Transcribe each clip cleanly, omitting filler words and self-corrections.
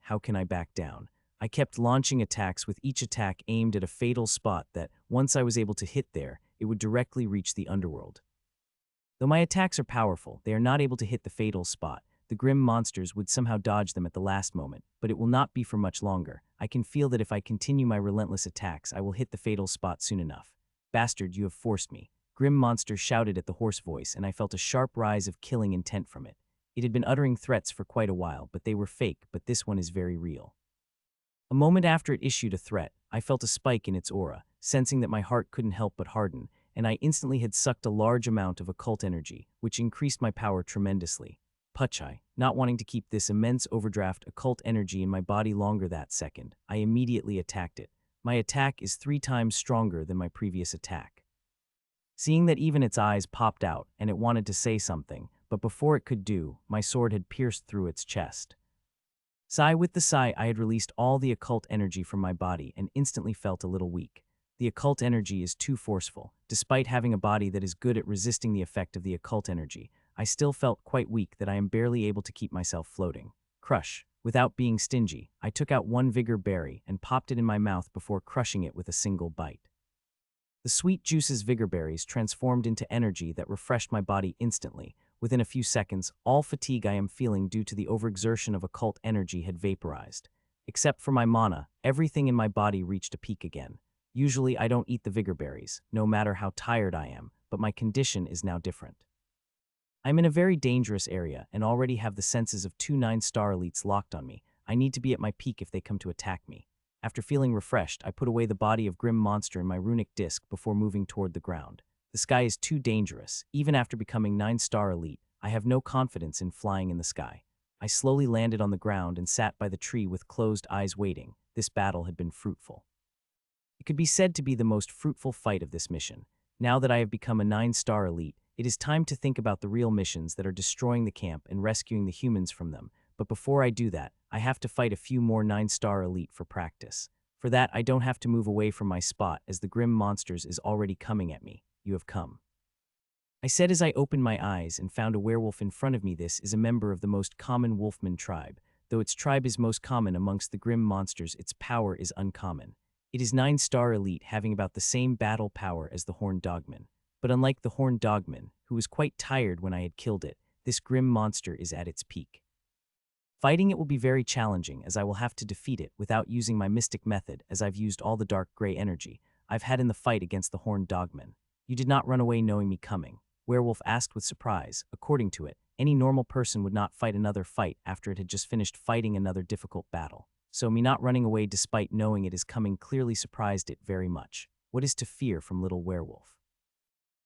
how can I back down? I kept launching attacks with each attack aimed at a fatal spot that, once I was able to hit there, it would directly reach the underworld. Though my attacks are powerful, they are not able to hit the fatal spot. The grim monsters would somehow dodge them at the last moment, but it will not be for much longer. I can feel that if I continue my relentless attacks, I will hit the fatal spot soon enough. Bastard, you have forced me. Grim monster shouted at the hoarse voice, and I felt a sharp rise of killing intent from it. It had been uttering threats for quite a while, but they were fake, but this one is very real. A moment after it issued a threat, I felt a spike in its aura, sensing that my heart couldn't help but harden, and I instantly had sucked a large amount of occult energy, which increased my power tremendously. Puchai, not wanting to keep this immense overdraft occult energy in my body longer that second, I immediately attacked it. My attack is 3 times stronger than my previous attack. Seeing that even its eyes popped out and it wanted to say something, but before it could do, my sword had pierced through its chest. Sigh with the sigh, I had released all the occult energy from my body and instantly felt a little weak. The occult energy is too forceful. Despite having a body that is good at resisting the effect of the occult energy, I still felt quite weak that I am barely able to keep myself floating. Crush. Without being stingy, I took out 1 vigor berry and popped it in my mouth before crushing it with a single bite. The sweet juices vigor berries transformed into energy that refreshed my body instantly. Within a few seconds, all fatigue I am feeling due to the overexertion of occult energy had vaporized. Except for my mana, everything in my body reached a peak again. Usually I don't eat the vigor berries, no matter how tired I am, but my condition is now different. I'm in a very dangerous area and already have the senses of 2 9-star elites locked on me. I need to be at my peak if they come to attack me. After feeling refreshed, I put away the body of Grim Monster in my runic disc before moving toward the ground. The sky is too dangerous. Even after becoming 9-star elite, I have no confidence in flying in the sky. I slowly landed on the ground and sat by the tree with closed eyes waiting. This battle had been fruitful. It could be said to be the most fruitful fight of this mission. Now that I have become a 9-star elite, it is time to think about the real missions that are destroying the camp and rescuing the humans from them. But before I do that, I have to fight a few more 9-star elite for practice. For that, I don't have to move away from my spot as the Grim Monsters is already coming at me. You have come. I said as I opened my eyes and found a werewolf in front of me. This is a member of the most common wolfman tribe. Though its tribe is most common amongst the Grim Monsters, its power is uncommon. It is 9-star elite, having about the same battle power as the Horned Dogman. But unlike the Horned Dogman, who was quite tired when I had killed it, this Grim Monster is at its peak. Fighting it will be very challenging, as I will have to defeat it without using my mystic method, as I've used all the dark gray energy I've had in the fight against the Horned Dogman. You did not run away knowing me coming, Werewolf asked with surprise. According to it, any normal person would not fight another fight after it had just finished fighting another difficult battle. So me not running away despite knowing it is coming clearly surprised it very much. What is to fear from little werewolf?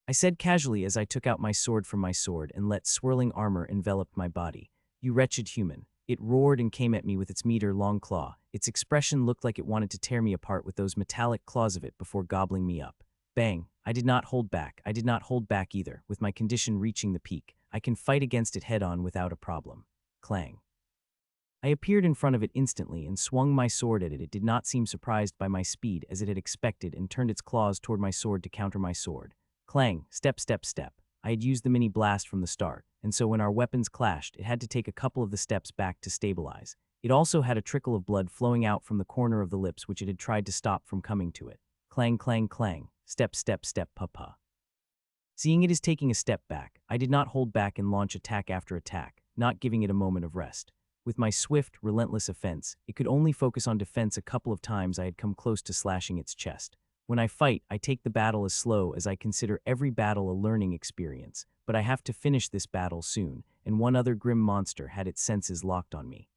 I said casually as I took out my sword from my sword and let swirling armor envelop my body. You wretched human. It roared and came at me with its meter-long claw. Its expression looked like it wanted to tear me apart with those metallic claws of it before gobbling me up. Bang! I did not hold back. I did not hold back either. With my condition reaching the peak, I can fight against it head-on without a problem. Clang. I appeared in front of it instantly and swung my sword at it. It did not seem surprised by my speed as it had expected and turned its claws toward my sword to counter my sword. Clang, step, step, step. I had used the mini blast from the start, and so when our weapons clashed, it had to take a couple of the steps back to stabilize. It also had a trickle of blood flowing out from the corner of the lips which it had tried to stop from coming to it. Clang, clang, clang. Step, step, step, pa-pa. Seeing it is taking a step back, I did not hold back and launch attack after attack, not giving it a moment of rest. With my swift, relentless offense, it could only focus on defense. A couple of times I had come close to slashing its chest. When I fight, I take the battle as slow as I consider every battle a learning experience, but I have to finish this battle soon, and one other grim monster had its senses locked on me.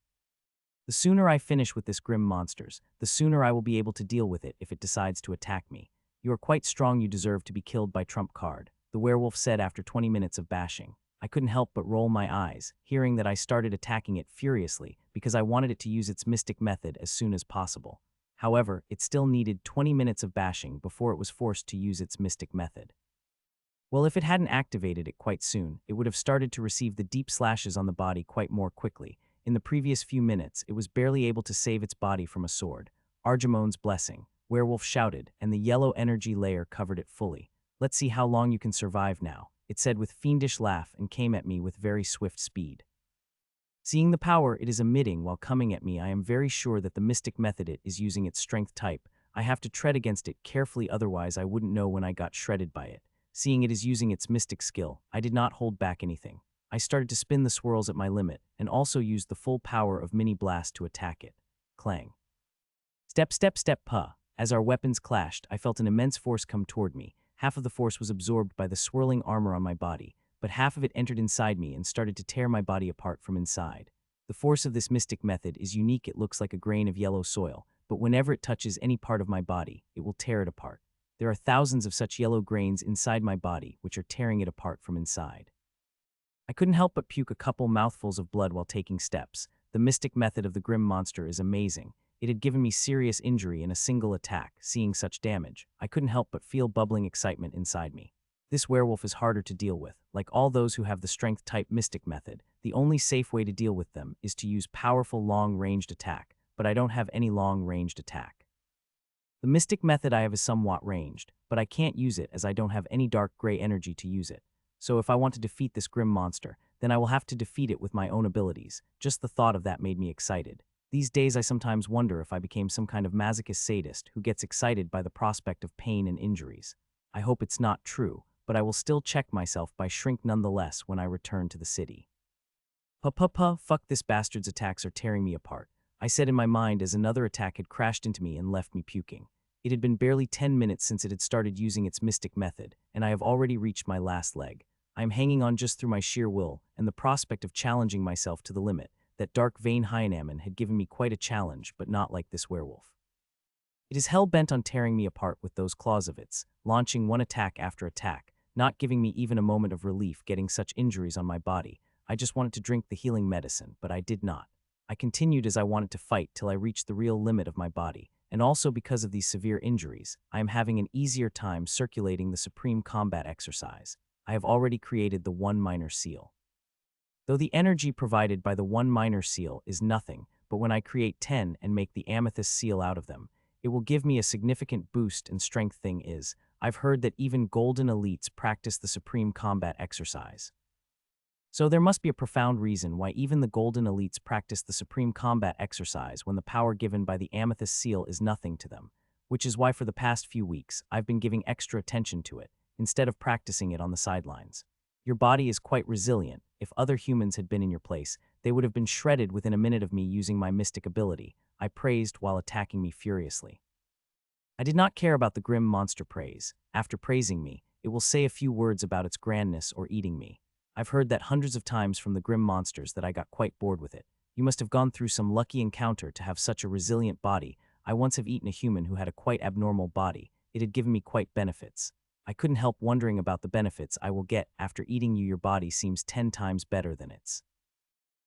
The sooner I finish with this grim monsters, the sooner I will be able to deal with it if it decides to attack me. You are quite strong. You deserve to be killed by trump card, the werewolf said after 20 minutes of bashing. I couldn't help but roll my eyes, hearing that I started attacking it furiously because I wanted it to use its mystic method as soon as possible. However, it still needed 20 minutes of bashing before it was forced to use its mystic method. Well, if it hadn't activated it quite soon, it would have started to receive the deep slashes on the body quite more quickly. In the previous few minutes, it was barely able to save its body from a sword. Arjamon's blessing, Werewolf shouted, and the yellow energy layer covered it fully. Let's see how long you can survive now, it said with fiendish laugh and came at me with very swift speed. Seeing the power it is emitting while coming at me, I am very sure that the mystic method it is using its strength type. I have to tread against it carefully, otherwise I wouldn't know when I got shredded by it. Seeing it is using its mystic skill, I did not hold back anything. I started to spin the swirls at my limit, and also used the full power of Mini Blast to attack it. Clang. Step, step, step, puh. As our weapons clashed, I felt an immense force come toward me. Half of the force was absorbed by the swirling armor on my body, but half of it entered inside me and started to tear my body apart from inside. The force of this mystic method is unique. It looks like a grain of yellow soil, but whenever it touches any part of my body, it will tear it apart. There are thousands of such yellow grains inside my body, which are tearing it apart from inside. I couldn't help but puke a couple mouthfuls of blood while taking steps. The mystic method of the grim monster is amazing. It had given me serious injury in a single attack. Seeing such damage, I couldn't help but feel bubbling excitement inside me. This werewolf is harder to deal with. Like all those who have the strength-type mystic method, the only safe way to deal with them is to use powerful long-ranged attack, but I don't have any long-ranged attack. The mystic method I have is somewhat ranged, but I can't use it as I don't have any dark gray energy to use it. So if I want to defeat this grim monster, then I will have to defeat it with my own abilities. Just the thought of that made me excited. These days I sometimes wonder if I became some kind of masochist sadist who gets excited by the prospect of pain and injuries. I hope it's not true, but I will still check myself by shrink nonetheless when I return to the city. Puh, fuck, this bastard's attacks are tearing me apart, I said in my mind as another attack had crashed into me and left me puking. It had been barely 10 minutes since it had started using its mystic method, and I have already reached my last leg. I am hanging on just through my sheer will, and the prospect of challenging myself to the limit. That dark vein hyenaman had given me quite a challenge, but not like this werewolf. It is hell-bent on tearing me apart with those claws of its, launching one attack after attack, not giving me even a moment of relief getting such injuries on my body. I just wanted to drink the healing medicine, but I did not. I continued as I wanted to fight till I reached the real limit of my body, and also because of these severe injuries, I am having an easier time circulating the supreme combat exercise. I have already created the one minor seal. Though the energy provided by the one minor seal is nothing, but when I create 10 and make the amethyst seal out of them, it will give me a significant boost in strength. Thing is, I've heard that even golden elites practice the supreme combat exercise. So there must be a profound reason why even the golden elites practice the supreme combat exercise when the power given by the amethyst seal is nothing to them, which is why for the past few weeks I've been giving extra attention to it, instead of practicing it on the sidelines. Your body is quite resilient. If other humans had been in your place, they would have been shredded within a minute of me using my mystic ability, I praised while attacking me furiously. I did not care about the grim monster praise. After praising me, it will say a few words about its grandness or eating me. I've heard that hundreds of times from the grim monsters that I got quite bored with it. You must have gone through some lucky encounter to have such a resilient body. I once have eaten a human who had a quite abnormal body. It had given me quite benefits. I couldn't help wondering about the benefits I will get after eating you. Your body seems 10 times better than its.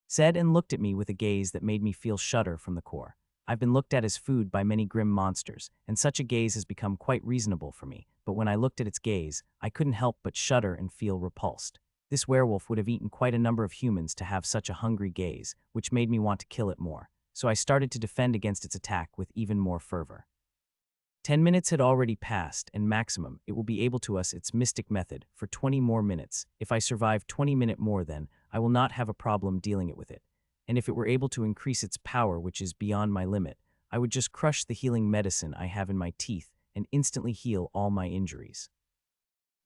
Said and looked at me with a gaze that made me feel shudder from the core. I've been looked at as food by many grim monsters, and such a gaze has become quite reasonable for me, but when I looked at its gaze, I couldn't help but shudder and feel repulsed. This werewolf would have eaten quite a number of humans to have such a hungry gaze, which made me want to kill it more, so I started to defend against its attack with even more fervor. 10 minutes had already passed, and maximum, it will be able to us its mystic method for 20 more minutes. If I survive 20 minutes more, then I will not have a problem dealing it with it. And if it were able to increase its power, which is beyond my limit, I would just crush the healing medicine I have in my teeth and instantly heal all my injuries.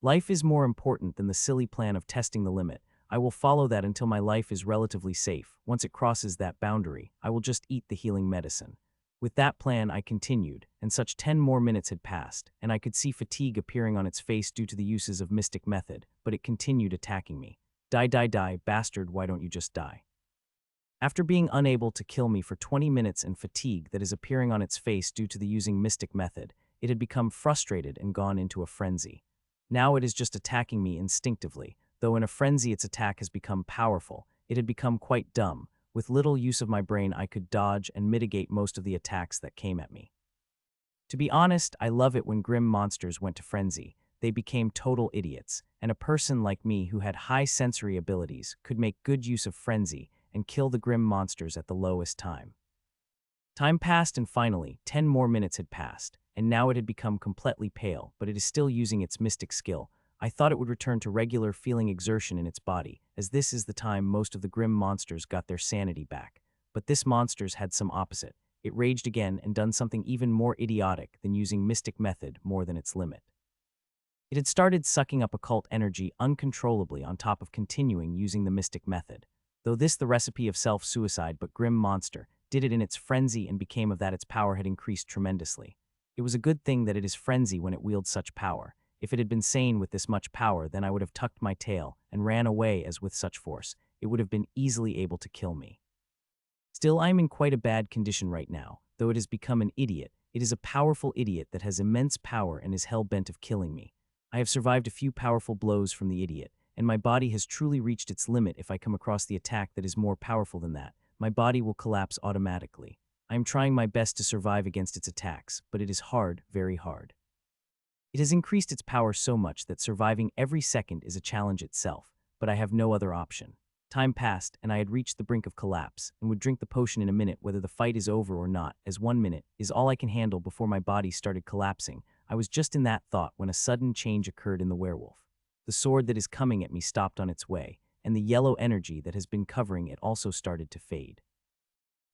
Life is more important than the silly plan of testing the limit. I will follow that until my life is relatively safe. Once it crosses that boundary, I will just eat the healing medicine. With that plan, I continued, and such 10 more minutes had passed, and I could see fatigue appearing on its face due to the uses of mystic method, but it continued attacking me. Die, bastard, why don't you just die? After being unable to kill me for 20 minutes and fatigue that is appearing on its face due to the using mystic method, it had become frustrated and gone into a frenzy. Now it is just attacking me instinctively, though in a frenzy its attack has become powerful. It had become quite dumb. With little use of my brain, I could dodge and mitigate most of the attacks that came at me. To be honest, I love it when grim monsters went to frenzy. They became total idiots, and a person like me who had high sensory abilities could make good use of frenzy and kill the grim monsters at the lowest time. Time passed and finally, 10 more minutes had passed, and now it had become completely pale, but it is still using its mystic skill. I thought it would return to regular feeling exertion in its body, as this is the time most of the grim monsters got their sanity back. But this monster's had some opposite. It raged again and done something even more idiotic than using mystic method more than its limit. It had started sucking up occult energy uncontrollably on top of continuing using the mystic method. Though this the recipe of self-suicide, but grim monster did it in its frenzy and became of that its power had increased tremendously. It was a good thing that it is frenzy when it wields such power. If it had been sane with this much power, then I would have tucked my tail and ran away, as with such force, it would have been easily able to kill me. Still, I am in quite a bad condition right now. Though it has become an idiot, it is a powerful idiot that has immense power and is hell-bent of killing me. I have survived a few powerful blows from the idiot, and my body has truly reached its limit. If I come across the attack that is more powerful than that, my body will collapse automatically. I am trying my best to survive against its attacks, but it is hard, very hard. It has increased its power so much that surviving every second is a challenge itself, but I have no other option. Time passed, and I had reached the brink of collapse, and would drink the potion in a minute whether the fight is over or not, as 1 minute is all I can handle before my body started collapsing. I was just in that thought when a sudden change occurred in the werewolf. The sword that is coming at me stopped on its way, and the yellow energy that has been covering it also started to fade.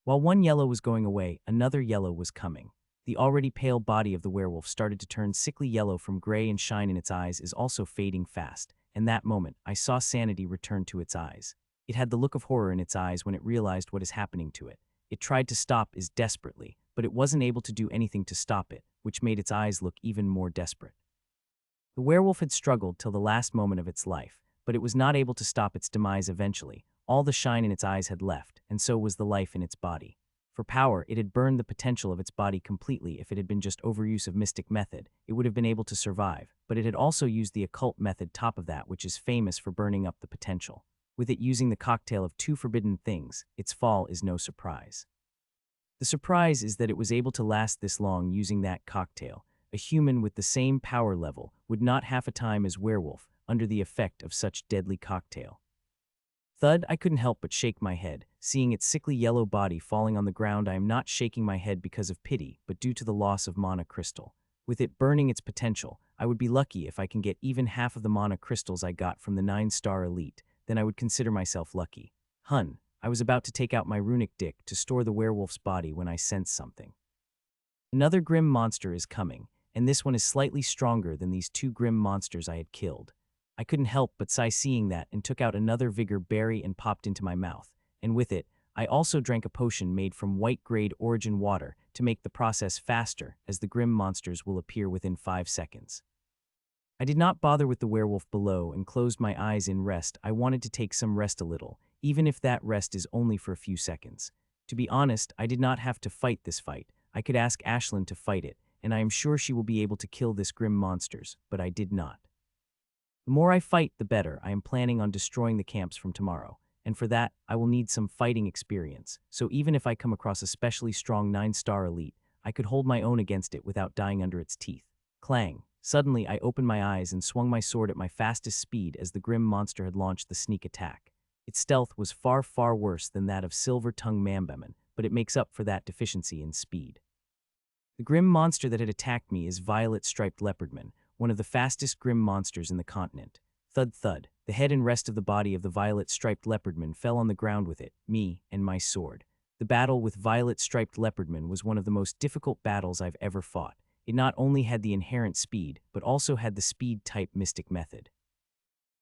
While one yellow was going away, another yellow was coming. The already pale body of the werewolf started to turn sickly yellow from gray, and shine in its eyes is also fading fast. In that moment, I saw sanity return to its eyes. It had the look of horror in its eyes when it realized what is happening to it. It tried to stop it desperately, but it wasn't able to do anything to stop it, which made its eyes look even more desperate. The werewolf had struggled till the last moment of its life, but it was not able to stop its demise eventually. All the shine in its eyes had left, and so was the life in its body. For power, it had burned the potential of its body completely. If it had been just overuse of mystic method, it would have been able to survive, but it had also used the occult method top of that, which is famous for burning up the potential. With it using the cocktail of two forbidden things, its fall is no surprise. The surprise is that it was able to last this long using that cocktail. A human with the same power level would not half a time as werewolf under the effect of such deadly cocktail. Thud, I couldn't help but shake my head, seeing its sickly yellow body falling on the ground. I am not shaking my head because of pity, but due to the loss of mana crystal. With it burning its potential, I would be lucky if I can get even half of the mana crystals I got from the 9-star elite. Then I would consider myself lucky. I was about to take out my runic dick to store the werewolf's body when I sensed something. Another grim monster is coming, and this one is slightly stronger than these two grim monsters I had killed. I couldn't help but sigh seeing that and took out another vigor berry and popped into my mouth, and with it, I also drank a potion made from white-grade origin water to make the process faster, as the grim monsters will appear within 5 seconds. I did not bother with the werewolf below and closed my eyes in rest. I wanted to take some rest a little, even if that rest is only for a few seconds. To be honest, I did not have to fight this fight. I could ask Ashlyn to fight it, and I am sure she will be able to kill this grim monsters, but I did not. The more I fight, the better. I am planning on destroying the camps from tomorrow, and for that, I will need some fighting experience. So even if I come across a specially strong 9-star elite, I could hold my own against it without dying under its teeth. Clang! Suddenly, I opened my eyes and swung my sword at my fastest speed as the grim monster had launched the sneak attack. Its stealth was far, far worse than that of silver-tongued manhwaedit, but it makes up for that deficiency in speed. The grim monster that had attacked me is violet-striped leopardman, one of the fastest grim monsters in the continent. Thud thud, the head and rest of the body of the violet-striped leopardman fell on the ground with it, me, and my sword. The battle with violet-striped leopardman was one of the most difficult battles I've ever fought. It not only had the inherent speed, but also had the speed-type mystic method.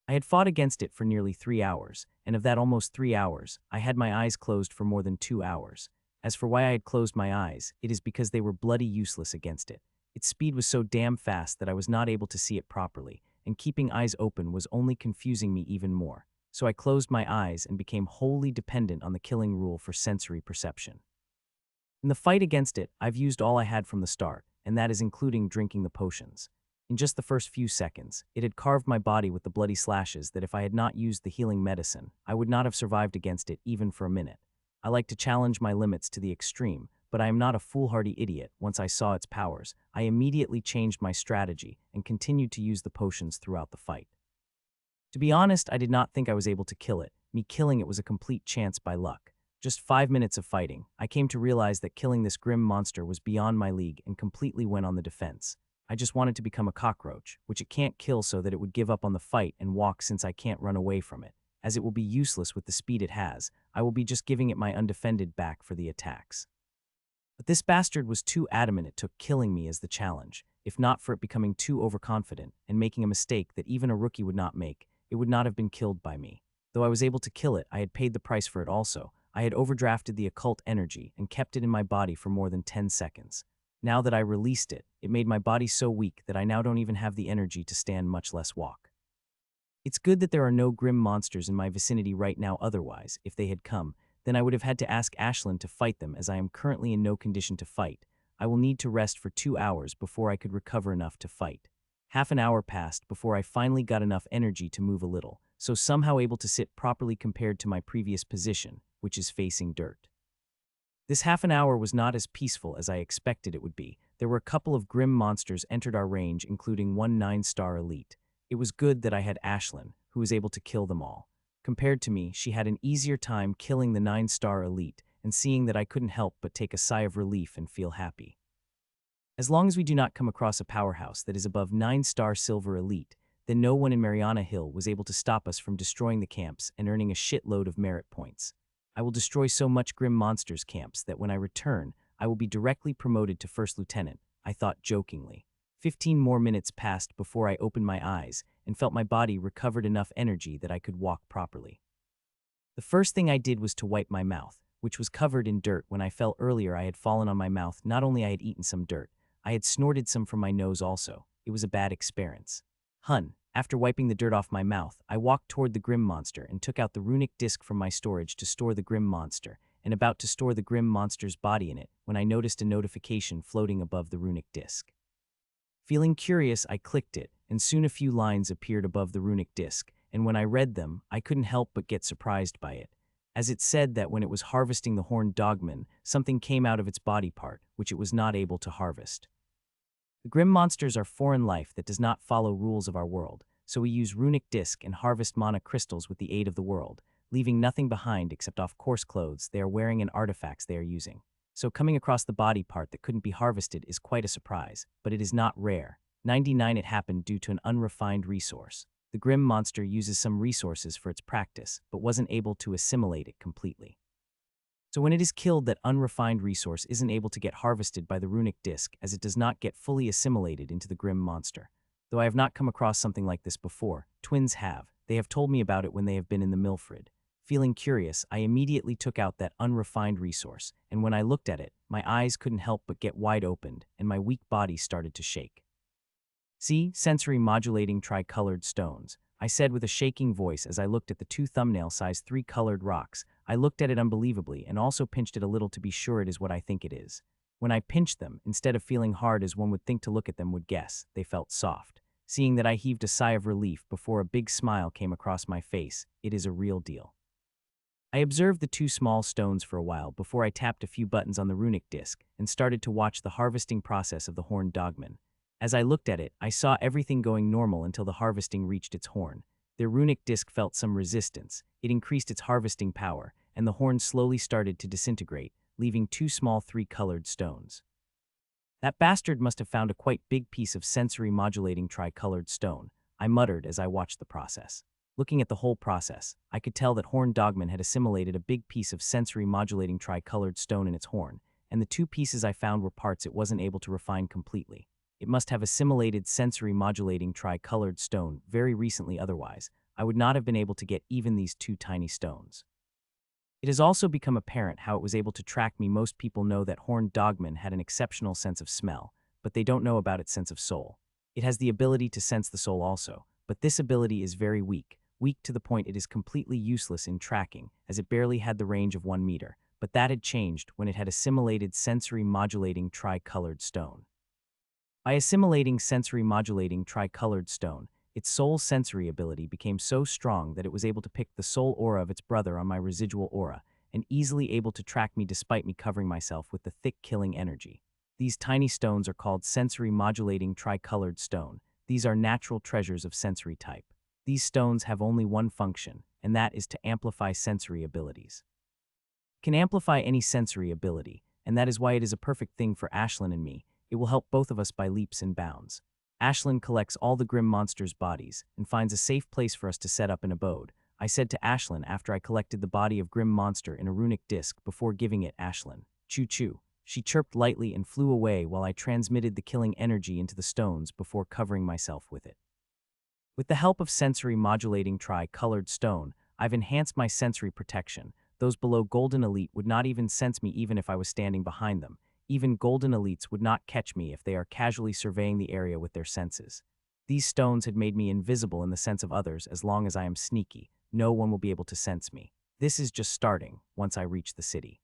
I had fought against it for nearly 3 hours, and of that almost 3 hours, I had my eyes closed for more than 2 hours. As for why I had closed my eyes, it is because they were bloody useless against it. Its speed was so damn fast that I was not able to see it properly, and keeping eyes open was only confusing me even more. So I closed my eyes and became wholly dependent on the killing rule for sensory perception. In the fight against it, I've used all I had from the start, and that is including drinking the potions. In just the first few seconds, it had carved my body with the bloody slashes that if I had not used the healing medicine, I would not have survived against it even for a minute. I like to challenge my limits to the extreme, but I am not a foolhardy idiot. Once I saw its powers, I immediately changed my strategy and continued to use the potions throughout the fight. To be honest, I did not think I was able to kill it. Me killing it was a complete chance by luck. Just 5 minutes of fighting, I came to realize that killing this grim monster was beyond my league and completely went on the defense. I just wanted to become a cockroach, which it can't kill so that it would give up on the fight and walk since I can't run away from it. As it will be useless with the speed it has, I will be just giving it my undefended back for the attacks. But this bastard was too adamant it took killing me as the challenge. If not for it becoming too overconfident and making a mistake that even a rookie would not make, it would not have been killed by me. Though I was able to kill it, I had paid the price for it also. I had overdrafted the occult energy and kept it in my body for more than 10 seconds. Now that I released it, it made my body so weak that I now don't even have the energy to stand, much less walk. It's good that there are no grim monsters in my vicinity right now, otherwise, if they had come, then I would have had to ask Ashlyn to fight them, as I am currently in no condition to fight. I will need to rest for 2 hours before I could recover enough to fight. Half an hour passed before I finally got enough energy to move a little, so somehow able to sit properly compared to my previous position, which is facing dirt. This half an hour was not as peaceful as I expected it would be. There were a couple of grim monsters entered our range, including one 9-star elite. It was good that I had Ashlyn, who was able to kill them all. Compared to me, she had an easier time killing the 9-star elite, and seeing that I couldn't help but take a sigh of relief and feel happy. As long as we do not come across a powerhouse that is above 9-star silver elite, then no one in Mariana Hill was able to stop us from destroying the camps and earning a shitload of merit points. I will destroy so much grim monsters camps that when I return, I will be directly promoted to first lieutenant, I thought jokingly. 15 more minutes passed before I opened my eyes and felt my body recovered enough energy that I could walk properly. The first thing I did was to wipe my mouth, which was covered in dirt. When I fell earlier, I had fallen on my mouth. Not only I had eaten some dirt, I had snorted some from my nose also. It was a bad experience. After wiping the dirt off my mouth, I walked toward the grim monster and took out the runic disc from my storage to store the grim monster, and about to store the grim monster's body in it when I noticed a notification floating above the runic disc. Feeling curious, I clicked it, and soon a few lines appeared above the runic disc, and when I read them, I couldn't help but get surprised by it, as it said that when it was harvesting the horned dogman, something came out of its body part, which it was not able to harvest. The grim monsters are foreign life that does not follow rules of our world, so we use runic disc and harvest mana crystals with the aid of the world, leaving nothing behind except off coarse clothes they are wearing and artifacts they are using. So coming across the body part that couldn't be harvested is quite a surprise, but it is not rare. 99 It happened due to an unrefined resource. The grim monster uses some resources for its practice, but wasn't able to assimilate it completely. So when it is killed, that unrefined resource isn't able to get harvested by the runic disc, as it does not get fully assimilated into the grim monster. Though I have not come across something like this before, twins have. They have told me about it when they have been in the Milfred. Feeling curious, I immediately took out that unrefined resource, and when I looked at it, my eyes couldn't help but get wide opened, and my weak body started to shake. See, sensory modulating tricolored stones, I said with a shaking voice as I looked at the 2 thumbnail-sized 3-colored rocks. I looked at it unbelievably and also pinched it a little to be sure it is what I think it is. When I pinched them, instead of feeling hard as one would think to look at them would guess, they felt soft. Seeing that, I heaved a sigh of relief before a big smile came across my face. It is a real deal. I observed the 2 small stones for a while before I tapped a few buttons on the runic disc and started to watch the harvesting process of the horned dogman. As I looked at it, I saw everything going normal until the harvesting reached its horn. The runic disc felt some resistance. It increased its harvesting power, and the horn slowly started to disintegrate, leaving 2 small 3-colored stones. That bastard must have found a quite big piece of sensory modulating tricolored stone, I muttered as I watched the process. Looking at the whole process, I could tell that horned dogman had assimilated a big piece of sensory modulating tricolored stone in its horn, and the 2 pieces I found were parts it wasn't able to refine completely. It must have assimilated sensory modulating tricolored stone very recently, otherwise I would not have been able to get even these 2 tiny stones. It has also become apparent how it was able to track me. Most people know that horned dogman had an exceptional sense of smell, but they don't know about its sense of soul. It has the ability to sense the soul also, but this ability is very weak to the point it is completely useless in tracking, as it barely had the range of 1 meter, but that had changed when it had assimilated sensory modulating tricolored stone. By assimilating sensory modulating tricolored stone, its soul sensory ability became so strong that it was able to pick the soul aura of its brother on my residual aura, and easily able to track me despite me covering myself with the thick killing energy. These tiny stones are called sensory modulating tricolored stone. These are natural treasures of sensory type. These stones have only one function, and that is to amplify sensory abilities. It can amplify any sensory ability, and that is why it is a perfect thing for Ashlyn and me. It will help both of us by leaps and bounds. Ashlyn collects all the grim monsters' bodies and finds a safe place for us to set up an abode, I said to Ashlyn after I collected the body of Grim Monster in a runic disc before giving it Ashlyn. Choo-choo. She chirped lightly and flew away while I transmitted the killing energy into the stones before covering myself with it. With the help of sensory modulating tri-colored stone, I've enhanced my sensory protection. Those below Golden Elite would not even sense me even if I was standing behind them. Even Golden Elites would not catch me if they are casually surveying the area with their senses. These stones had made me invisible in the sense of others as long as I am sneaky. No one will be able to sense me. This is just starting once I reach the city.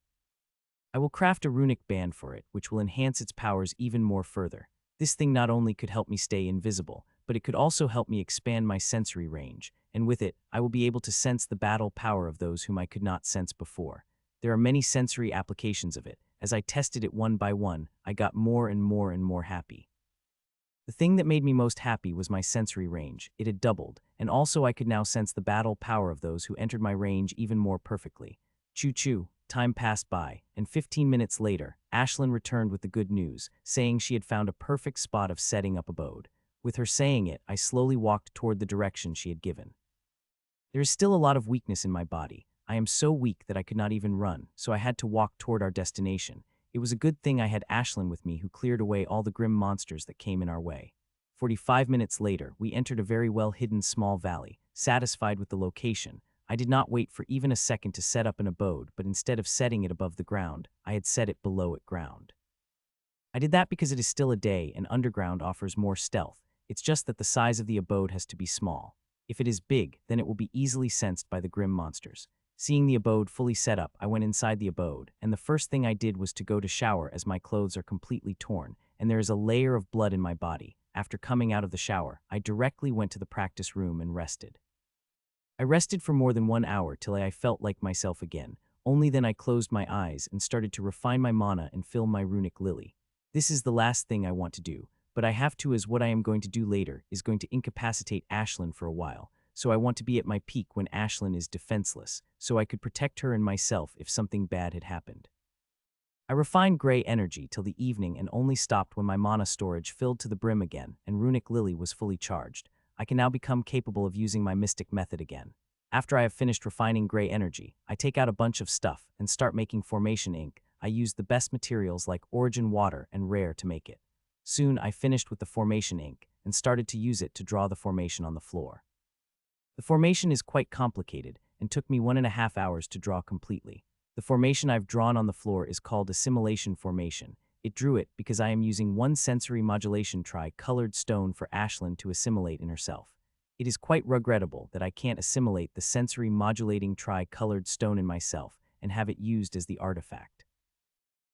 I will craft a runic band for it, which will enhance its powers even more further. This thing not only could help me stay invisible, but it could also help me expand my sensory range, and with it, I will be able to sense the battle power of those whom I could not sense before. There are many sensory applications of it. As I tested it one by one, I got more and more happy. The thing that made me most happy was my sensory range. It had doubled, and also I could now sense the battle power of those who entered my range even more perfectly. Choo-choo, time passed by, and 15 minutes later, Ashlyn returned with the good news, saying she had found a perfect spot of setting up abode. With her saying it, I slowly walked toward the direction she had given. There is still a lot of weakness in my body. I am so weak that I could not even run, so I had to walk toward our destination. It was a good thing I had Ashlyn with me who cleared away all the grim monsters that came in our way. 45 minutes later, we entered a very well-hidden small valley. Satisfied with the location, I did not wait for even a second to set up an abode, but instead of setting it above the ground, I had set it below it ground. I did that because it is still a day and underground offers more stealth. It's just that the size of the abode has to be small. If it is big, then it will be easily sensed by the grim monsters. Seeing the abode fully set up, I went inside the abode, and the first thing I did was to go to shower as my clothes are completely torn, and there is a layer of blood in my body. After coming out of the shower, I directly went to the practice room and rested. I rested for more than 1 hour till I felt like myself again. Only then I closed my eyes and started to refine my mana and fill my runic lily. This is the last thing I want to do, but I have to, as what I am going to do later is going to incapacitate Ashlyn for a while. So I want to be at my peak when Ashlyn is defenseless, so I could protect her and myself if something bad had happened. I refined gray energy till the evening and only stopped when my mana storage filled to the brim again and runic lily was fully charged. I can now become capable of using my mystic method again. After I have finished refining gray energy, I take out a bunch of stuff and start making formation ink. I use the best materials like origin water and rare to make it. Soon I finished with the formation ink and started to use it to draw the formation on the floor. The formation is quite complicated and took me 1.5 hours to draw completely. The formation I've drawn on the floor is called assimilation formation. It drew it because I am using one sensory modulation tri-colored stone for Ashlyn to assimilate in herself. It is quite regrettable that I can't assimilate the sensory modulating tri-colored stone in myself and have it used as the artifact.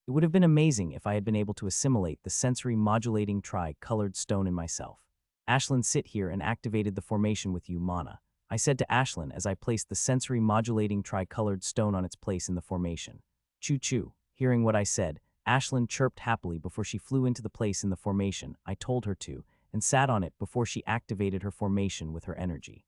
It would have been amazing if I had been able to assimilate the sensory modulating tri-colored stone in myself. Ashlyn, sit here and activated the formation with you, mana, I said to Ashlyn as I placed the sensory modulating tri-colored stone on its place in the formation. Choo-choo. Hearing what I said, Ashlyn chirped happily before she flew into the place in the formation I told her to, and sat on it before she activated her formation with her energy.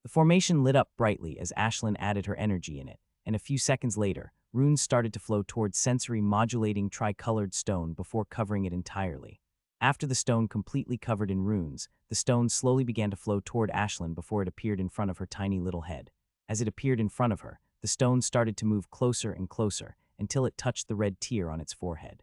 The formation lit up brightly as Ashlyn added her energy in it, and a few seconds later, runes started to flow towards sensory modulating tri-colored stone before covering it entirely. After the stone completely covered in runes, the stone slowly began to flow toward Ashlyn before it appeared in front of her tiny little head. As it appeared in front of her, the stone started to move closer and closer until it touched the red tear on its forehead.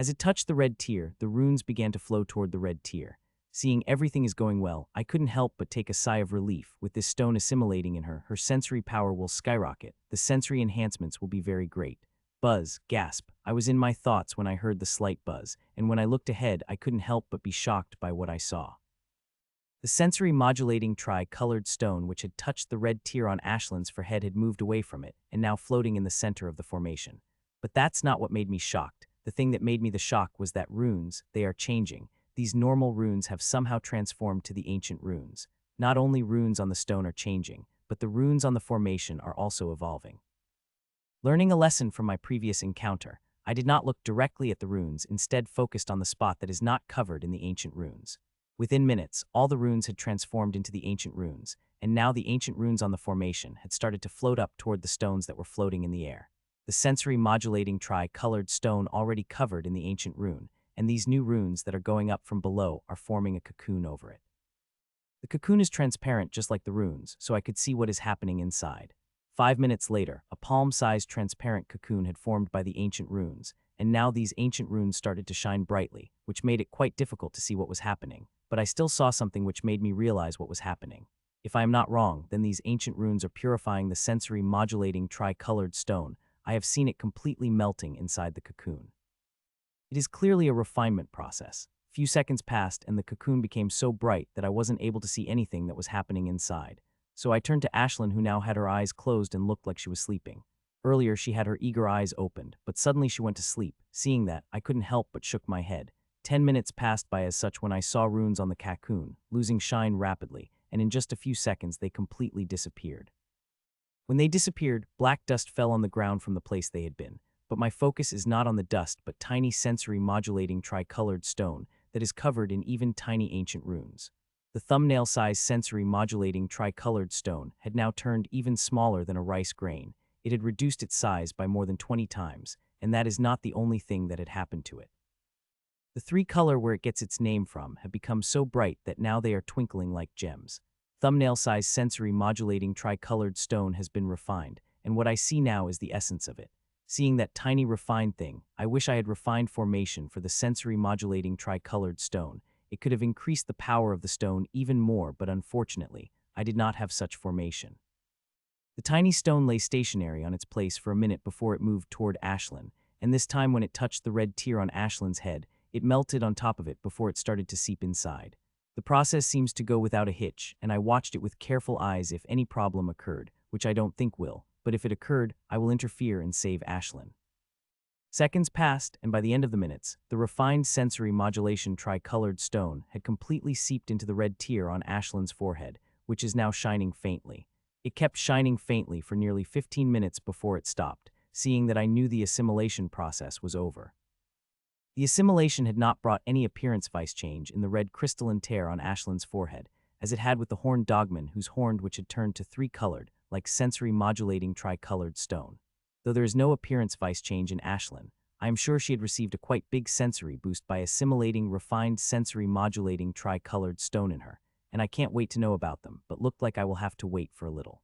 As it touched the red tear, the runes began to flow toward the red tear. Seeing everything is going well, I couldn't help but take a sigh of relief. With this stone assimilating in her, her sensory power will skyrocket. The sensory enhancements will be very great. Buzz, gasp. I was in my thoughts when I heard the slight buzz, and when I looked ahead, I couldn't help but be shocked by what I saw. The sensory modulating tri-colored stone which had touched the red tear on Ashlyn's forehead had moved away from it, and now floating in the center of the formation. But that's not what made me shocked. The thing that made me the shock was that runes, they are changing. These normal runes have somehow transformed to the ancient runes. Not only runes on the stone are changing, but the runes on the formation are also evolving. Learning a lesson from my previous encounter, I did not look directly at the runes, instead focused on the spot that is not covered in the ancient runes. Within minutes, all the runes had transformed into the ancient runes, and now the ancient runes on the formation had started to float up toward the stones that were floating in the air. The sensory modulating tri-colored stone already covered in the ancient rune, and these new runes that are going up from below are forming a cocoon over it. The cocoon is transparent just like the runes, so I could see what is happening inside. 5 minutes later, a palm-sized transparent cocoon had formed by the ancient runes, and now these ancient runes started to shine brightly, which made it quite difficult to see what was happening, but I still saw something which made me realize what was happening. If I am not wrong, then these ancient runes are purifying the sensory-modulating tri-colored stone. I have seen it completely melting inside the cocoon. It is clearly a refinement process. Few seconds passed and the cocoon became so bright that I wasn't able to see anything that was happening inside. So I turned to Ashlyn, who now had her eyes closed and looked like she was sleeping. Earlier she had her eager eyes opened, but suddenly she went to sleep. Seeing that, I couldn't help but shook my head. 10 minutes passed by as such when I saw runes on the cocoon, losing shine rapidly, and in just a few seconds they completely disappeared. When they disappeared, black dust fell on the ground from the place they had been. But my focus is not on the dust but tiny sensory-modulating tri-colored stone that is covered in even tiny ancient runes. The thumbnail-sized sensory-modulating tri-colored stone had now turned even smaller than a rice grain. It had reduced its size by more than 20 times, and that is not the only thing that had happened to it. The three color where it gets its name from have become so bright that now they are twinkling like gems. Thumbnail-sized sensory-modulating tri-colored stone has been refined, and what I see now is the essence of it. Seeing that tiny refined thing, I wish I had refined formation for the sensory-modulating tri-colored stone. It could have increased the power of the stone even more, but unfortunately, I did not have such formation. The tiny stone lay stationary on its place for a minute before it moved toward Ashlyn, and this time when it touched the red tear on Ashlyn's head, it melted on top of it before it started to seep inside. The process seems to go without a hitch, and I watched it with careful eyes if any problem occurred, which I don't think will, but if it occurred, I will interfere and save Ashlyn. Seconds passed, and by the end of the minutes, the refined sensory modulation tri-colored stone had completely seeped into the red tear on Ashlyn's forehead, which is now shining faintly. It kept shining faintly for nearly 15 minutes before it stopped, seeing that I knew the assimilation process was over. The assimilation had not brought any appearance-wise change in the red crystalline tear on Ashlyn's forehead, as it had with the horned dogman whose horn which had turned to three-colored, like sensory-modulating tri-colored stone. Though there is no appearance-wise change in Ashlyn, I am sure she had received a quite big sensory boost by assimilating refined sensory-modulating tri-colored stone in her, and I can't wait to know about them, but looked like I will have to wait for a little.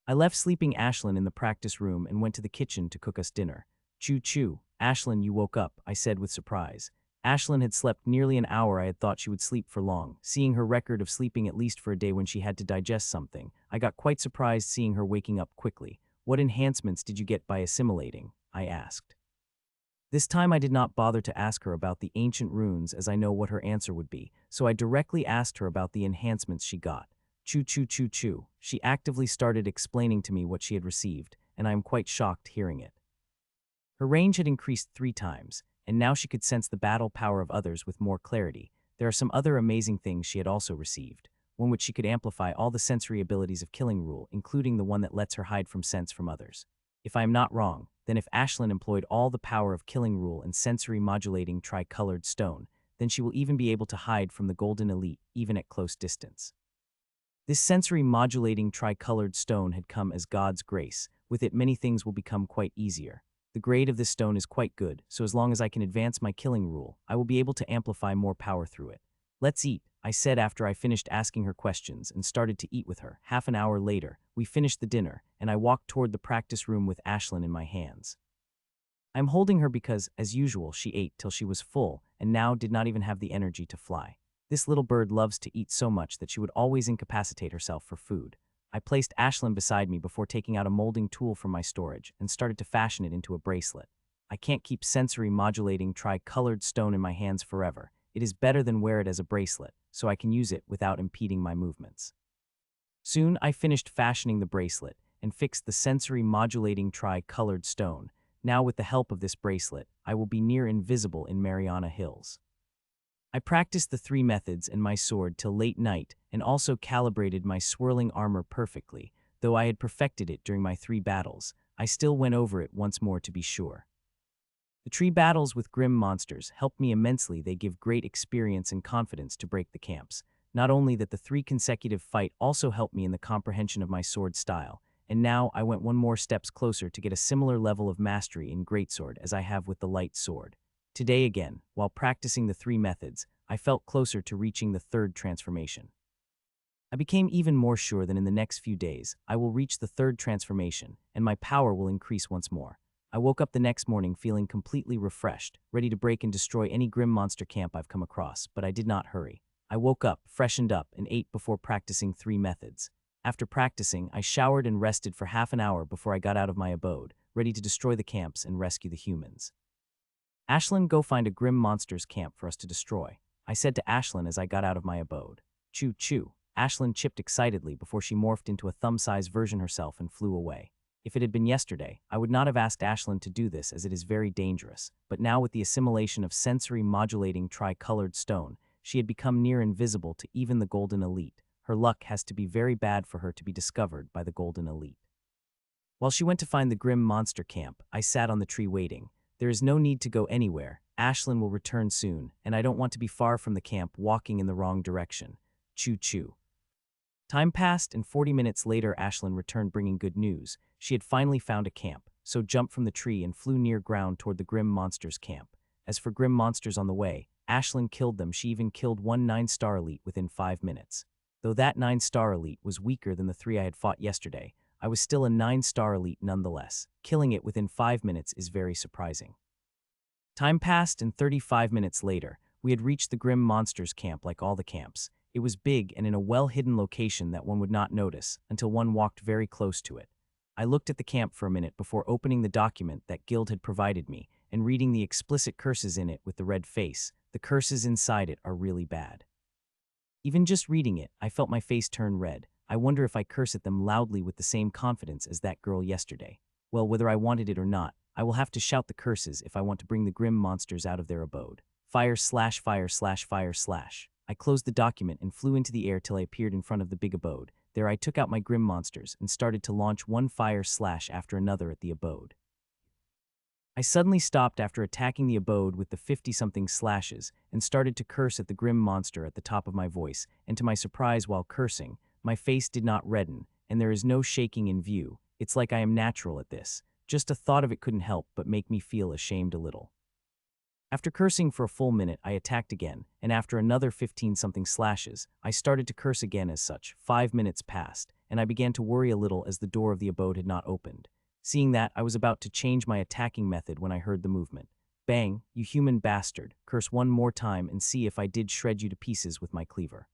I left sleeping Ashlyn in the practice room and went to the kitchen to cook us dinner. Choo-choo, Ashlyn, you woke up, I said with surprise. Ashlyn had slept nearly an hour. I had thought she would sleep for long. Seeing her record of sleeping at least for a day when she had to digest something, I got quite surprised seeing her waking up quickly. What enhancements did you get by assimilating? I asked. This time I did not bother to ask her about the ancient runes as I know what her answer would be, so I directly asked her about the enhancements she got. Choo-choo-choo-choo. She actively started explaining to me what she had received, and I am quite shocked hearing it. Her range had increased 3 times, and now she could sense the battle power of others with more clarity. There are some other amazing things she had also received, one which she could amplify all the sensory abilities of Killing Rule, including the one that lets her hide from sense from others. If I am not wrong, then if Ashlyn employed all the power of Killing Rule and sensory modulating tri-colored stone, then she will even be able to hide from the Golden Elite, even at close distance. This sensory modulating tri-colored stone had come as God's grace. With it, many things will become quite easier. The grade of this stone is quite good, so as long as I can advance my Killing Rule, I will be able to amplify more power through it. Let's eat, I said after I finished asking her questions and started to eat with her. Half an hour later, we finished the dinner, and I walked toward the practice room with Ashlyn in my hands. I'm holding her because, as usual, she ate till she was full and now did not even have the energy to fly. This little bird loves to eat so much that she would always incapacitate herself for food. I placed Ashlyn beside me before taking out a molding tool from my storage and started to fashion it into a bracelet. I can't keep sensory modulating tri-colored stone in my hands forever. It is better than wear it as a bracelet, so I can use it without impeding my movements. Soon I finished fashioning the bracelet and fixed the sensory modulating tri-colored stone. Now with the help of this bracelet, I will be near invisible in Mariana Hills. I practiced the 3 methods and my sword till late night and also calibrated my swirling armor perfectly. Though I had perfected it during my 3 battles, I still went over it once more to be sure. The 3 battles with grim monsters helped me immensely. They give great experience and confidence to break the camps. Not only that, the 3 consecutive fight also helped me in the comprehension of my sword style, and now I went one more steps closer to get a similar level of mastery in greatsword as I have with the light sword. Today again, while practicing the 3 methods, I felt closer to reaching the 3rd transformation. I became even more sure that in the next few days, I will reach the 3rd transformation, and my power will increase once more. I woke up the next morning feeling completely refreshed, ready to break and destroy any grim monster camp I've come across, but I did not hurry. I woke up, freshened up, and ate before practicing 3 methods. After practicing, I showered and rested for half an hour before I got out of my abode, ready to destroy the camps and rescue the humans. Ashlyn, go find a grim monsters camp for us to destroy, I said to Ashlyn as I got out of my abode. Choo choo. Ashlyn chipped excitedly before she morphed into a thumb-sized version herself and flew away. If it had been yesterday, I would not have asked Ashlyn to do this as it is very dangerous, but now with the assimilation of sensory-modulating tri-colored stone, she had become near invisible to even the Golden Elite. Her luck has to be very bad for her to be discovered by the Golden Elite. While she went to find the grim monster camp, I sat on the tree waiting. There is no need to go anywhere. Ashlyn will return soon, and I don't want to be far from the camp walking in the wrong direction. Choo choo. Time passed, and 40 minutes later Ashlyn returned bringing good news. She had finally found a camp, so jumped from the tree and flew near ground toward the Grim Monsters camp. As for Grim Monsters on the way, Ashlyn killed them. She even killed one 9-star elite within 5 minutes. Though that 9-star elite was weaker than the 3 I had fought yesterday, I was still a 9-star elite nonetheless. Killing it within 5 minutes is very surprising. Time passed, and 35 minutes later, we had reached the Grim Monsters camp like all the camps. It was big and in a well-hidden location that one would not notice until one walked very close to it. I looked at the camp for a minute before opening the document that Guild had provided me and reading the explicit curses in it with the red face. The curses inside it are really bad. Even just reading it, I felt my face turn red. I wonder if I curse at them loudly with the same confidence as that girl yesterday. Well, whether I wanted it or not, I will have to shout the curses if I want to bring the grim monsters out of their abode. Fire slash fire slash fire slash. I closed the document and flew into the air till I appeared in front of the big abode. There I took out my grim monsters and started to launch one fire slash after another at the abode. I suddenly stopped after attacking the abode with the 50-something slashes and started to curse at the grim monster at the top of my voice, and to my surprise while cursing, my face did not redden, and there is no shaking in view. It's like I am natural at this. Just a thought of it couldn't help but make me feel ashamed a little. After cursing for a full minute, I attacked again, and after another 15-something slashes, I started to curse again as such. 5 minutes passed, and I began to worry a little as the door of the abode had not opened. Seeing that, I was about to change my attacking method when I heard the movement. Bang, you human bastard, curse one more time and see if I did shred you to pieces with my cleaver.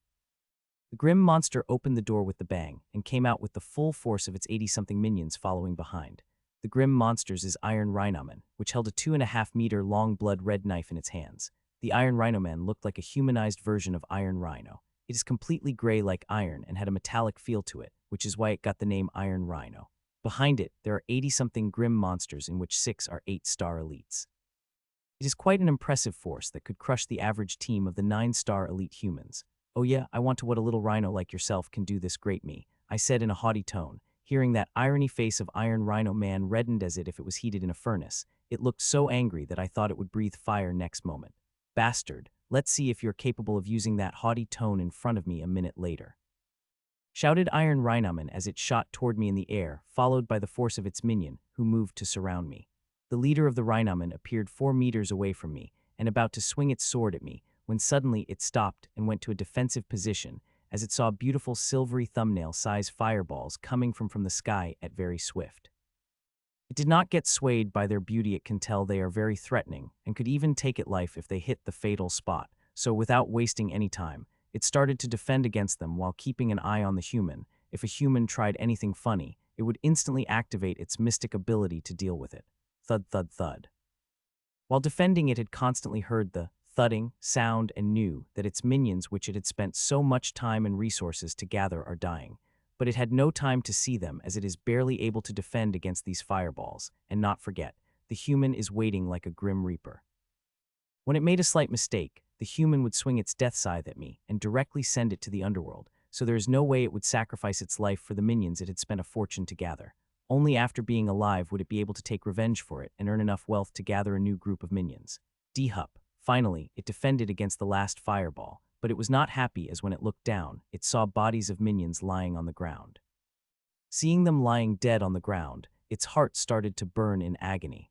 The grim monster opened the door with the bang, and came out with the full force of its 80-something minions following behind. The grim monster's is Iron Rhynomen, which held a 2.5-meter long blood-red knife in its hands. The Iron Rhynomen looked like a humanized version of Iron Rhino. It is completely gray like iron and had a metallic feel to it, which is why it got the name Iron Rhino. Behind it, there are 80-something grim monsters in which 6 are 8-star elites. It is quite an impressive force that could crush the average team of the 9-star elite humans. Oh yeah, I want to what a little rhino like yourself can do this great me, I said in a haughty tone. Hearing that irony face of Iron Rhino Man reddened as if it was heated in a furnace. It looked so angry that I thought it would breathe fire next moment. Bastard, let's see if you're capable of using that haughty tone in front of me a minute later. Shouted Iron Rhynomen as it shot toward me in the air, followed by the force of its minion, who moved to surround me. The leader of the Rhynomen appeared 4 meters away from me, and about to swing its sword at me, when suddenly it stopped and went to a defensive position, as it saw beautiful silvery thumbnail-sized fireballs coming from the sky at very swift. It did not get swayed by their beauty. It can tell they are very threatening, and could even take it life if they hit the fatal spot, so without wasting any time, it started to defend against them while keeping an eye on the human. If a human tried anything funny, it would instantly activate its mystic ability to deal with it. Thud thud thud. While defending, it had constantly heard the thudding sound and knew that its minions, which it had spent so much time and resources to gather, are dying. But it had no time to see them, as it is barely able to defend against these fireballs. And not forget, the human is waiting like a grim reaper. When it made a slight mistake, the human would swing its death scythe at me and directly send it to the underworld, so there is no way it would sacrifice its life for the minions it had spent a fortune to gather. Only after being alive would it be able to take revenge for it and earn enough wealth to gather a new group of minions. D-Hup. Finally, it defended against the last fireball, but it was not happy as when it looked down, it saw bodies of minions lying on the ground. Seeing them lying dead on the ground, its heart started to burn in agony.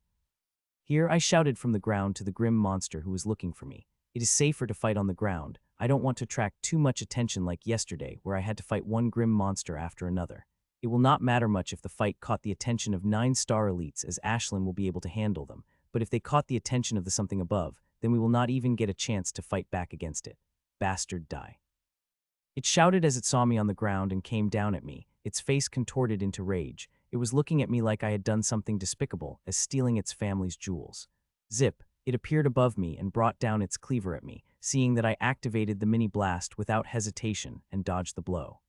Here, I shouted from the ground to the grim monster who was looking for me. It is safer to fight on the ground. I don't want to attract too much attention like yesterday, where I had to fight one grim monster after another. It will not matter much if the fight caught the attention of 9-star elites, as Ashlyn will be able to handle them, but if they caught the attention of the something above, then we will not even get a chance to fight back against it. Bastard die. It shouted as it saw me on the ground and came down at me, its face contorted into rage. It was looking at me like I had done something despicable, as stealing its family's jewels. Zip, it appeared above me and brought down its cleaver at me, seeing that I activated the mini blast without hesitation and dodged the blow.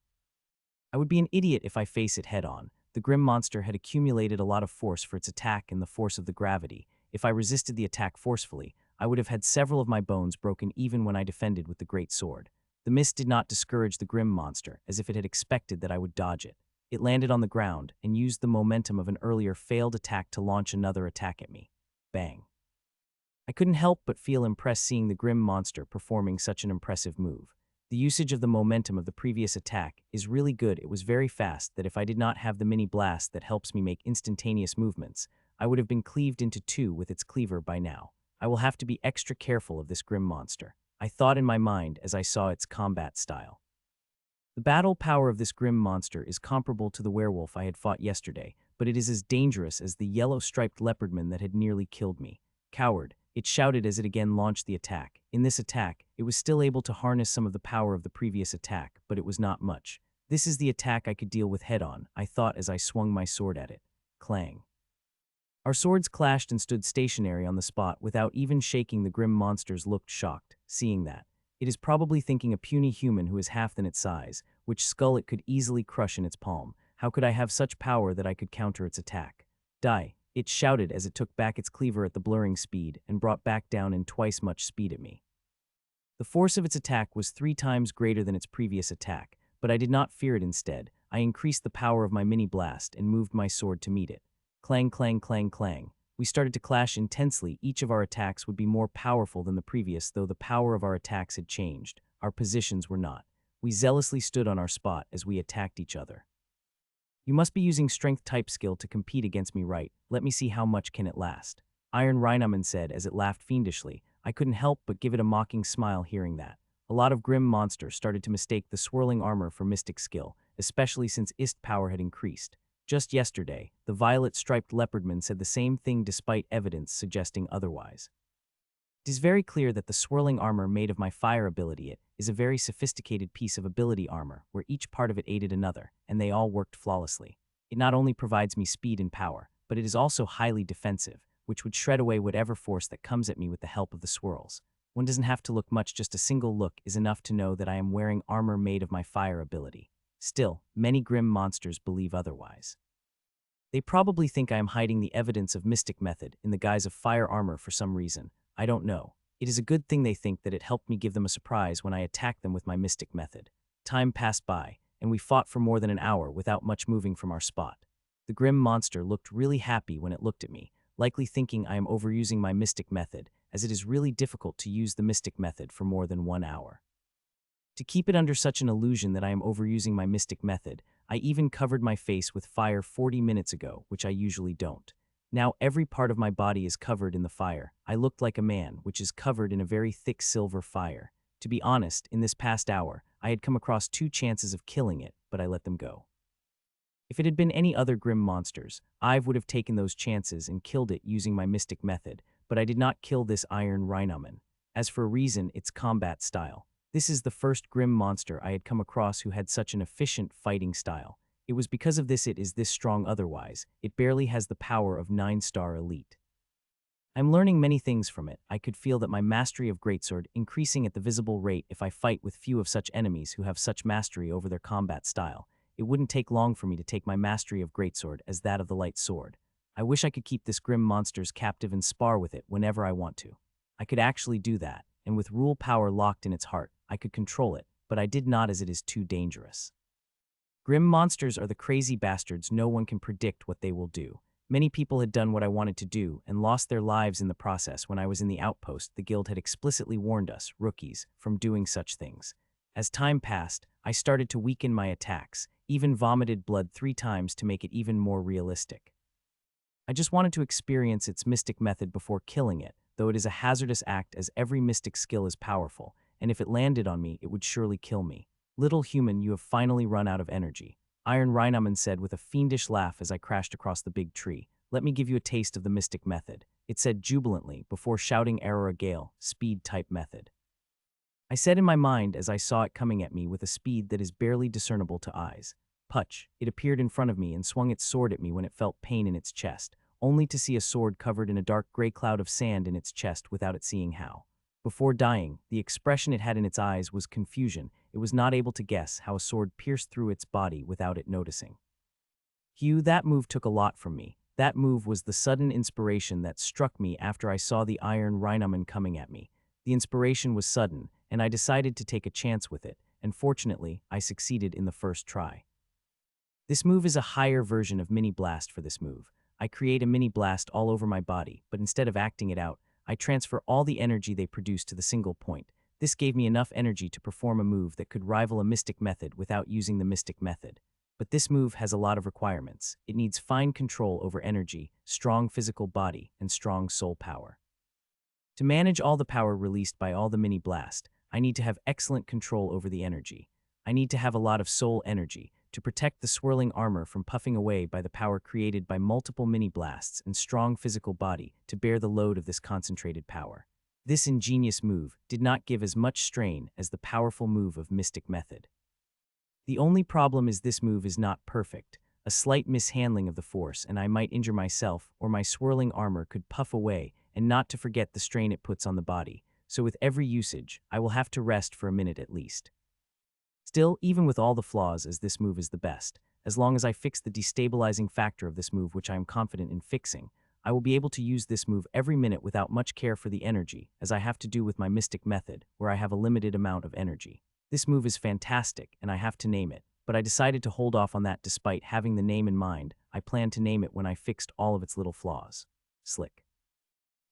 I would be an idiot if I face it head-on. The grim monster had accumulated a lot of force for its attack and the force of the gravity. If I resisted the attack forcefully, I would have had several of my bones broken even when I defended with the great sword. The miss did not discourage the grim monster, as if it had expected that I would dodge it. It landed on the ground and used the momentum of an earlier failed attack to launch another attack at me. Bang. I couldn't help but feel impressed seeing the grim monster performing such an impressive move. The usage of the momentum of the previous attack is really good. It was very fast that if I did not have the mini blast that helps me make instantaneous movements, I would have been cleaved into two with its cleaver by now. I will have to be extra careful of this grim monster, I thought in my mind as I saw its combat style. The battle power of this grim monster is comparable to the werewolf I had fought yesterday, but it is as dangerous as the yellow-striped leopardman that had nearly killed me. Coward, it shouted as it again launched the attack. In this attack, it was still able to harness some of the power of the previous attack, but it was not much. This is the attack I could deal with head-on, I thought as I swung my sword at it. Clang. Our swords clashed and stood stationary on the spot without even shaking. The grim monsters looked shocked, seeing that. It is probably thinking a puny human who is half than its size, which skull it could easily crush in its palm. How could I have such power that I could counter its attack? Die, it shouted as it took back its cleaver at the blurring speed and brought back down in twice much speed at me. The force of its attack was 3 times greater than its previous attack, but I did not fear it. Instead, I increased the power of my mini blast and moved my sword to meet it. Clang, clang, clang, clang. We started to clash intensely. Each of our attacks would be more powerful than the previous, though the power of our attacks had changed. Our positions were not. We zealously stood on our spot as we attacked each other. You must be using strength type skill to compete against me, right? Let me see how much can it last. Iron Rhynomen said as it laughed fiendishly. I couldn't help but give it a mocking smile hearing that. A lot of grim monsters started to mistake the swirling armor for mystic skill, especially since ist power had increased. Just yesterday, the violet-striped leopardman said the same thing despite evidence suggesting otherwise. It is very clear that the swirling armor made of my fire ability is a very sophisticated piece of ability armor where each part of it aided another, and they all worked flawlessly. It not only provides me speed and power, but it is also highly defensive, which would shred away whatever force that comes at me with the help of the swirls. One doesn't have to look much, just a single look is enough to know that I am wearing armor made of my fire ability. Still, many grim monsters believe otherwise. They probably think I am hiding the evidence of mystic method in the guise of fire armor for some reason. I don't know. It is a good thing they think that it helped me give them a surprise when I attacked them with my mystic method. Time passed by, and we fought for more than an hour without much moving from our spot. The grim monster looked really happy when it looked at me, likely thinking I am overusing my mystic method, as it is really difficult to use the mystic method for more than 1 hour. To keep it under such an illusion that I am overusing my mystic method, I even covered my face with fire 40 minutes ago, which I usually don't. Now every part of my body is covered in the fire. I looked like a man, which is covered in a very thick silver fire. To be honest, in this past hour, I had come across 2 chances of killing it, but I let them go. If it had been any other grim monsters, I would have taken those chances and killed it using my mystic method, but I did not kill this Iron Rhynomen. As for a reason, its combat style. This is the first grim monster I had come across who had such an efficient fighting style. It was because of this it is this strong, otherwise it barely has the power of 9-star elite. I'm learning many things from it. I could feel that my mastery of greatsword increasing at the visible rate if I fight with few of such enemies who have such mastery over their combat style. It wouldn't take long for me to take my mastery of greatsword as that of the light sword. I wish I could keep this grim monster's captive and spar with it whenever I want to. I could actually do that, and with rule power locked in its heart, I could control it, but I did not as it is too dangerous. Grim monsters are the crazy bastards. No one can predict what they will do. Many people had done what I wanted to do and lost their lives in the process. When I was in the outpost, the guild had explicitly warned us, rookies, from doing such things. As time passed, I started to weaken my attacks, even vomited blood 3 times to make it even more realistic. I just wanted to experience its mystic method before killing it, though it is a hazardous act as every mystic skill is powerful, and if it landed on me, it would surely kill me. Little human, you have finally run out of energy. Iron Rhynomen said with a fiendish laugh as I crashed across the big tree. Let me give you a taste of the mystic method, it said jubilantly before shouting Aurora Gale, speed type method. I said in my mind as I saw it coming at me with a speed that is barely discernible to eyes. Putch, it appeared in front of me and swung its sword at me when it felt pain in its chest, only to see a sword covered in a dark gray cloud of sand in its chest without it seeing how. Before dying, the expression it had in its eyes was confusion. It was not able to guess how a sword pierced through its body without it noticing. Hugh, that move took a lot from me. That move was the sudden inspiration that struck me after I saw the Iron Rhynomen coming at me. The inspiration was sudden, and I decided to take a chance with it, and fortunately, I succeeded in the first try. This move is a higher version of Mini Blast for this move. I create a mini blast all over my body, but instead of acting it out, I transfer all the energy they produce to the single point. This gave me enough energy to perform a move that could rival a mystic method without using the mystic method. But this move has a lot of requirements. It needs fine control over energy, strong physical body, and strong soul power. To manage all the power released by all the mini blast, I need to have excellent control over the energy. I need to have a lot of soul energy to protect the swirling armor from puffing away by the power created by multiple mini blasts and strong physical body to bear the load of this concentrated power. This ingenious move did not give as much strain as the powerful move of Mystic Method. The only problem is this move is not perfect. A slight mishandling of the force and I might injure myself, or my swirling armor could puff away, and not to forget the strain it puts on the body. So with every usage, I will have to rest for a minute at least. Still, even with all the flaws, as this move is the best, as long as I fix the destabilizing factor of this move, which I am confident in fixing, I will be able to use this move every minute without much care for the energy, as I have to do with my Mystic Method, where I have a limited amount of energy. This move is fantastic, and I have to name it, but I decided to hold off on that despite having the name in mind. I planned to name it when I fixed all of its little flaws. Slick.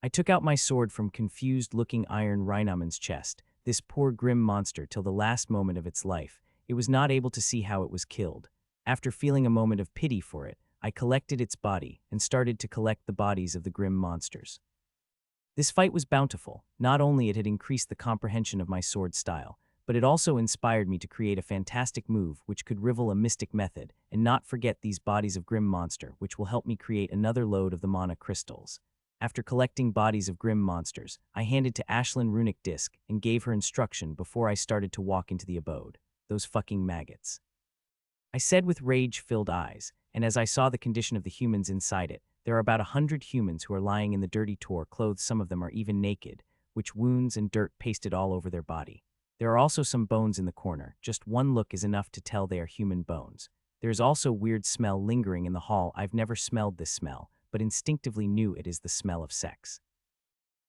I took out my sword from confused-looking Iron Rhynomen's chest. This poor grim monster, till the last moment of its life, it was not able to see how it was killed. After feeling a moment of pity for it, I collected its body and started to collect the bodies of the grim monsters. This fight was bountiful. Not only it had increased the comprehension of my sword style, but it also inspired me to create a fantastic move which could rival a mystic method and not forget these bodies of grim monster, which will help me create another load of the mana crystals. After collecting bodies of grim monsters, I handed to Ashlyn runic disc and gave her instruction before I started to walk into the abode. Those fucking maggots, I said with rage-filled eyes, and as I saw the condition of the humans inside it, there are about 100 humans who are lying in the dirty tor, clothes, some of them are even naked, which wounds and dirt pasted all over their body. There are also some bones in the corner. Just one look is enough to tell they are human bones. There is also weird smell lingering in the hall. I've never smelled this smell, but instinctively knew it is the smell of sex.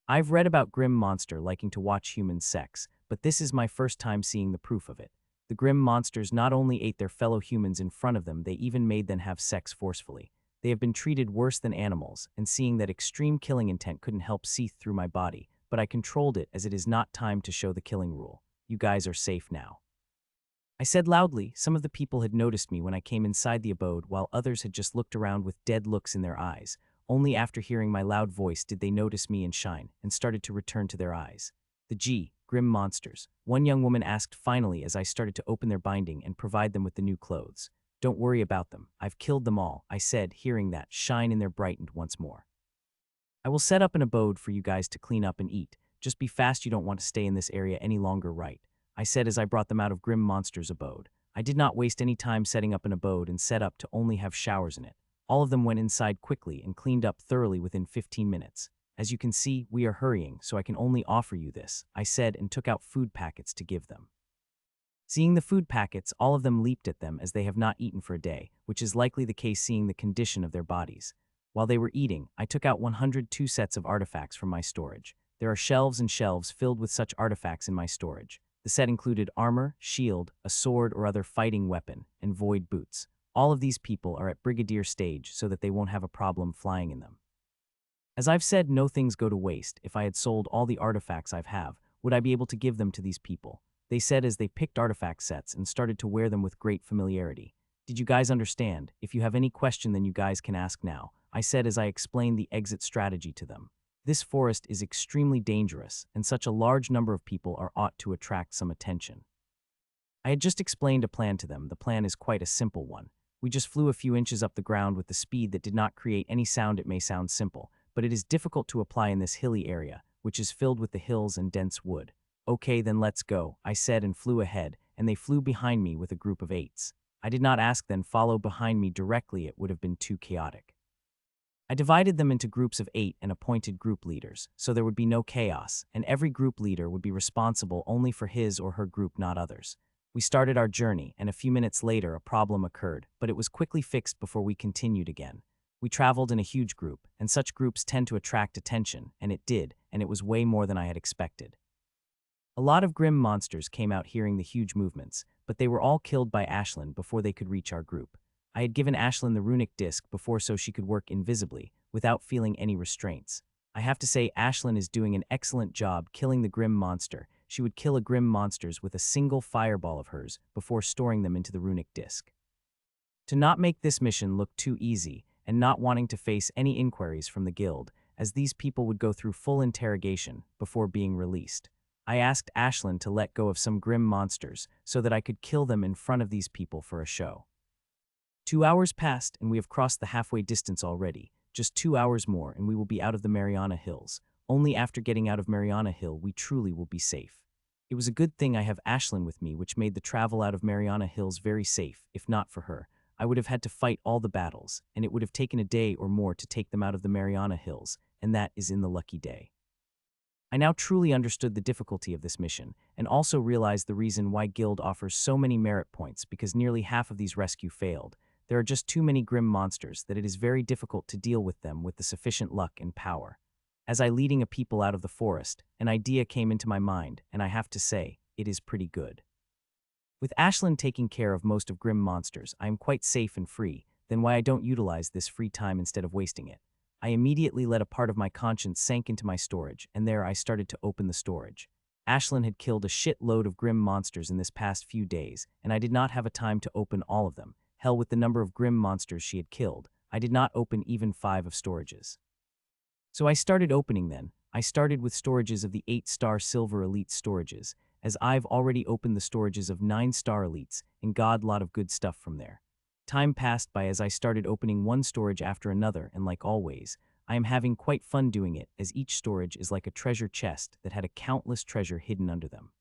I've read about grim monster liking to watch human sex, but this is my first time seeing the proof of it. The grim monsters not only ate their fellow humans in front of them, they even made them have sex forcefully. They have been treated worse than animals, and seeing that extreme killing intent couldn't help seep through my body, but I controlled it as it is not time to show the killing rule. You guys are safe now, I said loudly. Some of the people had noticed me when I came inside the abode, while others had just looked around with dead looks in their eyes. Only after hearing my loud voice did they notice me and shine, and started to return to their eyes. The grim monsters, one young woman asked finally as I started to open their binding and provide them with the new clothes. Don't worry about them, I've killed them all, I said, hearing that. Shine in there brightened once more. I will set up an abode for you guys to clean up and eat. Just be fast, you don't want to stay in this area any longer, right? I said as I brought them out of Grim Monster's abode. I did not waste any time setting up an abode and set up to only have showers in it. All of them went inside quickly and cleaned up thoroughly within 15 minutes. As you can see, we are hurrying, so I can only offer you this, I said, and took out food packets to give them. Seeing the food packets, all of them leaped at them as they have not eaten for a day, which is likely the case seeing the condition of their bodies. While they were eating, I took out 102 sets of artifacts from my storage. There are shelves and shelves filled with such artifacts in my storage. The set included armor, shield, a sword or other fighting weapon, and void boots. All of these people are at brigadier stage so that they won't have a problem flying in them. As I've said, no things go to waste. If I had sold all the artifacts I have, would I be able to give them to these people? They said as they picked artifact sets and started to wear them with great familiarity. Did you guys understand? If you have any question, then you guys can ask now. I said as I explained the exit strategy to them. This forest is extremely dangerous, and such a large number of people are ought to attract some attention. I had just explained a plan to them. The plan is quite a simple one. We just flew a few inches up the ground with the speed that did not create any sound. It may sound simple, but it is difficult to apply in this hilly area, which is filled with the hills and dense wood. Okay, then let's go, I said and flew ahead, and they flew behind me with a group of 8s. I did not ask them follow behind me directly, it would have been too chaotic. I divided them into groups of 8 and appointed group leaders, so there would be no chaos, and every group leader would be responsible only for his or her group, not others. We started our journey, and a few minutes later a problem occurred, but it was quickly fixed before we continued again. We traveled in a huge group, and such groups tend to attract attention, and it did, and it was way more than I had expected. A lot of grim monsters came out hearing the huge movements, but they were all killed by Ashlyn before they could reach our group. I had given Ashlyn the runic disc before so she could work invisibly, without feeling any restraints. I have to say Ashlyn is doing an excellent job killing the grim monster. She would kill a grim monsters with a single fireball of hers before storing them into the runic disc. To not make this mission look too easy, and not wanting to face any inquiries from the guild, as these people would go through full interrogation before being released, I asked Ashlyn to let go of some grim monsters so that I could kill them in front of these people for a show. 2 hours passed and we have crossed the halfway distance already. Just 2 hours more and we will be out of the Mariana Hills. Only after getting out of Mariana Hill we truly will be safe. It was a good thing I have Ashlyn with me, which made the travel out of Mariana Hills very safe. If not for her, I would have had to fight all the battles, and it would have taken a day or more to take them out of the Mariana Hills, and that is in the lucky day. I now truly understood the difficulty of this mission, and also realized the reason why Guild offers so many merit points, because nearly half of these rescue failed. There are just too many grim monsters that it is very difficult to deal with them with the sufficient luck and power. As I leading a people out of the forest, an idea came into my mind, and I have to say, it is pretty good. With Ashlyn taking care of most of grim monsters, I am quite safe and free. Then why I don't utilize this free time instead of wasting it? I immediately let a part of my conscience sank into my storage, and there I started to open the storage. Ashlyn had killed a shitload of grim monsters in this past few days, and I did not have a time to open all of them. Hell, with the number of grim monsters she had killed, I did not open even 5 of storages. So I started opening then. I started with storages of the 8-star Silver Elite storages, as I've already opened the storages of 9-star Elites, and got a lot of good stuff from there. Time passed by as I started opening one storage after another, and like always, I am having quite fun doing it, as each storage is like a treasure chest that had a countless treasure hidden under them.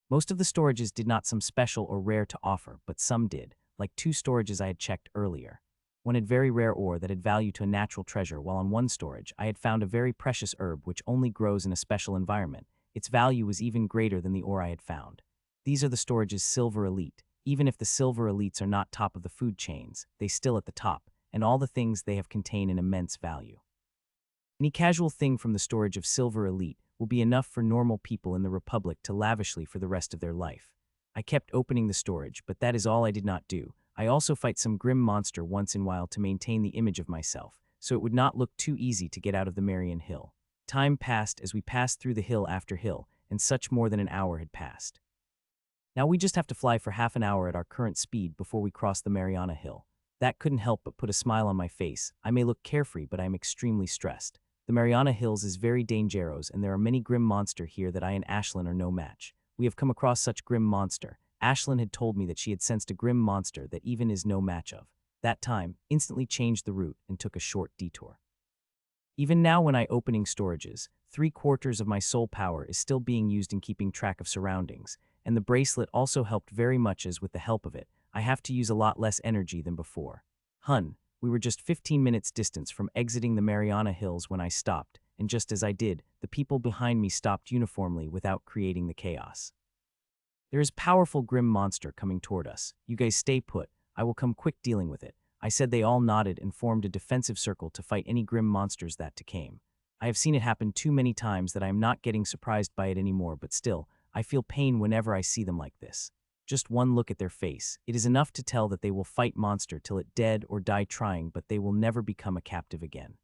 Most of the storages did not some special or rare to offer, but some did, like 2 storages I had checked earlier. One had very rare ore that had value to a natural treasure, while on one storage I had found a very precious herb which only grows in a special environment. Its value was even greater than the ore I had found. These are the storages Silver Elite. Even if the Silver Elites are not top of the food chains, they still at the top, and all the things they have contain an immense value. Any casual thing from the storage of Silver Elite will be enough for normal people in the Republic to lavishly for the rest of their life. I kept opening the storage, but that is all I did not do. I also fight some grim monster once in a while to maintain the image of myself, so it would not look too easy to get out of the Marian Hill. Time passed as we passed through the hill after hill, and such more than an hour had passed. Now we just have to fly for half an hour at our current speed before we cross the Mariana Hill. That couldn't help but put a smile on my face. I may look carefree, but I am extremely stressed. The Mariana Hills is very dangerous, and there are many grim monster here that I and Ashlyn are no match. We have come across such grim monster. Ashlyn had told me that she had sensed a grim monster that even is no match of. That time, instantly changed the route and took a short detour. Even now when I opening storages, 3/4 of my soul power is still being used in keeping track of surroundings, and the bracelet also helped very much, as with the help of it, I have to use a lot less energy than before. We were just 15 minutes distance from exiting the Mariana Hills when I stopped, and just as I did, the people behind me stopped uniformly without creating the chaos. There is powerful grim monster coming toward us. You guys stay put, I will come quick dealing with it. I said. They all nodded and formed a defensive circle to fight any grim monsters that came. I have seen it happen too many times that I am not getting surprised by it anymore, but still, I feel pain whenever I see them like this. Just one look at their face, it is enough to tell that they will fight monster till it dead or die trying, but they will never become a captive again.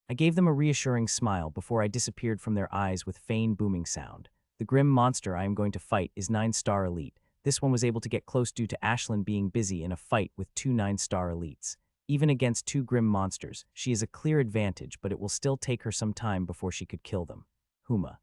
I gave them a reassuring smile before I disappeared from their eyes with faint booming sound. The grim monster I am going to fight is 9-star Elite. This one was able to get close due to Ashlyn being busy in a fight with 2 9-star Elites. Even against two grim monsters, she is a clear advantage, but it will still take her some time before she could kill them. Huma.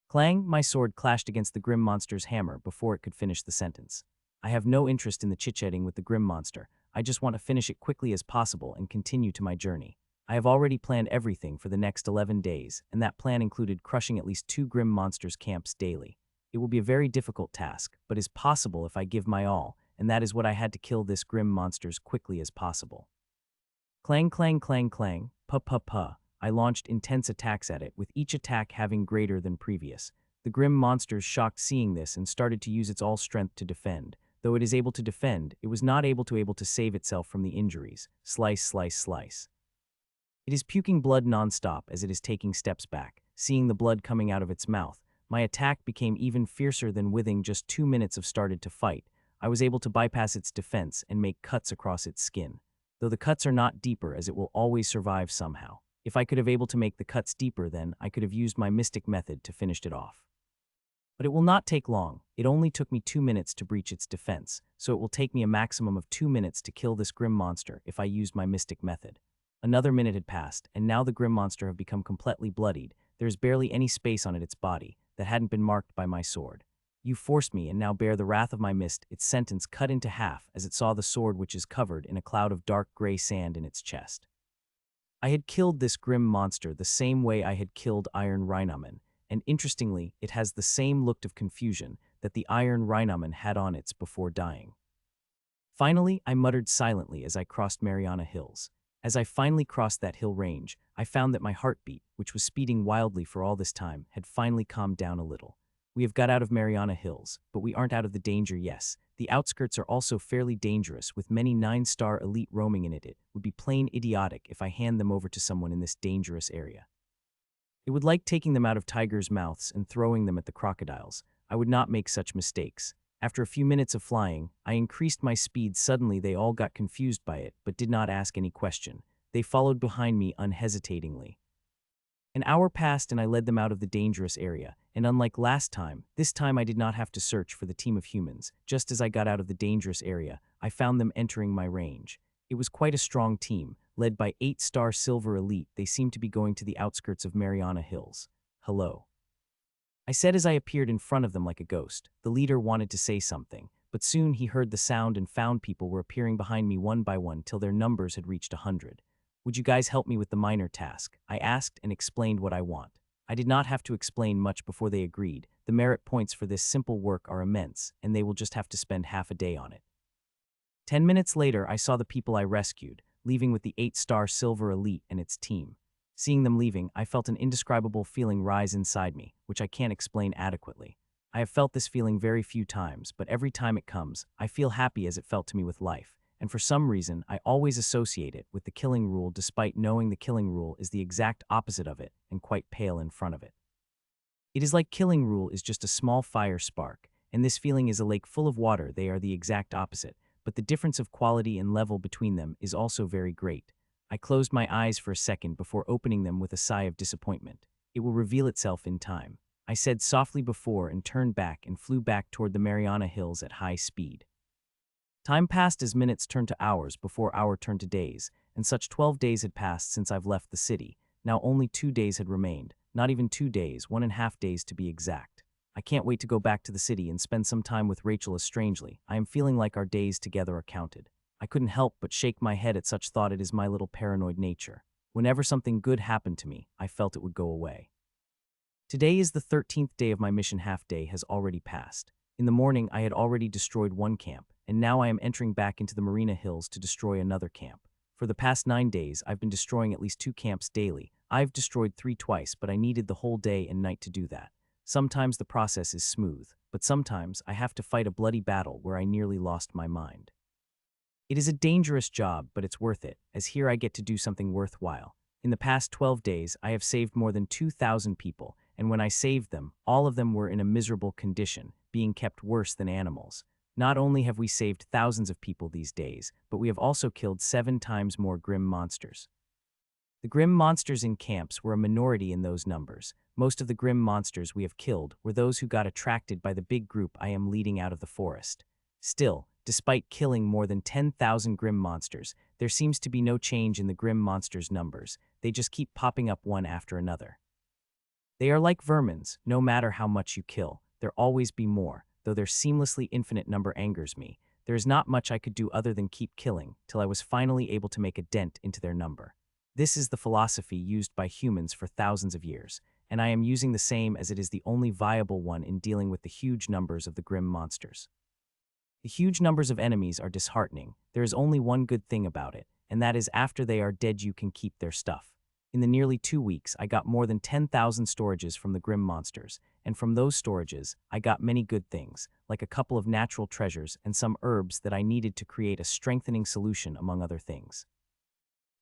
Clang, my sword clashed against the grim monster's hammer before it could finish the sentence. I have no interest in the chit-chatting with the grim monster. I just want to finish it quickly as possible and continue to my journey. I have already planned everything for the next 11 days, and that plan included crushing at least 2 grim monsters' camps daily. It will be a very difficult task, but is possible if I give my all, and that is what I had to kill this grim monster as quickly as possible. Clang, clang, clang, clang, puh, puh, puh. I launched intense attacks at it, with each attack having greater than previous. The grim monsters shocked seeing this and started to use its all strength to defend. Though it is able to defend, it was not able to save itself from the injuries. Slice, slice, slice. It is puking blood non-stop as it is taking steps back. Seeing the blood coming out of its mouth, my attack became even fiercer than within just 2 minutes of started to fight. I was able to bypass its defense and make cuts across its skin. Though the cuts are not deeper, as it will always survive somehow. If I could have able to make the cuts deeper, then I could have used my mystic method to finish it off. But it will not take long. It only took me 2 minutes to breach its defense, so it will take me a maximum of 2 minutes to kill this grim monster if I used my mystic method. Another minute had passed, and now the grim monster have become completely bloodied. There is barely any space on its body that hadn't been marked by my sword. You forced me and now bear the wrath of my mist. Its sentence cut into half as it saw the sword, which is covered in a cloud of dark gray sand in its chest. I had killed this grim monster the same way I had killed Iron Rhynomen, and interestingly, it has the same look of confusion that the Iron Rhynomen had on its before dying. Finally, I muttered silently as I crossed Mariana Hills. As I finally crossed that hill range, I found that my heartbeat, which was speeding wildly for all this time, had finally calmed down a little. We have got out of Mariana Hills, but we aren't out of the danger. Yes, the outskirts are also fairly dangerous, with many 9-star elite roaming in it. It would be plain idiotic if I hand them over to someone in this dangerous area. It would like taking them out of tigers' mouths and throwing them at the crocodiles. I would not make such mistakes. After a few minutes of flying, I increased my speed. Suddenly they all got confused by it, but did not ask any question. They followed behind me unhesitatingly. An hour passed and I led them out of the dangerous area, and unlike last time, this time I did not have to search for the team of humans. Just as I got out of the dangerous area, I found them entering my range. It was quite a strong team, led by 8-star Silver Elite. They seemed to be going to the outskirts of Mariana Hills. Hello, I said as I appeared in front of them like a ghost. The leader wanted to say something, but soon he heard the sound and found people were appearing behind me one by one till their numbers had reached 100. Would you guys help me with the minor task? I asked and explained what I want. I did not have to explain much before they agreed. The merit points for this simple work are immense, and they will just have to spend half a day on it. 10 minutes later, I saw the people I rescued, leaving with the 8-star Silver Elite and its team. Seeing them leaving, I felt an indescribable feeling rise inside me, which I can't explain adequately. I have felt this feeling very few times, but every time it comes, I feel happy as it felt to me with life. And for some reason, I always associate it with the killing rule, despite knowing the killing rule is the exact opposite of it and quite pale in front of it. It is like killing rule is just a small fire spark, and this feeling is a lake full of water. They are the exact opposite, but the difference of quality and level between them is also very great. I closed my eyes for a second before opening them with a sigh of disappointment. It will reveal itself in time, I said softly before, and turned back and flew back toward the Mariana Hills at high speed. Time passed as minutes turned to hours before hour turned to days, and such 12 days had passed since I've left the city. Now only 2 days had remained, not even 2 days, 1.5 days to be exact. I can't wait to go back to the city and spend some time with Rachel. As strangely, I am feeling like our days together are counted. I couldn't help but shake my head at such thought. It is my little paranoid nature. Whenever something good happened to me, I felt it would go away. Today is the 13th day of my mission. Half day has already passed. In the morning, I had already destroyed 1 camp, and now I am entering back into the Marina Hills to destroy another camp. For the past 9 days, I've been destroying at least 2 camps daily. I've destroyed 3 twice, but I needed the whole day and night to do that. Sometimes the process is smooth, but sometimes I have to fight a bloody battle where I nearly lost my mind. It is a dangerous job, but it's worth it, as here I get to do something worthwhile. In the past 12 days, I have saved more than 2,000 people, and when I saved them, all of them were in a miserable condition, being kept worse than animals. Not only have we saved thousands of people these days, but we have also killed 7 times more grim monsters. The grim monsters in camps were a minority in those numbers. Most of the grim monsters we have killed were those who got attracted by the big group I am leading out of the forest. Still, Despite killing more than 10,000 grim monsters, there seems to be no change in the grim monsters' numbers. They just keep popping up one after another. They are like vermins. No matter how much you kill, there always be more. Though their seamlessly infinite number angers me, there is not much I could do other than keep killing, till I was finally able to make a dent into their number. This is the philosophy used by humans for thousands of years, and I am using the same as it is the only viable one in dealing with the huge numbers of the grim monsters. The huge numbers of enemies are disheartening. There is only one good thing about it, and that is after they are dead you can keep their stuff. In the nearly 2 weeks, I got more than 10,000 storages from the grim monsters, and from those storages, I got many good things, like a couple of natural treasures and some herbs that I needed to create a strengthening solution among other things.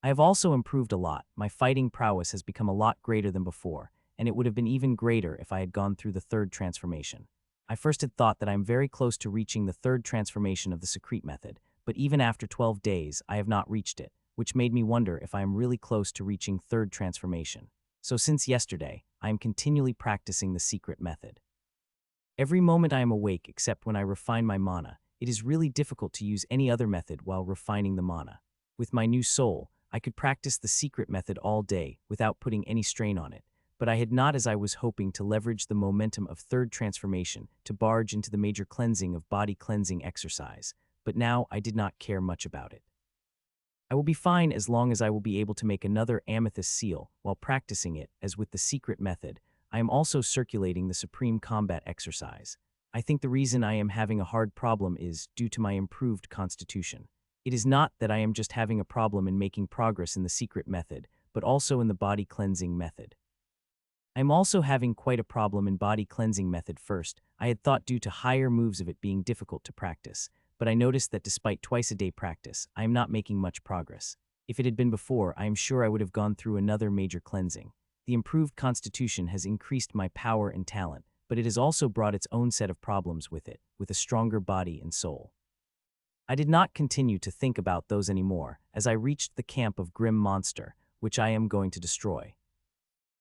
I have also improved a lot. My fighting prowess has become a lot greater than before, and it would have been even greater if I had gone through the third transformation. I first had thought that I am very close to reaching the third transformation of the secret method, but even after 12 days, I have not reached it, which made me wonder if I am really close to reaching third transformation. So since yesterday, I am continually practicing the secret method. Every moment I am awake except when I refine my mana, it is really difficult to use any other method while refining the mana. With my new soul, I could practice the secret method all day without putting any strain on it, but I had not as I was hoping to leverage the momentum of third transformation to barge into the major cleansing of body cleansing exercise, but now I did not care much about it. I will be fine as long as I will be able to make another amethyst seal while practicing it. As with the secret method, I am also circulating the supreme combat exercise. I think the reason I am having a hard problem is due to my improved constitution. It is not that I am just having a problem in making progress in the secret method, but also in the body cleansing method. I am also having quite a problem in body cleansing method. First, I had thought due to higher moves of it being difficult to practice, but I noticed that despite twice-a-day practice, I am not making much progress. If it had been before, I am sure I would have gone through another major cleansing. The improved constitution has increased my power and talent, but it has also brought its own set of problems with it, with a stronger body and soul. I did not continue to think about those anymore as I reached the camp of Grim Monster, which I am going to destroy.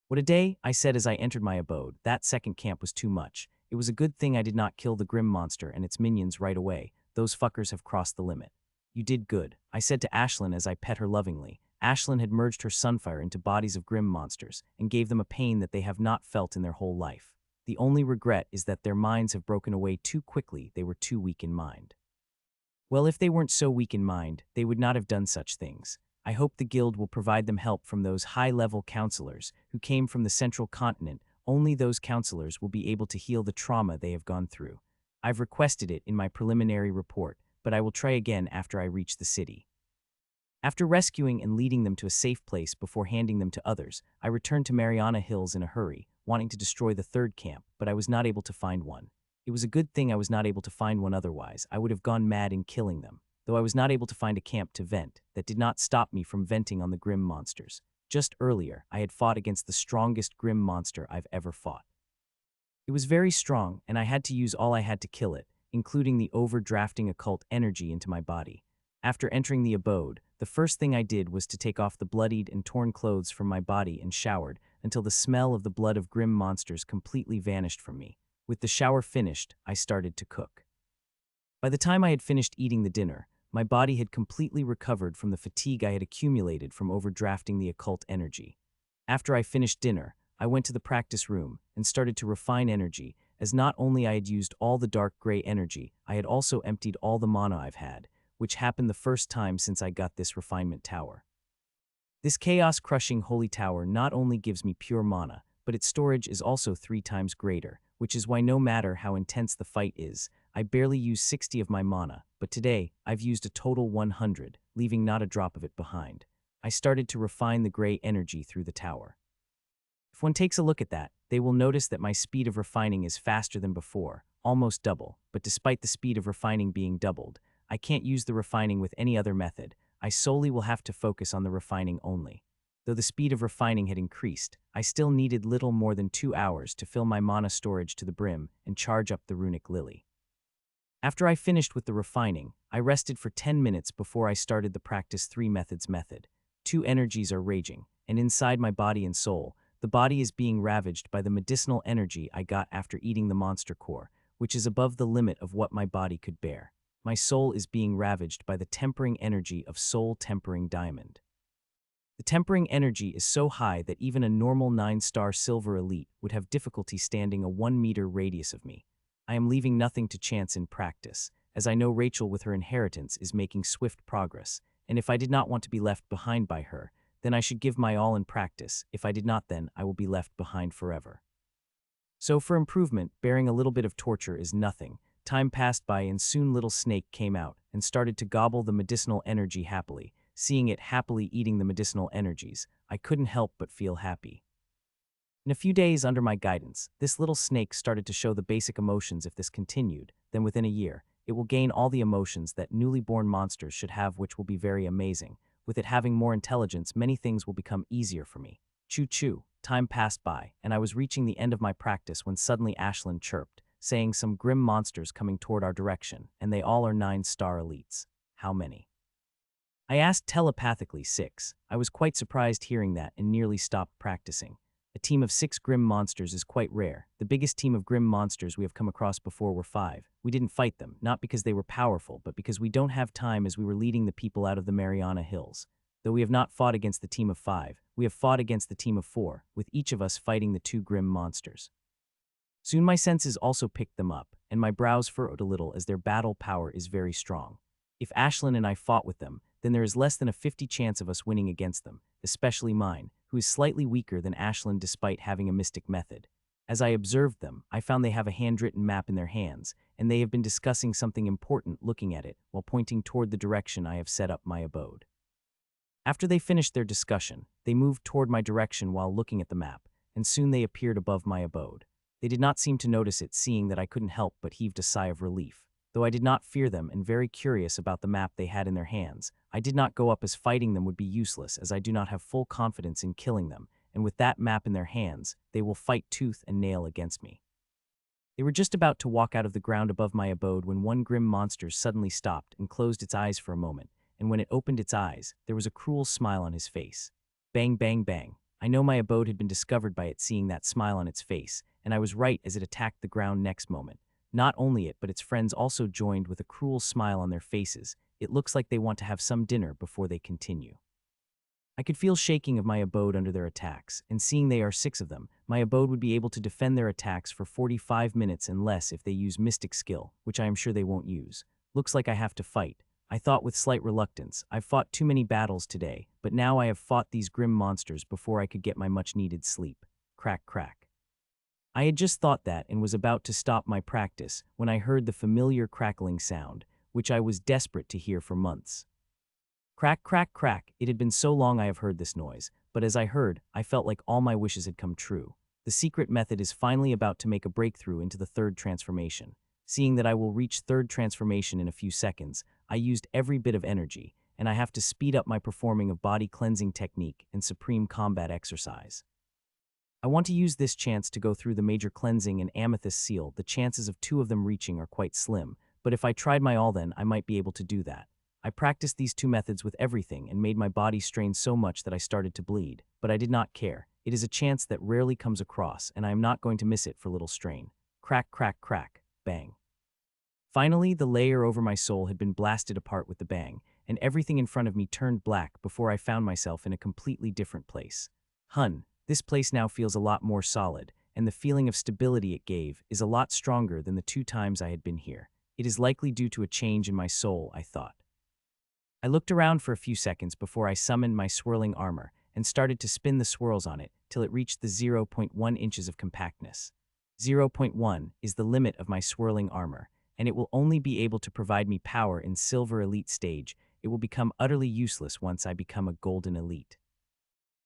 What a day, I said as I entered my abode. That second camp was too much. It was a good thing I did not kill the Grim Monster and its minions right away. Those fuckers have crossed the limit. You did good, I said to Ashlyn as I pet her lovingly. Ashlyn had merged her sunfire into bodies of grim monsters and gave them a pain that they have not felt in their whole life. The only regret is that their minds have broken away too quickly. They were too weak in mind. Well, if they weren't so weak in mind, they would not have done such things. I hope the guild will provide them help from those high-level counselors who came from the central continent. Only those counselors will be able to heal the trauma they have gone through. I've requested it in my preliminary report, but I will try again after I reach the city. After rescuing and leading them to a safe place before handing them to others, I returned to Mariana Hills in a hurry, wanting to destroy the third camp, but I was not able to find one. It was a good thing I was not able to find one, otherwise I would have gone mad in killing them. Though I was not able to find a camp to vent, that did not stop me from venting on the grim monsters. Just earlier, I had fought against the strongest grim monster I've ever fought. It was very strong, and I had to use all I had to kill it, including the overdrafting occult energy into my body. After entering the abode, the first thing I did was to take off the bloodied and torn clothes from my body and showered until the smell of the blood of grim monsters completely vanished from me. With the shower finished, I started to cook. By the time I had finished eating the dinner, my body had completely recovered from the fatigue I had accumulated from overdrafting the occult energy. After I finished dinner, I went to the practice room and started to refine energy, as not only I had used all the dark gray energy, I had also emptied all the mana I've had, which happened the first time since I got this refinement tower. This chaos-crushing holy tower not only gives me pure mana, but its storage is also 3 times greater, which is why no matter how intense the fight is, I barely use 60 of my mana, but today I've used a total 100, leaving not a drop of it behind. I started to refine the gray energy through the tower. If one takes a look at that, they will notice that my speed of refining is faster than before, almost double, but despite the speed of refining being doubled, I can't use the refining with any other method. I solely will have to focus on the refining only. Though the speed of refining had increased, I still needed little more than 2 hours to fill my mana storage to the brim and charge up the runic lily. After I finished with the refining, I rested for 10 minutes before I started the practice 3 methods method. 2 energies are raging, and inside my body and soul, the body is being ravaged by the medicinal energy I got after eating the monster core, which is above the limit of what my body could bear. my soul is being ravaged by the tempering energy of soul-tempering diamond. The tempering energy is so high that even a normal 9-star silver elite would have difficulty standing a 1-meter radius of me. I am leaving nothing to chance in practice, as I know Rachel with her inheritance is making swift progress, and if I did not want to be left behind by her, then I should give my all in practice. If I did not, then I will be left behind forever. So for improvement, bearing a little bit of torture is nothing. Time passed by and soon little Snake came out and started to gobble the medicinal energy happily. Seeing it happily eating the medicinal energies, I couldn't help but feel happy. In a few days under my guidance, this little snake started to show the basic emotions. If this continued, then within a year, it will gain all the emotions that newly born monsters should have, which will be very amazing. With it having more intelligence, many things will become easier for me. Choo-choo. Time passed by, and I was reaching the end of my practice when suddenly Ashlyn chirped, saying some grim monsters coming toward our direction, and they all are 9-star elites. How many? I asked telepathically. 6. I was quite surprised hearing that and nearly stopped practicing. A team of 6 grim monsters is quite rare. The biggest team of grim monsters we have come across before were 5. We didn't fight them, not because they were powerful, but because we don't have time, as we were leading the people out of the Mariana Hills. Though we have not fought against the team of 5, we have fought against the team of 4, with each of us fighting the 2 grim monsters. Soon my senses also picked them up, and my brows furrowed a little, as their battle power is very strong. If Ashlyn and I fought with them, then there is less than a 50 chance of us winning against them, especially mine, who is slightly weaker than Ashlyn despite having a mystic method. As I observed them, I found they have a handwritten map in their hands, and they have been discussing something important, looking at it, while pointing toward the direction I have set up my abode. After they finished their discussion, they moved toward my direction while looking at the map, and soon they appeared above my abode. They did not seem to notice it, seeing that I couldn't help but heaved a sigh of relief. Though I did not fear them and very curious about the map they had in their hands, I did not go up, as fighting them would be useless, as I do not have full confidence in killing them, and with that map in their hands, they will fight tooth and nail against me. They were just about to walk out of the ground above my abode when one grim monster suddenly stopped and closed its eyes for a moment, and when it opened its eyes, there was a cruel smile on his face. Bang, bang, bang. I know my abode had been discovered by it seeing that smile on its face, and I was right, as it attacked the ground next moment. Not only it, but its friends also joined with a cruel smile on their faces. It looks like they want to have some dinner before they continue. I could feel shaking of my abode under their attacks, and seeing they are 6 of them, my abode would be able to defend their attacks for 45 minutes and less if they use mystic skill, which I am sure they won't use. Looks like I have to fight. I thought with slight reluctance. I've fought too many battles today, but now I have fought these grim monsters before I could get my much-needed sleep. Crack, crack. I had just thought that and was about to stop my practice when I heard the familiar crackling sound, which I was desperate to hear for months. Crack, crack, crack. It had been so long I have heard this noise, but as I heard, I felt like all my wishes had come true. The secret method is finally about to make a breakthrough into the 3rd transformation. Seeing that I will reach 3rd transformation in a few seconds, I used every bit of energy, and I have to speed up my performing of body cleansing technique and supreme combat exercise. I want to use this chance to go through the major cleansing and amethyst seal. The chances of 2 of them reaching are quite slim, but if I tried my all, then I might be able to do that. I practiced these 2 methods with everything and made my body strain so much that I started to bleed, but I did not care. It is a chance that rarely comes across, and I am not going to miss it for little strain. Crack, crack, crack, bang. Finally, the layer over my soul had been blasted apart with the bang, and everything in front of me turned black before I found myself in a completely different place. This place now feels a lot more solid, and the feeling of stability it gave is a lot stronger than the 2 times I had been here. It is likely due to a change in my soul, I thought. I looked around for a few seconds before I summoned my swirling armor and started to spin the swirls on it till it reached the 0.1 inches of compactness. 0.1 is the limit of my swirling armor, and it will only be able to provide me power in Silver Elite stage. It will become utterly useless once I become a Golden Elite.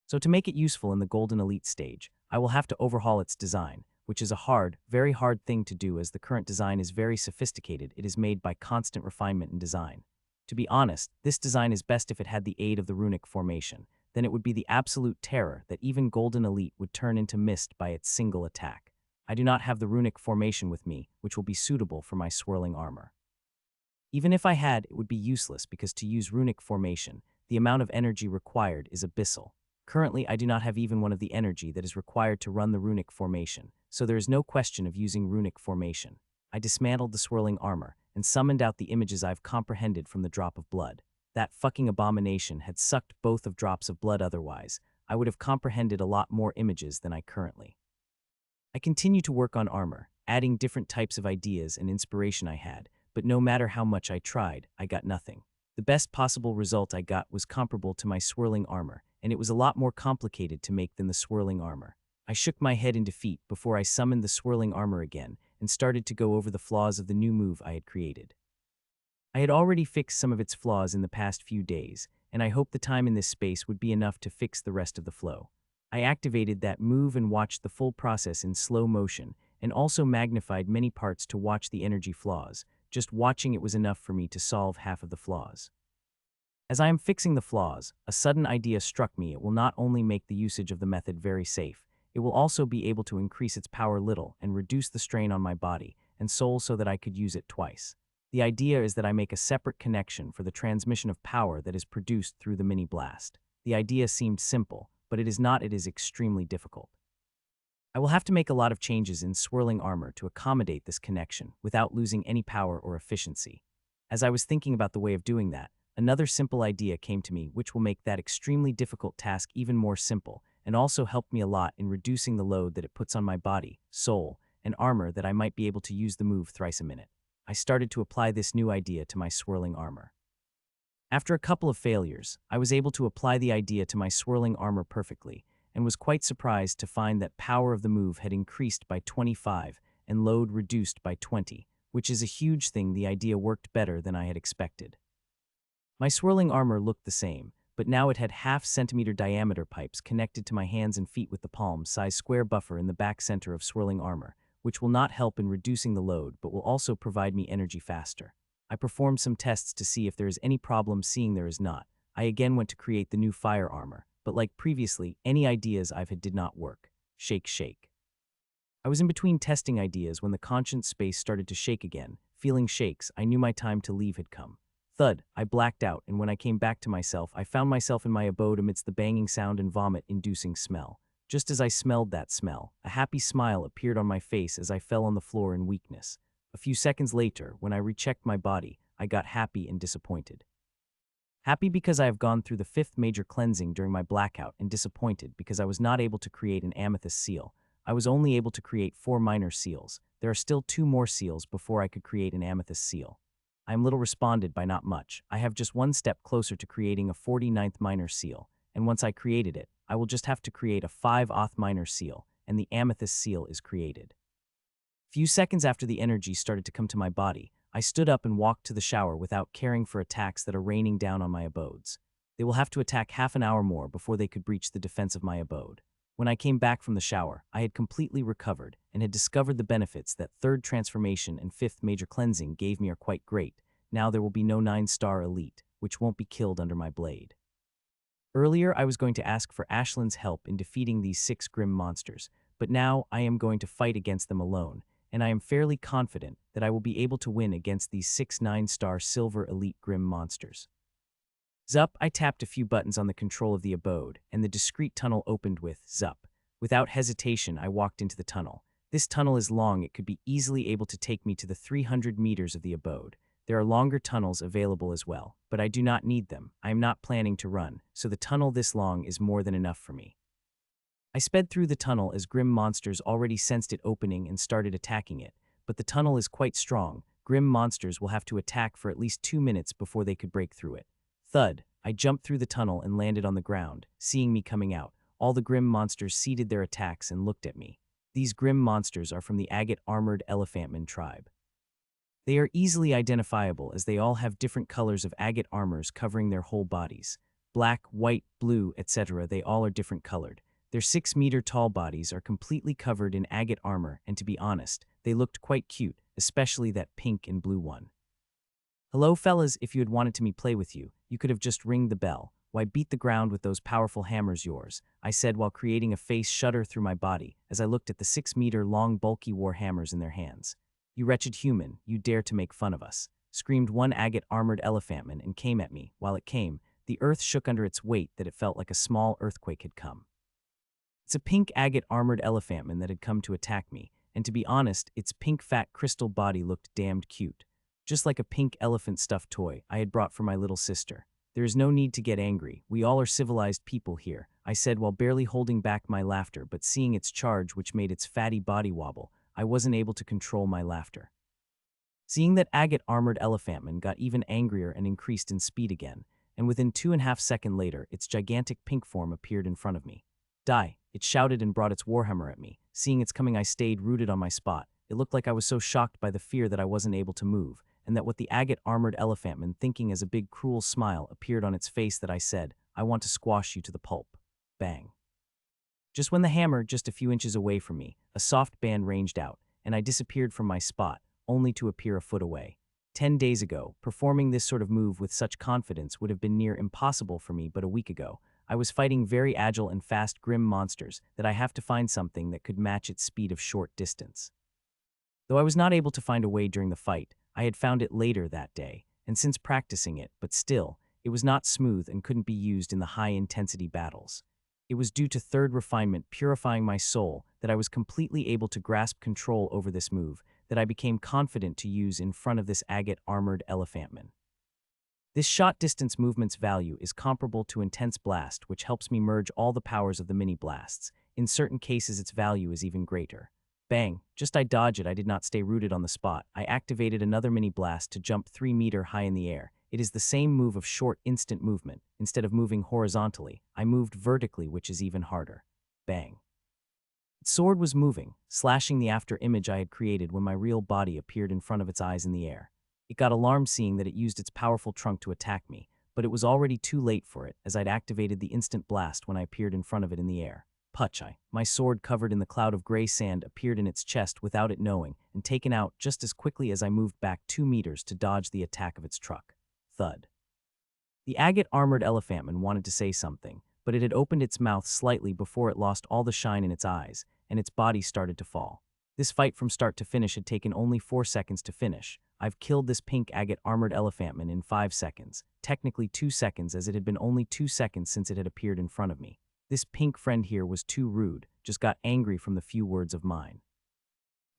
So to make it useful in the Golden Elite stage, I will have to overhaul its design, which is a hard, very hard thing to do, as the current design is very sophisticated. It is made by constant refinement in design. To be honest, this design is best if it had the aid of the runic formation. Then it would be the absolute terror that even Golden Elite would turn into mist by its single attack. I do not have the runic formation with me, which will be suitable for my swirling armor. Even if I had, it would be useless, because to use runic formation, the amount of energy required is abyssal. Currently, I do not have even one of the energy that is required to run the runic formation, so there is no question of using runic formation. I dismantled the swirling armor and summoned out the images I've comprehended from the drop of blood. That fucking abomination had sucked both of drops of blood otherwise. I would have comprehended a lot more images than I currently. I continue to work on armor, adding different types of ideas and inspiration I had, but no matter how much I tried, I got nothing. The best possible result I got was comparable to my swirling armor, and it was a lot more complicated to make than the swirling armor. I shook my head in defeat before I summoned the swirling armor again and started to go over the flaws of the new move I had created. I had already fixed some of its flaws in the past few days, and I hoped the time in this space would be enough to fix the rest of the flow. I activated that move and watched the full process in slow motion, and also magnified many parts to watch the energy flaws. Just watching it was enough for me to solve half of the flaws. As I am fixing the flaws, a sudden idea struck me. It will not only make the usage of the method very safe, it will also be able to increase its power little and reduce the strain on my body and soul so that I could use it twice. The idea is that I make a separate connection for the transmission of power that is produced through the mini blast. The idea seemed simple, but it is not. It is extremely difficult. I will have to make a lot of changes in swirling armor to accommodate this connection without losing any power or efficiency. As I was thinking about the way of doing that, another simple idea came to me which will make that extremely difficult task even more simple and also help me a lot in reducing the load that it puts on my body, soul, and armor that I might be able to use the move thrice a minute. I started to apply this new idea to my swirling armor. After a couple of failures, I was able to apply the idea to my swirling armor perfectly, and was quite surprised to find that power of the move had increased by 25 and load reduced by 20, which is a huge thing. The idea worked better than I had expected. My swirling armor looked the same, but now it had half-centimeter diameter pipes connected to my hands and feet with the palm-size square buffer in the back center of swirling armor, which will not help in reducing the load but will also provide me energy faster. I performed some tests to see if there is any problem. Seeing there is not, I again went to create the new fire armor, but like previously, any ideas I've had did not work. Shake, shake. I was in between testing ideas when the conscience space started to shake again. Feeling shakes, I knew my time to leave had come. Thud, I blacked out, and when I came back to myself, I found myself in my abode amidst the banging sound and vomit-inducing smell. Just as I smelled that smell, a happy smile appeared on my face as I fell on the floor in weakness. A few seconds later, when I rechecked my body, I got happy and disappointed. Happy because I have gone through the 5th major cleansing during my blackout, and disappointed because I was not able to create an amethyst seal. I was only able to create 4 minor seals. There are still 2 more seals before I could create an amethyst seal. I am little responded by not much. I have just one step closer to creating a 49th minor seal, and once I created it, I will just have to create a 5th minor seal, and the amethyst seal is created. Few seconds after the energy started to come to my body, I stood up and walked to the shower without caring for attacks that are raining down on my abodes. They will have to attack half an hour more before they could breach the defense of my abode. When I came back from the shower, I had completely recovered and had discovered the benefits that 3rd transformation and 5th major cleansing gave me are quite great. Now there will be no 9-star elite, which won't be killed under my blade. Earlier, I was going to ask for Ashland's help in defeating these 6 grim monsters, but now I am going to fight against them alone, and I am fairly confident that I will be able to win against these 6 9-star silver elite grim monsters. Zup, I tapped a few buttons on the control of the abode, and the discreet tunnel opened with Zup. Without hesitation, I walked into the tunnel. This tunnel is long. It could be easily able to take me to the 300 meters of the abode. There are longer tunnels available as well, but I do not need them. I am not planning to run, so the tunnel this long is more than enough for me. I sped through the tunnel as grim monsters already sensed it opening and started attacking it, but the tunnel is quite strong. Grim monsters will have to attack for at least 2 minutes before they could break through it. Thud, I jumped through the tunnel and landed on the ground. Seeing me coming out, all the grim monsters ceased their attacks and looked at me. These grim monsters are from the agate armored elephantmen tribe. They are easily identifiable as they all have different colors of agate armors covering their whole bodies. Black, white, blue, etc. They all are different colored. Their 6-meter-tall bodies are completely covered in agate armor, and to be honest, they looked quite cute, especially that pink and blue one. Hello fellas, if you had wanted to me play with you, you could have just ringed the bell. Why beat the ground with those powerful hammers yours, I said while creating a face shudder through my body as I looked at the 6-meter-long bulky war hammers in their hands. You wretched human, you dare to make fun of us, screamed one agate-armored elephantman and came at me. While it came, the earth shook under its weight that it felt like a small earthquake had come. It's a pink agate-armored elephantman that had come to attack me, and to be honest, its pink fat crystal body looked damned cute. just like a pink elephant stuffed toy I had brought for my little sister. There is no need to get angry. We all are civilized people here, I said while barely holding back my laughter, but seeing its charge which made its fatty body wobble, I wasn't able to control my laughter. Seeing that agate armored elephantman got even angrier and increased in speed again, and within 2.5 seconds later, its gigantic pink form appeared in front of me. Die, it shouted and brought its warhammer at me. Seeing its coming, I stayed rooted on my spot. It looked like I was so shocked by the fear that I wasn't able to move, and that what the agate armored elephantman, thinking as a big cruel smile appeared on its face, that I said, I want to squash you to the pulp. Bang. Just when the hammer, just a few inches away from me, a soft band ranged out, and I disappeared from my spot, only to appear a foot away. 10 days ago, performing this sort of move with such confidence would have been near impossible for me, but a week ago, I was fighting very agile and fast grim monsters that I have to find something that could match its speed of short distance. Though I was not able to find a way during the fight, I had found it later that day, and since practicing it, but still, it was not smooth and couldn't be used in the high-intensity battles. It was due to third refinement purifying my soul that I was completely able to grasp control over this move, that I became confident to use in front of this agate armored elephantman. This shot distance movement's value is comparable to intense blast, which helps me merge all the powers of the mini blasts. In certain cases, its value is even greater. Bang, just I dodge it, I did not stay rooted on the spot. I activated another mini blast to jump 3 meters high in the air. It is the same move of short instant movement. Instead of moving horizontally, I moved vertically, which is even harder. Bang. Its sword was moving, slashing the after image I had created when my real body appeared in front of its eyes in the air. It got alarmed seeing that it used its powerful trunk to attack me, but it was already too late for it, as I'd activated the instant blast when I appeared in front of it in the air. Putch! My sword covered in the cloud of gray sand appeared in its chest without it knowing, and taken out just as quickly as I moved back 2 meters to dodge the attack of its truck. Thud. The agate armored elephantman wanted to say something, but it had opened its mouth slightly before it lost all the shine in its eyes, and its body started to fall. This fight from start to finish had taken only 4 seconds to finish. I've killed this pink agate armored elephantman in 5 seconds, technically 2 seconds, as it had been only 2 seconds since it had appeared in front of me. This pink friend here was too rude, just got angry from the few words of mine.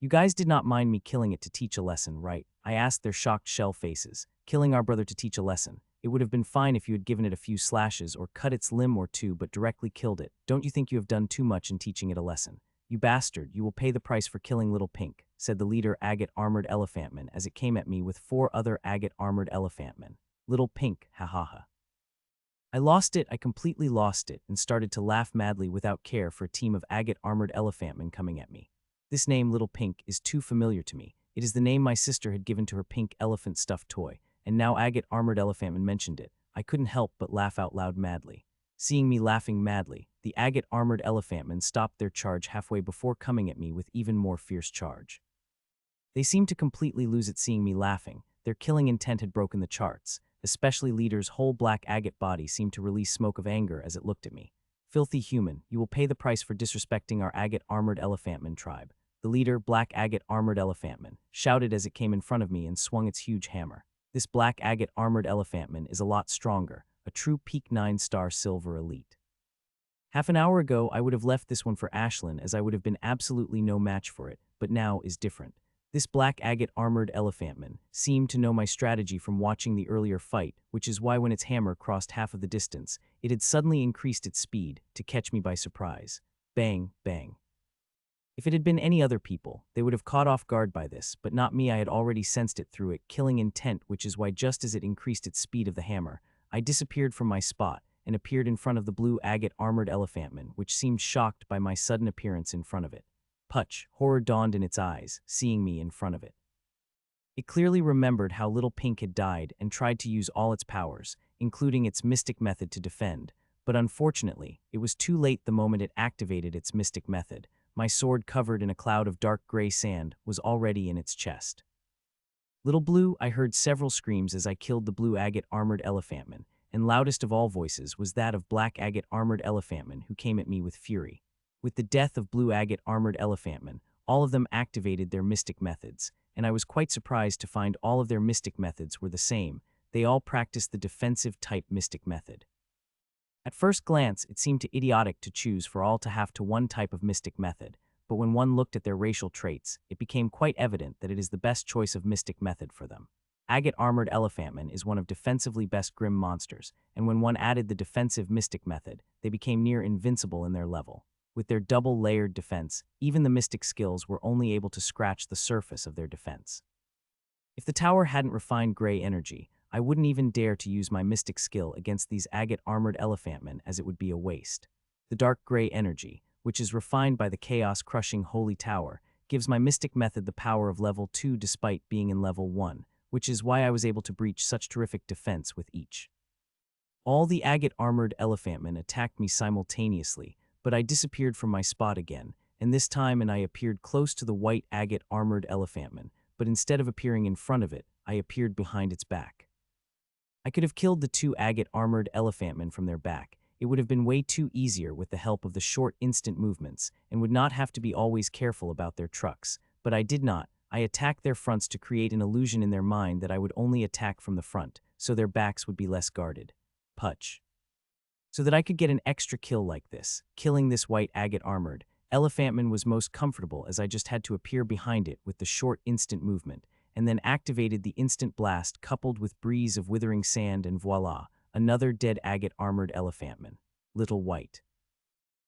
You guys did not mind me killing it to teach a lesson, right? I asked their shocked shell faces. Killing our brother to teach a lesson. It would have been fine if you had given it a few slashes or cut its limb or two, but directly killed it. Don't you think you have done too much in teaching it a lesson? You bastard, you will pay the price for killing little pink, said the leader agate armored elephantman as it came at me with 4 other agate armored elephantmen. Little pink, ha ha ha. I lost it, I completely lost it, and started to laugh madly without care for a team of agate armored elephantmen coming at me. This name, Little Pink, is too familiar to me. It is the name my sister had given to her pink elephant stuffed toy, and now agate armored elephantman mentioned it. I couldn't help but laugh out loud madly. Seeing me laughing madly, the agate armored elephantmen stopped their charge halfway before coming at me with even more fierce charge. They seemed to completely lose it seeing me laughing. Their killing intent had broken the charts. Especially leader's whole black agate body seemed to release smoke of anger as it looked at me. Filthy human, you will pay the price for disrespecting our agate armored elephantman tribe. The leader, black agate armored elephantman, shouted as it came in front of me and swung its huge hammer. This black agate armored elephantman is a lot stronger, a true peak 9-star silver elite. Half an hour ago, I would have left this one for Ashlyn as I would have been absolutely no match for it, but now is different. This black agate armored elephantman seemed to know my strategy from watching the earlier fight, which is why when its hammer crossed half of the distance, it had suddenly increased its speed to catch me by surprise. Bang, bang. If it had been any other people, they would have caught off guard by this, but not me. I had already sensed it through it, killing intent, which is why just as it increased its speed of the hammer, I disappeared from my spot and appeared in front of the blue agate armored elephantman, which seemed shocked by my sudden appearance in front of it. Putch, horror dawned in its eyes, seeing me in front of it. It clearly remembered how Little Pink had died and tried to use all its powers, including its mystic method to defend, but unfortunately, it was too late the moment it activated its mystic method. My sword, covered in a cloud of dark gray sand, was already in its chest. Little Blue, I heard several screams as I killed the blue agate armored elephantman, and loudest of all voices was that of black agate armored elephantman who came at me with fury. With the death of blue agate armored elephantman, all of them activated their mystic methods, and I was quite surprised to find all of their mystic methods were the same. They all practiced the defensive type mystic method. At first glance, it seemed too idiotic to choose for all to have to one type of mystic method, but when one looked at their racial traits, it became quite evident that it is the best choice of mystic method for them. Agate Armored Elephantman is one of defensively best grim monsters, and when one added the defensive mystic method, they became near invincible in their level. With their double-layered defense, even the mystic skills were only able to scratch the surface of their defense. If the tower hadn't refined gray energy, I wouldn't even dare to use my mystic skill against these agate armored elephantmen, as it would be a waste. The dark gray energy, which is refined by the chaos-crushing holy tower, gives my mystic method the power of level 2 despite being in level 1, which is why I was able to breach such terrific defense with each. All the agate armored elephantmen attacked me simultaneously, but I disappeared from my spot again, and this time I appeared close to the white agate armored elephantman, but instead of appearing in front of it, I appeared behind its back. I could have killed the two agate armored elephantmen from their back. It would have been way too easier with the help of the short instant movements, and would not have to be always careful about their trucks, but I did not. I attacked their fronts to create an illusion in their mind that I would only attack from the front, so their backs would be less guarded. Putch. So that I could get an extra kill like this, killing this white agate armored elephantman was most comfortable, as I just had to appear behind it with the short instant movement, and then activated the instant blast coupled with breeze of withering sand, and voila, another dead agate armored elephantman. Little White.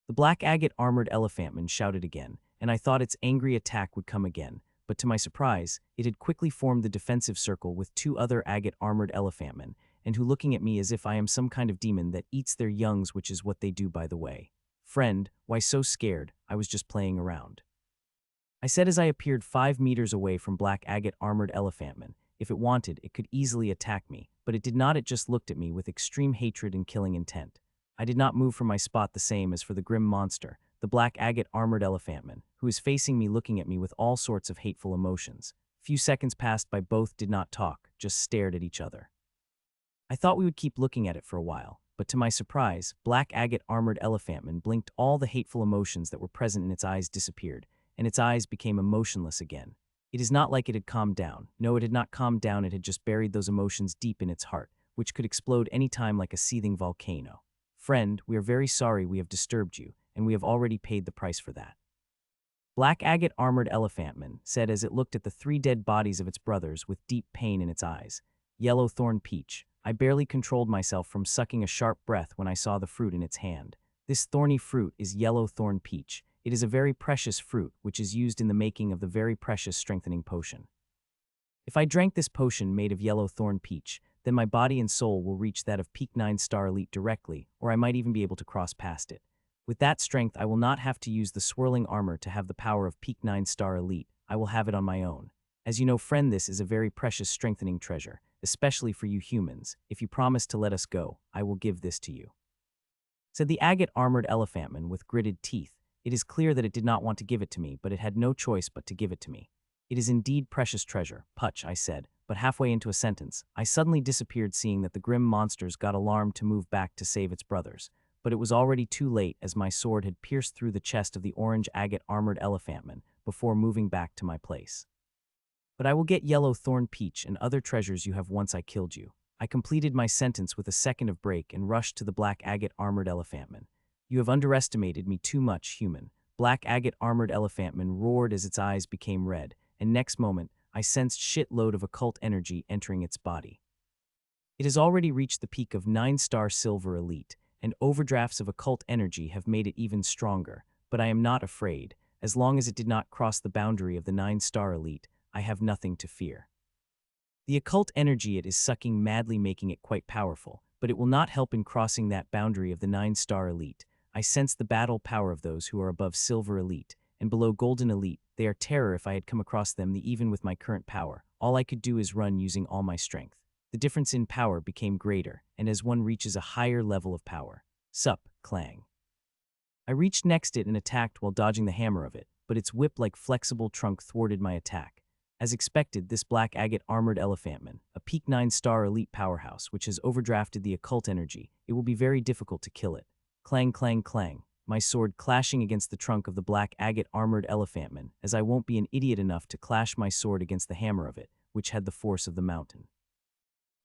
The black agate armored elephantman shouted again, and I thought its angry attack would come again, but to my surprise, it had quickly formed the defensive circle with two other agate armored elephantmen, and who looking at me as if I am some kind of demon that eats their youngs, which is what they do, by the way. Friend, why so scared? I was just playing around. I said as I appeared 5 meters away from black agate armored elephantman. If it wanted, it could easily attack me, but it did not. It just looked at me with extreme hatred and killing intent. I did not move from my spot, the same as for the grim monster, the black agate armored elephantman, who is facing me looking at me with all sorts of hateful emotions. Few seconds passed by, both did not talk, just stared at each other. I thought we would keep looking at it for a while, but to my surprise, black agate armored elephantman blinked. All the hateful emotions that were present in its eyes disappeared, and its eyes became emotionless again. It is not like it had calmed down. No, it had not calmed down. It had just buried those emotions deep in its heart, which could explode any time like a seething volcano. Friend, we are very sorry we have disturbed you, and we have already paid the price for that. Black agate armored elephantman said as it looked at the 3 dead bodies of its brothers with deep pain in its eyes. Yellow thorn peach. I barely controlled myself from sucking a sharp breath when I saw the fruit in its hand. This thorny fruit is yellow thorn peach. It is a very precious fruit, which is used in the making of the very precious strengthening potion. If I drank this potion made of yellow thorn peach, then my body and soul will reach that of peak 9-star elite directly, or I might even be able to cross past it. With that strength, I will not have to use the swirling armor to have the power of peak 9-star elite. I will have it on my own. As you know, friend, this is a very precious strengthening treasure, especially for you humans. If you promise to let us go, I will give this to you," said the agate armored elephantman with gritted teeth. It is clear that it did not want to give it to me, but it had no choice but to give it to me. "It is indeed precious treasure, Putch," I said, but halfway into a sentence, I suddenly disappeared, seeing that the grim monsters got alarmed to move back to save its brothers. But it was already too late, as my sword had pierced through the chest of the orange agate armored elephantman before moving back to my place. "But I will get yellow thorn peach and other treasures you have once I killed you." I completed my sentence with a second of break and rushed to the black agate armored elephantman. "You have underestimated me too much, human." Black agate armored elephantman roared as its eyes became red, and next moment, I sensed shitload of occult energy entering its body. It has already reached the peak of 9-star silver elite, and overdrafts of occult energy have made it even stronger, but I am not afraid. As long as it did not cross the boundary of the 9-star elite, I have nothing to fear. The occult energy it is sucking madly, making it quite powerful, but it will not help in crossing that boundary of the 9-star elite. I sense the battle power of those who are above silver elite, and below golden elite. They are terror. If I had come across them, even with my current power, all I could do is run using all my strength. The difference in power became greater, and as one reaches a higher level of power. Sup, clang. I reached next it and attacked while dodging the hammer of it, but its whip-like flexible trunk thwarted my attack. As expected, this black agate armored elephantman, a peak 9-star elite powerhouse which has overdrafted the occult energy, it will be very difficult to kill it. Clang, clang, clang. My sword clashing against the trunk of the black agate armored elephantman, as I won't be an idiot enough to clash my sword against the hammer of it, which had the force of the mountain.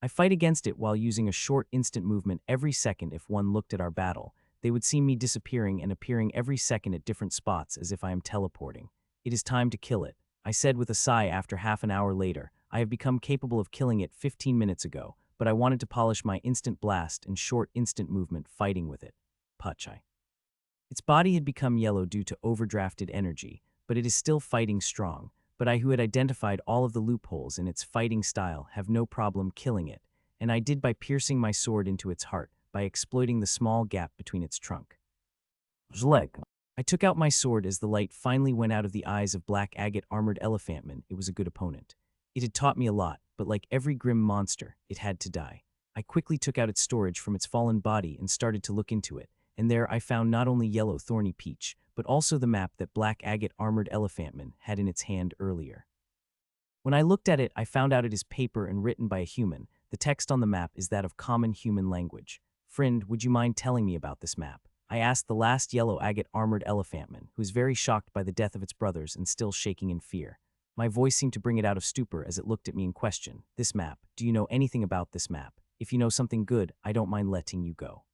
I fight against it while using a short instant movement every second. If one looked at our battle, they would see me disappearing and appearing every second at different spots as if I am teleporting. "It is time to kill it," I said with a sigh after half an hour later. I have become capable of killing it 15 minutes ago, but I wanted to polish my instant blast and short instant movement fighting with it. Pachai. Its body had become yellow due to overdrafted energy, but it is still fighting strong. But I, who had identified all of the loopholes in its fighting style, have no problem killing it, and I did by piercing my sword into its heart, by exploiting the small gap between its trunk. Zleg. I took out my sword as the light finally went out of the eyes of black agate armored elephantman. It was a good opponent. It had taught me a lot, but like every grim monster, it had to die. I quickly took out its storage from its fallen body and started to look into it, and there I found not only yellow thorny peach, but also the map that black agate armored elephantman had in its hand earlier. When I looked at it, I found out it is paper and written by a human. The text on the map is that of common human language. Friend, would you mind telling me about this map? I asked the last yellow agate armored elephantman, who was very shocked by the death of its brothers and still shaking in fear. My voice seemed to bring it out of stupor as it looked at me in question. This map, do you know anything about this map? If you know something good, I don't mind letting you go.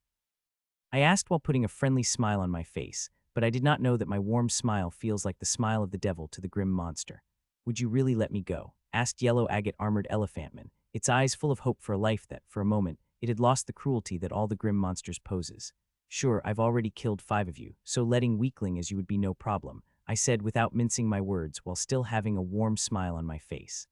I asked while putting a friendly smile on my face, but I did not know that my warm smile feels like the smile of the devil to the grim monster. Would you really let me go? Asked yellow agate armored elephantman, its eyes full of hope for a life that, for a moment, it had lost the cruelty that all the grim monsters poses. Sure, I've already killed 5 of you, so letting weakling as you would be no problem, I said without mincing my words while still having a warm smile on my face.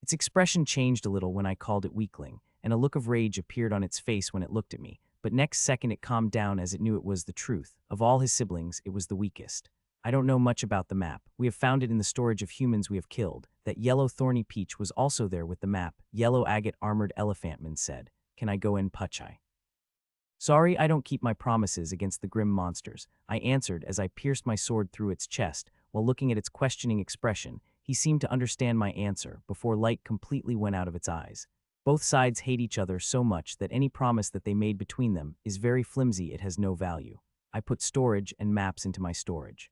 Its expression changed a little when I called it weakling, and a look of rage appeared on its face when it looked at me, but next second it calmed down as it knew it was the truth. Of all his siblings, it was the weakest. I don't know much about the map. We have found it in the storage of humans we have killed. That yellow thorny peach was also there with the map, yellow agate armored elephantman said. Can I go in, Pachai? Sorry, I don't keep my promises against the grim monsters, I answered as I pierced my sword through its chest. While looking at its questioning expression, he seemed to understand my answer before light completely went out of its eyes. Both sides hate each other so much that any promise that they made between them is very flimsy. It has no value. I put storage and maps into my storage.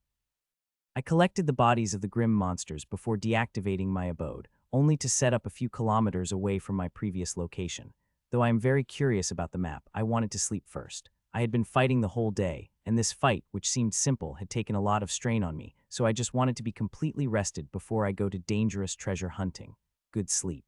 I collected the bodies of the grim monsters before deactivating my abode, only to set up a few kilometers away from my previous location. Though I am very curious about the map, I wanted to sleep first. I had been fighting the whole day, and this fight, which seemed simple, had taken a lot of strain on me, so I just wanted to be completely rested before I go to dangerous treasure hunting. Good sleep.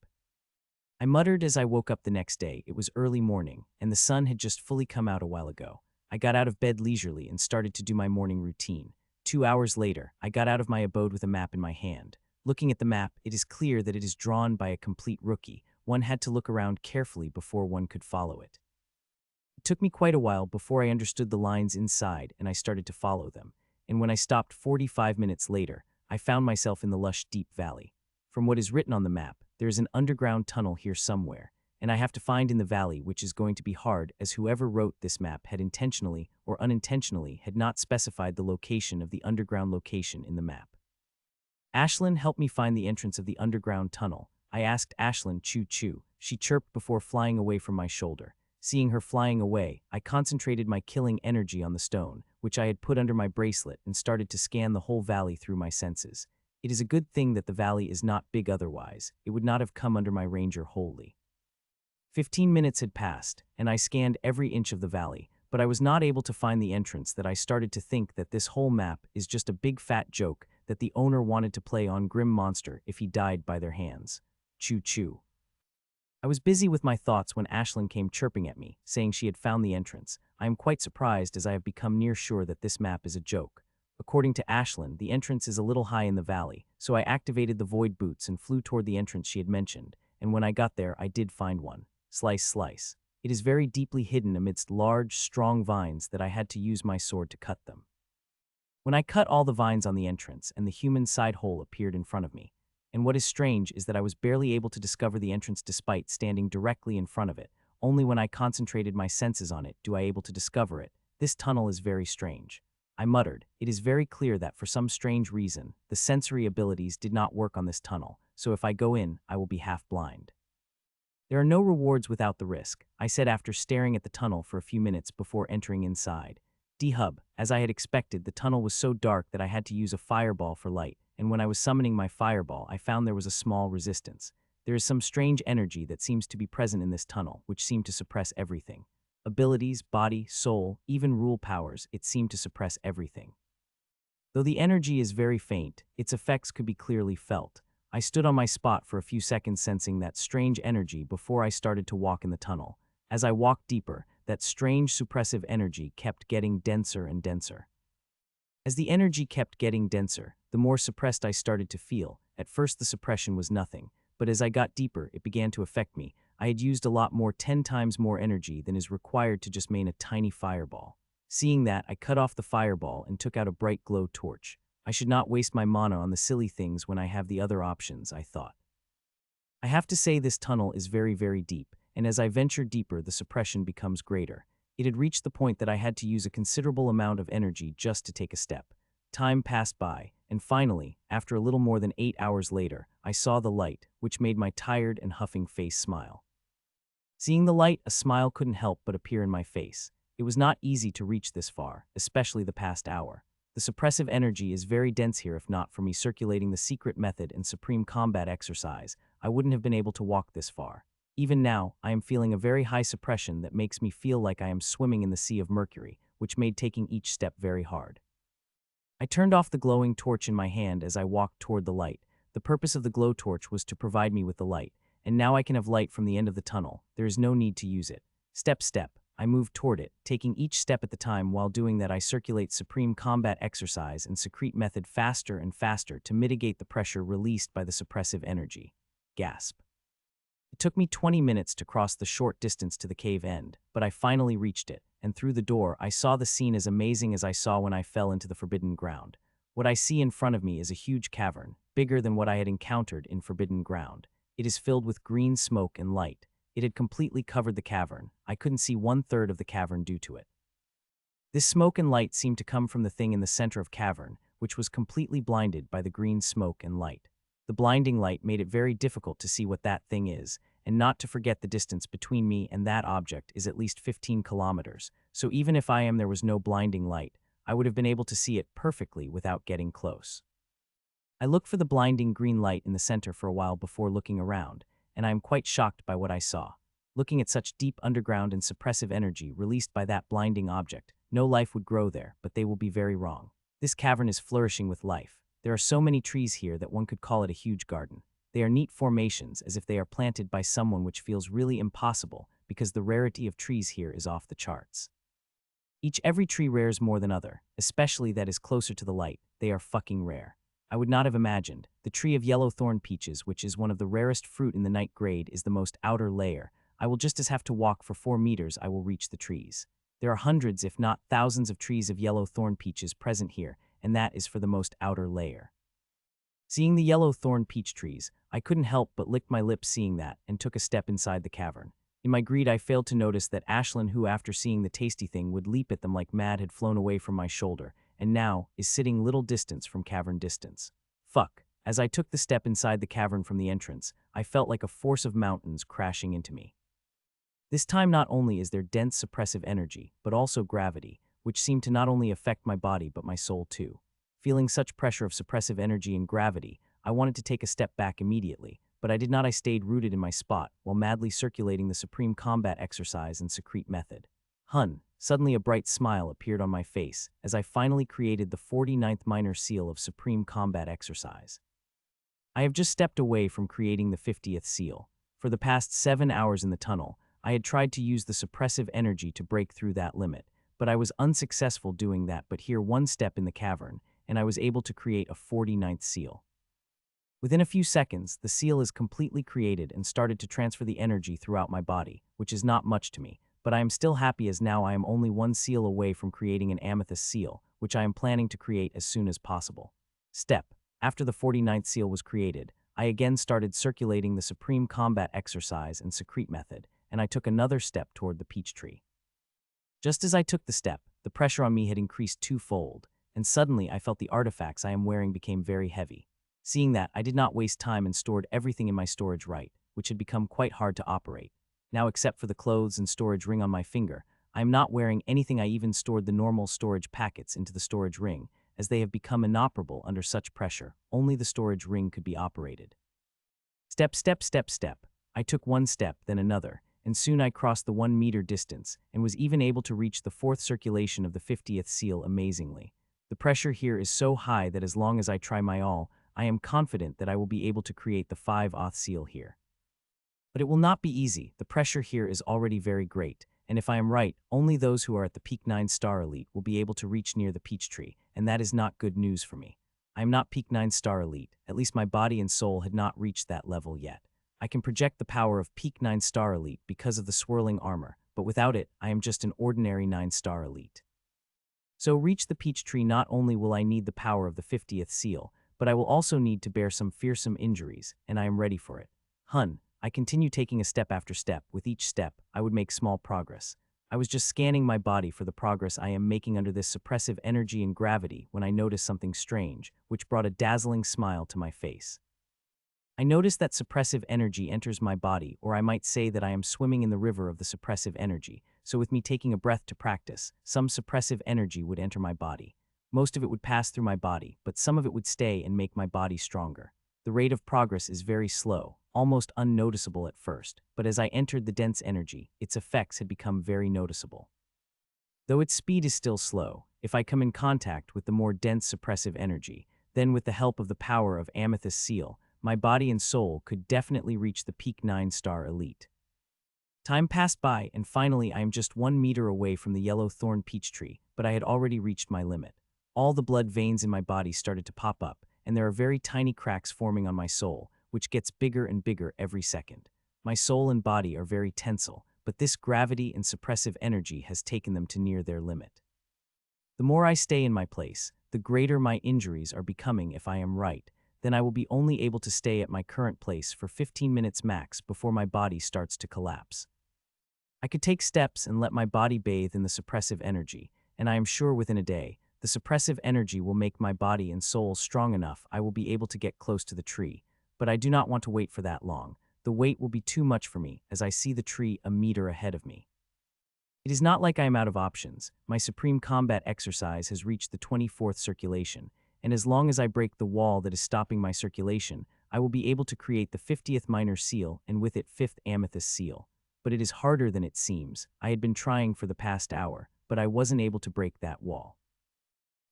I muttered as I woke up the next day. It was early morning, and the sun had just fully come out a while ago. I got out of bed leisurely and started to do my morning routine. 2 hours later, I got out of my abode with a map in my hand. Looking at the map, it is clear that it is drawn by a complete rookie. One had to look around carefully before one could follow it. It took me quite a while before I understood the lines inside, and I started to follow them. And when I stopped 45 minutes later, I found myself in the lush, deep valley. From what is written on the map, there is an underground tunnel here somewhere, and I have to find in the valley, which is going to be hard as whoever wrote this map had intentionally or unintentionally had not specified the location of the underground location in the map. Ashlyn helped me find the entrance of the underground tunnel. I asked Ashlyn, choo-choo. She chirped before flying away from my shoulder. Seeing her flying away, I concentrated my killing energy on the stone, which I had put under my bracelet, and started to scan the whole valley through my senses. It is a good thing that the valley is not big, otherwise it would not have come under my ranger wholly. 15 minutes had passed, and I scanned every inch of the valley, but I was not able to find the entrance. That I started to think that this whole map is just a big fat joke that the owner wanted to play on Grim Monster if he died by their hands. Choo-choo. I was busy with my thoughts when Ashlyn came chirping at me, saying she had found the entrance. I am quite surprised as I have become near sure that this map is a joke. According to Ashlyn, the entrance is a little high in the valley, so I activated the void boots and flew toward the entrance she had mentioned, and when I got there, I did find one. Slice, slice. It is very deeply hidden amidst large, strong vines that I had to use my sword to cut them. When I cut all the vines on the entrance, and the human side hole appeared in front of me. And what is strange is that I was barely able to discover the entrance despite standing directly in front of it. Only when I concentrated my senses on it do I able to discover it. This tunnel is very strange. I muttered. It is very clear that for some strange reason, the sensory abilities did not work on this tunnel, so if I go in, I will be half blind. There are no rewards without the risk, I said after staring at the tunnel for a few minutes before entering inside. D-Hub, as I had expected, the tunnel was so dark that I had to use a fireball for light, and when I was summoning my fireball, I found there was a small resistance. There is some strange energy that seems to be present in this tunnel, which seemed to suppress everything. Abilities, body, soul, even rule powers, it seemed to suppress everything. Though the energy is very faint, its effects could be clearly felt. I stood on my spot for a few seconds sensing that strange energy before I started to walk in the tunnel. As I walked deeper, that strange suppressive energy kept getting denser and denser. As the energy kept getting denser, the more suppressed I started to feel. At first the suppression was nothing, but as I got deeper, it began to affect me. I had used a lot more, 10 times more energy than is required to just main a tiny fireball. Seeing that, I cut off the fireball and took out a bright glow torch. I should not waste my mana on the silly things when I have the other options, I thought. I have to say this tunnel is very, very deep, and as I venture deeper, the suppression becomes greater. It had reached the point that I had to use a considerable amount of energy just to take a step. Time passed by, and finally, after a little more than 8 hours later, I saw the light, which made my tired and huffing face smile. Seeing the light, a smile couldn't help but appear in my face. It was not easy to reach this far, especially the past hour. The suppressive energy is very dense here. If not for me circulating the secret method and supreme combat exercise, I wouldn't have been able to walk this far. Even now, I am feeling a very high suppression that makes me feel like I am swimming in the sea of mercury, which made taking each step very hard. I turned off the glowing torch in my hand as I walked toward the light. The purpose of the glow torch was to provide me with the light, and now I can have light from the end of the tunnel. There is no need to use it. Step, I moved toward it, taking each step at the time. While doing that, I circulate supreme combat exercise and secrete method faster and faster to mitigate the pressure released by the suppressive energy. Gasp. It took me 20 minutes to cross the short distance to the cave end, but I finally reached it, and through the door I saw the scene as amazing as I saw when I fell into the forbidden ground. What I see in front of me is a huge cavern, bigger than what I had encountered in forbidden ground. It is filled with green smoke and light. It had completely covered the cavern. I couldn't see 1/3 of the cavern due to it. This smoke and light seemed to come from the thing in the center of cavern, which was completely blinded by the green smoke and light. The blinding light made it very difficult to see what that thing is, and not to forget the distance between me and that object is at least 15 kilometers, so even if there was no blinding light, I would have been able to see it perfectly without getting close. I looked for the blinding green light in the center for a while before looking around, and I am quite shocked by what I saw. Looking at such deep underground and suppressive energy released by that blinding object, no life would grow there, but they will be very wrong. This cavern is flourishing with life. There are so many trees here that one could call it a huge garden. They are neat formations, as if they are planted by someone, which feels really impossible because the rarity of trees here is off the charts. Every tree rares more than other, especially that is closer to the light. They are fucking rare. I would not have imagined. The tree of yellow thorn peaches, which is one of the rarest fruit in the night grade, is the most outer layer. I will just have to walk for 4 meters. I will reach the trees. There are hundreds, if not thousands, of trees of yellow thorn peaches present here, and that is for the most outer layer. Seeing the yellow thorn peach trees, I couldn't help but lick my lips seeing that, and took a step inside the cavern. In my greed, I failed to notice that Ashlyn, who after seeing the tasty thing would leap at them like mad, had flown away from my shoulder, and now is sitting little distance from cavern distance. Fuck. As I took the step inside the cavern from the entrance, I felt like a force of mountains crashing into me. This time not only is there dense suppressive energy, but also gravity, which seemed to not only affect my body but my soul too. Feeling such pressure of suppressive energy and gravity, I wanted to take a step back immediately, but I did not. I stayed rooted in my spot, while madly circulating the supreme combat exercise and secrete method. Suddenly a bright smile appeared on my face as I finally created the 49th minor seal of supreme combat exercise. I have just stepped away from creating the 50th seal. For the past 7 hours in the tunnel, I had tried to use the suppressive energy to break through that limit, but I was unsuccessful doing that. But here, one step in the cavern, and I was able to create a 49th seal. Within a few seconds, the seal is completely created and started to transfer the energy throughout my body, which is not much to me, but I am still happy as now I am only 1 seal away from creating an amethyst seal, which I am planning to create as soon as possible. After the 49th seal was created, I again started circulating the supreme combat exercise and secrete method, and I took another step toward the peach tree. Just as I took the step, the pressure on me had increased 2-fold, and suddenly I felt the artifacts I am wearing became very heavy. Seeing that, I did not waste time and stored everything in my storage right, which had become quite hard to operate. Now, except for the clothes and storage ring on my finger, I am not wearing anything. I even stored the normal storage packets into the storage ring, as they have become inoperable under such pressure. Only the storage ring could be operated. Step. I took 1 step, then another, and soon I crossed the 1 meter distance and was even able to reach the 4th circulation of the 50th seal amazingly. The pressure here is so high that as long as I try my all, I am confident that I will be able to create the 5th seal here. But it will not be easy. The pressure here is already very great, and if I am right, only those who are at the peak 9-star elite will be able to reach near the peach tree, and that is not good news for me. I am not peak 9-star elite, at least my body and soul had not reached that level yet. I can project the power of peak 9-star elite because of the swirling armor, but without it, I am just an ordinary 9-star elite. So reach the peach tree, not only will I need the power of the 50th seal, but I will also need to bear some fearsome injuries, and I am ready for it. I continue taking a step after step. With each step, I would make small progress. I was just scanning my body for the progress I am making under this suppressive energy and gravity when I noticed something strange, which brought a dazzling smile to my face. I noticed that suppressive energy enters my body, or I might say that I am swimming in the river of the suppressive energy, so with me taking a breath to practice, some suppressive energy would enter my body. Most of it would pass through my body, but some of it would stay and make my body stronger. The rate of progress is very slow, almost unnoticeable at first, but as I entered the dense energy, its effects had become very noticeable. Though its speed is still slow, if I come in contact with the more dense suppressive energy, then with the help of the power of Amethyst Seal, my body and soul could definitely reach the peak 9-star elite. Time passed by, and finally I am just 1 meter away from the yellow thorn peach tree, but I had already reached my limit. All the blood veins in my body started to pop up, and there are very tiny cracks forming on my soul, which gets bigger and bigger every second. My soul and body are very tensile, but this gravity and suppressive energy has taken them to near their limit. The more I stay in my place, the greater my injuries are becoming. If I am right, then I will be only able to stay at my current place for 15 minutes max before my body starts to collapse. I could take steps and let my body bathe in the suppressive energy, and I am sure within a day, the suppressive energy will make my body and soul strong enough I will be able to get close to the tree, but I do not want to wait for that long. The wait will be too much for me as I see the tree a meter ahead of me. It is not like I am out of options. My supreme combat exercise has reached the 24th circulation, and as long as I break the wall that is stopping my circulation, I will be able to create the 50th minor seal and with it 5th amethyst seal. But it is harder than it seems. I had been trying for the past hour, but I wasn't able to break that wall.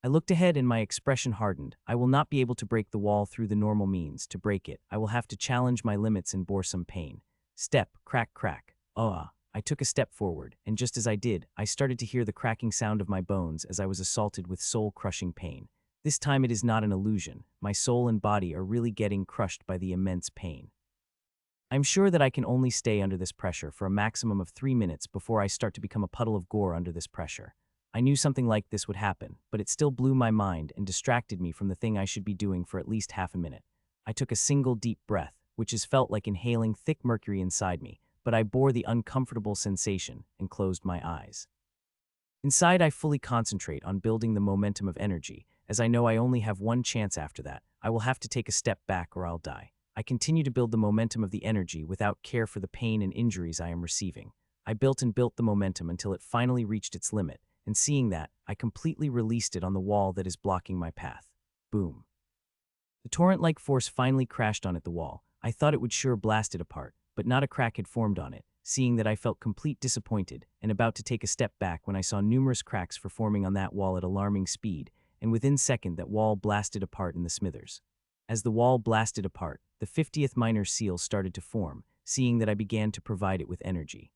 I looked ahead and my expression hardened. I will not be able to break the wall through the normal means. To break it, I will have to challenge my limits and bore some pain. Step, crack, crack. I took a step forward, and just as I did, I started to hear the cracking sound of my bones as I was assaulted with soul-crushing pain. This time it is not an illusion. My soul and body are really getting crushed by the immense pain. I'm sure that I can only stay under this pressure for a maximum of 3 minutes before I start to become a puddle of gore under this pressure. I knew something like this would happen, but it still blew my mind and distracted me from the thing I should be doing for at least half a minute. I took a single deep breath, which has felt like inhaling thick mercury inside me, but I bore the uncomfortable sensation and closed my eyes. Inside, I fully concentrate on building the momentum of energy, as I know I only have one chance after that. I will have to take a step back or I'll die. I continue to build the momentum of the energy without care for the pain and injuries I am receiving. I built and built the momentum until it finally reached its limit, and seeing that, I completely released it on the wall that is blocking my path. Boom. The torrent-like force finally crashed on it, the wall. I thought it would sure blast it apart, but not a crack had formed on it. Seeing that, I felt complete disappointed and about to take a step back when I saw numerous cracks forming on that wall at alarming speed, and within second that wall blasted apart in the smithers. As the wall blasted apart, the 50th minor seal started to form, seeing that I began to provide it with energy.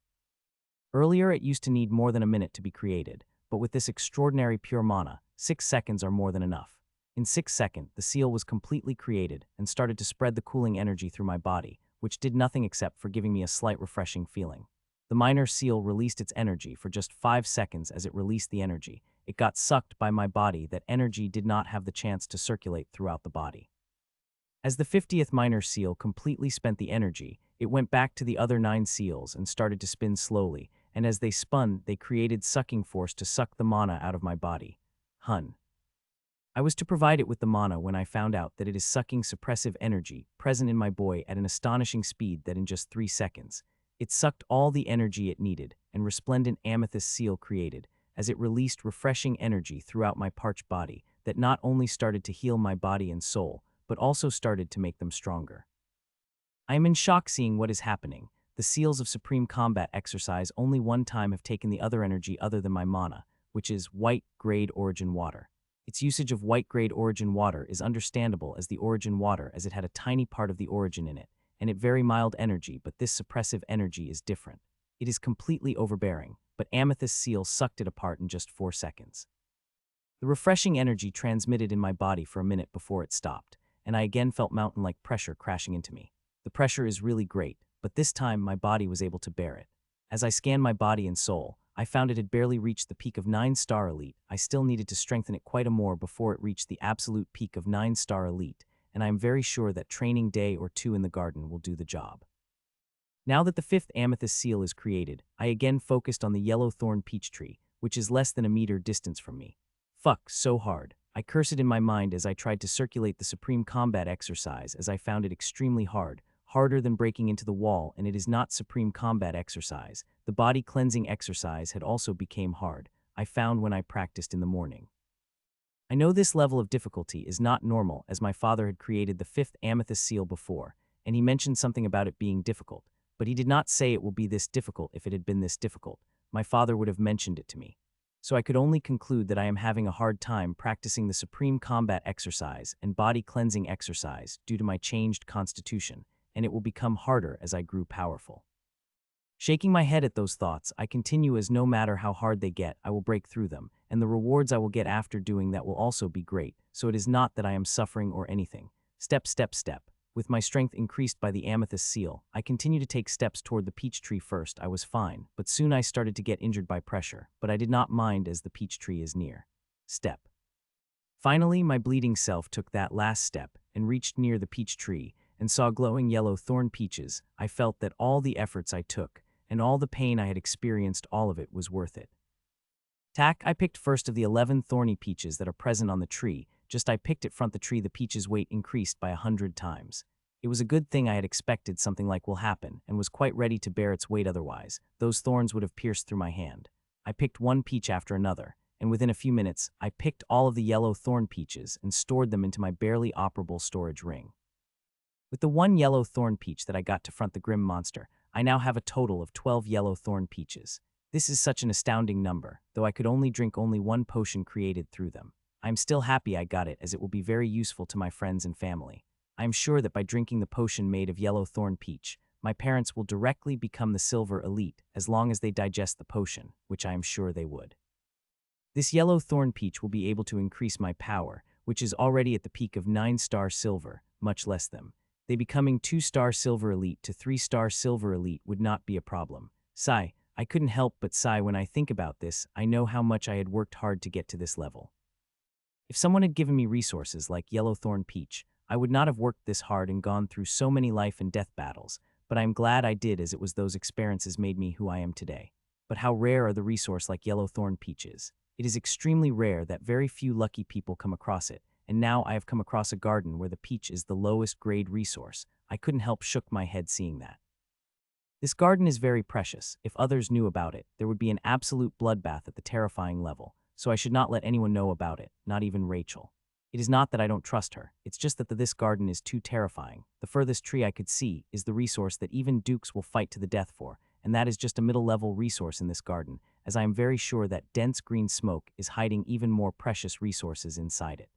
Earlier it used to need more than a minute to be created, but with this extraordinary pure mana, 6 seconds are more than enough. In 6 seconds, the seal was completely created and started to spread the cooling energy through my body, which did nothing except for giving me a slight refreshing feeling. The minor seal released its energy for just 5 seconds. As it released the energy, it got sucked by my body. That energy did not have the chance to circulate throughout the body. As the 50th minor seal completely spent the energy, it went back to the other 9 seals and started to spin slowly, and as they spun, they created sucking force to suck the mana out of my body. I was to provide it with the mana when I found out that it is sucking suppressive energy present in my boy at an astonishing speed that in just 3 seconds, it sucked all the energy it needed, and resplendent amethyst seal created, as it released refreshing energy throughout my parched body that not only started to heal my body and soul, but also started to make them stronger. I am in shock seeing what is happening. The seals of Supreme Combat exercise only one time have taken the other energy other than my mana, which is white grade origin water. Its usage of white-grade origin water is understandable as the origin water, as it had a tiny part of the origin in it, and it very mild energy, but this suppressive energy is different. It is completely overbearing, but Amethyst Seal sucked it apart in just 4 seconds. The refreshing energy transmitted in my body for a minute before it stopped, and I again felt mountain-like pressure crashing into me. The pressure is really great, but this time my body was able to bear it. As I scanned my body and soul, I found it had barely reached the peak of 9-star elite. I still needed to strengthen it quite a more before it reached the absolute peak of 9-star elite, and I am very sure that training day or 2 in the garden will do the job. Now that the 5th Amethyst Seal is created, I again focused on the yellow thorn peach tree, which is less than a meter distance from me. Fuck, so hard. I curse it in my mind as I tried to circulate the supreme combat exercise, as I found it extremely hard, harder than breaking into the wall, and it is not supreme combat exercise. The body cleansing exercise had also became hard, I found when I practiced in the morning. I know this level of difficulty is not normal, as my father had created the 5th Amethyst Seal before, and he mentioned something about it being difficult, but he did not say it will be this difficult. If it had been this difficult, my father would have mentioned it to me. So I could only conclude that I am having a hard time practicing the supreme combat exercise and body cleansing exercise due to my changed constitution, and it will become harder as I grew powerful. Shaking my head at those thoughts, I continue, as no matter how hard they get, I will break through them, and the rewards I will get after doing that will also be great, so it is not that I am suffering or anything. Step, step, step. With my strength increased by the Amethyst Seal, I continue to take steps toward the peach tree. First, I was fine, but soon I started to get injured by pressure, but I did not mind as the peach tree is near. Step. Finally, my bleeding self took that last step and reached near the peach tree and saw glowing yellow thorn peaches. I felt that all the efforts I took and all the pain I had experienced, all of it was worth it. Tack, I picked first of the 11 thorny peaches that are present on the tree. Just I picked it front the tree, the peach's weight increased by 100 times. It was a good thing I had expected something like will happen and was quite ready to bear its weight, otherwise those thorns would have pierced through my hand. I picked one peach after another, and within a few minutes I picked all of the yellow thorn peaches and stored them into my barely operable storage ring. With the one yellow thorn peach that I got to front the grim monster, I now have a total of 12 yellow thorn peaches. This is such an astounding number, though I could only drink only one potion created through them. I am still happy I got it, as it will be very useful to my friends and family. I am sure that by drinking the potion made of yellow thorn peach, my parents will directly become the silver elite as long as they digest the potion, which I am sure they would. This yellow thorn peach will be able to increase my power, which is already at the peak of 9-star silver, much less them. They becoming 2-star silver elite to 3-star silver elite would not be a problem. Sigh, I couldn't help but sigh when I think about this. I know how much I had worked hard to get to this level. If someone had given me resources like Yellowthorn Peach, I would not have worked this hard and gone through so many life and death battles, but I am glad I did, as it was those experiences made me who I am today. But how rare are the resource like Yellowthorn Peaches? It is extremely rare that very few lucky people come across it, and now I have come across a garden where the peach is the lowest grade resource. I couldn't help shook my head seeing that. This garden is very precious. If others knew about it, there would be an absolute bloodbath at the terrifying level, so I should not let anyone know about it, not even Rachel. It is not that I don't trust her, it's just that this garden is too terrifying. The furthest tree I could see is the resource that even dukes will fight to the death for, and that is just a middle-level resource in this garden, as I am very sure that dense green smoke is hiding even more precious resources inside it.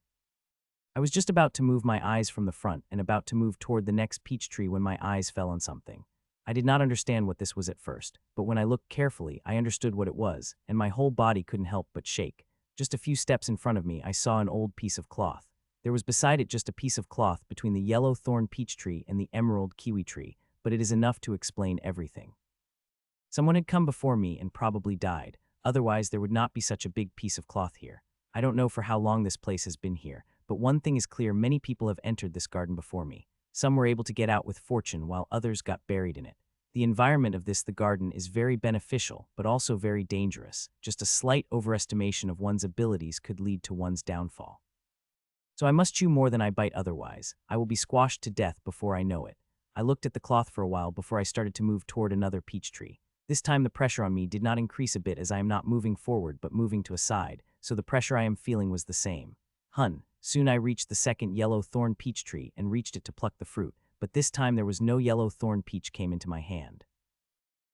I was just about to move my eyes from the front and about to move toward the next peach tree when my eyes fell on something. I did not understand what this was at first, but when I looked carefully, I understood what it was, and my whole body couldn't help but shake. Just a few steps in front of me, I saw an old piece of cloth. There was beside it just a piece of cloth between the yellow thorn peach tree and the emerald kiwi tree, but it is enough to explain everything. Someone had come before me and probably died, otherwise there would not be such a big piece of cloth here. I don't know for how long this place has been here, but one thing is clear: many people have entered this garden before me. Some were able to get out with fortune while others got buried in it. The environment of the garden is very beneficial, but also very dangerous. Just a slight overestimation of one's abilities could lead to one's downfall. So I must chew more than I bite, otherwise I will be squashed to death before I know it. I looked at the cloth for a while before I started to move toward another peach tree. This time the pressure on me did not increase a bit, as I am not moving forward but moving to a side, so the pressure I am feeling was the same. Soon I reached the second yellow thorn peach tree and reached it to pluck the fruit, but this time there was no yellow thorn peach came into my hand.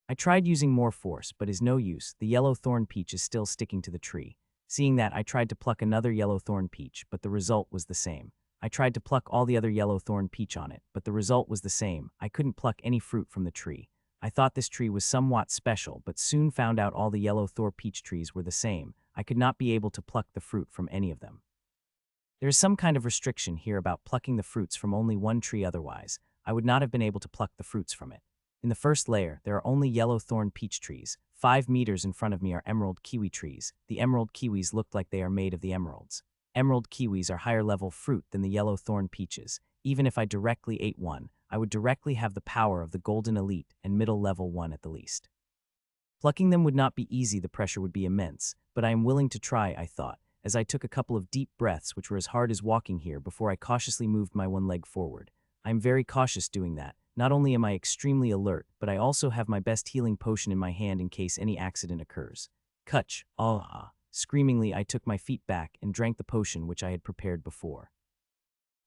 I tried using more force, but is no use. The yellow thorn peach is still sticking to the tree. Seeing that, I tried to pluck another yellow thorn peach, but the result was the same. I tried to pluck all the other yellow thorn peach on it, but the result was the same. I couldn't pluck any fruit from the tree. I thought this tree was somewhat special, but soon found out all the yellow thorn peach trees were the same. I could not be able to pluck the fruit from any of them. There is some kind of restriction here about plucking the fruits from only one tree, otherwise I would not have been able to pluck the fruits from it. In the first layer, there are only yellow thorn peach trees. 5 meters in front of me are emerald kiwi trees. The emerald kiwis look like they are made of the emeralds. Emerald kiwis are higher level fruit than the yellow thorn peaches. Even if I directly ate one, I would directly have the power of the golden elite and middle level one at the least. Plucking them would not be easy, the pressure would be immense, but I am willing to try, I thought, as I took a couple of deep breaths which were as hard as walking here before I cautiously moved my one leg forward. I am very cautious doing that. Not only am I extremely alert, but I also have my best healing potion in my hand in case any accident occurs. Kutch, ah! Screamingly, I took my feet back and drank the potion which I had prepared before.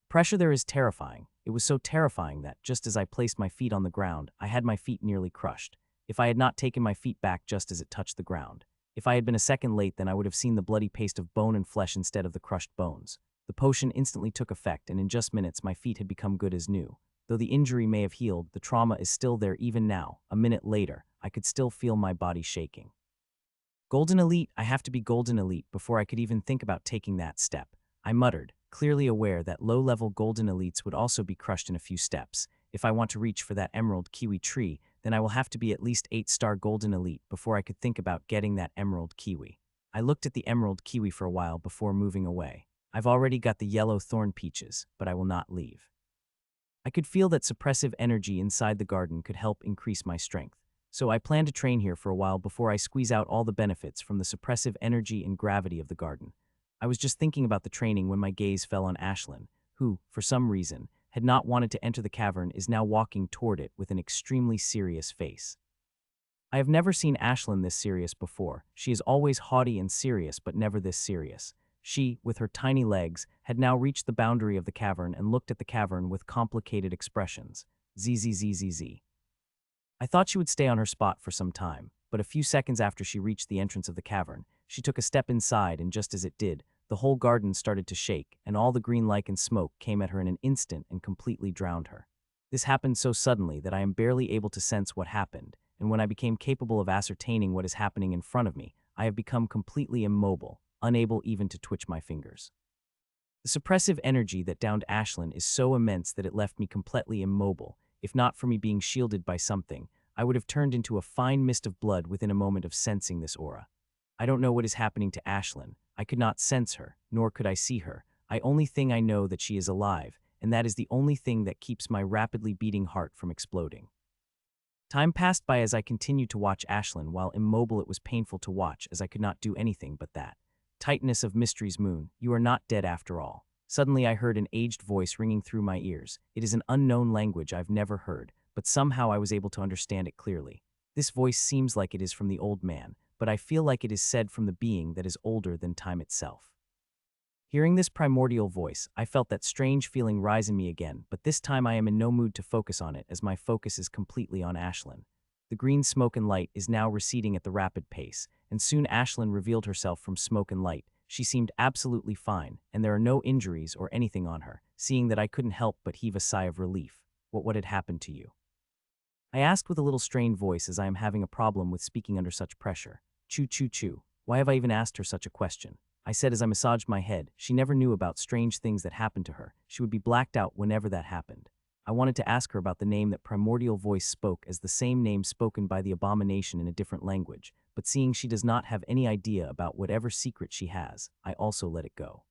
Pressure there is terrifying. It was so terrifying that, just as I placed my feet on the ground, I had my feet nearly crushed. If I had not taken my feet back just as it touched the ground. If I had been a second late, then I would have seen the bloody paste of bone and flesh instead of the crushed bones. The potion instantly took effect, and in just minutes my feet had become good as new. Though the injury may have healed, the trauma is still there even now. A minute later, I could still feel my body shaking. Golden Elite, I have to be Golden Elite before I could even think about taking that step. I muttered, clearly aware that low-level Golden Elites would also be crushed in a few steps. If I want to reach for that emerald kiwi tree, then I will have to be at least 8-star Golden Elite before I could think about getting that emerald kiwi. I looked at the emerald kiwi for a while before moving away. I've already got the yellow thorn peaches, but I will not leave. I could feel that suppressive energy inside the garden could help increase my strength. So I plan to train here for a while before I squeeze out all the benefits from the suppressive energy and gravity of the garden. I was just thinking about the training when my gaze fell on Ashlyn, who, for some reason, had not wanted to enter the cavern, is now walking toward it with an extremely serious face. I have never seen Ashlyn this serious before. She is always haughty and serious, but never this serious. She, with her tiny legs, had now reached the boundary of the cavern and looked at the cavern with complicated expressions. Zzzzz. I thought she would stay on her spot for some time, but a few seconds after she reached the entrance of the cavern, she took a step inside, and just as it did, the whole garden started to shake, and all the green light and smoke came at her in an instant and completely drowned her. This happened so suddenly that I am barely able to sense what happened, and when I became capable of ascertaining what is happening in front of me, I have become completely immobile, unable even to twitch my fingers. The suppressive energy that downed Ashlyn is so immense that it left me completely immobile. If not for me being shielded by something, I would have turned into a fine mist of blood within a moment of sensing this aura. I don't know what is happening to Ashlyn. I could not sense her, nor could I see her. Only thing I know that she is alive, and that is the only thing that keeps my rapidly beating heart from exploding. Time passed by as I continued to watch Ashlyn. While immobile, it was painful to watch, as I could not do anything but that. Titaness of Mystery's moon, you are not dead after all. Suddenly I heard an aged voice ringing through my ears. It is an unknown language I've never heard, but somehow I was able to understand it clearly. This voice seems like it is from the old man, but I feel like it is said from the being that is older than time itself. Hearing this primordial voice, I felt that strange feeling rise in me again, but this time I am in no mood to focus on it, as my focus is completely on Ashlyn. The green smoke and light is now receding at the rapid pace, and soon Ashlyn revealed herself from smoke and light. She seemed absolutely fine, and there are no injuries or anything on her. Seeing that, I couldn't help but heave a sigh of relief. What had happened to you? I asked with a little strained voice, as I am having a problem with speaking under such pressure. Choo. Why have I even asked her such a question? I said as I massaged my head. She never knew about strange things that happened to her. She would be blacked out whenever that happened. I wanted to ask her about the name that primordial voice spoke as the same name spoken by the abomination in a different language, but seeing she does not have any idea about whatever secret she has, I also let it go.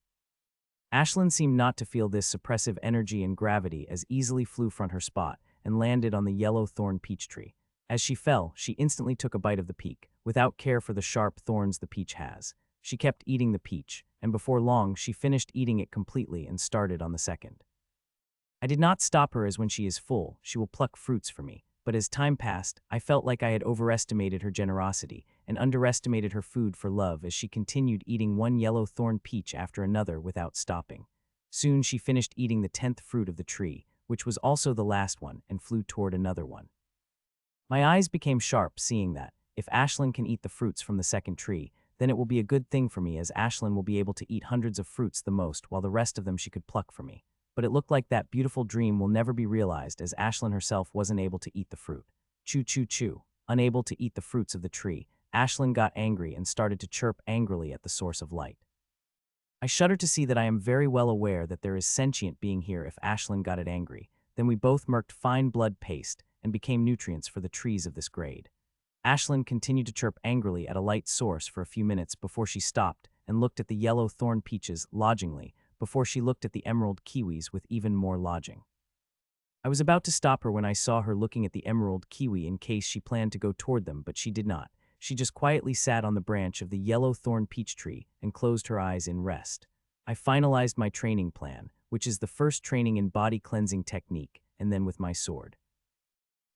Ashlyn seemed not to feel this suppressive energy and gravity, as easily flew from her spot and landed on the yellow thorn peach tree. As she fell, she instantly took a bite of the peak, without care for the sharp thorns the peach has. She kept eating the peach, and before long she finished eating it completely and started on the second. I did not stop her, as when she is full, she will pluck fruits for me, but as time passed, I felt like I had overestimated her generosity and underestimated her food for love, as she continued eating one yellow thorn peach after another without stopping. Soon she finished eating the 10th fruit of the tree, which was also the last one, and flew toward another one. My eyes became sharp, seeing that, if Ashlyn can eat the fruits from the second tree, Then it will be a good thing for me, as Ashlyn will be able to eat hundreds of fruits the most, while the rest of them she could pluck for me. But it looked like that beautiful dream will never be realized, as Ashlyn herself wasn't able to eat the fruit. Choo choo choo. Unable to eat the fruits of the tree, Ashlyn got angry and started to chirp angrily at the source of light. I shudder to see that I am very well aware that there is sentient being here if Ashlyn got it angry. Then we both murked fine blood paste and became nutrients for the trees of this grade. Ashlyn continued to chirp angrily at a light source for a few minutes before she stopped and looked at the yellow thorn peaches lodgingly, before she looked at the emerald kiwis with even more lodging. I was about to stop her when I saw her looking at the emerald kiwi in case she planned to go toward them, but she did not. She just quietly sat on the branch of the yellow thorn peach tree and closed her eyes in rest. I finalized my training plan, which is the first training in body cleansing technique, and then with my sword.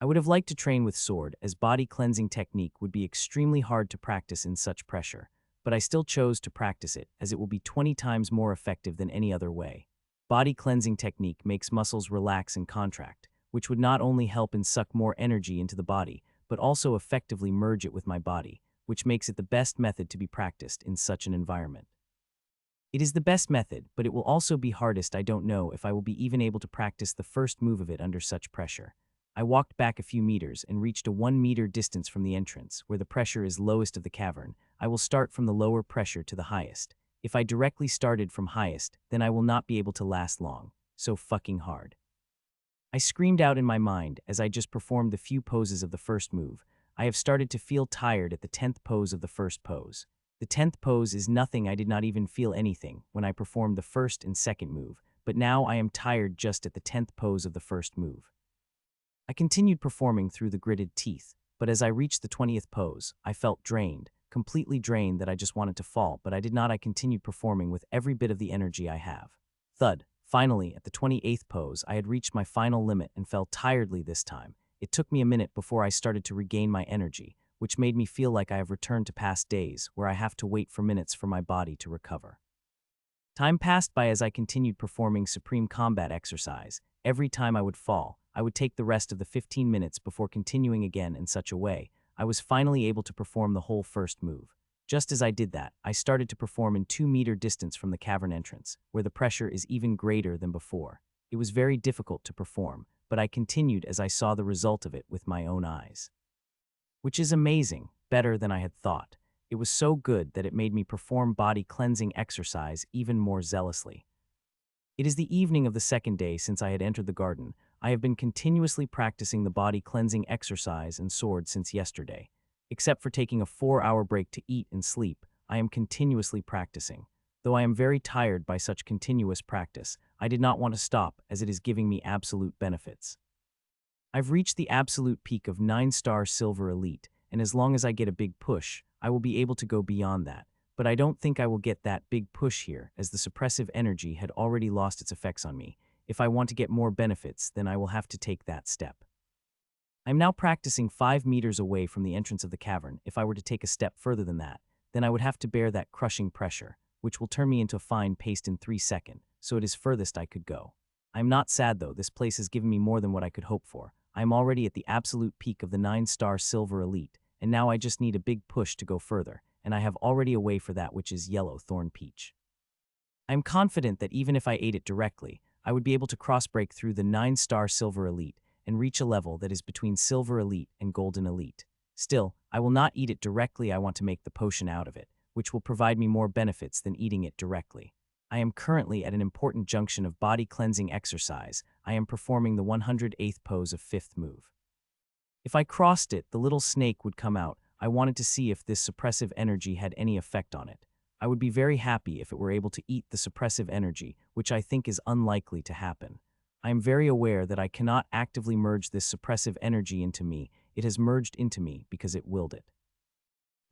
I would have liked to train with sword, as body cleansing technique would be extremely hard to practice in such pressure, but I still chose to practice it, as it will be 20 times more effective than any other way. Body cleansing technique makes muscles relax and contract, which would not only help and suck more energy into the body, but also effectively merge it with my body, which makes it the best method to be practiced in such an environment. It is the best method, but it will also be hardest. I don't know if I will be even able to practice the first move of it under such pressure. I walked back a few meters and reached a 1 meter distance from the entrance, where the pressure is lowest of the cavern. I will start from the lower pressure to the highest. If I directly started from highest, then I will not be able to last long. So fucking hard. I screamed out in my mind as I just performed the few poses of the first move. I have started to feel tired at the 10th pose of the first pose. The 10th pose is nothing. I did not even feel anything when I performed the first and second move, but now I am tired just at the 10th pose of the first move. I continued performing through the gritted teeth, but as I reached the 20th pose, I felt drained, completely drained, that I just wanted to fall, but I did not. I continued performing with every bit of the energy I have. Thud. Finally, at the 28th pose, I had reached my final limit and fell tiredly this time. It took me a minute before I started to regain my energy, which made me feel like I have returned to past days where I have to wait for minutes for my body to recover. Time passed by as I continued performing supreme combat exercise. Every time I would fall, I would take the rest of the 15 minutes before continuing again. In such a way, I was finally able to perform the whole first move. Just as I did that, I started to perform in 2 meter distance from the cavern entrance, where the pressure is even greater than before. It was very difficult to perform, but I continued as I saw the result of it with my own eyes. Which is amazing, better than I had thought. It was so good that it made me perform body cleansing exercise even more zealously. It is the evening of the second day since I had entered the garden. I have been continuously practicing the body cleansing exercise and sword since yesterday. Except for taking a 4-hour break to eat and sleep, I am continuously practicing. Though I am very tired by such continuous practice, I did not want to stop, as it is giving me absolute benefits. I've reached the absolute peak of 9-star Silver Elite, and as long as I get a big push, I will be able to go beyond that. But I don't think I will get that big push here, as the suppressive energy had already lost its effects on me. If I want to get more benefits, then I will have to take that step. I am now practicing 5 meters away from the entrance of the cavern. If I were to take a step further than that, then I would have to bear that crushing pressure, which will turn me into fine paste in 3 seconds, so it is furthest I could go. I am not sad though. This place has given me more than what I could hope for. I am already at the absolute peak of the 9-star Silver Elite, and now I just need a big push to go further, and I have already a way for that, which is Yellow Thorn Peach. I am confident that even if I ate it directly, I would be able to cross-break through the 9-star Silver Elite and reach a level that is between Silver Elite and Golden Elite. Still, I will not eat it directly. I want to make the potion out of it, which will provide me more benefits than eating it directly. I am currently at an important junction of body cleansing exercise. I am performing the 108th pose of 5th move. If I crossed it, the little snake would come out. I wanted to see if this suppressive energy had any effect on it. I would be very happy if it were able to eat the suppressive energy, which I think is unlikely to happen. I am very aware that I cannot actively merge this suppressive energy into me. It has merged into me because it willed it.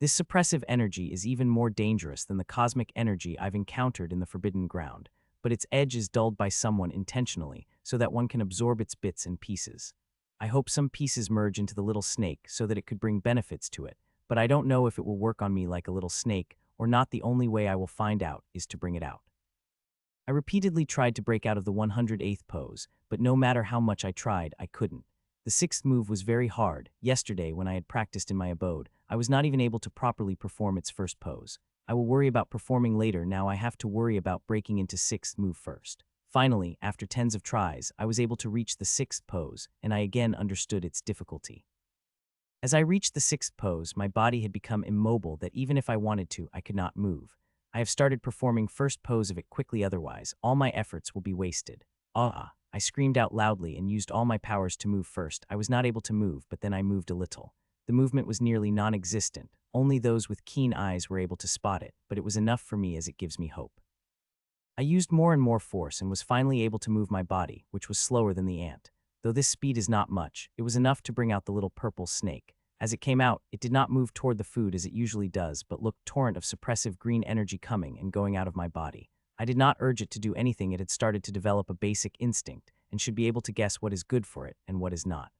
This suppressive energy is even more dangerous than the cosmic energy I've encountered in the Forbidden Ground, but its edge is dulled by someone intentionally so that one can absorb its bits and pieces. I hope some pieces merge into the little snake so that it could bring benefits to it, but I don't know if it will work on me like a little snake or not. The only way I will find out is to bring it out. I repeatedly tried to break out of the 108th pose, but no matter how much I tried, I couldn't. The sixth move was very hard. Yesterday, when I had practiced in my abode, I was not even able to properly perform its first pose. I will worry about performing later. Now I have to worry about breaking into sixth move first. Finally, after tens of tries, I was able to reach the sixth pose, and I again understood its difficulty. As I reached the sixth pose, my body had become immobile that even if I wanted to, I could not move. I have started performing first pose of it quickly, otherwise all my efforts will be wasted. Ah! I screamed out loudly and used all my powers to move first. I was not able to move, but then I moved a little. The movement was nearly non-existent. Only those with keen eyes were able to spot it, but it was enough for me as it gives me hope. I used more and more force and was finally able to move my body, which was slower than the ant. Though this speed is not much, it was enough to bring out the little purple snake. As it came out, it did not move toward the food as it usually does, but looked torrent of suppressive green energy coming and going out of my body. I did not urge it to do anything. It had started to develop a basic instinct and should be able to guess what is good for it and what is not.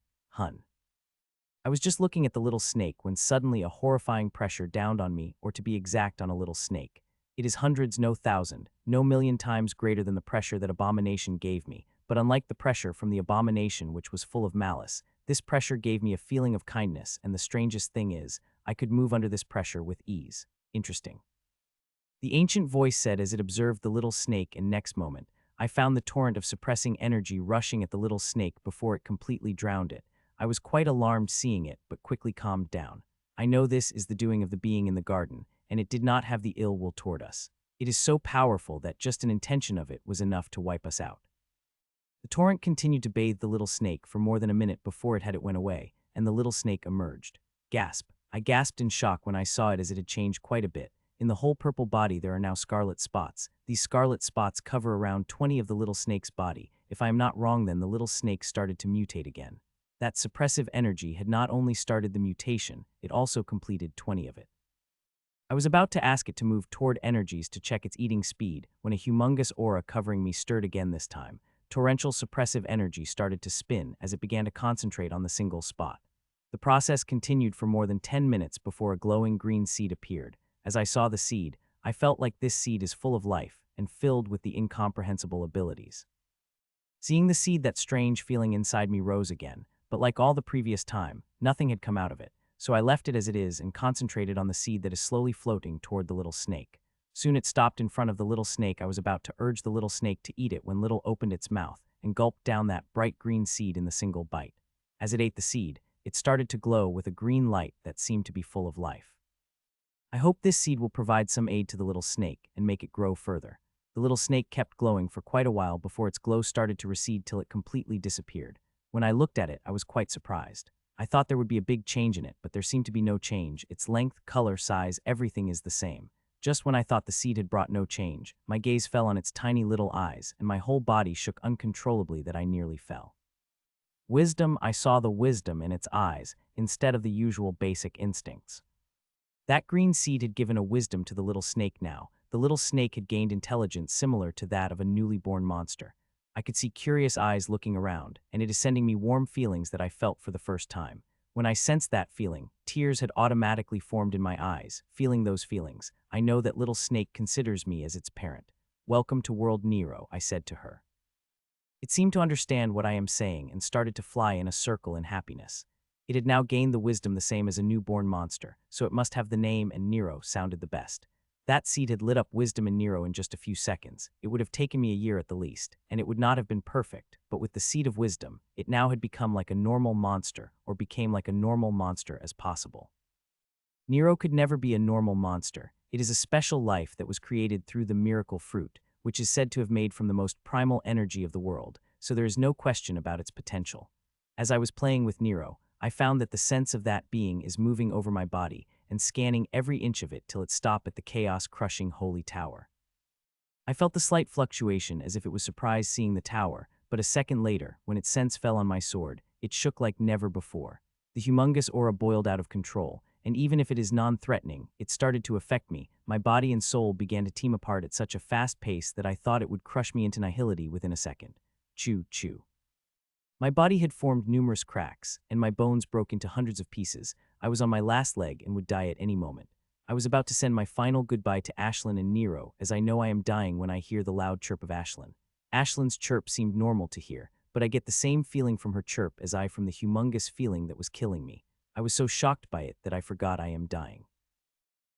I was just looking at the little snake when suddenly a horrifying pressure downed on me, or to be exact, on a little snake. It is hundreds, no thousand, no million times greater than the pressure that abomination gave me, but unlike the pressure from the abomination, which was full of malice, this pressure gave me a feeling of kindness, and the strangest thing is, I could move under this pressure with ease. Interesting. The ancient voice said as it observed the little snake, and next moment, I found the torrent of suppressing energy rushing at the little snake before it completely drowned it. I was quite alarmed seeing it, but quickly calmed down. I know this is the doing of the being in the garden, and it did not have the ill will toward us. It is so powerful that just an intention of it was enough to wipe us out. The torrent continued to bathe the little snake for more than a minute before it went away, and the little snake emerged. Gasp! I gasped in shock when I saw it, as it had changed quite a bit. In the whole purple body there are now scarlet spots. These scarlet spots cover around 20 of the little snake's body. If I am not wrong, then the little snake started to mutate again. That suppressive energy had not only started the mutation, it also completed 20 of it. I was about to ask it to move toward energies to check its eating speed when a humongous aura covering me stirred again this time. Torrential suppressive energy started to spin as it began to concentrate on the single spot. The process continued for more than 10 minutes before a glowing green seed appeared. As I saw the seed, I felt like this seed is full of life and filled with the incomprehensible abilities. Seeing the seed, that strange feeling inside me rose again, but like all the previous time, nothing had come out of it, so I left it as it is and concentrated on the seed that is slowly floating toward the little snake. Soon it stopped in front of the little snake. I was about to urge the little snake to eat it when Little opened its mouth and gulped down that bright green seed in the single bite. As it ate the seed, it started to glow with a green light that seemed to be full of life. I hope this seed will provide some aid to the little snake and make it grow further. The little snake kept glowing for quite a while before its glow started to recede till it completely disappeared. When I looked at it, I was quite surprised. I thought there would be a big change in it, but there seemed to be no change. Its length, color, size, everything is the same. Just when I thought the seed had brought no change, my gaze fell on its tiny little eyes, and my whole body shook uncontrollably that I nearly fell. Wisdom, I saw the wisdom in its eyes, instead of the usual basic instincts. That green seed had given a wisdom to the little snake now. The little snake had gained intelligence similar to that of a newly born monster. I could see curious eyes looking around, and it is sending me warm feelings that I felt for the first time. When I sensed that feeling, tears had automatically formed in my eyes. Feeling those feelings, I know that little snake considers me as its parent. "Welcome to World Nero," I said to her. It seemed to understand what I am saying and started to fly in a circle in happiness. It had now gained the wisdom the same as a newborn monster, so it must have the name, and Nero sounded the best. That seed had lit up wisdom in Nero in just a few seconds. It would have taken me a year at the least, and it would not have been perfect, but with the seed of wisdom, it now had become like a normal monster, or became like a normal monster as possible. Nero could never be a normal monster. It is a special life that was created through the miracle fruit, which is said to have made from the most primal energy of the world, so there is no question about its potential. As I was playing with Nero, I found that the sense of that being is moving over my body and scanning every inch of it till it stopped at the chaos-crushing holy tower. I felt the slight fluctuation as if it was surprised seeing the tower, but a second later, when its sense fell on my sword, it shook like never before. The humongous aura boiled out of control, and even if it is non-threatening, it started to affect me. My body and soul began to team apart at such a fast pace that I thought it would crush me into nihility within a second. Chew, chew. My body had formed numerous cracks, and my bones broke into hundreds of pieces. I was on my last leg and would die at any moment. I was about to send my final goodbye to Ashlyn and Nero, as I know I am dying when I hear the loud chirp of Ashlyn. Ashlyn's chirp seemed normal to hear, but I get the same feeling from her chirp as I from the humongous feeling that was killing me. I was so shocked by it that I forgot I am dying.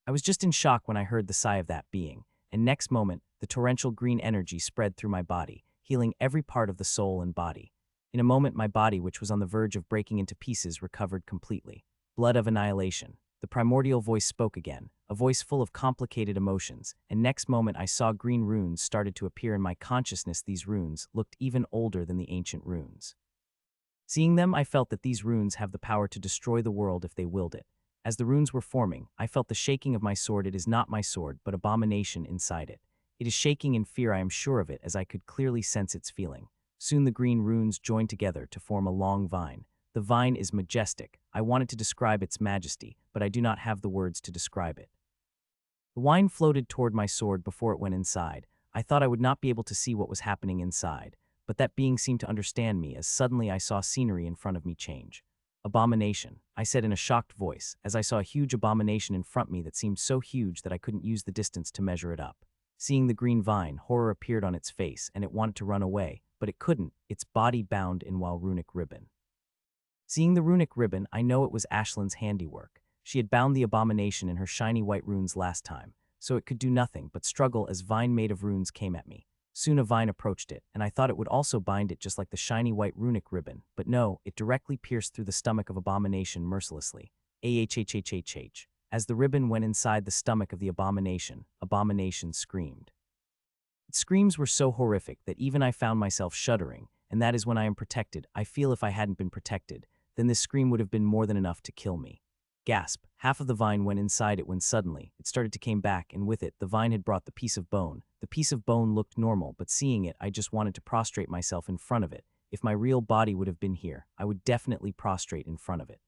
I was just in shock when I heard the sigh of that being, and next moment, the torrential green energy spread through my body, healing every part of the soul and body. In a moment, my body, which was on the verge of breaking into pieces, recovered completely. Blood of annihilation. The primordial voice spoke again, a voice full of complicated emotions, and next moment I saw green runes started to appear in my consciousness. These runes looked even older than the ancient runes. Seeing them, I felt that these runes have the power to destroy the world if they willed it. As the runes were forming, I felt the shaking of my sword. It is not my sword, but abomination inside it. It is shaking in fear, I am sure of it, as I could clearly sense its feeling. Soon the green runes joined together to form a long vine. The vine is majestic. I wanted to describe its majesty, but I do not have the words to describe it. The wine floated toward my sword before it went inside. I thought I would not be able to see what was happening inside, but that being seemed to understand me as suddenly I saw scenery in front of me change. Abomination, I said in a shocked voice, as I saw a huge abomination in front of me that seemed so huge that I couldn't use the distance to measure it up. Seeing the green vine, horror appeared on its face, and it wanted to run away, but it couldn't, its body bound in runic ribbon. Seeing the runic ribbon, I know it was Ashlin's handiwork. She had bound the abomination in her shiny white runes last time, so it could do nothing but struggle as vine made of runes came at me. Soon a vine approached it, and I thought it would also bind it just like the shiny white runic ribbon, but no, it directly pierced through the stomach of abomination mercilessly. Ahhhhhh. As the ribbon went inside the stomach of the abomination screamed. Its screams were so horrific that even I found myself shuddering, and that is when I am protected. I feel if I hadn't been protected, then this scream would have been more than enough to kill me. Gasp. Half of the vine went inside it when suddenly, it started to came back, and with it, the vine had brought the piece of bone. The piece of bone looked normal, but seeing it, I just wanted to prostrate myself in front of it. If my real body would have been here, I would definitely prostrate in front of it.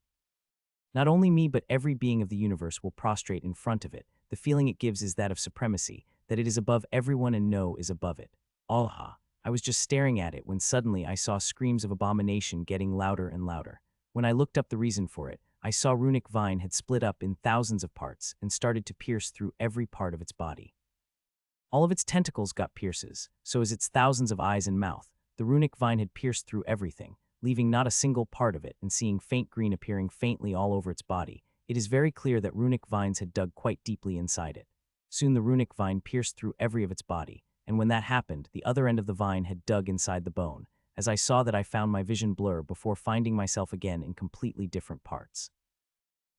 Not only me, but every being of the universe will prostrate in front of it. The feeling it gives is that of supremacy, that it is above everyone and no is above it. Aha. I was just staring at it when suddenly I saw screams of abomination getting louder and louder. When I looked up the reason for it, I saw runic vine had split up in thousands of parts and started to pierce through every part of its body. All of its tentacles got pierces, so as its thousands of eyes and mouth. The runic vine had pierced through everything, leaving not a single part of it, and seeing faint green appearing faintly all over its body. It is very clear that runic vines had dug quite deeply inside it. Soon the runic vine pierced through every of its body, and when that happened, the other end of the vine had dug inside the bone. As I saw that, I found my vision blur before finding myself again in completely different parts.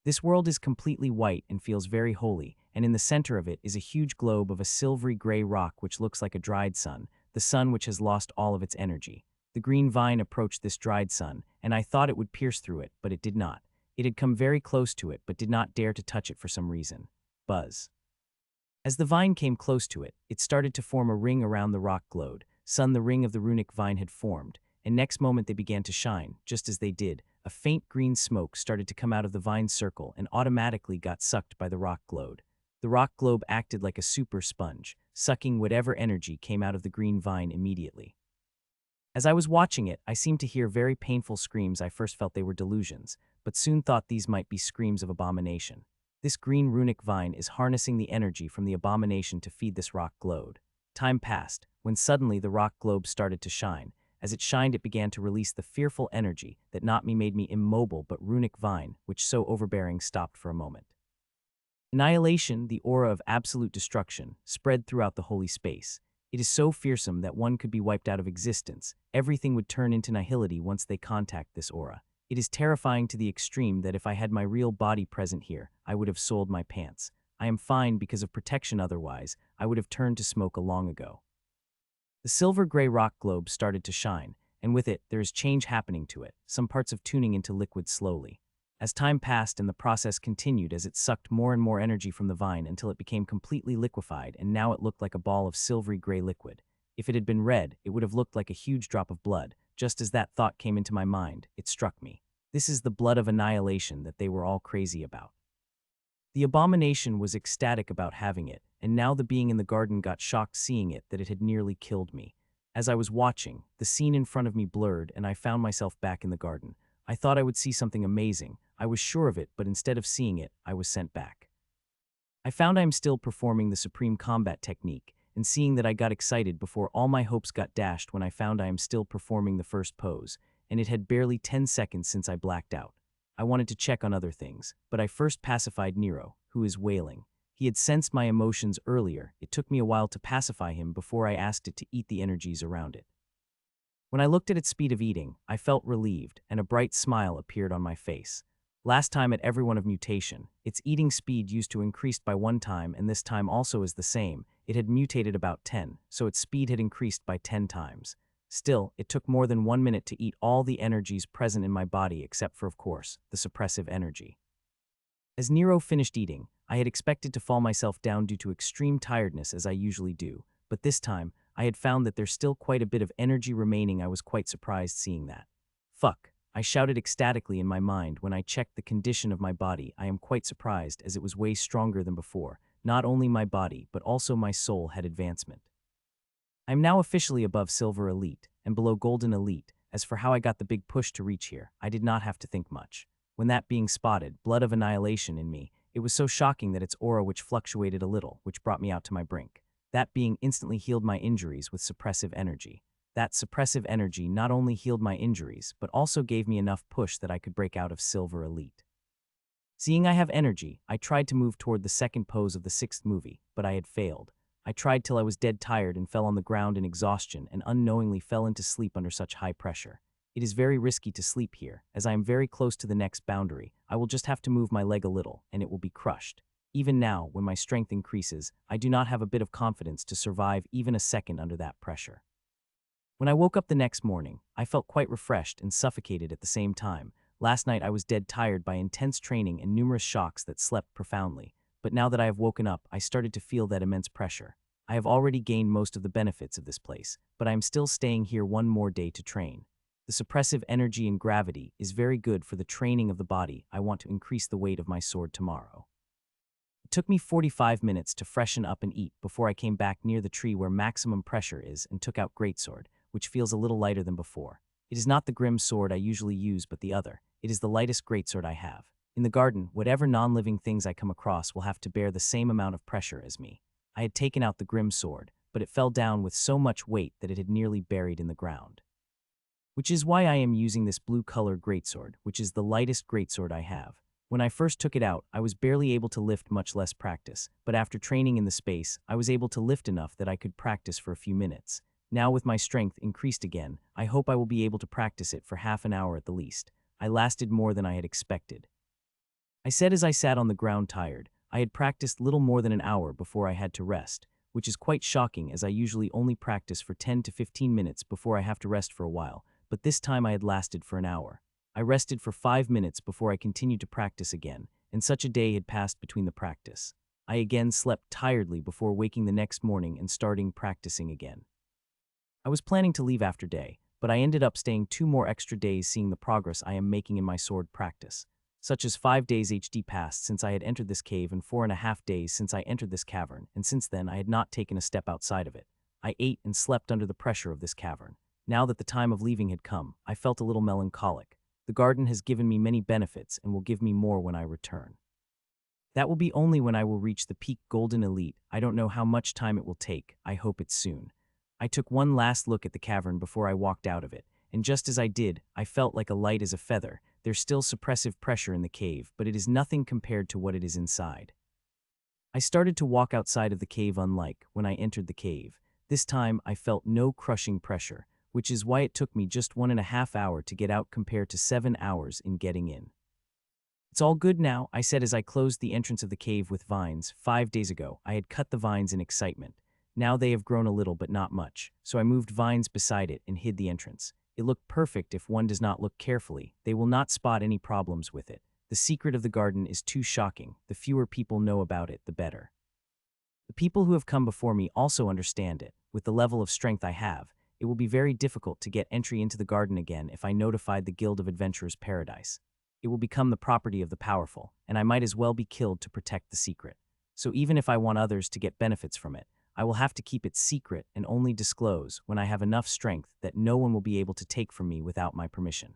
This world is completely white and feels very holy, and in the center of it is a huge globe of a silvery gray rock which looks like a dried sun, the sun which has lost all of its energy. The green vine approached this dried sun, and I thought it would pierce through it, but it did not. It had come very close to it, but did not dare to touch it for some reason. Buzz. As the vine came close to it, it started to form a ring around the rock glowed. Sun, the ring of the runic vine had formed, and next moment they began to shine. Just as they did, a faint green smoke started to come out of the vine's circle and automatically got sucked by the rock globe. The rock globe acted like a super sponge, sucking whatever energy came out of the green vine immediately. As I was watching it, I seemed to hear very painful screams. I first felt they were delusions, but soon thought these might be screams of abomination. This green runic vine is harnessing the energy from the abomination to feed this rock globe. Time passed, when suddenly the rock globe started to shine. As it shined, it began to release the fearful energy that not me made me immobile, but runic vine, which so overbearing, stopped for a moment. Annihilation, the aura of absolute destruction, spread throughout the holy space. It is so fearsome that one could be wiped out of existence. Everything would turn into nihility once they contact this aura. It is terrifying to the extreme that if I had my real body present here, I would have sold my pants. I am fine because of protection, otherwise, I would have turned to smoke a long ago. The silver-gray rock globe started to shine, and with it, there is change happening to it, some parts of tuning into liquid slowly. As time passed and the process continued as it sucked more and more energy from the vine until it became completely liquefied, and now it looked like a ball of silvery gray liquid. If it had been red, it would have looked like a huge drop of blood. Just as that thought came into my mind, it struck me. This is the blood of annihilation that they were all crazy about. The abomination was ecstatic about having it, and now the being in the garden got shocked seeing it that it had nearly killed me. As I was watching, the scene in front of me blurred and I found myself back in the garden. I thought I would see something amazing. I was sure of it, but instead of seeing it, I was sent back. I found I am still performing the supreme combat technique, and seeing that I got excited before all my hopes got dashed when I found I am still performing the first pose, and it had barely 10 seconds since I blacked out. I wanted to check on other things, but I first pacified Nero, who is wailing. He had sensed my emotions earlier. It took me a while to pacify him before I asked it to eat the energies around it. When I looked at its speed of eating, I felt relieved, and a bright smile appeared on my face. Last time at every one of mutation, its eating speed used to increase by 1 time, and this time also is the same. It had mutated about 10, so its speed had increased by 10 times. Still, it took more than 1 minute to eat all the energies present in my body except for, of course, the suppressive energy. As Nero finished eating, I had expected to fall myself down due to extreme tiredness as I usually do, but this time, I had found that there's still quite a bit of energy remaining. I was quite surprised seeing that. Fuck, I shouted ecstatically in my mind when I checked the condition of my body. I am quite surprised as it was way stronger than before. Not only my body, but also my soul had advancement. I am now officially above Silver Elite and below Golden Elite. As for how I got the big push to reach here, I did not have to think much. When that being spotted, blood of annihilation in me, it was so shocking that its aura which fluctuated a little, which brought me out to my brink. That being instantly healed my injuries with suppressive energy. That suppressive energy not only healed my injuries, but also gave me enough push that I could break out of Silver Elite. Seeing I have energy, I tried to move toward the second pose of the 6th movie, but I had failed. I tried till I was dead tired and fell on the ground in exhaustion and unknowingly fell into sleep under such high pressure. It is very risky to sleep here, as I am very close to the next boundary. I will just have to move my leg a little, and it will be crushed. Even now, when my strength increases, I do not have a bit of confidence to survive even a second under that pressure. When I woke up the next morning, I felt quite refreshed and suffocated at the same time. Last night I was dead tired by intense training and numerous shocks that slept profoundly, but now that I have woken up, I started to feel that immense pressure. I have already gained most of the benefits of this place, but I am still staying here one more day to train. The suppressive energy and gravity is very good for the training of the body. I want to increase the weight of my sword tomorrow. It took me 45 minutes to freshen up and eat before I came back near the tree where maximum pressure is and took out greatsword, which feels a little lighter than before. It is not the grim sword I usually use but the other. It is the lightest greatsword I have. In the garden, whatever non-living things I come across will have to bear the same amount of pressure as me. I had taken out the grim sword, but it fell down with so much weight that it had nearly buried in the ground. Which is why I am using this blue-colored greatsword, which is the lightest greatsword I have. When I first took it out, I was barely able to lift, much less practice, but after training in the space, I was able to lift enough that I could practice for a few minutes. Now with my strength increased again, I hope I will be able to practice it for half an hour at the least. I lasted more than I had expected. I said as I sat on the ground tired. I had practiced little more than an hour before I had to rest, which is quite shocking as I usually only practice for 10 to 15 minutes before I have to rest for a while, but this time I had lasted for an hour. I rested for 5 minutes before I continued to practice again, and such a day had passed between the practice. I again slept tiredly before waking the next morning and starting practicing again. I was planning to leave after day, but I ended up staying 2 more extra days seeing the progress I am making in my sword practice. Such as 5 days HD passed since I had entered this cave and 4.5 days since I entered this cavern, and since then I had not taken a step outside of it. I ate and slept under the pressure of this cavern. Now that the time of leaving had come, I felt a little melancholic. The garden has given me many benefits and will give me more when I return. That will be only when I will reach the peak Golden Elite. I don't know how much time it will take. I hope it's soon. I took one last look at the cavern before I walked out of it, and just as I did, I felt like a light as a feather. There's still suppressive pressure in the cave, but it is nothing compared to what it is inside. I started to walk outside of the cave unlike when I entered the cave. This time, I felt no crushing pressure, which is why it took me just 1.5 hours to get out compared to 7 hours in getting in. It's all good now, I said as I closed the entrance of the cave with vines. 5 days ago, I had cut the vines in excitement. Now they have grown a little but not much, so I moved vines beside it and hid the entrance. It looked perfect if one does not look carefully. They will not spot any problems with it. The secret of the garden is too shocking. The fewer people know about it, the better. The people who have come before me also understand it. With the level of strength I have, it will be very difficult to get entry into the garden again if I notified the Guild of Adventurers Paradise. It will become the property of the powerful, and I might as well be killed to protect the secret. So even if I want others to get benefits from it, I will have to keep it secret and only disclose when I have enough strength that no one will be able to take from me without my permission.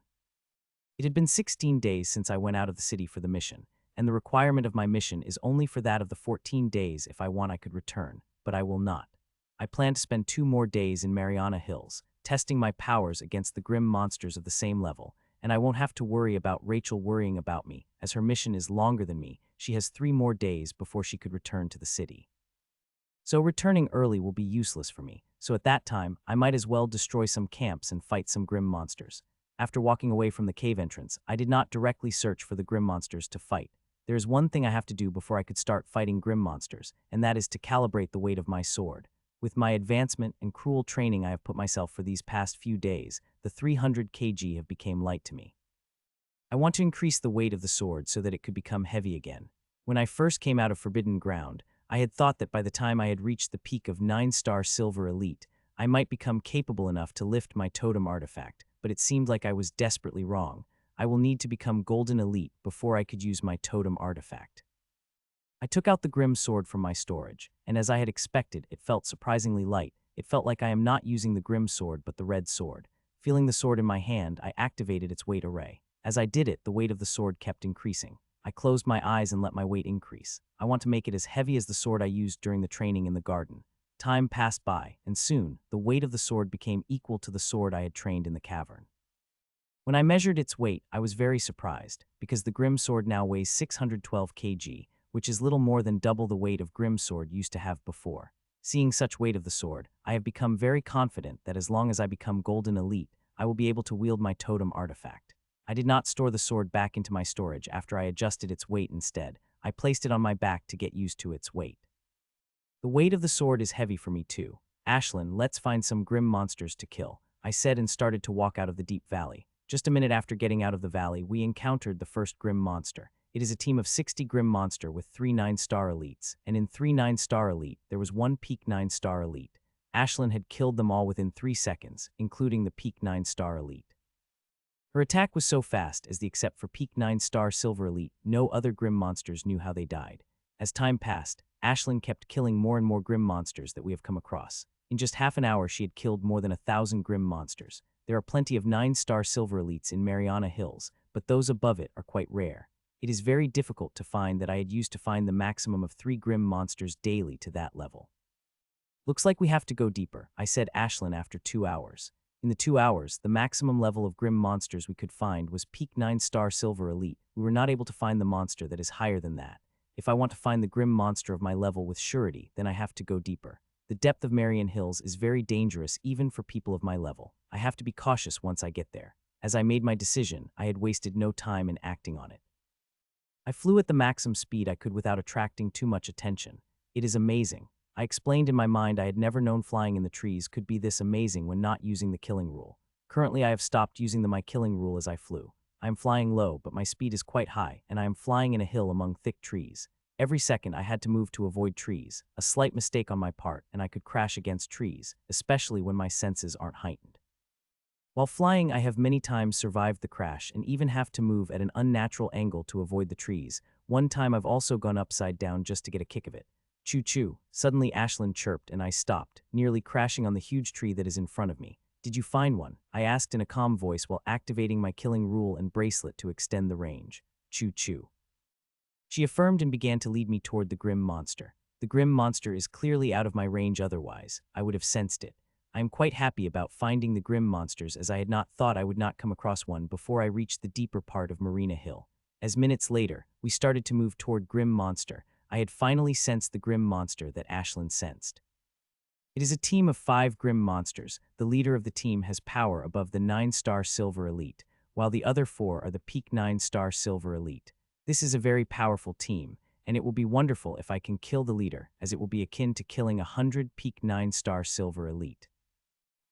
It had been 16 days since I went out of the city for the mission, and the requirement of my mission is only for that of the 14 days. If I want I could return, but I will not. I plan to spend 2 more days in Mariana Hills, testing my powers against the grim monsters of the same level, and I won't have to worry about Rachel worrying about me, as her mission is longer than me. She has 3 more days before she could return to the city. So returning early will be useless for me, so at that time, I might as well destroy some camps and fight some grim monsters. After walking away from the cave entrance, I did not directly search for the grim monsters to fight. There is one thing I have to do before I could start fighting grim monsters, and that is to calibrate the weight of my sword. With my advancement and cruel training I have put myself for these past few days, the 300 kg have become light to me. I want to increase the weight of the sword so that it could become heavy again. When I first came out of Forbidden Ground, I had thought that by the time I had reached the peak of 9-star Silver Elite, I might become capable enough to lift my totem artifact, but it seemed like I was desperately wrong. I will need to become Golden Elite before I could use my totem artifact. I took out the Grim Sword from my storage, and as I had expected, it felt surprisingly light. It felt like I am not using the Grim Sword but the Red Sword. Feeling the sword in my hand, I activated its weight array. As I did it, the weight of the sword kept increasing. I closed my eyes and let my weight increase. I want to make it as heavy as the sword I used during the training in the garden. Time passed by, and soon, the weight of the sword became equal to the sword I had trained in the cavern. When I measured its weight, I was very surprised, because the Grim Sword now weighs 612 kg, which is little more than double the weight of Grim Sword used to have before. Seeing such weight of the sword, I have become very confident that as long as I become Golden Elite, I will be able to wield my totem artifact. I did not store the sword back into my storage after I adjusted its weight instead. I placed it on my back to get used to its weight. The weight of the sword is heavy for me too. Ashlyn, let's find some grim monsters to kill, I said and started to walk out of the deep valley. Just a minute after getting out of the valley, we encountered the first grim monster. It is a team of 60 grim monster with 3 9-star elites, and in 3 9-star elite, there was 1 peak 9-star elite. Ashlyn had killed them all within 3 seconds, including the peak 9-star elite. Her attack was so fast as except for peak 9-star Silver Elite, no other grim monsters knew how they died. As time passed, Ashlyn kept killing more and more grim monsters that we have come across. In just half an hour, she had killed more than 1,000 grim monsters. There are plenty of 9-star Silver Elites in Mariana Hills, but those above it are quite rare. It is very difficult to find that I had used to find the maximum of 3 grim monsters daily to that level. Looks like we have to go deeper, I said Ashlyn after 2 hours. In the 2 hours, the maximum level of grim monsters we could find was peak 9-star Silver Elite. We were not able to find the monster that is higher than that. If I want to find the grim monster of my level with surety, then I have to go deeper. The depth of Marian Hills is very dangerous even for people of my level. I have to be cautious once I get there. As I made my decision, I had wasted no time in acting on it. I flew at the maximum speed I could without attracting too much attention. It is amazing. I explained in my mind I had never known flying in the trees could be this amazing when not using the killing rule. Currently I have stopped using the my killing rule as I flew. I am flying low, but my speed is quite high, and I am flying in a hill among thick trees. Every second I had to move to avoid trees. A slight mistake on my part, and I could crash against trees, especially when my senses aren't heightened. While flying, I have many times survived the crash and even have to move at an unnatural angle to avoid the trees. One time I've also gone upside down just to get a kick of it. Choo-choo. Suddenly Ashlyn chirped and I stopped, nearly crashing on the huge tree that is in front of me. Did you find one? I asked in a calm voice while activating my killing rule and bracelet to extend the range. Choo-choo. She affirmed and began to lead me toward the grim monster. The grim monster is clearly out of my range otherwise. I would have sensed it. I am quite happy about finding the grim monsters as I had not thought I would not come across one before I reached the deeper part of Marina Hill. As minutes later, we started to move toward grim monster. I had finally sensed the grim monster that Ashlyn sensed. It is a team of 5 grim monsters. The leader of the team has power above the 9-star Silver Elite, while the other 4 are the peak 9-star Silver Elite. This is a very powerful team, and it will be wonderful if I can kill the leader, as it will be akin to killing 100 peak 9-star Silver Elite.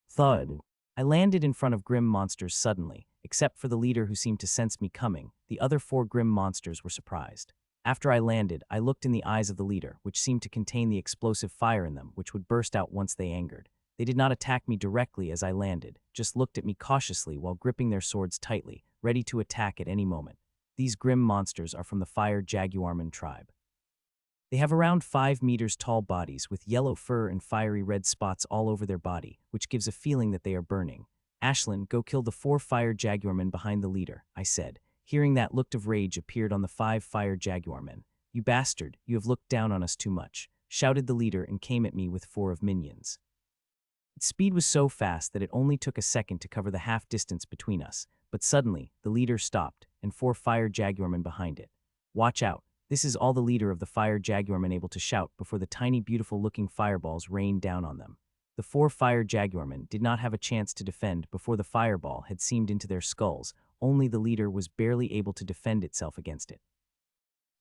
Thud. I landed in front of grim monsters suddenly, except for the leader who seemed to sense me coming. The other 4 grim monsters were surprised. After I landed, I looked in the eyes of the leader, which seemed to contain the explosive fire in them, which would burst out once they angered. They did not attack me directly as I landed, just looked at me cautiously while gripping their swords tightly, ready to attack at any moment. These grim monsters are from the Fire Jaguarman tribe. They have around 5 meters tall bodies with yellow fur and fiery red spots all over their body, which gives a feeling that they are burning. Ashlyn, go kill the 4 Fire Jaguarmen behind the leader, I said. Hearing that, look of rage appeared on the 5 Fire Jaguarmen. You bastard, you have looked down on us too much. shouted the leader and came at me with 4 of minions. Its speed was so fast that it only took a second to cover the half distance between us, but suddenly, the leader stopped, and 4 fire jaguarmen behind it. Watch out, this is all the leader of the fire jaguarmen able to shout before the tiny beautiful-looking fireballs rained down on them. The 4 fire jaguarmen did not have a chance to defend before the fireball had seamed into their skulls, only the leader was barely able to defend itself against it.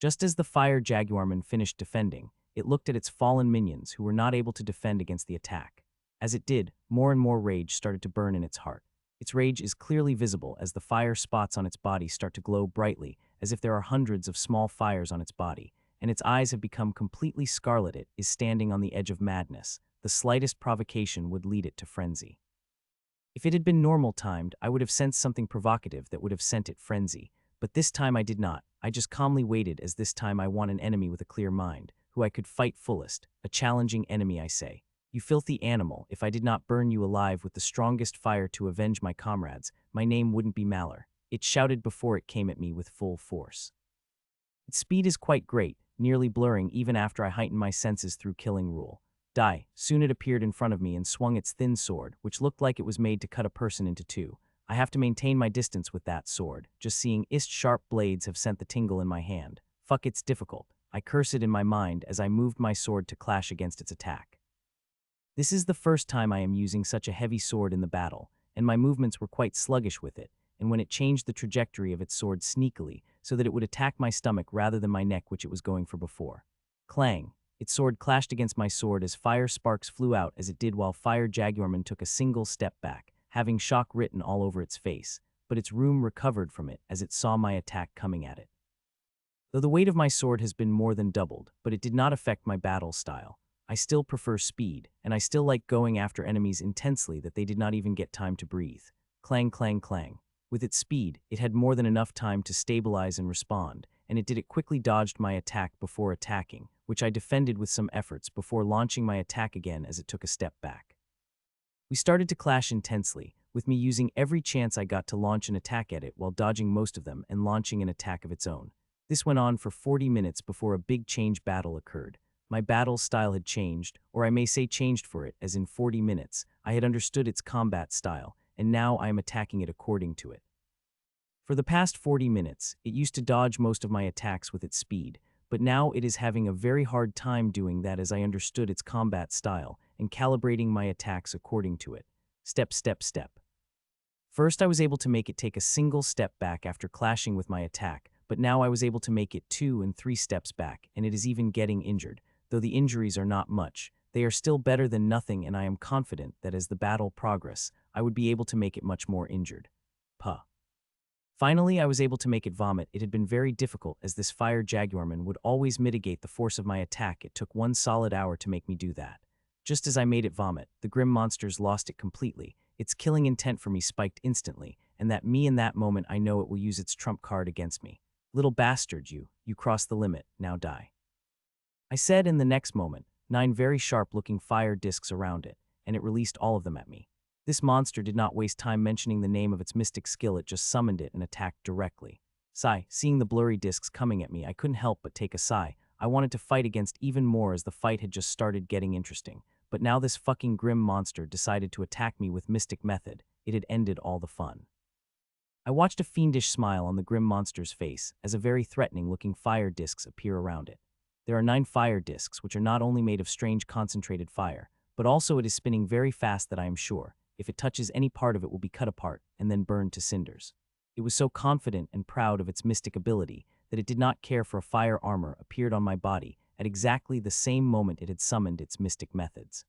Just as the fire jaguarman finished defending, it looked at its fallen minions who were not able to defend against the attack. As it did, more and more rage started to burn in its heart. Its rage is clearly visible as the fire spots on its body start to glow brightly, as if there are hundreds of small fires on its body, and its eyes have become completely scarlet. It is standing on the edge of madness. The slightest provocation would lead it to frenzy. If it had been normal timed, I would have sensed something provocative that would have sent it frenzy, but this time I did not. I just calmly waited, as this time I want an enemy with a clear mind, who I could fight fullest, a challenging enemy, I say. You filthy animal, if I did not burn you alive with the strongest fire to avenge my comrades, my name wouldn't be Malor, it shouted before it came at me with full force. Its speed is quite great, nearly blurring even after I heightened my senses through killing rule. Die. Soon it appeared in front of me and swung its thin sword, which looked like it was made to cut a person into 2. I have to maintain my distance with that sword. Just seeing its sharp blades have sent the tingle in my hand. Fuck, it's difficult. I curse it in my mind as I moved my sword to clash against its attack. This is the first time I am using such a heavy sword in the battle, and my movements were quite sluggish with it, and when it changed the trajectory of its sword sneakily so that it would attack my stomach rather than my neck, which it was going for before. Clang! Its sword clashed against my sword as fire sparks flew out as it did, while Fire Jaguarman took a single step back, having shock written all over its face, but its room recovered from it as it saw my attack coming at it. Though the weight of my sword has been more than doubled, but it did not affect my battle style. I still prefer speed, and I still like going after enemies intensely that they did not even get time to breathe. Clang, clang, clang. With its speed, it had more than enough time to stabilize and respond, and it quickly dodged my attack before attacking, which I defended with some efforts before launching my attack again as it took a step back. We started to clash intensely, with me using every chance I got to launch an attack at it while dodging most of them and launching an attack of its own. This went on for 40 minutes before a big change battle occurred. My battle style had changed, or I may say changed for it, as in 40 minutes, I had understood its combat style, and now I am attacking it according to it. For the past 40 minutes, it used to dodge most of my attacks with its speed, but now it is having a very hard time doing that as I understood its combat style and calibrating my attacks according to it. Step, step, step. First, I was able to make it take a single step back after clashing with my attack, but now I was able to make it 2 and 3 steps back, and it is even getting injured. Though the injuries are not much, they are still better than nothing, and I am confident that as the battle progresses, I would be able to make it much more injured. Puh. Finally, I was able to make it vomit. It had been very difficult, as this Fire Jaguarman would always mitigate the force of my attack. It took 1 solid hour to make me do that. Just as I made it vomit, the grim monsters lost it completely. Its killing intent for me spiked instantly, and in that moment I know it will use its trump card against me. Little bastard, you crossed the limit, now die. I said in the next moment, 9 very sharp-looking fire discs around it, and it released all of them at me. This monster did not waste time mentioning the name of its mystic skill, it just summoned it and attacked directly. Sigh, seeing the blurry discs coming at me, I couldn't help but take a sigh. I wanted to fight against even more as the fight had just started getting interesting, but now this fucking grim monster decided to attack me with mystic method. It had ended all the fun. I watched a fiendish smile on the grim monster's face as a very threatening-looking fire discs appear around it. There are 9 fire discs, which are not only made of strange concentrated fire, but also it is spinning very fast that I am sure, if it touches any part of it, will be cut apart and then burned to cinders. It was so confident and proud of its mystic ability that it did not care for a fire armor appeared on my body at exactly the same moment it had summoned its mystic methods.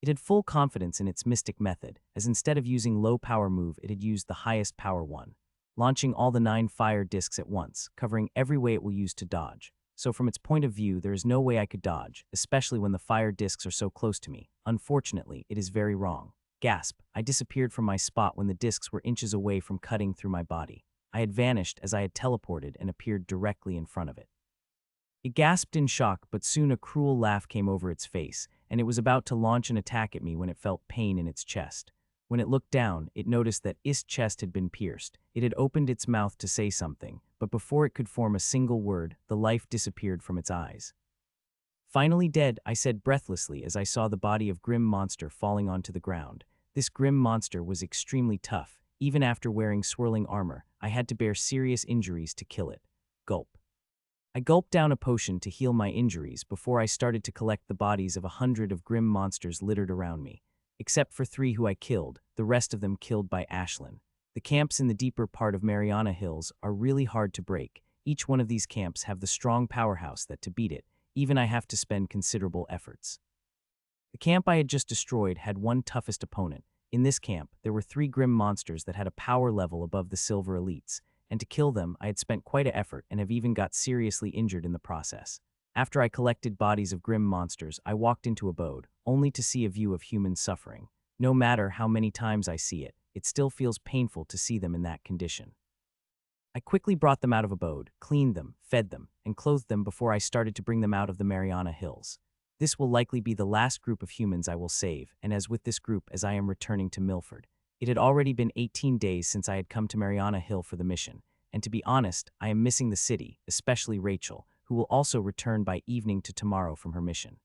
It had full confidence in its mystic method, as instead of using low power move, it had used the highest power one, launching all the 9 fire discs at once, covering every way it will use to dodge. So from its point of view, there is no way I could dodge, especially when the fire discs are so close to me. Unfortunately, it is very wrong. Gasp! I disappeared from my spot when the discs were inches away from cutting through my body. I had vanished as I had teleported and appeared directly in front of it. It gasped in shock, but soon a cruel laugh came over its face, and it was about to launch an attack at me when it felt pain in its chest. When it looked down, it noticed that its chest had been pierced. It had opened its mouth to say something, but before it could form a single word, the life disappeared from its eyes. Finally dead, I said breathlessly as I saw the body of Grim Monster falling onto the ground. This Grim Monster was extremely tough. Even after wearing swirling armor, I had to bear serious injuries to kill it. Gulp. I gulped down a potion to heal my injuries before I started to collect the bodies of 100 of Grim Monsters littered around me. Except for 3 who I killed, the rest of them killed by Ashlyn. The camps in the deeper part of Mariana Hills are really hard to break. Each one of these camps have the strong powerhouse that to beat it, even I have to spend considerable efforts. The camp I had just destroyed had one toughest opponent. In this camp, there were 3 Grim Monsters that had a power level above the Silver Elites, and to kill them I had spent quite an effort and have even got seriously injured in the process. After I collected bodies of Grim Monsters, I walked into abode, only to see a view of human suffering. No matter how many times I see it, it still feels painful to see them in that condition. I quickly brought them out of abode, cleaned them, fed them, and clothed them before I started to bring them out of the Mariana Hills. This will likely be the last group of humans I will save, and as with this group as I am returning to Milfred. It had already been 18 days since I had come to Mariana Hill for the mission, and to be honest, I am missing the city, especially Rachel, who will also return by evening to tomorrow from her mission.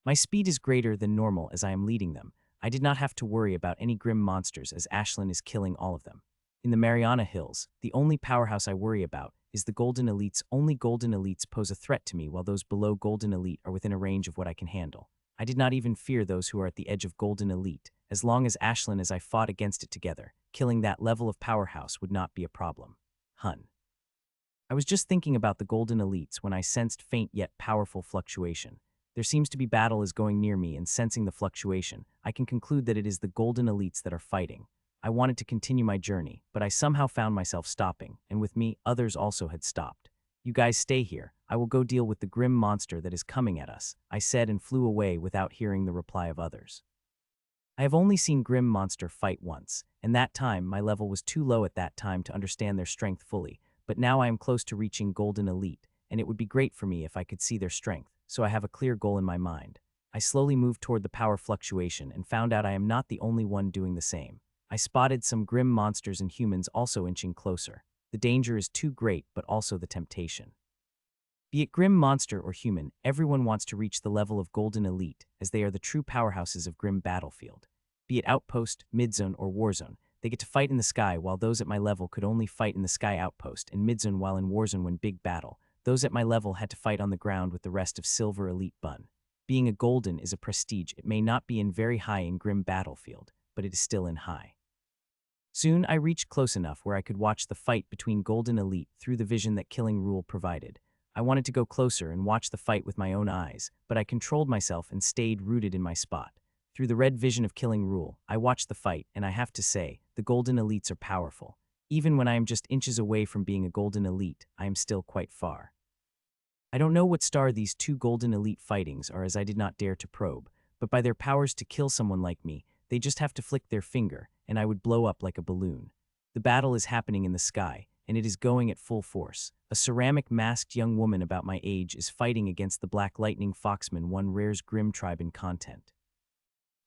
My speed is greater than normal as I am leading them. I did not have to worry about any Grim Monsters as Ashlyn is killing all of them. In the Mariana Hills, the only powerhouse I worry about is the Golden Elites. Only Golden Elites pose a threat to me while those below Golden Elite are within a range of what I can handle. I did not even fear those who are at the edge of Golden Elite. As long as Ashlyn as I fought against it together, killing that level of powerhouse would not be a problem. I was just thinking about the Golden Elites when I sensed faint yet powerful fluctuation. There seems to be battle is going near me, and sensing the fluctuation, I can conclude that it is the Golden Elites that are fighting. I wanted to continue my journey, but I somehow found myself stopping, and with me, others also had stopped. You guys stay here. I will go deal with the Grim Monster that is coming at us, I said and flew away without hearing the reply of others. I have only seen Grim Monster fight once, and that time my level was too low at that time to understand their strength fully, but now I am close to reaching Golden Elite, and it would be great for me if I could see their strength, so I have a clear goal in my mind. I slowly moved toward the power fluctuation and found out I am not the only one doing the same. I spotted some Grim Monsters and humans also inching closer. The danger is too great, but also the temptation. Be it Grim Monster or human, everyone wants to reach the level of Golden Elite, as they are the true powerhouses of Grim Battlefield. Be it Outpost, Midzone, or Warzone, they get to fight in the sky, while those at my level could only fight in the Sky Outpost, and Midzone while in Warzone when big battle. Those at my level had to fight on the ground with the rest of Silver Elite Bun. Being a Golden is a prestige. It may not be in very high in Grim Battlefield, but it is still in high. Soon I reached close enough where I could watch the fight between Golden Elite through the vision that Killing Rule provided. I wanted to go closer and watch the fight with my own eyes, but I controlled myself and stayed rooted in my spot. Through the red vision of Killing Rule, I watched the fight, and I have to say, the Golden Elites are powerful. Even when I am just inches away from being a Golden Elite, I am still quite far. I don't know what star these 2 Golden Elite fightings are, as I did not dare to probe, but by their powers to kill someone like me, they just have to flick their finger, and I would blow up like a balloon. The battle is happening in the sky, and it is going at full force. A ceramic masked young woman about my age is fighting against the Black Lightning Foxman, one rare's Grim tribe in content.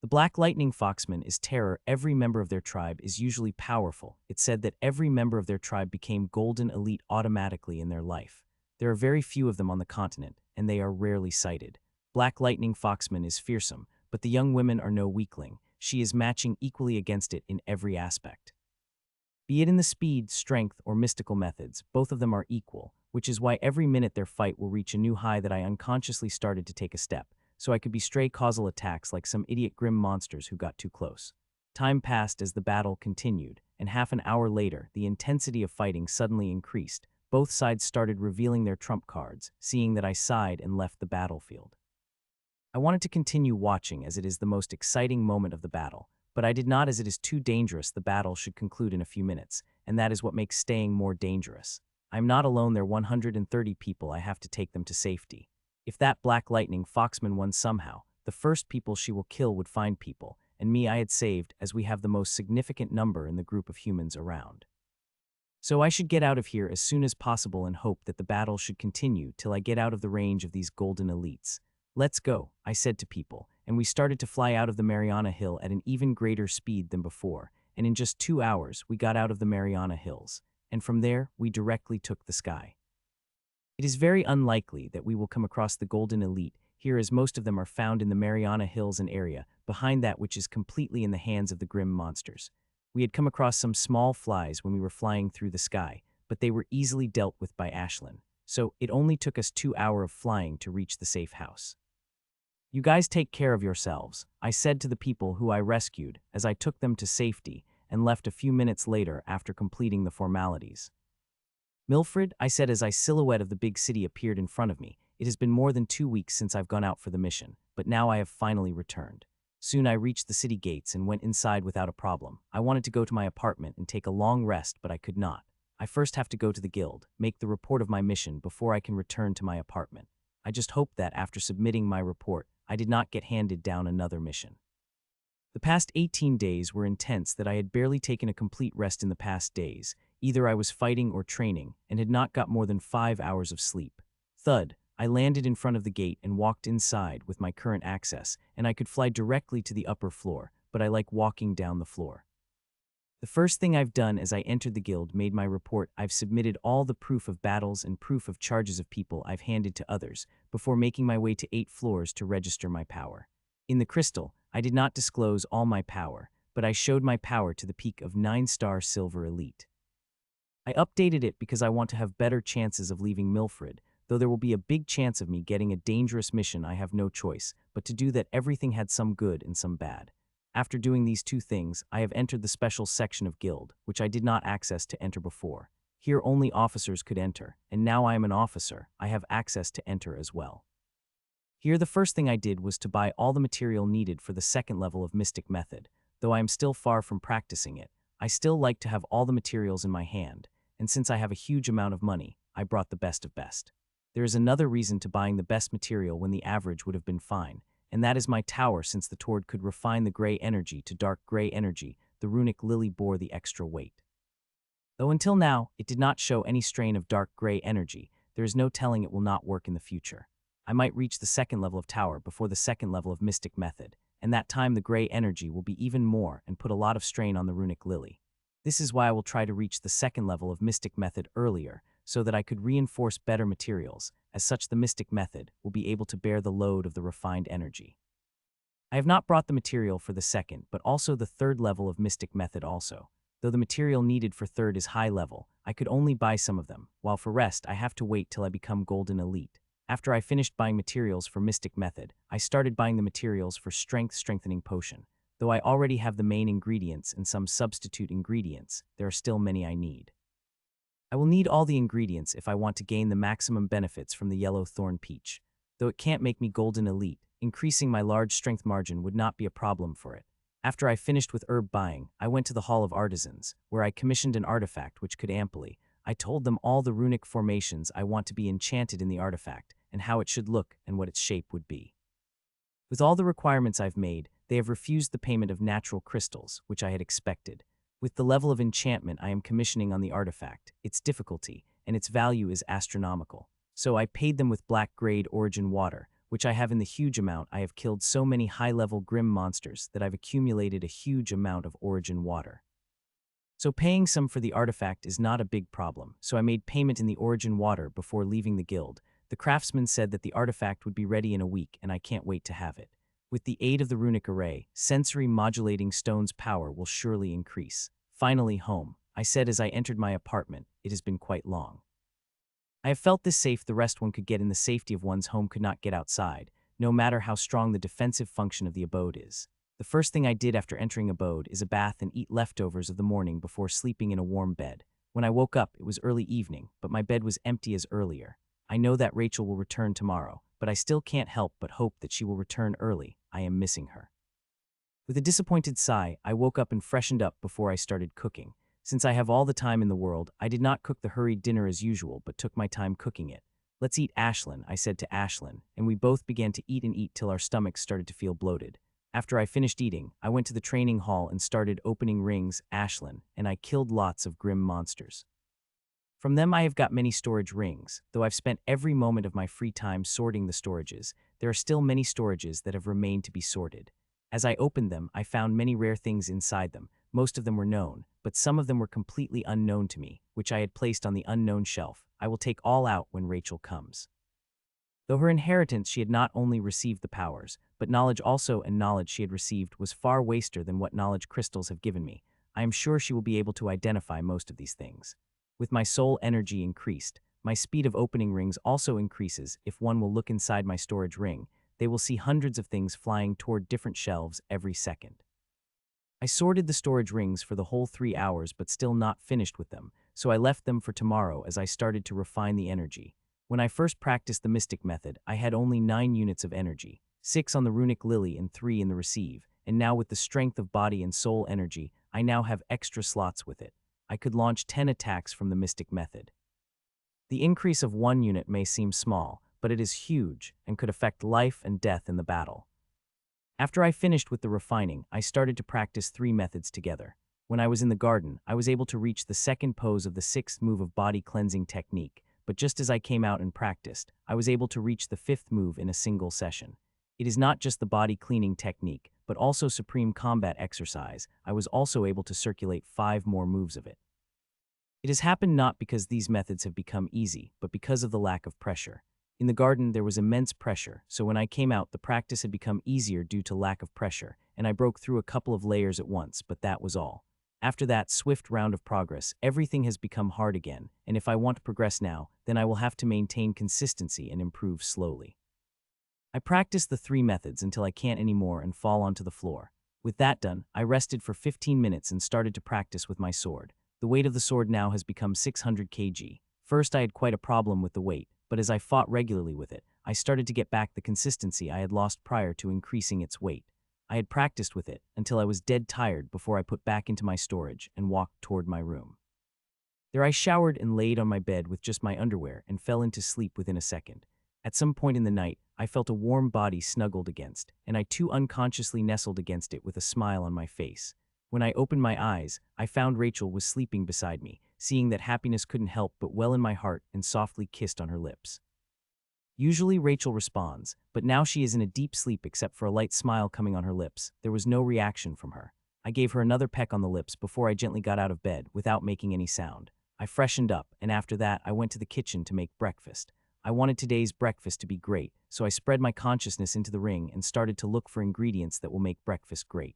The Black Lightning Foxman is terror. Every member of their tribe is usually powerful. It's said that every member of their tribe became Golden Elite automatically in their life. There are very few of them on the continent, and they are rarely sighted. Black Lightning Foxman is fearsome, but the young women are no weakling. She is matching equally against it in every aspect. Be it in the speed, strength, or mystical methods, both of them are equal, which is why every minute their fight will reach a new high that I unconsciously started to take a step, so I could be stray causal attacks like some idiot Grim Monsters who got too close. Time passed as the battle continued, and half an hour later, the intensity of fighting suddenly increased. Both sides started revealing their trump cards, seeing that I sighed and left the battlefield. I wanted to continue watching as it is the most exciting moment of the battle, but I did not, as it is too dangerous. The battle should conclude in a few minutes, and that is what makes staying more dangerous. I am not alone. There are 130 people. I have to take them to safety. If that Black Lightning Foxman won somehow, the first people she will kill would find people, and me I had saved, as we have the most significant number in the group of humans around. So I should get out of here as soon as possible and hope that the battle should continue till I get out of the range of these Golden Elites. Let's go, I said to people, and we started to fly out of the Mariana Hill at an even greater speed than before, and in just 2 hours we got out of the Mariana Hills, and from there we directly took the sky. It is very unlikely that we will come across the Golden Elite here as most of them are found in the Mariana Hills and area, behind that which is completely in the hands of the grim monsters. We had come across some small flies when we were flying through the sky, but they were easily dealt with by Ashlyn, so it only took us 2 hours of flying to reach the safe house. You guys take care of yourselves, I said to the people who I rescued as I took them to safety and left a few minutes later after completing the formalities. Milfred, I said as a silhouette of the big city appeared in front of me, it has been more than 2 weeks since I've gone out for the mission, but now I have finally returned. Soon I reached the city gates and went inside without a problem. I wanted to go to my apartment and take a long rest, but I could not. I first have to go to the guild, make the report of my mission before I can return to my apartment. I just hope that after submitting my report, I did not get handed down another mission. The past 18 days were intense that I had barely taken a complete rest in the past days. Either I was fighting or training and had not got more than 5 hours of sleep. Thud, I landed in front of the gate and walked inside with my current access, and I could fly directly to the upper floor, but I like walking down the floor. The first thing I've done as I entered the guild made my report. I've submitted all the proof of battles and proof of charges of people I've handed to others before making my way to 8 floors to register my power. In the crystal, I did not disclose all my power, but I showed my power to the peak of 9-star Silver Elite. I updated it because I want to have better chances of leaving Milfred, though there will be a big chance of me getting a dangerous mission. I have no choice but to do that. Everything had some good and some bad. After doing these 2 things, I have entered the special section of guild, which I did not access to enter before. Here only officers could enter, and now I am an officer, I have access to enter as well. Here the first thing I did was to buy all the material needed for the second level of Mystic Method. Though I am still far from practicing it, I still like to have all the materials in my hand, and since I have a huge amount of money, I brought the best of best. There is another reason to buying the best material when the average would have been fine, and that is my tower. Since the Tord could refine the gray energy to dark gray energy, the runic lily bore the extra weight. Though until now, it did not show any strain of dark gray energy, there is no telling it will not work in the future. I might reach the second level of tower before the second level of Mystic Method, and that time the gray energy will be even more and put a lot of strain on the runic lily. This is why I will try to reach the second level of Mystic Method earlier, so that I could reinforce better materials, as such the Mystic Method will be able to bear the load of the refined energy. I have not brought the material for the second, but also the third level of Mystic Method also. Though the material needed for third is high level, I could only buy some of them, while for rest I have to wait till I become Golden Elite. After I finished buying materials for Mystic Method, I started buying the materials for Strength Strengthening Potion. Though I already have the main ingredients and some substitute ingredients, there are still many I need. I will need all the ingredients if I want to gain the maximum benefits from the Yellow Thorn Peach. Though it can't make me Golden Elite, increasing my large strength margin would not be a problem for it. After I finished with herb buying, I went to the Hall of Artisans, where I commissioned an artifact which could amply. I told them all the runic formations I want to be enchanted in the artifact, and how it should look and what its shape would be. With all the requirements I've made, they have refused the payment of natural crystals, which I had expected. With the level of enchantment I am commissioning on the artifact, its difficulty, and its value is astronomical. So I paid them with black-grade origin water, which I have in the huge amount. I have killed so many high-level grim monsters that I've accumulated a huge amount of origin water. So paying some for the artifact is not a big problem, so I made payment in the origin water before leaving the guild. The craftsman said that the artifact would be ready in a week, and I can't wait to have it. With the aid of the runic array, sensory modulating stone's power will surely increase. Finally home, I said as I entered my apartment. It has been quite long. I have felt this safe. The rest one could get in the safety of one's home could not get outside, no matter how strong the defensive function of the abode is. The first thing I did after entering abode is a bath and eat leftovers of the morning before sleeping in a warm bed. When I woke up, it was early evening, but my bed was empty as earlier. I know that Rachel will return tomorrow, but I still can't help but hope that she will return early. I am missing her. With a disappointed sigh, I woke up and freshened up before I started cooking. Since I have all the time in the world, I did not cook the hurried dinner as usual, but took my time cooking it. Let's eat, Ashlyn, I said to Ashlyn, and we both began to eat and eat till our stomachs started to feel bloated. After I finished eating, I went to the training hall and started opening rings, Ashlyn, and I killed lots of grim monsters. From them I have got many storage rings. Though I've spent every moment of my free time sorting the storages, there are still many storages that have remained to be sorted. As I opened them, I found many rare things inside them. Most of them were known, but some of them were completely unknown to me, which I had placed on the unknown shelf. I will take all out when Rachel comes. Though her inheritance she had not only received the powers, but knowledge also, and knowledge she had received was far waster than what knowledge crystals have given me. I am sure she will be able to identify most of these things. With my soul energy increased, my speed of opening rings also increases. If one will look inside my storage ring, they will see hundreds of things flying toward different shelves every second. I sorted the storage rings for the whole 3 hours but still not finished with them, so I left them for tomorrow as I started to refine the energy. When I first practiced the mystic method, I had only 9 units of energy, 6 on the runic lily and 3 in the receive, and now with the strength of body and soul energy, I now have extra slots with it. I could launch 10 attacks from the mystic method. The increase of 1 unit may seem small, but it is huge and could affect life and death in the battle. After I finished with the refining, I started to practice 3 methods together. When I was in the garden, I was able to reach the second pose of the 6th move of body cleansing technique, but just as I came out and practiced, I was able to reach the 5th move in a single session. It is not just the body cleaning technique, but also supreme combat exercise. I was also able to circulate 5 more moves of it. It has happened not because these methods have become easy, but because of the lack of pressure. In the garden, there was immense pressure, so when I came out, the practice had become easier due to lack of pressure, and I broke through a couple of layers at once, but that was all. After that swift round of progress, everything has become hard again, and if I want to progress now, then I will have to maintain consistency and improve slowly. I practiced the 3 methods until I can't anymore and fall onto the floor. With that done, I rested for 15 minutes and started to practice with my sword. The weight of the sword now has become 600 kg. First, I had quite a problem with the weight, but as I fought regularly with it, I started to get back the consistency I had lost prior to increasing its weight. I had practiced with it until I was dead tired before I put back into my storage and walked toward my room. There I showered and laid on my bed with just my underwear and fell into sleep within a second. At some point in the night, I felt a warm body snuggled against, and I too unconsciously nestled against it with a smile on my face. When I opened my eyes, I found Rachel was sleeping beside me, seeing that happiness couldn't help but well in my heart, and softly kissed on her lips. Usually Rachel responds, but now she is in a deep sleep except for a light smile coming on her lips. There was no reaction from her. I gave her another peck on the lips before I gently got out of bed without making any sound. I freshened up, and after that I went to the kitchen to make breakfast. I wanted today's breakfast to be great, so I spread my consciousness into the ring and started to look for ingredients that will make breakfast great.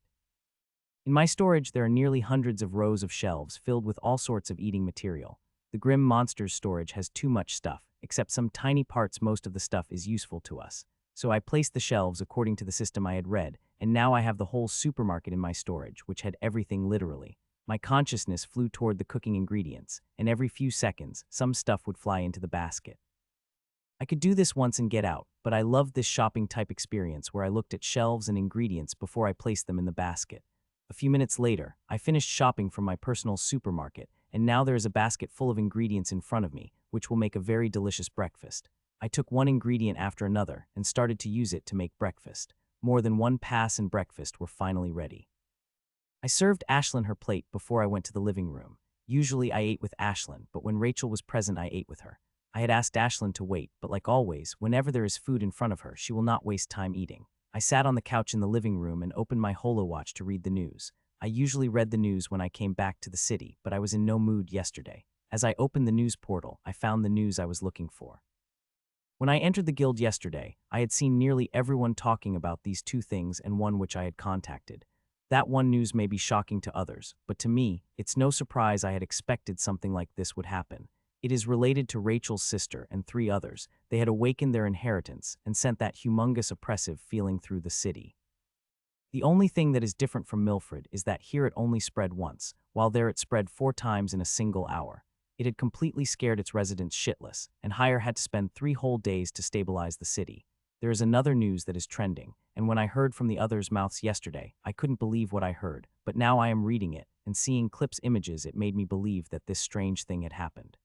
In my storage, there are nearly hundreds of rows of shelves filled with all sorts of eating material. The Grim Monsters storage has too much stuff, except some tiny parts. Most of the stuff is useful to us. So I placed the shelves according to the system I had read, and now I have the whole supermarket in my storage, which had everything literally. My consciousness flew toward the cooking ingredients, and every few seconds, some stuff would fly into the basket. I could do this once and get out, but I loved this shopping type experience where I looked at shelves and ingredients before I placed them in the basket. A few minutes later, I finished shopping from my personal supermarket, and now there is a basket full of ingredients in front of me, which will make a very delicious breakfast. I took one ingredient after another and started to use it to make breakfast. More than one pass and breakfast were finally ready. I served Ashlyn her plate before I went to the living room. Usually I ate with Ashlyn, but when Rachel was present I ate with her. I had asked Ashlyn to wait, but like always, whenever there is food in front of her, she will not waste time eating. I sat on the couch in the living room and opened my HoloWatch to read the news. I usually read the news when I came back to the city, but I was in no mood yesterday. As I opened the news portal, I found the news I was looking for. When I entered the guild yesterday, I had seen nearly everyone talking about these 2 things and one which I had contacted. That one news may be shocking to others, but to me, it's no surprise. I had expected something like this would happen. It is related to Rachel's sister and 3 others. They had awakened their inheritance and sent that humongous oppressive feeling through the city. The only thing that is different from Milfred is that here it only spread once, while there it spread 4 times in a single hour. It had completely scared its residents shitless, and Hire had to spend 3 whole days to stabilize the city. There is another news that is trending, and when I heard from the others' mouths yesterday, I couldn't believe what I heard, but now I am reading it, and seeing clips images, it made me believe that this strange thing had happened.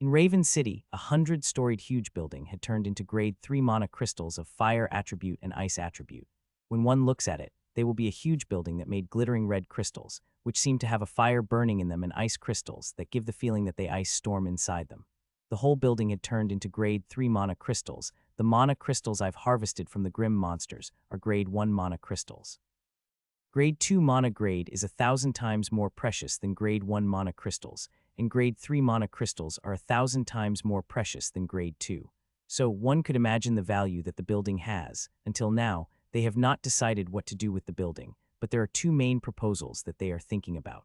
In Raven City, a 100-storied huge building had turned into grade 3 mana crystals of fire attribute and ice attribute. When one looks at it, they will be a huge building that made glittering red crystals, which seem to have a fire burning in them, and ice crystals that give the feeling that they ice storm inside them. The whole building had turned into grade 3 mana crystals. The mana crystals I've harvested from the Grim Monsters are grade 1 mana crystals. Grade 2 mana grade is 1,000 times more precious than grade 1 mana crystals, and grade 3 mana crystals are 1,000 times more precious than grade 2. So one could imagine the value that the building has. Until now, they have not decided what to do with the building, but there are two main proposals that they are thinking about.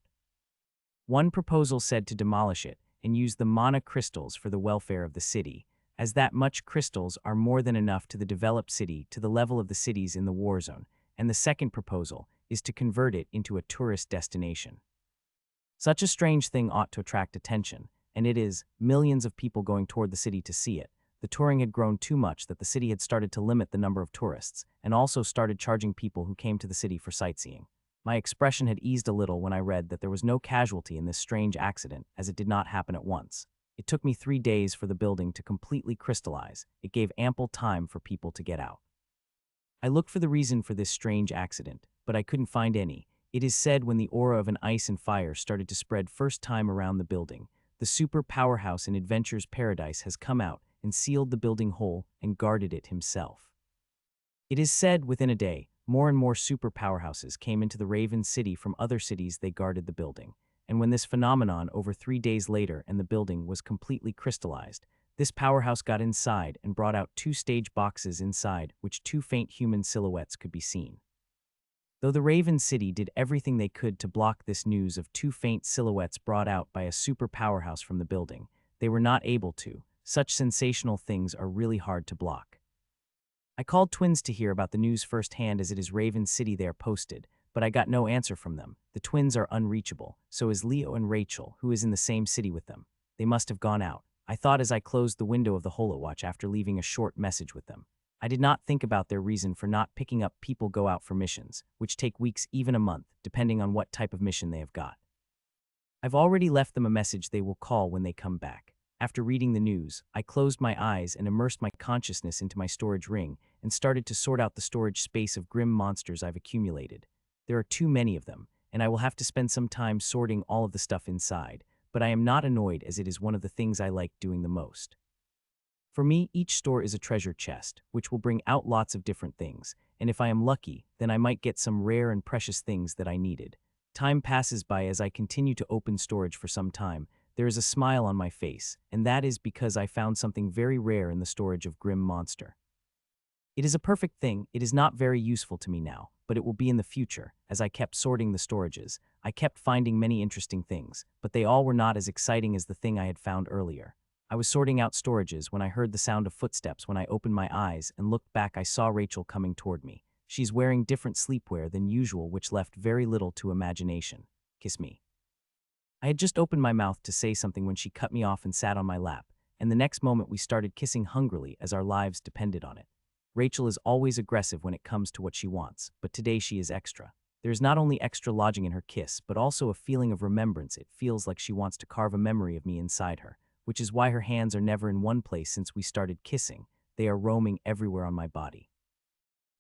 One proposal said to demolish it and use the mana crystals for the welfare of the city, as that much crystals are more than enough to the developed city to the level of the cities in the war zone, and the second proposal is to convert it into a tourist destination. Such a strange thing ought to attract attention, and it is, millions of people going toward the city to see it. The touring had grown too much that the city had started to limit the number of tourists, and also started charging people who came to the city for sightseeing. My expression had eased a little when I read that there was no casualty in this strange accident, as it did not happen at once. It took me 3 days for the building to completely crystallize. It gave ample time for people to get out. I looked for the reason for this strange accident, but I couldn't find any. It is said when the aura of an ice and fire started to spread first time around the building, the super powerhouse in Adventure's Paradise has come out and sealed the building whole and guarded it himself. It is said within a day, more and more super powerhouses came into the Raven City from other cities. They guarded the building, and when this phenomenon over 3 days later and the building was completely crystallized, this powerhouse got inside and brought out 2 stage boxes inside which 2 faint human silhouettes could be seen. Though the Raven City did everything they could to block this news of 2 faint silhouettes brought out by a super powerhouse from the building, they were not able to. Such sensational things are really hard to block. I called twins to hear about the news firsthand, as it is Raven City they are posted, but I got no answer from them. The twins are unreachable, so is Leo and Rachel, who is in the same city with them. They must have gone out, I thought as I closed the window of the HoloWatch after leaving a short message with them. I did not think about their reason for not picking up. People go out for missions, which take weeks, even a month, depending on what type of mission they have got. I've already left them a message they will call when they come back. After reading the news, I closed my eyes and immersed my consciousness into my storage ring and started to sort out the storage space of grim monsters I've accumulated. There are too many of them, and I will have to spend some time sorting all of the stuff inside, but I am not annoyed as it is one of the things I like doing the most. For me, each store is a treasure chest, which will bring out lots of different things, and if I am lucky, then I might get some rare and precious things that I needed. Time passes by as I continue to open storage for some time. There is a smile on my face, and that is because I found something very rare in the storage of Grim Monster. It is a perfect thing. It is not very useful to me now, but it will be in the future. As I kept sorting the storages, I kept finding many interesting things, but they all were not as exciting as the thing I had found earlier. I was sorting out storages when I heard the sound of footsteps. When I opened my eyes and looked back, I saw Rachel coming toward me. She's wearing different sleepwear than usual, which left very little to imagination. Kiss me. I had just opened my mouth to say something when she cut me off and sat on my lap, and the next moment we started kissing hungrily as our lives depended on it. Rachel is always aggressive when it comes to what she wants, but today she is extra. There is not only extra lodging in her kiss, but also a feeling of remembrance. It feels like she wants to carve a memory of me inside her, which is why her hands are never in one place since we started kissing. They are roaming everywhere on my body.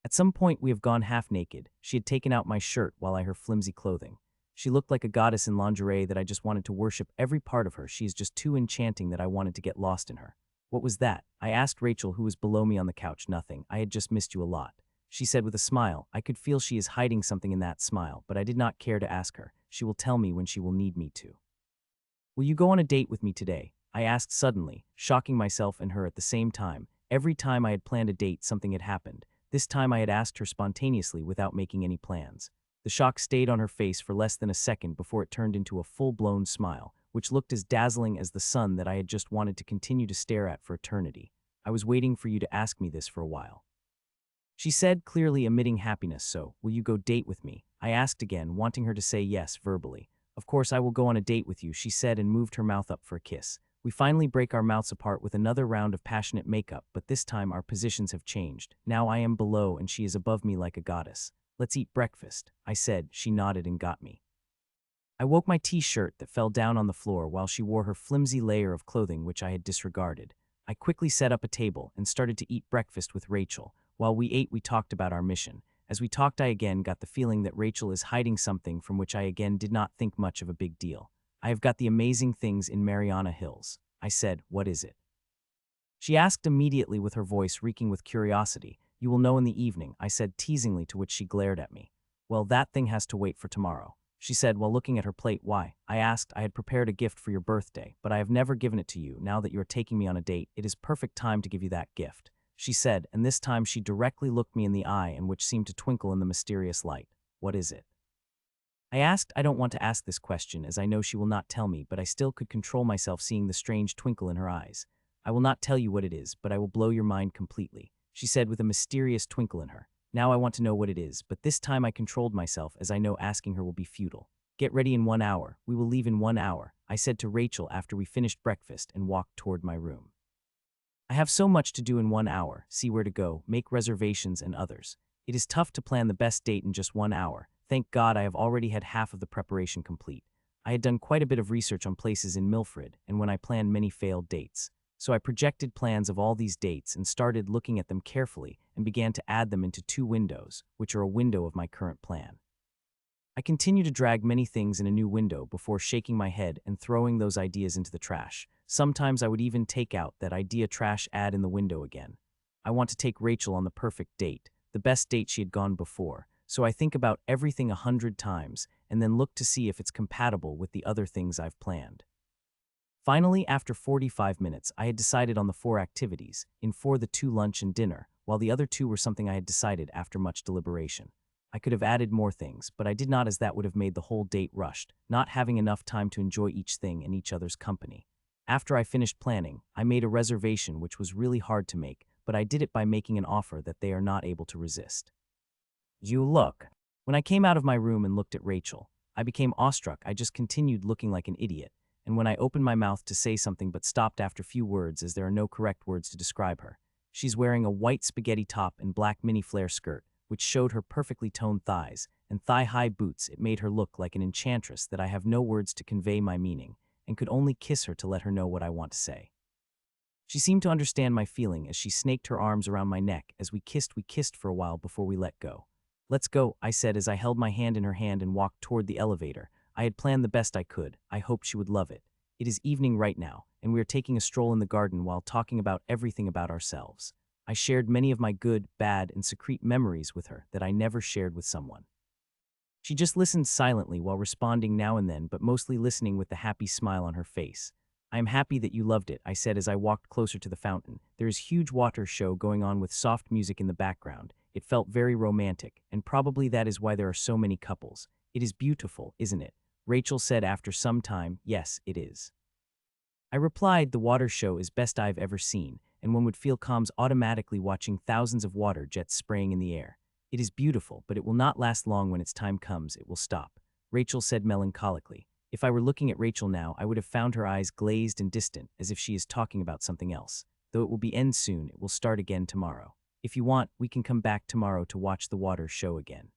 At some point we have gone half naked. She had taken out my shirt while I her flimsy clothing. She looked like a goddess in lingerie that I just wanted to worship every part of her. She is just too enchanting that I wanted to get lost in her. What was that? I asked Rachel, who was below me on the couch. Nothing. I had just missed you a lot, she said with a smile. I could feel she is hiding something in that smile, but I did not care to ask her. She will tell me when she will need me to. Will you go on a date with me today? I asked suddenly, shocking myself and her at the same time. Every time I had planned a date, something had happened. This time I had asked her spontaneously without making any plans. The shock stayed on her face for less than a second before it turned into a full-blown smile, which looked as dazzling as the sun that I had just wanted to continue to stare at for eternity. I was waiting for you to ask me this for a while, she said, clearly emitting happiness. So, will you go date with me? I asked again, wanting her to say yes verbally. Of course I will go on a date with you, she said and moved her mouth up for a kiss. We finally break our mouths apart with another round of passionate makeup, but this time our positions have changed. Now I am below and she is above me like a goddess. Let's eat breakfast, I said. She nodded and got me. I woke my t-shirt that fell down on the floor while she wore her flimsy layer of clothing which I had disregarded. I quickly set up a table and started to eat breakfast with Rachel. While we ate, we talked about our mission. As we talked, I again got the feeling that Rachel is hiding something from which I again did not think much of a big deal. I have got the amazing things in Mariana Hills, I said. What is it? She asked immediately with her voice reeking with curiosity. You will know in the evening, I said teasingly, to which she glared at me. Well, that thing has to wait for tomorrow. she said while looking at her plate. Why? I asked. I had prepared a gift for your birthday, but I have never given it to you. Now that you are taking me on a date, it is perfect time to give you that gift, she said, and this time she directly looked me in the eye and which seemed to twinkle in the mysterious light. What is it? I asked. I don't want to ask this question as I know she will not tell me, but I still could control myself seeing the strange twinkle in her eyes. I will not tell you what it is, but I will blow your mind completely, she said with a mysterious twinkle in her. Now I want to know what it is, but this time I controlled myself as I know asking her will be futile. Get ready in 1 hour. We will leave in 1 hour, I said to Rachel after we finished breakfast and walked toward my room. I have so much to do in 1 hour, see where to go, make reservations and others. It is tough to plan the best date in just 1 hour. Thank God I have already had half of the preparation complete. I had done quite a bit of research on places in Milfred and when I planned many failed dates. So I projected plans of all these dates and started looking at them carefully and began to add them into 2 windows, which are a window of my current plan. I continue to drag many things in a new window before shaking my head and throwing those ideas into the trash. Sometimes I would even take out that idea trash ad in the window again. I want to take Rachel on the perfect date, the best date she had gone before, so I think about everything 100 times and then look to see if it's compatible with the other things I've planned. Finally, after 45 minutes, I had decided on the 4 activities, in 4 the 2 lunch and dinner, while the other 2 were something I had decided after much deliberation. I could have added more things, but I did not as that would have made the whole date rushed, not having enough time to enjoy each thing and each other's company. After I finished planning, I made a reservation which was really hard to make, but I did it by making an offer that they are not able to resist. You look. When I came out of my room and looked at Rachel, I became awestruck. I just continued looking like an idiot. And when I opened my mouth to say something but stopped after few words as there are no correct words to describe her. She's wearing a white spaghetti top and black mini flare skirt, which showed her perfectly toned thighs, and thigh-high boots. It made her look like an enchantress that I have no words to convey my meaning, and could only kiss her to let her know what I want to say. She seemed to understand my feeling as she snaked her arms around my neck as we kissed for a while before we let go. Let's go, I said as I held my hand in her hand and walked toward the elevator. I had planned the best I could. I hoped she would love it. It is evening right now, and we are taking a stroll in the garden while talking about everything about ourselves. I shared many of my good, bad, and secret memories with her that I never shared with someone. She just listened silently while responding now and then, but mostly listening with the happy smile on her face. I am happy that you loved it, I said as I walked closer to the fountain. There is huge water show going on with soft music in the background. It felt very romantic, and probably that is why there are so many couples. It is beautiful, isn't it? Rachel said after some time. Yes, it is. I replied, the water show is best I've ever seen, and one would feel calms automatically watching thousands of water jets spraying in the air. It is beautiful, but it will not last long. When its time comes, it will stop, Rachel said melancholically. If I were looking at Rachel now, I would have found her eyes glazed and distant, as if she is talking about something else. Though it will be end soon, it will start again tomorrow. If you want, we can come back tomorrow to watch the water show again,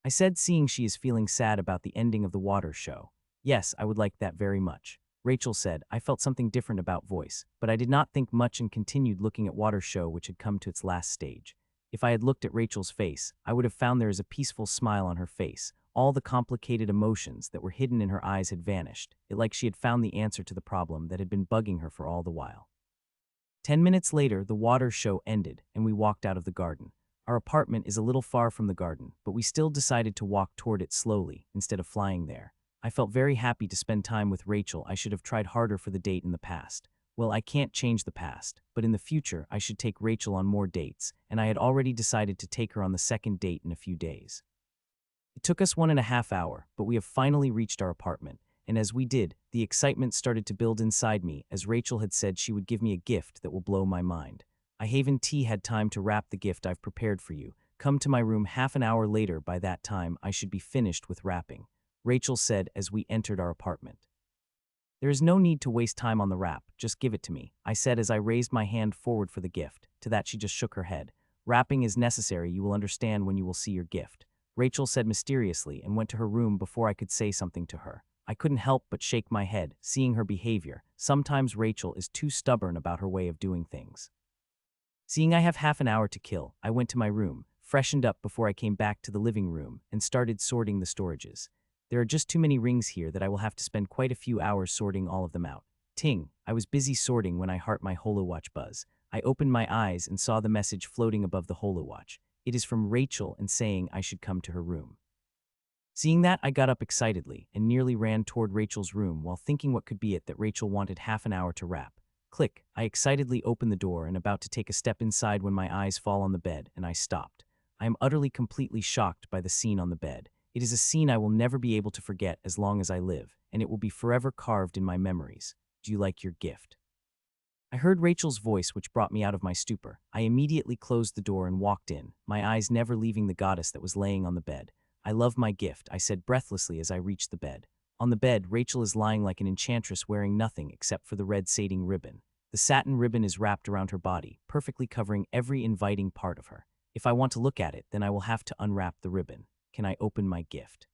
I said, seeing she is feeling sad about the ending of the water show. Yes, I would like that very much, Rachel said. I felt something different about voice, but I did not think much and continued looking at water show which had come to its last stage. If I had looked at Rachel's face, I would have found there is a peaceful smile on her face. All the complicated emotions that were hidden in her eyes had vanished. It like she had found the answer to the problem that had been bugging her for all the while. 10 minutes later, the water show ended, and we walked out of the garden. Our apartment is a little far from the garden, but we still decided to walk toward it slowly, instead of flying there. I felt very happy to spend time with Rachel. I should have tried harder for the date in the past. Well, I can't change the past, but in the future I should take Rachel on more dates, and I had already decided to take her on the second date in a few days. It took us 1.5 hours, but we have finally reached our apartment, and as we did, the excitement started to build inside me, as Rachel had said she would give me a gift that will blow my mind. I haven't had time to wrap the gift I've prepared for you. Come to my room half an hour later. By that time, I should be finished with wrapping, Rachel said as we entered our apartment. There is no need to waste time on the wrap, just give it to me, I said as I raised my hand forward for the gift. To that she just shook her head. Wrapping is necessary, you will understand when you will see your gift, Rachel said mysteriously and went to her room before I could say something to her. I couldn't help but shake my head, seeing her behavior. Sometimes Rachel is too stubborn about her way of doing things. Seeing I have half an hour to kill, I went to my room, freshened up before I came back to the living room, and started sorting the storages. There are just too many rings here that I will have to spend quite a few hours sorting all of them out. Ting, I was busy sorting when I heard my HoloWatch buzz. I opened my eyes and saw the message floating above the HoloWatch. It is from Rachel and saying I should come to her room. Seeing that, I got up excitedly and nearly ran toward Rachel's room while thinking what could be it that Rachel wanted half an hour to wrap. Click, I excitedly opened the door and about to take a step inside when my eyes fall on the bed, and I stopped. I am utterly completely shocked by the scene on the bed. It is a scene I will never be able to forget as long as I live, and it will be forever carved in my memories. Do you like your gift? I heard Rachel's voice, which brought me out of my stupor. I immediately closed the door and walked in, my eyes never leaving the goddess that was laying on the bed. I love my gift, I said breathlessly as I reached the bed. On the bed, Rachel is lying like an enchantress wearing nothing except for the red satin ribbon. The satin ribbon is wrapped around her body, perfectly covering every inviting part of her. If I want to look at it, then I will have to unwrap the ribbon. Can I open my gift?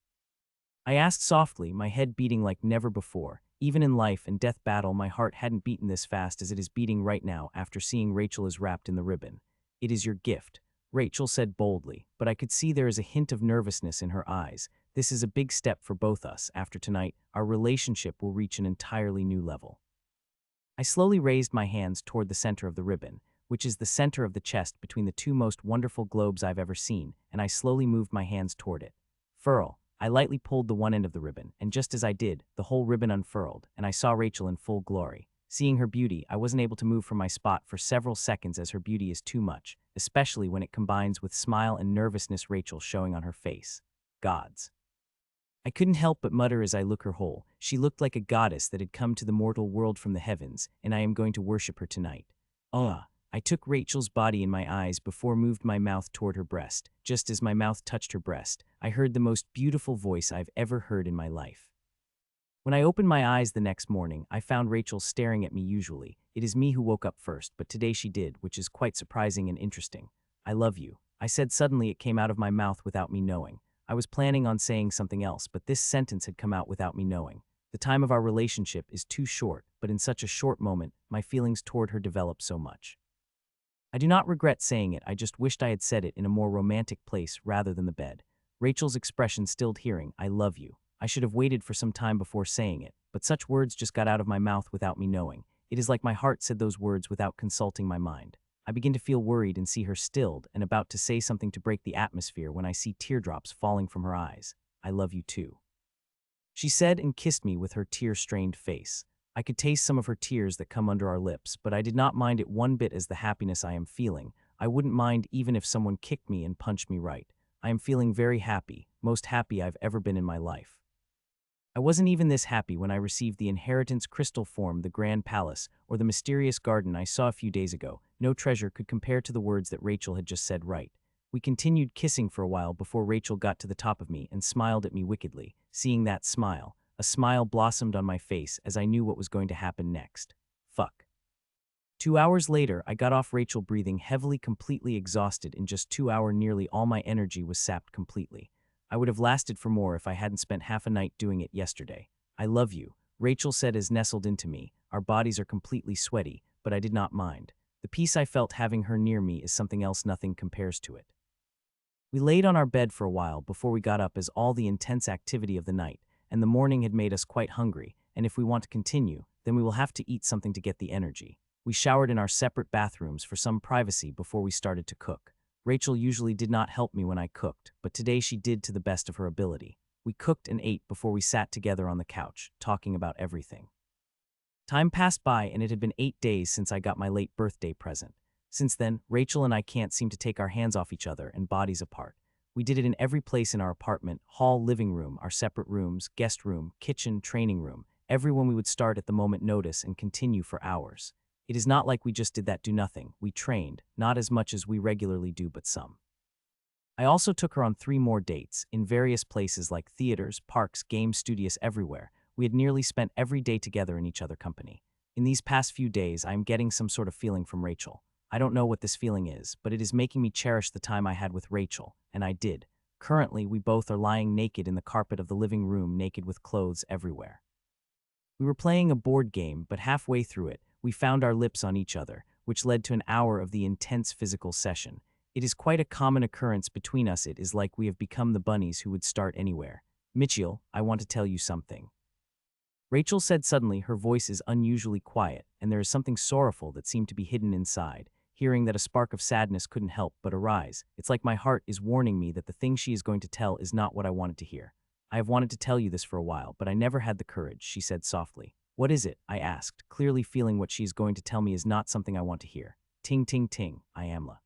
I asked softly, my head beating like never before. Even in life and death battle, my heart hadn't beaten this fast as it is beating right now after seeing Rachel is wrapped in the ribbon. It is your gift, Rachel said boldly, but I could see there is a hint of nervousness in her eyes. This is a big step for both us. After tonight, our relationship will reach an entirely new level. I slowly raised my hands toward the center of the ribbon, which is the center of the chest between the two most wonderful globes I've ever seen, and I slowly moved my hands toward it. Furl. I lightly pulled the one end of the ribbon, and just as I did, the whole ribbon unfurled, and I saw Rachel in full glory. Seeing her beauty, I wasn't able to move from my spot for several seconds as her beauty is too much, especially when it combines with smile and nervousness Rachel showing on her face. Gods. I couldn't help but mutter as I look her whole. She looked like a goddess that had come to the mortal world from the heavens, and I am going to worship her tonight. I took Rachel's body in my eyes before moved my mouth toward her breast. Just as my mouth touched her breast, I heard the most beautiful voice I've ever heard in my life. When I opened my eyes the next morning, I found Rachel staring at me usually. It is me who woke up first, but today she did, which is quite surprising and interesting. I love you, I said suddenly. It came out of my mouth without me knowing. I was planning on saying something else, but this sentence had come out without me knowing. The time of our relationship is too short, but in such a short moment, my feelings toward her developed so much. I do not regret saying it, I just wished I had said it in a more romantic place rather than the bed. Rachel's expression stilled hearing, I love you. I should have waited for some time before saying it, but such words just got out of my mouth without me knowing. It is like my heart said those words without consulting my mind. I begin to feel worried and see her stilled and about to say something to break the atmosphere when I see teardrops falling from her eyes. I love you too, she said and kissed me with her tear-strained face. I could taste some of her tears that come under our lips, but I did not mind it one bit as the happiness I am feeling. I wouldn't mind even if someone kicked me and punched me right. I am feeling very happy, most happy I've ever been in my life. I wasn't even this happy when I received the inheritance crystal form, the grand palace, or the mysterious garden I saw a few days ago. No treasure could compare to the words that Rachel had just said right. We continued kissing for a while before Rachel got to the top of me and smiled at me wickedly. Seeing that smile, a smile blossomed on my face as I knew what was going to happen next. Fuck. 2 hours later, I got off Rachel breathing heavily, completely exhausted. In just 2 hours, nearly all my energy was sapped completely. I would have lasted for more if I hadn't spent half a night doing it yesterday. I love you, Rachel said as nestled into me. Our bodies are completely sweaty, but I did not mind. The peace I felt having her near me is something else, nothing compares to it. We laid on our bed for a while before we got up as all the intense activity of the night and the morning had made us quite hungry, and if we want to continue, then we will have to eat something to get the energy. We showered in our separate bathrooms for some privacy before we started to cook. Rachel usually did not help me when I cooked, but today she did to the best of her ability. We cooked and ate before we sat together on the couch, talking about everything. Time passed by and it had been 8 days since I got my late birthday present. Since then, Rachel and I can't seem to take our hands off each other and bodies apart. We did it in every place in our apartment, hall, living room, our separate rooms, guest room, kitchen, training room. Everyone we would start at the moment notice and continue for hours. It is not like we just did that do nothing. We trained, not as much as we regularly do, but some. I also took her on 3 more dates, in various places like theaters, parks, game studios, everywhere. We had nearly spent every day together in each other's company. In these past few days, I am getting some sort of feeling from Rachel. I don't know what this feeling is, but it is making me cherish the time I had with Rachel, and I did. Currently, we both are lying naked in the carpet of the living room, naked with clothes everywhere. We were playing a board game, but halfway through it, we found our lips on each other, which led to an hour of the intense physical session. It is quite a common occurrence between us. It is like we have become the bunnies who would start anywhere. Mitchell, I want to tell you something, Rachel said suddenly. Her voice is unusually quiet, and there is something sorrowful that seemed to be hidden inside. Hearing that, a spark of sadness couldn't help but arise. It's like my heart is warning me that the thing she is going to tell is not what I wanted to hear. I have wanted to tell you this for a while, but I never had the courage, she said softly. What is it? I asked, clearly feeling what she is going to tell me is not something I want to hear. Ting ting ting, I amla.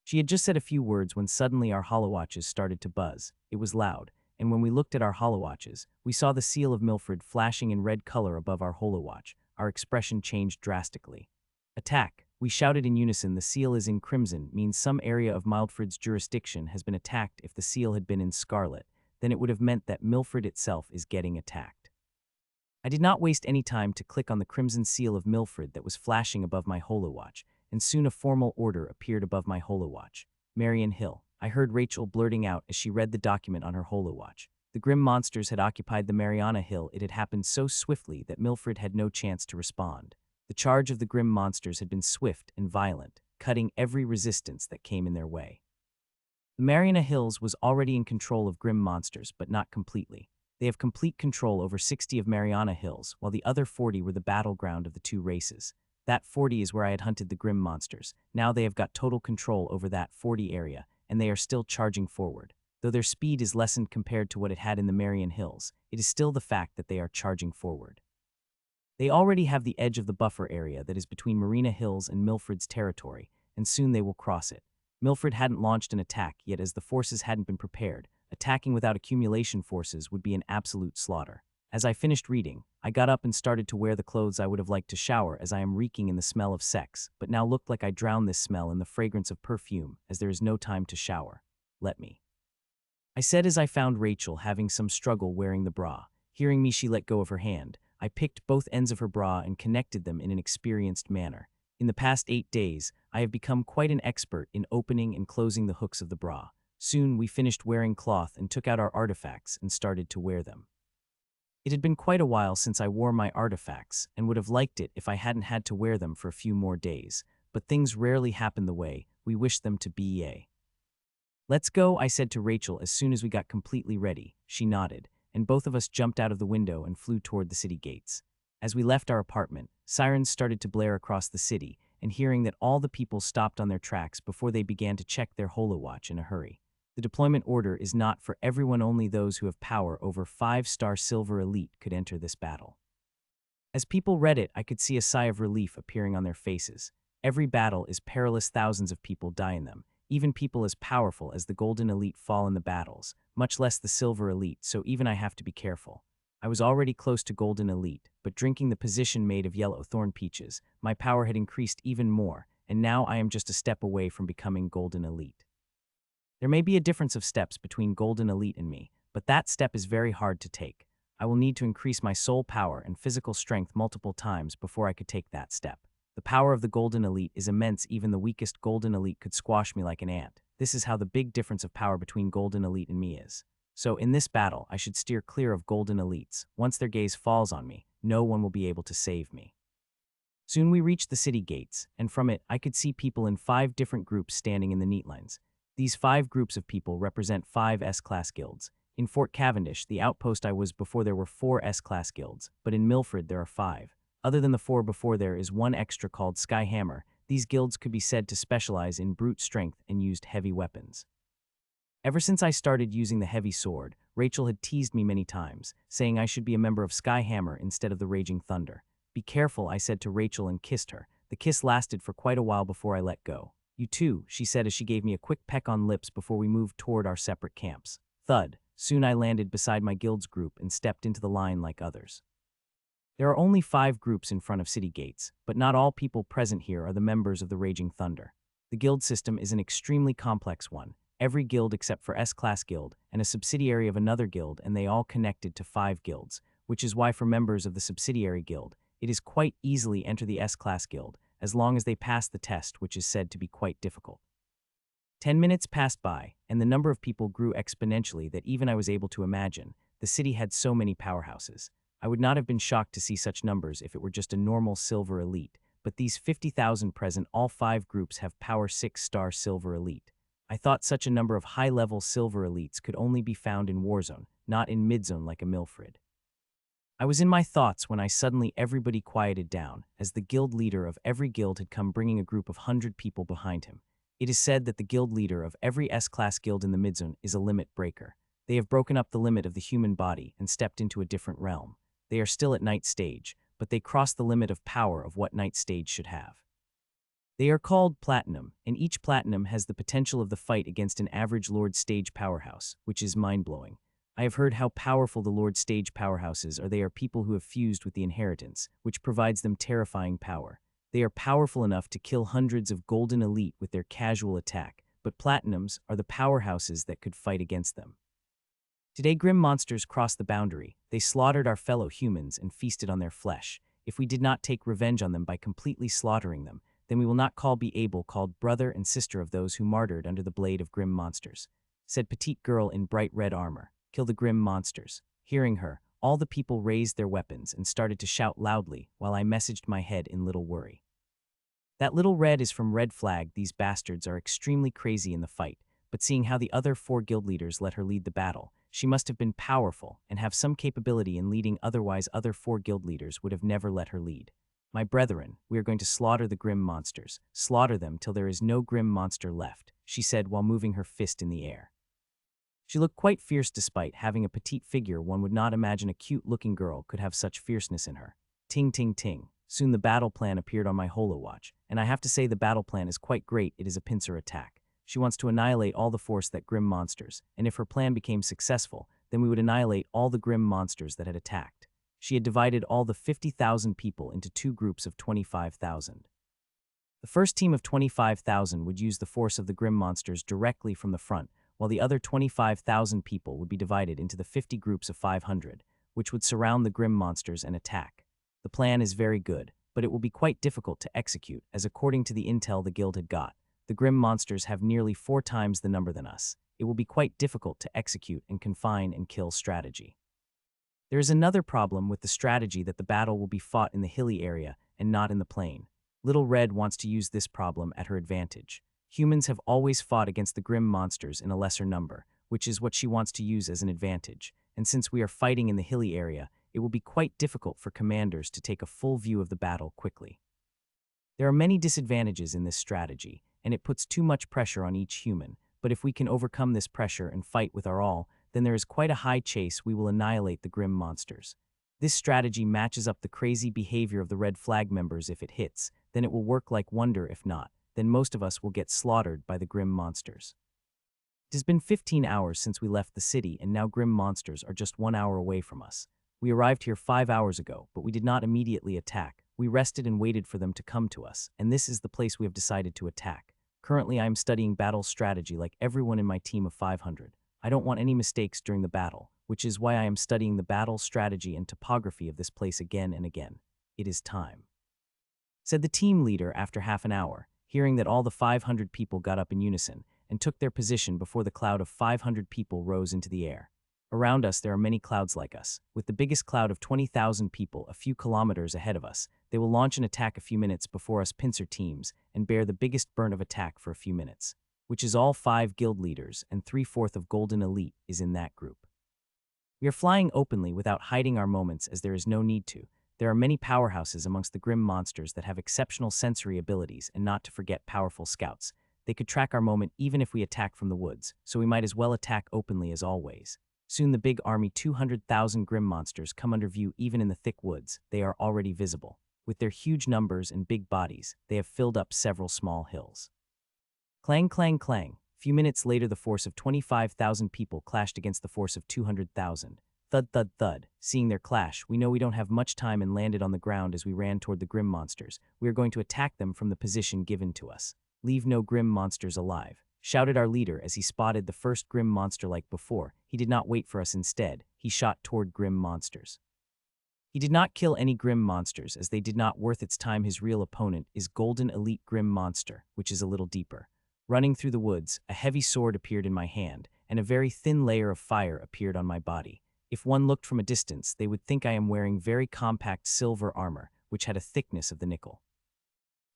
She had just said a few words when suddenly our holowatches started to buzz. It was loud, and when we looked at our holowatches, we saw the seal of Milfred flashing in red color above our holowatch. Our expression changed drastically. Attack! We shouted in unison. The seal is in crimson, means some area of Milfred's jurisdiction has been attacked. If the seal had been in scarlet, then it would have meant that Milfred itself is getting attacked. I did not waste any time to click on the crimson seal of Milfred that was flashing above my holowatch, and soon a formal order appeared above my holowatch. Marion Hill. I heard Rachel blurting out as she read the document on her holowatch. The grim monsters had occupied the Mariana Hill. It had happened so swiftly that Milfred had no chance to respond. The charge of the grim monsters had been swift and violent, cutting every resistance that came in their way. The Mariana Hills was already in control of grim monsters, but not completely. They have complete control over 60 of Mariana Hills, while the other 40 were the battleground of the two races. That 40 is where I had hunted the grim monsters. Now they have got total control over that 40 area, and they are still charging forward. Though their speed is lessened compared to what it had in the Marian Hills, it is still the fact that they are charging forward. They already have the edge of the buffer area that is between Marina Hills and Milfred's territory, and soon they will cross it. Milfred hadn't launched an attack yet, as the forces hadn't been prepared. Attacking without accumulation forces would be an absolute slaughter. As I finished reading, I got up and started to wear the clothes I would have liked to shower, as I am reeking in the smell of sex, but now looked like I drowned this smell in the fragrance of perfume, as there is no time to shower. Let me. I said as I found Rachel having some struggle wearing the bra. Hearing me, she let go of her hand. I picked both ends of her bra and connected them in an experienced manner. In the past 8 days, I have become quite an expert in opening and closing the hooks of the bra. Soon we finished wearing cloth and took out our artifacts and started to wear them. It had been quite a while since I wore my artifacts, and would have liked it if I hadn't had to wear them for a few more days, but things rarely happen the way we wish them to be. Let's go, I said to Rachel as soon as we got completely ready. She nodded, and both of us jumped out of the window and flew toward the city gates. As we left our apartment, sirens started to blare across the city, and hearing that all the people stopped on their tracks before they began to check their holowatch in a hurry. The deployment order is not for everyone, only those who have power over 5-star silver elite could enter this battle. As people read it, I could see a sigh of relief appearing on their faces. Every battle is perilous, thousands of people die in them. Even people as powerful as the golden elite fall in the battles, much less the silver elite, so even I have to be careful. I was already close to golden elite, but drinking the position made of yellow thorn peaches, my power had increased even more, and now I am just a step away from becoming golden elite. There may be a difference of steps between golden elite and me, but that step is very hard to take. I will need to increase my soul power and physical strength multiple times before I could take that step. The power of the golden elite is immense. Even the weakest golden elite could squash me like an ant. This is how the big difference of power between golden elite and me is. So in this battle, I should steer clear of golden elites. Once their gaze falls on me, no one will be able to save me. Soon we reached the city gates, and from it I could see people in 5 different groups standing in the neat lines. These 5 groups of people represent 5 S-class guilds. In Fort Cavendish, the outpost I was before, there were 4 S-class guilds, but in Milfred there are 5. Other than the 4 before, there is 1 extra called Sky Hammer. These guilds could be said to specialize in brute strength and used heavy weapons. Ever since I started using the heavy sword, Rachel had teased me many times, saying I should be a member of Sky Hammer instead of the Raging Thunder. Be careful, I said to Rachel and kissed her. The kiss lasted for quite a while before I let go. You too, she said as she gave me a quick peck on lips before we moved toward our separate camps. Thud. Soon I landed beside my guild's group and stepped into the line like others. There are only 5 groups in front of city gates, but not all people present here are the members of the Raging Thunder. The guild system is an extremely complex one. Every guild except for S-Class Guild and a subsidiary of another guild, and they all connected to 5 guilds, which is why for members of the subsidiary guild, it is quite easily enter the S-Class Guild, as long as they pass the test, which is said to be quite difficult. 10 minutes passed by, and the number of people grew exponentially that even I was able to imagine. The city had so many powerhouses. I would not have been shocked to see such numbers if it were just a normal silver elite, but these 50,000 present, all 5 groups have power 6-star silver elite. I thought such a number of high-level silver elites could only be found in Warzone, not in Midzone like a Milfred. I was in my thoughts when suddenly everybody quieted down, as the guild leader of every guild had come, bringing a group of 100 people behind him. It is said that the guild leader of every S-Class guild in the Midzone is a limit breaker. They have broken up the limit of the human body and stepped into a different realm. They are still at night stage, but they cross the limit of power of what night stage should have. They are called platinum, and each platinum has the potential of the fight against an average Lord Stage powerhouse, which is mind-blowing. I have heard how powerful the Lord Stage powerhouses are. They are people who have fused with the inheritance, which provides them terrifying power. They are powerful enough to kill hundreds of golden elite with their casual attack, but platinums are the powerhouses that could fight against them. Today, grim monsters crossed the boundary. They slaughtered our fellow humans and feasted on their flesh. If we did not take revenge on them by completely slaughtering them, then we will not be able called brother and sister of those who martyred under the blade of grim monsters, said petite girl in bright red armor. Kill the grim monsters. Hearing her, all the people raised their weapons and started to shout loudly while I messaged my head in little worry. That little red is from Red Flag. These bastards are extremely crazy in the fight, but seeing how the other 4 guild leaders let her lead the battle, she must have been powerful and have some capability in leading, otherwise other 4 guild leaders would have never let her lead. My brethren, we are going to slaughter the grim monsters. Slaughter them till there is no grim monster left, she said while moving her fist in the air. She looked quite fierce despite having a petite figure. One would not imagine a cute-looking girl could have such fierceness in her. Ting ting ting. Soon the battle plan appeared on my holowatch, and I have to say the battle plan is quite great. It is a pincer attack. She wants to annihilate all the force that grim monsters, and if her plan became successful, then we would annihilate all the grim monsters that had attacked. She had divided all the 50,000 people into 2 groups of 25,000. The first team of 25,000 would use the force of the grim monsters directly from the front, while the other 25,000 people would be divided into the 50 groups of 500, which would surround the grim monsters and attack. The plan is very good, but it will be quite difficult to execute, as according to the intel the guild had got, the grim monsters have nearly 4 times the number than us. It will be quite difficult to execute and confine and kill strategy. There is another problem with the strategy that the battle will be fought in the hilly area and not in the plain. Little Red wants to use this problem at her advantage. Humans have always fought against the grim monsters in a lesser number, which is what she wants to use as an advantage, and since we are fighting in the hilly area, it will be quite difficult for commanders to take a full view of the battle quickly. There are many disadvantages in this strategy, and it puts too much pressure on each human, but if we can overcome this pressure and fight with our all, then there is quite a high chance we will annihilate the grim monsters. This strategy matches up the crazy behavior of the Red Flag members. If it hits, then it will work like wonder. If not, then most of us will get slaughtered by the grim monsters. It has been 15 hours since we left the city, and now grim monsters are just 1 hour away from us. We arrived here 5 hours ago, but we did not immediately attack. We rested and waited for them to come to us, and this is the place we have decided to attack. Currently, I am studying battle strategy like everyone in my team of 500. I don't want any mistakes during the battle, which is why I am studying the battle strategy and topography of this place again and again. It is time, said the team leader after half an hour, hearing that all the 500 people got up in unison and took their position before the cloud of 500 people rose into the air. Around us, there are many clouds like us, with the biggest cloud of 20,000 people a few kilometers ahead of us. They will launch an attack a few minutes before us pincer teams and bear the biggest burn of attack for a few minutes, which is all 5 guild leaders and 3/4 of Golden Elite is in that group. We are flying openly without hiding our moments as there is no need to. There are many powerhouses amongst the grim monsters that have exceptional sensory abilities, and not to forget powerful scouts. They could track our moment even if we attack from the woods, so we might as well attack openly as always. Soon the big army 200,000 grim monsters come under view even in the thick woods. They are already visible. With their huge numbers and big bodies, they have filled up several small hills. Clang, clang, clang. Few minutes later, the force of 25,000 people clashed against the force of 200,000. Thud, thud, thud. Seeing their clash, we know we don't have much time and landed on the ground as we ran toward the grim monsters. We are going to attack them from the position given to us. Leave no grim monsters alive, shouted our leader as he spotted the first grim monster. Like before, he did not wait for us. Instead, he shot toward grim monsters. He did not kill any grim monsters as they did not worth its time. His real opponent is Golden Elite Grim Monster, which is a little deeper. Running through the woods, a heavy sword appeared in my hand, and a very thin layer of fire appeared on my body. If one looked from a distance, they would think I am wearing very compact silver armor, which had a thickness of the nickel.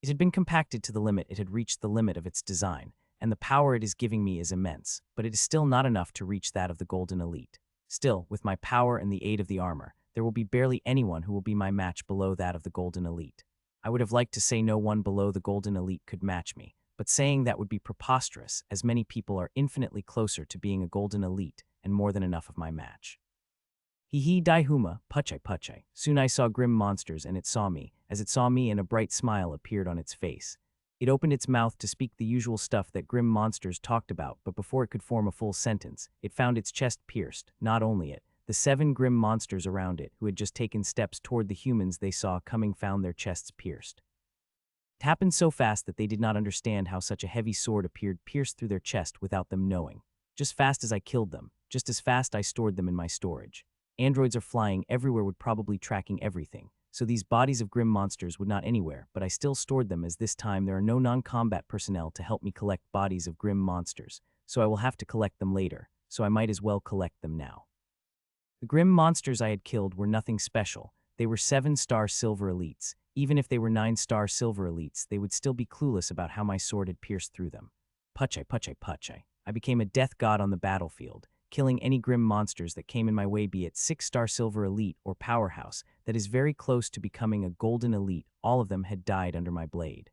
It had been compacted to the limit. It had reached the limit of its design, and the power it is giving me is immense, but it is still not enough to reach that of the Golden Elite. Still, with my power and the aid of the armor, there will be barely anyone who will be my match below that of the Golden Elite. I would have liked to say no one below the Golden Elite could match me, but saying that would be preposterous, as many people are infinitely closer to being a Golden Elite, and more than enough of my match. Hee dai huma, puchai puchai. Soon I saw grim monsters and it saw me. As it saw me and a bright smile appeared on its face. It opened its mouth to speak the usual stuff that grim monsters talked about, but before it could form a full sentence, it found its chest pierced. Not only it, the 7 grim monsters around it, who had just taken steps toward the humans they saw coming, found their chests pierced. It happened so fast that they did not understand how such a heavy sword appeared pierced through their chest without them knowing. Just fast as I killed them, just as fast I stored them in my storage. Androids are flying everywhere, would probably tracking everything, so these bodies of grim monsters would not anywhere, but I still stored them, as this time there are no non-combat personnel to help me collect bodies of grim monsters, so I will have to collect them later, so I might as well collect them now. The grim monsters I had killed were nothing special. They were 7-star silver elites. Even if they were 9-star silver elites, they would still be clueless about how my sword had pierced through them. Puchai, puchai, puchai. I became a death god on the battlefield, killing any grim monsters that came in my way, be it 6-star silver elite or powerhouse, that is very close to becoming a golden elite. All of them had died under my blade.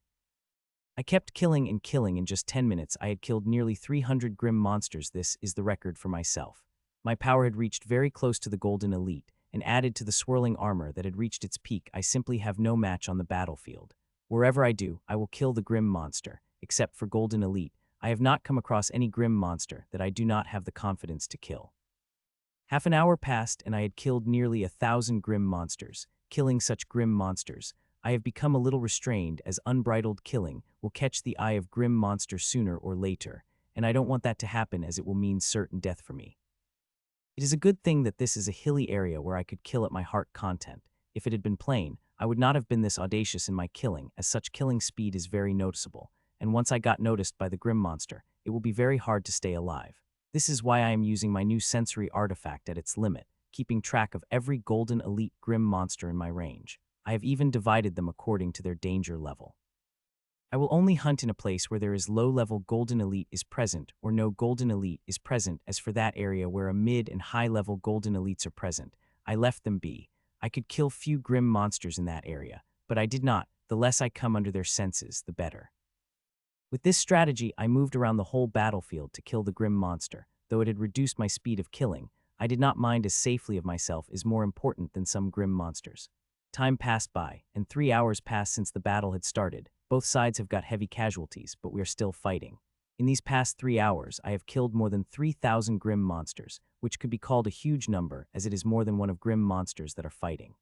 I kept killing and killing. In just 10 minutes, I had killed nearly 300 grim monsters. This is the record for myself. My power had reached very close to the golden elite, and added to the swirling armor that had reached its peak, I simply have no match on the battlefield. Wherever I do, I will kill the grim monster. Except for golden elite, I have not come across any grim monster that I do not have the confidence to kill. Half an hour passed and I had killed nearly 1,000 grim monsters. Killing such grim monsters, I have become a little restrained, as unbridled killing will catch the eye of grim monster sooner or later, and I don't want that to happen, as it will mean certain death for me. It is a good thing that this is a hilly area where I could kill at my heart content. If it had been plain, I would not have been this audacious in my killing, as such killing speed is very noticeable, and once I got noticed by the grim monster, it will be very hard to stay alive. This is why I am using my new sensory artifact at its limit, keeping track of every golden elite grim monster in my range. I have even divided them according to their danger level. I will only hunt in a place where there is low-level golden elite is present or no golden elite is present. As for that area where a mid and high-level golden elites are present, I left them be. I could kill few grim monsters in that area, but I did not. The less I come under their senses, the better. With this strategy, I moved around the whole battlefield to kill the grim monster. Though it had reduced my speed of killing, I did not mind, as safely of myself is more important than some grim monsters. Time passed by, and 3 hours passed since the battle had started. Both sides have got heavy casualties, but we are still fighting. In these past 3 hours, I have killed more than 3,000 grim monsters, which could be called a huge number, as it is more than one of grim monsters that are fighting.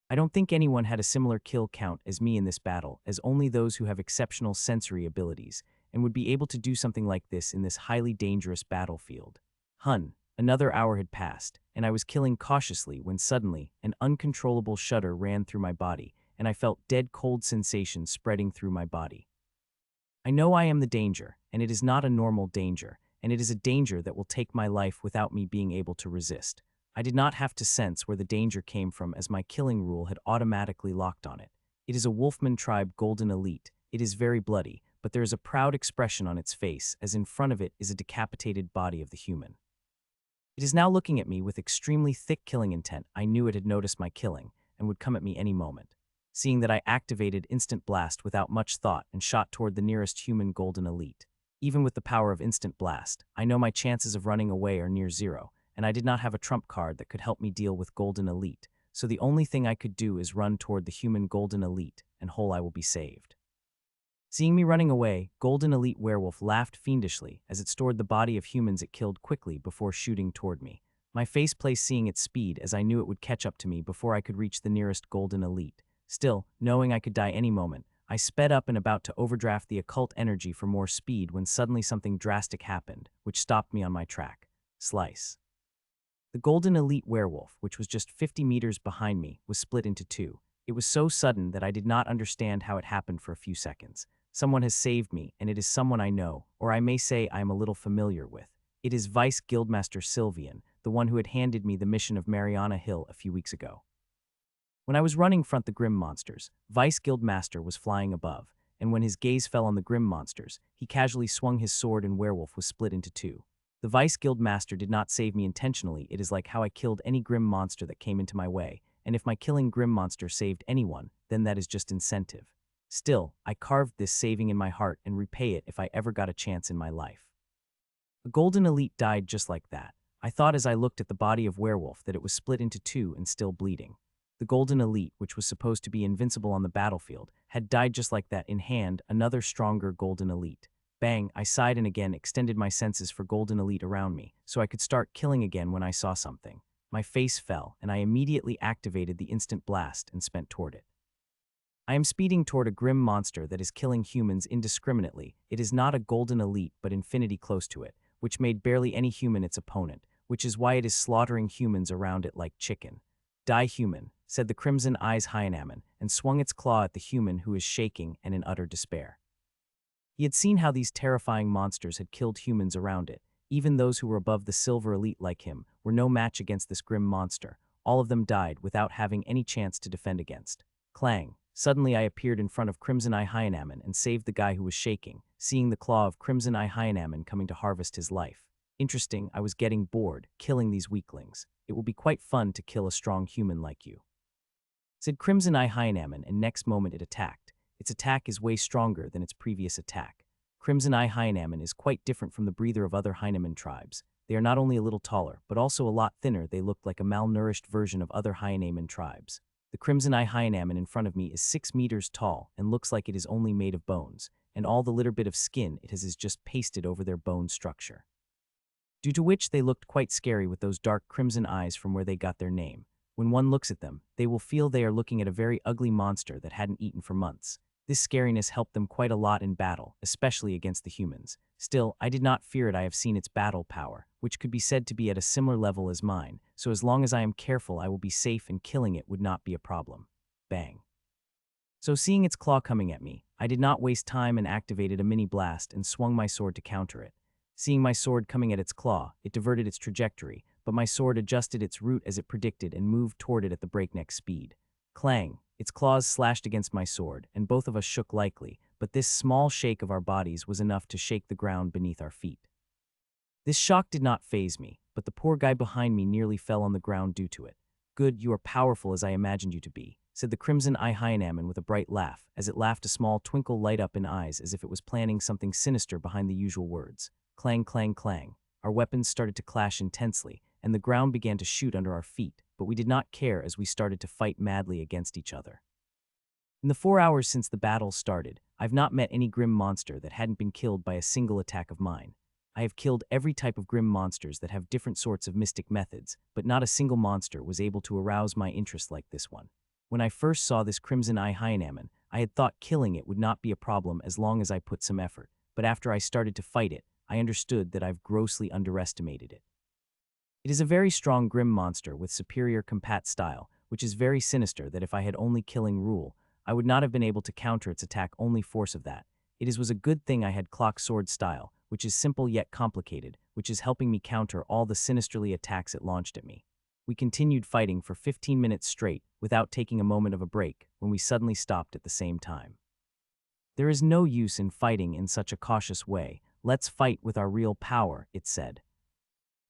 I don't think anyone had a similar kill count as me in this battle, as only those who have exceptional sensory abilities, and would be able to do something like this in this highly dangerous battlefield. Another hour had passed, and I was killing cautiously when suddenly an uncontrollable shudder ran through my body, and I felt dead cold sensations spreading through my body. I know I am the danger, and it is not a normal danger, and it is a danger that will take my life without me being able to resist. I did not have to sense where the danger came from, as my killing rule had automatically locked on it. It is a Wolfman tribe golden elite. It is very bloody, but there is a proud expression on its face, as in front of it is a decapitated body of the human. It is now looking at me with extremely thick killing intent. I knew it had noticed my killing, and would come at me any moment. Seeing that, I activated Instant Blast without much thought and shot toward the nearest human golden elite. Even with the power of Instant Blast, I know my chances of running away are near zero, and I did not have a trump card that could help me deal with golden elite, so the only thing I could do is run toward the human golden elite, and whole I will be saved. Seeing me running away, golden elite werewolf laughed fiendishly as it stored the body of humans it killed quickly before shooting toward me. My face placed seeing its speed, as I knew it would catch up to me before I could reach the nearest golden elite. Still, knowing I could die any moment, I sped up and about to overdraft the occult energy for more speed when suddenly something drastic happened, which stopped me on my track. Slice. The golden elite werewolf, which was just 50 meters behind me, was split into two. It was so sudden that I did not understand how it happened for a few seconds. Someone has saved me, and it is someone I know, or I may say I am a little familiar with. It is Vice Guildmaster Sylvian, the one who had handed me the mission of Mariana Hill a few weeks ago. When I was running front the grim monsters, Vice Guildmaster was flying above, and when his gaze fell on the grim monsters, he casually swung his sword and werewolf was split into two. The Vice Guildmaster did not save me intentionally. It is like how I killed any grim monster that came into my way, and if my killing grim monster saved anyone, then that is just incentive. Still, I carved this saving in my heart and repay it if I ever got a chance in my life. A golden elite died just like that. I thought as I looked at the body of werewolf that it was split into two and still bleeding. The golden elite, which was supposed to be invincible on the battlefield, had died just like that, in hand another stronger golden elite. Bang, I sighed and again extended my senses for golden elite around me, so I could start killing again when I saw something. My face fell, and I immediately activated the instant blast and spent toward it. I am speeding toward a grim monster that is killing humans indiscriminately. It is not a golden elite but infinity close to it, which made barely any human its opponent, which is why it is slaughtering humans around it like chicken. Die human, said the crimson eyes hyenaman, and swung its claw at the human who is shaking and in utter despair. He had seen how these terrifying monsters had killed humans around it. Even those who were above the silver elite like him were no match against this grim monster. All of them died without having any chance to defend against. Clang. Suddenly I appeared in front of Crimson Eye Hyenaman and saved the guy who was shaking, seeing the claw of Crimson Eye Hyenaman coming to harvest his life. Interesting, I was getting bored, killing these weaklings. It will be quite fun to kill a strong human like you, said Crimson Eye Hyenaman, and next moment it attacked. Its attack is way stronger than its previous attack. Crimson Eye Hyenaman is quite different from the breather of other hyenaman tribes. They are not only a little taller, but also a lot thinner. They look like a malnourished version of other hyenaman tribes. The Crimson Eye Hyenaman in front of me is 6 meters tall and looks like it is only made of bones, and all the little bit of skin it has is just pasted over their bone structure. Due to which they looked quite scary with those dark crimson eyes from where they got their name. When one looks at them, they will feel they are looking at a very ugly monster that hadn't eaten for months. This scariness helped them quite a lot in battle, especially against the humans. Still, I did not fear it. I have seen its battle power, which could be said to be at a similar level as mine, so as long as I am careful I will be safe and killing it would not be a problem. Bang. So seeing its claw coming at me, I did not waste time and activated a mini blast and swung my sword to counter it. Seeing my sword coming at its claw, it diverted its trajectory, but my sword adjusted its route as it predicted and moved toward it at the breakneck speed. Clang! Its claws slashed against my sword, and both of us shook likely, but this small shake of our bodies was enough to shake the ground beneath our feet. This shock did not faze me, but the poor guy behind me nearly fell on the ground due to it. Good, you are powerful as I imagined you to be, said the Crimson Eye Hyenaman with a bright laugh, as it laughed a small twinkle light up in eyes as if it was planning something sinister behind the usual words. Clang, clang, clang. Our weapons started to clash intensely, and the ground began to shoot under our feet, but we did not care as we started to fight madly against each other. In the 4 hours since the battle started, I've not met any grim monster that hadn't been killed by a single attack of mine. I have killed every type of grim monsters that have different sorts of mystic methods, but not a single monster was able to arouse my interest like this one. When I first saw this Crimson Eye Hyenaman, I had thought killing it would not be a problem as long as I put some effort, but after I started to fight it, I understood that I've grossly underestimated it. It is a very strong grim monster with superior combat style, which is very sinister that if I had only killing rule, I would not have been able to counter its attack only force of that. Was a good thing I had clock sword style, which is simple yet complicated, which is helping me counter all the sinisterly attacks it launched at me. We continued fighting for 15 minutes straight without taking a moment of a break when we suddenly stopped at the same time. There is no use in fighting in such a cautious way. Let's fight with our real power, it said.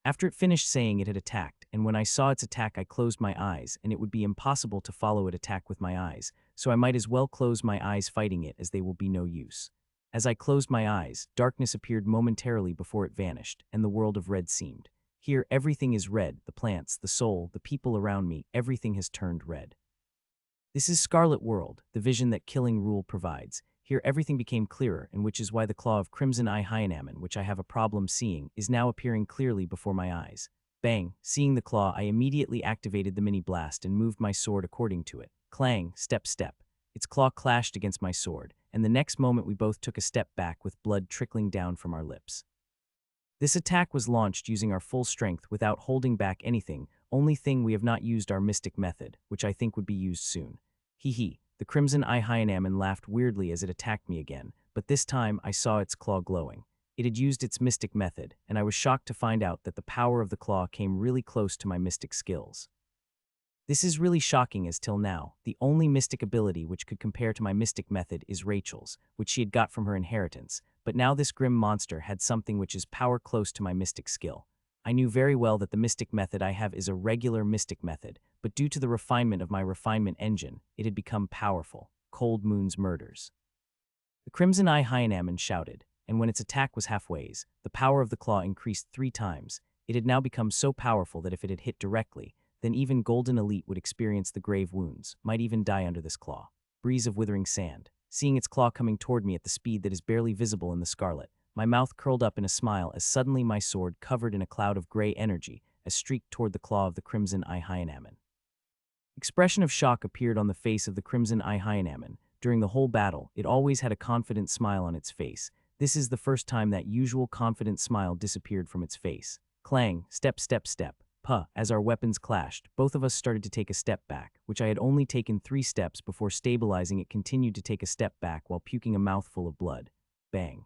After it finished saying it had attacked, and when I saw its attack I closed my eyes, and it would be impossible to follow it attack with my eyes, so I might as well close my eyes fighting it as they will be no use. As I closed my eyes, darkness appeared momentarily before it vanished, and the world of red seemed. Here everything is red, the plants, the soul, the people around me, everything has turned red. This is Scarlet World, the vision that Killing Rule provides. Here everything became clearer, and which is why the claw of Crimson Eye Hyenaman, which I have a problem seeing, is now appearing clearly before my eyes. Bang! Seeing the claw, I immediately activated the mini blast and moved my sword according to it. Clang! Step, step. Its claw clashed against my sword, and the next moment we both took a step back with blood trickling down from our lips. This attack was launched using our full strength without holding back anything. Only thing we have not used our mystic method, which I think would be used soon. Hee hee. The Crimson Eye Hyenaman laughed weirdly as it attacked me again, but this time I saw its claw glowing. It had used its mystic method, and I was shocked to find out that the power of the claw came really close to my mystic skills. This is really shocking as till now, the only mystic ability which could compare to my mystic method is Rachel's, which she had got from her inheritance, but now this grim monster had something which is power close to my mystic skill. I knew very well that the mystic method I have is a regular mystic method, but due to the refinement of my refinement engine, it had become powerful. Cold Moon's murders. The Crimson Eye Hyenaman shouted, and when its attack was halfways, the power of the claw increased 3 times. It had now become so powerful that if it had hit directly, then even Golden Elite would experience the grave wounds, might even die under this claw. Breeze of withering sand. Seeing its claw coming toward me at the speed that is barely visible in the scarlet, my mouth curled up in a smile as suddenly my sword, covered in a cloud of gray energy, as streaked toward the claw of the Crimson Eye hyenaman. Expression of shock appeared on the face of the Crimson Eye hyenaman. During the whole battle, it always had a confident smile on its face. This is the first time that usual confident smile disappeared from its face. Clang, step, step, step. Puh, as our weapons clashed, both of us started to take a step back, which I had only taken 3 steps before stabilizing. It continued to take a step back while puking a mouthful of blood. Bang.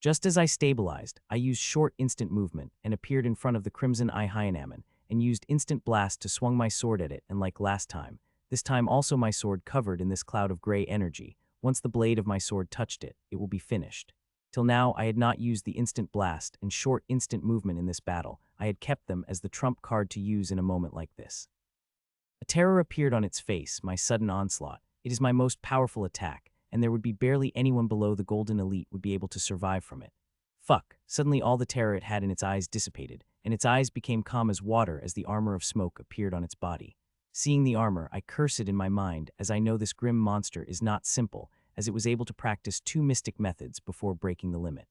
Just as I stabilized, I used short instant movement and appeared in front of the Crimson Eye hyenaman and used instant blast to swung my sword at it, and like last time, this time also my sword covered in this cloud of gray energy. Once the blade of my sword touched it, it will be finished. Till now, I had not used the instant blast and short instant movement in this battle. I had kept them as the trump card to use in a moment like this. A terror appeared on its face, my sudden onslaught. It is my most powerful attack, and there would be barely anyone below the Golden Elite would be able to survive from it. Fuck. Suddenly all the terror it had in its eyes dissipated, and its eyes became calm as water as the armor of smoke appeared on its body. Seeing the armor, I curse it in my mind, as I know this grim monster is not simple, as it was able to practice 2 mystic methods before breaking the limit.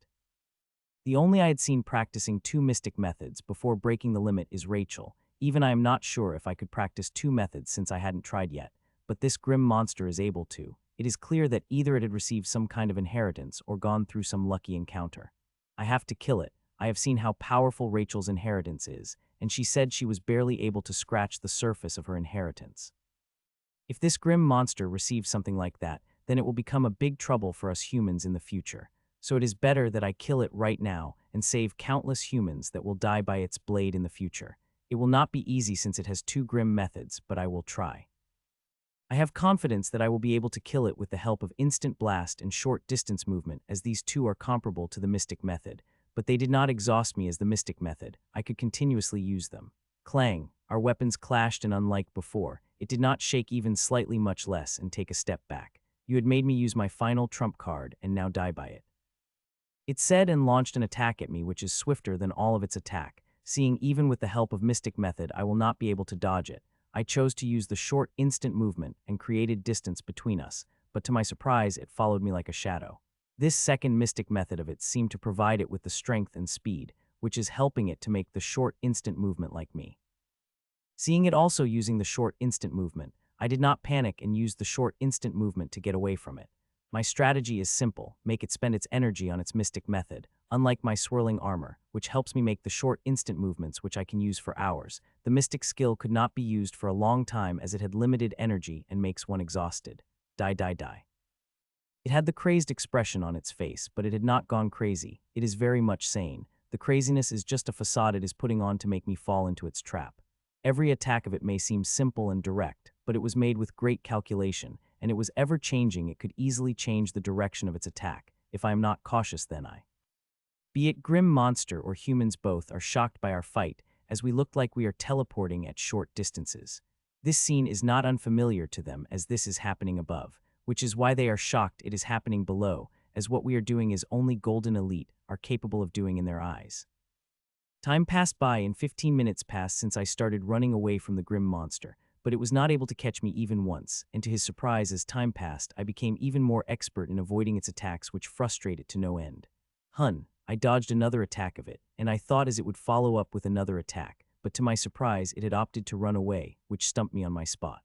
The only I had seen practicing 2 mystic methods before breaking the limit is Rachel. Even I am not sure if I could practice 2 methods since I hadn't tried yet, but this grim monster is able to. It is clear that either it had received some kind of inheritance or gone through some lucky encounter. I have to kill it. I have seen how powerful Rachel's inheritance is, and she said she was barely able to scratch the surface of her inheritance. If this grim monster receives something like that, then it will become a big trouble for us humans in the future. So it is better that I kill it right now and save countless humans that will die by its blade in the future. It will not be easy since it has 2 grim methods, but I will try. I have confidence that I will be able to kill it with the help of instant blast and short distance movement, as these 2 are comparable to the mystic method, but they did not exhaust me as the mystic method. I could continuously use them. Clang, our weapons clashed, and unlike before, it did not shake even slightly, much less and take a step back. You had made me use my final trump card and now die by it. It said, and launched an attack at me which is swifter than all of its attack. Seeing even with the help of mystic method I will not be able to dodge it, I chose to use the short instant movement and created distance between us, but to my surprise it followed me like a shadow. This second mystic method of it seemed to provide it with the strength and speed, which is helping it to make the short instant movement like me. Seeing it also using the short instant movement, I did not panic and used the short instant movement to get away from it. My strategy is simple: make it spend its energy on its mystic method. Unlike my swirling armor, which helps me make the short instant movements which I can use for hours, the mystic skill could not be used for a long time as it had limited energy and makes one exhausted. Die, die, die. It had the crazed expression on its face, but it had not gone crazy. It is very much sane. The craziness is just a facade it is putting on to make me fall into its trap. Every attack of it may seem simple and direct, but it was made with great calculation, and it was ever changing. It could easily change the direction of its attack. If I am not cautious, then be it grim monster or humans, both are shocked by our fight, as we looked like we are teleporting at short distances. This scene is not unfamiliar to them, as this is happening above, which is why they are shocked it is happening below, as what we are doing is only Golden Elite are capable of doing in their eyes. Time passed by and 15 minutes passed since I started running away from the grim monster, but it was not able to catch me even once, and to his surprise, as time passed, I became even more expert in avoiding its attacks, which frustrate it to no end. I dodged another attack of it, and I thought as it would follow up with another attack, but to my surprise it had opted to run away, which stumped me on my spot.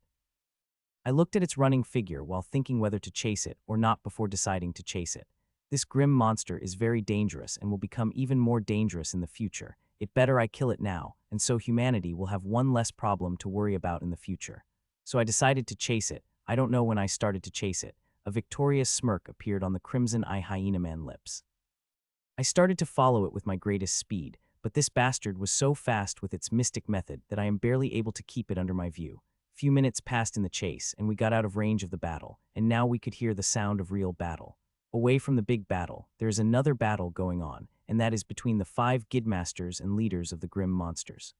I looked at its running figure while thinking whether to chase it or not before deciding to chase it. This grim monster is very dangerous and will become even more dangerous in the future. It better I kill it now, and so humanity will have one less problem to worry about in the future. So I decided to chase it. I don't know when I started to chase it. A victorious smirk appeared on the Crimson Eye hyenaman lips. I started to follow it with my greatest speed, but this bastard was so fast with its mystic method that I am barely able to keep it under my view. Few minutes passed in the chase, and we got out of range of the battle, and now we could hear the sound of real battle. Away from the big battle, there is another battle going on, and that is between the 5 Guildmasters and leaders of the grim monsters.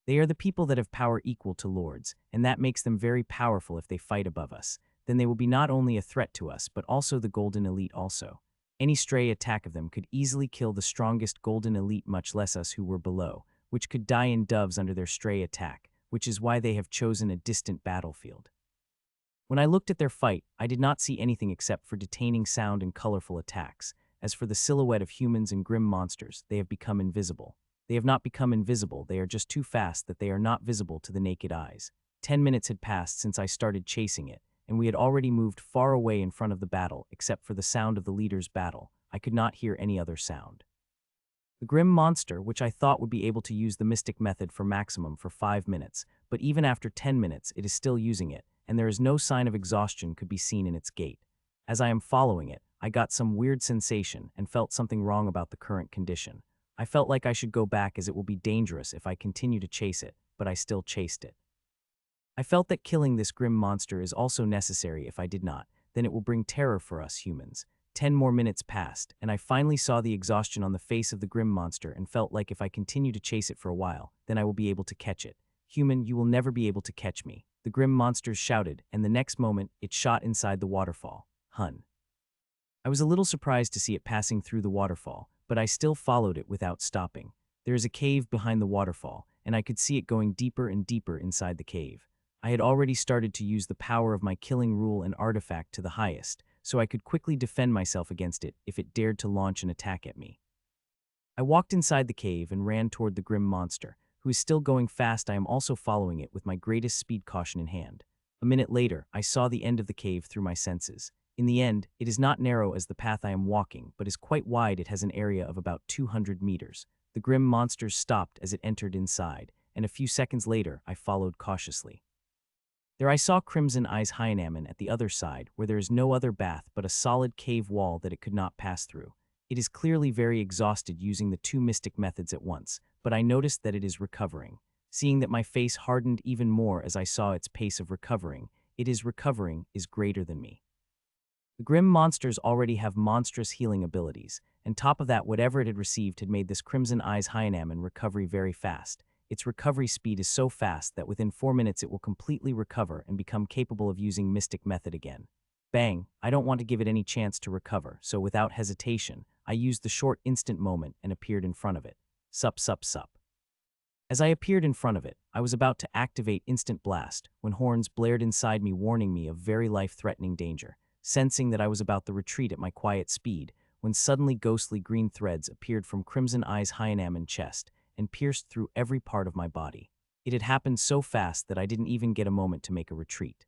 They are the people that have power equal to lords, and that makes them very powerful. If they fight above us, then they will be not only a threat to us, but also the Golden Elite also. Any stray attack of them could easily kill the strongest golden elite, much less us who were below, which could die in doves under their stray attack, which is why they have chosen a distant battlefield. When I looked at their fight, I did not see anything except for detaining sound and colorful attacks. As for the silhouette of humans and grim monsters, they have become invisible. They have not become invisible, they are just too fast that they are not visible to the naked eyes. 10 minutes had passed since I started chasing it, and we had already moved far away in front of the battle, except for the sound of the leader's battle. I could not hear any other sound. The grim monster, which I thought would be able to use the mystic method for maximum for 5 minutes, but even after 10 minutes it is still using it, and there is no sign of exhaustion could be seen in its gait. As I am following it, I got some weird sensation and felt something wrong about the current condition. I felt like I should go back as it will be dangerous if I continue to chase it, but I still chased it. I felt that killing this grim monster is also necessary. If I did not, then it will bring terror for us humans. 10 more minutes passed, and I finally saw the exhaustion on the face of the grim monster and felt like if I continue to chase it for a while, then I will be able to catch it. Human, you will never be able to catch me, the grim monsters shouted, and the next moment, it shot inside the waterfall. Hun. I was a little surprised to see it passing through the waterfall, but I still followed it without stopping. There is a cave behind the waterfall, and I could see it going deeper and deeper inside the cave. I had already started to use the power of my killing rule and artifact to the highest, so I could quickly defend myself against it if it dared to launch an attack at me. I walked inside the cave and ran toward the grim monster, who is still going fast. I am also following it with my greatest speed caution in hand. A minute later, I saw the end of the cave through my senses. In the end, it is not narrow as the path I am walking, but is quite wide. It has an area of about 200 meters. The grim monsters stopped as it entered inside, and a few seconds later, I followed cautiously. There I saw Crimson Eyes Hyenaman at the other side, where there is no other path but a solid cave wall that it could not pass through. It is clearly very exhausted using the two mystic methods at once, but I noticed that it is recovering. Seeing that my face hardened even more as I saw its pace of recovering, it is recovering is greater than me. The grim monsters already have monstrous healing abilities, and top of that whatever it had received had made this Crimson Eyes Hyenaman recovery very fast. Its recovery speed is so fast that within 4 minutes it will completely recover and become capable of using mystic method again. Bang, I don't want to give it any chance to recover, so without hesitation, I used the short instant moment and appeared in front of it. Sup sup sup. As I appeared in front of it, I was about to activate Instant Blast when horns blared inside me warning me of very life-threatening danger. Sensing that I was about to retreat at my quiet speed, when suddenly ghostly green threads appeared from Crimson Eyes Hyenaman chest and pierced through every part of my body. It had happened so fast that I didn't even get a moment to make a retreat.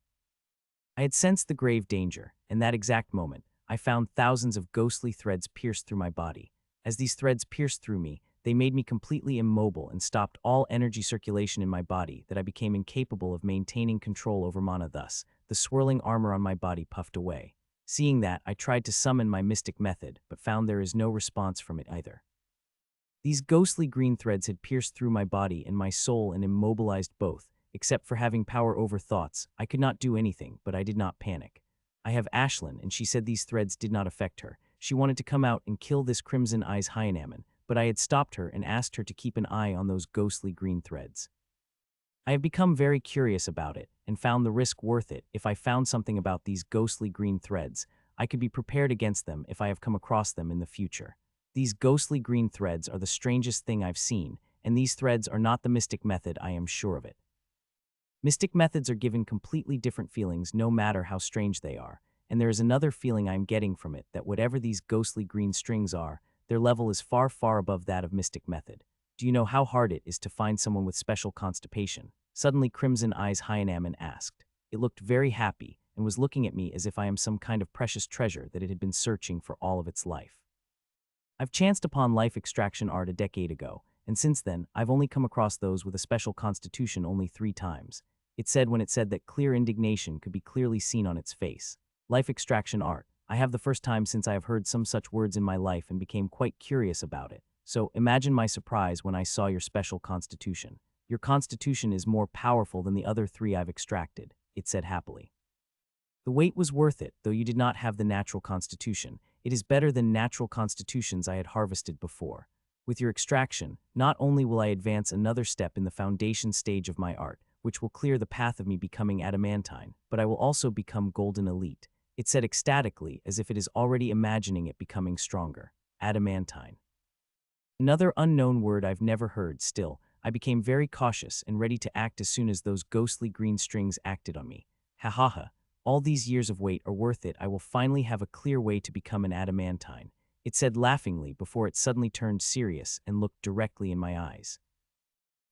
I had sensed the grave danger, and that exact moment, I found thousands of ghostly threads pierced through my body. As these threads pierced through me, they made me completely immobile and stopped all energy circulation in my body that I became incapable of maintaining control over mana. Thus, the swirling armor on my body puffed away. Seeing that, I tried to summon my mystic method, but found there is no response from it either. These ghostly green threads had pierced through my body and my soul and immobilized both. Except for having power over thoughts, I could not do anything, but I did not panic. I have Ashlyn, and she said these threads did not affect her. She wanted to come out and kill this Crimson Eyes Hyenaman, but I had stopped her and asked her to keep an eye on those ghostly green threads. I have become very curious about it, and found the risk worth it. If I found something about these ghostly green threads, I could be prepared against them if I have come across them in the future. These ghostly green threads are the strangest thing I've seen, and these threads are not the mystic method, I am sure of it. Mystic methods are given completely different feelings no matter how strange they are, and there is another feeling I am getting from it that whatever these ghostly green strings are, their level is far, far above that of mystic method. Do you know how hard it is to find someone with special constipation? Suddenly Crimson Eyes Hyenaman asked. It looked very happy and was looking at me as if I am some kind of precious treasure that it had been searching for all of its life. I've chanced upon life extraction art a decade ago, and since then, I've only come across those with a special constitution only 3 times. It said when it said that clear indignation could be clearly seen on its face. Life extraction art. I have the first time since I have heard some such words in my life and became quite curious about it. So imagine my surprise when I saw your special constitution. Your constitution is more powerful than the other 3 I've extracted, it said happily. The wait was worth it, though you did not have the natural constitution. It is better than natural constitutions I had harvested before. With your extraction, not only will I advance another step in the foundation stage of my art, which will clear the path of me becoming adamantine, but I will also become golden elite. It said ecstatically, as if it is already imagining it becoming stronger. Adamantine. Another unknown word I've never heard. Still, I became very cautious and ready to act as soon as those ghostly green strings acted on me. Ha ha ha. All these years of wait are worth it. I will finally have a clear way to become an adamantine. It said laughingly before it suddenly turned serious and looked directly in my eyes.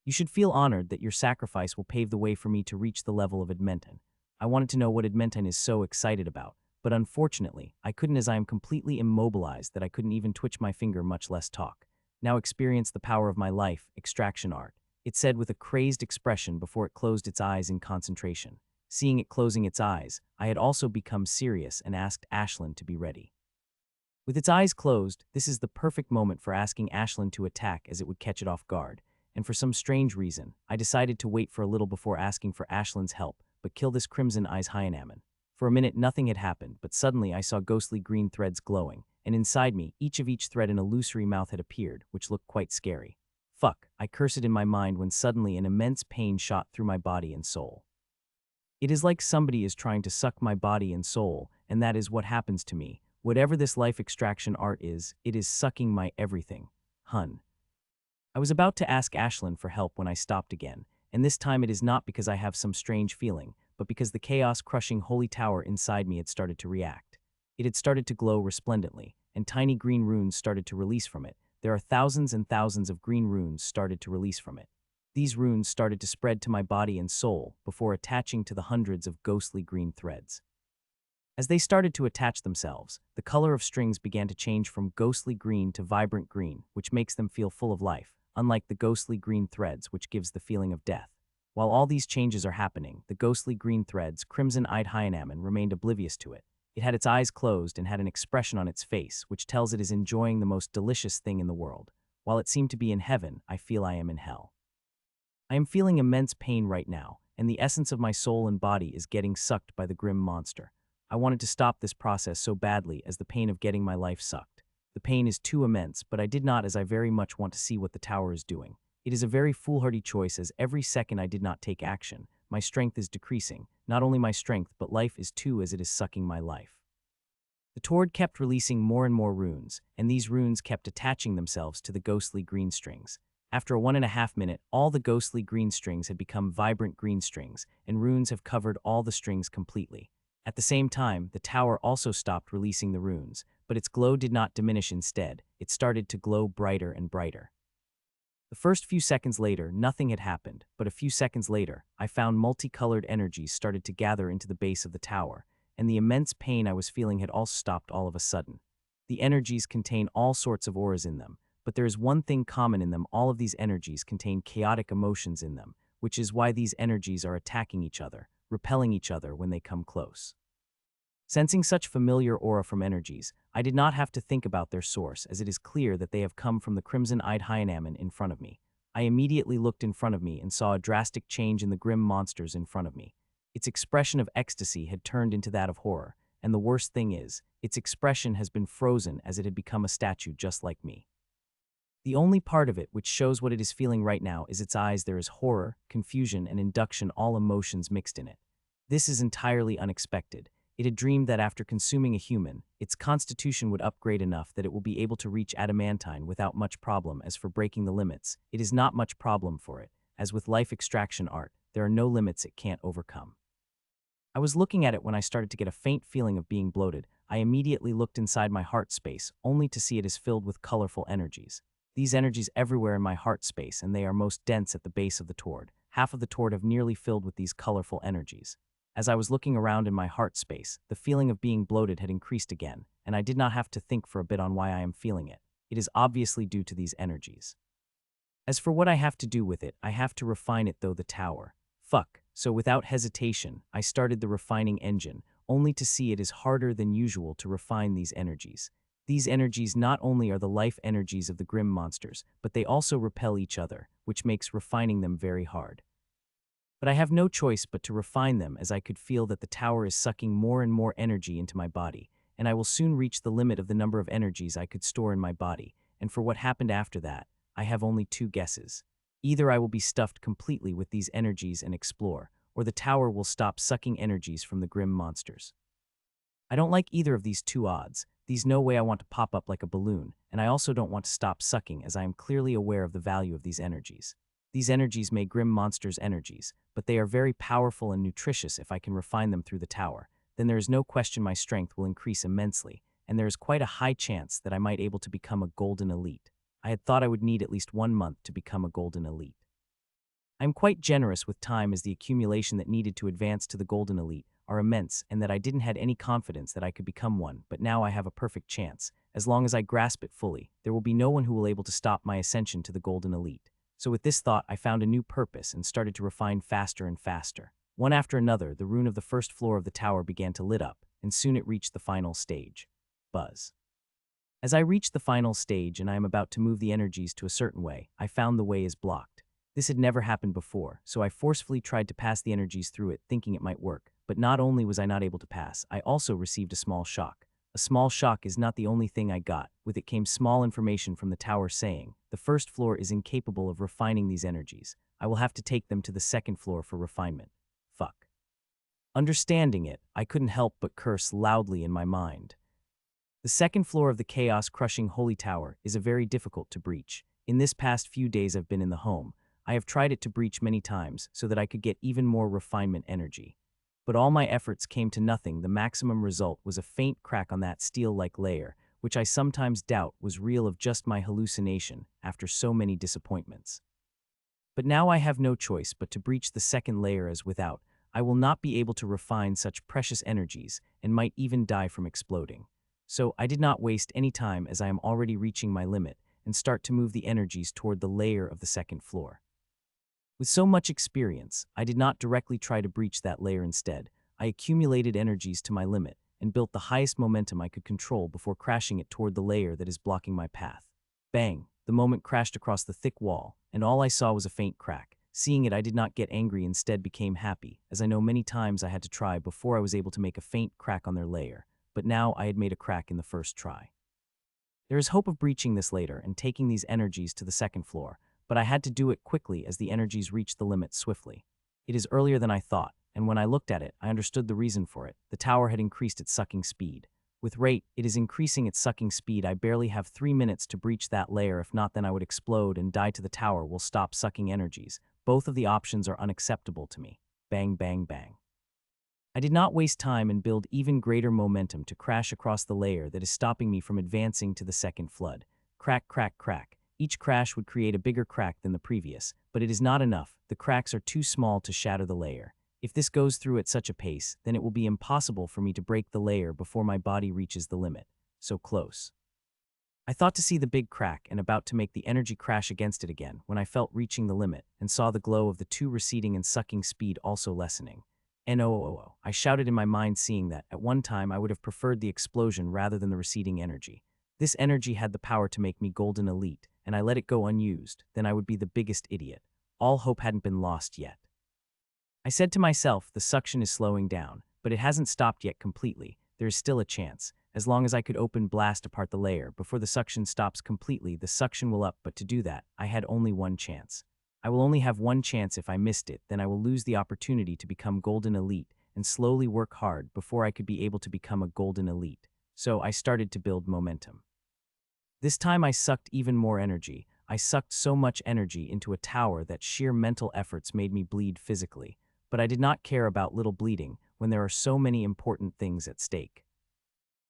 You should feel honored that your sacrifice will pave the way for me to reach the level of adamantine. I wanted to know what adamantine is so excited about, but unfortunately, I couldn't, as I am completely immobilized that I couldn't even twitch my finger, much less talk. Now experience the power of my life, extraction art, it said with a crazed expression before it closed its eyes in concentration. Seeing it closing its eyes, I had also become serious and asked Ashlyn to be ready. With its eyes closed, this is the perfect moment for asking Ashlyn to attack, as it would catch it off guard, and for some strange reason, I decided to wait for a little before asking for Ashlyn's help, but kill this Crimson Eyes hyenaman. For a minute nothing had happened, but suddenly I saw ghostly green threads glowing, and inside me, each thread an illusory mouth had appeared, which looked quite scary. Fuck, I cursed in my mind when suddenly an immense pain shot through my body and soul. It is like somebody is trying to suck my body and soul, and that is what happens to me. Whatever this life extraction art is, it is sucking my everything. Hun. I was about to ask Ashlyn for help when I stopped again, and this time it is not because I have some strange feeling, but because the chaos-crushing holy tower inside me had started to react. It had started to glow resplendently, and tiny green runes started to release from it. There are thousands and thousands of green runes started to release from it. These runes started to spread to my body and soul before attaching to the hundreds of ghostly green threads. As they started to attach themselves, the color of strings began to change from ghostly green to vibrant green, which makes them feel full of life, unlike the ghostly green threads, which gives the feeling of death. While all these changes are happening, the ghostly green threads, crimson-eyed hyenaman, remained oblivious to it. It had its eyes closed and had an expression on its face, which tells it is enjoying the most delicious thing in the world. While it seemed to be in heaven, I feel I am in hell. I am feeling immense pain right now, and the essence of my soul and body is getting sucked by the grim monster. I wanted to stop this process so badly as the pain of getting my life sucked. The pain is too immense, but I did not, as I very much want to see what the tower is doing. It is a very foolhardy choice, as every second I did not take action, my strength is decreasing. Not only my strength, but life is too, as it is sucking my life. The Tord kept releasing more and more runes, and these runes kept attaching themselves to the ghostly green strings. After a 1.5 minute, all the ghostly green strings had become vibrant green strings, and runes have covered all the strings completely. At the same time, the tower also stopped releasing the runes, but its glow did not diminish. Instead, it started to glow brighter and brighter. The first few seconds later, nothing had happened, but a few seconds later, I found multicolored energies started to gather into the base of the tower, and the immense pain I was feeling had also stopped all of a sudden. The energies contain all sorts of auras in them, but there is one thing common in them: all of these energies contain chaotic emotions in them, which is why these energies are attacking each other, repelling each other when they come close. Sensing such familiar aura from energies, I did not have to think about their source, as it is clear that they have come from the crimson-eyed hyenaman in front of me. I immediately looked in front of me and saw a drastic change in the grim monsters in front of me. Its expression of ecstasy had turned into that of horror, and the worst thing is, its expression has been frozen, as it had become a statue just like me. The only part of it which shows what it is feeling right now is its eyes. There is horror, confusion, and induction, all emotions mixed in it. This is entirely unexpected. It had dreamed that after consuming a human, its constitution would upgrade enough that it will be able to reach adamantine without much problem. As for breaking the limits, it is not much problem for it. As with life extraction art, there are no limits it can't overcome. I was looking at it when I started to get a faint feeling of being bloated. I immediately looked inside my heart space, only to see it is filled with colorful energies. These energies everywhere in my heart space, and they are most dense at the base of the Tord. Half of the Tord have nearly filled with these colorful energies. As I was looking around in my heart space, the feeling of being bloated had increased again, and I did not have to think for a bit on why I am feeling it. It is obviously due to these energies. As for what I have to do with it, I have to refine it, though the tower. Fuck. So without hesitation, I started the refining engine, only to see it is harder than usual to refine these energies. These energies not only are the life energies of the grim monsters, but they also repel each other, which makes refining them very hard. But I have no choice but to refine them, as I could feel that the tower is sucking more and more energy into my body, and I will soon reach the limit of the number of energies I could store in my body, and for what happened after that, I have only two guesses. Either I will be stuffed completely with these energies and explore, or the tower will stop sucking energies from the grim monsters. I don't like either of these two odds. These no way I want to pop up like a balloon, and I also don't want to stop sucking as I am clearly aware of the value of these energies. These energies may grim monsters' energies, but they are very powerful and nutritious if I can refine them through the tower. Then there is no question my strength will increase immensely, and there is quite a high chance that I might able to become a golden elite. I had thought I would need at least 1 month to become a golden elite. I am quite generous with time as the accumulation that needed to advance to the golden elite are immense and that I didn't had any confidence that I could become one, but now I have a perfect chance. As long as I grasp it fully, there will be no one who will able to stop my ascension to the golden elite. So with this thought, I found a new purpose and started to refine faster and faster. One after another, the rune of the first floor of the tower began to lit up, and soon it reached the final stage. Buzz. As I reached the final stage and I am about to move the energies to a certain way, I found the way is blocked. This had never happened before, so I forcefully tried to pass the energies through it, thinking it might work. But not only was I not able to pass, I also received a small shock. A small shock is not the only thing I got. With it came small information from the tower saying, the first floor is incapable of refining these energies. I will have to take them to the second floor for refinement. Fuck. Understanding it, I couldn't help but curse loudly in my mind. The second floor of the chaos-crushing holy tower is a very difficult to breach. In this past few days I've been in the home, I have tried it to breach many times so that I could get even more refinement energy. But all my efforts came to nothing. The maximum result was a faint crack on that steel-like layer, which I sometimes doubt was real of just my hallucination after so many disappointments. But now I have no choice but to breach the second layer as without. I will not be able to refine such precious energies and might even die from exploding. So I did not waste any time as I am already reaching my limit and start to move the energies toward the layer of the second floor. With so much experience, I did not directly try to breach that layer instead. I accumulated energies to my limit and built the highest momentum I could control before crashing it toward the layer that is blocking my path. Bang! The moment crashed across the thick wall, and all I saw was a faint crack. Seeing it, I did not get angry, instead became happy, as I know many times I had to try before I was able to make a faint crack on their layer, but now I had made a crack in the first try. There is hope of breaching this later and taking these energies to the second floor, but I had to do it quickly as the energies reached the limit swiftly. It is earlier than I thought, and when I looked at it, I understood the reason for it. The tower had increased its sucking speed. With rate, it is increasing its sucking speed. I barely have 3 minutes to breach that layer, if not then I would explode and die to the tower will stop sucking energies. Both of the options are unacceptable to me. Bang, bang, bang. I did not waste time and build even greater momentum to crash across the layer that is stopping me from advancing to the second flood. Crack, crack, crack. Each crash would create a bigger crack than the previous, but it is not enough. The cracks are too small to shatter the layer. If this goes through at such a pace, then it will be impossible for me to break the layer before my body reaches the limit. So close. I thought to see the big crack and about to make the energy crash against it again when I felt reaching the limit and saw the glow of the two receding and sucking speed also lessening. No, I shouted in my mind, seeing that, at one time, I would have preferred the explosion rather than the receding energy. This energy had the power to make me golden elite, and I let it go unused, then I would be the biggest idiot. All hope hadn't been lost yet. I said to myself, the suction is slowing down, but it hasn't stopped yet completely. There is still a chance. As long as I could blast apart the layer before the suction stops completely, the suction will up, but to do that, I had only one chance. I will only have one chance. If I missed it, then I will lose the opportunity to become golden elite and slowly work hard before I could be able to become a golden elite. So I started to build momentum. This time I sucked even more energy. I sucked so much energy into a tower that sheer mental efforts made me bleed physically. But I did not care about little bleeding when there are so many important things at stake.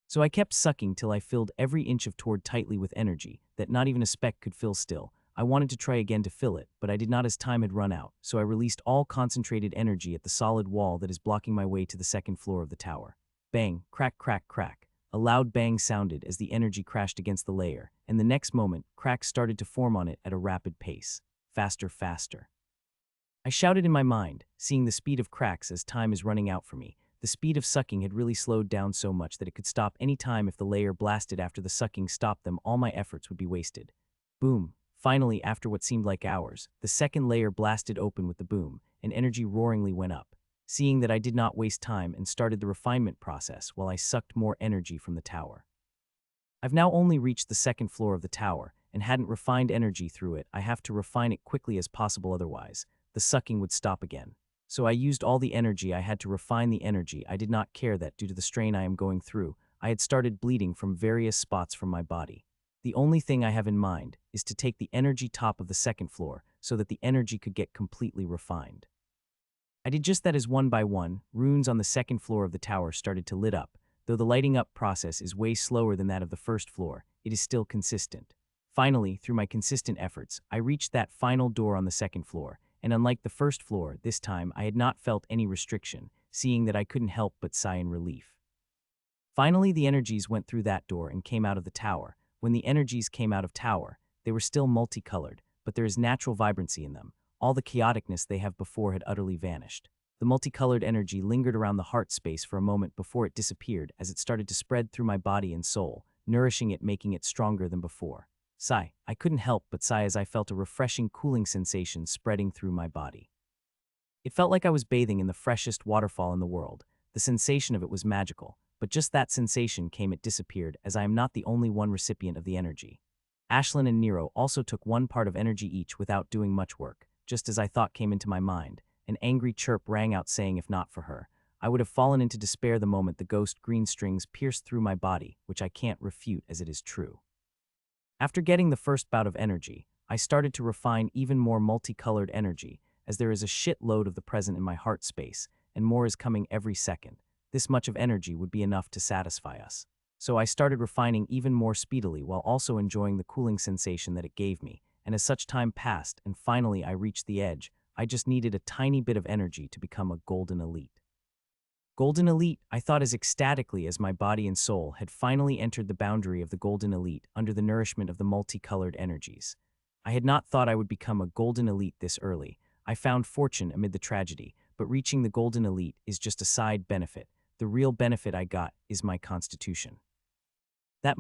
So I kept sucking till I filled every inch of toward tightly with energy that not even a speck could fill still. I wanted to try again to fill it, but I did not as time had run out, so I released all concentrated energy at the solid wall that is blocking my way to the second floor of the tower. Bang, crack, crack, crack. A loud bang sounded as the energy crashed against the layer, and the next moment, cracks started to form on it at a rapid pace. Faster, faster. I shouted in my mind, seeing the speed of cracks as time is running out for me. The speed of sucking had really slowed down so much that it could stop any time. If the layer blasted after the sucking stopped them, all my efforts would be wasted. Boom. Finally, after what seemed like hours, the second layer blasted open with the boom, and energy roaringly went up. Seeing that I did not waste time and started the refinement process while I sucked more energy from the tower. I've now only reached the second floor of the tower and hadn't refined energy through it. I have to refine it quickly as possible, otherwise the sucking would stop again. So I used all the energy I had to refine the energy. I did not care that, due to the strain I am going through, I had started bleeding from various spots from my body. The only thing I have in mind is to take the energy top of the second floor so that the energy could get completely refined. I did just that as one by one, runes on the second floor of the tower started to lit up. Though the lighting up process is way slower than that of the first floor, it is still consistent. Finally, through my consistent efforts, I reached that final door on the second floor, and unlike the first floor, this time I had not felt any restriction, seeing that I couldn't help but sigh in relief. Finally, the energies went through that door and came out of the tower. When the energies came out of tower, they were still multicolored, but there is natural vibrancy in them. All the chaoticness they have before had utterly vanished. The multicolored energy lingered around the heart space for a moment before it disappeared as it started to spread through my body and soul, nourishing it, making it stronger than before. Sigh. I couldn't help but sigh as I felt a refreshing cooling sensation spreading through my body. It felt like I was bathing in the freshest waterfall in the world. The sensation of it was magical, but just that sensation came, it disappeared, as I am not the only one recipient of the energy. Ashlyn and Nero also took one part of energy each without doing much work. Just as I thought came into my mind, an angry chirp rang out saying if not for her, I would have fallen into despair the moment the ghost green strings pierced through my body, which I can't refute as it is true. After getting the first bout of energy, I started to refine even more multicolored energy, as there is a shit load of the present in my heart space, and more is coming every second. This much of energy would be enough to satisfy us. So I started refining even more speedily while also enjoying the cooling sensation that it gave me, and as such time passed and finally I reached the edge, I just needed a tiny bit of energy to become a golden elite. Golden elite, I thought as ecstatically as my body and soul had finally entered the boundary of the golden elite under the nourishment of the multicolored energies. I had not thought I would become a golden elite this early. I found fortune amid the tragedy, but reaching the golden elite is just a side benefit. The real benefit I got is my constitution. That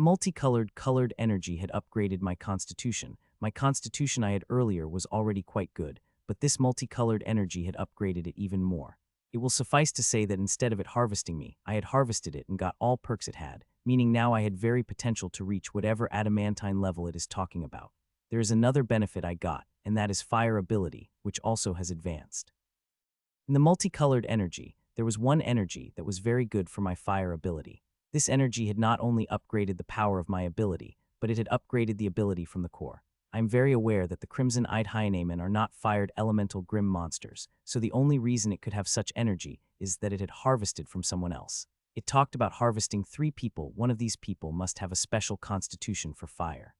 colored energy had upgraded my constitution. My constitution I had earlier was already quite good, but this multicolored energy had upgraded it even more. It will suffice to say that instead of it harvesting me, I had harvested it and got all perks it had, meaning now I had very potential to reach whatever adamantine level it is talking about. There is another benefit I got, and that is fire ability, which also has advanced. In the multicolored energy, there was one energy that was very good for my fire ability. This energy had not only upgraded the power of my ability, but it had upgraded the ability from the core. I am very aware that the crimson-eyed hyenaman are not fired elemental grim monsters, so the only reason it could have such energy is that it had harvested from someone else. It talked about harvesting 3 people. One of these people must have a special constitution for fire.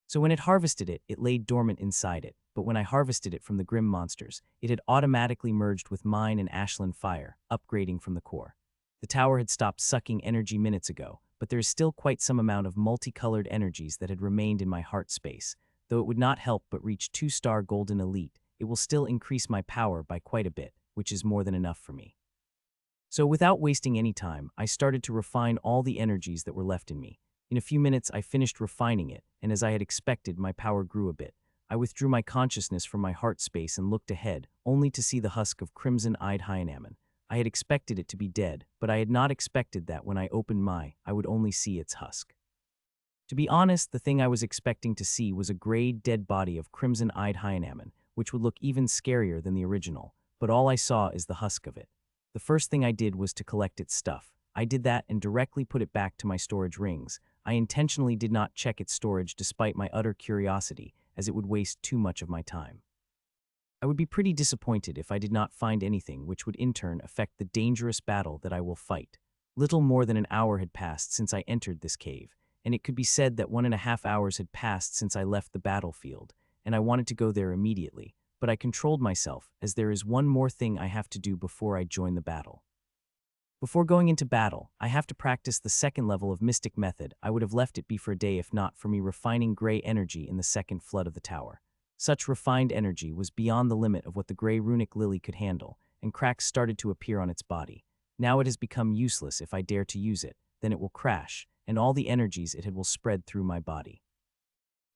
So when it harvested it, it lay dormant inside it, but when I harvested it from the grim monsters, it had automatically merged with mine and Ashlyn fire, upgrading from the core. The tower had stopped sucking energy minutes ago, but there is still quite some amount of multicolored energies that had remained in my heart space. Though it would not help but reach 2-star golden elite, it will still increase my power by quite a bit, which is more than enough for me. So without wasting any time, I started to refine all the energies that were left in me. In a few minutes I finished refining it, and as I had expected, my power grew a bit. I withdrew my consciousness from my heart space and looked ahead, only to see the husk of crimson-eyed hyenaman. I had expected it to be dead, but I had not expected that when I opened I would only see its husk. To be honest, the thing I was expecting to see was a gray, dead body of crimson-eyed hyenaman, which would look even scarier than the original, but all I saw is the husk of it. The first thing I did was to collect its stuff. I did that and directly put it back to my storage rings. I intentionally did not check its storage despite my utter curiosity, as it would waste too much of my time. I would be pretty disappointed if I did not find anything which would in turn affect the dangerous battle that I will fight. Little more than an hour had passed since I entered this cave, and it could be said that 1.5 hours had passed since I left the battlefield, and I wanted to go there immediately, but I controlled myself as there is one more thing I have to do before I join the battle. Before going into battle, I have to practice the second level of Mystic Method. I would have left it be for a day if not for me refining gray energy in the second flood of the tower. Such refined energy was beyond the limit of what the gray runic lily could handle, and cracks started to appear on its body. Now it has become useless. If I dare to use it, then it will crash, and all the energies it had will spread through my body.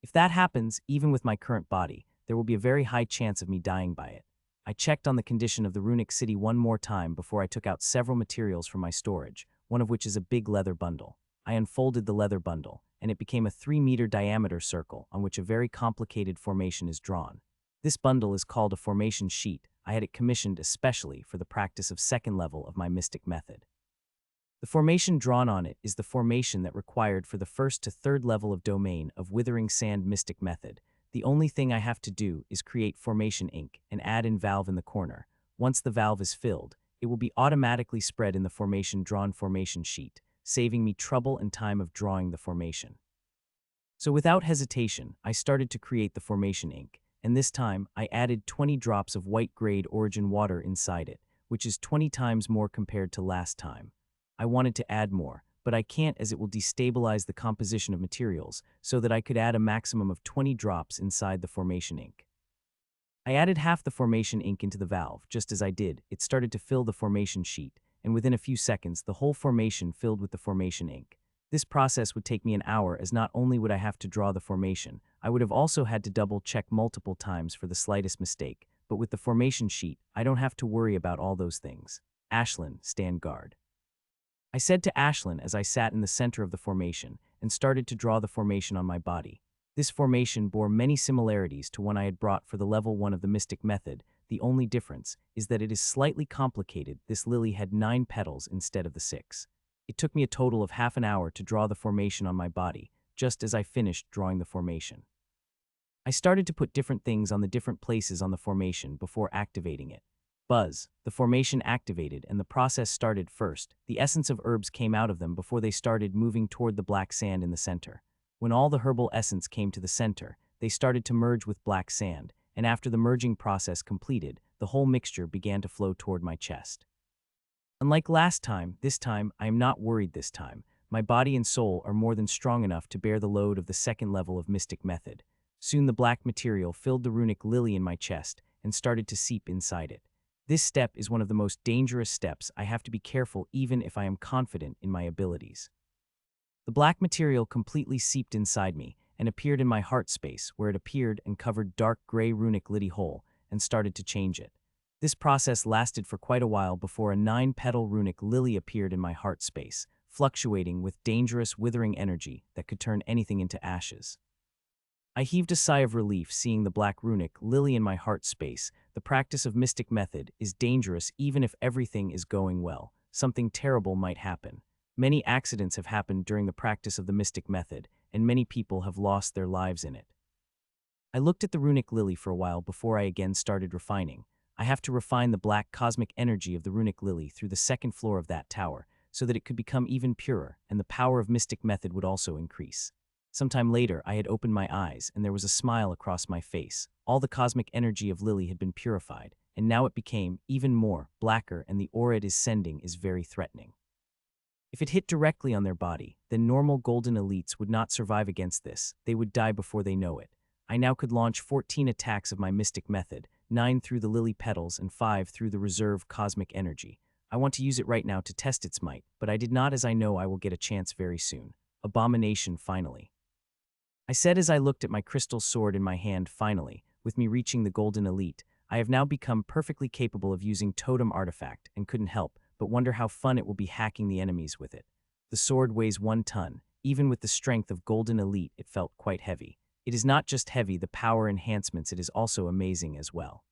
If that happens, even with my current body, there will be a very high chance of me dying by it. I checked on the condition of the runic city one more time before I took out several materials from my storage, one of which is a big leather bundle. I unfolded the leather bundle, and it became a 3-meter diameter circle on which a very complicated formation is drawn. This bundle is called a formation sheet. I had it commissioned especially for the practice of second level of my mystic method. The formation drawn on it is the formation that required for the first to third level of domain of Withering Sand mystic method. The only thing I have to do is create formation ink and add in valve in the corner. Once the valve is filled, it will be automatically spread in the formation drawn formation sheet, saving me trouble and time of drawing the formation. So without hesitation, I started to create the formation ink, and this time I added 20 drops of white grade origin water inside it, which is 20 times more compared to last time. I wanted to add more, but I can't as it will destabilize the composition of materials, so that I could add a maximum of 20 drops inside the formation ink. I added half the formation ink into the valve. Just as I did, it started to fill the formation sheet, and within a few seconds the whole formation filled with the formation ink. This process would take me an hour, as not only would I have to draw the formation, I would have also had to double-check multiple times for the slightest mistake, but with the formation sheet, I don't have to worry about all those things. Ashlyn, stand guard. I said to Ashlyn as I sat in the center of the formation and started to draw the formation on my body. This formation bore many similarities to one I had brought for the level 1 of the mystic method. The only difference is that it is slightly complicated. This lily had 9 petals instead of the 6. It took me a total of half an hour to draw the formation on my body, just as I finished drawing the formation. I started to put different things on the different places on the formation before activating it. Buzz, the formation activated and the process started first. The essence of herbs came out of them before they started moving toward the black sand in the center. When all the herbal essence came to the center, they started to merge with black sand, and after the merging process completed, the whole mixture began to flow toward my chest. Unlike last time, this time I am not worried this time. My body and soul are more than strong enough to bear the load of the second level of mystic method. Soon the black material filled the runic lily in my chest and started to seep inside it. This step is one of the most dangerous steps. I have to be careful even if I am confident in my abilities. The black material completely seeped inside me and appeared in my heart space, where it appeared and covered dark gray runic lily hole and started to change it. This process lasted for quite a while before a 9-petal runic lily appeared in my heart space, fluctuating with dangerous withering energy that could turn anything into ashes. I heaved a sigh of relief seeing the black runic lily in my heart space. The practice of mystic method is dangerous even if everything is going well. Something terrible might happen. Many accidents have happened during the practice of the mystic method, and many people have lost their lives in it. I looked at the runic lily for a while before I again started refining. I have to refine the black cosmic energy of the runic lily through the second floor of that tower, so that it could become even purer, and the power of mystic method would also increase. Sometime later, I had opened my eyes, and there was a smile across my face. All the cosmic energy of Lily had been purified, and now it became even more blacker, and the aura it is sending is very threatening. If it hit directly on their body, then normal golden elites would not survive against this. They would die before they know it. I now could launch 14 attacks of my mystic method, 9 through the lily petals and 5 through the reserve cosmic energy. I want to use it right now to test its might, but I did not, as I know I will get a chance very soon. Abomination finally. I said as I looked at my crystal sword in my hand. Finally, with me reaching the golden elite, I have now become perfectly capable of using totem artifact and couldn't help but wonder how fun it will be hacking the enemies with it. The sword weighs 1 ton. Even with the strength of golden elite, it felt quite heavy. It is not just heavy, the power enhancements, it is also amazing as well.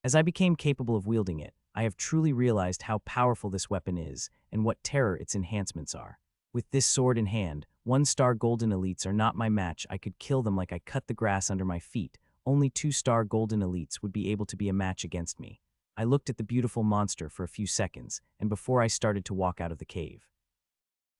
As I became capable of wielding it, I have truly realized how powerful this weapon is and what terror its enhancements are. With this sword in hand, 1-star golden elites are not my match. I could kill them like I cut the grass under my feet. Only 2-star golden elites would be able to be a match against me. I looked at the beautiful monster for a few seconds, and before I started to walk out of the cave.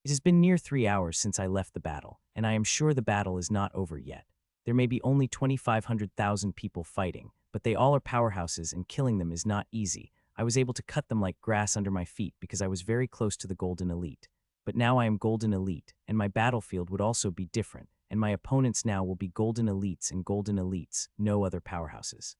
It has been near 3 hours since I left the battle, and I am sure the battle is not over yet. There may be only 2,500,000 people fighting, but they all are powerhouses, and killing them is not easy. I was able to cut them like grass under my feet because I was very close to the golden elite. But now I am golden elite, and my battlefield would also be different, and my opponents now will be golden elites and golden elites, no other powerhouses.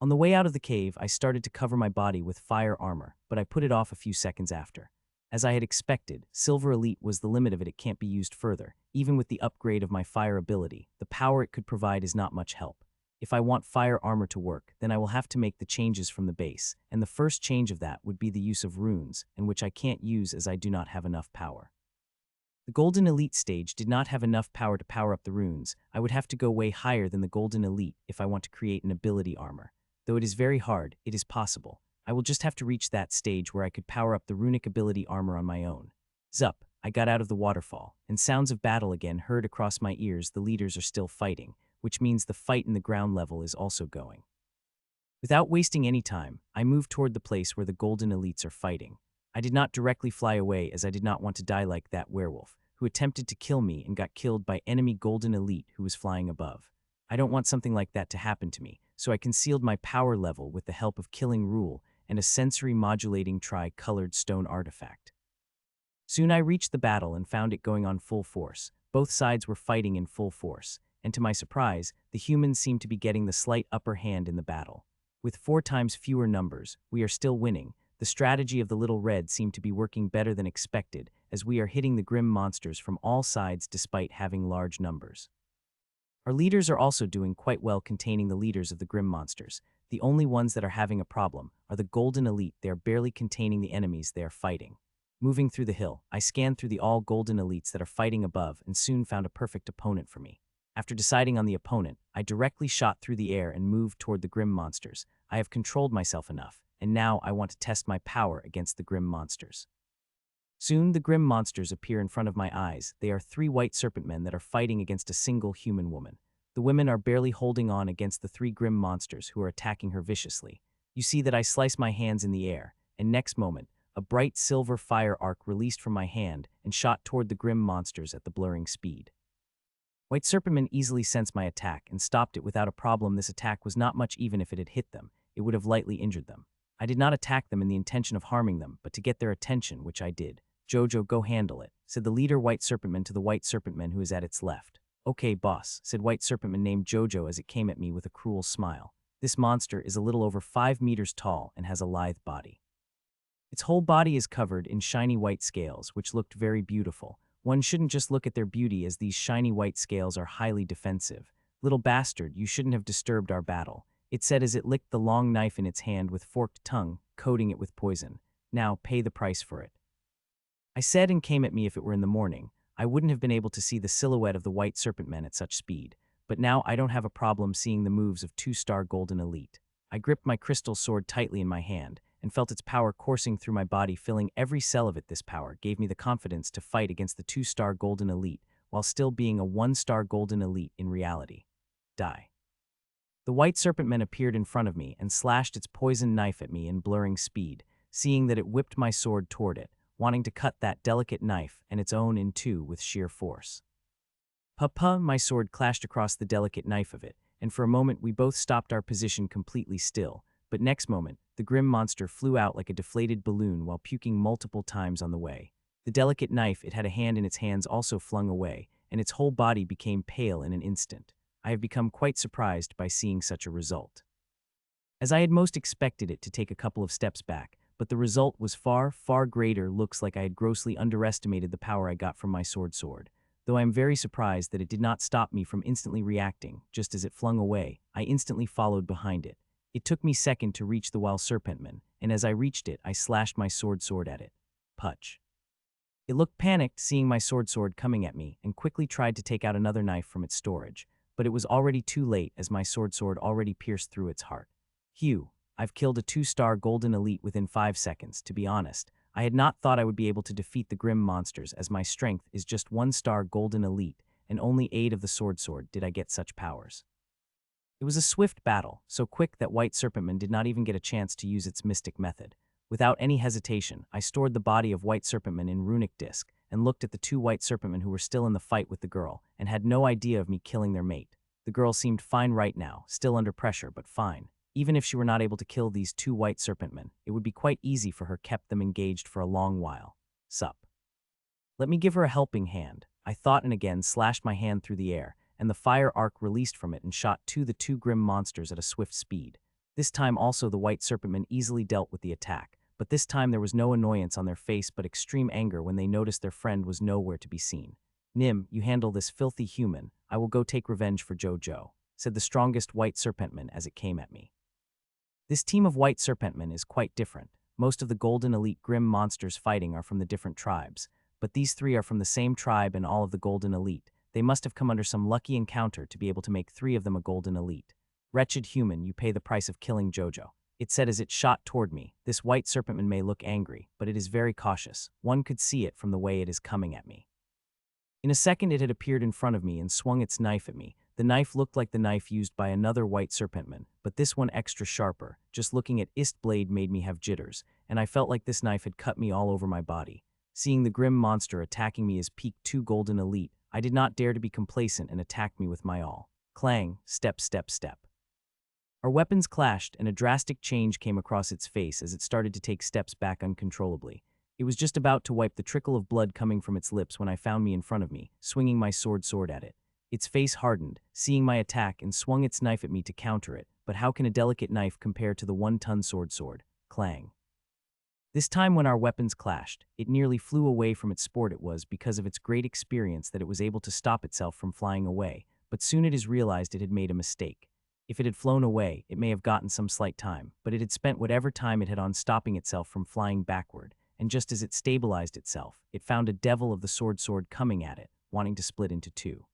On the way out of the cave, I started to cover my body with fire armor, but I put it off a few seconds after. As I had expected, Silver Elite was the limit of it. It can't be used further. Even with the upgrade of my fire ability, the power it could provide is not much help. If I want fire armor to work, then I will have to make the changes from the base, and the first change of that would be the use of runes, and which I can't use as I do not have enough power. The Golden Elite stage did not have enough power to power up the runes. I would have to go way higher than the Golden Elite if I want to create an ability armor. Though it is very hard, it is possible. I will just have to reach that stage where I could power up the runic ability armor on my own. Zup, I got out of the waterfall, and sounds of battle again heard across my ears. The leaders are still fighting, which means the fight in the ground level is also going. Without wasting any time, I moved toward the place where the golden elites are fighting. I did not directly fly away as I did not want to die like that werewolf, who attempted to kill me and got killed by enemy golden elite who was flying above. I don't want something like that to happen to me, so I concealed my power level with the help of Killing Rule and a sensory modulating tri-colored stone artifact. Soon I reached the battle and found it going on full force. Both sides were fighting in full force, and to my surprise, the humans seemed to be getting the slight upper hand in the battle. With 4 times fewer numbers, we are still winning. The strategy of the Little Red seemed to be working better than expected, as we are hitting the grim monsters from all sides despite having large numbers. Our leaders are also doing quite well containing the leaders of the grim monsters. The only ones that are having a problem are the golden elite. They are barely containing the enemies they are fighting. Moving through the hill, I scanned through the all golden elites that are fighting above and soon found a perfect opponent for me. After deciding on the opponent, I directly shot through the air and moved toward the grim monsters. I have controlled myself enough, and now I want to test my power against the grim monsters. Soon the grim monsters appear in front of my eyes. They are 3 white serpent men that are fighting against a single human woman. The women are barely holding on against the 3 grim monsters who are attacking her viciously. You see that I slice my hands in the air, and next moment, a bright silver fire arc released from my hand and shot toward the grim monsters at the blurring speed. White Serpentman easily sensed my attack and stopped it without a problem. This attack was not much. Even if it had hit them, it would have lightly injured them. I did not attack them in the intention of harming them, but to get their attention, which I did. "Jojo, go handle it," said the leader White Serpentman to the White Serpentman who is at its left. "Okay, boss," said White Serpentman named Jojo as it came at me with a cruel smile. This monster is a little over 5 meters tall and has a lithe body. Its whole body is covered in shiny white scales, which looked very beautiful. One shouldn't just look at their beauty, as these shiny white scales are highly defensive. "Little bastard, you shouldn't have disturbed our battle," it said as it licked the long knife in its hand with forked tongue, coating it with poison. "Now pay the price for it," I said, and came at me. If it were in the morning, I wouldn't have been able to see the silhouette of the white serpent men at such speed, but now I don't have a problem seeing the moves of 2-star golden elite. I gripped my crystal sword tightly in my hand and felt its power coursing through my body, filling every cell of it. This power gave me the confidence to fight against the 2-star golden elite while still being a 1-star golden elite in reality. Die. The white serpent man appeared in front of me and slashed its poison knife at me in blurring speed. Seeing that, it whipped my sword toward it, wanting to cut that delicate knife and its own in two with sheer force. "Puh-puh," my sword clashed across the delicate knife of it, and for a moment we both stopped our position completely still. But next moment, the grim monster flew out like a deflated balloon while puking multiple times on the way. The delicate knife it had a hand in its hands also flung away, and its whole body became pale in an instant. I have become quite surprised by seeing such a result, as I had most expected it to take a couple of steps back, but the result was far, far greater. Looks like I had grossly underestimated the power I got from my sword. Though I am very surprised that it did not stop me from instantly reacting. Just as it flung away, I instantly followed behind it. It took me a second to reach the wild serpentman, and as I reached it, I slashed my sword at it. Putch. It looked panicked seeing my sword coming at me and quickly tried to take out another knife from its storage, but it was already too late as my sword already pierced through its heart. Phew, I've killed a 2-star golden elite within 5 seconds. To be honest, I had not thought I would be able to defeat the grim monsters, as my strength is just 1-star golden elite, and only 8 of the sword did I get such powers. It was a swift battle, so quick that White Serpentman did not even get a chance to use its mystic method. Without any hesitation, I stored the body of White Serpentman in runic disc and looked at the 2 White Serpentmen who were still in the fight with the girl and had no idea of me killing their mate. The girl seemed fine right now, still under pressure, but fine. Even if she were not able to kill these 2 White Serpentmen, it would be quite easy for her, kept them engaged for a long while. Sup. Let me give her a helping hand, I thought, and again slashed my hand through the air, and the fire arc released from it and shot to the 2 grim monsters at a swift speed. This time also the White Serpentmen easily dealt with the attack, but this time there was no annoyance on their face but extreme anger when they noticed their friend was nowhere to be seen. "Nim, you handle this filthy human. I will go take revenge for Jojo," said the strongest White Serpentman as it came at me. This team of White Serpentmen is quite different. Most of the Golden Elite grim monsters fighting are from the different tribes, but these 3 are from the same tribe, and all of the Golden Elite. They must have come under some lucky encounter to be able to make 3 of them a Golden Elite. "Wretched human, you pay the price of killing Jojo," it said as it shot toward me. "This white serpentman may look angry, but it is very cautious. One could see it from the way it is coming at me." In a second it had appeared in front of me and swung its knife at me. The knife looked like the knife used by another white serpentman, but this one extra sharper. Just looking at its blade made me have jitters, and I felt like this knife had cut me all over my body. Seeing the grim monster attacking me as Peak 2 Golden Elite, I did not dare to be complacent and attacked me with my all. Clang, step, step, step. Our weapons clashed, and a drastic change came across its face as it started to take steps back uncontrollably. It was just about to wipe the trickle of blood coming from its lips when I found me in front of me, swinging my sword at it. Its face hardened, seeing my attack, and swung its knife at me to counter it, but how can a delicate knife compare to the one-ton sword? Clang. This time when our weapons clashed, it nearly flew away from its sport. It was because of its great experience that it was able to stop itself from flying away, but soon it is realized it had made a mistake. If it had flown away, it may have gotten some slight time, but it had spent whatever time it had on stopping itself from flying backward, and just as it stabilized itself, it found a devil of the sword coming at it, wanting to split into two.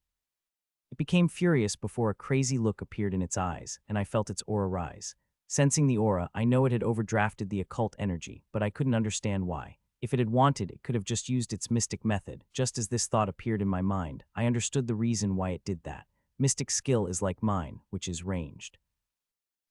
It became furious before a crazy look appeared in its eyes, and I felt its aura rise. Sensing the aura, I know it had overdrafted the occult energy, but I couldn't understand why. If it had wanted, it could have just used its mystic method. Just as this thought appeared in my mind, I understood the reason why it did that. Mystic skill is like mine, which is ranged.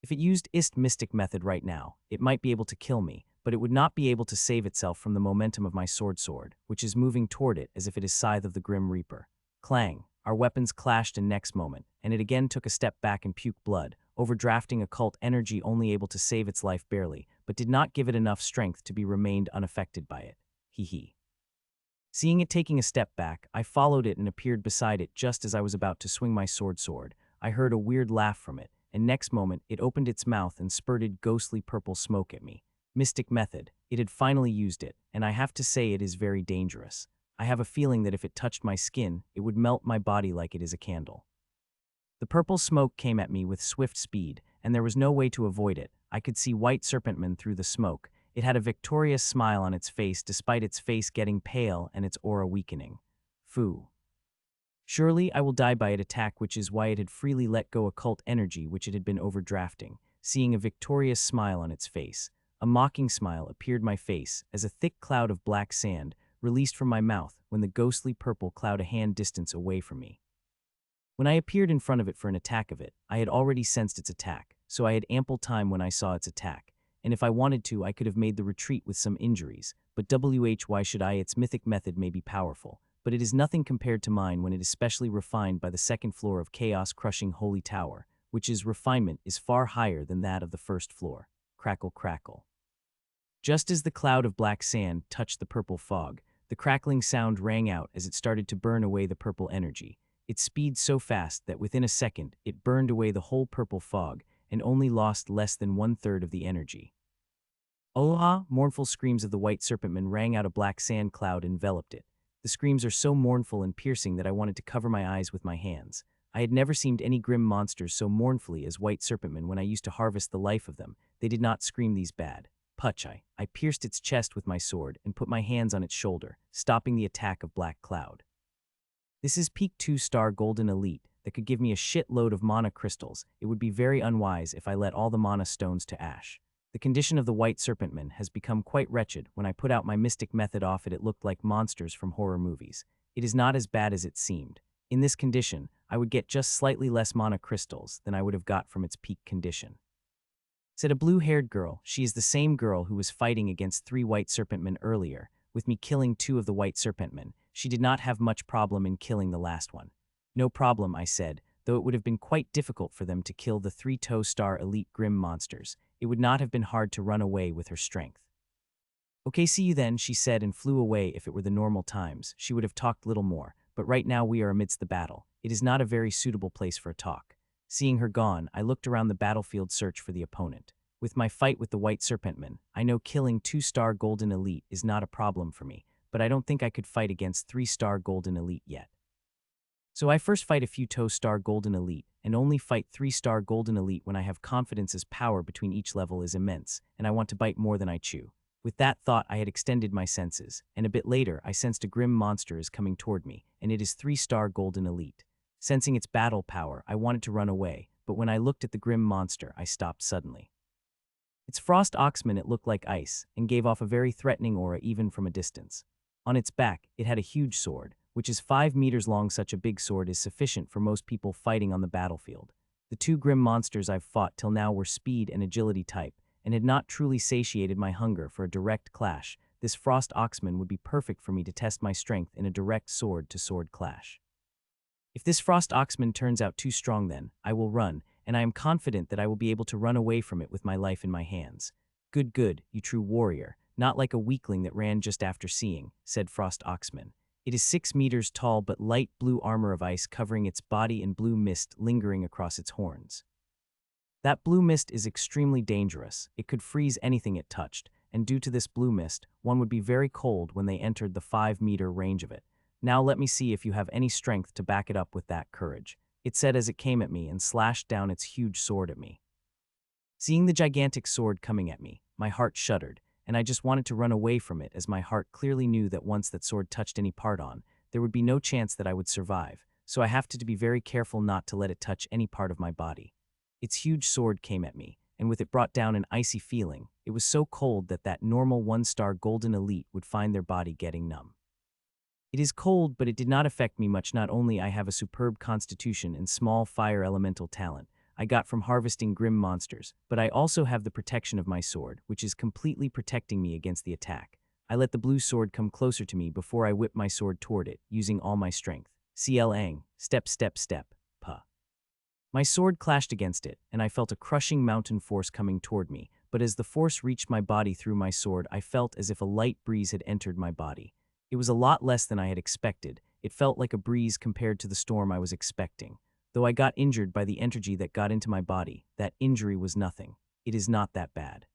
If it used its mystic method right now, it might be able to kill me, but it would not be able to save itself from the momentum of my sword, which is moving toward it as if it is Scythe of the Grim Reaper. Clang. Our weapons clashed in next moment, and it again took a step back and puked blood, overdrafting occult energy, only able to save its life barely, but did not give it enough strength to be remained unaffected by it. Hee. Seeing it taking a step back, I followed it and appeared beside it just as I was about to swing my sword. I heard a weird laugh from it, and next moment it opened its mouth and spurted ghostly purple smoke at me. Mystic method. It had finally used it, and I have to say it is very dangerous. I have a feeling that if it touched my skin, it would melt my body like it is a candle. The purple smoke came at me with swift speed, and there was no way to avoid it. I could see white serpentman through the smoke. It had a victorious smile on its face despite its face getting pale and its aura weakening. Foo. Surely I will die by it attack, which is why it had freely let go occult energy which it had been overdrafting. Seeing a victorious smile on its face, a mocking smile appeared my face as a thick cloud of black sand released from my mouth when the ghostly purple cloud a hand distance away from me. When I appeared in front of it for an attack of it, I had already sensed its attack, so I had ample time when I saw its attack, and if I wanted to, I could have made the retreat with some injuries, but why should I? Its mythic method may be powerful, but it is nothing compared to mine when it is specially refined by the second floor of chaos-crushing Holy Tower, which is refinement is far higher than that of the first floor. Crackle, crackle. Just as the cloud of black sand touched the purple fog, the crackling sound rang out as it started to burn away the purple energy. Its speed so fast that within a second it burned away the whole purple fog and only lost less than 1/3 of the energy. Aloha! Mournful screams of the white serpentman rang out. A black sand cloud enveloped it. The screams are so mournful and piercing that I wanted to cover my eyes with my hands. I had never seen any grim monsters so mournfully as white serpentmen when I used to harvest the life of them. They did not scream these bad. I pierced its chest with my sword and put my hands on its shoulder, stopping the attack of Black Cloud. This is peak 2-star Golden Elite that could give me a shitload of mana crystals. It would be very unwise if I let all the mana stones to ash. The condition of the white serpentman has become quite wretched. When I put out my mystic method off it looked like monsters from horror movies. It is not as bad as it seemed. In this condition, I would get just slightly less mana crystals than I would have got from its peak condition. Said a blue-haired girl. She is the same girl who was fighting against 3 white serpentmen earlier, with me killing 2 of the white serpentmen. She did not have much problem in killing the last one. No problem, I said, though it would have been quite difficult for them to kill the 3-star elite grim monsters. It would not have been hard to run away with her strength. Okay, see you then, she said, and flew away. If it were the normal times, she would have talked little more, but right now we are amidst the battle. It is not a very suitable place for a talk. Seeing her gone, I looked around the battlefield search for the opponent. With my fight with the white serpentman, I know killing 2-star Golden Elite is not a problem for me, but I don't think I could fight against 3-star Golden Elite yet. So I first fight a few 2-star Golden Elite, and only fight 3-star Golden Elite when I have confidence as power between each level is immense, and I want to bite more than I chew. With that thought, I had extended my senses, and a bit later I sensed a grim monster is coming toward me, and it is 3-star Golden Elite. Sensing its battle power, I wanted to run away, but when I looked at the grim monster, I stopped suddenly. Its frost oxman it looked like ice, and gave off a very threatening aura even from a distance. On its back, it had a huge sword, which is 5 meters long. Such a big sword is sufficient for most people fighting on the battlefield. The two grim monsters I've fought till now were speed and agility type, and had not truly satiated my hunger for a direct clash. This frost oxman would be perfect for me to test my strength in a direct sword-to-sword clash. If this frost oxman turns out too strong, then I will run, and I am confident that I will be able to run away from it with my life in my hands. Good, good, you true warrior, not like a weakling that ran just after seeing, said Frost Oxman. It is 6 meters tall, but light blue armor of ice covering its body and blue mist lingering across its horns. That blue mist is extremely dangerous. It could freeze anything it touched, and due to this blue mist, one would be very cold when they entered the 5-meter range of it. Now let me see if you have any strength to back it up with that courage, it said as it came at me and slashed down its huge sword at me. Seeing the gigantic sword coming at me, my heart shuddered, and I just wanted to run away from it, as my heart clearly knew that once that sword touched any part on, there would be no chance that I would survive, so I have to be very careful not to let it touch any part of my body. Its huge sword came at me, and with it brought down an icy feeling. It was so cold that normal 1-star golden elite would find their body getting numb. It is cold, but it did not affect me much. Not only I have a superb constitution and small fire elemental talent I got from harvesting grim monsters, but I also have the protection of my sword, which is completely protecting me against the attack. I let the blue sword come closer to me before I whipped my sword toward it, using all my strength. CL-ang, step, step, step, puh. My sword clashed against it, and I felt a crushing mountain force coming toward me, but as the force reached my body through my sword, I felt as if a light breeze had entered my body. It was a lot less than I had expected. It felt like a breeze compared to the storm I was expecting. Though I got injured by the energy that got into my body, that injury was nothing. It is not that bad.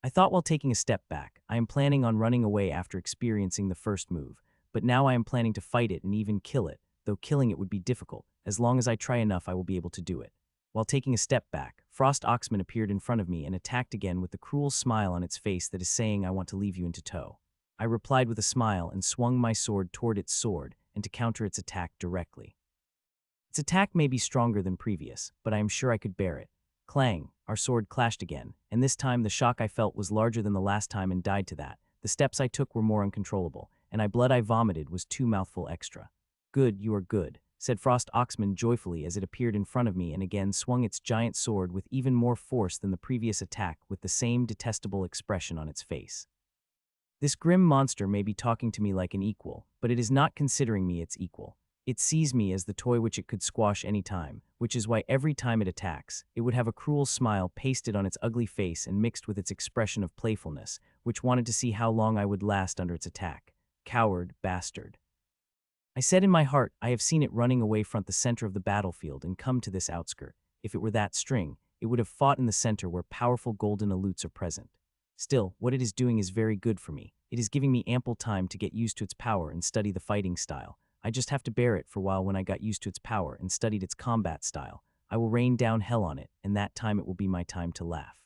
I thought while taking a step back, I am planning on running away after experiencing the first move, but now I am planning to fight it and even kill it, though killing it would be difficult. As long as I try enough, I will be able to do it. While taking a step back, Frost Oxman appeared in front of me and attacked again with the cruel smile on its face that is saying, "I want to leave you into tow." I replied with a smile and swung my sword toward its sword and to counter its attack directly. Its attack may be stronger than previous, but I am sure I could bear it. Clang, our sword clashed again, and this time the shock I felt was larger than the last time and died to that. The steps I took were more uncontrollable, and blood I vomited was 2 mouthful extra. "Good, you are good," said Frost Oxman joyfully as it appeared in front of me and again swung its giant sword with even more force than the previous attack, with the same detestable expression on its face. This grim monster may be talking to me like an equal, but it is not considering me its equal. It sees me as the toy which it could squash any time, which is why every time it attacks, it would have a cruel smile pasted on its ugly face and mixed with its expression of playfulness, which wanted to see how long I would last under its attack. Coward, bastard. I said in my heart, I have seen it running away from the center of the battlefield and come to this outskirt. If it were that string, it would have fought in the center where powerful golden elutes are present. Still, what it is doing is very good for me. It is giving me ample time to get used to its power and study the fighting style. I just have to bear it for a while. When I got used to its power and studied its combat style, I will rain down hell on it, and that time it will be my time to laugh.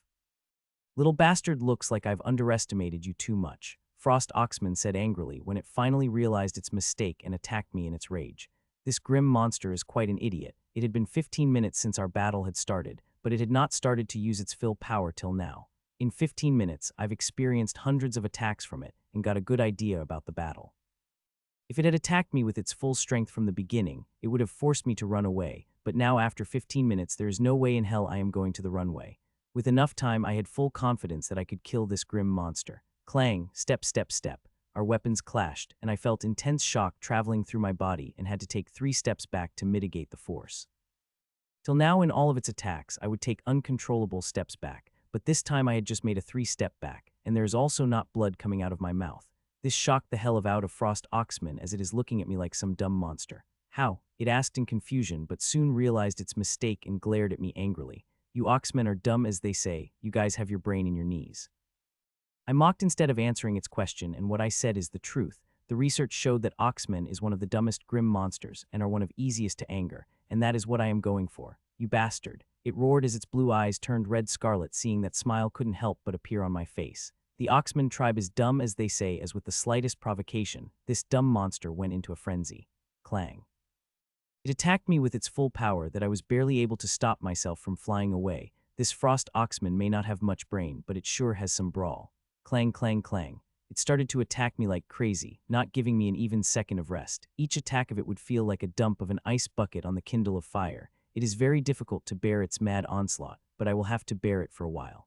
"Little bastard, looks like I've underestimated you too much," Frost Oxman said angrily when it finally realized its mistake and attacked me in its rage. This grim monster is quite an idiot. It had been 15 minutes since our battle had started, but it had not started to use its full power till now. In 15 minutes, I've experienced hundreds of attacks from it and got a good idea about the battle. If it had attacked me with its full strength from the beginning, it would have forced me to run away, but now after 15 minutes there is no way in hell I am going to the runway. With enough time, I had full confidence that I could kill this grim monster. Clang, step, step, step. Our weapons clashed, and I felt intense shock traveling through my body and had to take 3 steps back to mitigate the force. Till now, in all of its attacks, I would take uncontrollable steps back, but this time I had just made a 3-step back, and there is also not blood coming out of my mouth. This shocked the hell out of Frost Oxman as it is looking at me like some dumb monster. "How?" it asked in confusion, but soon realized its mistake and glared at me angrily. "You Oxmen are dumb as they say. You guys have your brain in your knees." I mocked instead of answering its question, and what I said is the truth. The research showed that Oxmen is one of the dumbest grim monsters and are one of easiest to anger, and that is what I am going for. "You bastard." It roared as its blue eyes turned red scarlet, seeing that smile couldn't help but appear on my face. The Oxman tribe is dumb as they say, as with the slightest provocation, this dumb monster went into a frenzy. Clang. It attacked me with its full power that I was barely able to stop myself from flying away. This frost oxman may not have much brain, but it sure has some brawl. Clang, clang, clang. It started to attack me like crazy, not giving me an even second of rest. Each attack of it would feel like a dump of an ice bucket on the kindle of fire. It is very difficult to bear its mad onslaught, but I will have to bear it for a while.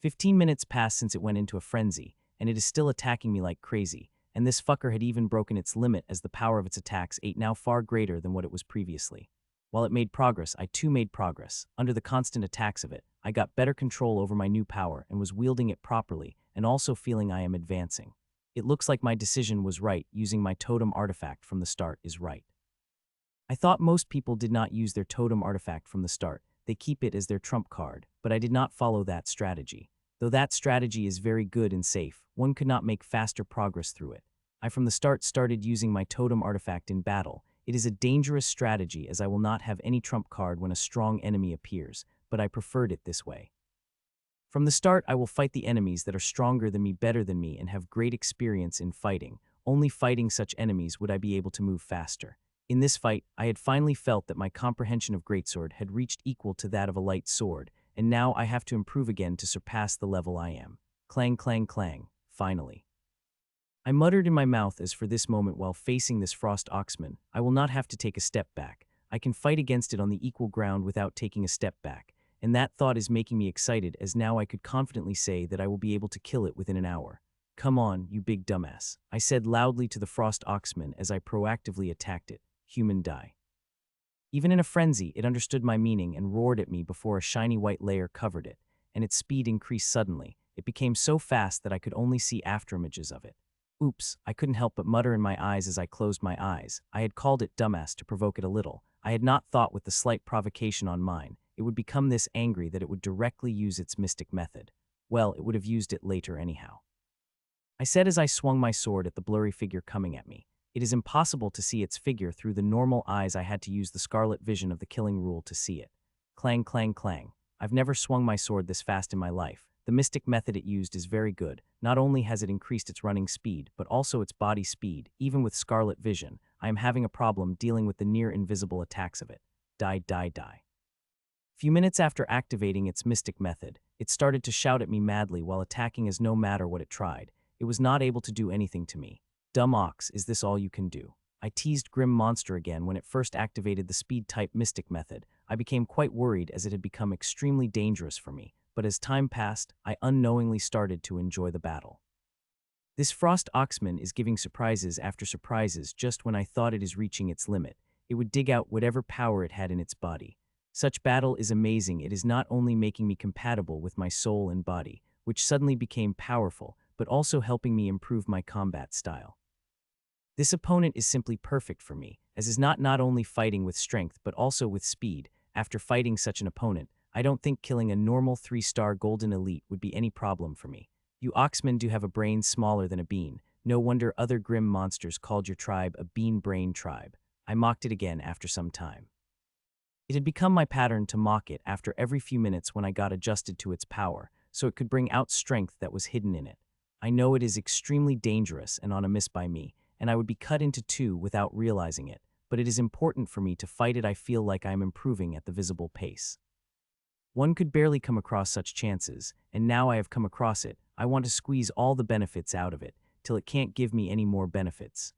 15 minutes passed since it went into a frenzy, and it is still attacking me like crazy, and this fucker had even broken its limit as the power of its attacks ate now far greater than what it was previously. While it made progress, I too made progress. Under the constant attacks of it, I got better control over my new power and was wielding it properly, and also feeling I am advancing. It looks like my decision was right. Using my totem artifact from the start is right. I thought most people did not use their totem artifact from the start. They keep it as their trump card, but I did not follow that strategy. Though that strategy is very good and safe, one could not make faster progress through it. I from the start started using my totem artifact in battle. It is a dangerous strategy as I will not have any trump card when a strong enemy appears, but I preferred it this way. From the start, I will fight the enemies that are stronger than me, better than me, and have great experience in fighting. Only fighting such enemies would I be able to move faster. In this fight, I had finally felt that my comprehension of greatsword had reached equal to that of a light sword, and now I have to improve again to surpass the level I am. Clang, clang, clang, finally. I muttered in my mouth as for this moment while facing this frost oxman, I will not have to take a step back. I can fight against it on the equal ground without taking a step back, and that thought is making me excited as now I could confidently say that I will be able to kill it within an hour. Come on, you big dumbass, I said loudly to the frost oxman as I proactively attacked it. Human die. Even in a frenzy, it understood my meaning and roared at me before a shiny white layer covered it, and its speed increased suddenly. It became so fast that I could only see afterimages of it. Oops, I couldn't help but mutter in my eyes as I closed my eyes. I had called it dumbass to provoke it a little. I had not thought with the slight provocation on mine, it would become this angry that it would directly use its mystic method. Well, it would have used it later anyhow. I said as I swung my sword at the blurry figure coming at me. It is impossible to see its figure through the normal eyes. I had to use the scarlet vision of the killing rule to see it. Clang, clang, clang. I've never swung my sword this fast in my life. The mystic method it used is very good. Not only has it increased its running speed, but also its body speed. Even with scarlet vision, I am having a problem dealing with the near-invisible attacks of it. Die, die, die. Few minutes after activating its mystic method, it started to shout at me madly while attacking as no matter what it tried. It was not able to do anything to me. Dumb ox, is this all you can do? I teased Grim Monster again when it first activated the speed-type mystic method. I became quite worried as it had become extremely dangerous for me, but as time passed, I unknowingly started to enjoy the battle. This frost oxman is giving surprises after surprises just when I thought it is reaching its limit. It would dig out whatever power it had in its body. Such battle is amazing. It is not only making me compatible with my soul and body, which suddenly became powerful, but also helping me improve my combat style. This opponent is simply perfect for me, as is not only fighting with strength but also with speed. After fighting such an opponent, I don't think killing a normal 3-star golden elite would be any problem for me. You oxmen do have a brain smaller than a bean. No wonder other grim monsters called your tribe a bean brain tribe. I mocked it again after some time. It had become my pattern to mock it after every few minutes when I got adjusted to its power, so it could bring out strength that was hidden in it. I know it is extremely dangerous and on a miss by me, and I would be cut into two without realizing it, but it is important for me to fight it. I feel like I am improving at the visible pace. One could barely come across such chances, and now I have come across it. I want to squeeze all the benefits out of it, till it can't give me any more benefits.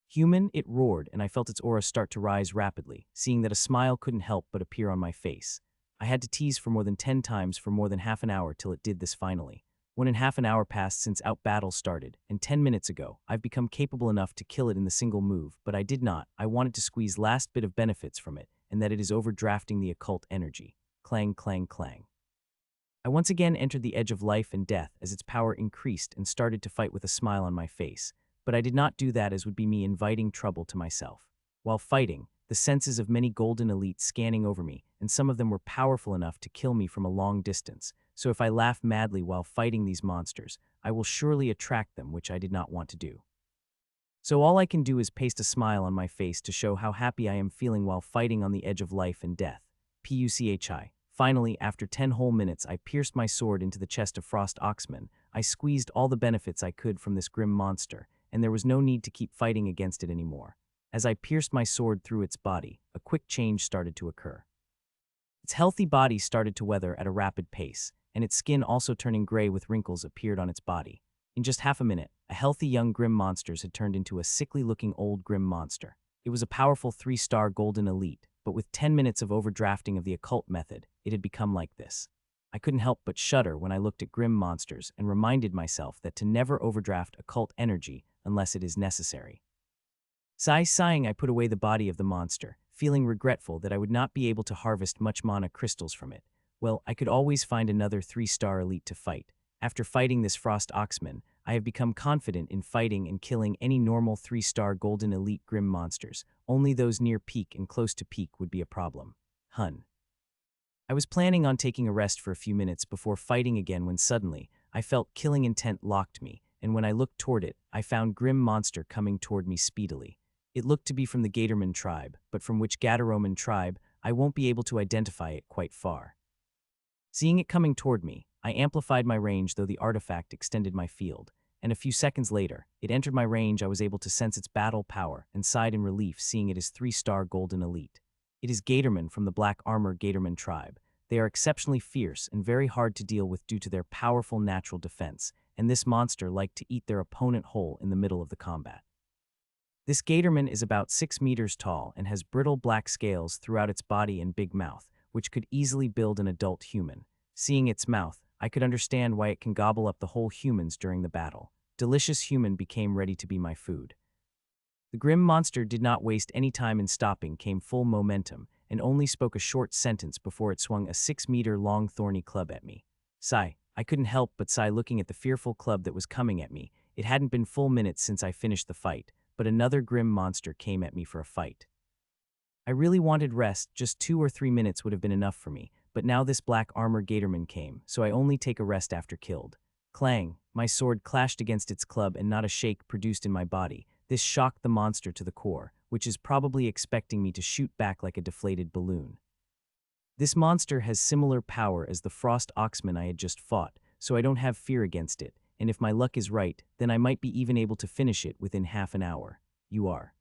Human, it roared, and I felt its aura start to rise rapidly, seeing that a smile couldn't help but appear on my face. I had to tease for more than 10 times for more than half an hour till it did this finally. 1.5 hours passed since out battle started, and 10 minutes ago, I've become capable enough to kill it in the single move, but I did not. I wanted to squeeze last bit of benefits from it, and that it is overdrafting the occult energy. Clang, clang, clang. I once again entered the edge of life and death as its power increased and started to fight with a smile on my face, but I did not do that as would be me inviting trouble to myself. While fighting, the senses of many golden elites scanning over me, and some of them were powerful enough to kill me from a long distance, so if I laugh madly while fighting these monsters, I will surely attract them, which I did not want to do. So all I can do is paste a smile on my face to show how happy I am feeling while fighting on the edge of life and death. Puchi. Finally, after 10 whole minutes, I pierced my sword into the chest of Frost Oxman. I squeezed all the benefits I could from this grim monster, and there was no need to keep fighting against it anymore. As I pierced my sword through its body, a quick change started to occur. Its healthy body started to weather at a rapid pace, and its skin also turning gray with wrinkles appeared on its body. In just half a minute, a healthy young grim monster had turned into a sickly-looking old grim monster. It was a powerful 3-star golden elite, but with 10 minutes of overdrafting of the occult method, it had become like this. I couldn't help but shudder when I looked at grim monsters and reminded myself that to never overdraft occult energy unless it is necessary. Sighing, I put away the body of the monster, feeling regretful that I would not be able to harvest much mana crystals from it. Well, I could always find another 3-star elite to fight. After fighting this frost oxman, I have become confident in fighting and killing any normal 3-star golden elite grim monsters. Only those near peak and close to peak would be a problem. I was planning on taking a rest for a few minutes before fighting again when suddenly, I felt killing intent locked me, and when I looked toward it, I found grim monster coming toward me speedily. It looked to be from the Gatorman tribe, but from which Gataroman tribe, I won't be able to identify it quite far. Seeing it coming toward me, I amplified my range though the artifact extended my field, and a few seconds later, it entered my range. I was able to sense its battle power and sighed in relief seeing it as 3-star golden elite. It is Gatorman from the Black Armor Gatorman tribe. They are exceptionally fierce and very hard to deal with due to their powerful natural defense, and this monster liked to eat their opponent whole in the middle of the combat. This Gatorman is about 6 meters tall and has brittle black scales throughout its body and big mouth, which could easily build an adult human. Seeing its mouth, I could understand why it can gobble up the whole humans during the battle. Delicious human became ready to be my food. The grim monster did not waste any time in stopping, came full momentum, and only spoke a short sentence before it swung a 6-meter-long thorny club at me. Sigh. I couldn't help but sigh looking at the fearful club that was coming at me. It hadn't been full minutes since I finished the fight, but another grim monster came at me for a fight. I really wanted rest, just 2 or 3 minutes would have been enough for me, but now this Black Armor Gatorman came, so I only take a rest after killed. Clang, my sword clashed against its club and not a shake produced in my body. This shocked the monster to the core, which is probably expecting me to shoot back like a deflated balloon. This monster has similar power as the Frost Oxman I had just fought, so I don't have fear against it, and if my luck is right, then I might be even able to finish it within half an hour. You are.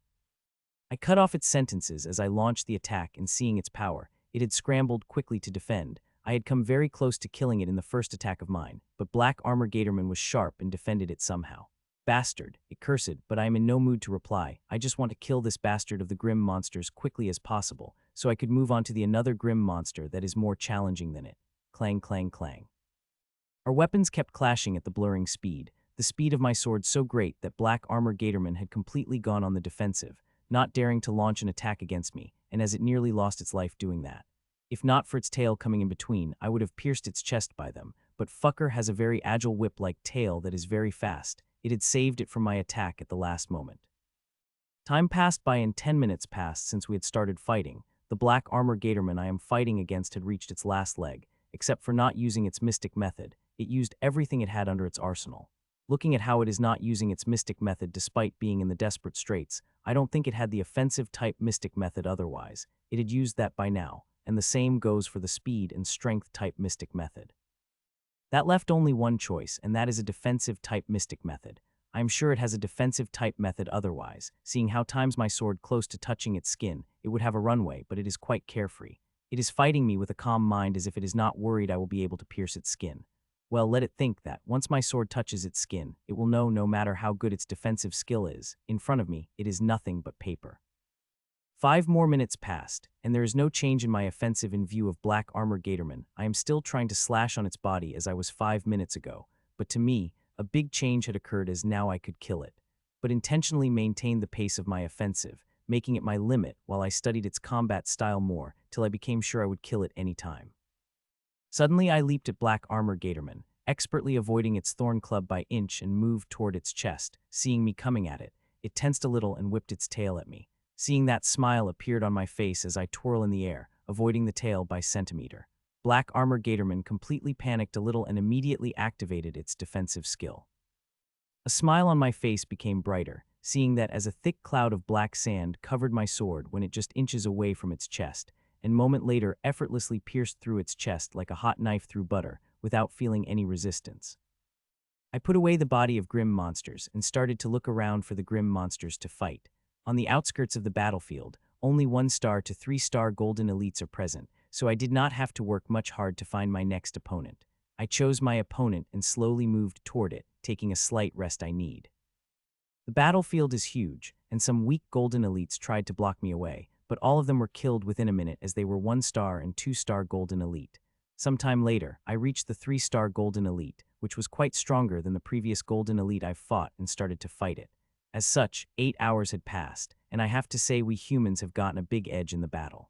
I cut off its sentences as I launched the attack, and seeing its power, it had scrambled quickly to defend. I had come very close to killing it in the first attack of mine, but Black Armor Gatorman was sharp and defended it somehow. Bastard, it cursed, but I am in no mood to reply. I just want to kill this bastard of the grim monsters quickly as possible, so I could move on to the another grim monster that is more challenging than it. Clang, clang, clang. Our weapons kept clashing at the blurring speed, the speed of my sword so great that Black Armor Gatorman had completely gone on the defensive, not daring to launch an attack against me, and as it nearly lost its life doing that. If not for its tail coming in between, I would have pierced its chest by them, but fucker has a very agile whip-like tail that is very fast. It had saved it from my attack at the last moment. Time passed by and 10 minutes passed since we had started fighting. The Black Armor Gatorman I am fighting against had reached its last leg, except for not using its mystic method. It used everything it had under its arsenal. Looking at how it is not using its mystic method despite being in the desperate straits, I don't think it had the offensive type mystic method otherwise. It had used that by now, and the same goes for the speed and strength type mystic method. That left only one choice, and that is a defensive type mystic method. I am sure it has a defensive type method otherwise. Seeing how times my sword close to touching its skin, it would have a runway, but it is quite carefree. It is fighting me with a calm mind as if it is not worried I will be able to pierce its skin. Well, let it think that, once my sword touches its skin, it will know no matter how good its defensive skill is, in front of me, it is nothing but paper. 5 more minutes passed, and there is no change in my offensive in view of Black Armor Gatorman. I am still trying to slash on its body as I was 5 minutes ago, but to me, a big change had occurred as now I could kill it, but intentionally maintained the pace of my offensive, making it my limit while I studied its combat style more till I became sure I would kill it any time. Suddenly I leaped at Black Armor Gatorman, expertly avoiding its thorn club by inch and moved toward its chest. Seeing me coming at it, it tensed a little and whipped its tail at me. Seeing that smile appeared on my face as I twirl in the air, avoiding the tail by centimeter. Black Armor Gatorman completely panicked a little and immediately activated its defensive skill. A smile on my face became brighter, seeing that as a thick cloud of black sand covered my sword when it just inches away from its chest, and moment later effortlessly pierced through its chest like a hot knife through butter, without feeling any resistance. I put away the body of grim monsters and started to look around for the grim monsters to fight. On the outskirts of the battlefield, only 1-star to 3-star golden elites are present, so I did not have to work much hard to find my next opponent. I chose my opponent and slowly moved toward it, taking a slight rest I need. The battlefield is huge, and some weak golden elites tried to block me away, but all of them were killed within a minute as they were 1-star and 2-star golden elite. Sometime later, I reached the 3-star golden elite, which was quite stronger than the previous golden elite I fought, and started to fight it. As such, 8 hours had passed, and I have to say we humans have gotten a big edge in the battle.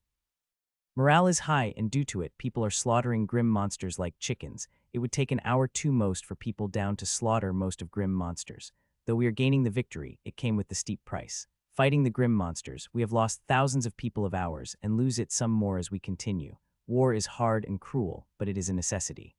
Morale is high, and due to it, people are slaughtering grim monsters like chickens. It would take an hour to most for people down to slaughter most of grim monsters. Though we are gaining the victory, it came with the steep price. Fighting the grim monsters, we have lost thousands of people of ours and lose it some more as we continue. War is hard and cruel, but it is a necessity.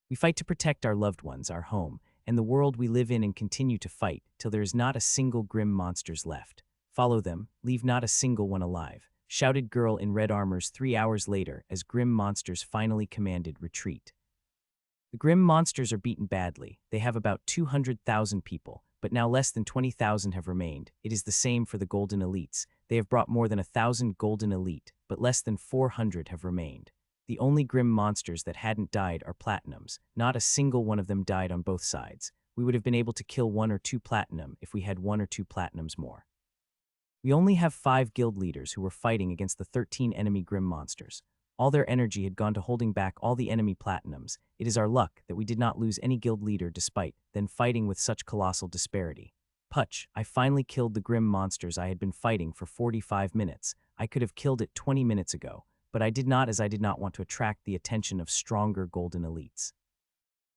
We fight to protect our loved ones, our home, and the world we live in, and continue to fight till there is not a single grim monsters left. Follow them, leave not a single one alive, shouted girl in red armors 3 hours later as grim monsters finally commanded retreat. The grim monsters are beaten badly. They have about 200,000 people, but now less than 20,000 have remained. It is the same for the golden elites. They have brought more than 1,000 golden elite, but less than 400 have remained. The only grim monsters that hadn't died are platinums. Not a single one of them died on both sides. We would have been able to kill 1 or 2 platinum if we had 1 or 2 platinums more. We only have 5 guild leaders who were fighting against the 13 enemy grim monsters. All their energy had gone to holding back all the enemy platinums. It is our luck that we did not lose any guild leader despite then fighting with such colossal disparity. Putch, I finally killed the grim monsters I had been fighting for 45 minutes. I could have killed it 20 minutes ago, but I did not, as I did not want to attract the attention of stronger golden elites.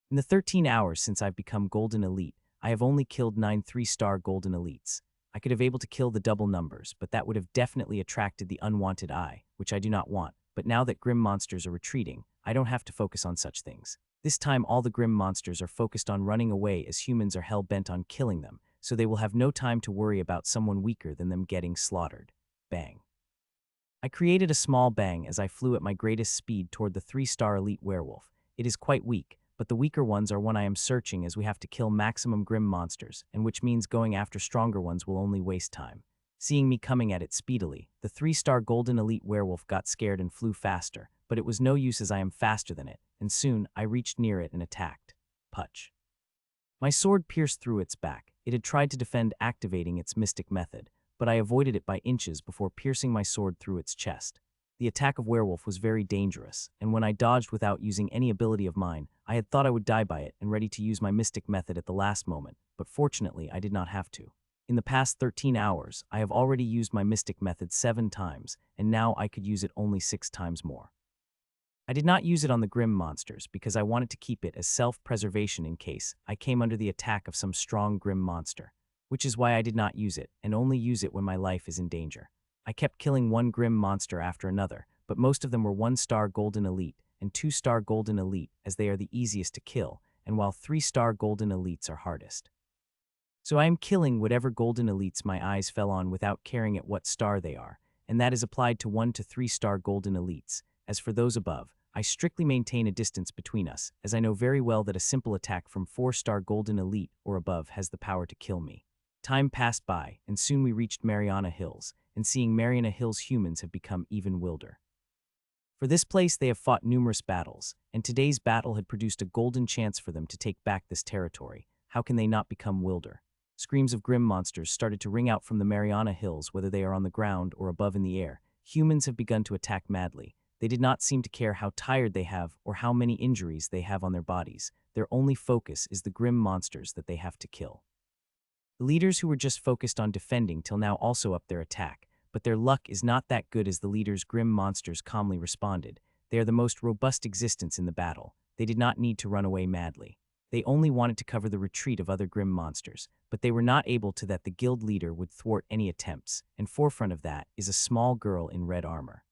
In the 13 hours since I've become golden elite, I have only killed 9 3-star golden elites. I could have able to kill the double numbers, but that would have definitely attracted the unwanted eye, which I do not want. But now that grim monsters are retreating, I don't have to focus on such things. This time all the grim monsters are focused on running away as humans are hell-bent on killing them, so they will have no time to worry about someone weaker than them getting slaughtered. Bang. I created a small bang as I flew at my greatest speed toward the 3-star elite werewolf. It is quite weak, but the weaker ones are one I am searching, as we have to kill maximum grim monsters, and which means going after stronger ones will only waste time. Seeing me coming at it speedily, the 3-star golden elite werewolf got scared and flew faster, but it was no use as I am faster than it, and soon I reached near it and attacked. Putch. My sword pierced through its back. It had tried to defend activating its mystic method, but I avoided it by inches before piercing my sword through its chest. The attack of werewolf was very dangerous, and when I dodged without using any ability of mine, I had thought I would die by it and ready to use my mystic method at the last moment, but fortunately I did not have to. In the past 13 hours, I have already used my mystic method 7 times, and now I could use it only 6 times more. I did not use it on the grim monsters because I wanted to keep it as self-preservation in case I came under the attack of some strong grim monster, which is why I did not use it and only use it when my life is in danger. I kept killing one grim monster after another, but most of them were 1-star golden elite and 2-star golden elite, as they are the easiest to kill, and while 3-star golden elites are hardest. So I am killing whatever golden elites my eyes fell on without caring at what star they are, and that is applied to 1 to 3-star golden elites. As for those above, I strictly maintain a distance between us, as I know very well that a simple attack from 4-star golden elite or above has the power to kill me. Time passed by, and soon we reached Mariana Hills, and seeing Mariana Hills, humans have become even wilder. For this place they have fought numerous battles, and today's battle had produced a golden chance for them to take back this territory. How can they not become wilder? Screams of grim monsters started to ring out from the Mariana Hills, whether they are on the ground or above in the air. Humans have begun to attack madly. They did not seem to care how tired they have or how many injuries they have on their bodies. Their only focus is the grim monsters that they have to kill. The leaders who were just focused on defending till now also upped their attack, but their luck is not that good as the leaders' grim monsters calmly responded. They are the most robust existence in the battle. They did not need to run away madly. They only wanted to cover the retreat of other grim monsters, but they were not able to that the guild leader would thwart any attempts, and forefront of that is a small girl in red armor.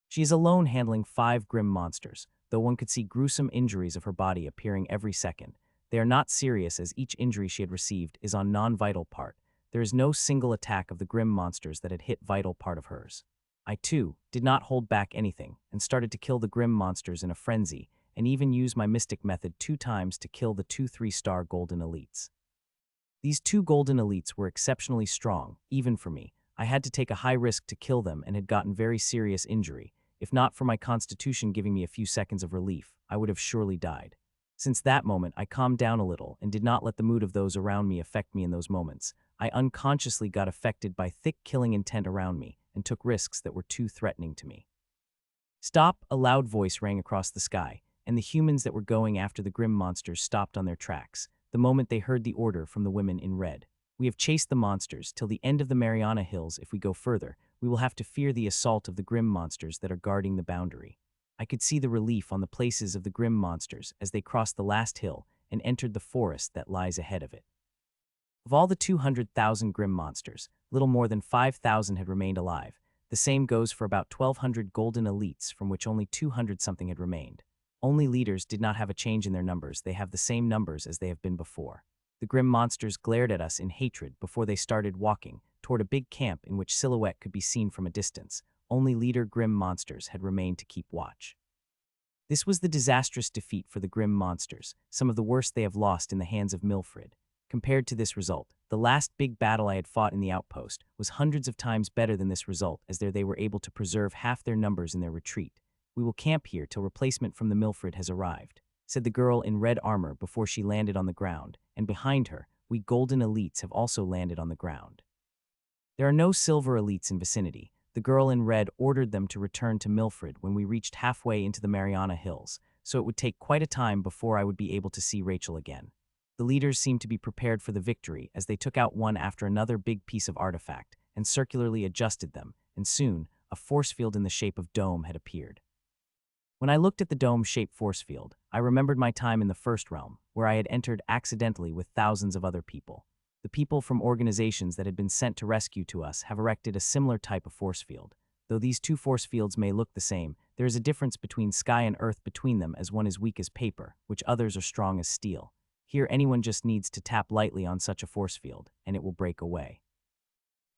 She is alone handling 5 grim monsters, though one could see gruesome injuries of her body appearing every second. They are not serious as each injury she had received is on non-vital part. There is no single attack of the grim monsters that had hit vital part of hers. I, too, did not hold back anything and started to kill the grim monsters in a frenzy, and even used my mystic method 2 times to kill the 2 3-star golden elites. These two golden elites were exceptionally strong, even for me. I had to take a high risk to kill them and had gotten very serious injury. If not for my constitution giving me a few seconds of relief, I would have surely died. Since that moment, I calmed down a little and did not let the mood of those around me affect me in those moments. I unconsciously got affected by thick killing intent around me and took risks that were too threatening to me. Stop! A loud voice rang across the sky, and the humans that were going after the grim monsters stopped on their tracks, the moment they heard the order from the women in red. We have chased the monsters till the end of the Mariana Hills. If we go further, we will have to fear the assault of the grim monsters that are guarding the boundary. I could see the relief on the places of the grim monsters as they crossed the last hill and entered the forest that lies ahead of it. Of all the 200,000 grim monsters, little more than 5,000 had remained alive. The same goes for about 1,200 golden elites, from which only 200-something had remained. Only leaders did not have a change in their numbers. They have the same numbers as they have been before. The grim monsters glared at us in hatred before they started walking toward a big camp in which silhouette could be seen from a distance. Only leader grim monsters had remained to keep watch. This was the disastrous defeat for the grim monsters, some of the worst they have lost in the hands of Milfred. Compared to this result, the last big battle I had fought in the outpost was hundreds of times better than this result, as there they were able to preserve half their numbers in their retreat. We will camp here till replacement from the Milfred has arrived, said the girl in red armor before she landed on the ground, and behind her, we golden elites have also landed on the ground. There are no silver elites in vicinity. The girl in red ordered them to return to Milfred when we reached halfway into the Mariana Hills, so it would take quite a time before I would be able to see Rachel again. The leaders seemed to be prepared for the victory as they took out one after another big piece of artifact and circularly adjusted them, and soon, a force field in the shape of dome had appeared. When I looked at the dome-shaped force field, I remembered my time in the First Realm, where I had entered accidentally with thousands of other people. The people from organizations that had been sent to rescue to us have erected a similar type of force field. Though these two force fields may look the same, there is a difference between sky and earth between them, as one is weak as paper, which others are strong as steel. Here anyone just needs to tap lightly on such a force field, and it will break away.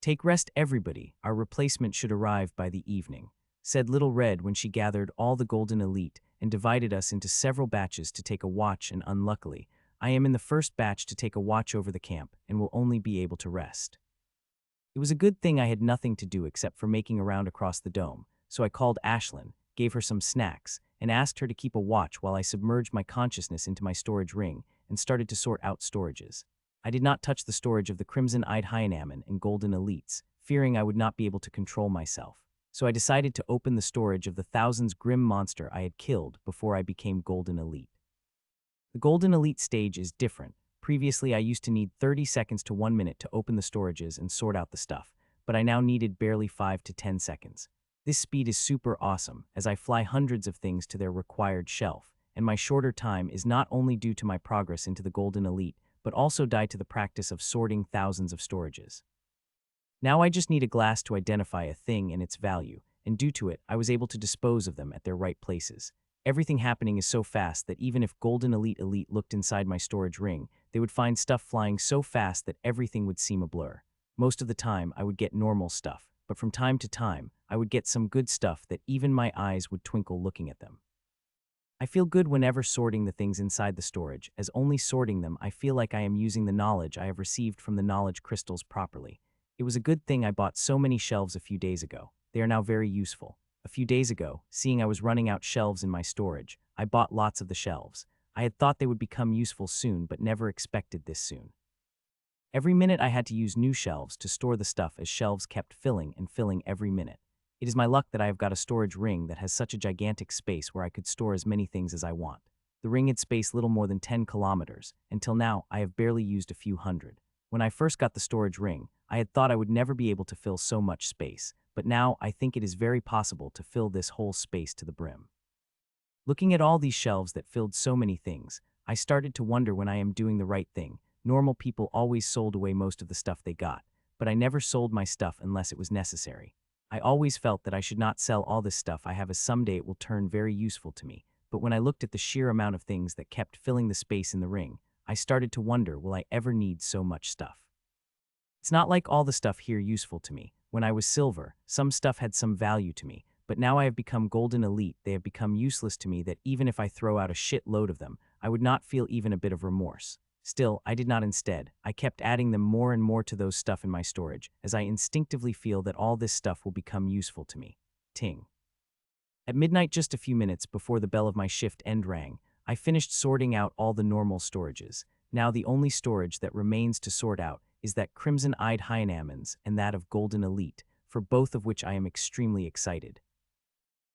Take rest, everybody. Our replacement should arrive by the evening, said Little Red when she gathered all the golden elite and divided us into several batches to take a watch, and unluckily, I am in the first batch to take a watch over the camp and will only be able to rest. It was a good thing I had nothing to do except for making around across the dome, so I called Ashlyn, gave her some snacks, and asked her to keep a watch while I submerged my consciousness into my storage ring and started to sort out storages. I did not touch the storage of the crimson-eyed hyenaman and golden elites, fearing I would not be able to control myself, so I decided to open the storage of the thousands grim monster I had killed before I became golden elite. The golden elite stage is different. Previously, I used to need 30 seconds to 1 minute to open the storages and sort out the stuff, but I now needed barely 5 to 10 seconds. This speed is super awesome, as I fly hundreds of things to their required shelf, and my shorter time is not only due to my progress into the golden elite, but also due to the practice of sorting thousands of storages. Now I just need a glass to identify a thing and its value, and due to it, I was able to dispose of them at their right places. Everything happening is so fast that even if Golden Elite looked inside my storage ring, they would find stuff flying so fast that everything would seem a blur. Most of the time, I would get normal stuff, but from time to time, I would get some good stuff that even my eyes would twinkle looking at them. I feel good whenever sorting the things inside the storage, as only sorting them I feel like I am using the knowledge I have received from the knowledge crystals properly. It was a good thing I bought so many shelves a few days ago. They are now very useful. A few days ago, seeing I was running out shelves in my storage, I bought lots of the shelves. I had thought they would become useful soon, but never expected this soon. Every minute I had to use new shelves to store the stuff, as shelves kept filling and filling every minute. It is my luck that I have got a storage ring that has such a gigantic space where I could store as many things as I want. The ring had space little more than 10 kilometers. Until now, I have barely used a few hundred. When I first got the storage ring, I had thought I would never be able to fill so much space, but now I think it is very possible to fill this whole space to the brim. Looking at all these shelves that filled so many things, I started to wonder when I am doing the right thing. Normal people always sold away most of the stuff they got, but I never sold my stuff unless it was necessary. I always felt that I should not sell all this stuff I have, as someday it will turn very useful to me, but when I looked at the sheer amount of things that kept filling the space in the ring, I started to wonder, will I ever need so much stuff? It's not like all the stuff here useful to me. When I was silver, some stuff had some value to me, but now I have become golden elite, they have become useless to me, that even if I throw out a shit load of them, I would not feel even a bit of remorse. Still, I did not instead. I kept adding them more and more to those stuff in my storage, as I instinctively feel that all this stuff will become useful to me. Ting. At midnight, just a few minutes before the bell of my shift end rang, I finished sorting out all the normal storages. Now the only storage that remains to sort out is that crimson-eyed hyenamans and that of Golden Elite, for both of which I am extremely excited.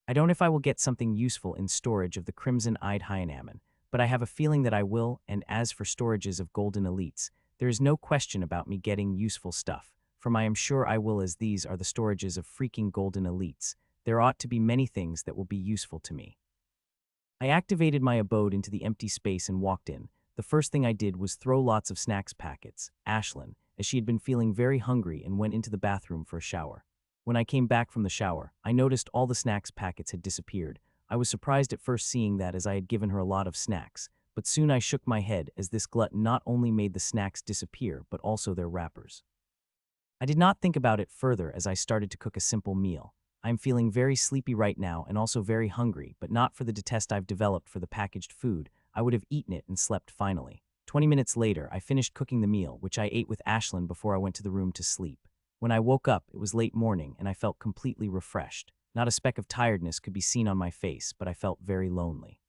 I don't know if I will get something useful in storage of the crimson-eyed hyenaman, but I have a feeling that I will, and as for storages of Golden Elites, there is no question about me getting useful stuff, for I am sure I will, as these are the storages of freaking Golden Elites. There ought to be many things that will be useful to me. I activated my abode into the empty space and walked in. The first thing I did was throw lots of snacks packets, Ashlyn, as she had been feeling very hungry, and went into the bathroom for a shower. When I came back from the shower, I noticed all the snacks packets had disappeared. I was surprised at first seeing that, as I had given her a lot of snacks, but soon I shook my head as this glutton not only made the snacks disappear but also their wrappers. I did not think about it further as I started to cook a simple meal. I am feeling very sleepy right now and also very hungry, but not for the detest I've developed for the packaged food. I would have eaten it and slept finally. 20 minutes later, I finished cooking the meal, which I ate with Ashlyn before I went to the room to sleep. When I woke up, it was late morning and I felt completely refreshed. Not a speck of tiredness could be seen on my face, but I felt very lonely.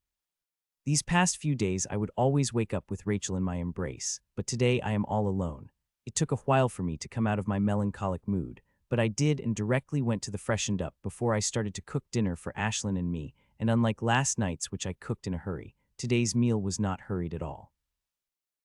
These past few days, I would always wake up with Rachel in my embrace, but today I am all alone. It took a while for me to come out of my melancholic mood, but I did, and directly went to the freshened up before I started to cook dinner for Ashlyn and me, and unlike last night's, which I cooked in a hurry, today's meal was not hurried at all.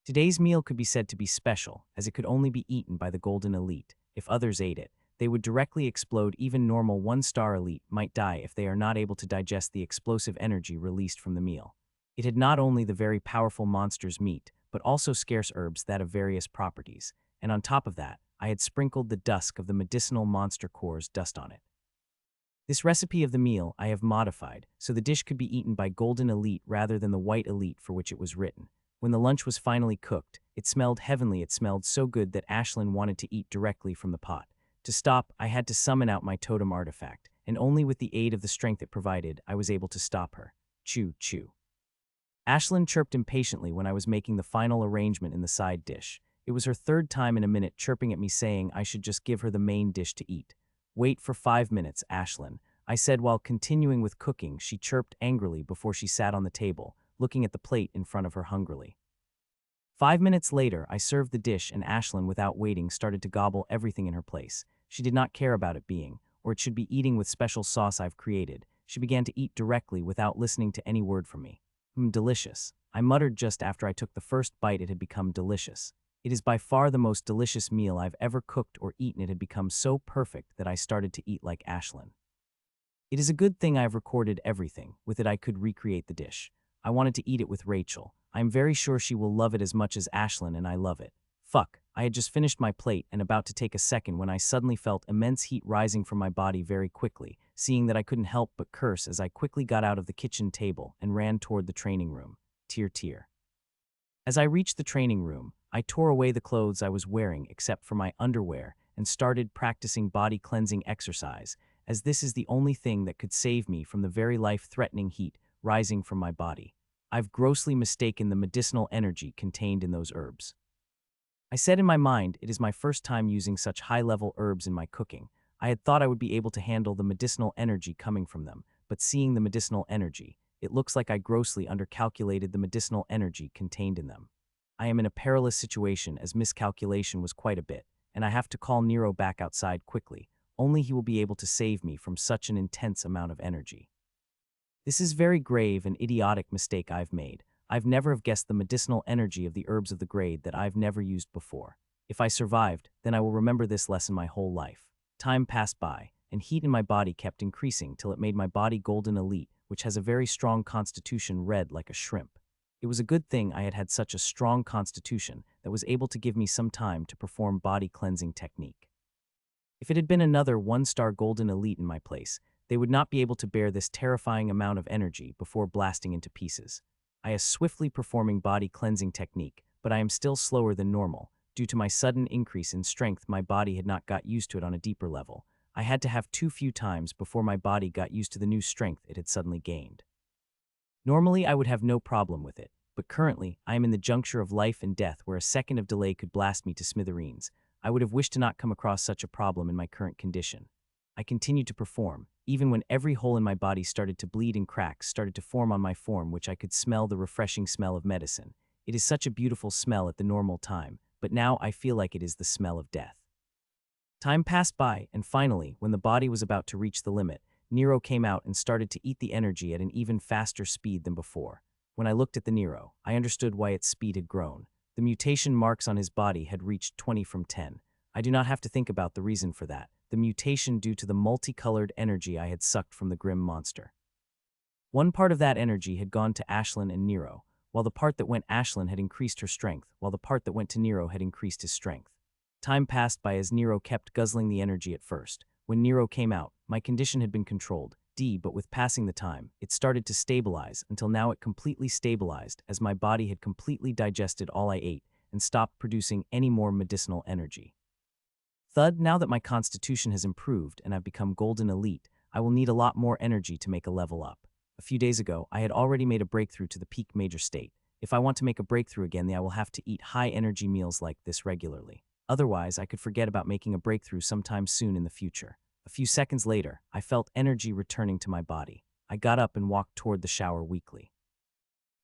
Today's meal could be said to be special, as it could only be eaten by the Golden Elite. If others ate it, they would directly explode. Even normal one-star elite might die if they are not able to digest the explosive energy released from the meal. It had not only the very powerful monster's meat, but also scarce herbs that of various properties, and on top of that, I had sprinkled the dusk of the medicinal monster core's dust on it. This recipe of the meal I have modified, so the dish could be eaten by Golden Elite rather than the White Elite for which it was written. When the lunch was finally cooked, it smelled heavenly. It smelled so good that Ashlyn wanted to eat directly from the pot. To stop, I had to summon out my totem artifact, and only with the aid of the strength it provided, I was able to stop her. Chew, chew. Ashlyn chirped impatiently when I was making the final arrangement in the side dish. It was her third time in a minute chirping at me, saying I should just give her the main dish to eat. Wait for 5 minutes, Ashlyn, I said while continuing with cooking. She chirped angrily before she sat on the table, looking at the plate in front of her hungrily. 5 minutes later, I served the dish, and Ashlyn, without waiting, started to gobble everything in her place. She did not care about it being, or it should be eating with special sauce I've created. She began to eat directly without listening to any word from me. Delicious, I muttered just after I took the first bite. It had become delicious. It is by far the most delicious meal I've ever cooked or eaten. It had become so perfect that I started to eat like Ashlyn. It is a good thing I've recorded everything. With it I could recreate the dish. I wanted to eat it with Rachel. I am very sure she will love it as much as Ashlyn and I love it. Fuck, I had just finished my plate and about to take a second when I suddenly felt immense heat rising from my body very quickly, seeing that I couldn't help but curse as I quickly got out of the kitchen table and ran toward the training room. Tear, tear. As I reached the training room, I tore away the clothes I was wearing except for my underwear and started practicing body cleansing exercise, as this is the only thing that could save me from the very life-threatening heat rising from my body. I've grossly mistaken the medicinal energy contained in those herbs. I said in my mind, it is my first time using such high-level herbs in my cooking. I had thought I would be able to handle the medicinal energy coming from them, but seeing the medicinal energy, it looks like I grossly undercalculated the medicinal energy contained in them. I am in a perilous situation, as miscalculation was quite a bit, and I have to call Nero back outside quickly. Only he will be able to save me from such an intense amount of energy. This is very grave and idiotic mistake I've made. I've never have guessed the medicinal energy of the herbs of the grade that I've never used before. If I survived, then I will remember this lesson my whole life. Time passed by, and heat in my body kept increasing till it made my body Golden Elite, which has a very strong constitution, red like a shrimp. It was a good thing I had had such a strong constitution that was able to give me some time to perform body cleansing technique. If it had been another one-star Golden Elite in my place, they would not be able to bear this terrifying amount of energy before blasting into pieces. I am swiftly performing body cleansing technique, but I am still slower than normal. Due to my sudden increase in strength, my body had not got used to it on a deeper level. I had to have too few times before my body got used to the new strength it had suddenly gained. Normally, I would have no problem with it. but currently, I am in the juncture of life and death where a second of delay could blast me to smithereens. I would have wished to not come across such a problem in my current condition. I continued to perform, even when every hole in my body started to bleed and cracks started to form on my form, which I could smell the refreshing smell of medicine. It is such a beautiful smell at the normal time, but now I feel like it is the smell of death. Time passed by, and finally, when the body was about to reach the limit, Nero came out and started to eat the energy at an even faster speed than before. When I looked at the Nero, I understood why its speed had grown. The mutation marks on his body had reached 20 from 10. I do not have to think about the reason for that. The mutation due to the multicolored energy I had sucked from the grim monster. One part of that energy had gone to Ashlyn and Nero, while the part that went Ashlyn had increased her strength, while the part that went to Nero had increased his strength. Time passed by as Nero kept guzzling the energy at first. When Nero came out, my condition had been controlled, but with passing the time, it started to stabilize until now it completely stabilized as my body had completely digested all I ate and stopped producing any more medicinal energy. Thud, now that my constitution has improved and I've become golden elite, I will need a lot more energy to make a level up. A few days ago, I had already made a breakthrough to the peak major state. If I want to make a breakthrough again, then I will have to eat high energy meals like this regularly. Otherwise, I could forget about making a breakthrough sometime soon in the future. A few seconds later, I felt energy returning to my body. I got up and walked toward the shower weakly.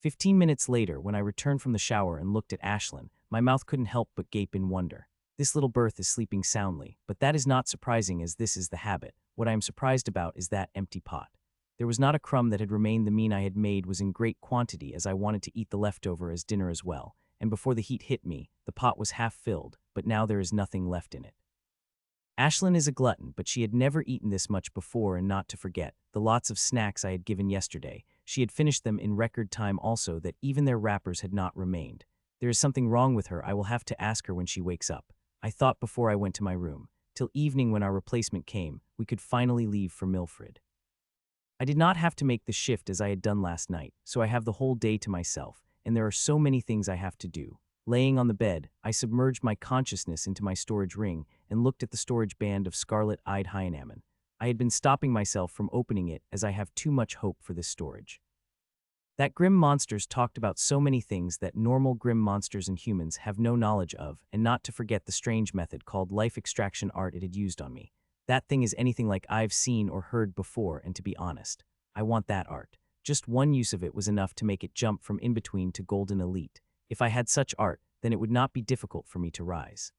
15 minutes later, when I returned from the shower and looked at Ashlyn, my mouth couldn't help but gape in wonder. This little birth is sleeping soundly, but that is not surprising as this is the habit. What I am surprised about is that empty pot. There was not a crumb that had remained. The mean I had made was in great quantity as I wanted to eat the leftover as dinner as well, and before the heat hit me, the pot was half filled, but now there is nothing left in it. Ashlyn is a glutton, but she had never eaten this much before, and not to forget, the lots of snacks I had given yesterday, she had finished them in record time also, that even their wrappers had not remained. There is something wrong with her. I will have to ask her when she wakes up. I thought before I went to my room. Till evening when our replacement came, we could finally leave for Milfred. I did not have to make the shift as I had done last night, so I have the whole day to myself, and there are so many things I have to do. Laying on the bed, I submerged my consciousness into my storage ring and looked at the storage band of scarlet-eyed hyenaman. I had been stopping myself from opening it as I have too much hope for this storage. That grim monsters talked about so many things that normal grim monsters and humans have no knowledge of, and not to forget the strange method called life extraction art it had used on me. That thing is anything like I've seen or heard before, and to be honest, I want that art. Just one use of it was enough to make it jump from in-between to golden elite. If I had such art, then it would not be difficult for me to rise.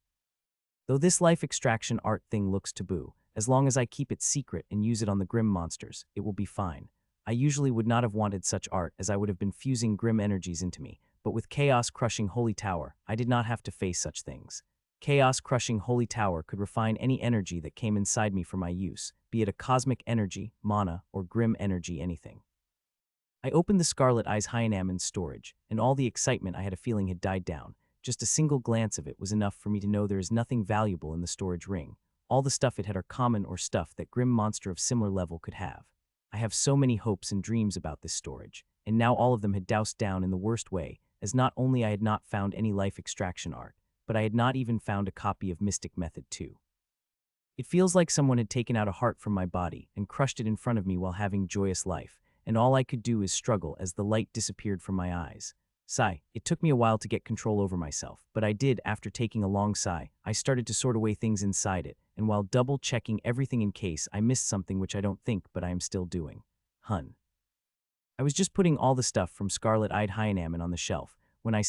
Though this life extraction art thing looks taboo, as long as I keep it secret and use it on the grim monsters, it will be fine. I usually would not have wanted such art as I would have been fusing grim energies into me, but with chaos-crushing holy tower, I did not have to face such things. Chaos-crushing holy tower could refine any energy that came inside me for my use, be it a cosmic energy, mana, or grim energy, anything. I opened the Scarlet Eyes hyenaman's storage, and all the excitement I had a feeling had died down. Just a single glance of it was enough for me to know there is nothing valuable in the storage ring. All the stuff it had are common or stuff that grim monster of similar level could have. I have so many hopes and dreams about this storage, and now all of them had doused down in the worst way, as not only I had not found any life extraction art, but I had not even found a copy of Mystic Method 2. It feels like someone had taken out a heart from my body and crushed it in front of me while having joyous life, and all I could do is struggle as the light disappeared from my eyes. Sigh. It took me a while to get control over myself, but I did. After taking a long sigh, I started to sort away things inside it, and while double-checking everything in case I missed something, which I don't think, but I am still doing. I was just putting all the stuff from Scarlet-Eyed Hyenaman on the shelf, when I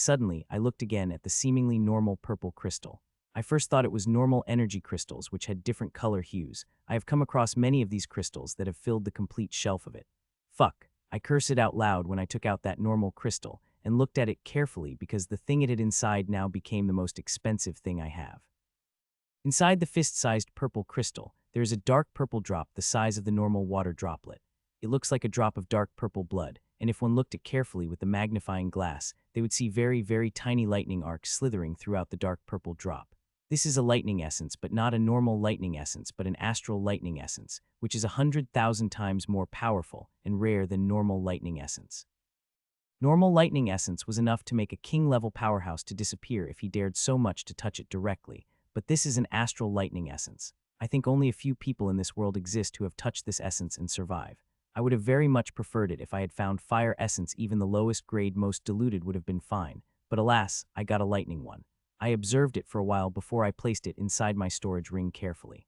looked again at the seemingly normal purple crystal. I first thought it was normal energy crystals which had different color hues. I have come across many of these crystals that have filled the complete shelf of it. Fuck. I cursed it out loud when I took out that normal crystal and looked at it carefully because the thing it had inside now became the most expensive thing I have. Inside the fist-sized purple crystal, there is a dark purple drop the size of the normal water droplet. It looks like a drop of dark purple blood, and if one looked at carefully with the magnifying glass, they would see very, very tiny lightning arcs slithering throughout the dark purple drop. This is a lightning essence, but not a normal lightning essence, but an astral lightning essence, which is 100,000 times more powerful and rare than normal lightning essence. Normal lightning essence was enough to make a king-level powerhouse to disappear if he dared so much to touch it directly, but this is an astral lightning essence. I think only a few people in this world exist who have touched this essence and survive. I would have very much preferred it if I had found fire essence. Even the lowest grade, most diluted would have been fine, but alas, I got a lightning one. I observed it for a while before I placed it inside my storage ring carefully.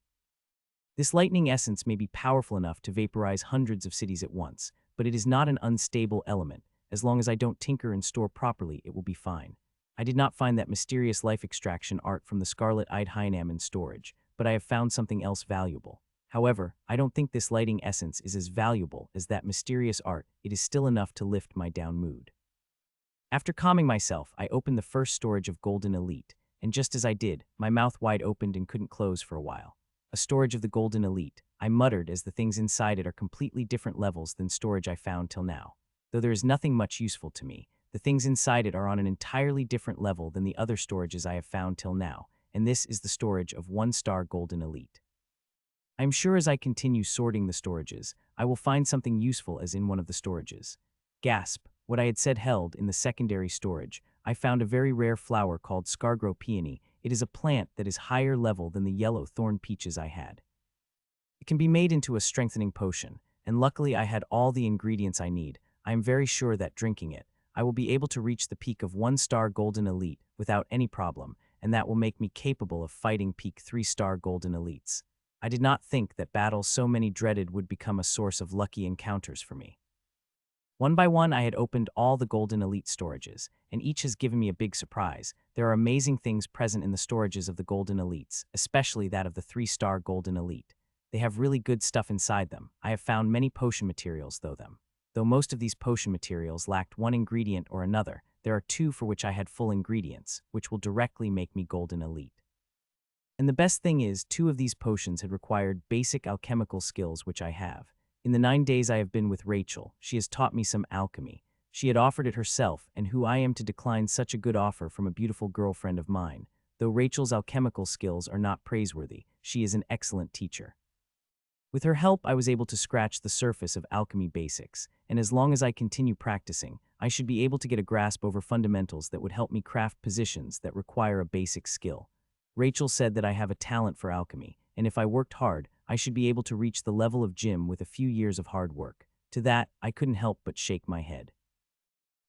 This lightning essence may be powerful enough to vaporize hundreds of cities at once, but it is not an unstable element. As long as I don't tinker and store properly, it will be fine. I did not find that mysterious life extraction art from the scarlet-eyed hyenaman storage, but I have found something else valuable. However, I don't think this lighting essence is as valuable as that mysterious art. It is still enough to lift my down mood. After calming myself, I opened the first storage of Golden Elite, and just as I did, my mouth wide opened and couldn't close for a while. A storage of the Golden Elite, I muttered as the things inside it are completely different levels than storage I found till now. Though there is nothing much useful to me, the things inside it are on an entirely different level than the other storages I have found till now, and this is the storage of 1-star Golden Elite. I am sure as I continue sorting the storages, I will find something useful as in one of the storages. Gasp! What I had said held in the secondary storage, I found a very rare flower called Scargro Peony. It is a plant that is higher level than the yellow thorn peaches I had. It can be made into a strengthening potion, and luckily I had all the ingredients I need. I am very sure that drinking it, I will be able to reach the peak of 1-star Golden Elite without any problem, and that will make me capable of fighting peak 3-star Golden Elites. I did not think that battles so many dreaded would become a source of lucky encounters for me. One by one, I had opened all the Golden Elite storages, and each has given me a big surprise. There are amazing things present in the storages of the Golden Elites, especially that of the 3-star Golden Elite. They have really good stuff inside them. I have found many potion materials, though most of these potion materials lacked one ingredient or another, there are 2 for which I had full ingredients, which will directly make me Golden Elite. And the best thing is, 2 of these potions had required basic alchemical skills which I have. In the 9 days I have been with Rachel, she has taught me some alchemy. She had offered it herself, and who I am to decline such a good offer from a beautiful girlfriend of mine. Though Rachel's alchemical skills are not praiseworthy, she is an excellent teacher. With her help, I was able to scratch the surface of alchemy basics, and as long as I continue practicing, I should be able to get a grasp over fundamentals that would help me craft positions that require a basic skill. Rachel said that I have a talent for alchemy, and if I worked hard, I should be able to reach the level of Jim with a few years of hard work. To that, I couldn't help but shake my head.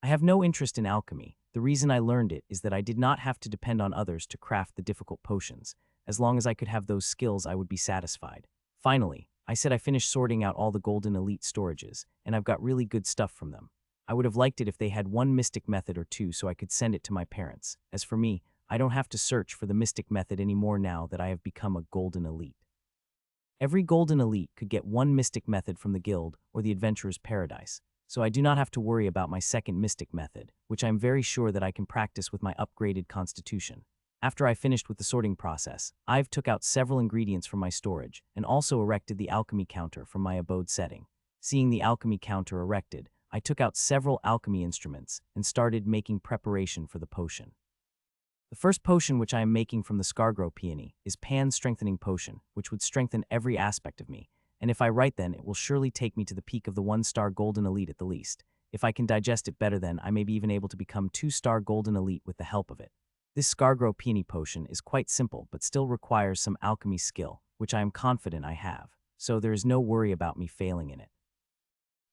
I have no interest in alchemy. The reason I learned it is that I did not have to depend on others to craft the difficult potions. As long as I could have those skills, I would be satisfied. Finally, I said I finished sorting out all the Golden Elite storages, and I've got really good stuff from them. I would have liked it if they had one mystic method or 2 so I could send it to my parents. As for me, I don't have to search for the mystic method anymore now that I have become a Golden Elite. Every Golden Elite could get one mystic method from the guild or the adventurer's paradise, so I do not have to worry about my second mystic method, which I am very sure that I can practice with my upgraded constitution. After I finished with the sorting process, I've took out several ingredients from my storage and also erected the alchemy counter from my abode setting. Seeing the alchemy counter erected, I took out several alchemy instruments and started making preparation for the potion. The first potion which I am making from the Scargro Peony is Pan's Strengthening Potion, which would strengthen every aspect of me, and if I write then, it will surely take me to the peak of the 1-star Golden Elite at the least. If I can digest it better then, I may be even able to become 2-star Golden Elite with the help of it. This Scargro Peony potion is quite simple but still requires some alchemy skill, which I am confident I have, so there is no worry about me failing in it.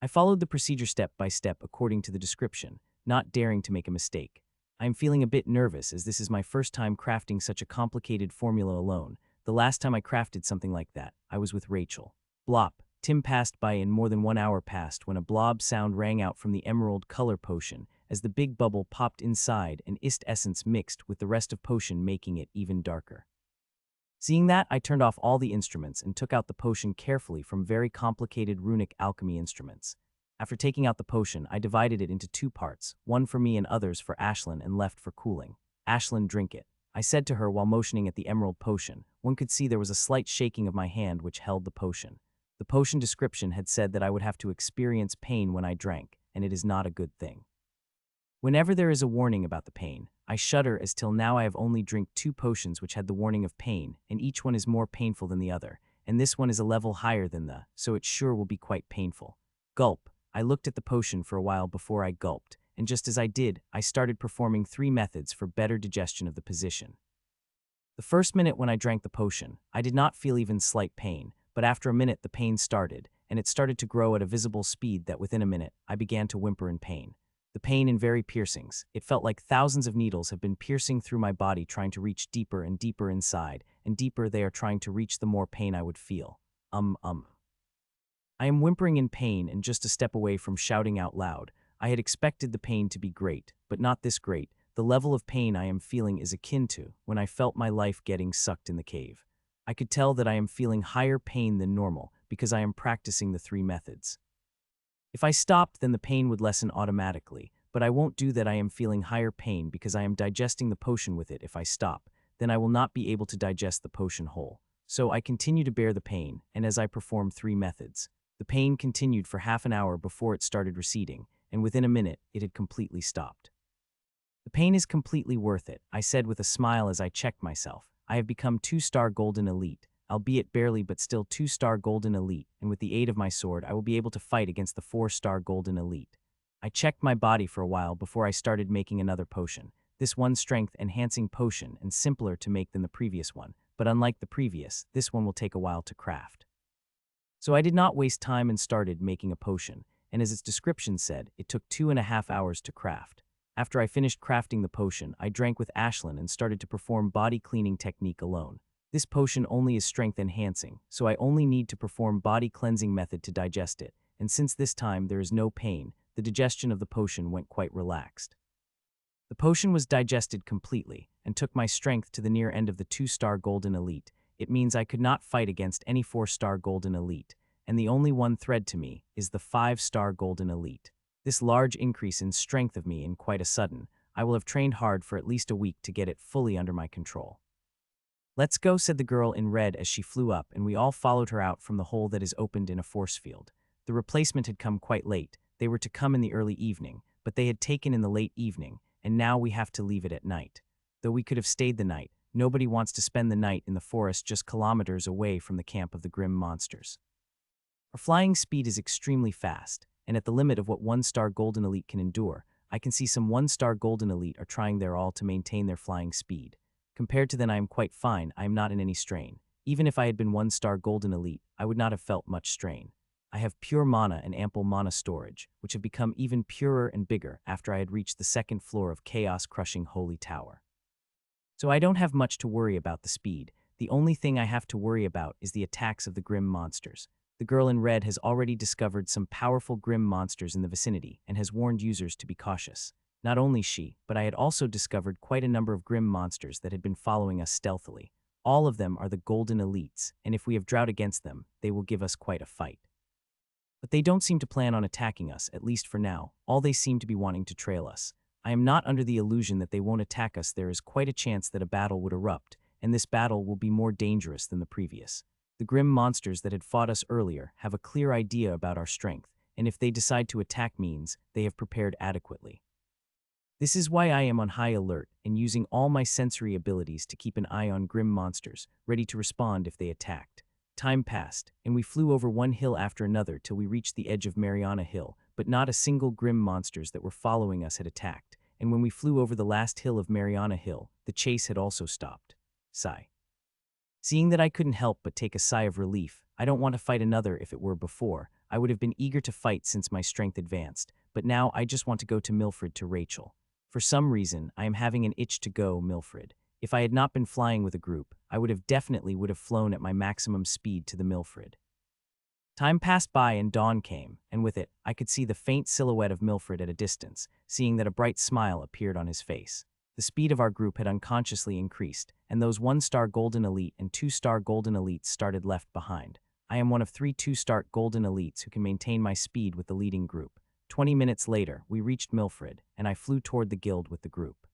I followed the procedure step by step according to the description, not daring to make a mistake. I am feeling a bit nervous as this is my first time crafting such a complicated formula alone. The last time I crafted something like that, I was with Rachel. Blop. Tim passed by and more than 1 hour passed when a blob sound rang out from the emerald color potion as the big bubble popped inside and ist essence mixed with the rest of potion making it even darker. Seeing that, I turned off all the instruments and took out the potion carefully from very complicated runic alchemy instruments. After taking out the potion, I divided it into 2 parts, one for me and others for Ashlyn and left for cooling. Ashlyn, drink it. I said to her while motioning at the emerald potion. One could see there was a slight shaking of my hand which held the potion. The potion description had said that I would have to experience pain when I drank, and it is not a good thing. Whenever there is a warning about the pain, I shudder as till now I have only drank 2 potions which had the warning of pain, and each one is more painful than the other, and this one is a level higher than so it sure will be quite painful. Gulp. I looked at the potion for a while before I gulped, and just as I did, I started performing 3 methods for better digestion of the position. The first minute when I drank the potion, I did not feel even slight pain, but after a minute the pain started, and it started to grow at a visible speed that within a minute, I began to whimper in pain. The pain in very piercings. It felt like thousands of needles have been piercing through my body trying to reach deeper and deeper inside, and deeper they are trying to reach the more pain I would feel. I am whimpering in pain and just a step away from shouting out loud. I had expected the pain to be great, but not this great. The level of pain I am feeling is akin to when I felt my life getting sucked in the cave. I could tell that I am feeling higher pain than normal because I am practicing the 3 methods. If I stopped, then the pain would lessen automatically, but I won't do that. I am feeling higher pain because I am digesting the potion with it. If I stop, then I will not be able to digest the potion whole. So I continue to bear the pain, and as I perform 3 methods, the pain continued for half an hour before it started receding, and within a minute, it had completely stopped. The pain is completely worth it, I said with a smile as I checked myself. I have become 2-star Golden Elite, albeit barely but still 2-star Golden Elite, and with the aid of my sword I will be able to fight against the 4-star Golden Elite. I checked my body for a while before I started making another potion. This one strength-enhancing potion and simpler to make than the previous one, but unlike the previous, this one will take a while to craft. So I did not waste time and started making a potion, and as its description said, it took 2.5 hours to craft. After I finished crafting the potion, I drank with Ashlyn and started to perform body cleaning technique alone. This potion only is strength enhancing, so I only need to perform body cleansing method to digest it, and since this time there is no pain, the digestion of the potion went quite relaxed. The potion was digested completely, and took my strength to the near end of the 2-star Golden Elite. It means I could not fight against any 4-star Golden Elite, and the only one threat to me is the 5-star Golden Elite. This large increase in strength of me in quite a sudden, I will have trained hard for at least a week to get it fully under my control. "Let's go," said the girl in red as she flew up, and we all followed her out from the hole that is opened in a force field. The replacement had come quite late. They were to come in the early evening, but they had taken in the late evening, and now we have to leave it at night. Though we could have stayed the night, nobody wants to spend the night in the forest just kilometers away from the camp of the grim monsters. Our flying speed is extremely fast, and at the limit of what 1-star Golden Elite can endure. I can see some 1-star Golden Elite are trying their all to maintain their flying speed. Compared to them, I am quite fine. I am not in any strain. Even if I had been 1-star Golden Elite, I would not have felt much strain. I have pure mana and ample mana storage, which have become even purer and bigger after I had reached the 2nd floor of chaos-crushing Holy Tower. So I don't have much to worry about the speed. The only thing I have to worry about is the attacks of the grim monsters. The girl in red has already discovered some powerful grim monsters in the vicinity and has warned users to be cautious. Not only she, but I had also discovered quite a number of grim monsters that had been following us stealthily. All of them are the Golden Elites, and if we have drought against them, they will give us quite a fight. But they don't seem to plan on attacking us, at least for now. All they seem to be wanting to trail us. I am not under the illusion that they won't attack us. There is quite a chance that a battle would erupt, and this battle will be more dangerous than the previous. The grim monsters that had fought us earlier have a clear idea about our strength, and if they decide to attack means they have prepared adequately. This is why I am on high alert and using all my sensory abilities to keep an eye on grim monsters, ready to respond if they attacked. Time passed, and we flew over one hill after another till we reached the edge of Mariana Hill, but not a single grim monsters that were following us had attacked, and when we flew over the last hill of Mariana Hill, the chase had also stopped. Sigh. Seeing that I couldn't help but take a sigh of relief, I don't want to fight another. If it were before, I would have been eager to fight since my strength advanced, but now I just want to go to Milfred, to Rachel. For some reason, I am having an itch to go Milfred. If I had not been flying with a group, I would have flown at my maximum speed to the Milfred. Time passed by and dawn came, and with it, I could see the faint silhouette of Milfred at a distance, seeing that a bright smile appeared on his face. The speed of our group had unconsciously increased, and those 1-star Golden Elite and 2-star Golden Elites started left behind. I am one of 3 2-star Golden Elites who can maintain my speed with the leading group. 20 minutes later, we reached Milfred, and I flew toward the guild with the group.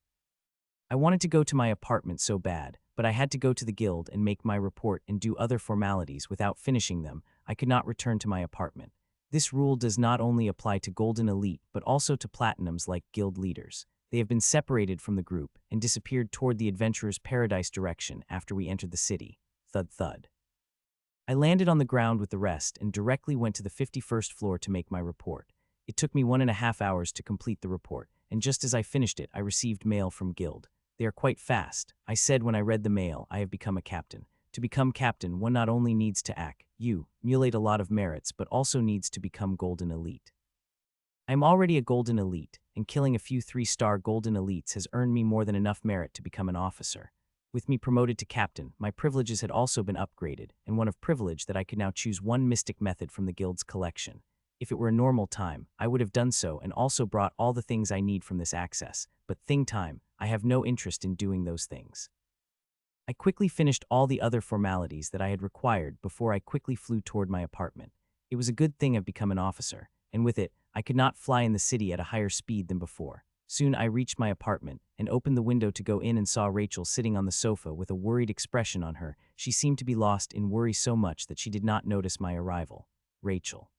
I wanted to go to my apartment so bad, but I had to go to the guild and make my report and do other formalities. Without finishing them, I could not return to my apartment. This rule does not only apply to Golden Elite, but also to Platinums like guild leaders. They have been separated from the group and disappeared toward the Adventurer's Paradise direction after we entered the city. Thud thud. I landed on the ground with the rest and directly went to the 51st floor to make my report. It took me 1.5 hours to complete the report, and just as I finished it, I received mail from guild. They are quite fast. I said when I read the mail, I have become a captain. To become captain, one not only needs to emulate a lot of merits, but also needs to become golden elite. I'm already a golden elite, and killing a few 3-star golden elites has earned me more than enough merit to become an officer. With me promoted to captain, my privileges had also been upgraded, and one of privilege that I could now choose one mystic method from the guild's collection. If it were a normal time, I would have done so and also brought all the things I need from this access, but thing time, I have no interest in doing those things. I quickly finished all the other formalities that I had required before I quickly flew toward my apartment. It was a good thing I've become an officer, and with it, I could not fly in the city at a higher speed than before. Soon I reached my apartment and opened the window to go in and saw Rachel sitting on the sofa with a worried expression on her. She seemed to be lost in worry so much that she did not notice my arrival. Rachel.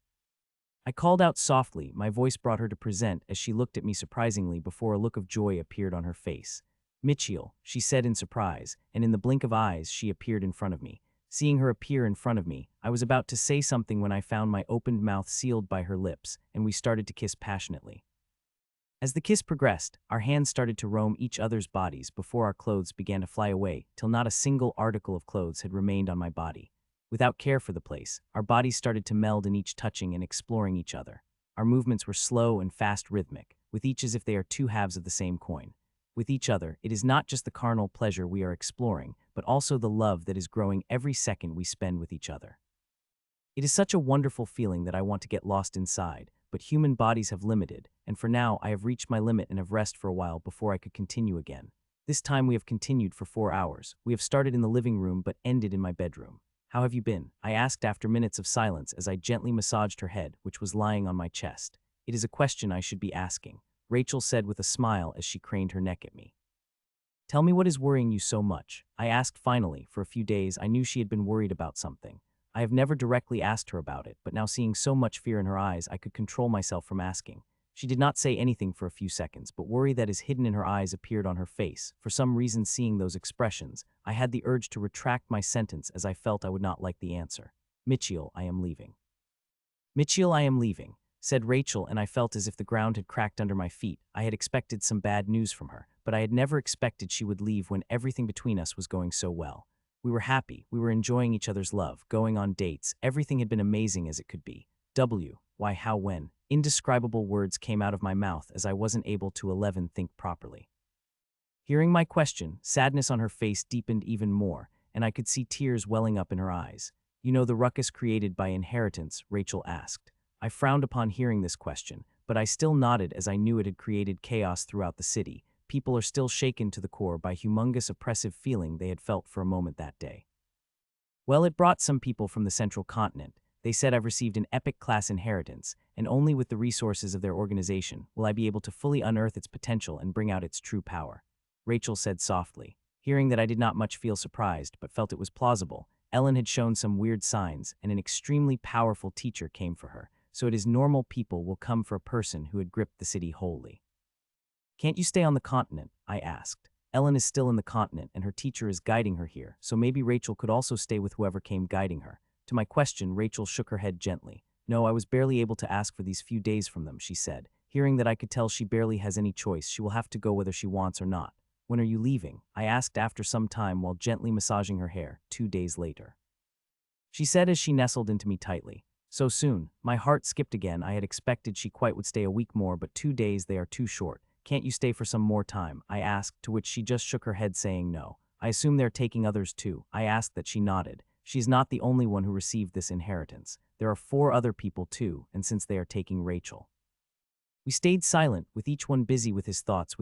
I called out softly, my voice brought her to present as she looked at me surprisingly before a look of joy appeared on her face. Mitchell, she said in surprise, and in the blink of eyes she appeared in front of me. Seeing her appear in front of me, I was about to say something when I found my opened mouth sealed by her lips, and we started to kiss passionately. As the kiss progressed, our hands started to roam each other's bodies before our clothes began to fly away, till not a single article of clothes had remained on my body. Without care for the place, our bodies started to meld in each touching and exploring each other. Our movements were slow and fast rhythmic, with each as if they are two halves of the same coin. With each other, it is not just the carnal pleasure we are exploring, but also the love that is growing every second we spend with each other. It is such a wonderful feeling that I want to get lost inside, but human bodies have limited, and for now I have reached my limit and have rest for a while before I could continue again. This time we have continued for 4 hours. We have started in the living room but ended in my bedroom. How have you been? I asked after minutes of silence as I gently massaged her head, which was lying on my chest. It is a question I should be asking, Rachel said with a smile as she craned her neck at me. Tell me what is worrying you so much, I asked finally. For a few days I knew she had been worried about something. I have never directly asked her about it, but now seeing so much fear in her eyes I could control myself from asking. She did not say anything for a few seconds, but worry that is hidden in her eyes appeared on her face. For some reason, seeing those expressions, I had the urge to retract my sentence as I felt I would not like the answer. Mitchell, I am leaving. Mitchell, I am leaving, said Rachel, and I felt as if the ground had cracked under my feet. I had expected some bad news from her, but I had never expected she would leave when everything between us was going so well. We were happy, we were enjoying each other's love, going on dates, everything had been amazing as it could be. Why, how, when? Indescribable words came out of my mouth as I wasn't able to think properly. Hearing my question, sadness on her face deepened even more, and I could see tears welling up in her eyes. You know the ruckus created by inheritance, Rachel asked. I frowned upon hearing this question, but I still nodded as I knew it had created chaos throughout the city. People are still shaken to the core by humongous oppressive feeling they had felt for a moment that day. Well, it brought some people from the central continent. They said I've received an epic class inheritance, and only with the resources of their organization will I be able to fully unearth its potential and bring out its true power. Rachel said softly. Hearing that, I did not much feel surprised, but felt it was plausible. Ellen had shown some weird signs, and an extremely powerful teacher came for her, so it is normal people will come for a person who had gripped the city wholly. Can't you stay on the continent? I asked. Ellen is still in the continent, and her teacher is guiding her here, so maybe Rachel could also stay with whoever came guiding her. To my question, Rachel shook her head gently. No, I was barely able to ask for these few days from them, she said. Hearing that, I could tell she barely has any choice. She will have to go whether she wants or not. When are you leaving? I asked after some time while gently massaging her hair. 2 days later, she said as she nestled into me tightly. So soon. My heart skipped again. I had expected she quite would stay a week more, but 2 days, they are too short. Can't you stay for some more time? I asked, to which she just shook her head saying no. I assume they're taking others too. I asked that. She nodded. She's not the only one who received this inheritance. There are 4 other people too, and since they are taking Rachel. We stayed silent, with each one busy with his thoughts.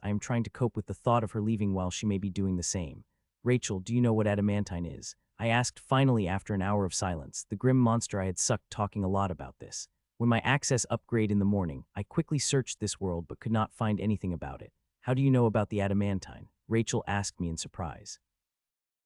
I am trying to cope with the thought of her leaving while she may be doing the same. Rachel, do you know what adamantine is? I asked finally after an hour of silence, the grim monster I had sucked talking a lot about this. When my access upgrade in the morning, I quickly searched this world but could not find anything about it. How do you know about the adamantine? Rachel asked me in surprise.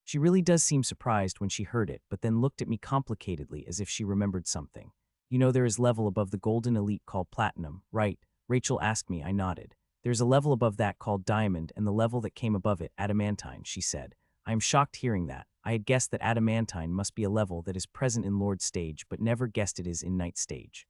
She really does seem surprised when she heard it, but then looked at me complicatedly as if she remembered something. You know there is level above the golden elite called platinum, right? Rachel asked me. I nodded. There's a level above that called diamond, and the level that came above it, adamantine, she said. I am shocked hearing that. I had guessed that adamantine must be a level that is present in Lord stage, but never guessed it is in Knight stage.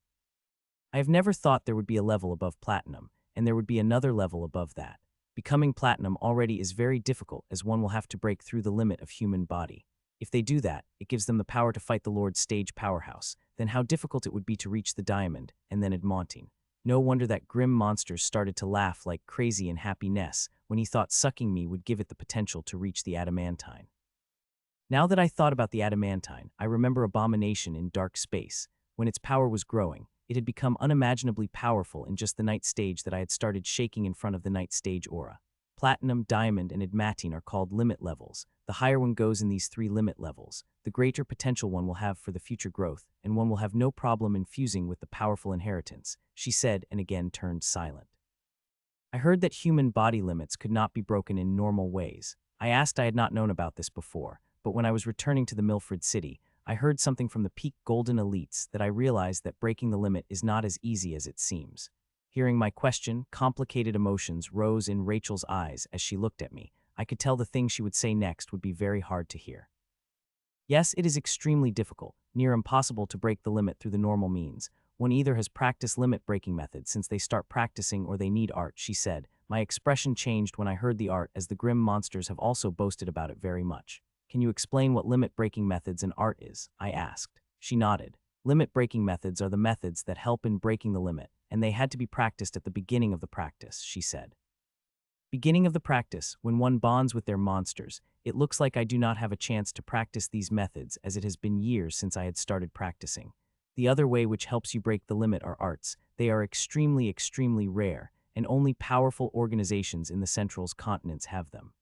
I have never thought there would be a level above platinum, and there would be another level above that. Becoming platinum already is very difficult as one will have to break through the limit of human body. If they do that, it gives them the power to fight the Lord's stage powerhouse. Then how difficult it would be to reach the diamond and then admonting. No wonder that grim monsters started to laugh like crazy in happiness when he thought sucking me would give it the potential to reach the adamantine. Now that I thought about the adamantine, I remember Abomination in Dark Space. When its power was growing, it had become unimaginably powerful in just the night stage that I had started shaking in front of the night stage aura. Platinum, diamond, and adamantine are called limit levels. The higher one goes in these 3 limit levels, the greater potential one will have for the future growth, and one will have no problem infusing with the powerful inheritance, she said and again turned silent. I heard that human body limits could not be broken in normal ways. I had not known about this before, but when I was returning to the Milfred city, I heard something from the peak golden elites that I realized that breaking the limit is not as easy as it seems. Hearing my question, complicated emotions rose in Rachel's eyes as she looked at me. I could tell the thing she would say next would be very hard to hear. Yes, it is extremely difficult, near impossible to break the limit through the normal means. One either has practiced limit-breaking methods since they start practicing or they need art, she said. My expression changed when I heard the art as the grim monsters have also boasted about it very much. Can you explain what limit-breaking methods and art is? I asked. She nodded. Limit-breaking methods are the methods that help in breaking the limit, and they had to be practiced at the beginning of the practice, she said. Beginning of the practice, when one bonds with their monsters, it looks like I do not have a chance to practice these methods as it has been years since I had started practicing. The other way which helps you break the limit are arts. They are extremely, extremely rare, and only powerful organizations in the Central's continents have them.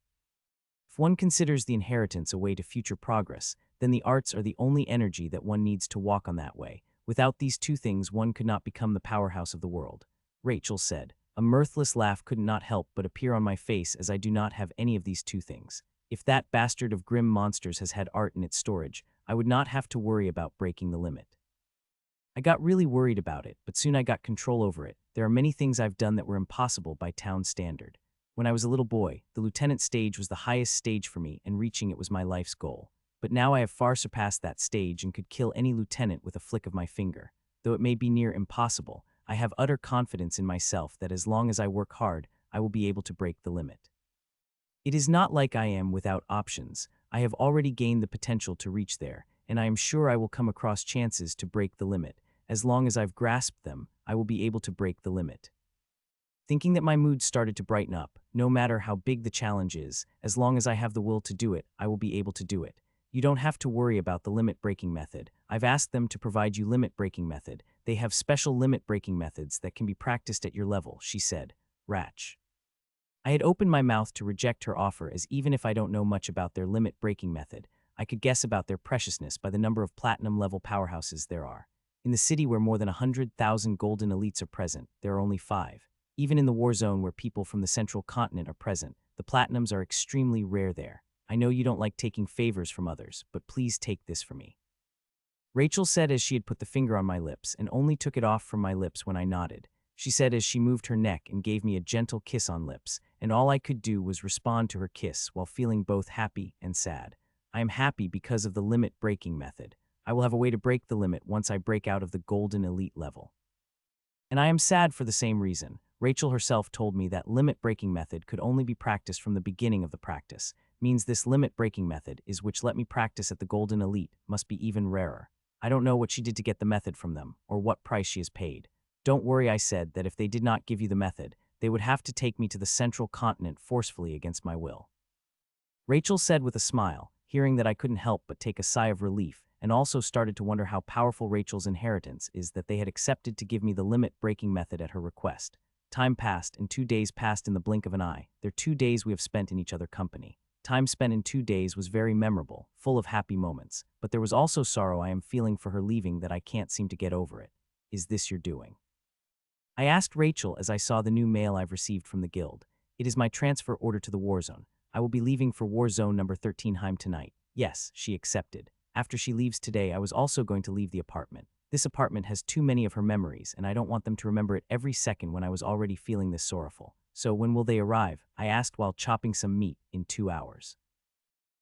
If one considers the inheritance a way to future progress, then the arts are the only energy that one needs to walk on that way. Without these 2 things, one could not become the powerhouse of the world. Rachel said. A mirthless laugh could not help but appear on my face as I do not have any of these 2 things. If that bastard of grim monsters has had art in its storage, I would not have to worry about breaking the limit. I got really worried about it, but soon I got control over it. There are many things I've done that were impossible by town standard. When I was a little boy, the lieutenant stage was the highest stage for me, and reaching it was my life's goal. But now I have far surpassed that stage and could kill any lieutenant with a flick of my finger. Though it may be near impossible, I have utter confidence in myself that as long as I work hard, I will be able to break the limit. It is not like I am without options. I have already gained the potential to reach there, and I am sure I will come across chances to break the limit. As long as I've grasped them, I will be able to break the limit. Thinking that my mood started to brighten up, no matter how big the challenge is, as long as I have the will to do it, I will be able to do it. You don't have to worry about the limit-breaking method. I've asked them to provide you limit-breaking method. They have special limit-breaking methods that can be practiced at your level, she said. Ratch. I had opened my mouth to reject her offer as even if I don't know much about their limit-breaking method, I could guess about their preciousness by the number of platinum-level powerhouses there are. In the city where more than 100,000 golden elites are present, there are only 5. Even in the war zone where people from the central continent are present, the platinums are extremely rare there. I know you don't like taking favors from others, but please take this from me. Rachel said as she had put the finger on my lips and only took it off from my lips when I nodded. She said as she moved her neck and gave me a gentle kiss on lips, and all I could do was respond to her kiss while feeling both happy and sad. I am happy because of the limit-breaking method. I will have a way to break the limit once I break out of the golden elite level. And I am sad for the same reason. Rachel herself told me that limit-breaking method could only be practiced from the beginning of the practice. Means this limit-breaking method is which let me practice at the golden elite must be even rarer. I don't know what she did to get the method from them, or what price she has paid. Don't worry, I said, that if they did not give you the method, they would have to take me to the central continent forcefully against my will. Rachel said with a smile, hearing that I couldn't help but take a sigh of relief, and also started to wonder how powerful Rachel's inheritance is that they had accepted to give me the limit-breaking method at her request. Time passed, and 2 days passed in the blink of an eye. They're 2 days we have spent in each other's company. Time spent in 2 days was very memorable, full of happy moments, but there was also sorrow I am feeling for her leaving that I can't seem to get over it. Is this your doing? I asked Rachel as I saw the new mail I've received from the guild. It is my transfer order to the war zone. I will be leaving for war zone number 13 tonight. Yes, she accepted. After she leaves today, I was also going to leave the apartment. This apartment has too many of her memories, and I don't want them to remember it every second when I was already feeling this sorrowful. So when will they arrive? I asked while chopping some meat. In 2 hours.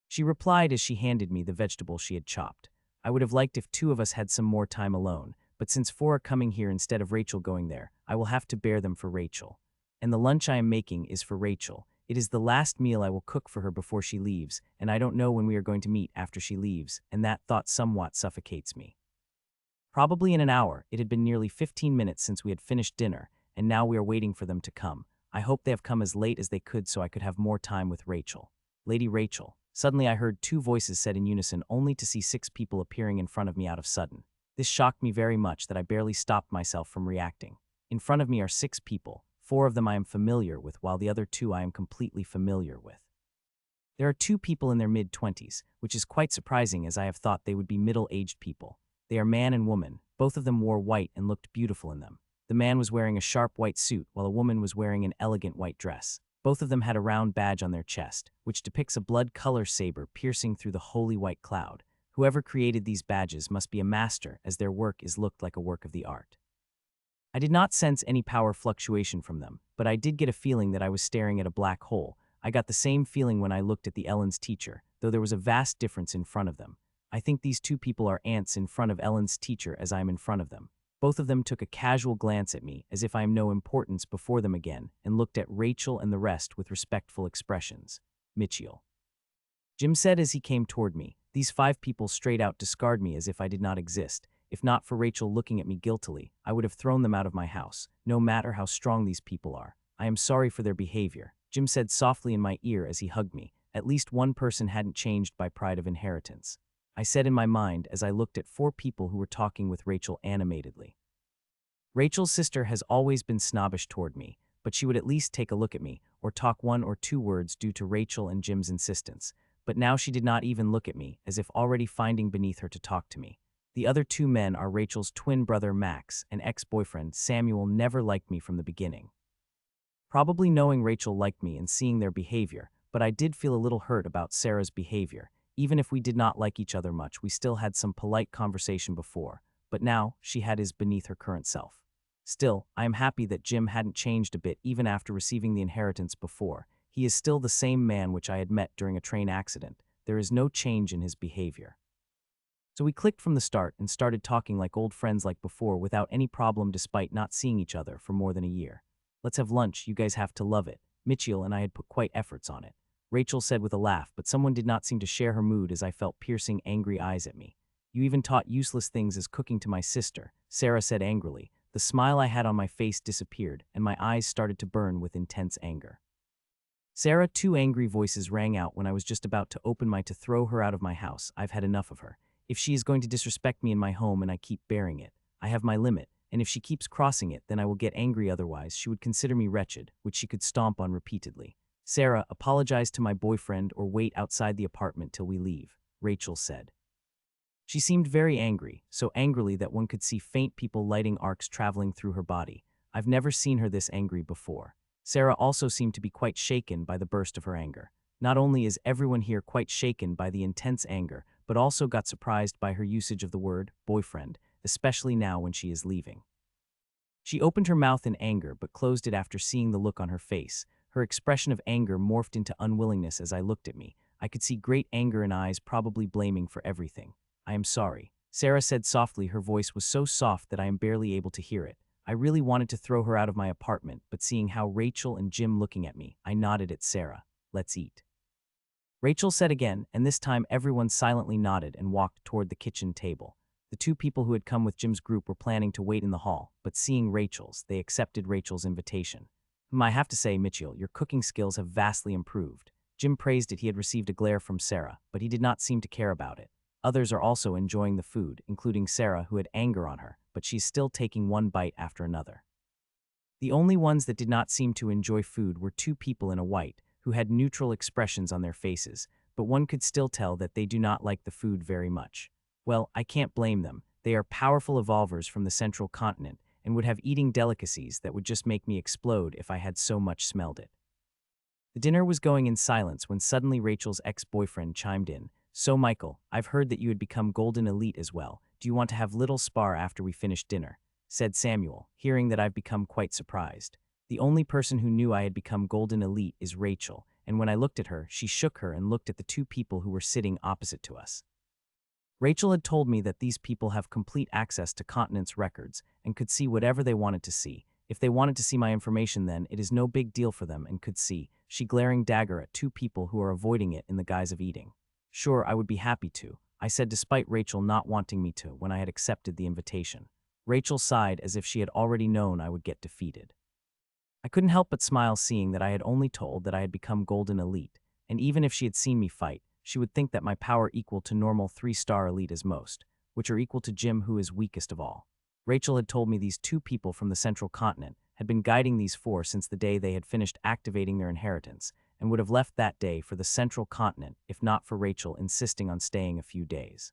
She replied as she handed me the vegetables she had chopped. I would have liked if 2 of us had some more time alone, but since 4 are coming here instead of Rachel going there, I will have to bear them for Rachel. and the lunch I am making is for Rachel. It is the last meal I will cook for her before she leaves, and I don't know when we are going to meet after she leaves, and that thought somewhat suffocates me. Probably in an hour. It had been nearly 15 minutes since we had finished dinner, and now we are waiting for them to come. I hope they have come as late as they could so I could have more time with Rachel. Lady Rachel. Suddenly I heard two voices said in unison, only to see 6 people appearing in front of me out of sudden. This shocked me very much that I barely stopped myself from reacting. In front of me are 6 people. 4 of them I am familiar with, while the other 2 I am completely familiar with. There are 2 people in their mid-20s, which is quite surprising as I have thought they would be middle-aged people. They are man and woman. Both of them wore white and looked beautiful in them. The man was wearing a sharp white suit, while a woman was wearing an elegant white dress. Both of them had a round badge on their chest, which depicts a blood-color saber piercing through the holy white cloud. Whoever created these badges must be a master, as their work is looked like a work of the art. I did not sense any power fluctuation from them, but I did get a feeling that I was staring at a black hole. I got the same feeling when I looked at the Ellen's teacher, though there was a vast difference in front of them. I think these 2 people are ants in front of Ellen's teacher as I am in front of them. Both of them took a casual glance at me, as if I am no importance before them again, and looked at Rachel and the rest with respectful expressions. Mitchell. Jim said as he came toward me, these 5 people straight out discard me as if I did not exist. If not for Rachel looking at me guiltily, I would have thrown them out of my house, no matter how strong these people are. I am sorry for their behavior, Jim said softly in my ear as he hugged me. At least one person hadn't changed by pride of inheritance. I said in my mind as I looked at 4 people who were talking with Rachel animatedly. Rachel's sister has always been snobbish toward me, but she would at least take a look at me, or talk 1 or 2 words due to Rachel and Jim's insistence. But now she did not even look at me, as if already finding beneath her to talk to me. The other 2 men are Rachel's twin brother Max and ex-boyfriend Samuel. Never liked me from the beginning. Probably knowing Rachel liked me and seeing their behavior, but I did feel a little hurt about Sarah's behavior. Even if we did not like each other much, we still had some polite conversation before, but now she had his beneath her current self. Still, I am happy that Jim hadn't changed a bit even after receiving the inheritance before. He is still the same man which I had met during a train accident. There is no change in his behavior. So we clicked from the start and started talking like old friends like before without any problem despite not seeing each other for more than a year. Let's have lunch, you guys have to love it. Mitchell and I had put quite efforts on it. Rachel said with a laugh, but someone did not seem to share her mood as I felt piercing, angry eyes at me. You even taught useless things as cooking to my sister, Sarah said angrily. The smile I had on my face disappeared, and my eyes started to burn with intense anger. Sarah, 2 angry voices rang out when I was just about to open my to throw her out of my house. I've had enough of her. If she is going to disrespect me in my home and I keep bearing it, I have my limit, and if she keeps crossing it, then I will get angry. Otherwise, she would consider me wretched, which she could stomp on repeatedly. Sarah, apologize to my boyfriend or wait outside the apartment till we leave, Rachel said. She seemed very angry, so angrily that one could see faint people lighting arcs traveling through her body. I've never seen her this angry before. Sarah also seemed to be quite shaken by the burst of her anger. Not only is everyone here quite shaken by the intense anger, but also got surprised by her usage of the word boyfriend, especially now when she is leaving. She opened her mouth in anger but closed it after seeing the look on her face. Her expression of anger morphed into unwillingness as I looked at me. I could see great anger in eyes, probably blaming for everything. I am sorry, Sarah said softly. Her voice was so soft that I am barely able to hear it. I really wanted to throw her out of my apartment, but seeing how Rachel and Jim looking at me, I nodded at Sarah. Let's eat, Rachel said again, and this time everyone silently nodded and walked toward the kitchen table. The 2 people who had come with Jim's group were planning to wait in the hall, but seeing Rachel's, they accepted Rachel's invitation. I have to say, Mitchell, your cooking skills have vastly improved. Jim praised it. He had received a glare from Sarah, but he did not seem to care about it. Others are also enjoying the food, including Sarah, who had anger on her, but she's still taking one bite after another. The only ones that did not seem to enjoy food were 2 people in a white, who had neutral expressions on their faces, but one could still tell that they do not like the food very much. Well, I can't blame them. They are powerful evolvers from the central continent, and would have eating delicacies that would just make me explode if I had so much smelled it. The dinner was going in silence when suddenly Rachel's ex-boyfriend chimed in. So Michael, I've heard that you had become Golden Elite as well. Do you want to have little spar after we finish dinner? Said Samuel, hearing that I've become quite surprised. The only person who knew I had become Golden Elite is Rachel, and when I looked at her, she shook her and looked at the 2 people who were sitting opposite to us. Rachel had told me that these people have complete access to continent's records and could see whatever they wanted to see. If they wanted to see my information then, it is no big deal for them and could see, she glaring dagger at two people who are avoiding it in the guise of eating. Sure, I would be happy to, I said despite Rachel not wanting me to when I had accepted the invitation. Rachel sighed as if she had already known I would get defeated. I couldn't help but smile seeing that I had only told that I had become Golden Elite, and even if she had seen me fight, she would think that my power equal to normal 3-star elite as most, which are equal to Jim who is weakest of all. Rachel had told me these two people from the central continent had been guiding these four since the day they had finished activating their inheritance, and would have left that day for the central continent if not for Rachel insisting on staying a few days.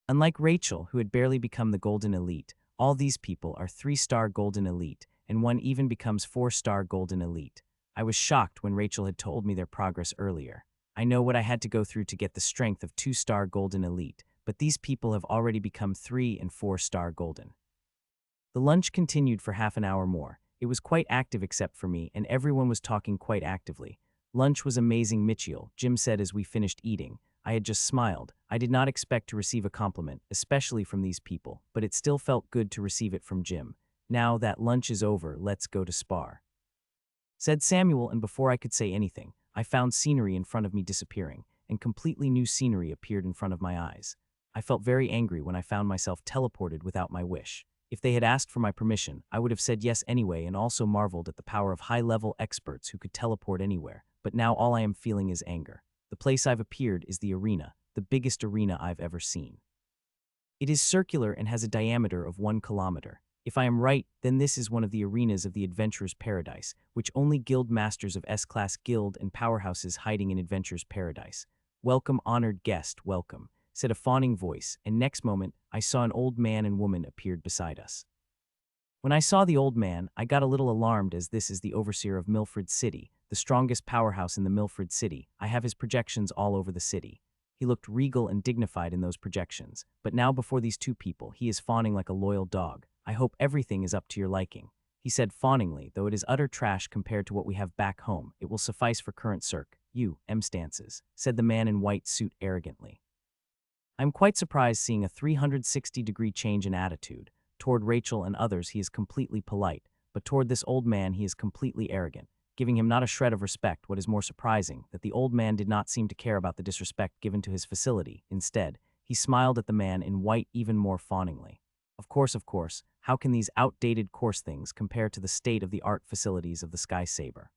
Unlike Rachel, who had barely become the Golden Elite, all these people are 3-star Golden Elite, and one even becomes 4-star Golden Elite. I was shocked when Rachel had told me their progress earlier. I know what I had to go through to get the strength of 2-star Golden Elite, but these people have already become 3 and 4-star Golden. The lunch continued for half an hour more. It was quite active except for me, and everyone was talking quite actively. Lunch was amazing, Mitchell, Jim said as we finished eating. I had just smiled. I did not expect to receive a compliment, especially from these people, but it still felt good to receive it from Jim. Now that lunch is over, let's go to spar, said Samuel, and before I could say anything, I found scenery in front of me disappearing, and completely new scenery appeared in front of my eyes. I felt very angry when I found myself teleported without my wish. If they had asked for my permission, I would have said yes anyway and also marveled at the power of high-level experts who could teleport anywhere, but now all I am feeling is anger. The place I've appeared is the arena, the biggest arena I've ever seen. It is circular and has a diameter of 1 kilometer. If I am right, then this is one of the arenas of the Adventurer's Paradise, which only guild masters of S-Class guild and powerhouses hiding in Adventurer's Paradise. Welcome, honored guest, welcome, said a fawning voice, and next moment, I saw an old man and woman appeared beside us. When I saw the old man, I got a little alarmed as this is the overseer of Milfred City, the strongest powerhouse in the Milfred City. I have his projections all over the city. He looked regal and dignified in those projections, but now before these two people, he is fawning like a loyal dog. I hope everything is up to your liking, he said fawningly, though it is utter trash compared to what we have back home. It will suffice for current circ. Stances, said the man in white suit arrogantly. I'm quite surprised seeing a 360-degree change in attitude. Toward Rachel and others he is completely polite, but toward this old man he is completely arrogant, giving him not a shred of respect. What is more surprising, that the old man did not seem to care about the disrespect given to his facility. Instead, he smiled at the man in white even more fawningly. Of course, how can these outdated coarse things compare to the state-of-the-art facilities of the Sky Saber?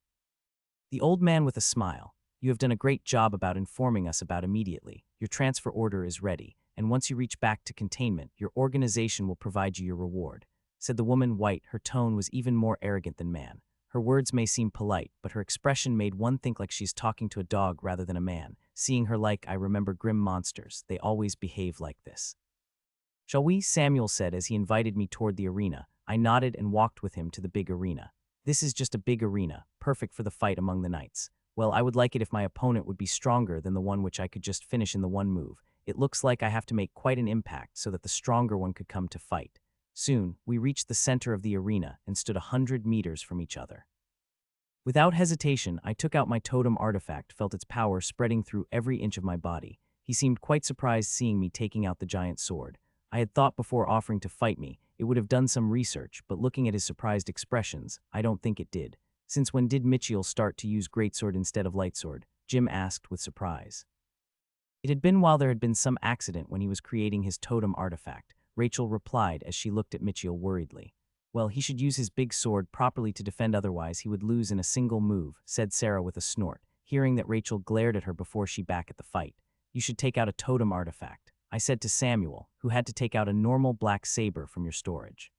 The old man with a smile. You have done a great job about informing us about immediately. Your transfer order is ready, and once you reach back to containment, your organization will provide you your reward, said the woman white. Her tone was even more arrogant than man. Her words may seem polite, but her expression made one think like she's talking to a dog rather than a man. Seeing her like I remember grim monsters, they always behave like this. Shall we? Samuel said as he invited me toward the arena. I nodded and walked with him to the big arena. This is just a big arena, perfect for the fight among the knights. Well, I would like it if my opponent would be stronger than the one which I could just finish in the one move. It looks like I have to make quite an impact so that the stronger one could come to fight. Soon, we reached the center of the arena and stood 100 meters from each other. Without hesitation, I took out my totem artifact, felt its power spreading through every inch of my body. He seemed quite surprised seeing me taking out the giant sword. I had thought before offering to fight me, it would have done some research, but looking at his surprised expressions, I don't think it did. Since when did Mitchell start to use greatsword instead of lightsword? Jim asked with surprise. It had been while there had been some accident when he was creating his totem artifact, Rachel replied as she looked at Mitchell worriedly. Well, he should use his big sword properly to defend, otherwise he would lose in a single move, said Sarah with a snort, hearing that Rachel glared at her before she back at the fight. You should take out a totem artifact, I said to Samuel, who had to take out a normal black saber from your storage.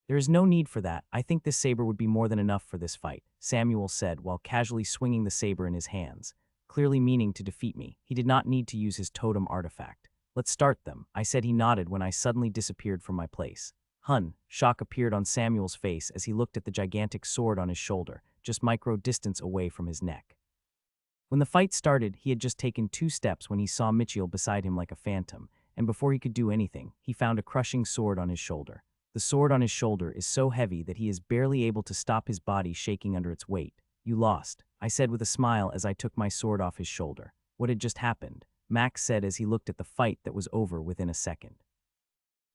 There is no need for that. I think this saber would be more than enough for this fight, Samuel said while casually swinging the saber in his hands, clearly meaning to defeat me. He did not need to use his totem artifact. Let's start them, I said. He nodded when I suddenly disappeared from my place. Shock appeared on Samuel's face as he looked at the gigantic sword on his shoulder, just micro distance away from his neck. When the fight started, he had just taken 2 steps when he saw Mitchell beside him like a phantom, and before he could do anything, he found a crushing sword on his shoulder. The sword on his shoulder is so heavy that he is barely able to stop his body shaking under its weight. You lost, I said with a smile as I took my sword off his shoulder. What had just happened? Max said as he looked at the fight that was over within a second.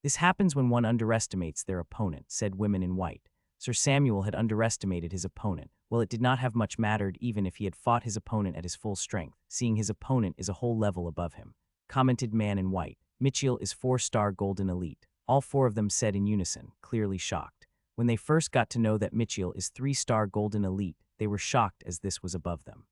This happens when one underestimates their opponent, said women in white. Sir Samuel had underestimated his opponent. Well, it did not have much mattered even if he had fought his opponent at his full strength, seeing his opponent is a whole level above him. Commented man in white. Mitchell is 4-star golden elite. All 4 of them said in unison, clearly shocked. When they first got to know that Mitchell is 3-star golden elite, they were shocked as this was above them.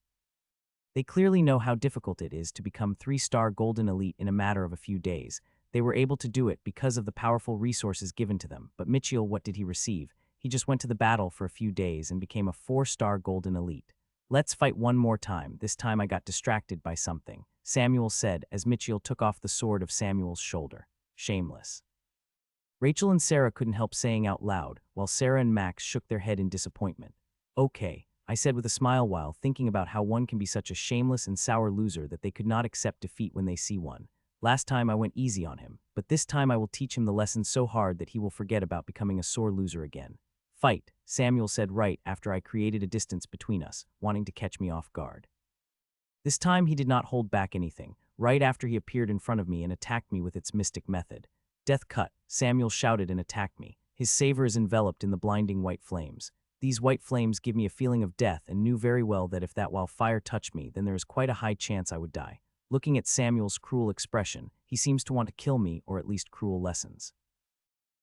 They clearly know how difficult it is to become 3-star golden elite in a matter of a few days. They were able to do it because of the powerful resources given to them, but Mitchell, what did he receive? He just went to the battle for a few days and became a 4-star golden elite. Let's fight one more time. This time I got distracted by something, Samuel said as Mitchell took off the sword of Samuel's shoulder. Shameless. Rachel and Sarah couldn't help saying out loud, while Sarah and Max shook their head in disappointment. Okay, I said with a smile while thinking about how one can be such a shameless and sour loser that they could not accept defeat when they see one. Last time I went easy on him, but this time I will teach him the lesson so hard that he will forget about becoming a sore loser again. Fight, Samuel said right after I created a distance between us, wanting to catch me off guard. This time he did not hold back anything, right after he appeared in front of me and attacked me with its mystic method. Death cut, Samuel shouted and attacked me. His saber is enveloped in the blinding white flames. These white flames give me a feeling of death and knew very well that if that while fire touched me, then there is quite a high chance I would die. Looking at Samuel's cruel expression, he seems to want to kill me or at least cruel lessons.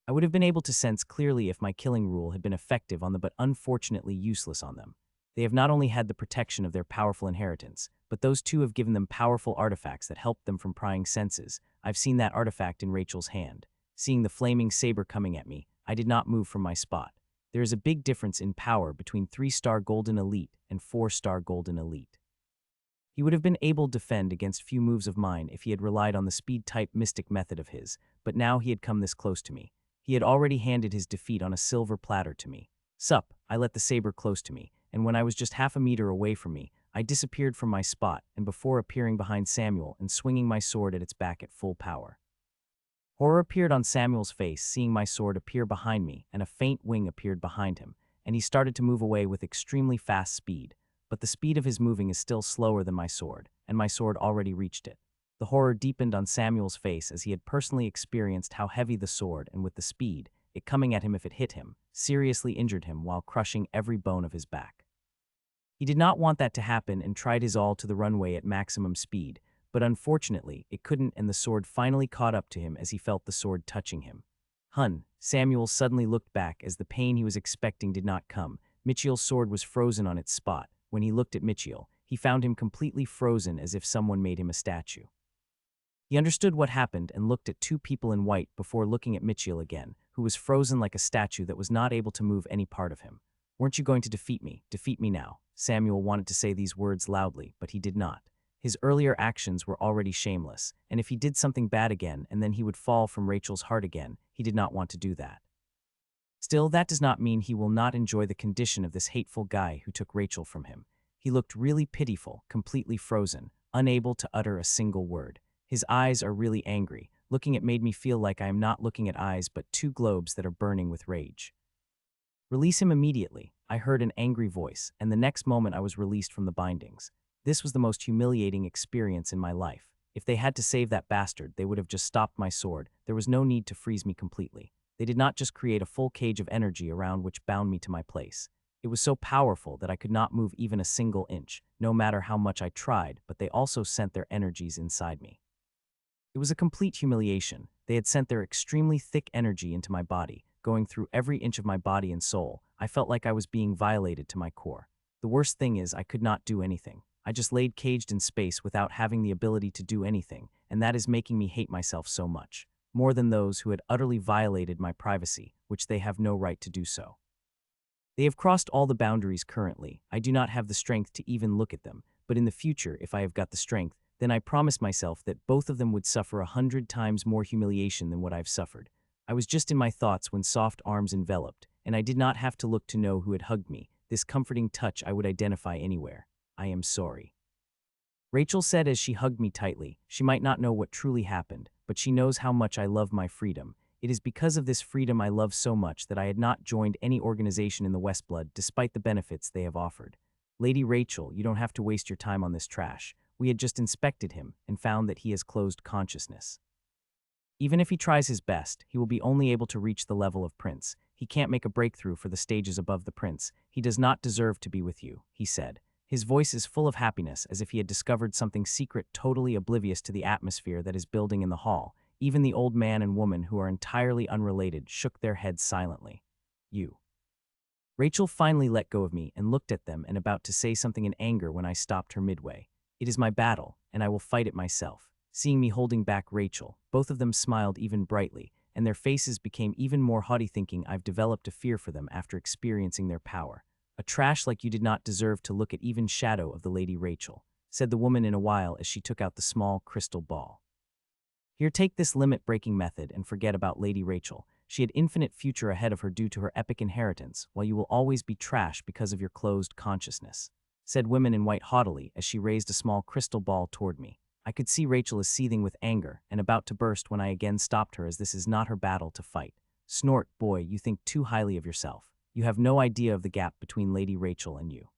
I would have been able to sense clearly if my killing rule had been effective on them but unfortunately useless on them. They have not only had the protection of their powerful inheritance, but those 2 have given them powerful artifacts that helped them from prying senses. I've seen that artifact in Rachel's hand. Seeing the flaming saber coming at me, I did not move from my spot. There is a big difference in power between 3-star golden elite and 4-star golden elite. He would have been able to defend against few moves of mine if he had relied on the speed-type mystic method of his, but now he had come this close to me. He had already handed his defeat on a silver platter to me. Sup, I let the saber close to me, and when I was just half a meter away from me, I disappeared from my spot and before appearing behind Samuel and swinging my sword at its back at full power. Horror appeared on Samuel's face seeing my sword appear behind me, and a faint wing appeared behind him, and he started to move away with extremely fast speed. But the speed of his moving is still slower than my sword, and my sword already reached it. The horror deepened on Samuel's face as he had personally experienced how heavy the sword and with the speed, it coming at him if it hit him, seriously injured him while crushing every bone of his back. He did not want that to happen and tried his all to the runway at maximum speed, but unfortunately, it couldn't and the sword finally caught up to him as he felt the sword touching him. Samuel suddenly looked back as the pain he was expecting did not come. Mitchell's sword was frozen on its spot. When he looked at Mitchell, he found him completely frozen as if someone made him a statue. He understood what happened and looked at 2 people in white before looking at Mitchell again, who was frozen like a statue that was not able to move any part of him. Weren't you going to defeat me? Defeat me now. Samuel wanted to say these words loudly, but he did not. His earlier actions were already shameless, and if he did something bad again and then he would fall from Rachel's heart again, he did not want to do that. Still, that does not mean he will not enjoy the condition of this hateful guy who took Rachel from him. He looked really pitiful, completely frozen, unable to utter a single word. His eyes are really angry. Looking it made me feel like I am not looking at eyes but 2 globes that are burning with rage. Release him immediately, I heard an angry voice, and the next moment I was released from the bindings. This was the most humiliating experience in my life. If they had to save that bastard, they would have just stopped my sword. There was no need to freeze me completely. They did not just create a full cage of energy around which bound me to my place. It was so powerful that I could not move even a single inch, no matter how much I tried, but they also sent their energies inside me. It was a complete humiliation. They had sent their extremely thick energy into my body, going through every inch of my body and soul. I felt like I was being violated to my core. The worst thing is I could not do anything. I just laid caged in space without having the ability to do anything, and that is making me hate myself so much, more than those who had utterly violated my privacy, which they have no right to do so. They have crossed all the boundaries currently. I do not have the strength to even look at them, but in the future, if I have got the strength, then I promised myself that both of them would suffer 100 times more humiliation than what I've suffered. I was just in my thoughts when soft arms enveloped, and I did not have to look to know who had hugged me. This comforting touch I would identify anywhere. I am sorry. Rachel said as she hugged me tightly. She might not know what truly happened, but she knows how much I love my freedom. It is because of this freedom I love so much that I had not joined any organization in the Westblood despite the benefits they have offered. Lady Rachel, you don't have to waste your time on this trash. We had just inspected him and found that he has closed consciousness. Even if he tries his best, he will be only able to reach the level of prince. He can't make a breakthrough for the stages above the prince. He does not deserve to be with you," he said. His voice is full of happiness, as if he had discovered something secret totally oblivious to the atmosphere that is building in the hall. Even the old man and woman, who are entirely unrelated, shook their heads silently. "You." Rachel finally let go of me and looked at them and about to say something in anger when I stopped her midway. "It is my battle, and I will fight it myself." Seeing me holding back Rachel, both of them smiled even brightly, and their faces became even more haughty, thinking I've developed a fear for them after experiencing their power. "A trash like you did not deserve to look at even shadow of the Lady Rachel," said the woman in a while as she took out the small crystal ball. "Here, take this limit-breaking method and forget about Lady Rachel. She had infinite future ahead of her due to her epic inheritance, while you will always be trash because of your closed consciousness," said woman in white haughtily as she raised a small crystal ball toward me. I could see Rachel is seething with anger and about to burst when I again stopped her, as this is not her battle to fight. "Snort, boy, you think too highly of yourself. You have no idea of the gap between Lady Rachel and you.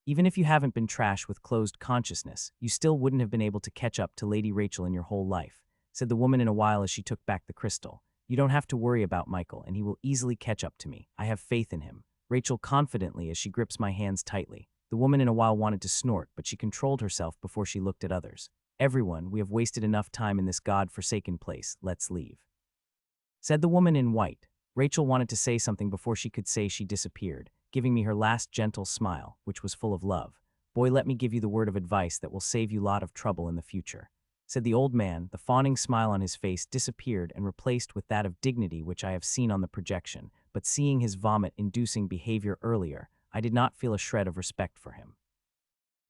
Even if you haven't been trash with closed consciousness, you still wouldn't have been able to catch up to Lady Rachel in your whole life," said the woman in a while as she took back the crystal. "You don't have to worry about Michael, and he will easily catch up to me. I have faith in him." Rachel confidently as she grips my hands tightly. The woman in a while wanted to snort, but she controlled herself before she looked at others. "Everyone, we have wasted enough time in this god-forsaken place. Let's leave," said the woman in white. Rachel wanted to say something before she could say she disappeared, giving me her last gentle smile, which was full of love. "Boy, let me give you the word of advice that will save you a lot of trouble in the future," said the old man. The fawning smile on his face disappeared and replaced with that of dignity which I have seen on the projection, but seeing his vomit-inducing behavior earlier, I did not feel a shred of respect for him.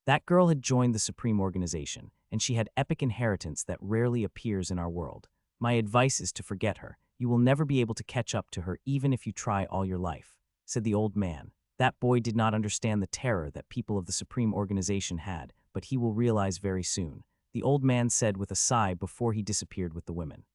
That girl had joined the Supreme Organization, and she had epic inheritance that rarely appears in our world. My advice is to forget her. You will never be able to catch up to her even if you try all your life," said the old man. That boy did not understand the terror that people of the Supreme Organization had, but he will realize very soon, the old man said with a sigh before he disappeared with the women.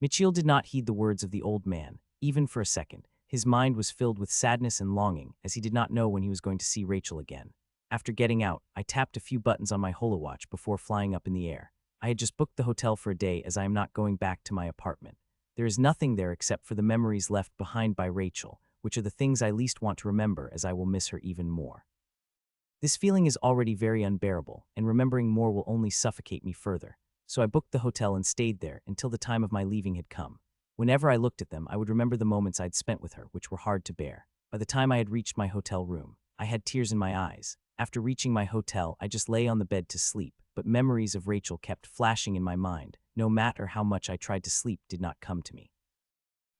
Mitchell did not heed the words of the old man, even for a second. His mind was filled with sadness and longing, as he did not know when he was going to see Rachel again. After getting out, I tapped a few buttons on my holowatch before flying up in the air. I had just booked the hotel for a day, as I am not going back to my apartment. There is nothing there except for the memories left behind by Rachel, which are the things I least want to remember, as I will miss her even more. This feeling is already very unbearable, and remembering more will only suffocate me further. So I booked the hotel and stayed there until the time of my leaving had come. Whenever I looked at them, I would remember the moments I'd spent with her, which were hard to bear. By the time I had reached my hotel room, I had tears in my eyes. After reaching my hotel, I just lay on the bed to sleep, but memories of Rachel kept flashing in my mind. No matter how much I tried to sleep, did not come to me.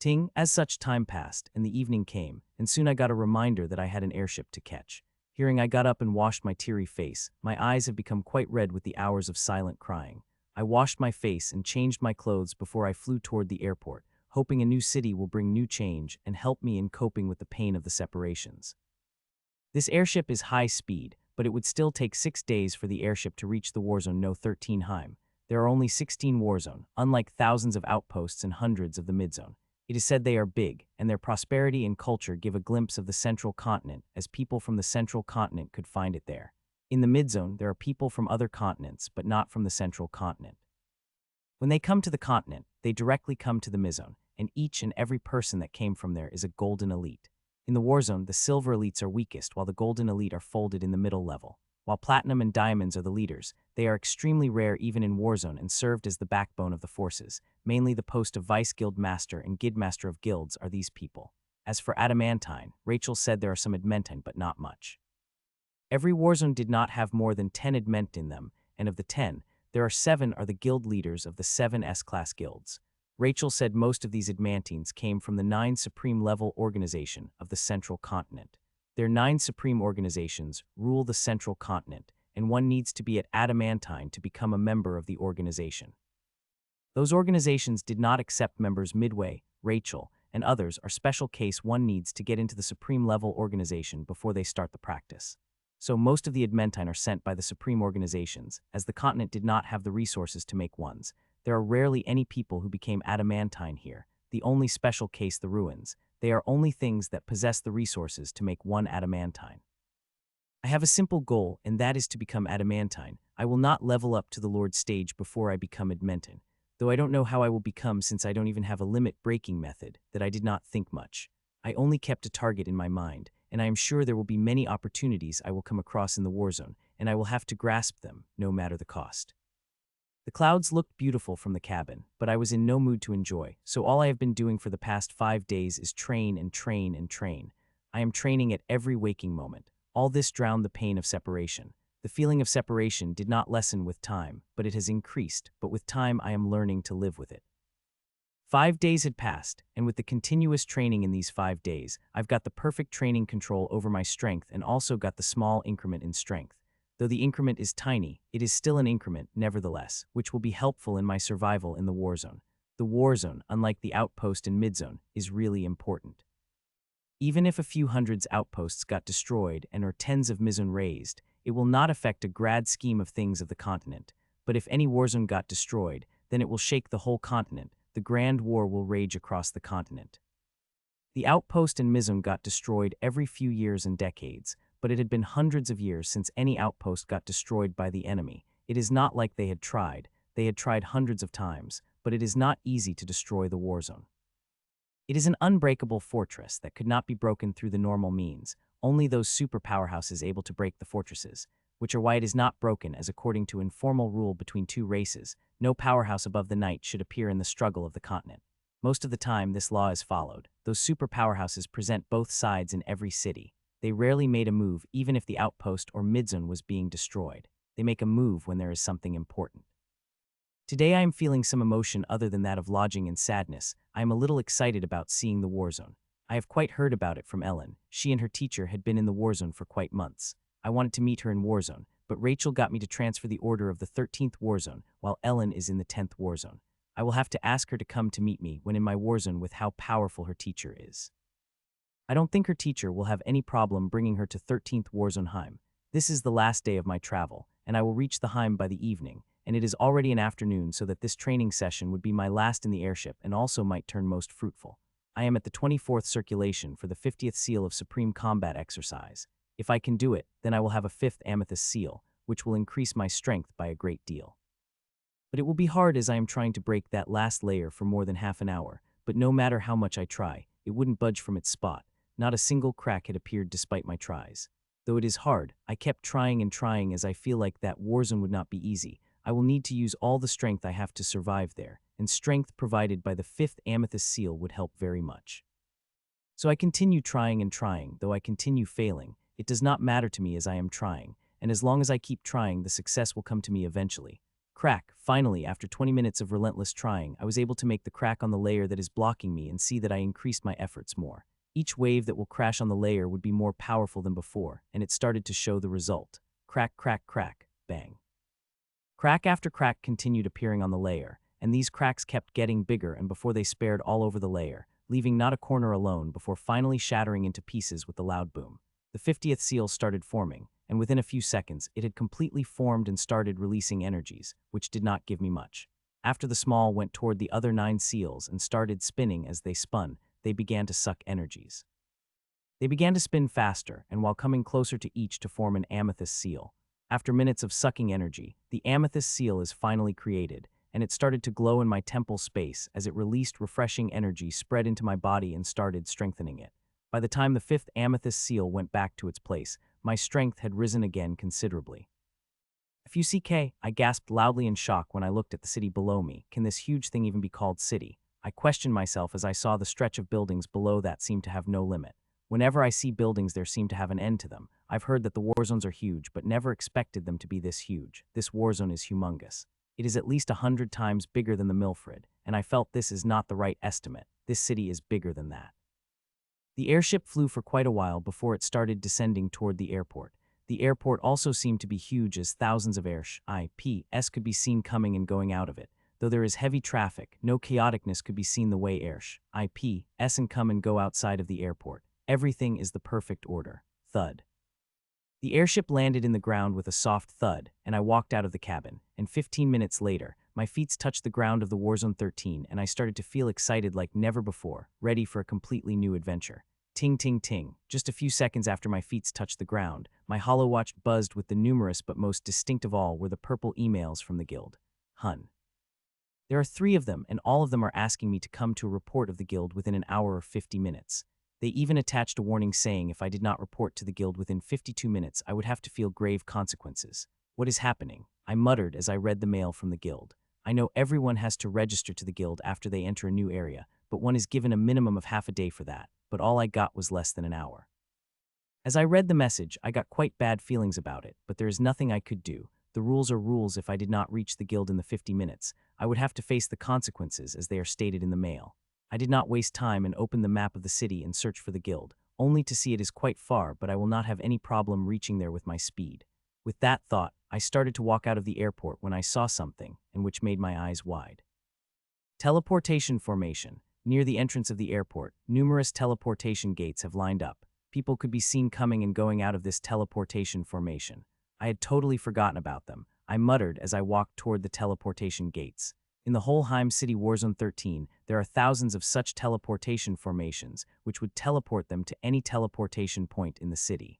Ting, as such, time passed, and the evening came, and soon I got a reminder that I had an airship to catch. Hearing, I got up and washed my teary face. My eyes have become quite red with the hours of silent crying. I washed my face and changed my clothes before I flew toward the airport, hoping a new city will bring new change and help me in coping with the pain of the separations. This airship is high speed, but it would still take 6 days for the airship to reach the warzone No. 13 Heim. There are only 16 warzone, unlike thousands of outposts and hundreds of the midzone. It is said they are big, and their prosperity and culture give a glimpse of the central continent, as people from the central continent could find it there. In the midzone, there are people from other continents, but not from the central continent. When they come to the continent, they directly come to the midzone, and each and every person that came from there is a golden elite. In the warzone, the silver elites are weakest, while the golden elite are folded in the middle level. While platinum and diamonds are the leaders, they are extremely rare even in warzone and served as the backbone of the forces. Mainly the post of Vice Guild Master and Guild Master of Guilds are these people. As for adamantine, Rachel said there are some adamantine, but not much. Every warzone did not have more than 10 adamant in them, and of the 10, there are 7 are the guild leaders of the 7 S-class guilds. Rachel said most of these adamantines came from the 9 supreme level organization of the central continent. Their 9 supreme organizations rule the central continent, and one needs to be at adamantine to become a member of the organization. Those organizations did not accept members midway. Rachel and others are special case one needs to get into the supreme level organization before they start the practice. So most of the adamantine are sent by the supreme organizations, as the continent did not have the resources to make ones. There are rarely any people who became adamantine here. The only special case, the ruins. They are only things that possess the resources to make one adamantine. I have a simple goal, and that is to become adamantine. I will not level up to the Lord stage before I become adamantine. though I don't know how I will become since I don't even have a limit-breaking method, that I did not think much. I only kept a target in my mind, and I am sure there will be many opportunities I will come across in the war zone, and I will have to grasp them, no matter the cost. The clouds looked beautiful from the cabin, but I was in no mood to enjoy, so all I have been doing for the past 5 days is train and train and train. I am training at every waking moment. All this drowned the pain of separation. The feeling of separation did not lessen with time, but it has increased, but with time I am learning to live with it. 5 days had passed, and with the continuous training in these 5 days, I've got the perfect training control over my strength and also got the small increment in strength. Though the increment is tiny, it is still an increment, nevertheless, which will be helpful in my survival in the war zone. The war zone, unlike the outpost and midzone, is really important. Even if a few hundreds outposts got destroyed and or tens of midzone razed, it will not affect a grand scheme of things of the continent. But if any war zone got destroyed, then it will shake the whole continent. The grand war will rage across the continent. The outpost and midzone got destroyed every few years and decades, but it had been hundreds of years since any outpost got destroyed by the enemy. It is not like they had tried hundreds of times, but it is not easy to destroy the war zone. It is an unbreakable fortress that could not be broken through the normal means, only those super powerhouses able to break the fortresses, which are why it is not broken, as according to informal rule between two races, no powerhouse above the night should appear in the struggle of the continent. Most of the time this law is followed. Those super powerhouses present both sides in every city. They rarely made a move even if the outpost or midzone was being destroyed. They make a move when there is something important. Today I am feeling some emotion other than that of lodging and sadness. I am a little excited about seeing the war zone. I have quite heard about it from Ellen. She and her teacher had been in the war zone for quite months. I wanted to meet her in war zone, but Rachel got me to transfer the order of the 13th war zone, while Ellen is in the 10th war zone. I will have to ask her to come to meet me when in my war zone with how powerful her teacher is. I don't think her teacher will have any problem bringing her to 13th war zone Heim. This is the last day of my travel, and I will reach the Heim by the evening, and it is already an afternoon, so that this training session would be my last in the airship and also might turn most fruitful. I am at the 24th circulation for the 50th seal of Supreme Combat exercise. If I can do it, then I will have a 5th amethyst seal, which will increase my strength by a great deal. But it will be hard as I am trying to break that last layer for more than half an hour, but no matter how much I try, it wouldn't budge from its spot. Not a single crack had appeared despite my tries. Though it is hard, I kept trying and trying as I feel like that war zone would not be easy. I will need to use all the strength I have to survive there, and strength provided by the 5th amethyst seal would help very much. So I continue trying and trying, though I continue failing. It does not matter to me as I am trying, and as long as I keep trying, the success will come to me eventually. Crack. Finally, after 20 minutes of relentless trying, I was able to make the crack on the layer that is blocking me and see that I increased my efforts more. Each wave that will crash on the layer would be more powerful than before, and it started to show the result. Crack, crack, crack, bang. Crack after crack continued appearing on the layer, and these cracks kept getting bigger and before they spared all over the layer, leaving not a corner alone before finally shattering into pieces with a loud boom. The 50th seal started forming, and within a few seconds it had completely formed and started releasing energies, which did not give me much. After the small went toward the other 9 seals and started spinning as they spun, they began to suck energies. They began to spin faster, and while coming closer to each to form an amethyst seal. After minutes of sucking energy, the amethyst seal is finally created, and it started to glow in my temple space as it released refreshing energy spread into my body and started strengthening it. By the time the 5th amethyst seal went back to its place, my strength had risen again considerably. A few CK, I gasped loudly in shock when I looked at the city below me. Can this huge thing even be called city? I questioned myself as I saw the stretch of buildings below that seemed to have no limit. Whenever I see buildings, there seem to have an end to them. I've heard that the war zones are huge, but never expected them to be this huge. This war zone is humongous. It is at least 100 times bigger than the Milfred, and I felt this is not the right estimate. This city is bigger than that. The airship flew for quite a while before it started descending toward the airport. The airport also seemed to be huge as thousands of airships could be seen coming and going out of it. Though there is heavy traffic, no chaoticness could be seen the way airships and come and go outside of the airport. Everything is the perfect order. Thud. The airship landed in the ground with a soft thud, and I walked out of the cabin, and 15 minutes later, my feet touched the ground of the Warzone 13 and I started to feel excited like never before, ready for a completely new adventure. Ting ting ting. Just a few seconds after my feet touched the ground, my holowatch buzzed with the numerous but most distinct of all were the purple emails from the guild. Hun. There are 3 of them, and all of them are asking me to come to a report of the guild within an hour or 50 minutes. They even attached a warning saying if I did not report to the guild within 52 minutes, I would have to feel grave consequences. What is happening? I muttered as I read the mail from the guild. I know everyone has to register to the guild after they enter a new area, but one is given a minimum of half a day for that, but all I got was less than an hour. As I read the message, I got quite bad feelings about it, but there is nothing I could do. The rules are rules. If I did not reach the guild in the 50 minutes, I would have to face the consequences as they are stated in the mail. I did not waste time and opened the map of the city and search for the guild, only to see it is quite far, but I will not have any problem reaching there with my speed. With that thought, I started to walk out of the airport when I saw something, and which made my eyes wide. Teleportation formation. Near the entrance of the airport, numerous teleportation gates have lined up. People could be seen coming and going out of this teleportation formation. I had totally forgotten about them. I muttered as I walked toward the teleportation gates. In the whole Heim City Warzone 13, there are thousands of such teleportation formations, which would teleport them to any teleportation point in the city.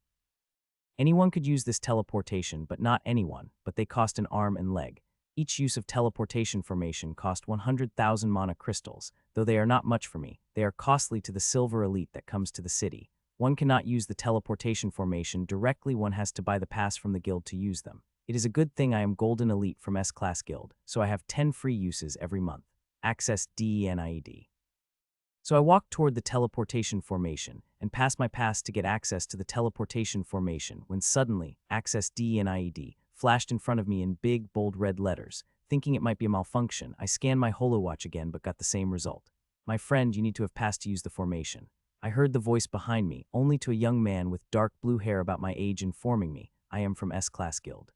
Anyone could use this teleportation, but not anyone, but they cost an arm and leg. Each use of teleportation formation cost 100,000 mana crystals. Though they are not much for me, they are costly to the silver elite that comes to the city. One cannot use the teleportation formation directly, one has to buy the pass from the guild to use them. It is a good thing I am Golden Elite from S-Class Guild, so I have 10 free uses every month. Access DENIED. So I walked toward the teleportation formation and passed my pass to get access to the teleportation formation when suddenly, Access DENIED flashed in front of me in big, bold red letters. Thinking it might be a malfunction, I scanned my HoloWatch again but got the same result. My friend, you need to have passed to use the formation. I heard the voice behind me, only to a young man with dark blue hair about my age informing me, I am from S-Class Guild.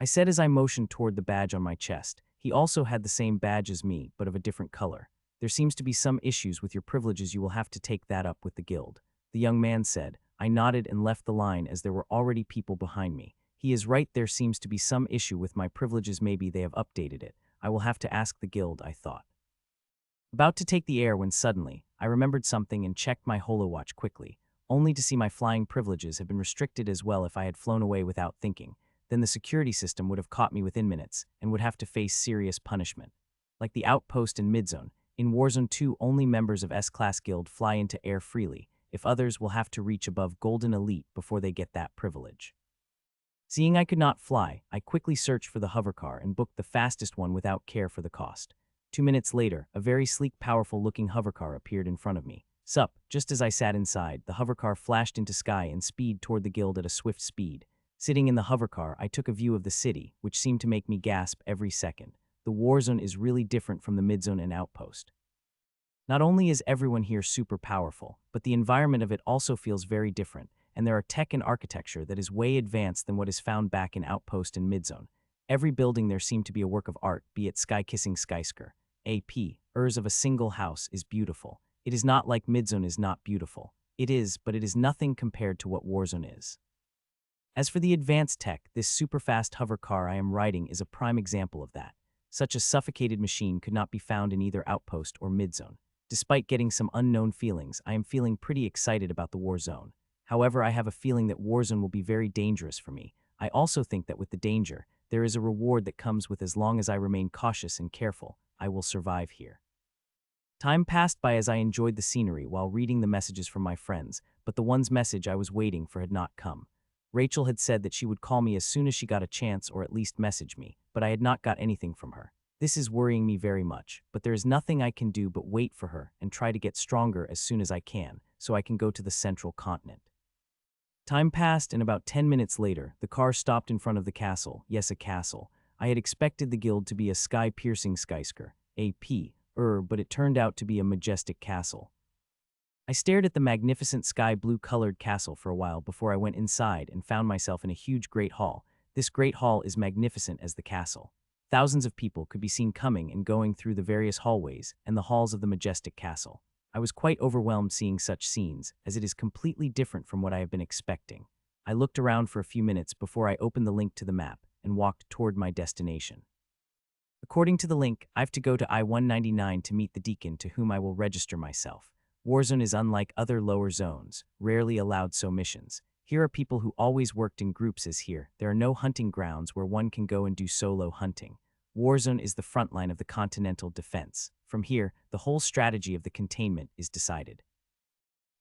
I said as I motioned toward the badge on my chest. He also had the same badge as me, but of a different color. There seems to be some issues with your privileges, you will have to take that up with the guild. The young man said. I nodded and left the line as there were already people behind me. He is right, there seems to be some issue with my privileges, maybe they have updated it. I will have to ask the guild, I thought. About to take the air when suddenly, I remembered something and checked my HoloWatch quickly, only to see my flying privileges had been restricted as well. If I had flown away without thinking, then the security system would have caught me within minutes and would have to face serious punishment. Like the outpost in Midzone, in Warzone 2 only members of S-Class Guild fly into air freely, if others will have to reach above Golden Elite before they get that privilege. Seeing I could not fly, I quickly searched for the hovercar and booked the fastest one without care for the cost. 2 minutes later, a very sleek, powerful-looking hovercar appeared in front of me. Sup, just as I sat inside, the hovercar flashed into sky and speed toward the guild at a swift speed. Sitting in the hovercar, I took a view of the city, which seemed to make me gasp every second. The Warzone is really different from the Midzone and Outpost. Not only is everyone here super powerful, but the environment of it also feels very different, and there are tech and architecture that is way advanced than what is found back in Outpost and Midzone. Every building there seemed to be a work of art, be it sky-kissing skyscraper. Ers of a single house is beautiful. It is not like Midzone is not beautiful. It is, but it is nothing compared to what Warzone is. As for the advanced tech, this super-fast hover car I am riding is a prime example of that. Such a suffocated machine could not be found in either Outpost or Midzone. Despite getting some unknown feelings, I am feeling pretty excited about the Warzone. However, I have a feeling that Warzone will be very dangerous for me. I also think that with the danger, there is a reward that comes with as long as I remain cautious and careful, I will survive here. Time passed by as I enjoyed the scenery while reading the messages from my friends, but the one's message I was waiting for had not come. Rachel had said that she would call me as soon as she got a chance or at least message me, but I had not got anything from her. This is worrying me very much, but there is nothing I can do but wait for her and try to get stronger as soon as I can, so I can go to the central continent. Time passed, and about 10 minutes later, the car stopped in front of the castle. Yes, a castle. I had expected the guild to be a sky-piercing skyscraper, but it turned out to be a majestic castle. I stared at the magnificent sky blue-colored castle for a while before I went inside and found myself in a huge great hall. This great hall is magnificent as the castle. Thousands of people could be seen coming and going through the various hallways and the halls of the majestic castle. I was quite overwhelmed seeing such scenes, as it is completely different from what I have been expecting. I looked around for a few minutes before I opened the link to the map and walked toward my destination. According to the link, I have to go to I-199 to meet the deacon to whom I will register myself. Warzone is unlike other lower zones, rarely allowed so missions. Here are people who always worked in groups as here. There are no hunting grounds where one can go and do solo hunting. Warzone is the front line of the continental defense. From here, the whole strategy of the containment is decided.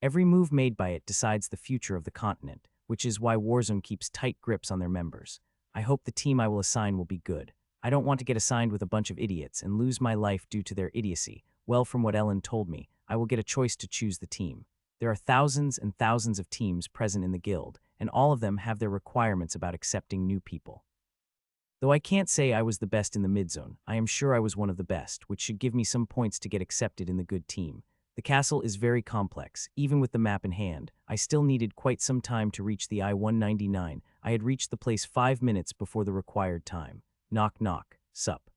Every move made by it decides the future of the continent, which is why Warzone keeps tight grips on their members. I hope the team I will assign will be good. I don't want to get assigned with a bunch of idiots and lose my life due to their idiocy. Well, from what Ellen told me, I will get a choice to choose the team. There are thousands and thousands of teams present in the guild, and all of them have their requirements about accepting new people. Though I can't say I was the best in the mid-zone, I am sure I was one of the best, which should give me some points to get accepted in the good team. The castle is very complex. Even with the map in hand, I still needed quite some time to reach the I-199. I had reached the place 5 minutes before the required time. Knock knock, sup.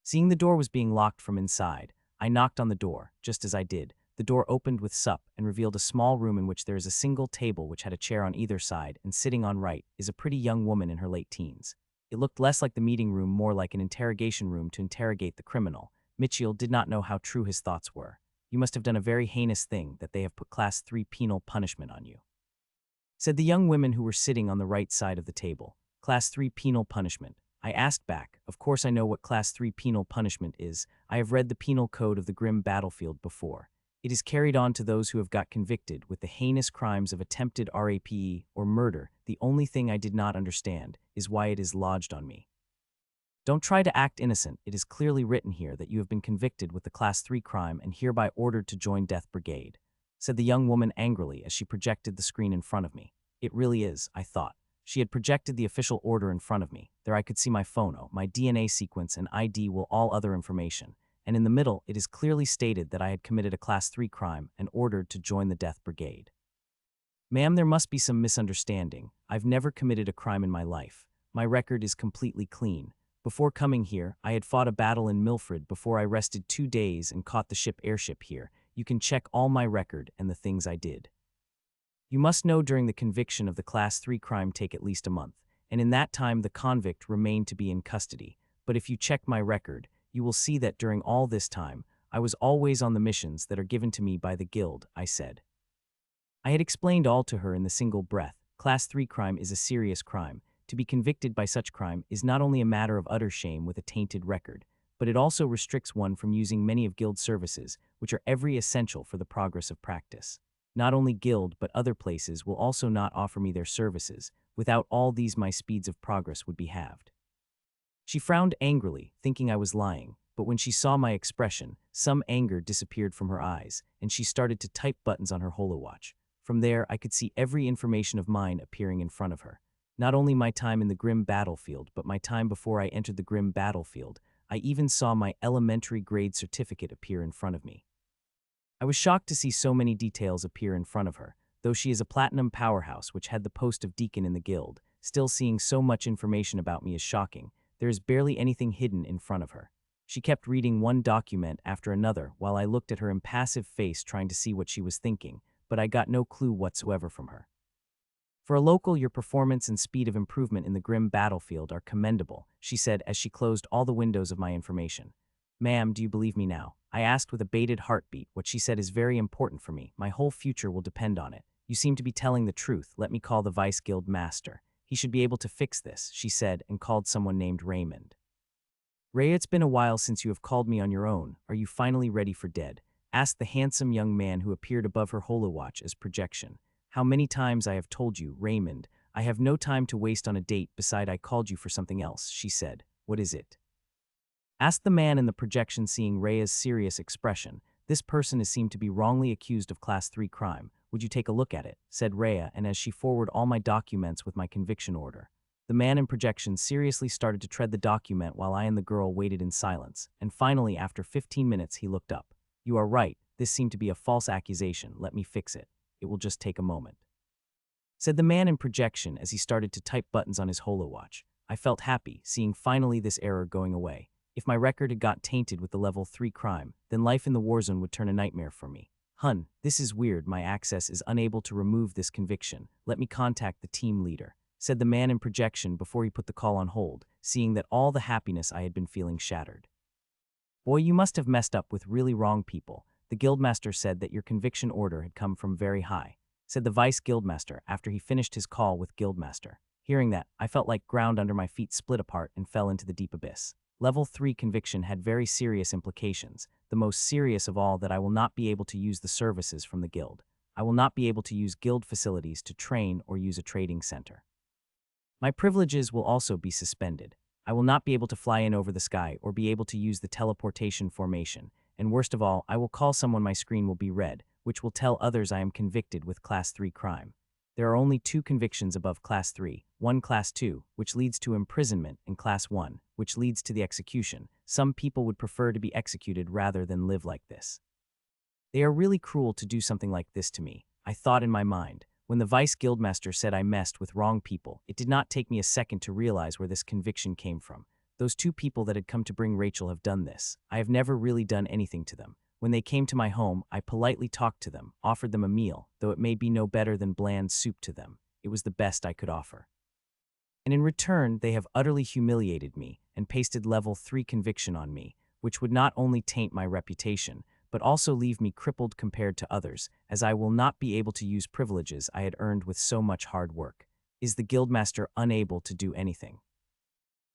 Seeing the door was being locked from inside, I knocked on the door. Just as I did, the door opened with sup and revealed a small room in which there is a single table which had a chair on either side, and sitting on right is a pretty young woman in her late teens. It looked less like the meeting room, more like an interrogation room to interrogate the criminal. Mitchell did not know how true his thoughts were. You must have done a very heinous thing that they have put Class 3 penal punishment on you, said the young women who were sitting on the right side of the table. Class 3 penal punishment. I asked back. Of course I know what Class 3 penal punishment is. I have read the penal code of the grim battlefield before. It is carried on to those who have got convicted with the heinous crimes of attempted rape or murder. The only thing I did not understand is why it is lodged on me. Don't try to act innocent. It is clearly written here that you have been convicted with the Class 3 crime and hereby ordered to join Death Brigade, said the young woman angrily as she projected the screen in front of me. It really is, I thought. She had projected the official order in front of me. There I could see my phono, my DNA sequence, and ID will all other information. And in the middle, it is clearly stated that I had committed a Class 3 crime and ordered to join the Death Brigade. Ma'am, there must be some misunderstanding. I've never committed a crime in my life. My record is completely clean. Before coming here, I had fought a battle in Milfred before I rested 2 days and caught the airship here. You can check all my record and the things I did. You must know during the conviction of the Class 3 crime take at least a month, and in that time the convict remained to be in custody. But if you check my record, you will see that during all this time, I was always on the missions that are given to me by the guild, I said. I had explained all to her in the single breath. Class 3 crime is a serious crime. To be convicted by such crime is not only a matter of utter shame with a tainted record, but it also restricts one from using many of guild services, which are every essential for the progress of practice. Not only guild but other places will also not offer me their services. Without all these my speeds of progress would be halved. She frowned angrily, thinking I was lying, but when she saw my expression, some anger disappeared from her eyes, and she started to type buttons on her holowatch. From there, I could see every information of mine appearing in front of her. Not only my time in the grim battlefield, but my time before I entered the grim battlefield. I even saw my elementary grade certificate appear in front of me. I was shocked to see so many details appear in front of her. Though she is a platinum powerhouse which had the post of deacon in the guild, still seeing so much information about me is shocking. There is barely anything hidden in front of her. She kept reading one document after another while I looked at her impassive face trying to see what she was thinking, but I got no clue whatsoever from her. For a local, your performance and speed of improvement in the grim battlefield are commendable, she said as she closed all the windows of my information. Ma'am, do you believe me now? I asked with a bated heartbeat. What she said is very important for me. My whole future will depend on it. You seem to be telling the truth. Let me call the Vice Guild Master. He should be able to fix this, she said, and called someone named Raymond. Ray, it's been a while since you have called me on your own. Are you finally ready for dead? Asked the handsome young man who appeared above her holowatch as projection. How many times I have told you, Raymond, I have no time to waste on a date. Beside, I called you for something else, she said. What is it? Asked the man in the projection, seeing Rhea's serious expression. This person is seemed to be wrongly accused of Class 3 crime. Would you take a look at it? Said Rhea, and as she forwarded all my documents with my conviction order. The man in projection seriously started to tread the document while I and the girl waited in silence, and finally, after 15 minutes, he looked up. You are right, this seemed to be a false accusation. Let me fix it. It will just take a moment, said the man in projection as he started to type buttons on his holowatch. I felt happy, seeing finally this error going away. If my record had got tainted with the level 3 crime, then life in the warzone would turn a nightmare for me. Hun, this is weird. My access is unable to remove this conviction. Let me contact the team leader, said the man in projection before he put the call on hold, seeing that all the happiness I had been feeling shattered. Boy, you must have messed up with really wrong people. The guildmaster said that your conviction order had come from very high, said the vice guildmaster after he finished his call with guildmaster. Hearing that, I felt like ground under my feet split apart and fell into the deep abyss. Level 3 conviction had very serious implications, the most serious of all that I will not be able to use the services from the guild. I will not be able to use guild facilities to train or use a trading center. My privileges will also be suspended. I will not be able to fly in over the sky or be able to use the teleportation formation, and worst of all, I will call someone my screen will be red, which will tell others I am convicted with Class 3 crime. There are only 2 convictions above Class 3, one Class 2, which leads to imprisonment, and Class 1, which leads to the execution. Some people would prefer to be executed rather than live like this. They are really cruel to do something like this to me, I thought in my mind. When the Vice Guildmaster said I messed with wrong people, it did not take me a second to realize where this conviction came from. Those 2 people that had come to bring Rachel have done this. I have never really done anything to them. When they came to my home, I politely talked to them, offered them a meal, though it may be no better than bland soup to them. It was the best I could offer. And in return, they have utterly humiliated me and pasted level 3 conviction on me, which would not only taint my reputation, but also leave me crippled compared to others, as I will not be able to use privileges I had earned with so much hard work. Is the Guildmaster unable to do anything?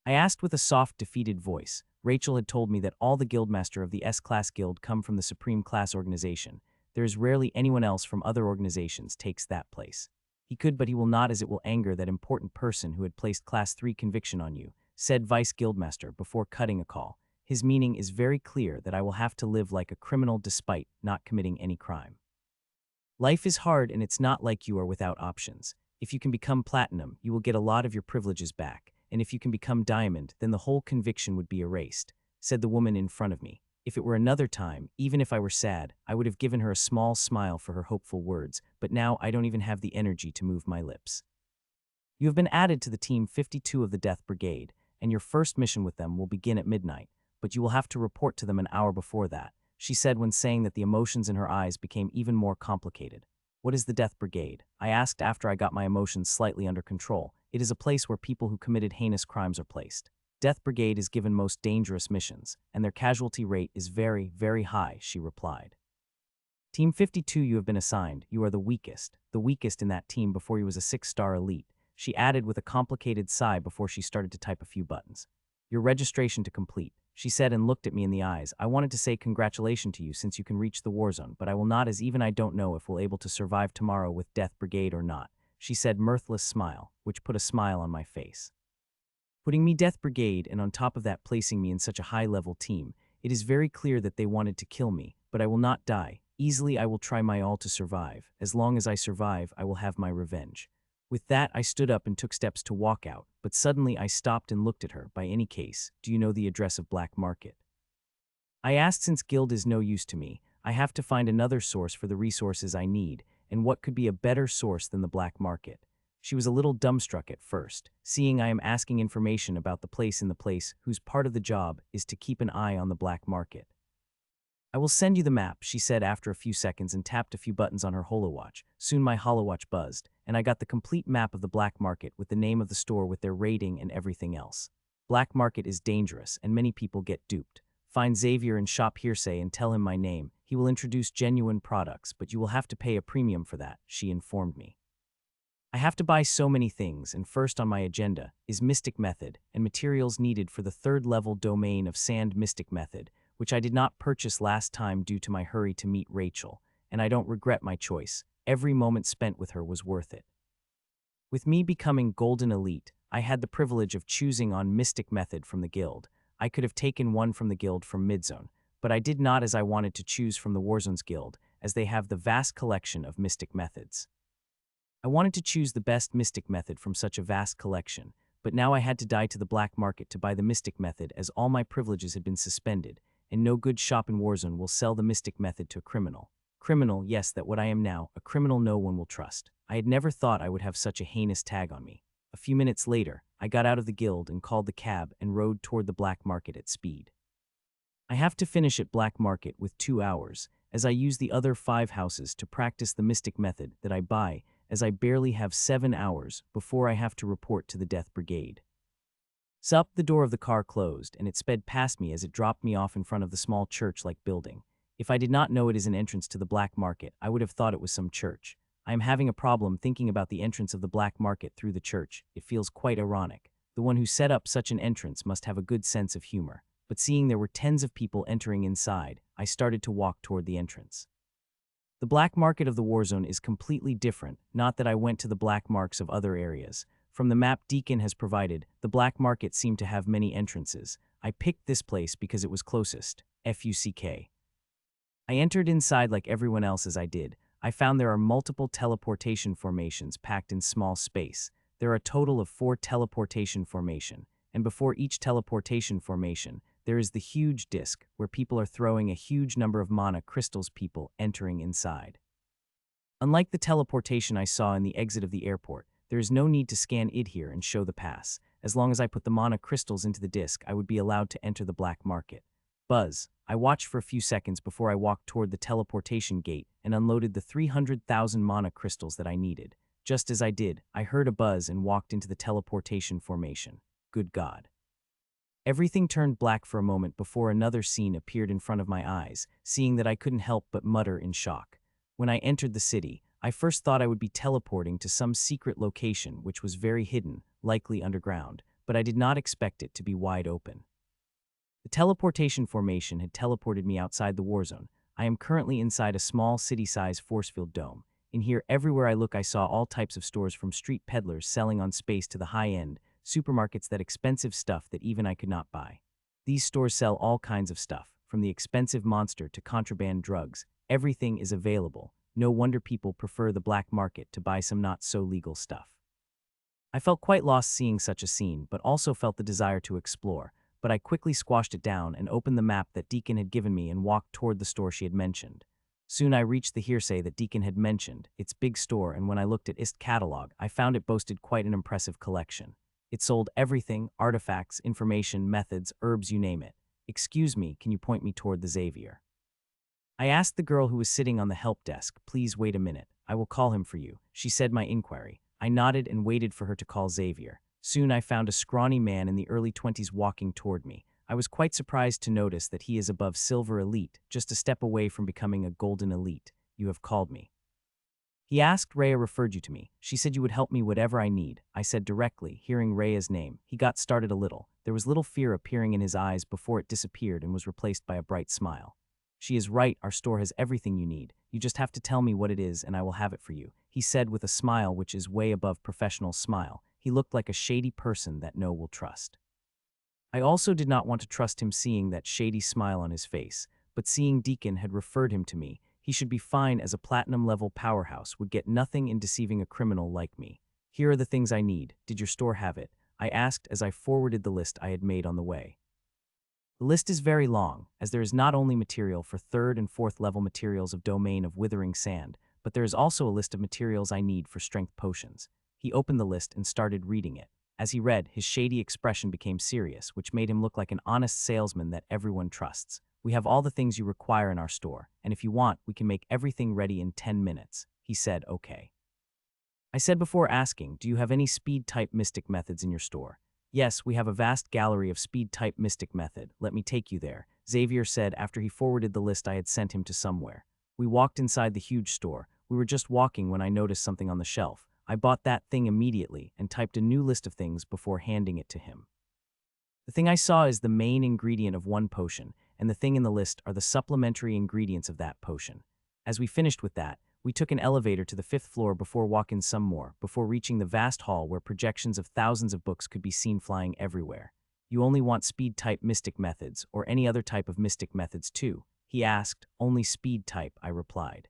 I asked with a soft, defeated voice. Rachel had told me that all the Guildmaster of the S-Class Guild come from the Supreme Class organization. There is rarely anyone else from other organizations takes that place. He could, but he will not, as it will anger that important person who had placed Class 3 conviction on you, said Vice Guildmaster before cutting a call. His meaning is very clear that I will have to live like a criminal despite not committing any crime. Life is hard and it's not like you are without options. If you can become platinum, you will get a lot of your privileges back, and if you can become diamond, then the whole conviction would be erased, said the woman in front of me. If it were another time, even if I were sad, I would have given her a small smile for her hopeful words, but now I don't even have the energy to move my lips. You have been added to the Team 52 of the Death Brigade, and your first mission with them will begin at midnight. But you will have to report to them an hour before that, she said when saying that the emotions in her eyes became even more complicated. What is the Death Brigade? I asked after I got my emotions slightly under control. It is a place where people who committed heinous crimes are placed. Death Brigade is given most dangerous missions, and their casualty rate is very, very high, she replied. Team 52 you have been assigned. You are the weakest in that team before you was a 6-star elite, she added with a complicated sigh before she started to type a few buttons. Your registration to complete, she said and looked at me in the eyes. I wanted to say congratulations to you since you can reach the war zone, but I will not, as even I don't know if we'll able to survive tomorrow with Death Brigade or not, she said, mirthless smile, which put a smile on my face. Putting me Death Brigade and on top of that placing me in such a high-level team, it is very clear that they wanted to kill me, but I will not die. Easily I will try my all to survive. As long as I survive, I will have my revenge. With that, I stood up and took steps to walk out, but suddenly I stopped and looked at her. By any case, do you know the address of Black Market? I asked. Since guild is no use to me, I have to find another source for the resources I need, and what could be a better source than the Black Market? She was a little dumbstruck at first, seeing I am asking information about the place in the place whose part of the job is to keep an eye on the Black Market. I will send you the map, she said after a few seconds and tapped a few buttons on her holowatch. Soon my holowatch buzzed, and I got the complete map of the Black Market with the name of the store with their rating and everything else. Black Market is dangerous, and many people get duped. Find Xavier and shop Hearsay and tell him my name. He will introduce genuine products, but you will have to pay a premium for that, she informed me. I have to buy so many things, and first on my agenda is Mystic Method and materials needed for the 3rd-level domain of Sand Mystic Method, which I did not purchase last time due to my hurry to meet Rachel, and I don't regret my choice. Every moment spent with her was worth it. With me becoming Golden Elite, I had the privilege of choosing on Mystic Method from the guild. I could have taken one from the guild from Midzone, but I did not, as I wanted to choose from the Warzone's guild, as they have the vast collection of mystic methods. I wanted to choose the best mystic method from such a vast collection, but now I had to die to the black market to buy the mystic method, as all my privileges had been suspended, and no good shop in Warzone will sell the mystic method to a criminal. Criminal, yes, that what I am now, a criminal no one will trust. I had never thought I would have such a heinous tag on me. A few minutes later, I got out of the guild and called the cab and rode toward the black market at speed. I have to finish at black market with 2 hours, as I use the other 5 houses to practice the mystic method that I buy, as I barely have 7 hours before I have to report to the Death Brigade. Sup, the door of the car closed, and it sped past me as it dropped me off in front of the small church-like building. If I did not know it is an entrance to the black market, I would have thought it was some church. I am having a problem thinking about the entrance of the black market through the church. It feels quite ironic. The one who set up such an entrance must have a good sense of humor. But seeing there were tens of people entering inside, I started to walk toward the entrance. The black market of the Warzone is completely different, not that I went to the black marks of other areas. From the map Deacon has provided, the black market seemed to have many entrances. I picked this place because it was closest. FUCK. I entered inside like everyone else as I did. I found there are multiple teleportation formations packed in small space. There are a total of 4 teleportation formation, and before each teleportation formation, there is the huge disc where people are throwing a huge number of mana crystals people entering inside. Unlike the teleportation I saw in the exit of the airport, there is no need to scan it here and show the pass. As long as I put the mana crystals into the disc, I would be allowed to enter the black market. Buzz. I watched for a few seconds before I walked toward the teleportation gate and unloaded the 300,000 mana crystals that I needed. Just as I did, I heard a buzz and walked into the teleportation formation. Good God. Everything turned black for a moment before another scene appeared in front of my eyes, seeing that I couldn't help but mutter in shock. When I entered the city, I first thought I would be teleporting to some secret location which was very hidden, likely underground, but I did not expect it to be wide open. The teleportation formation had teleported me outside the Warzone. I am currently inside a small city-size force field dome. In here, everywhere I look, I saw all types of stores from street peddlers selling on space to the high-end, supermarkets that expensive stuff that even I could not buy. These stores sell all kinds of stuff, from the expensive monster to contraband drugs. Everything is available. No wonder people prefer the black market to buy some not-so-legal stuff. I felt quite lost seeing such a scene, but also felt the desire to explore. But I quickly squashed it down and opened the map that Deacon had given me and walked toward the store she had mentioned. Soon I reached the hearsay that Deacon had mentioned, its big store, and when I looked at its catalog, I found it boasted quite an impressive collection. It sold everything, artifacts, information, methods, herbs, you name it. Excuse me, can you point me toward the Xavier? I asked the girl who was sitting on the help desk, please wait a minute, I will call him for you. She said my inquiry. I nodded and waited for her to call Xavier. Soon I found a scrawny man in the early 20s walking toward me. I was quite surprised to notice that he is above Silver Elite, just a step away from becoming a Golden Elite. You have called me. He asked Rhea referred you to me. She said you would help me whatever I need. I said directly, hearing Rhea's name. He got started a little. There was little fear appearing in his eyes before it disappeared and was replaced by a bright smile. She is right, our store has everything you need. You just have to tell me what it is and I will have it for you, he said with a smile which is way above professional smile. He looked like a shady person that no will trust. I also did not want to trust him seeing that shady smile on his face, but seeing Deacon had referred him to me, he should be fine as a platinum-level powerhouse would get nothing in deceiving a criminal like me. Here are the things I need. Did your store have it? I asked as I forwarded the list I had made on the way. The list is very long, as there is not only material for 3rd and 4th level materials of Domain of Withering Sand, but there is also a list of materials I need for strength potions. He opened the list and started reading it. As he read, his shady expression became serious, which made him look like an honest salesman that everyone trusts. We have all the things you require in our store, and if you want, we can make everything ready in 10 minutes. He said, okay. I said before asking, do you have any speed-type mystic methods in your store? Yes, we have a vast gallery of speed-type mystic method. Let me take you there, Xavier said after he forwarded the list I had sent him to somewhere. We walked inside the huge store. We were just walking when I noticed something on the shelf. I bought that thing immediately and typed a new list of things before handing it to him. The thing I saw is the main ingredient of one potion, and the thing in the list are the supplementary ingredients of that potion. As we finished with that, we took an elevator to the 5th floor before walking some more, before reaching the vast hall where projections of thousands of books could be seen flying everywhere. You only want speed-type mystic methods, or any other type of mystic methods too? He asked. Only speed-type, I replied.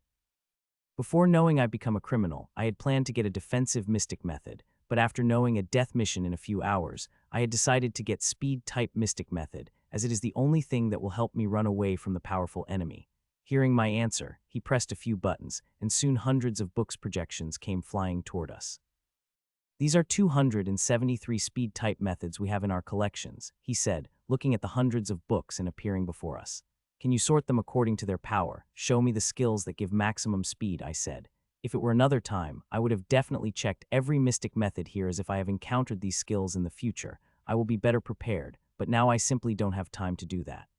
Before knowing I'd become a criminal, I had planned to get a defensive mystic method, but after knowing a death mission in a few hours, I had decided to get speed-type mystic method, as it is the only thing that will help me run away from the powerful enemy. Hearing my answer, he pressed a few buttons, and soon hundreds of books projections came flying toward us. These are 273 speed-type methods we have in our collections, he said, looking at the hundreds of books and appearing before us. Can you sort them according to their power? Show me the skills that give maximum speed, I said. If it were another time, I would have definitely checked every mystic method here as if I have encountered these skills in the future. I will be better prepared, but now I simply don't have time to do that.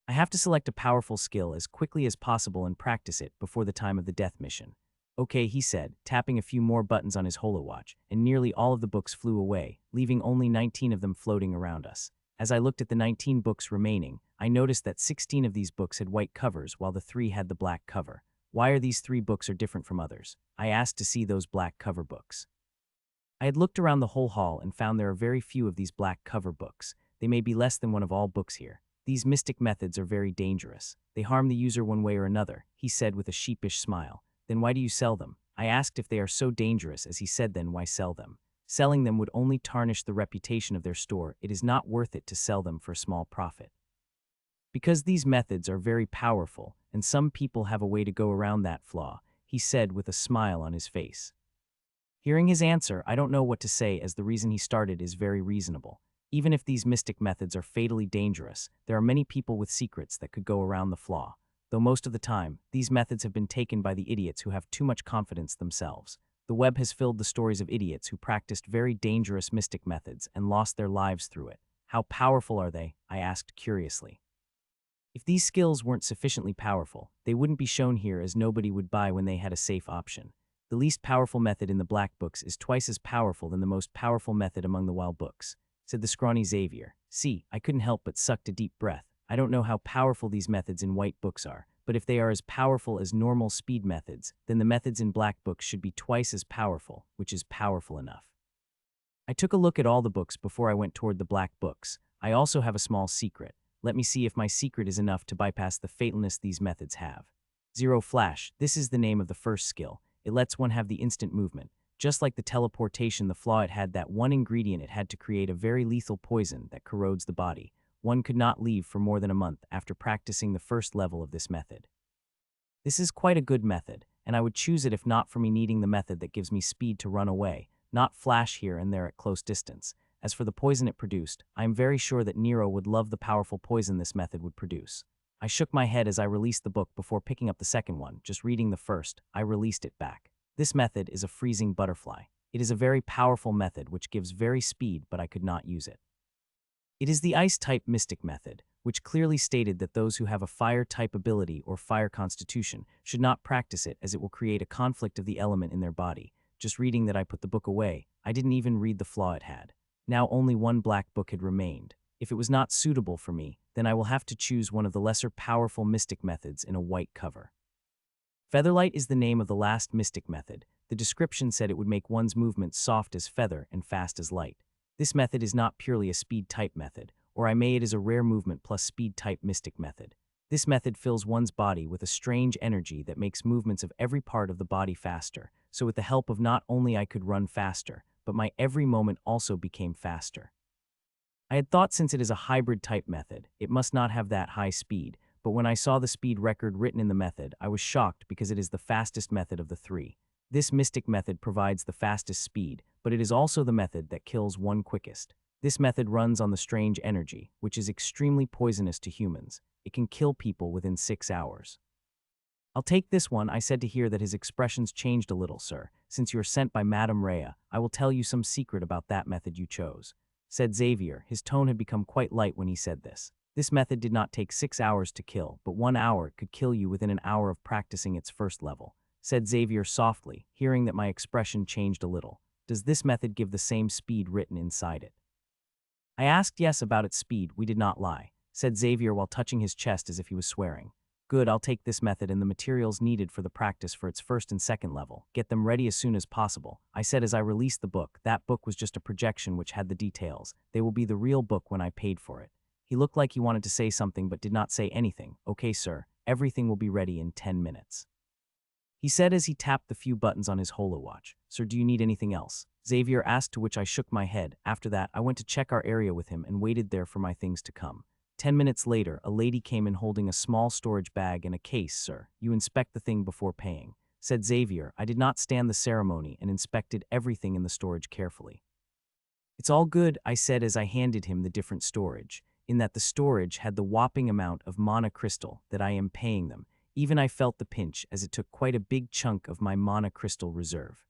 I have to select a powerful skill as quickly as possible and practice it before the time of the death mission. Okay, he said, tapping a few more buttons on his holowatch, and nearly all of the books flew away, leaving only 19 of them floating around us. As I looked at the 19 books remaining, I noticed that 16 of these books had white covers while the 3 had the black cover. Why are these 3 books are different from others? I asked to see those black cover books. I had looked around the whole hall and found there are very few of these black cover books. They may be less than one of all books here. These mystic methods are very dangerous. They harm the user one way or another, he said with a sheepish smile. Then why do you sell them? I asked if they are so dangerous, as he said then why sell them? Selling them would only tarnish the reputation of their store. It is not worth it to sell them for a small profit. Because these methods are very powerful, and some people have a way to go around that flaw, he said with a smile on his face. Hearing his answer, I don't know what to say, as the reason he started is very reasonable. Even if these mystic methods are fatally dangerous, there are many people with secrets that could go around the flaw. Though most of the time, these methods have been taken by the idiots who have too much confidence themselves. The web has filled the stories of idiots who practiced very dangerous mystic methods and lost their lives through it. How powerful are they? I asked curiously. If these skills weren't sufficiently powerful, they wouldn't be shown here, as nobody would buy when they had a safe option. The least powerful method in the black books is twice as powerful than the most powerful method among the wild books, said the scrawny Xavier. See, I couldn't help but sucked a deep breath. I don't know how powerful these methods in white books are, but if they are as powerful as normal speed methods, then the methods in black books should be twice as powerful, which is powerful enough. I took a look at all the books before I went toward the black books. I also have a small secret. Let me see if my secret is enough to bypass the fatalness these methods have. Zero Flash, this is the name of the first skill. It lets one have the instant movement. Just like the teleportation, the flaw it had that one ingredient it had to create a very lethal poison that corrodes the body. One could not leave for more than a month after practicing the first level of this method. This is quite a good method, and I would choose it if not for me needing the method that gives me speed to run away, not flash here and there at close distance. As for the poison it produced, I am very sure that Nero would love the powerful poison this method would produce. I shook my head as I released the book before picking up the second one. Just reading the first, I released it back. This method is a freezing butterfly. It is a very powerful method which gives very speed, but I could not use it. It is the ice-type mystic method, which clearly stated that those who have a fire-type ability or fire constitution should not practice it, as it will create a conflict of the element in their body. Just reading that, I put the book away. I didn't even read the flaw it had. Now only one black book had remained. If it was not suitable for me, then I will have to choose one of the lesser powerful mystic methods in a white cover. Featherlight is the name of the last mystic method. The description said it would make one's movements soft as feather and fast as light. This method is not purely a speed-type method, or I may it is a rare movement plus speed-type mystic method. This method fills one's body with a strange energy that makes movements of every part of the body faster, so with the help of not only I could run faster, but my every moment also became faster. I had thought since it is a hybrid-type method, it must not have that high speed, but when I saw the speed record written in the method, I was shocked because it is the fastest method of the 3. This mystic method provides the fastest speed, but it is also the method that kills one quickest. This method runs on the strange energy, which is extremely poisonous to humans. It can kill people within 6 hours. I'll take this one, I said to hear that his expressions changed a little, sir. Since you are sent by Madame Rhea, I will tell you some secret about that method you chose, said Xavier. His tone had become quite light when he said this. This method did not take 6 hours to kill, but 1 hour could kill you within an hour of practicing its first level, said Xavier softly, hearing that my expression changed a little. Does this method give the same speed written inside it? I asked. Yes, about its speed, we did not lie, said Xavier while touching his chest as if he was swearing. Good, I'll take this method and the materials needed for the practice for its first and second level. Get them ready as soon as possible, I said as I released the book. That book was just a projection which had the details. They will be the real book when I paid for it. He looked like he wanted to say something but did not say anything. Okay, sir, everything will be ready in 10 minutes. He said as he tapped the few buttons on his holowatch. Sir, do you need anything else? Xavier asked, to which I shook my head. After that, I went to check our area with him and waited there for my things to come. 10 minutes later, a lady came in holding a small storage bag and a case. Sir, you inspect the thing before paying, said Xavier. I did not stand the ceremony and inspected everything in the storage carefully. It's all good, I said as I handed him the different storage, in that the storage had the whopping amount of mana crystal that I am paying them. Even I felt the pinch as it took quite a big chunk of my mana crystal reserve.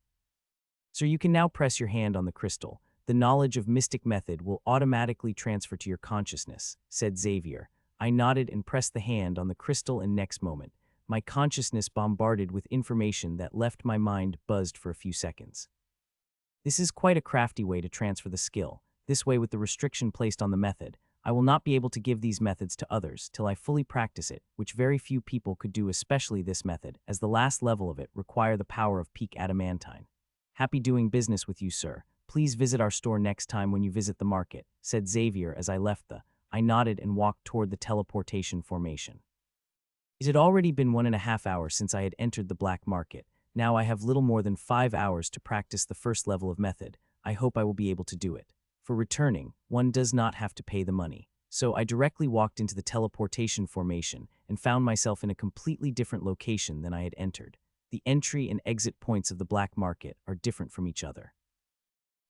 So you can now press your hand on the crystal. The knowledge of mystic method will automatically transfer to your consciousness, said Xavier. I nodded and pressed the hand on the crystal, and next moment, my consciousness bombarded with information that left my mind buzzed for a few seconds. This is quite a crafty way to transfer the skill. This way, with the restriction placed on the method, I will not be able to give these methods to others till I fully practice it, which very few people could do, especially this method, as the last level of it require the power of peak adamantine. Happy doing business with you, sir. Please visit our store next time when you visit the market, said Xavier as I left I nodded and walked toward the teleportation formation. It had already been 1.5 hours since I had entered the black market. Now I have little more than 5 hours to practice the first level of method. I hope I will be able to do it. For returning, one does not have to pay the money. So I directly walked into the teleportation formation and found myself in a completely different location than I had entered. The entry and exit points of the black market are different from each other.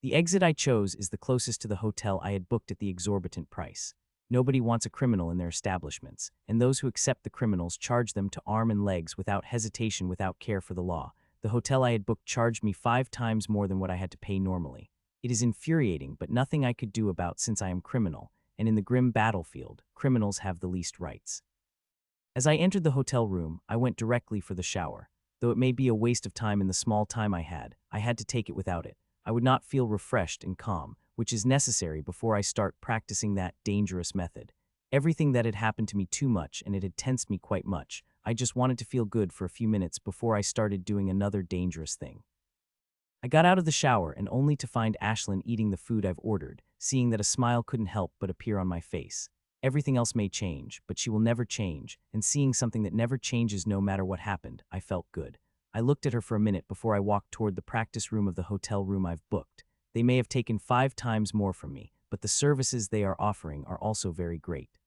The exit I chose is the closest to the hotel I had booked at the exorbitant price. Nobody wants a criminal in their establishments, and those who accept the criminals charge them to arm and legs without hesitation, without care for the law. The hotel I had booked charged me 5 times more than what I had to pay normally. It is infuriating, but nothing I could do about since I am criminal, and in the grim battlefield, criminals have the least rights. As I entered the hotel room, I went directly for the shower. Though it may be a waste of time in the small time I had to take it without it. I would not feel refreshed and calm, which is necessary before I start practicing that dangerous method. Everything that had happened to me too much, and it had tensed me quite much. I just wanted to feel good for a few minutes before I started doing another dangerous thing. I got out of the shower and only to find Ashlyn eating the food I've ordered, seeing that a smile couldn't help but appear on my face. Everything else may change, but she will never change, and seeing something that never changes no matter what happened, I felt good. I looked at her for a minute before I walked toward the practice room of the hotel room I've booked. They may have taken 5 times more from me, but the services they are offering are also very great.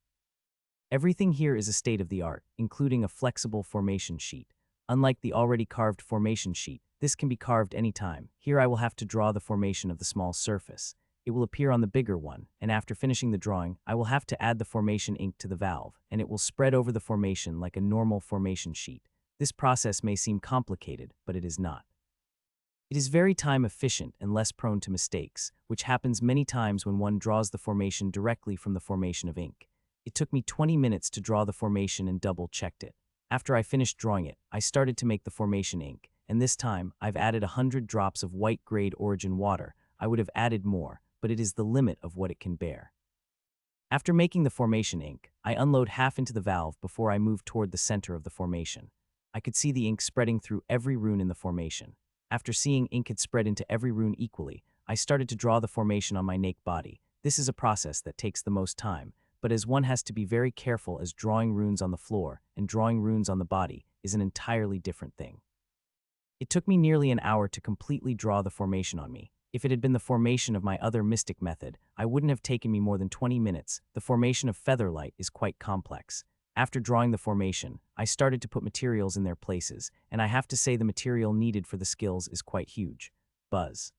Everything here is a state-of-the-art, including a flexible formation sheet. Unlike the already carved formation sheet, this can be carved anytime. Here I will have to draw the formation of the small surface. It will appear on the bigger one, and after finishing the drawing, I will have to add the formation ink to the valve, and it will spread over the formation like a normal formation sheet. This process may seem complicated, but it is not. It is very time efficient and less prone to mistakes, which happens many times when one draws the formation directly from the formation of ink. It took me 20 minutes to draw the formation and double-checked it. After I finished drawing it, I started to make the formation ink, and this time I've added 100 drops of white-grade origin water. I would have added more, but it is the limit of what it can bear. After making the formation ink, I unload half into the valve before I move toward the center of the formation. I could see the ink spreading through every rune in the formation. After seeing ink had spread into every rune equally, I started to draw the formation on my naked body. This is a process that takes the most time, but as one has to be very careful, as drawing runes on the floor and drawing runes on the body is an entirely different thing. It took me nearly an hour to completely draw the formation on me. If it had been the formation of my other mystic method, I wouldn't have taken me more than 20 minutes. The formation of Featherlight is quite complex. After drawing the formation, I started to put materials in their places, and I have to say the material needed for the skills is quite huge. Buzz.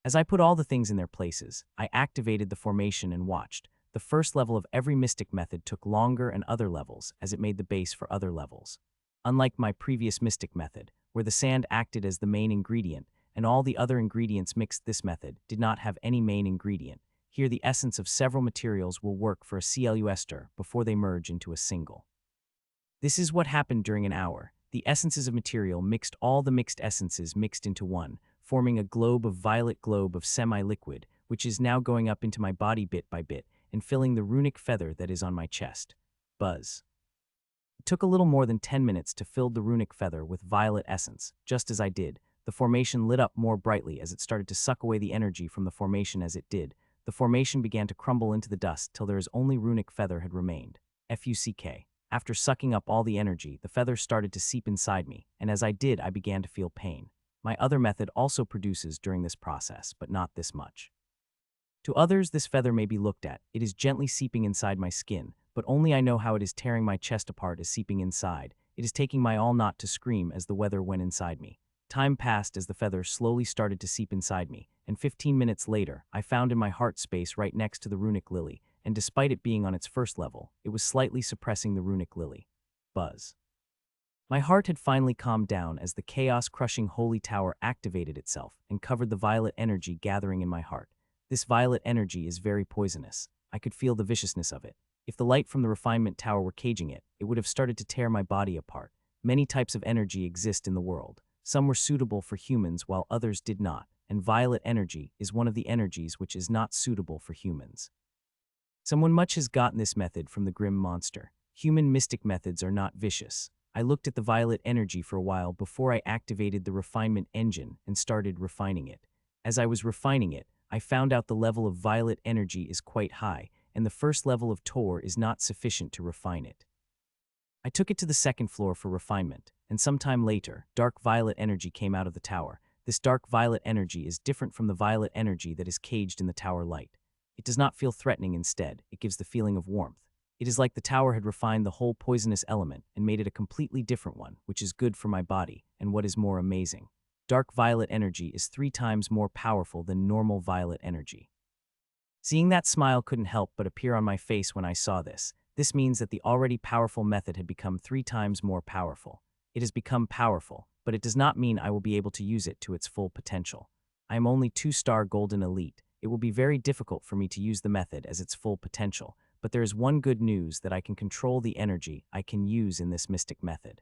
As I put all the things in their places, I activated the formation and watched. The first level of every mystic method took longer and other levels, as it made the base for other levels. Unlike my previous mystic method, where the sand acted as the main ingredient, and all the other ingredients mixed, this method did not have any main ingredient. Here the essence of several materials will work for a CLU ester before they merge into a single. This is what happened during an hour. The essences of material mixed, all the mixed essences mixed into one, forming a globe of violet globe of semi-liquid, which is now going up into my body bit by bit and filling the runic feather that is on my chest. Buzz. It took a little more than 10 minutes to fill the runic feather with violet essence. Just as I did, the formation lit up more brightly as it started to suck away the energy from the formation. As it did, the formation began to crumble into the dust till there is only runic feather had remained. FUCK. After sucking up all the energy, the feather started to seep inside me, and as I did, I began to feel pain. My other method also produces during this process, but not this much. To others, this feather may be looked at. It is gently seeping inside my skin, but only I know how it is tearing my chest apart as seeping inside. It is taking my all not to scream as the weather went inside me. Time passed as the feather slowly started to seep inside me, and 15 minutes later, I found in my heart space right next to the runic lily, and despite it being on its first level, it was slightly suppressing the runic lily. Buzz. My heart had finally calmed down as the chaos-crushing holy tower activated itself and covered the violet energy gathering in my heart. This violet energy is very poisonous. I could feel the viciousness of it. If the light from the refinement tower were caging it, it would have started to tear my body apart. Many types of energy exist in the world. Some were suitable for humans while others did not, and violet energy is one of the energies which is not suitable for humans. Someone much has gotten this method from the grim monster. Human mystic methods are not vicious. I looked at the violet energy for a while before I activated the refinement engine and started refining it. As I was refining it, I found out the level of violet energy is quite high, and the first level of Tor is not sufficient to refine it. I took it to the second floor for refinement, and sometime later, dark violet energy came out of the tower. This dark violet energy is different from the violet energy that is caged in the tower light. It does not feel threatening. Instead, it gives the feeling of warmth. It is like the tower had refined the whole poisonous element and made it a completely different one, which is good for my body, and what is more amazing, dark violet energy is 3 times more powerful than normal violet energy. Seeing that smile couldn't help but appear on my face when I saw this. This means that the already powerful method had become 3 times more powerful. It has become powerful, but it does not mean I will be able to use it to its full potential. I am only 2-star golden elite. It will be very difficult for me to use the method as its full potential, but there is one good news that I can control the energy I can use in this mystic method.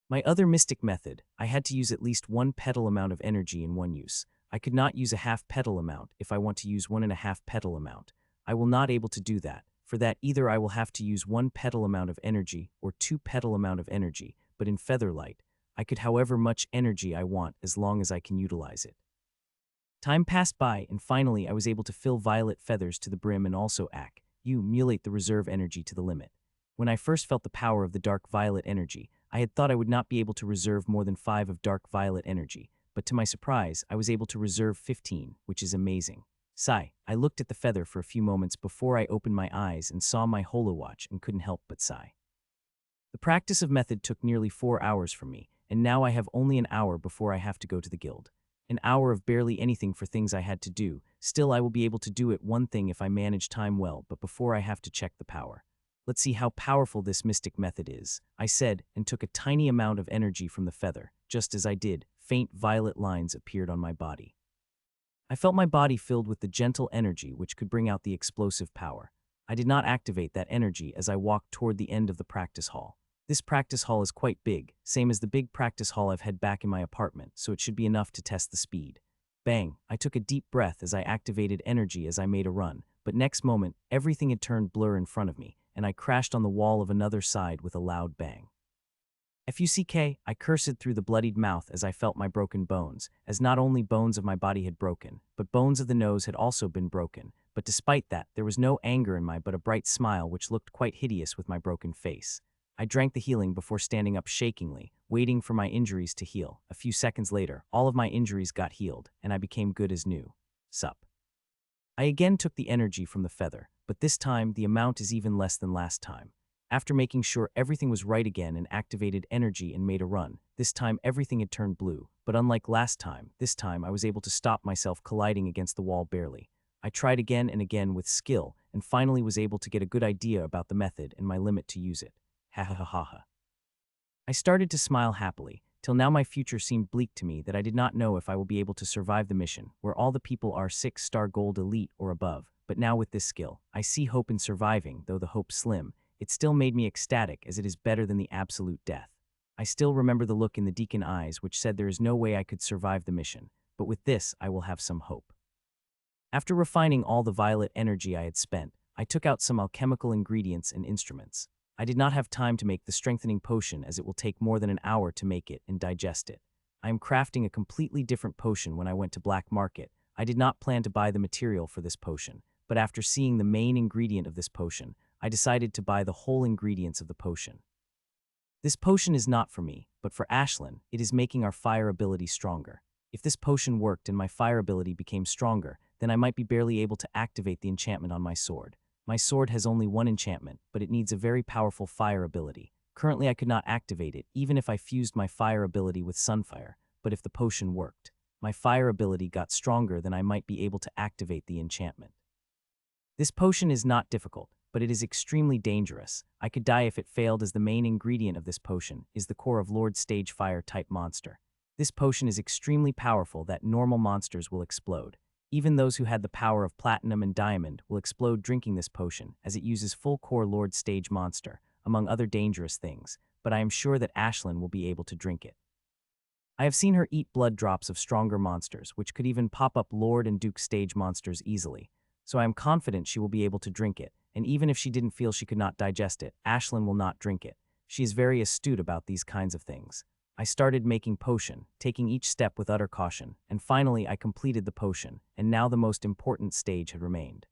My other mystic method, I had to use at least 1 petal amount of energy in one use. I could not use a half petal amount if I want to use 1.5 petal amount. I will not able to do that. For that, either I will have to use 1 petal amount of energy or 2 petal amount of energy, but in Featherlight, I could however much energy I want as long as I can utilize it. Time passed by, and finally I was able to fill violet feathers to the brim and also accumulate the reserve energy to the limit. When I first felt the power of the dark violet energy, I had thought I would not be able to reserve more than 5 of dark violet energy, but to my surprise, I was able to reserve 15, which is amazing. Sigh, I looked at the feather for a few moments before I opened my eyes and saw my holowatch and couldn't help but sigh. The practice of method took nearly 4 hours from me, and now I have only an hour before I have to go to the guild. An hour of barely anything for things I had to do. Still, I will be able to do it one thing if I manage time well, but before I have to check the power. Let's see how powerful this mystic method is, I said, and took a tiny amount of energy from the feather. Just as I did, faint violet lines appeared on my body. I felt my body filled with the gentle energy which could bring out the explosive power. I did not activate that energy as I walked toward the end of the practice hall. This practice hall is quite big, same as the big practice hall I've had back in my apartment, so it should be enough to test the speed. Bang! I took a deep breath as I activated energy as I made a run, but next moment, everything had turned blur in front of me, and I crashed on the wall of another side with a loud bang. Fuck, I cursed through the bloodied mouth as I felt my broken bones, as not only bones of my body had broken, but bones of the nose had also been broken. But despite that, there was no anger in my but a bright smile which looked quite hideous with my broken face. I drank the healing before standing up shakingly, waiting for my injuries to heal. A few seconds later, all of my injuries got healed, and I became good as new. Sup. I again took the energy from the feather, but this time the amount is even less than last time. After making sure everything was right again and activated energy and made a run, this time everything had turned blue, but unlike last time, this time I was able to stop myself colliding against the wall barely. I tried again and again with skill, and finally was able to get a good idea about the method and my limit to use it. Ha ha ha ha ha. I started to smile happily, till now my future seemed bleak to me that I did not know if I will be able to survive the mission, where all the people are 6-star gold elite or above, but now with this skill, I see hope in surviving, though the hope slim. It still made me ecstatic as it is better than the absolute death. I still remember the look in the deacon eyes which said there is no way I could survive the mission, but with this I will have some hope. After refining all the violet energy I had spent, I took out some alchemical ingredients and instruments. I did not have time to make the strengthening potion as it will take more than an hour to make it and digest it. I am crafting a completely different potion when I went to Black Market. I did not plan to buy the material for this potion, but after seeing the main ingredient of this potion, I decided to buy the whole ingredients of the potion. This potion is not for me, but for Ashlyn. It is making our fire ability stronger. If this potion worked and my fire ability became stronger, then I might be barely able to activate the enchantment on my sword. My sword has only 1 enchantment, but it needs a very powerful fire ability. Currently I could not activate it, even if I fused my fire ability with Sunfire, but if the potion worked, my fire ability got stronger, then I might be able to activate the enchantment. This potion is not difficult, but it is extremely dangerous. I could die if it failed, as the main ingredient of this potion is the core of Lord Stage Fire type monster. This potion is extremely powerful that normal monsters will explode. Even those who had the power of platinum and diamond will explode drinking this potion, as it uses full core Lord Stage Monster, among other dangerous things, but I am sure that Ashlyn will be able to drink it. I have seen her eat blood drops of stronger monsters, which could even pop up Lord and Duke Stage monsters easily, so I am confident she will be able to drink it, and even if she didn't feel she could not digest it, Ashlyn will not drink it. She is very astute about these kinds of things. I started making potion, taking each step with utter caution, and finally I completed the potion, and now the most important stage had remained.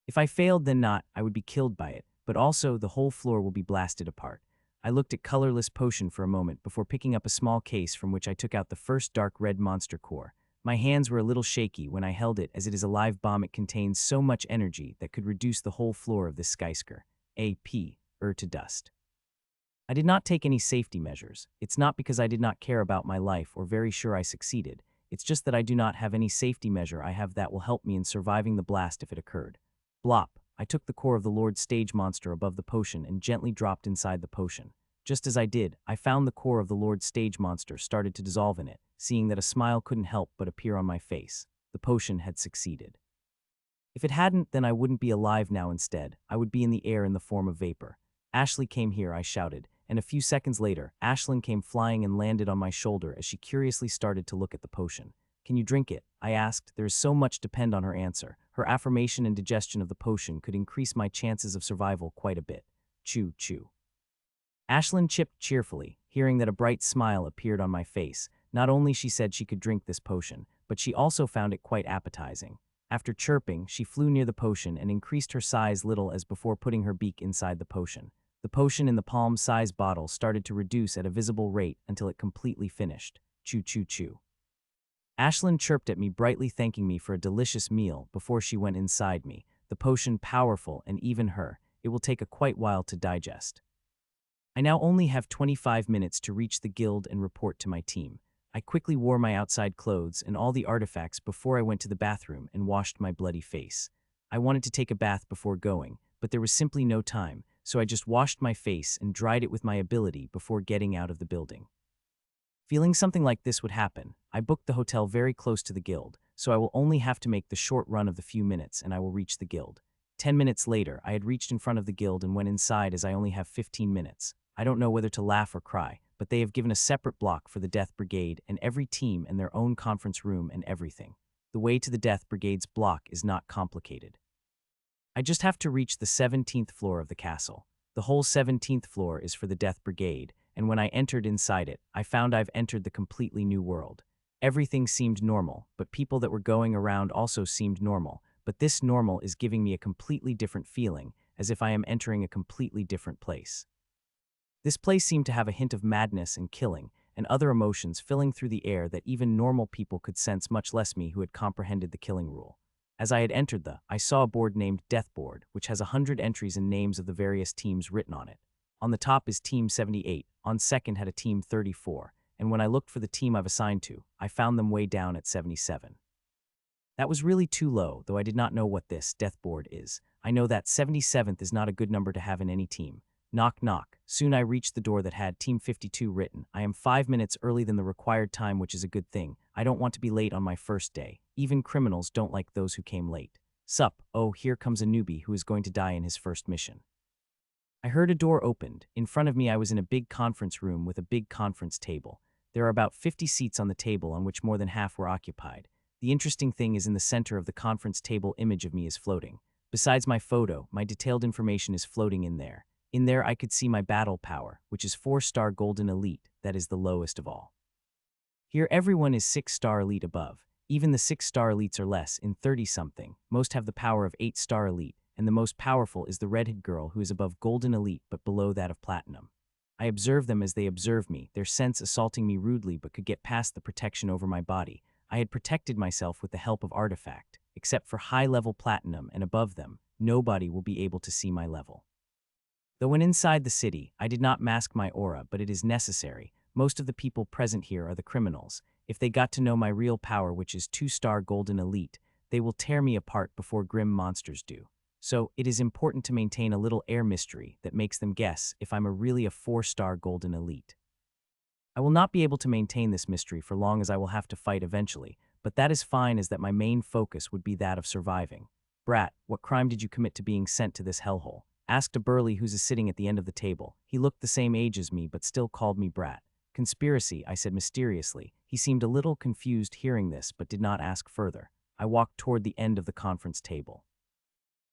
If I failed, then not, I would be killed by it, but also the whole floor will be blasted apart. I looked at colorless potion for a moment before picking up a small case from which I took out the first dark red monster core. My hands were a little shaky when I held it, as it is a live bomb. It contains so much energy that could reduce the whole floor of this skyscraper, to dust. I did not take any safety measures. It's not because I did not care about my life or very sure I succeeded. It's just that I do not have any safety measure I have that will help me in surviving the blast if it occurred. Blop. I took the core of the Lord Stage monster above the potion and gently dropped inside the potion. Just as I did, I found the core of the Lord Stage monster started to dissolve in it, seeing that a smile couldn't help but appear on my face. The potion had succeeded. If it hadn't, then I wouldn't be alive now. Instead, I would be in the air in the form of vapor. Ashley came here, I shouted, and a few seconds later, Ashlyn came flying and landed on my shoulder as she curiously started to look at the potion. Can you drink it? I asked. There is so much depend on her answer. Her affirmation and digestion of the potion could increase my chances of survival quite a bit. Chew, chew. Ashlyn chipped cheerfully, hearing that a bright smile appeared on my face. Not only she said she could drink this potion, but she also found it quite appetizing. After chirping, she flew near the potion and increased her size little as before putting her beak inside the potion. The potion in the palm-sized bottle started to reduce at a visible rate until it completely finished. Chew, chew, chew. Ashlyn chirped at me brightly, thanking me for a delicious meal before she went inside me. The potion powerful, and even her, it will take a quite while to digest. I now only have 25 minutes to reach the guild and report to my team. I quickly wore my outside clothes and all the artifacts before I went to the bathroom and washed my bloody face. I wanted to take a bath before going, but there was simply no time, so I just washed my face and dried it with my ability before getting out of the building. Feeling something like this would happen, I booked the hotel very close to the guild, so I will only have to make the short run of the few minutes and I will reach the guild. 10 minutes later, I had reached in front of the guild and went inside as I only have 15 minutes. I don't know whether to laugh or cry, but they have given a separate block for the Death Brigade and every team and their own conference room and everything. The way to the Death Brigade's block is not complicated. I just have to reach the 17th floor of the castle. The whole 17th floor is for the Death Brigade, and when I entered inside it, I found I've entered the completely new world. Everything seemed normal, but people that were going around also seemed normal, but this normal is giving me a completely different feeling, as if I am entering a completely different place. This place seemed to have a hint of madness and killing, and other emotions filling through the air that even normal people could sense, much less me who had comprehended the killing rule. As I had entered I saw a board named Death Board, which has 100 entries and names of the various teams written on it. On the top is Team 78, on second had a Team 34, and when I looked for the team I've assigned to, I found them way down at 77. That was really too low, though I did not know what this Death Board is. I know that 77th is not a good number to have in any team. Knock, knock. Soon I reached the door that had Team 52 written. I am 5 minutes early than the required time, which is a good thing. I don't want to be late on my first day. Even criminals don't like those who came late. Sup, oh, here comes a newbie who is going to die in his first mission. I heard a door opened. In front of me I was in a big conference room with a big conference table. There are about 50 seats on the table, on which more than half were occupied. The interesting thing is in the center of the conference table image of me is floating. Besides my photo, my detailed information is floating in there. In there I could see my battle power, which is 4-star Golden Elite, that is the lowest of all. Here everyone is 6-star Elite above. Even the 6-star Elites are less, in 30-something. Most have the power of 8-star Elite, and the most powerful is the redhead girl who is above Golden Elite but below that of Platinum. I observe them as they observe me, their sense assaulting me rudely but could get past the protection over my body. I had protected myself with the help of artifact. Except for high-level Platinum and above them, nobody will be able to see my level. Though when inside the city, I did not mask my aura, but it is necessary. Most of the people present here are the criminals. If they got to know my real power, which is 2-star Golden Elite, they will tear me apart before grim monsters do. So, it is important to maintain a little air mystery that makes them guess if I'm really a 4-star Golden Elite. I will not be able to maintain this mystery for long, as I will have to fight eventually, but that is fine as that my main focus would be that of surviving. Brat, what crime did you commit to being sent to this hellhole? Asked a burly who's sitting at the end of the table. He looked the same age as me but still called me Brat. Conspiracy, I said mysteriously. He seemed a little confused hearing this but did not ask further. I walked toward the end of the conference table.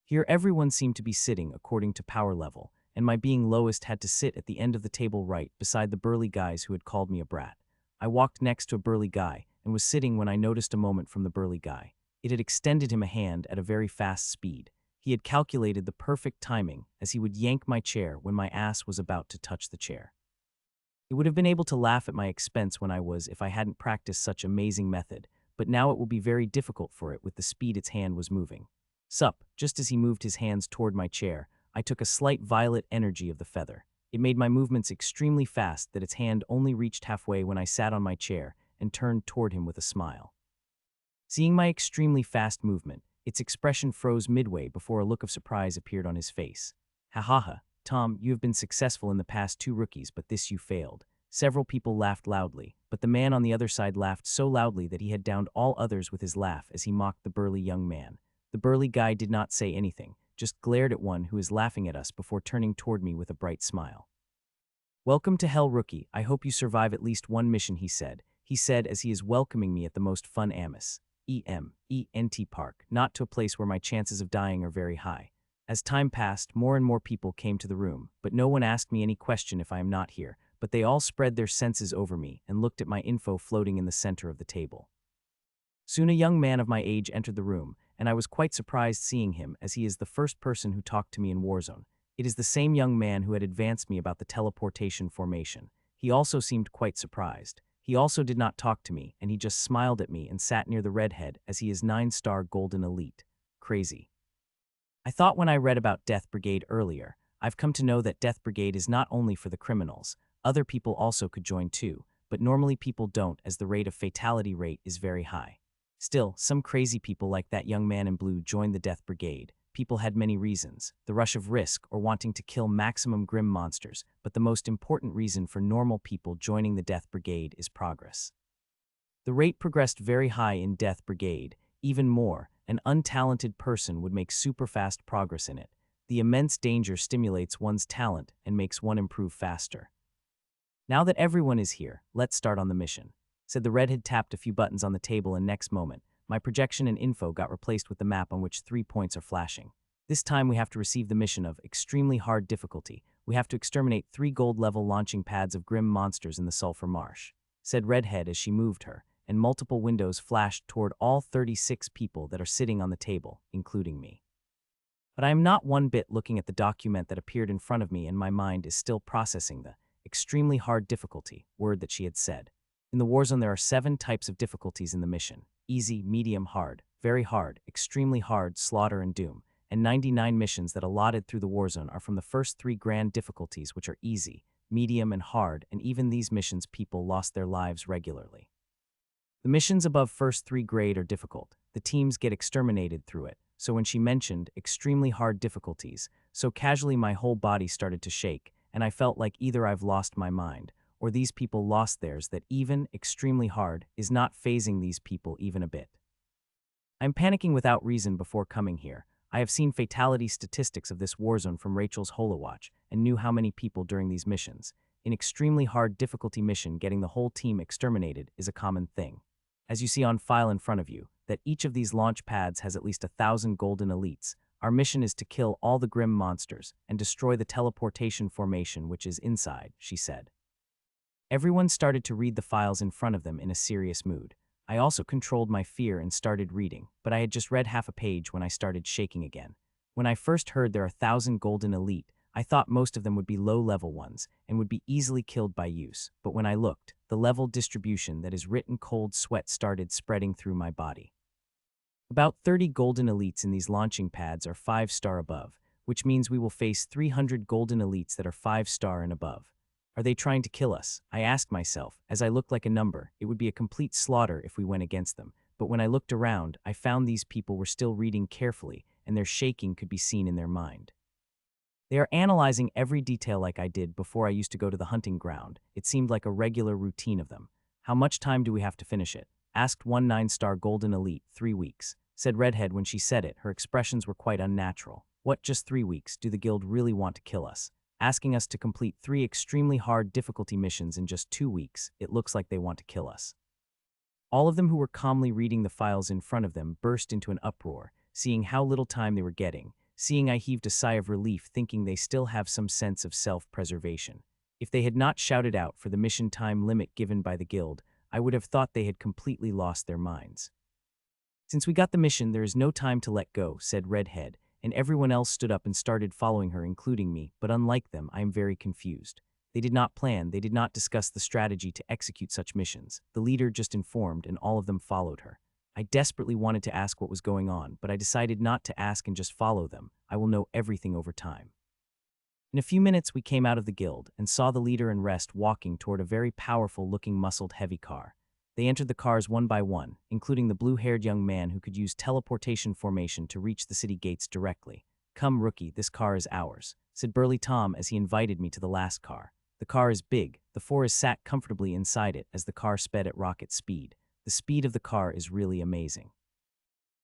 Here everyone seemed to be sitting according to power level, and my being lowest had to sit at the end of the table right beside the burly guys who had called me a brat. I walked next to a burly guy and was sitting when I noticed a moment from the burly guy. It had extended him a hand at a very fast speed. He had calculated the perfect timing as he would yank my chair when my ass was about to touch the chair. It would have been able to laugh at my expense when I was if I hadn't practiced such amazing method, but now it will be very difficult for it with the speed its hand was moving. Sup, just as he moved his hands toward my chair, I took a slight violet energy of the feather. It made my movements extremely fast that its hand only reached halfway when I sat on my chair and turned toward him with a smile. Seeing my extremely fast movement, its expression froze midway before a look of surprise appeared on his face. Ha ha ha, Tom, you have been successful in the past 2 rookies, but this you failed. Several people laughed loudly, but the man on the other side laughed so loudly that he had downed all others with his laugh as he mocked the burly young man. The burly guy did not say anything, just glared at one who was laughing at us before turning toward me with a bright smile. Welcome to Hell, rookie. I hope you survive at least one mission, he said. He said as he is welcoming me at the most fun EMENT park, not to a place where my chances of dying are very high. As time passed, more and more people came to the room, but no one asked me any question if I am not here, but they all spread their senses over me and looked at my info floating in the center of the table. Soon a young man of my age entered the room, and I was quite surprised seeing him as he is the first person who talked to me in Warzone. It is the same young man who had advanced me about the teleportation formation. He also seemed quite surprised. He also did not talk to me, and he just smiled at me and sat near the redhead as he is 9-star Golden Elite. Crazy. I thought when I read about Death Brigade earlier, I've come to know that Death Brigade is not only for the criminals. Other people also could join too, but normally people don't as the rate of fatality rate is very high. Still, some crazy people like that young man in blue joined the Death Brigade. People had many reasons, the rush of risk or wanting to kill maximum grim monsters, but the most important reason for normal people joining the Death Brigade is progress. The rate progressed very high in Death Brigade. Even more, an untalented person would make super fast progress in it. The immense danger stimulates one's talent and makes one improve faster. Now that everyone is here, let's start on the mission, said the redhead. Tapped a few buttons on the table and next moment, my projection and info got replaced with the map on which 3 points are flashing. This time we have to receive the mission of extremely hard difficulty. We have to exterminate 3 gold-level launching pads of grim monsters in the Sulphur Marsh, said redhead as she moved her, and multiple windows flashed toward all 36 people that are sitting on the table, including me. But I am not one bit looking at the document that appeared in front of me, and my mind is still processing the extremely hard difficulty word that she had said. In the Warzone there are 7 types of difficulties in the mission: easy, medium, hard, very hard, extremely hard, slaughter, and doom, and 99 missions that allotted through the Warzone are from the first 3 grand difficulties, which are easy, medium, and hard, and even these missions people lost their lives regularly. The missions above first 3 grade are difficult. The teams get exterminated through it, so when she mentioned extremely hard difficulties, so casually my whole body started to shake, and I felt like either I've lost my mind, or these people lost theirs, that even extremely hard is not phasing these people even a bit. I'm panicking without reason before coming here. I have seen fatality statistics of this Warzone from Rachel's Holowatch and knew how many people during these missions. In extremely hard difficulty mission, getting the whole team exterminated is a common thing. As you see on file in front of you, that each of these launch pads has at least 1,000 golden elites. Our mission is to kill all the grim monsters and destroy the teleportation formation which is inside, she said. Everyone started to read the files in front of them in a serious mood. I also controlled my fear and started reading, but I had just read half a page when I started shaking again. When I first heard there are 1,000 golden elite, I thought most of them would be low-level ones and would be easily killed by use, but when I looked, the level distribution that is written cold sweat started spreading through my body. About 30 golden elites in these launching pads are 5-star above, which means we will face 300 golden elites that are 5-star and above. Are they trying to kill us? I asked myself. As I looked like a number, it would be a complete slaughter if we went against them. But when I looked around, I found these people were still reading carefully, and their shaking could be seen in their mind. They are analyzing every detail like I did before I used to go to the hunting ground. It seemed like a regular routine of them. How much time do we have to finish it? Asked one 9-star golden elite, 3 weeks, said Redhead when she said it. Her expressions were quite unnatural. What, just 3 weeks? Do the guild really want to kill us? Asking us to complete 3 extremely hard difficulty missions in just 2 weeks, it looks like they want to kill us. All of them who were calmly reading the files in front of them burst into an uproar, seeing how little time they were getting. Seeing I heaved a sigh of relief, thinking they still have some sense of self-preservation. If they had not shouted out for the mission time limit given by the guild, I would have thought they had completely lost their minds. Since we got the mission, there is no time to let go, said Redhead, and everyone else stood up and started following her, including me, but unlike them, I am very confused. They did not plan, they did not discuss the strategy to execute such missions. The leader just informed, and all of them followed her. I desperately wanted to ask what was going on, but I decided not to ask and just follow them. I will know everything over time. In a few minutes, we came out of the guild and saw the leader and rest walking toward a very powerful-looking muscled heavy car. They entered the cars one by one, including the blue-haired young man who could use teleportation formation to reach the city gates directly. Come, rookie, this car is ours, said Burly Tom as he invited me to the last car. The car is big. The four is sat comfortably inside it as the car sped at rocket speed. The speed of the car is really amazing.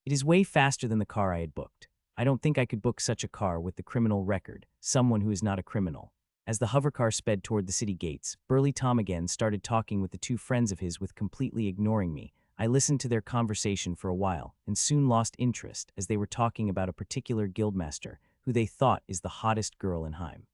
It is way faster than the car I had booked. I don't think I could book such a car with the criminal record, someone who is not a criminal. As the hovercar sped toward the city gates, Burly Tom again started talking with the 2 friends of his with completely ignoring me. I listened to their conversation for a while and soon lost interest as they were talking about a particular guildmaster who they thought is the hottest girl in Hyme.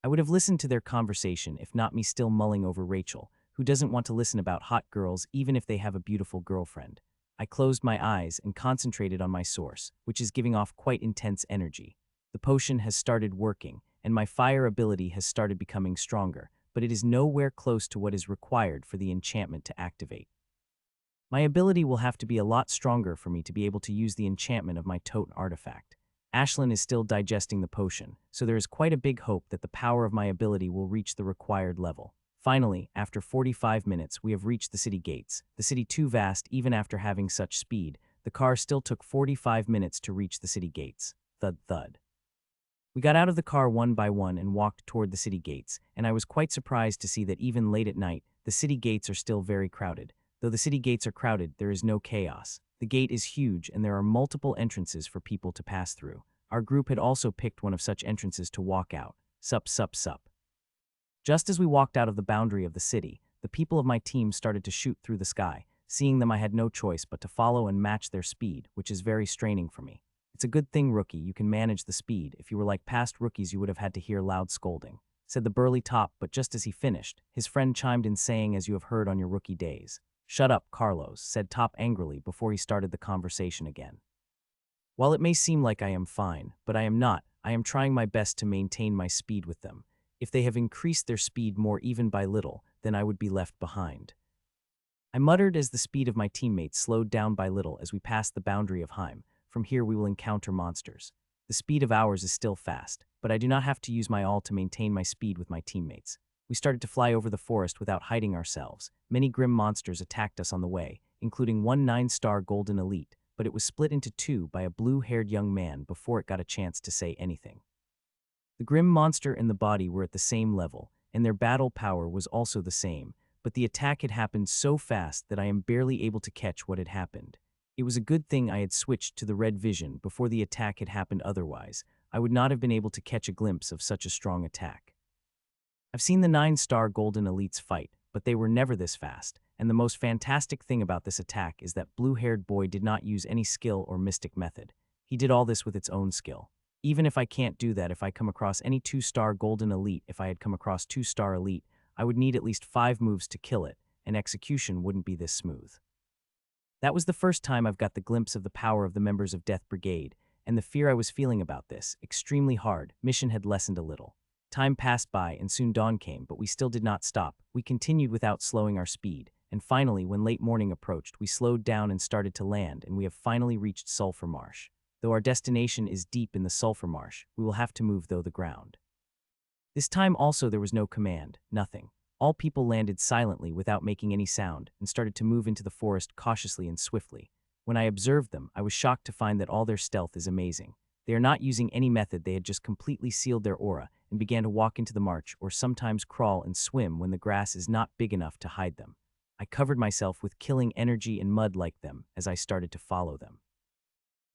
I would have listened to their conversation if not me still mulling over Rachel, who doesn't want to listen about hot girls even if they have a beautiful girlfriend. I closed my eyes and concentrated on my source, which is giving off quite intense energy. The potion has started working, and my fire ability has started becoming stronger, but it is nowhere close to what is required for the enchantment to activate. My ability will have to be a lot stronger for me to be able to use the enchantment of my totem artifact. Ashlyn is still digesting the potion, so there is quite a big hope that the power of my ability will reach the required level. Finally, after 45 minutes, we have reached the city gates. The city too vast even after having such speed. The car still took 45 minutes to reach the city gates. Thud thud. We got out of the car one by one and walked toward the city gates, and I was quite surprised to see that even late at night, the city gates are still very crowded. Though the city gates are crowded, there is no chaos. The gate is huge and there are multiple entrances for people to pass through. Our group had also picked one of such entrances to walk out. Sup sup sup. Just as we walked out of the boundary of the city, the people of my team started to shoot through the sky. Seeing them, I had no choice but to follow and match their speed, which is very straining for me. It's a good thing, rookie, you can manage the speed. If you were like past rookies, you would have had to hear loud scolding, said the burly top, but just as he finished, his friend chimed in saying, as you have heard on your rookie days. Shut up, Carlos, said Top angrily before he started the conversation again. While it may seem like I am fine, but I am not. I am trying my best to maintain my speed with them. If they have increased their speed more even by little, then I would be left behind. I muttered as the speed of my teammates slowed down by little as we passed the boundary of Hyme. From here we will encounter monsters. The speed of ours is still fast, but I do not have to use my all to maintain my speed with my teammates. We started to fly over the forest without hiding ourselves. Many grim monsters attacked us on the way, including one 9-star golden elite, but it was split into 2 by a blue-haired young man before it got a chance to say anything. The grim monster and the body were at the same level, and their battle power was also the same, but the attack had happened so fast that I am barely able to catch what had happened. It was a good thing I had switched to the red vision before the attack had happened, otherwise, I would not have been able to catch a glimpse of such a strong attack. I've seen the 9-star golden elites fight, but they were never this fast, and the most fantastic thing about this attack is that blue-haired boy did not use any skill or mystic method. He did all this with its own skill. Even if I can't do that, if I come across any 2-star golden elite, if I had come across 2-star elite, I would need at least 5 moves to kill it, and execution wouldn't be this smooth. That was the first time I've got the glimpse of the power of the members of Death Brigade, and the fear I was feeling about this, extremely hard, mission had lessened a little. Time passed by and soon dawn came, but we still did not stop. We continued without slowing our speed, and finally, when late morning approached, we slowed down and started to land, and we have finally reached Sulphur Marsh. Though our destination is deep in the Sulphur Marsh, we will have to move the ground. This time also there was no command, nothing. All people landed silently without making any sound and started to move into the forest cautiously and swiftly. When I observed them, I was shocked to find that all their stealth is amazing. They are not using any method, they had just completely sealed their aura and began to walk into the march or sometimes crawl and swim when the grass is not big enough to hide them. I covered myself with killing energy and mud like them as I started to follow them.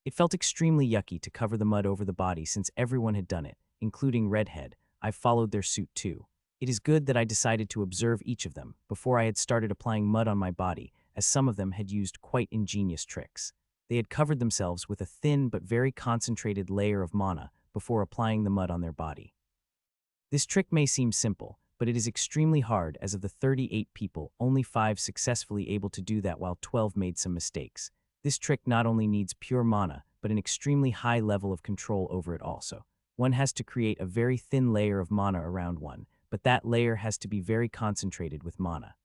It felt extremely yucky to cover the mud over the body since everyone had done it, including Redhead. I followed their suit too. It is good that I decided to observe each of them before I had started applying mud on my body, as some of them had used quite ingenious tricks. They had covered themselves with a thin but very concentrated layer of mana before applying the mud on their body. This trick may seem simple, but it is extremely hard as of the 38 people, only 5 successfully able to do that while 12 made some mistakes. This trick not only needs pure mana, but an extremely high level of control over it also. One has to create a very thin layer of mana around one, but that layer has to be very concentrated with mana.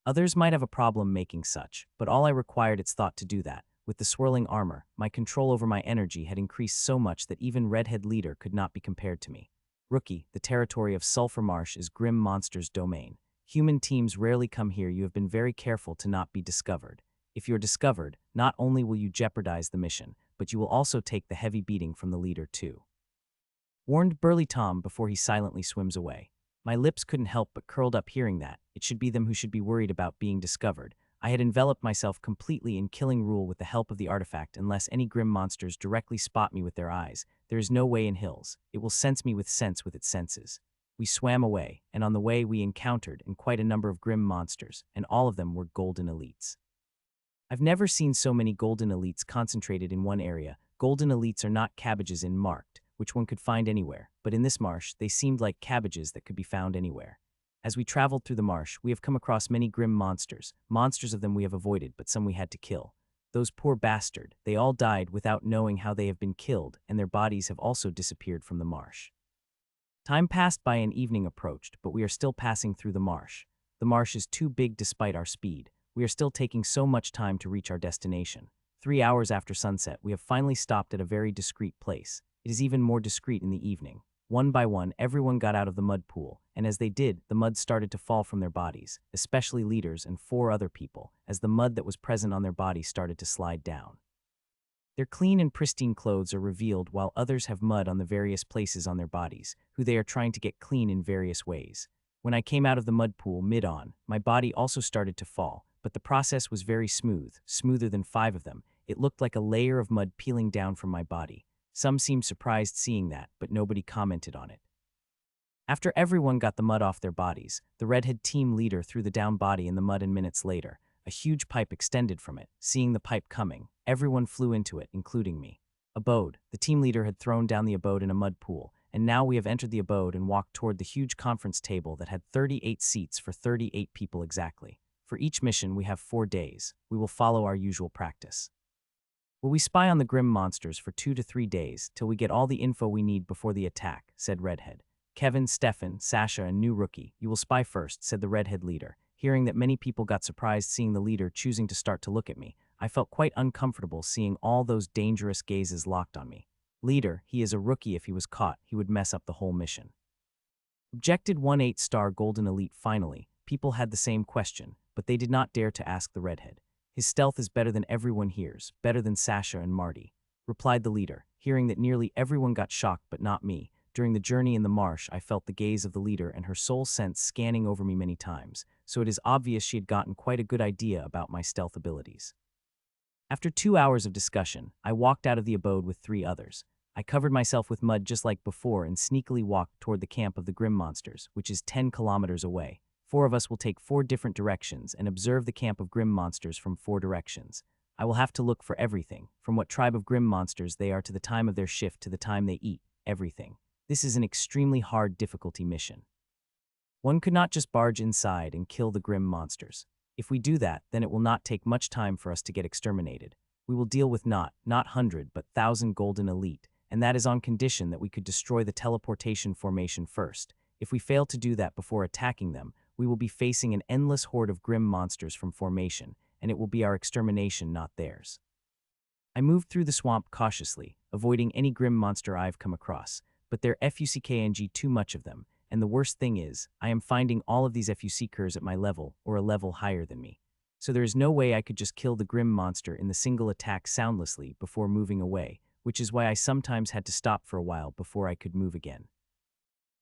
Others might have a problem making such, but all I required its thought to do that. With the swirling armor, my control over my energy had increased so much that even Redhead Leader could not be compared to me. Rookie, the territory of Sulphur Marsh is Grim Monster's domain. Human teams rarely come here. You have been very careful to not be discovered. If you're discovered, not only will you jeopardize the mission, but you will also take the heavy beating from the leader too. Warned Burly Tom before he silently swims away. My lips couldn't help but curled up hearing that. It should be them who should be worried about being discovered. I had enveloped myself completely in killing rule with the help of the artifact unless any grim monsters directly spot me with their eyes. There is no way in hills. It will sense me with its senses. We swam away, and on the way we encountered quite a number of grim monsters, and all of them were golden elites. I've never seen so many golden elites concentrated in one area. Golden elites are not cabbages in marked, which one could find anywhere, but in this marsh they seemed like cabbages that could be found anywhere. As we traveled through the marsh, we have come across many grim monsters. Monsters of them we have avoided, but some we had to kill. Those poor bastard, they all died without knowing how they have been killed, and their bodies have also disappeared from the marsh. Time passed by and evening approached, but we are still passing through the marsh. The marsh is too big despite our speed. We are still taking so much time to reach our destination. 3 hours after sunset, we have finally stopped at a very discreet place. It is even more discreet in the evening. One by one, everyone got out of the mud pool, and as they did, the mud started to fall from their bodies, especially leaders and 4 other people, as the mud that was present on their bodies started to slide down. Their clean and pristine clothes are revealed while others have mud on the various places on their bodies, who they are trying to get clean in various ways. When I came out of the mud pool mid-on, my body also started to fall, but the process was very smooth, smoother than 5 of them. It looked like a layer of mud peeling down from my body. Some seemed surprised seeing that, but nobody commented on it. After everyone got the mud off their bodies, the redhead team leader threw the down body in the mud, and minutes later, a huge pipe extended from it. Seeing the pipe coming, everyone flew into it, including me. Abode. The team leader had thrown down the abode in a mud pool, and now we have entered the abode and walked toward the huge conference table that had 38 seats for 38 people exactly. For each mission, we have 4 days. We will follow our usual practice. Will we spy on the grim monsters for 2 to 3 days till we get all the info we need before the attack, said Redhead. Kevin, Stefan, Sasha, and new rookie, you will spy first, said the Redhead leader. Hearing that many people got surprised seeing the leader choosing to start to look at me, I felt quite uncomfortable seeing all those dangerous gazes locked on me. Leader, he is a rookie. If he was caught, he would mess up the whole mission. Objected 1 8-star Golden Elite. Finally, people had the same question, but they did not dare to ask the Redhead. His stealth is better than everyone here's, better than Sasha and Marty, replied the leader. Hearing that nearly everyone got shocked but not me. During the journey in the marsh, I felt the gaze of the leader and her soul sense scanning over me many times, so it is obvious she had gotten quite a good idea about my stealth abilities. After 2 hours of discussion, I walked out of the abode with 3 others. I covered myself with mud just like before and sneakily walked toward the camp of the Grim Monsters, which is 10 kilometers away. 4 of us will take 4 different directions and observe the camp of Grim Monsters from 4 directions. I will have to look for everything, from what tribe of Grim Monsters they are to the time of their shift to the time they eat, everything. This is an extremely hard difficulty mission. One could not just barge inside and kill the Grim Monsters. If we do that, then it will not take much time for us to get exterminated. We will deal with not 100 but 1,000 Golden Elite, and that is on condition that we could destroy the teleportation formation first. If we fail to do that before attacking them, we will be facing an endless horde of Grim Monsters from formation, and it will be our extermination, not theirs. I moved through the swamp cautiously, avoiding any Grim Monster I've come across, but there fuckng too much of them, and the worst thing is, I am finding all of these fuckers at my level or a level higher than me. So there is no way I could just kill the Grim Monster in the single attack soundlessly before moving away, which is why I sometimes had to stop for a while before I could move again.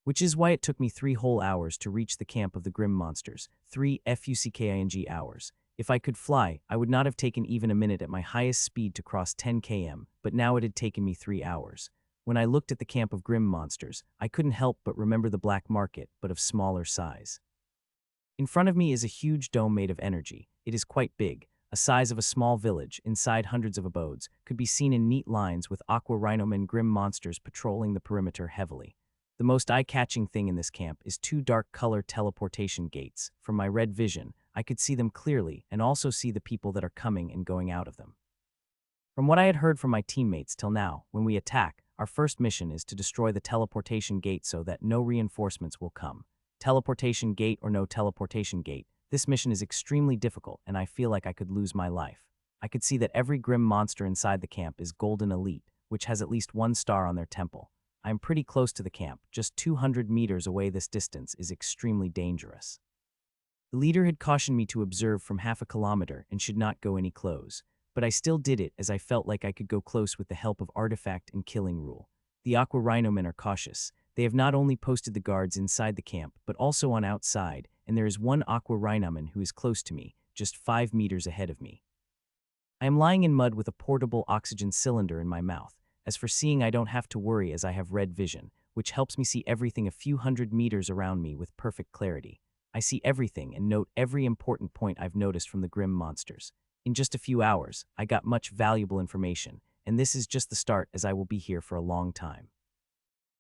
which is why it took me 3 whole hours to reach the camp of the Grim Monsters. 3 fucking hours. If I could fly, I would not have taken even a minute at my highest speed to cross 10 km, but now it had taken me 3 hours. When I looked at the camp of Grim Monsters, I couldn't help but remember the black market, but of smaller size. In front of me is a huge dome made of energy. It is quite big, a size of a small village, inside hundreds of abodes, could be seen in neat lines with aqua Rhynomen Grim Monsters patrolling the perimeter heavily. The most eye-catching thing in this camp is 2 dark-color teleportation gates. From my red vision, I could see them clearly and also see the people that are coming and going out of them. From what I had heard from my teammates till now, when we attack, our first mission is to destroy the teleportation gate so that no reinforcements will come. Teleportation gate or no teleportation gate, this mission is extremely difficult and I feel like I could lose my life. I could see that every Grim Monster inside the camp is Golden Elite, which has at least 1 star on their temple. I am pretty close to the camp, just 200 meters away. This distance is extremely dangerous. The leader had cautioned me to observe from half a kilometer and should not go any close, but I still did it as I felt like I could go close with the help of artifact and killing rule. The aqua Rhynomen are cautious. They have not only posted the guards inside the camp, but also on outside, and there is 1 aqua Rhynomen who is close to me, just 5 meters ahead of me. I am lying in mud with a portable oxygen cylinder in my mouth. As for seeing, I don't have to worry as I have red vision, which helps me see everything a few hundred meters around me with perfect clarity. I see everything and note every important point I've noticed from the Grim Monsters. In just a few hours, I got much valuable information, and this is just the start as I will be here for a long time.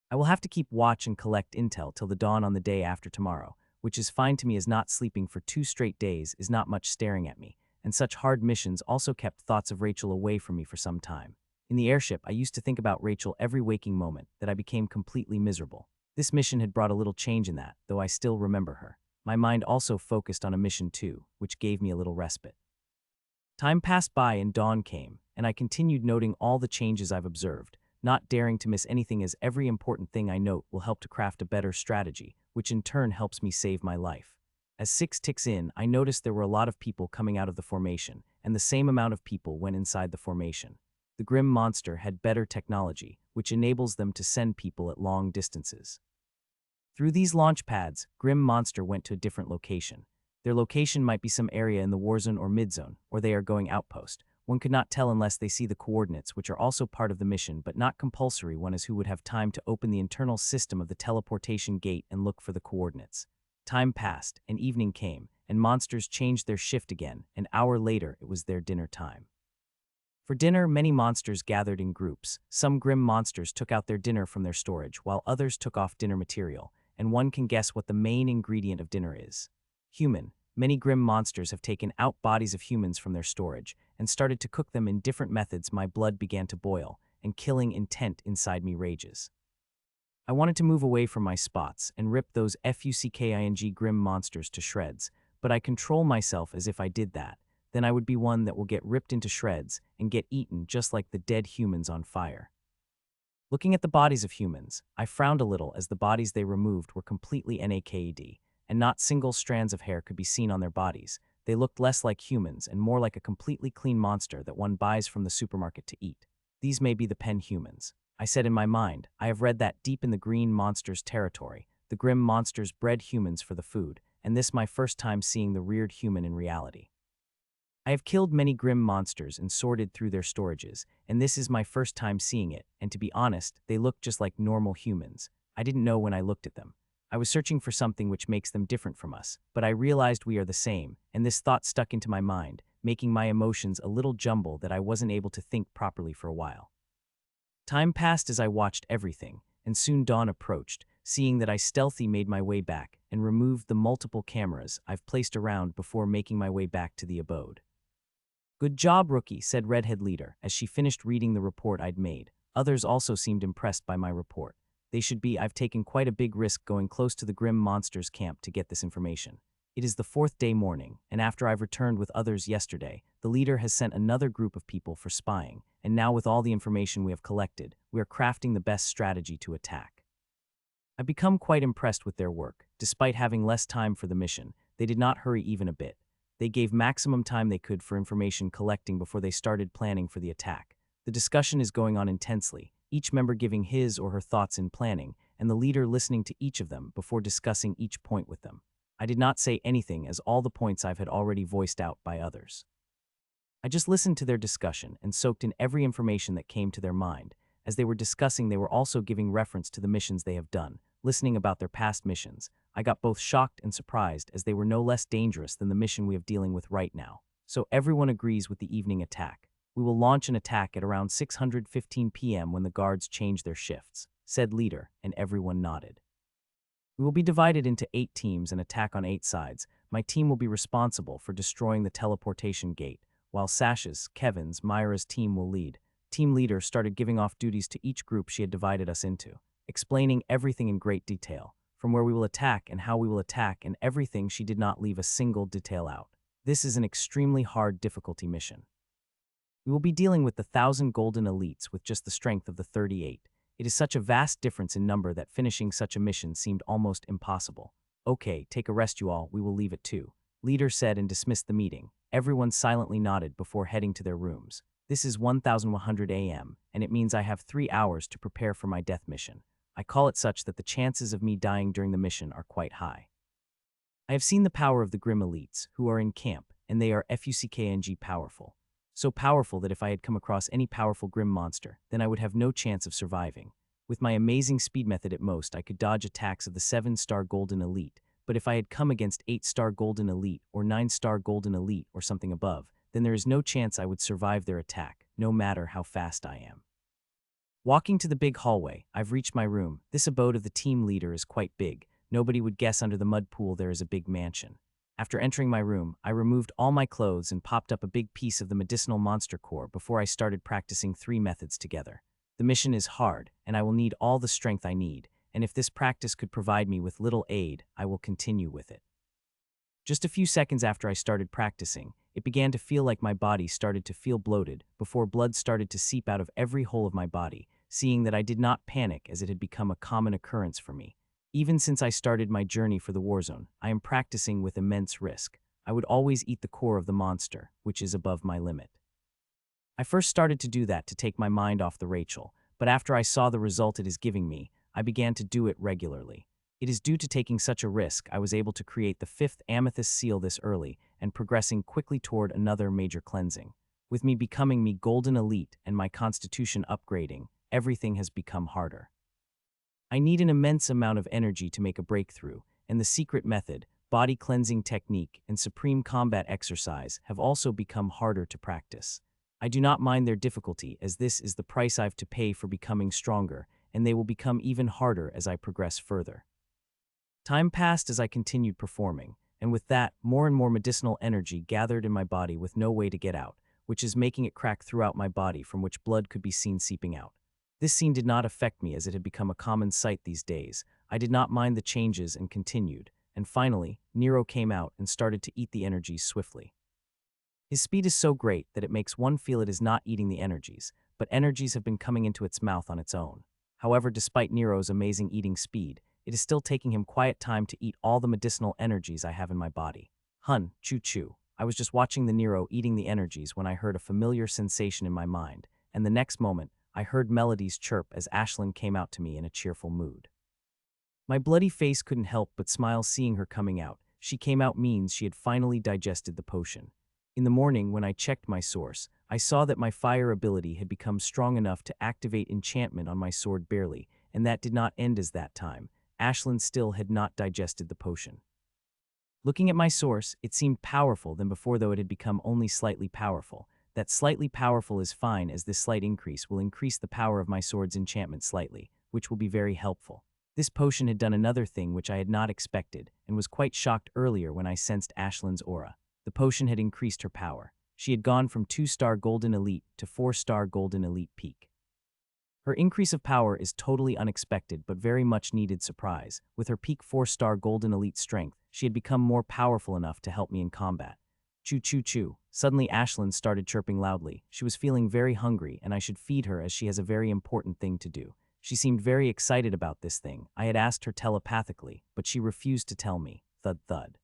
I will have to keep watch and collect intel till the dawn on the day after tomorrow, which is fine to me as not sleeping for 2 straight days is not much staring at me, and such hard missions also kept thoughts of Rachel away from me for some time. In the airship, I used to think about Rachel every waking moment, that I became completely miserable. This mission had brought a little change in that, though I still remember her. My mind also focused on a mission too, which gave me a little respite. Time passed by and dawn came, and I continued noting all the changes I've observed, not daring to miss anything as every important thing I note will help to craft a better strategy, which in turn helps me save my life. As 6 ticks in, I noticed there were a lot of people coming out of the formation, and the same amount of people went inside the formation. The Grim Monster had better technology, which enables them to send people at long distances. Through these launch pads, Grim Monster went to a different location. Their location might be some area in the warzone or midzone, or they are going outpost. One could not tell unless they see the coordinates, which are also part of the mission but not compulsory. One is who would have time to open the internal system of the teleportation gate and look for the coordinates. Time passed, and evening came, and monsters changed their shift again. An hour later, it was their dinner time. For dinner, many monsters gathered in groups. Some Grim Monsters took out their dinner from their storage, while others took off dinner material, and one can guess what the main ingredient of dinner is. Human. Many Grim Monsters have taken out bodies of humans from their storage and started to cook them in different methods. My blood began to boil, and killing intent inside me rages. I wanted to move away from my spots and rip those fucking Grim Monsters to shreds, but I control myself as if I did that. Then I would be one that will get ripped into shreds and get eaten just like the dead humans on fire. Looking at the bodies of humans, I frowned a little as the bodies they removed were completely naked, and not single strands of hair could be seen on their bodies. They looked less like humans and more like a completely clean monster that one buys from the supermarket to eat. These may be the pen humans. I said in my mind, I have read that deep in the Green Monsters territory, the Grim Monsters bred humans for the food, and this my first time seeing the reared human in reality. I have killed many Grim Monsters and sorted through their storages, and this is my first time seeing it, and to be honest, they look just like normal humans. I didn't know when I looked at them. I was searching for something which makes them different from us, but I realized we are the same, and this thought stuck into my mind, making my emotions a little jumble that I wasn't able to think properly for a while. Time passed as I watched everything, and soon dawn approached, seeing that I stealthily made my way back and removed the multiple cameras I've placed around before making my way back to the abode. "Good job, rookie," said Redhead Leader as she finished reading the report I'd made. Others also seemed impressed by my report. They should be. I've taken quite a big risk going close to the Grim Monsters camp to get this information. It is the 4th day morning, and after I've returned with others yesterday, the leader has sent another group of people for spying, and now with all the information we have collected, we are crafting the best strategy to attack. I've become quite impressed with their work. Despite having less time for the mission, they did not hurry even a bit. They gave maximum time they could for information collecting before they started planning for the attack. The discussion is going on intensely, each member giving his or her thoughts in planning, and the leader listening to each of them before discussing each point with them. I did not say anything as all the points I've had already voiced out by others. I just listened to their discussion and soaked in every information that came to their mind. As they were discussing, they were also giving reference to the missions they have done, listening about their past missions. I got both shocked and surprised as they were no less dangerous than the mission we have dealing with right now. So everyone agrees with the evening attack. We will launch an attack at around 6:15 p.m. when the guards change their shifts, said leader, and everyone nodded. We will be divided into 8 teams and attack on 8 sides. My team will be responsible for destroying the teleportation gate, while Sasha's, Kevin's, Myra's team will lead. Team leader started giving off duties to each group she had divided us into, explaining everything in great detail, from where we will attack and how we will attack and everything. She did not leave a single detail out. This is an extremely hard difficulty mission. We will be dealing with the 1,000 golden elites with just the strength of the 38. It is such a vast difference in number that finishing such a mission seemed almost impossible. Okay, take a rest you all, we will leave at 2. Leader said and dismissed the meeting. Everyone silently nodded before heading to their rooms. This is 1100 a.m., and it means I have 3 hours to prepare for my death mission. I call it such that the chances of me dying during the mission are quite high. I have seen the power of the Grim Elites, who are in camp, and they are fuckng powerful. So powerful that if I had come across any powerful Grim monster, then I would have no chance of surviving. With my amazing speed method at most, I could dodge attacks of the 7-star Golden Elite, but if I had come against 8-star Golden Elite or 9-star Golden Elite or something above, then there is no chance I would survive their attack, no matter how fast I am. Walking to the big hallway, I've reached my room. This abode of the team leader is quite big. Nobody would guess under the mud pool there is a big mansion. After entering my room, I removed all my clothes and popped up a big piece of the medicinal monster core before I started practicing 3 methods together. The mission is hard, and I will need all the strength I need, and if this practice could provide me with little aid, I will continue with it. Just a few seconds after I started practicing, it began to feel like my body started to feel bloated before blood started to seep out of every hole of my body, seeing that I did not panic as it had become a common occurrence for me. Even since I started my journey for the Warzone, I am practicing with immense risk. I would always eat the core of the monster, which is above my limit. I first started to do that to take my mind off the Rachel, but after I saw the result it is giving me, I began to do it regularly. It is due to taking such a risk I was able to create the 5th amethyst seal this early and progressing quickly toward another major cleansing. With me becoming me Golden Elite and my constitution upgrading, everything has become harder. I need an immense amount of energy to make a breakthrough, and the secret method, body cleansing technique, and supreme combat exercise have also become harder to practice. I do not mind their difficulty as this is the price I've to pay for becoming stronger, and they will become even harder as I progress further. Time passed as I continued performing, and with that, more and more medicinal energy gathered in my body with no way to get out, which is making it crack throughout my body from which blood could be seen seeping out. This scene did not affect me as it had become a common sight these days. I did not mind the changes and continued, and finally, Nero came out and started to eat the energies swiftly. His speed is so great that it makes one feel it is not eating the energies, but energies have been coming into its mouth on its own. However, despite Nero's amazing eating speed, it is still taking him quiet time to eat all the medicinal energies I have in my body. Choo-choo. I was just watching the Nero eating the energies when I heard a familiar sensation in my mind, and the next moment, I heard Melody's chirp as Ashlyn came out to me in a cheerful mood. My bloody face couldn't help but smile seeing her coming out. She came out means she had finally digested the potion. In the morning, when I checked my source, I saw that my fire ability had become strong enough to activate enchantment on my sword barely, and that did not end as that time. Ashlyn still had not digested the potion. Looking at my source, it seemed powerful than before, though it had become only slightly powerful. That slightly powerful is fine as this slight increase will increase the power of my sword's enchantment slightly, which will be very helpful. This potion had done another thing which I had not expected and was quite shocked earlier when I sensed Ashlyn's aura. The potion had increased her power. She had gone from 2-star Golden Elite to 4-star Golden Elite Peak. Her increase of power is totally unexpected but very much needed surprise. With her peak 4-star Golden Elite strength, she had become more powerful enough to help me in combat. Choo-choo-choo. Suddenly Ashlyn started chirping loudly. She was feeling very hungry and I should feed her as she has a very important thing to do. She seemed very excited about this thing. I had asked her telepathically, but she refused to tell me. Thud thud.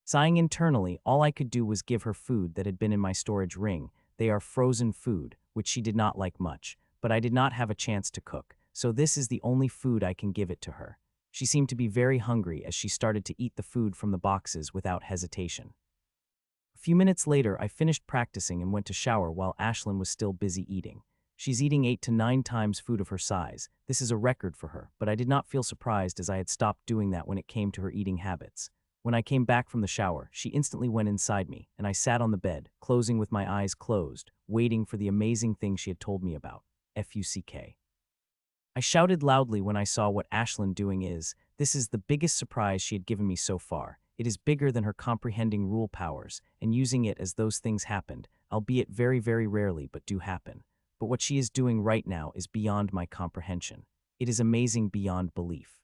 Sighing internally, all I could do was give her food that had been in my storage ring. They are frozen food, which she did not like much, but I did not have a chance to cook, so this is the only food I can give it to her. She seemed to be very hungry as she started to eat the food from the boxes without hesitation. A few minutes later, I finished practicing and went to shower while Ashlyn was still busy eating. She's eating 8 to 9 times food of her size. This is a record for her, but I did not feel surprised as I had stopped doing that when it came to her eating habits. When I came back from the shower, she instantly went inside me, and I sat on the bed, closing with my eyes closed, waiting for the amazing thing she had told me about. FUCK. I shouted loudly when I saw what Ashlyn doing is. This is the biggest surprise she had given me so far. It is bigger than her comprehending rule powers, and using it as those things happened, albeit very, very rarely, but do happen. But what she is doing right now is beyond my comprehension. It is amazing beyond belief.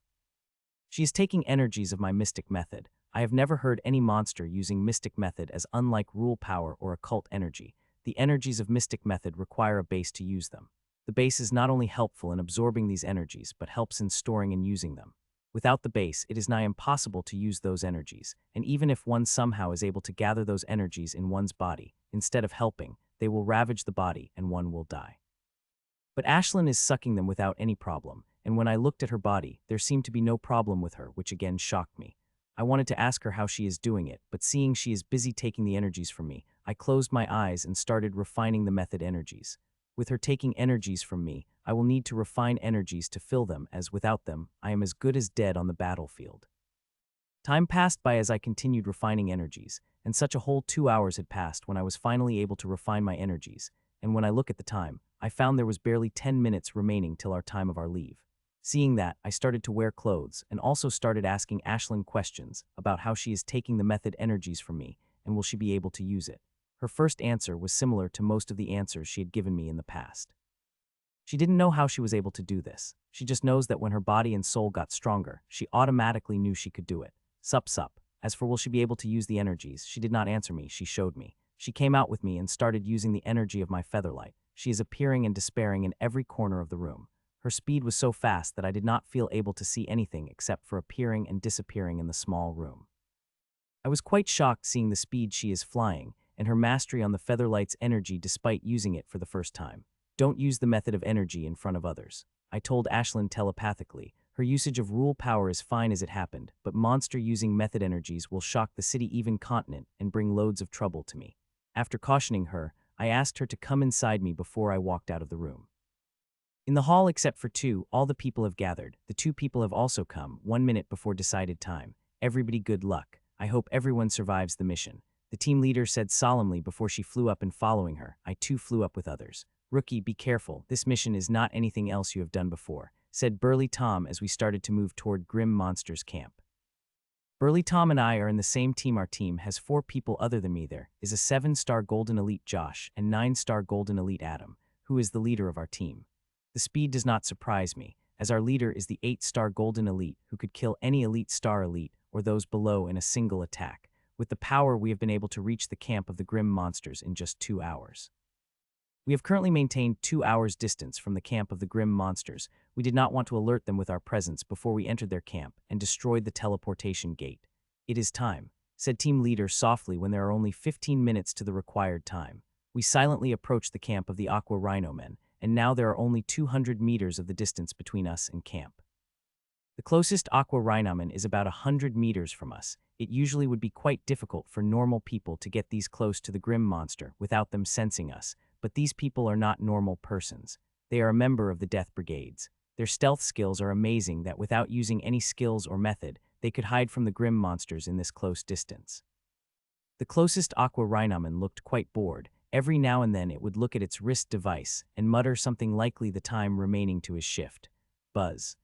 She is taking energies of my mystic method. I have never heard any monster using mystic method as unlike rule power or occult energy. The energies of mystic method require a base to use them. The base is not only helpful in absorbing these energies, but helps in storing and using them. Without the base, it is nigh impossible to use those energies, and even if one somehow is able to gather those energies in one's body, instead of helping, they will ravage the body and one will die. But Ashlyn is sucking them without any problem, and when I looked at her body, there seemed to be no problem with her, which again shocked me. I wanted to ask her how she is doing it, but seeing she is busy taking the energies from me, I closed my eyes and started refining the method energies. With her taking energies from me, I will need to refine energies to fill them, as without them, I am as good as dead on the battlefield. Time passed by as I continued refining energies, and such a whole 2 hours had passed when I was finally able to refine my energies, and when I look at the time, I found there was barely 10 minutes remaining till our time of our leave. Seeing that, I started to wear clothes, and also started asking Ashlyn questions about how she is taking the method energies from me, and will she be able to use it. Her first answer was similar to most of the answers she had given me in the past. She didn't know how she was able to do this. She just knows that when her body and soul got stronger, she automatically knew she could do it. Sup. As for will she be able to use the energies, she did not answer me, she showed me. She came out with me and started using the energy of my featherlight. She is appearing and despairing in every corner of the room. Her speed was so fast that I did not feel able to see anything except for appearing and disappearing in the small room. I was quite shocked seeing the speed she is flying, and her mastery on the featherlight's energy despite using it for the first time. Don't use the method of energy in front of others. I told Ashlyn telepathically. Her usage of rule power is fine as it happened, but monster using method energies will shock the city, even continent, and bring loads of trouble to me. After cautioning her, I asked her to come inside me before I walked out of the room. In the hall, except for 2, all the people have gathered. The 2 people have also come, 1 minute before decided time. Everybody good luck. I hope everyone survives the mission. The team leader said solemnly before she flew up, and following her, I too flew up with others. Rookie, be careful, this mission is not anything else you have done before, said Burly Tom as we started to move toward Grim Monster's camp. Burly Tom and I are in the same team. Our team has 4 people other than me. There is a 7-star Golden Elite Josh and 9-star Golden Elite Adam, who is the leader of our team. The speed does not surprise me, as our leader is the 8-star Golden Elite who could kill any Elite Star Elite or those below in a single attack. With the power, we have been able to reach the camp of the Grim Monsters in just 2 hours. We have currently maintained 2 hours distance from the camp of the Grim Monsters. We did not want to alert them with our presence before we entered their camp and destroyed the teleportation gate. It is time, said team leader softly when there are only 15 minutes to the required time. We silently approached the camp of the Aqua Rhynomen, and now there are only 200 meters of the distance between us and camp. The closest Aqua Rhynomen is about 100 meters from us. It usually would be quite difficult for normal people to get these close to the Grim Monster without them sensing us, but these people are not normal persons. They are a member of the Death Brigades. Their stealth skills are amazing that without using any skills or method, they could hide from the Grim Monsters in this close distance. The closest Aqua Rhynomen looked quite bored. Every now and then it would look at its wrist device and mutter something, likely the time remaining to his shift. Buzz.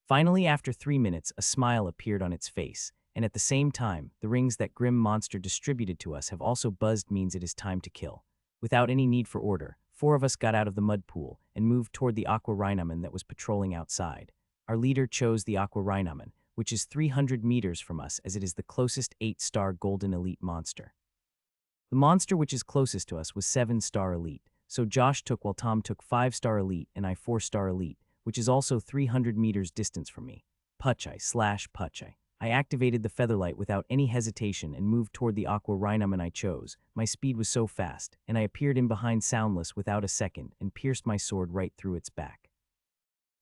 Finally, after 3 minutes, a smile appeared on its face, and at the same time, the rings that Grim Monster distributed to us have also buzzed, means it is time to kill. Without any need for order, 4 of us got out of the mud pool and moved toward the Aqua Rhynomen that was patrolling outside. Our leader chose the Aqua Rhynomen, which is 300 meters from us, as it is the closest 8-star Golden Elite monster. The monster which is closest to us was 7-star Elite, so Josh took, while Tom took 5-star Elite and I 4-star Elite, which is also 300 meters distance from me. Puchai. I activated the featherlight without any hesitation and moved toward the Aqua Rhynomen I chose. My speed was so fast, and I appeared in behind soundless without a second and pierced my sword right through its back.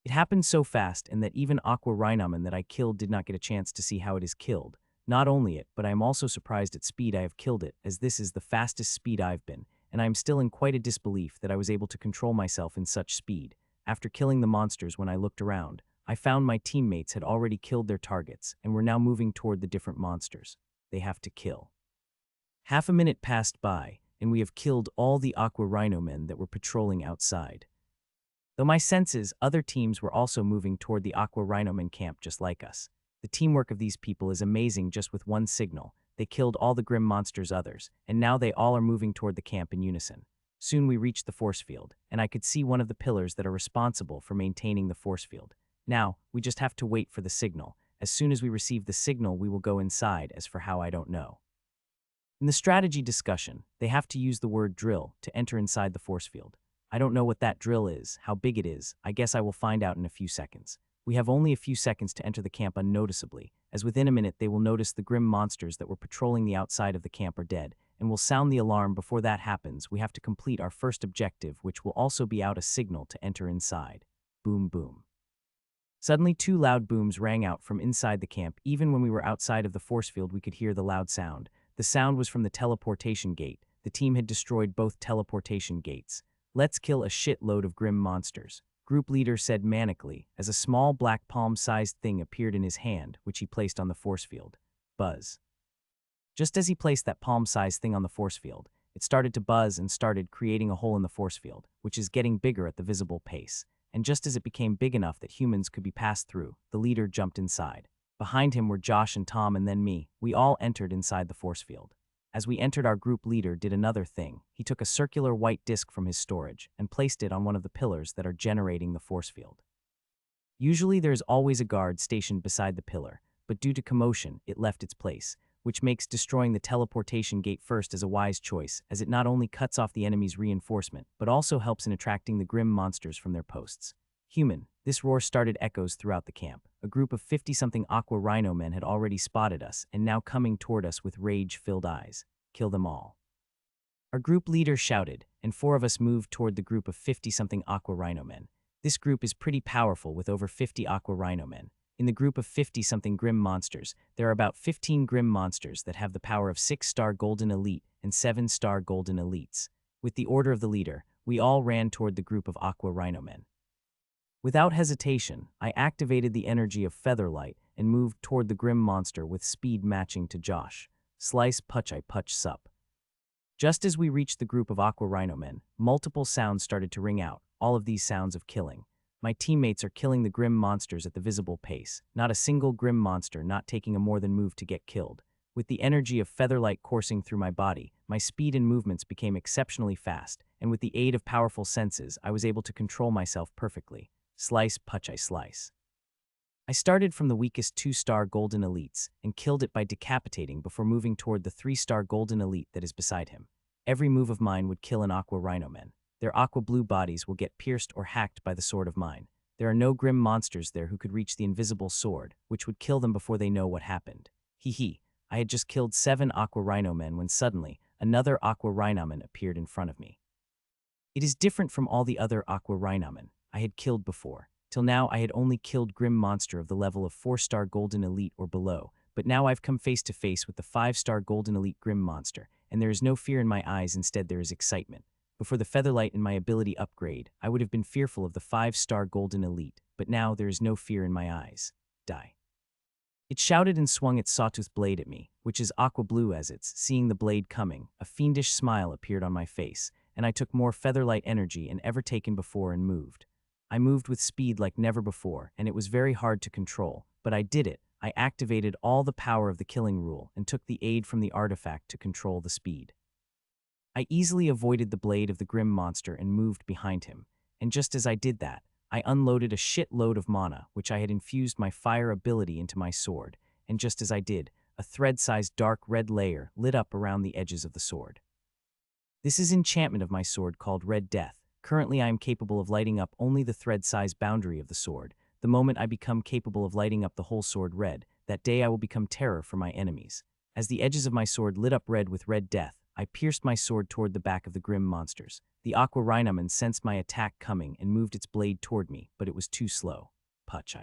It happened so fast and that even Aqua Rhynomen that I killed did not get a chance to see how it is killed. Not only it, but I am also surprised at speed I have killed it, as this is the fastest speed I've been, and I am still in quite a disbelief that I was able to control myself in such speed. After killing the monsters, when I looked around, I found my teammates had already killed their targets and were now moving toward the different monsters they have to kill. Half a minute passed by, and we have killed all the Aqua Rhynomen that were patrolling outside. Though my sense is other teams were also moving toward the Aqua Rhynomen camp just like us. The teamwork of these people is amazing. Just with one signal, they killed all the grim monsters others, and now they all are moving toward the camp in unison. Soon we reached the force field, and I could see one of the pillars that are responsible for maintaining the force field. Now, we just have to wait for the signal. As soon as we receive the signal, we will go inside. As for how, I don't know. In the strategy discussion, they have to use the word drill to enter inside the force field. I don't know what that drill is, how big it is. I guess I will find out in a few seconds. We have only a few seconds to enter the camp unnoticeably, as within a minute they will notice the grim monsters that were patrolling the outside of the camp are dead, and will sound the alarm. Before that happens, we have to complete our first objective, which will also be out a signal to enter inside. Boom, boom. Suddenly 2 loud booms rang out from inside the camp. Even when we were outside of the force field, we could hear the loud sound. The sound was from the teleportation gate. The team had destroyed both teleportation gates. Let's kill a shitload of grim monsters, group leader said manically, as a small black palm-sized thing appeared in his hand, which he placed on the force field. Buzz. Just as he placed that palm-sized thing on the force field, it started to buzz and started creating a hole in the force field, which is getting bigger at the visible pace. And just as it became big enough that humans could be passed through, the leader jumped inside. Behind him were Josh and Tom and then me. We all entered inside the force field. As we entered, our group leader did another thing. He took a circular white disc from his storage and placed it on one of the pillars that are generating the force field. Usually there is always a guard stationed beside the pillar, but due to commotion, it left its place, which makes destroying the teleportation gate first as a wise choice, as it not only cuts off the enemy's reinforcement, but also helps in attracting the grim monsters from their posts. Human. This roar started echoes throughout the camp. A group of 50-something Aqua Rhynomen had already spotted us and now coming toward us with rage-filled eyes. Kill them all. Our group leader shouted, and 4 of us moved toward the group of 50-something Aqua Rhynomen. This group is pretty powerful with over 50 Aqua Rhynomen. In the group of 50-something grim monsters, there are about 15 grim monsters that have the power of 6-star Golden Elite and 7-star Golden Elites. With the order of the leader, we all ran toward the group of Aqua Rhynomen. Without hesitation, I activated the energy of Featherlight and moved toward the grim monster with speed matching to Josh. Slice puch I puch sup. Just as we reached the group of Aqua Rhynomen, multiple sounds started to ring out, all of these sounds of killing. My teammates are killing the grim monsters at the visible pace, not a single grim monster not taking a more than move to get killed. With the energy of Featherlight coursing through my body, my speed and movements became exceptionally fast, and with the aid of powerful senses, I was able to control myself perfectly. Slice puch I slice. I started from the weakest 2-star Golden Elites and killed it by decapitating before moving toward the 3-star Golden Elite that is beside him. Every move of mine would kill an Aqua Rhynomen. Their aqua blue bodies will get pierced or hacked by the sword of mine. There are no grim monsters there who could reach the invisible sword, which would kill them before they know what happened. Hee. I had just killed 7 Aqua Rhynomen when suddenly another Aqua Rhynomen appeared in front of me. It is different from all the other Aqua Rhynomen I had killed before. Till now I had only killed grim monster of the level of 4-star Golden Elite or below, but now I've come face to face with the 5-star Golden Elite grim monster, and there is no fear in my eyes, instead there is excitement. Before the Featherlight and my ability upgrade, I would have been fearful of the 5-star Golden Elite, but now there is no fear in my eyes. Die. It shouted and swung its sawtooth blade at me, which is aqua blue as it's. Seeing the blade coming, a fiendish smile appeared on my face, and I took more Featherlight energy than ever taken before and moved. I moved with speed like never before, and it was very hard to control, but I did it. I activated all the power of the killing rule and took the aid from the artifact to control the speed. I easily avoided the blade of the grim monster and moved behind him, and just as I did that, I unloaded a shitload of mana, which I had infused my fire ability into my sword, and just as I did, a thread-sized dark red layer lit up around the edges of the sword. This is enchantment of my sword called Red Death. Currently I am capable of lighting up only the thread-sized boundary of the sword. The moment I become capable of lighting up the whole sword red, that day I will become terror for my enemies. As the edges of my sword lit up red with Red Death, I pierced my sword toward the back of the grim monsters. The aqua Rhynomen sensed my attack coming and moved its blade toward me, but it was too slow. Puch.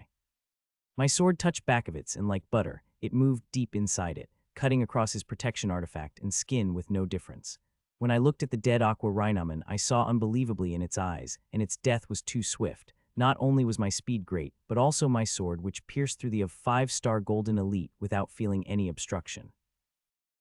My sword touched back of its, and like butter, it moved deep inside it, cutting across his protection artifact and skin with no difference. When I looked at the dead aqua Rhynomen, I saw unbelievably in its eyes, and its death was too swift. Not only was my speed great, but also my sword, which pierced through the of 5-star golden elite without feeling any obstruction.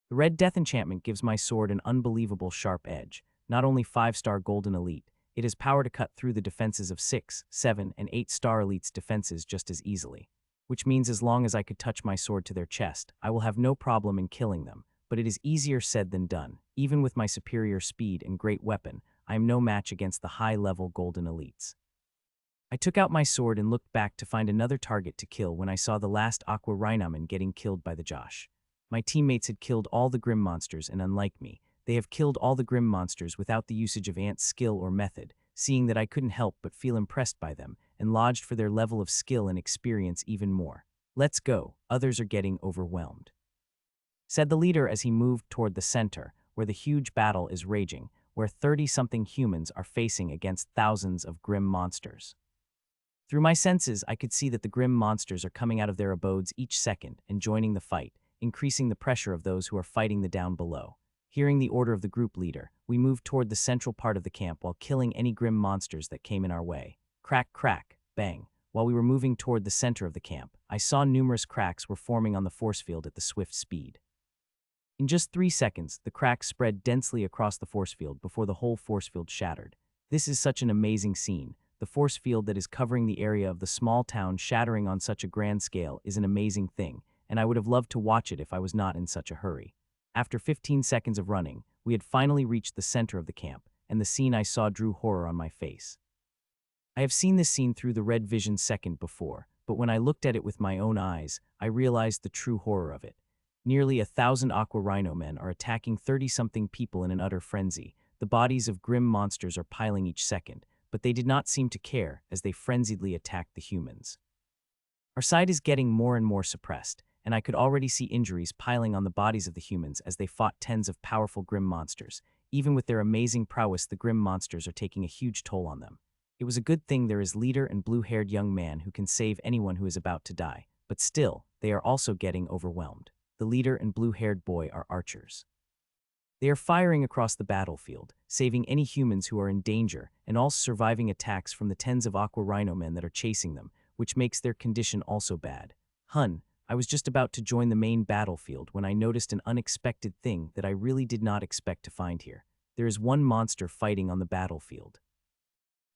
The red death enchantment gives my sword an unbelievable sharp edge. Not only 5-star golden elite, it has power to cut through the defenses of 6, 7, and 8-star elite's defenses just as easily. Which means as long as I could touch my sword to their chest, I will have no problem in killing them, but it is easier said than done. Even with my superior speed and great weapon, I am no match against the high-level golden elites. I took out my sword and looked back to find another target to kill when I saw the last aqua Rhynomen getting killed by the Josh. My teammates had killed all the grim monsters, and unlike me, they have killed all the grim monsters without the usage of ant skill or method, seeing that I couldn't help but feel impressed by them, and lodged for their level of skill and experience even more. Let's go, others are getting overwhelmed, said the leader as he moved toward the center, where the huge battle is raging, where 30-something humans are facing against thousands of grim monsters. Through my senses, I could see that the grim monsters are coming out of their abodes each second and joining the fight, increasing the pressure of those who are fighting the down below. Hearing the order of the group leader, we moved toward the central part of the camp while killing any grim monsters that came in our way. Crack, crack, bang. While we were moving toward the center of the camp, I saw numerous cracks were forming on the force field at the swift speed. In just 3 seconds, the cracks spread densely across the force field before the whole force field shattered. This is such an amazing scene. The force field that is covering the area of the small town shattering on such a grand scale is an amazing thing, and I would have loved to watch it if I was not in such a hurry. After 15 seconds of running, we had finally reached the center of the camp, and the scene I saw drew horror on my face. I have seen this scene through the red vision second before, but when I looked at it with my own eyes, I realized the true horror of it. Nearly 1,000 aqua Rhynomen are attacking 30-something people in an utter frenzy. The bodies of grim monsters are piling each second, but they did not seem to care as they frenziedly attacked the humans. Our sight is getting more and more suppressed, and I could already see injuries piling on the bodies of the humans as they fought tens of powerful grim monsters. Even with their amazing prowess, the grim monsters are taking a huge toll on them. It was a good thing there is leader and blue-haired young man who can save anyone who is about to die, but still, they are also getting overwhelmed. The leader and blue-haired boy are archers. They are firing across the battlefield, saving any humans who are in danger, and also surviving attacks from the tens of aqua Rhynomen that are chasing them, which makes their condition also bad. I was just about to join the main battlefield when I noticed an unexpected thing that I really did not expect to find here. There is one monster fighting on the battlefield.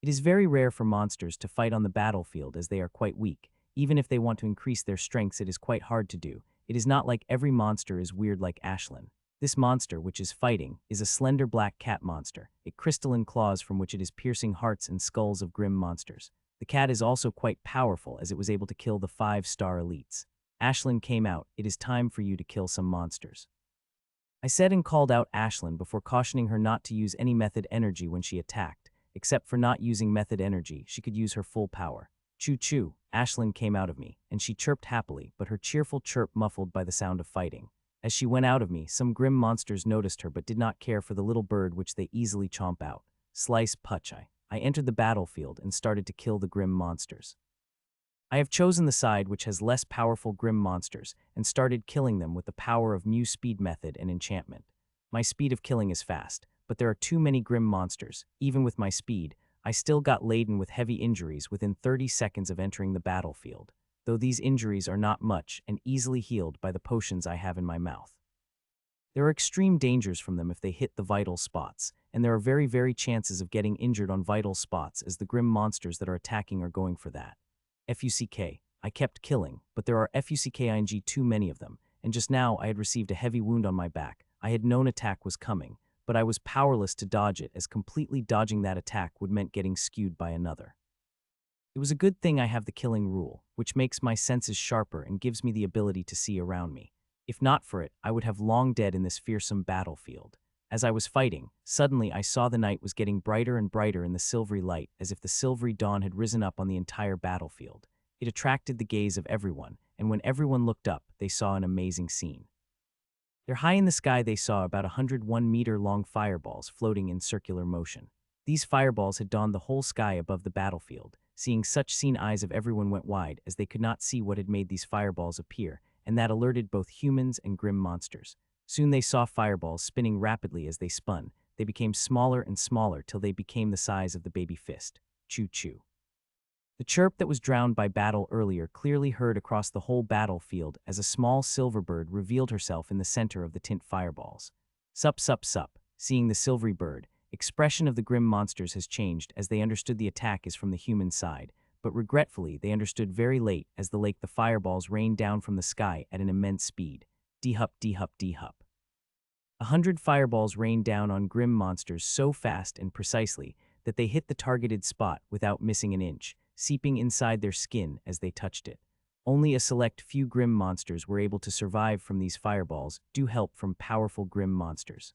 It is very rare for monsters to fight on the battlefield as they are quite weak. Even if they want to increase their strengths, it is quite hard to do. It is not like every monster is weird like Ashlyn. This monster, which is fighting, is a slender black cat monster, a crystalline claws from which it is piercing hearts and skulls of grim monsters. The cat is also quite powerful as it was able to kill the 5-star elites. Ashlyn came out. It is time for you to kill some monsters, I said, and called out Ashlyn before cautioning her not to use any method energy when she attacked. Except for not using method energy, she could use her full power. Choo-choo, Ashlyn came out of me, and she chirped happily, but her cheerful chirp muffled by the sound of fighting. As she went out of me, some grim monsters noticed her but did not care for the little bird which they easily chomp out. Slice puch. I entered the battlefield and started to kill the grim monsters. I have chosen the side which has less powerful grim monsters and started killing them with the power of Mew speed method and enchantment. My speed of killing is fast, but there are too many grim monsters. Even with my speed, I still got laden with heavy injuries within 30 seconds of entering the battlefield, though these injuries are not much and easily healed by the potions I have in my mouth. There are extreme dangers from them if they hit the vital spots, and there are very chances of getting injured on vital spots as the grim monsters that are attacking are going for that. FUCK, I kept killing, but there are FUCKING too many of them, and just now I had received a heavy wound on my back. I had known attack was coming, but I was powerless to dodge it as completely dodging that attack would meant getting skewed by another. It was a good thing I have the killing rule, which makes my senses sharper and gives me the ability to see around me. If not for it, I would have long dead in this fearsome battlefield. As I was fighting, suddenly I saw the night was getting brighter and brighter in the silvery light, as if the silvery dawn had risen up on the entire battlefield. It attracted the gaze of everyone, and when everyone looked up, they saw an amazing scene. They're high in the sky. They saw about 101-meter-long fireballs floating in circular motion. These fireballs had dawned the whole sky above the battlefield. Seeing such scene, eyes of everyone went wide, as they could not see what had made these fireballs appear, and that alerted both humans and grim monsters. Soon they saw fireballs spinning rapidly. As they spun, they became smaller and smaller till they became the size of the baby fist. Choo-choo. The chirp that was drowned by battle earlier clearly heard across the whole battlefield as a small silver bird revealed herself in the center of the tint fireballs. Sup, sup, sup. Seeing the silvery bird, expression of the grim monsters has changed, as they understood the attack is from the human side, but regretfully they understood very late, as the fireballs rained down from the sky at an immense speed. D-hup, D-hup, D-hup. 100 fireballs rained down on grim monsters so fast and precisely that they hit the targeted spot without missing an inch, seeping inside their skin as they touched it. Only a select few grim monsters were able to survive from these fireballs, due help from powerful grim monsters.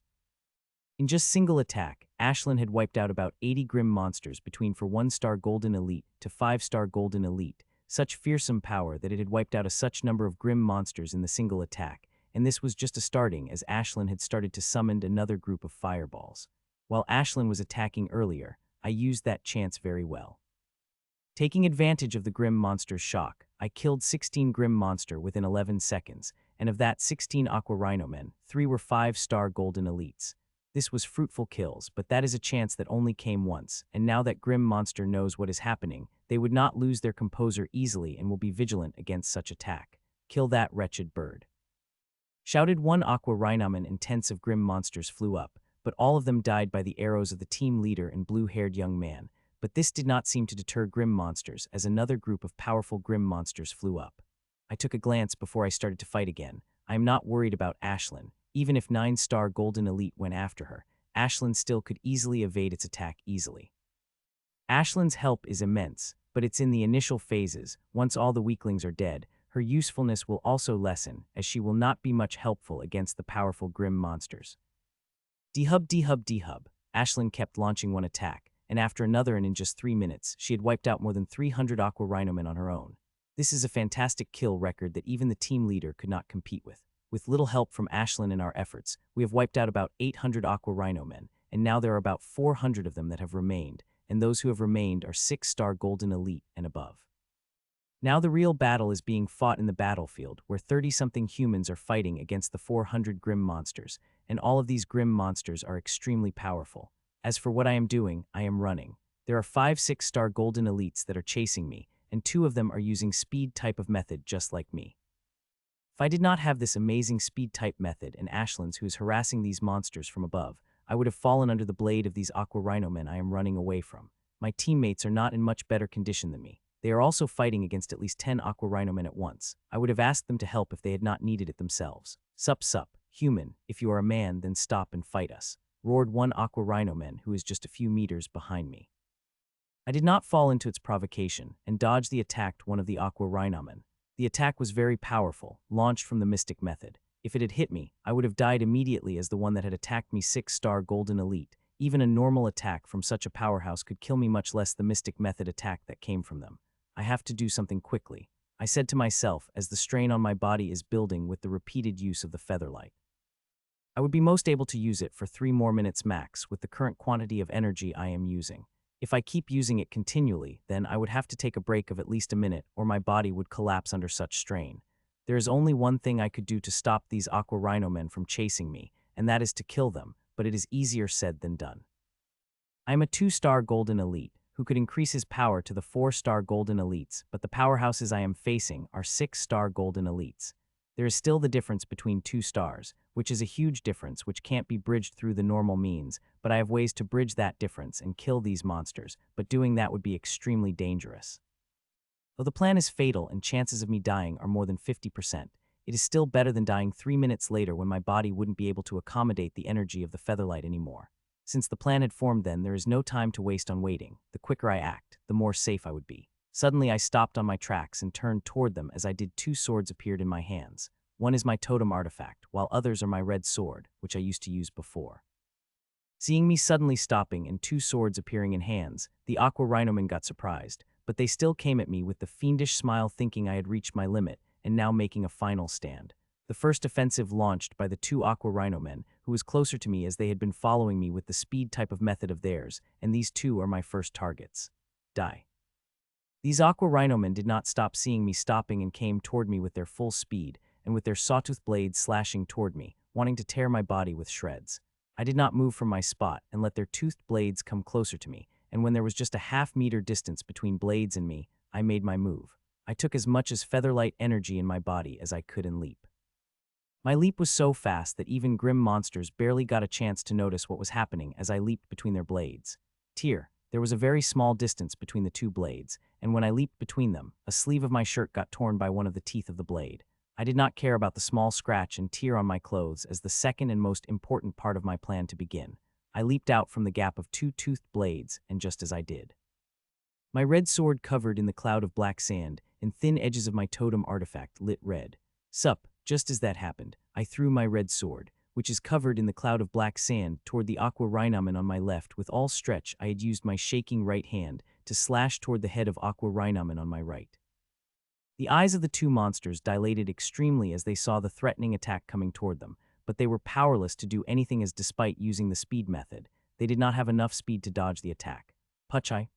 In just single attack, Ashlyn had wiped out about 80 grim monsters between for 1-star Golden Elite to 5-star Golden Elite, such fearsome power that it had wiped out such number of grim monsters in the single attack, and this was just a starting, as Ashlyn had started to summon another group of fireballs. While Ashlyn was attacking earlier, I used that chance very well. Taking advantage of the grim monster's shock, I killed 16 grim monster within 11 seconds, and of that 16 aqua Rhynomen, 3 were 5-star Golden Elites. This was fruitful kills, but that is a chance that only came once, and now that grim monster knows what is happening, they would not lose their composure easily and will be vigilant against such attack. Kill that wretched bird. Shouted one aqua Rhynomen, and tents of grim monsters flew up, but all of them died by the arrows of the team leader and blue-haired young man. But this did not seem to deter grim monsters, as another group of powerful grim monsters flew up. I took a glance before I started to fight again. I am not worried about Ashlyn. Even if 9-star Golden Elite went after her, Ashlyn still could easily evade its attack easily. Ashlyn's help is immense, but it's in the initial phases. Once all the weaklings are dead, her usefulness will also lessen, as she will not be much helpful against the powerful grim monsters. D-hub, D-hub, D-hub. Ashlyn kept launching one attack, and after another, and in just 3 minutes, she had wiped out more than 300 aqua Rhynomen on her own. This is a fantastic kill record that even the team leader could not compete with. With little help from Ashlyn in our efforts, we have wiped out about 800 aqua Rhynomen, and now there are about 400 of them that have remained, and those who have remained are 6-star Golden Elite and above. Now the real battle is being fought in the battlefield, where 30-something humans are fighting against the 400 grim monsters, and all of these grim monsters are extremely powerful. As for what I am doing, I am running. There are 5 6-star Golden Elites that are chasing me, and 2 of them are using speed type of method just like me. If I did not have this amazing speed type method and Ashlyn's, who is harassing these monsters from above, I would have fallen under the blade of these aqua Rhynomen I am running away from. My teammates are not in much better condition than me. They are also fighting against at least 10 aqua Rhynomen at once. I would have asked them to help if they had not needed it themselves. Sup, sup, human, if you are a man, then stop and fight us, roared one aqua Rhynomen who is just a few meters behind me. I did not fall into its provocation and dodged the attack one of the aqua Rhynomen. The attack was very powerful, launched from the mystic method. If it had hit me, I would have died immediately, as the one that had attacked me 6-star Golden Elite. Even a normal attack from such a powerhouse could kill me, much less the mystic method attack that came from them. I have to do something quickly, I said to myself as the strain on my body is building with the repeated use of the featherlight. I would be most able to use it for 3 more minutes max with the current quantity of energy I am using. If I keep using it continually, then I would have to take a break of at least a minute, or my body would collapse under such strain. There is only one thing I could do to stop these aqua Rhynomen from chasing me, and that is to kill them, but it is easier said than done. I am a 2-star Golden Elite, who could increase his power to the 4-star Golden Elites, but the powerhouses I am facing are 6-star Golden Elites. There is still the difference between 2 stars, which is a huge difference which can't be bridged through the normal means, but I have ways to bridge that difference and kill these monsters, but doing that would be extremely dangerous. Though the plan is fatal and chances of me dying are more than 50%, it is still better than dying 3 minutes later when my body wouldn't be able to accommodate the energy of the featherlight anymore. Since the plan had formed then, there is no time to waste on waiting. The quicker I act, the more safe I would be. Suddenly I stopped on my tracks and turned toward them. As I did, 2 swords appeared in my hands. One is my totem artifact, while others are my red sword, which I used to use before. Seeing me suddenly stopping and 2 swords appearing in hands, the aqua Rhynomen got surprised, but they still came at me with the fiendish smile, thinking I had reached my limit, and now making a final stand. The first offensive launched by the two aqua rhinomen, who was closer to me as they had been following me with the speed type of method of theirs, and these two are my first targets. Die. These aqua rhinomen did not stop seeing me stopping and came toward me with their full speed, and with their sawtooth blades slashing toward me, wanting to tear my body with shreds. I did not move from my spot and let their toothed blades come closer to me, and when there was just a half-meter distance between blades and me, I made my move. I took as much as featherlight energy in my body as I could and leap. My leap was so fast that even grim monsters barely got a chance to notice what was happening as I leaped between their blades. There was a very small distance between the two blades, and when I leaped between them, a sleeve of my shirt got torn by one of the teeth of the blade. I did not care about the small scratch and tear on my clothes as the second and most important part of my plan to begin. I leaped out from the gap of two toothed blades, and just as I did, my red sword covered in the cloud of black sand, and thin edges of my totem artifact lit red. Just as that happened, I threw my red sword, which is covered in the cloud of black sand, toward the aqua Rhynomen on my left. With all stretch, I had used my shaking right hand to slash toward the head of aqua Rhynomen on my right. The eyes of the two monsters dilated extremely as they saw the threatening attack coming toward them, but they were powerless to do anything as despite using the speed method, they did not have enough speed to dodge the attack. Pachak,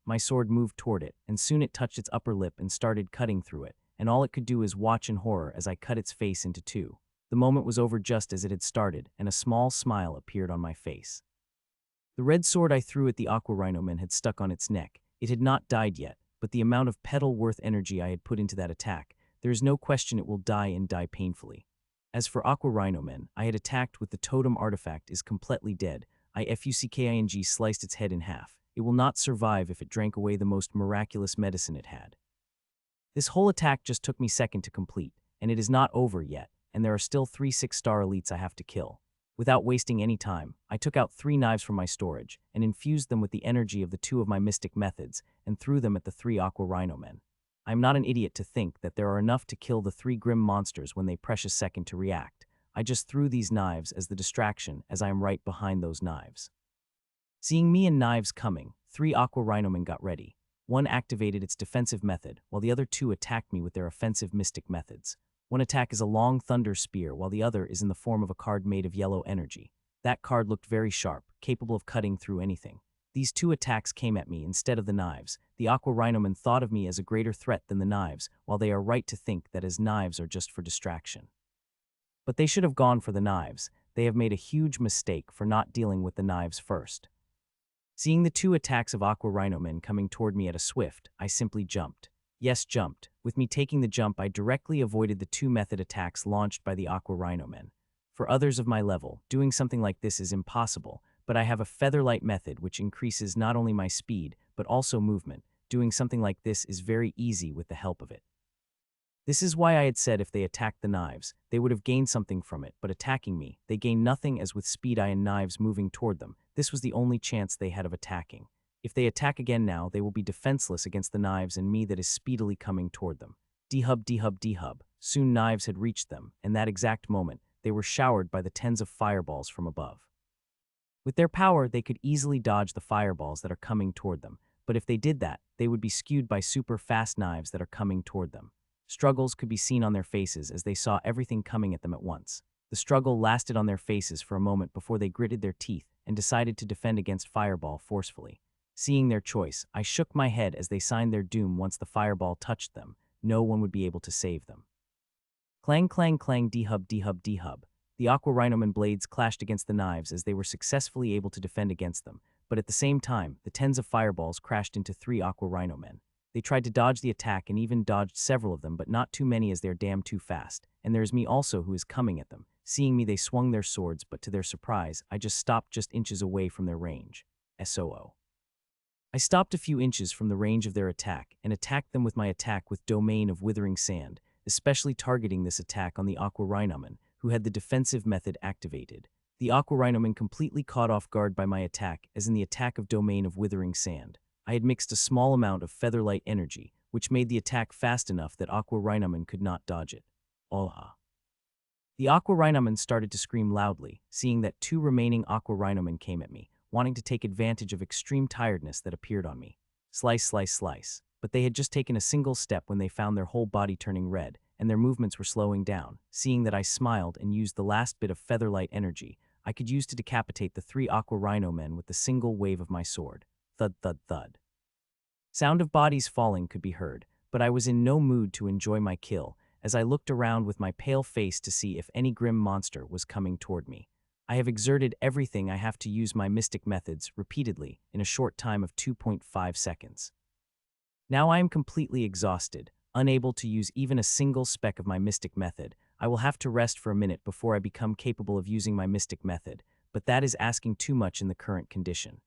my sword moved toward it, and soon it touched its upper lip and started cutting through it, and all it could do is watch in horror as I cut its face into two. The moment was over just as it had started, and a small smile appeared on my face. The red sword I threw at the aqua Rhynomen had stuck on its neck. It had not died yet, but the amount of petal-worth energy I had put into that attack, there is no question it will die and die painfully. As for aqua Rhynomen, I had attacked with the totem artifact is completely dead. Fucking sliced its head in half. It will not survive if it drank away the most miraculous medicine it had. This whole attack just took me second to complete, and it is not over yet, and there are still 3 6-star elites I have to kill. Without wasting any time, I took out 3 knives from my storage and infused them with the energy of the 2 of my mystic methods and threw them at the 3 aqua Rhynomen. I am not an idiot to think that there are enough to kill the 3 grim monsters when they precious second to react. I just threw these knives as the distraction as I am right behind those knives. Seeing me and knives coming, 3 aqua Rhynomen got ready. One activated its defensive method, while the other 2 attacked me with their offensive mystic methods. One attack is a long thunder spear, while the other is in the form of a card made of yellow energy. That card looked very sharp, capable of cutting through anything. These 2 attacks came at me instead of the knives. The aqua Rhynomen thought of me as a greater threat than the knives, while they are right to think that as knives are just for distraction. But they should have gone for the knives. They have made a huge mistake for not dealing with the knives first. Seeing the 2 attacks of aqua Rhynomen coming toward me at a swift, I simply jumped. Yes, jumped. With me taking the jump, I directly avoided the 2 method attacks launched by the aqua Rhynomen. For others of my level, doing something like this is impossible, but I have a featherlight method which increases not only my speed, but also movement. Doing something like this is very easy with the help of it. This is why I had said if they attacked the knives, they would have gained something from it, but attacking me, they gained nothing as with speed I and knives moving toward them, this was the only chance they had of attacking. If they attack again now, they will be defenseless against the knives and me that is speedily coming toward them. D-hub. Soon knives had reached them, and that exact moment, they were showered by the tens of fireballs from above. With their power, they could easily dodge the fireballs that are coming toward them, but if they did that, they would be skewed by super fast knives that are coming toward them. Struggles could be seen on their faces as they saw everything coming at them at once. The struggle lasted on their faces for a moment before they gritted their teeth and decided to defend against fireball forcefully. Seeing their choice, I shook my head as they signed their doom once the fireball touched them. No one would be able to save them. Clang, D-hub. The aqua Rhynomen blades clashed against the knives as they were successfully able to defend against them, but at the same time, the tens of fireballs crashed into 3 aqua Rhynomen. They tried to dodge the attack and even dodged several of them, but not too many as they're damn too fast, and there's me also who is coming at them. Seeing me, they swung their swords, but to their surprise, I just stopped just inches away from their range. SOO. I stopped a few inches from the range of their attack and attacked them with my attack with Domain of Withering Sand, especially targeting this attack on the aqua Rhynomen, who had the defensive method activated. The aqua Rhynomen completely caught off guard by my attack, as in the attack of Domain of Withering Sand. I had mixed a small amount of featherlight energy, which made the attack fast enough that aqua Rhynomen could not dodge it. Oha. The aqua Rhynomen started to scream loudly, seeing that 2 remaining aqua Rhynomen came at me, wanting to take advantage of extreme tiredness that appeared on me. Slice. But they had just taken a single step when they found their whole body turning red, and their movements were slowing down. Seeing that I smiled and used the last bit of featherlight energy I could use to decapitate the 3 aqua rhino-men with the single wave of my sword. Thud, thud, thud. Sound of bodies falling could be heard, but I was in no mood to enjoy my kill as I looked around with my pale face to see if any grim monster was coming toward me. I have exerted everything I have to use my mystic methods repeatedly in a short time of 2.5 seconds. Now I am completely exhausted, unable to use even a single speck of my mystic method. I will have to rest for a minute before I become capable of using my mystic method, but that is asking too much in the current condition.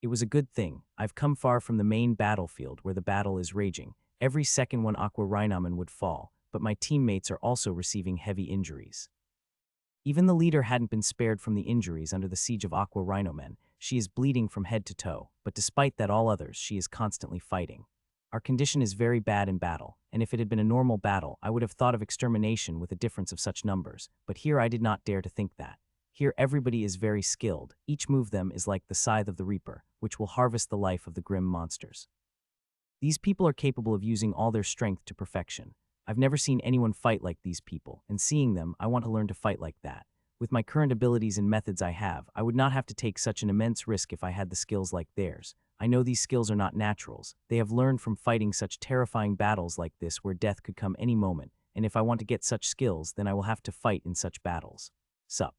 It was a good thing. I've come far from the main battlefield where the battle is raging. Every second one aqua Rhynomen would fall, but my teammates are also receiving heavy injuries. Even the leader hadn't been spared from the injuries under the siege of aqua Rhynomen. She is bleeding from head to toe, but despite that all others, she is constantly fighting. Our condition is very bad in battle, and if it had been a normal battle, I would have thought of extermination with a difference of such numbers, but here I did not dare to think that. Here everybody is very skilled. Each move them is like the scythe of the reaper, which will harvest the life of the grim monsters. These people are capable of using all their strength to perfection. I've never seen anyone fight like these people, and seeing them, I want to learn to fight like that. With my current abilities and methods I have, I would not have to take such an immense risk if I had the skills like theirs. I know these skills are not naturals. They have learned from fighting such terrifying battles like this where death could come any moment, and if I want to get such skills, then I will have to fight in such battles. Sup.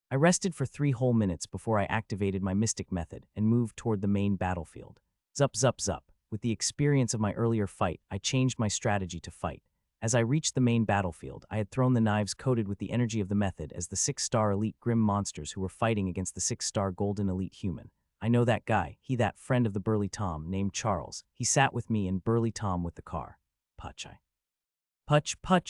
I rested for 3 whole minutes before I activated my mystic method and moved toward the main battlefield. Zup, zup, zup. With the experience of my earlier fight, I changed my strategy to fight. As I reached the main battlefield, I had thrown the knives coated with the energy of the method as the 6-star elite grim monsters who were fighting against the 6-star golden elite human. I know that guy, that friend of the Burly Tom named Charles. He sat with me and Burly Tom with the car. Putch,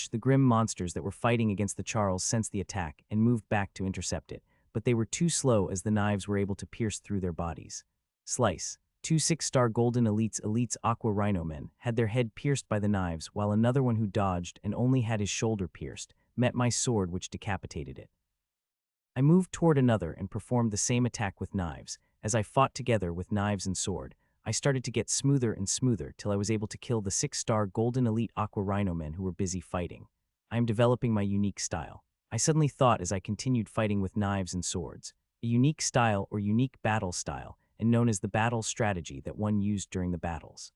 the grim monsters that were fighting against the Charles sensed the attack and moved back to intercept it, but they were too slow as the knives were able to pierce through their bodies. Slice. 2 6-star golden elites aqua Rhynomen had their head pierced by the knives, while another one who dodged and only had his shoulder pierced met my sword, which decapitated it. I moved toward another and performed the same attack with knives. As I fought together with knives and sword, I started to get smoother and smoother till I was able to kill the 6-star golden elite aqua Rhynomen who were busy fighting. I am developing my unique style. I suddenly thought as I continued fighting with knives and swords. A unique style or unique battle style, and known as the battle strategy that one used during the battles.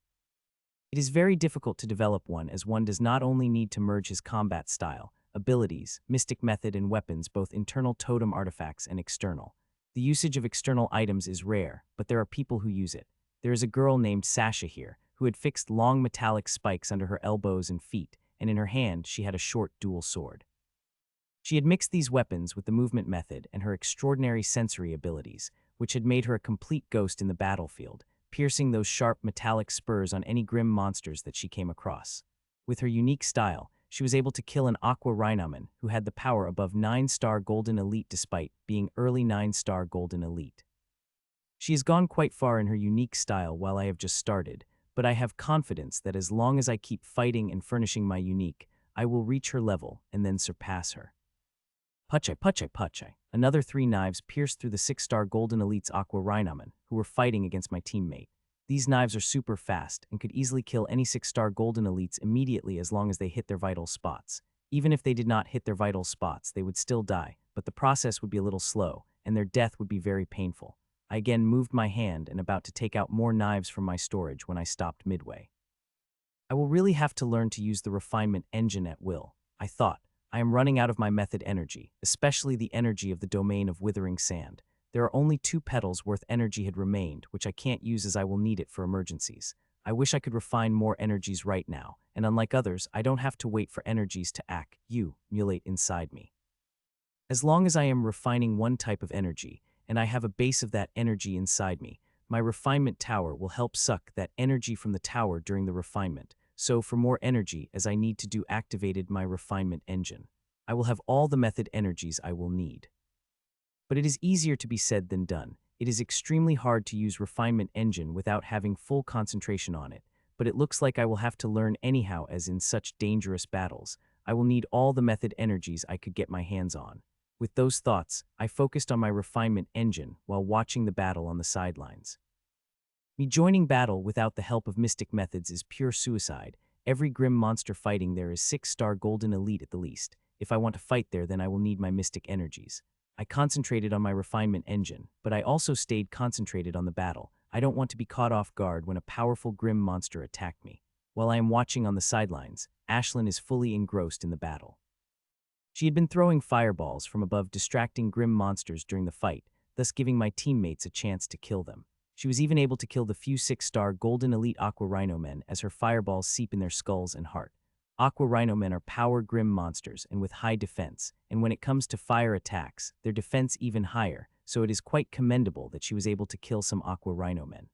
It is very difficult to develop one as one does not only need to merge his combat style, abilities, mystic method and weapons, both internal totem artifacts and external. The usage of external items is rare, but there are people who use it. There is a girl named Sasha here, who had fixed long metallic spikes under her elbows and feet, and in her hand she had a short dual sword. She had mixed these weapons with the movement method and her extraordinary sensory abilities, which had made her a complete ghost in the battlefield, piercing those sharp metallic spurs on any grim monsters that she came across. With her unique style, she was able to kill an aqua Rhynomen who had the power above 9-star golden elite despite being early 9-star golden elite. She has gone quite far in her unique style while I have just started, but I have confidence that as long as I keep fighting and furnishing my unique, I will reach her level and then surpass her. Putche. Another 3 knives pierced through the 6-star golden elites aqua Rhynomen who were fighting against my teammate. These knives are super fast and could easily kill any 6-star golden elites immediately as long as they hit their vital spots. Even if they did not hit their vital spots, they would still die, but the process would be a little slow, and their death would be very painful. I again moved my hand and about to take out more knives from my storage when I stopped midway. I will really have to learn to use the refinement engine at will, I thought. I am running out of my method energy, especially the energy of the domain of withering sand. There are only 2 petals worth energy had remained, which I can't use as I will need it for emergencies. I wish I could refine more energies right now, and unlike others, I don't have to wait for energies to accumulate inside me. As long as I am refining one type of energy, and I have a base of that energy inside me, my refinement tower will help suck that energy from the tower during the refinement. So for more energy, as I need to do activated my refinement engine, I will have all the method energies I will need. But it is easier to be said than done. It is extremely hard to use refinement engine without having full concentration on it, but it looks like I will have to learn anyhow as in such dangerous battles. I will need all the method energies I could get my hands on. With those thoughts, I focused on my refinement engine while watching the battle on the sidelines. Me joining battle without the help of mystic methods is pure suicide, Every grim monster fighting there is 6-star golden elite at the least. If I want to fight there, then I will need my mystic energies. I concentrated on my refinement engine, but I also stayed concentrated on the battle. I don't want to be caught off guard when a powerful grim monster attacked me. While I am watching on the sidelines, Ashlyn is fully engrossed in the battle. She had been throwing fireballs from above, distracting grim monsters during the fight, thus giving my teammates a chance to kill them. She was even able to kill the few 6-star golden elite aqua Rhynomen as her fireballs seep in their skulls and heart. Aqua Rhynomen are power grim monsters and with high defense, and when it comes to fire attacks, their defense even higher, so it is quite commendable that she was able to kill some Aqua Rhynomen.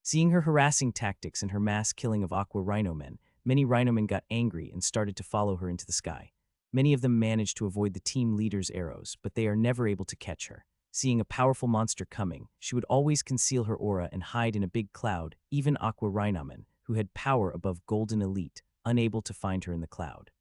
Seeing her harassing tactics and her mass killing of Aqua Rhynomen, many Rhynomen got angry and started to follow her into the sky. Many of them managed to avoid the team leader's arrows, but they are never able to catch her. Seeing a powerful monster coming, she would always conceal her aura and hide in a big cloud, even Aqua Rhynomen, who had power above Golden Elite, unable to find her in the cloud.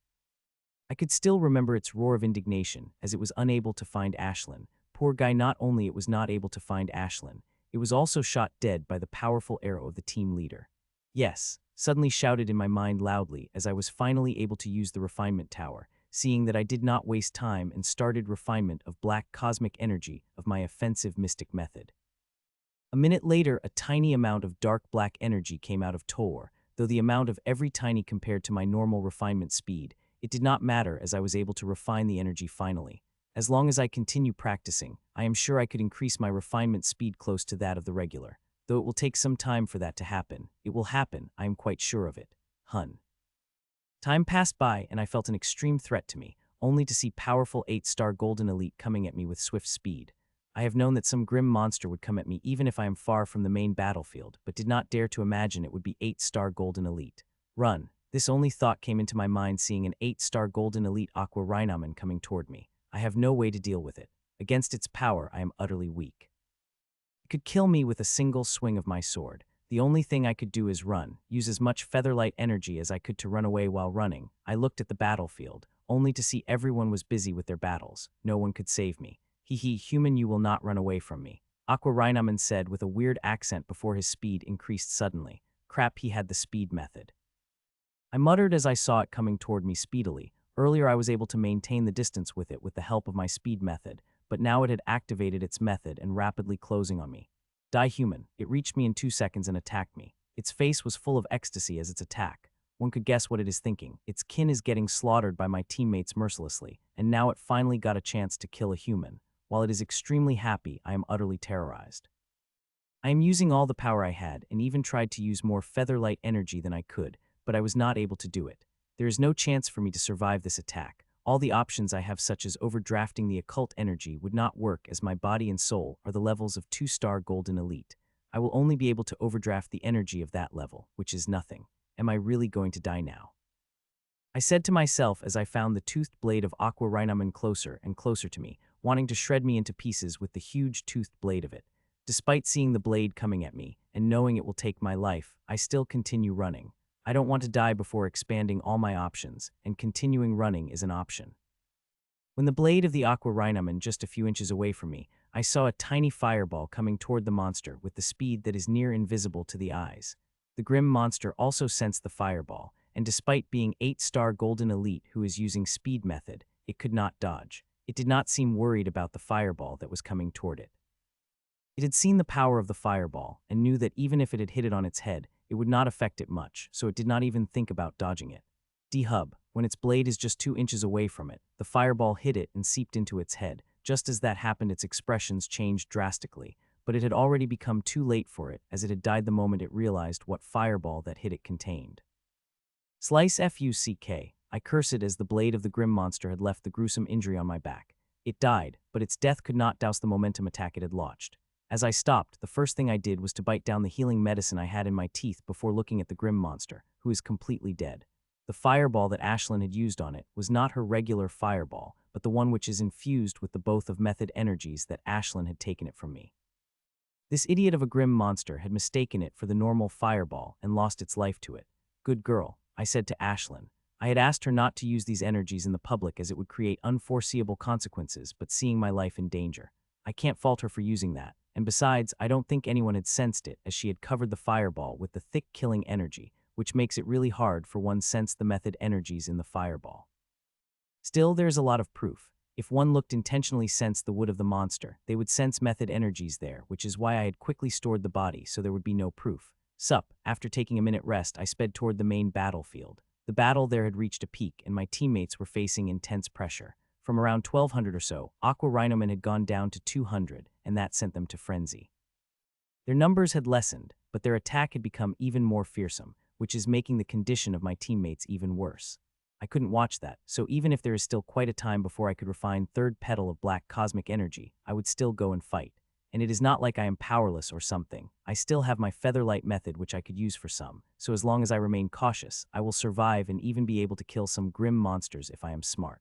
I could still remember its roar of indignation as it was unable to find Ashlyn. Poor guy, not only it was not able to find Ashlyn, it was also shot dead by the powerful arrow of the team leader. Yes, suddenly shouted in my mind loudly as I was finally able to use the refinement tower, seeing that I did not waste time and started refinement of black cosmic energy of my offensive mystic method. A minute later, a tiny amount of dark black energy came out of Tor, though the amount of every tiny compared to my normal refinement speed. It did not matter as I was able to refine the energy finally. As long as I continue practicing, I am sure I could increase my refinement speed close to that of the regular. Though it will take some time for that to happen, it will happen, I am quite sure of it. Hun. Time passed by and I felt an extreme threat to me, only to see powerful 8-star golden elite coming at me with swift speed. I have known that some grim monster would come at me even if I am far from the main battlefield, but did not dare to imagine it would be 8-star golden elite. Run. This only thought came into my mind seeing an 8-star golden elite aqua Rhynomen coming toward me. I have no way to deal with it. Against its power, I am utterly weak. It could kill me with a single swing of my sword. The only thing I could do is run, use as much featherlight energy as I could to run away. While running, I looked at the battlefield, only to see everyone was busy with their battles. No one could save me. Hee, human, you will not run away from me, Aqua Rhynomen said with a weird accent before his speed increased suddenly. Crap, he had the speed method. I muttered as I saw it coming toward me speedily. Earlier I was able to maintain the distance with it with the help of my speed method, but now it had activated its method and rapidly closing on me. Die human, it reached me in 2 seconds and attacked me. Its face was full of ecstasy as its attack. One could guess what it is thinking. Its kin is getting slaughtered by my teammates mercilessly, and now it finally got a chance to kill a human. While it is extremely happy, I am utterly terrorized. I am using all the power I had and even tried to use more featherlight energy than I could, but I was not able to do it. There is no chance for me to survive this attack. All the options I have, such as overdrafting the occult energy, would not work as my body and soul are the levels of 2-star golden elite. I will only be able to overdraft the energy of that level, which is nothing. Am I really going to die now? I said to myself as I found the toothed blade of Aqua Rhynomen closer and closer to me, wanting to shred me into pieces with the huge toothed blade of it. Despite seeing the blade coming at me and knowing it will take my life, I still continue running. I don't want to die before expanding all my options, and continuing running is an option. When the blade of the Aqua Rhynomen just a few inches away from me, I saw a tiny fireball coming toward the monster with the speed that is near invisible to the eyes. The grim monster also sensed the fireball, and despite being 8-star golden elite who is using speed method, it could not dodge. It did not seem worried about the fireball that was coming toward it. It had seen the power of the fireball and knew that even if it had hit it on its head, it would not affect it much, so it did not even think about dodging it. D-Hub, when its blade is just 2 inches away from it, the fireball hit it and seeped into its head. Just as that happened, its expressions changed drastically, but it had already become too late for it, as it had died the moment it realized what fireball that hit it contained. Slice Fuck, I cursed it as the blade of the grim monster had left the gruesome injury on my back. It died, but its death could not douse the momentum attack it had launched. As I stopped, the first thing I did was to bite down the healing medicine I had in my teeth before looking at the grim monster, who is completely dead. The fireball that Ashlyn had used on it was not her regular fireball, but the one which is infused with the both of method energies that Ashlyn had taken it from me. This idiot of a grim monster had mistaken it for the normal fireball and lost its life to it. Good girl, I said to Ashlyn. I had asked her not to use these energies in the public as it would create unforeseeable consequences, but seeing my life in danger, I can't fault her for using that. And besides, I don't think anyone had sensed it as she had covered the fireball with the thick killing energy, which makes it really hard for one sense the method energies in the fireball. Still, there's a lot of proof. If one looked intentionally sense the wood of the monster, they would sense method energies there, which is why I had quickly stored the body so there would be no proof. Sup, after taking a minute rest, I sped toward the main battlefield. The battle there had reached a peak, and my teammates were facing intense pressure. From around 1200 or so, Aqua Rhynomen had gone down to 200, and that sent them to frenzy. Their numbers had lessened, but their attack had become even more fearsome, which is making the condition of my teammates even worse. I couldn't watch that, so even if there is still quite a time before I could refine third petal of black cosmic energy, I would still go and fight. And it is not like I am powerless or something. I still have my featherlight method which I could use for some, so as long as I remain cautious, I will survive and even be able to kill some grim monsters if I am smart.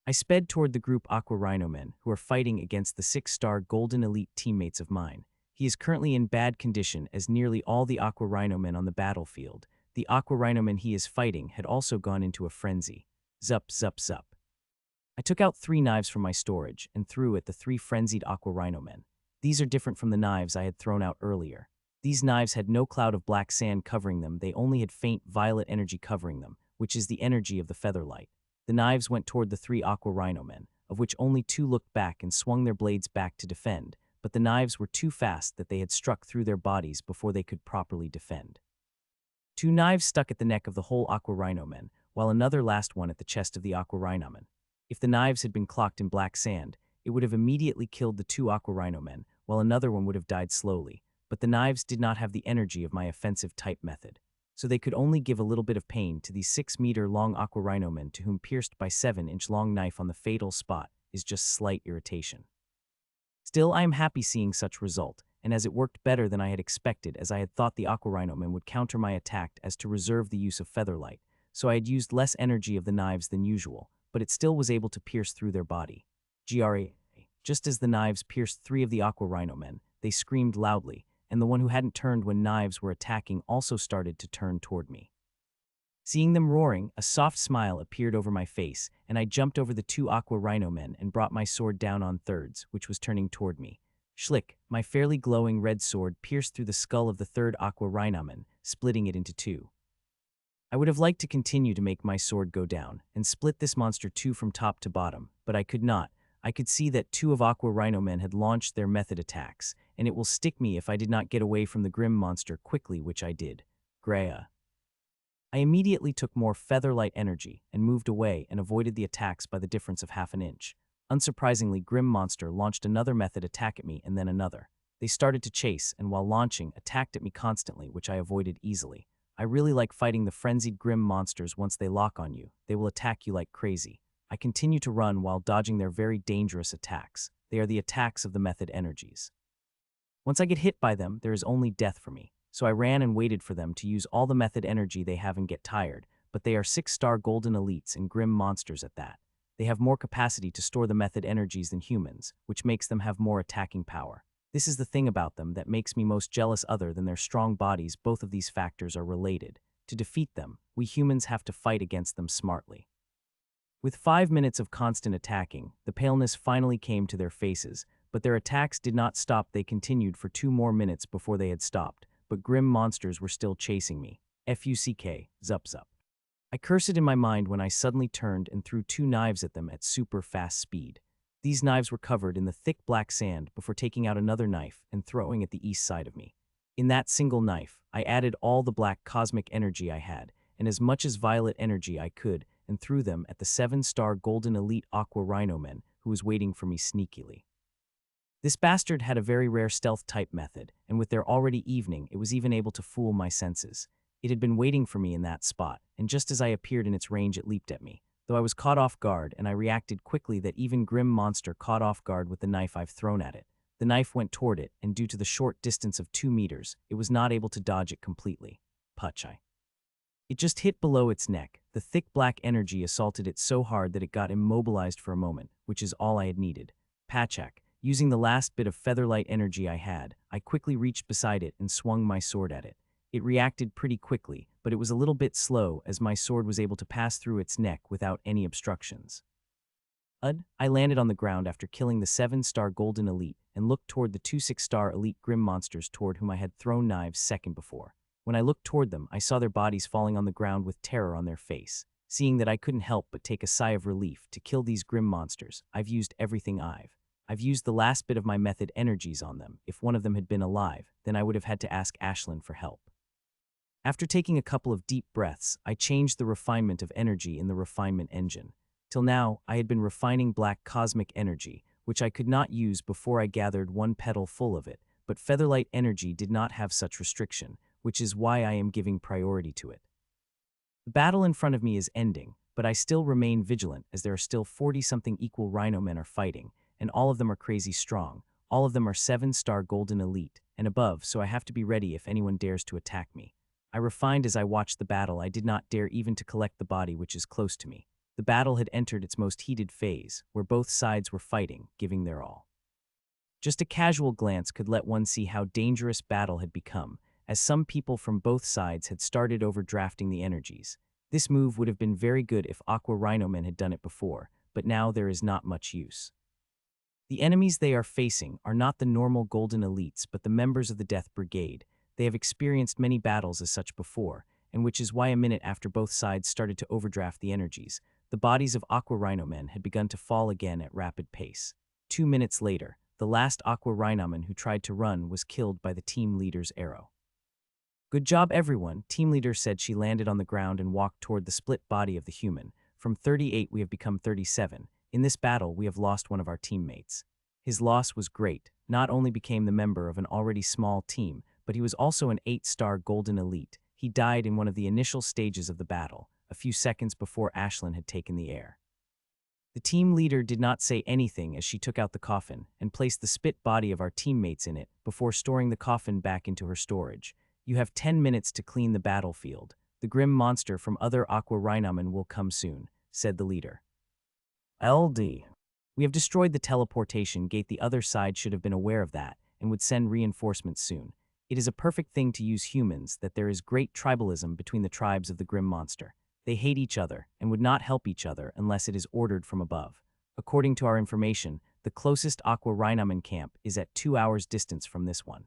I sped toward the group Aqua Rhynomen, who are fighting against the 6-star Golden Elite teammates of mine. He is currently in bad condition as nearly all the Aqua Rhynomen on the battlefield. The Aqua Rhynomen he is fighting had also gone into a frenzy. Zup, zup, zup. I took out 3 knives from my storage and threw at the 3 frenzied Aqua Rhynomen. These are different from the knives I had thrown out earlier. These knives had no cloud of black sand covering them, they only had faint violet energy covering them, which is the energy of the featherlight. The knives went toward the 3 Aqua Rhynomen, of which only 2 looked back and swung their blades back to defend, but the knives were too fast that they had struck through their bodies before they could properly defend. 2 knives stuck at the neck of the whole Aqua Rhynomen, while another last one at the chest of the Aqua Rhynomen. If the knives had been clocked in black sand, it would have immediately killed the 2 Aqua Rhynomen, while another one would have died slowly, but the knives did not have the energy of my offensive type method, so they could only give a little bit of pain to these 6-meter-long Aqua Rhynomen to whom pierced by 7-inch-long knife on the fatal spot is just slight irritation. Still, I am happy seeing such result, and as it worked better than I had expected, as I had thought the Aqua Rhynomen would counter my attack as to reserve the use of featherlight, so I had used less energy of the knives than usual, but it still was able to pierce through their body. Just as the knives pierced 3 of the Aqua Rhynomen, they screamed loudly, and the one who hadn't turned when knives were attacking also started to turn toward me. Seeing them roaring, a soft smile appeared over my face, and I jumped over the 2 Aqua Rhynomen and brought my sword down on thirds, which was turning toward me. Schlick, my fairly glowing red sword pierced through the skull of the 3rd Aqua Rhynomen, splitting it into 2. I would have liked to continue to make my sword go down, and split this monster 2 from top to bottom, but I could not. I could see that 2 of Aqua Rhynomen had launched their method attacks, and it will stick me if I did not get away from the grim monster quickly, which I did. Greya. I immediately took more featherlight energy and moved away and avoided the attacks by the difference of half an inch. Unsurprisingly, Grim Monster launched another method attack at me and then another. They started to chase and while launching, attacked at me constantly, which I avoided easily. I really like fighting the frenzied Grim Monsters. Once they lock on you, they will attack you like crazy. I continue to run while dodging their very dangerous attacks. They are the attacks of the method energies. Once I get hit by them, there is only death for me. So I ran and waited for them to use all the method energy they have and get tired, but they are 6-star golden elites and grim monsters at that. They have more capacity to store the method energies than humans, which makes them have more attacking power. This is the thing about them that makes me most jealous. Other than their strong bodies, both of these factors are related. To defeat them, we humans have to fight against them smartly. With 5 minutes of constant attacking, the paleness finally came to their faces, but their attacks did not stop. They continued for 2 more minutes before they had stopped. But grim monsters were still chasing me. Fuck, zup zup. I cursed in my mind when I suddenly turned and threw 2 knives at them at super fast speed. These knives were covered in the thick black sand before taking out another knife and throwing at the east side of me. In that single knife, I added all the black cosmic energy I had, and as much as violet energy I could, and threw them at the 7-star golden elite Aqua Rhynomen who was waiting for me sneakily. This bastard had a very rare stealth-type method, and with their already evening, it was even able to fool my senses. It had been waiting for me in that spot, and just as I appeared in its range it leaped at me. Though I was caught off guard, and I reacted quickly that even Grim Monster caught off guard with the knife I've thrown at it. The knife went toward it, and due to the short distance of 2 meters, it was not able to dodge it completely. Puchai. It just hit below its neck. The thick black energy assaulted it so hard that it got immobilized for a moment, which is all I had needed. Pachak. Using the last bit of featherlight energy I had, I quickly reached beside it and swung my sword at it. It reacted pretty quickly, but it was a little bit slow as my sword was able to pass through its neck without any obstructions. I landed on the ground after killing the 7-star golden elite and looked toward the 2 6-star elite grim monsters toward whom I had thrown knives second before. When I looked toward them, I saw their bodies falling on the ground with terror on their face. Seeing that I couldn't help but take a sigh of relief. To kill these grim monsters, I've used everything I've used the last bit of my method energies on them. If one of them had been alive, then I would have had to ask Ashlyn for help. After taking a couple of deep breaths, I changed the refinement of energy in the refinement engine. Till now, I had been refining black cosmic energy, which I could not use before I gathered one petal full of it, but featherlight energy did not have such restriction, which is why I am giving priority to it. The battle in front of me is ending, but I still remain vigilant as there are still 40-something equal Rhynomen are fighting, and all of them are crazy strong. All of them are 7-star golden elite and above, so I have to be ready if anyone dares to attack me. I refined as I watched the battle. I did not dare even to collect the body which is close to me. The battle had entered its most heated phase, where both sides were fighting, giving their all. Just a casual glance could let one see how dangerous battle had become, as some people from both sides had started overdrafting the energies. This move would have been very good if Aqua Rhynomen had done it before, but now there is not much use. The enemies they are facing are not the normal golden elites but the members of the Death Brigade. They have experienced many battles as such before, and which is why a minute after both sides started to overdraft the energies, the bodies of Aqua Rhynomen had begun to fall again at rapid pace. 2 minutes later, the last Aqua Rhynomen who tried to run was killed by the team leader's arrow. "Good job, everyone," team leader said. She landed on the ground and walked toward the split body of the human. "From 38 we have become 37. In this battle we have lost one of our teammates." His loss was great. Not only became the member of an already small team, but he was also an 8-star golden elite. He died in one of the initial stages of the battle, a few seconds before Ashlyn had taken the air. The team leader did not say anything as she took out the coffin and placed the spit body of our teammates in it before storing the coffin back into her storage. "You have 10 minutes to clean the battlefield. The grim monster from other Aqua Rhynomen will come soon," said the leader. "LD. We have destroyed the teleportation gate. The other side should have been aware of that and would send reinforcements soon. It is a perfect thing to use humans that there is great tribalism between the tribes of the grim monster. They hate each other and would not help each other unless it is ordered from above. According to our information, the closest Aqua Rhynomen camp is at 2 hours distance from this one.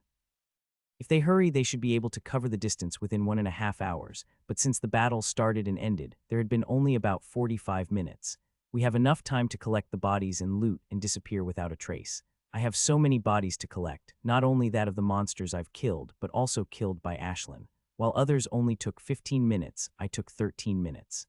If they hurry, they should be able to cover the distance within 1.5 hours, but since the battle started and ended, there had been only about 45 minutes. We have enough time to collect the bodies and loot and disappear without a trace. I have so many bodies to collect, not only that of the monsters I've killed, but also killed by Ashlyn. While others only took 15 minutes, I took 13 minutes.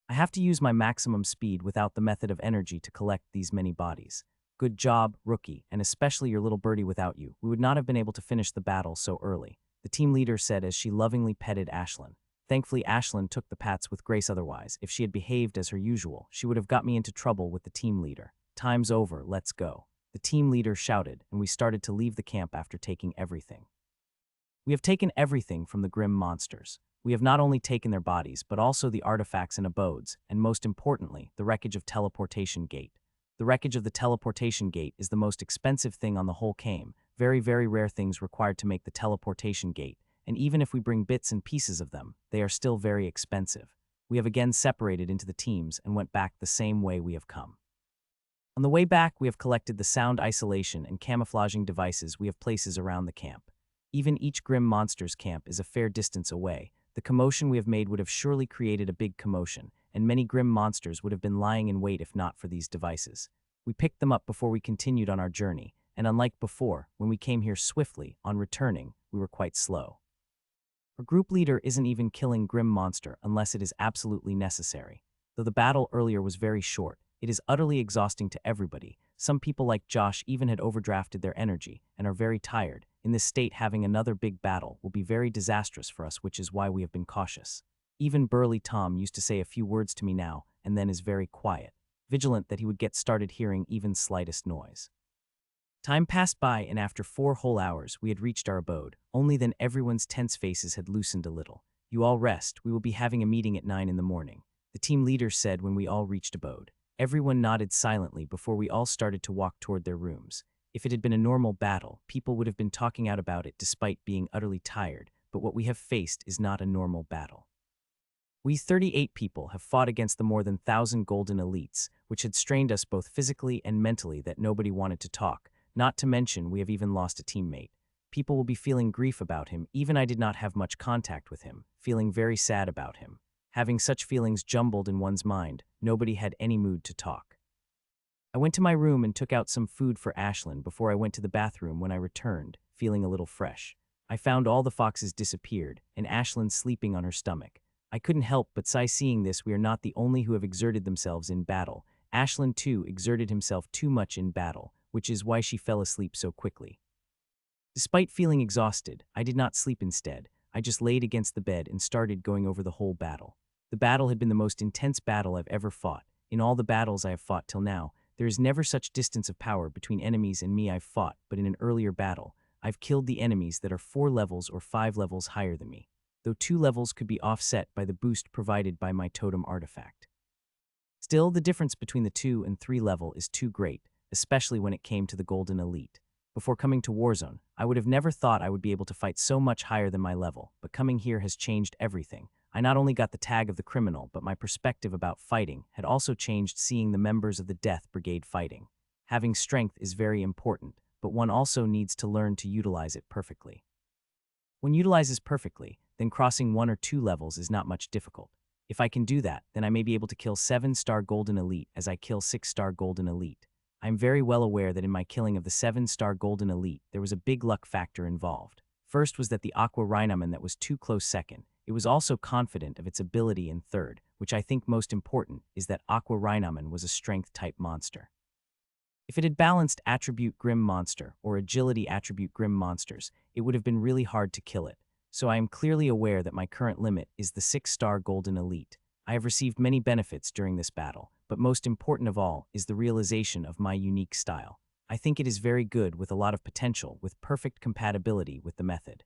I have to use my maximum speed without the method of energy to collect these many bodies. Good job, rookie, and especially your little birdie. Without you, we would not have been able to finish the battle so early," the team leader said as she lovingly petted Ashlyn. Thankfully, Ashlyn took the pats with grace. Otherwise, if she had behaved as her usual, she would have got me into trouble with the team leader. "Time's over, let's go," the team leader shouted, and we started to leave the camp after taking everything. We have taken everything from the grim monsters. We have not only taken their bodies, but also the artifacts and abodes, and most importantly, the wreckage of teleportation gate. The wreckage of the teleportation gate is the most expensive thing on the whole game. Very, very rare things required to make the teleportation gate, and even if we bring bits and pieces of them, they are still very expensive. We have again separated into the teams and went back the same way we have come. On the way back, we have collected the sound isolation and camouflaging devices. We have places around the camp. Even each grim monster's camp is a fair distance away. The commotion we have made would have surely created a big commotion, and many grim monsters would have been lying in wait if not for these devices. We picked them up before we continued on our journey, and unlike before, when we came here swiftly, on returning, we were quite slow. Our group leader isn't even killing grim monster unless it is absolutely necessary. Though the battle earlier was very short, it is utterly exhausting to everybody. Some people like Josh even had overdrafted their energy and are very tired. In this state, having another big battle will be very disastrous for us, which is why we have been cautious. Even burly Tom used to say a few words to me now and then is very quiet, vigilant that he would get started hearing even slightest noise. Time passed by, and after 4 whole hours, we had reached our abode. Only then everyone's tense faces had loosened a little. "You all rest. We will be having a meeting at 9 in the morning," the team leader said when we all reached abode. Everyone nodded silently before we all started to walk toward their rooms. If it had been a normal battle, people would have been talking out about it despite being utterly tired, but what we have faced is not a normal battle. We 38 people have fought against the more than 1,000 golden elites, which had strained us both physically and mentally that nobody wanted to talk, not to mention we have even lost a teammate. people will be feeling grief about him, even I did not have much contact with him, feeling very sad about him. Having such feelings jumbled in one's mind, nobody had any mood to talk. I went to my room and took out some food for Ashlyn before I went to the bathroom. When I returned, feeling a little fresh, I found all the foxes disappeared and Ashlyn sleeping on her stomach. I couldn't help but sigh. Seeing this, we are not the only who have exerted themselves in battle. Ashlyn too exerted himself too much in battle, which is why she fell asleep so quickly. Despite feeling exhausted, I did not sleep. Instead, I just laid against the bed and started going over the whole battle. The battle had been the most intense battle I've ever fought. In all the battles I have fought till now, there is never such distance of power between enemies and me. I've fought, but in an earlier battle, I've killed the enemies that are 4 levels or 5 levels higher than me, though 2 levels could be offset by the boost provided by my totem artifact. Still, the difference between the 2 and 3 level is too great, especially when it came to the Golden Elite. Before coming to Warzone, I would have never thought I would be able to fight so much higher than my level, but coming here has changed everything. I not only got the tag of the criminal, but my perspective about fighting had also changed. Seeing the members of the Death Brigade fighting. Having strength is very important, but one also needs to learn to utilize it perfectly. When utilizes perfectly, then crossing 1 or 2 levels is not much difficult. If I can do that, then I may be able to kill 7-star Golden Elite as I kill 6-star Golden Elite. I am very well aware that in my killing of the 7-star Golden Elite, there was a big luck factor involved. First was that the Aqua Rhynomen that was too close. Second, it was also confident of its ability. And third, which I think most important, is that Aqua Rhynomen was a strength-type monster. If it had balanced attribute Grim Monster or agility attribute Grim Monsters, it would have been really hard to kill it. So I am clearly aware that my current limit is the 6-star Golden Elite. I have received many benefits during this battle, but most important of all is the realization of my unique style. I think it is very good with a lot of potential, with perfect compatibility with the method.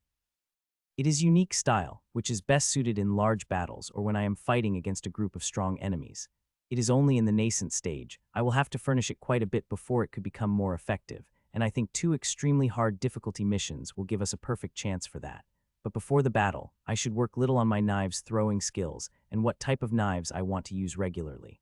It is unique style, which is best suited in large battles or when I am fighting against a group of strong enemies. It is only in the nascent stage. I will have to furnish it quite a bit before it could become more effective, and I think 2 extremely hard difficulty missions will give us a perfect chance for that. But before the battle, I should work little on my knives throwing skills and what type of knives I want to use regularly.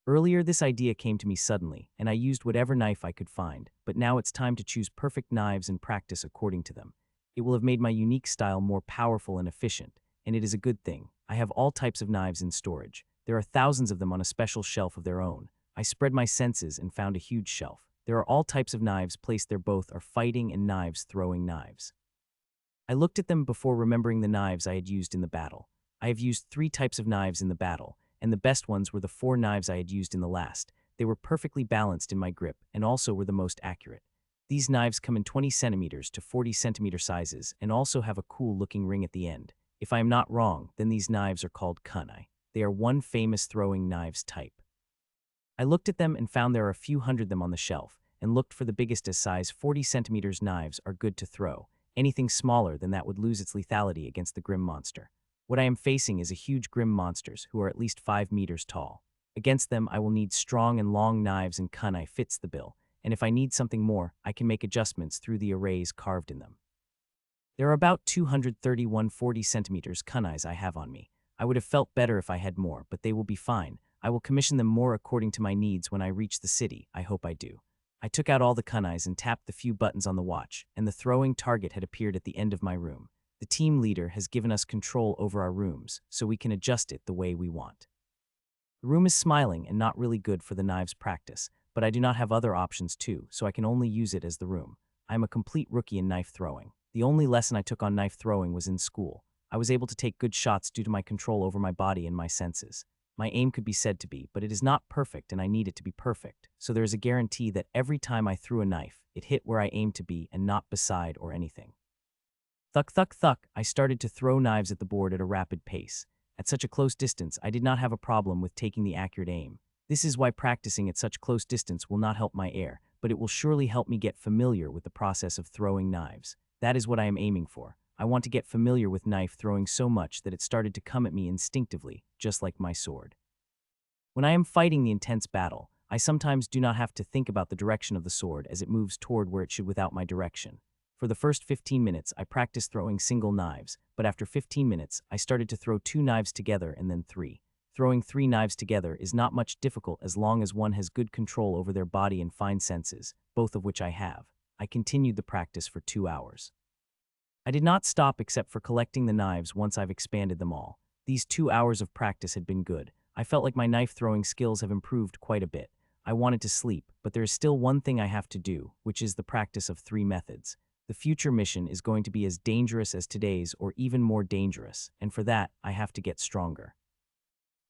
Earlier, this idea came to me suddenly, and I used whatever knife I could find, but now it's time to choose perfect knives and practice according to them. It will have made my unique style more powerful and efficient, and it is a good thing. I have all types of knives in storage. There are thousands of them on a special shelf of their own. I spread my senses and found a huge shelf. There are all types of knives placed there. Both are fighting and knives throwing knives. I looked at them before remembering the knives I had used in the battle. I have used 3 types of knives in the battle, and the best ones were the 4 knives I had used in the last. They were perfectly balanced in my grip and also were the most accurate. These knives come in 20 centimeters to 40 centimeter sizes and also have a cool looking ring at the end. If I am not wrong, then these knives are called kunai. They are one famous throwing knives type. I looked at them and found there are a few hundred them on the shelf, and looked for the biggest as size 40 centimeters knives are good to throw. Anything smaller than that would lose its lethality against the Grim Monster. What I am facing is a huge Grim Monsters who are at least 5 meters tall. Against them I will need strong and long knives, and kunai fits the bill, and if I need something more, I can make adjustments through the arrays carved in them. There are about 231 40 centimeters kunais I have on me. I would have felt better if I had more, but they will be fine. I will commission them more according to my needs when I reach the city. I hope I do. I took out all the kunais and tapped the few buttons on the watch, and the throwing target had appeared at the end of my room. The team leader has given us control over our rooms, so we can adjust it the way we want. The room is smiling and not really good for the knives practice, but I do not have other options too, so I can only use it as the room. I am a complete rookie in knife throwing. The only lesson I took on knife throwing was in school. I was able to take good shots due to my control over my body and my senses. My aim could be said to be, but it is not perfect and I need it to be perfect, so there is a guarantee that every time I threw a knife, it hit where I aimed to be and not beside or anything. Thuck, thuck, thuck, I started to throw knives at the board at a rapid pace. At such a close distance, I did not have a problem with taking the accurate aim. This is why practicing at such close distance will not help my air, but it will surely help me get familiar with the process of throwing knives. That is what I am aiming for. I want to get familiar with knife throwing so much that it started to come at me instinctively, just like my sword. When I am fighting the intense battle, I sometimes do not have to think about the direction of the sword as it moves toward where it should without my direction. For the first 15 minutes, I practiced throwing single knives, but after 15 minutes, I started to throw 2 knives together and then 3. Throwing 3 knives together is not much difficult as long as one has good control over their body and fine senses, both of which I have. I continued the practice for 2 hours. I did not stop except for collecting the knives once I've expanded them all. These 2 hours of practice had been good. I felt like my knife-throwing skills have improved quite a bit. I wanted to sleep, but there is still one thing I have to do, which is the practice of 3 methods. The future mission is going to be as dangerous as today's or even more dangerous, and for that, I have to get stronger.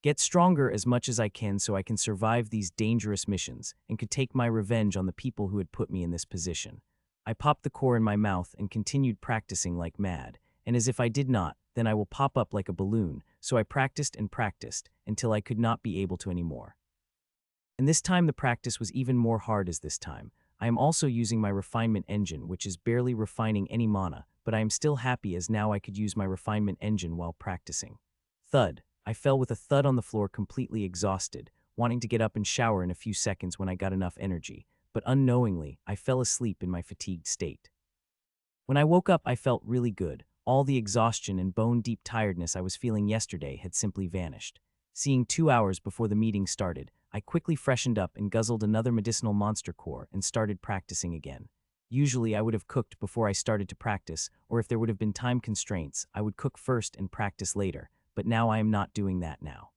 Get stronger as much as I can so I can survive these dangerous missions and could take my revenge on the people who had put me in this position. I popped the core in my mouth and continued practicing like mad, and as if I did not, then I will pop up like a balloon, so I practiced and practiced until I could not be able to anymore. And this time the practice was even more hard as this time. I am also using my refinement engine, which is barely refining any mana, but I am still happy as now I could use my refinement engine while practicing. Thud. I fell with a thud on the floor, completely exhausted, wanting to get up and shower in a few seconds when I got enough energy, but unknowingly, I fell asleep in my fatigued state. When I woke up, I felt really good. All the exhaustion and bone-deep tiredness I was feeling yesterday had simply vanished. Seeing 2 hours before the meeting started, I quickly freshened up and guzzled another medicinal monster core and started practicing again. Usually, I would have cooked before I started to practice, or if there would have been time constraints, I would cook first and practice later, but now I am not doing that now.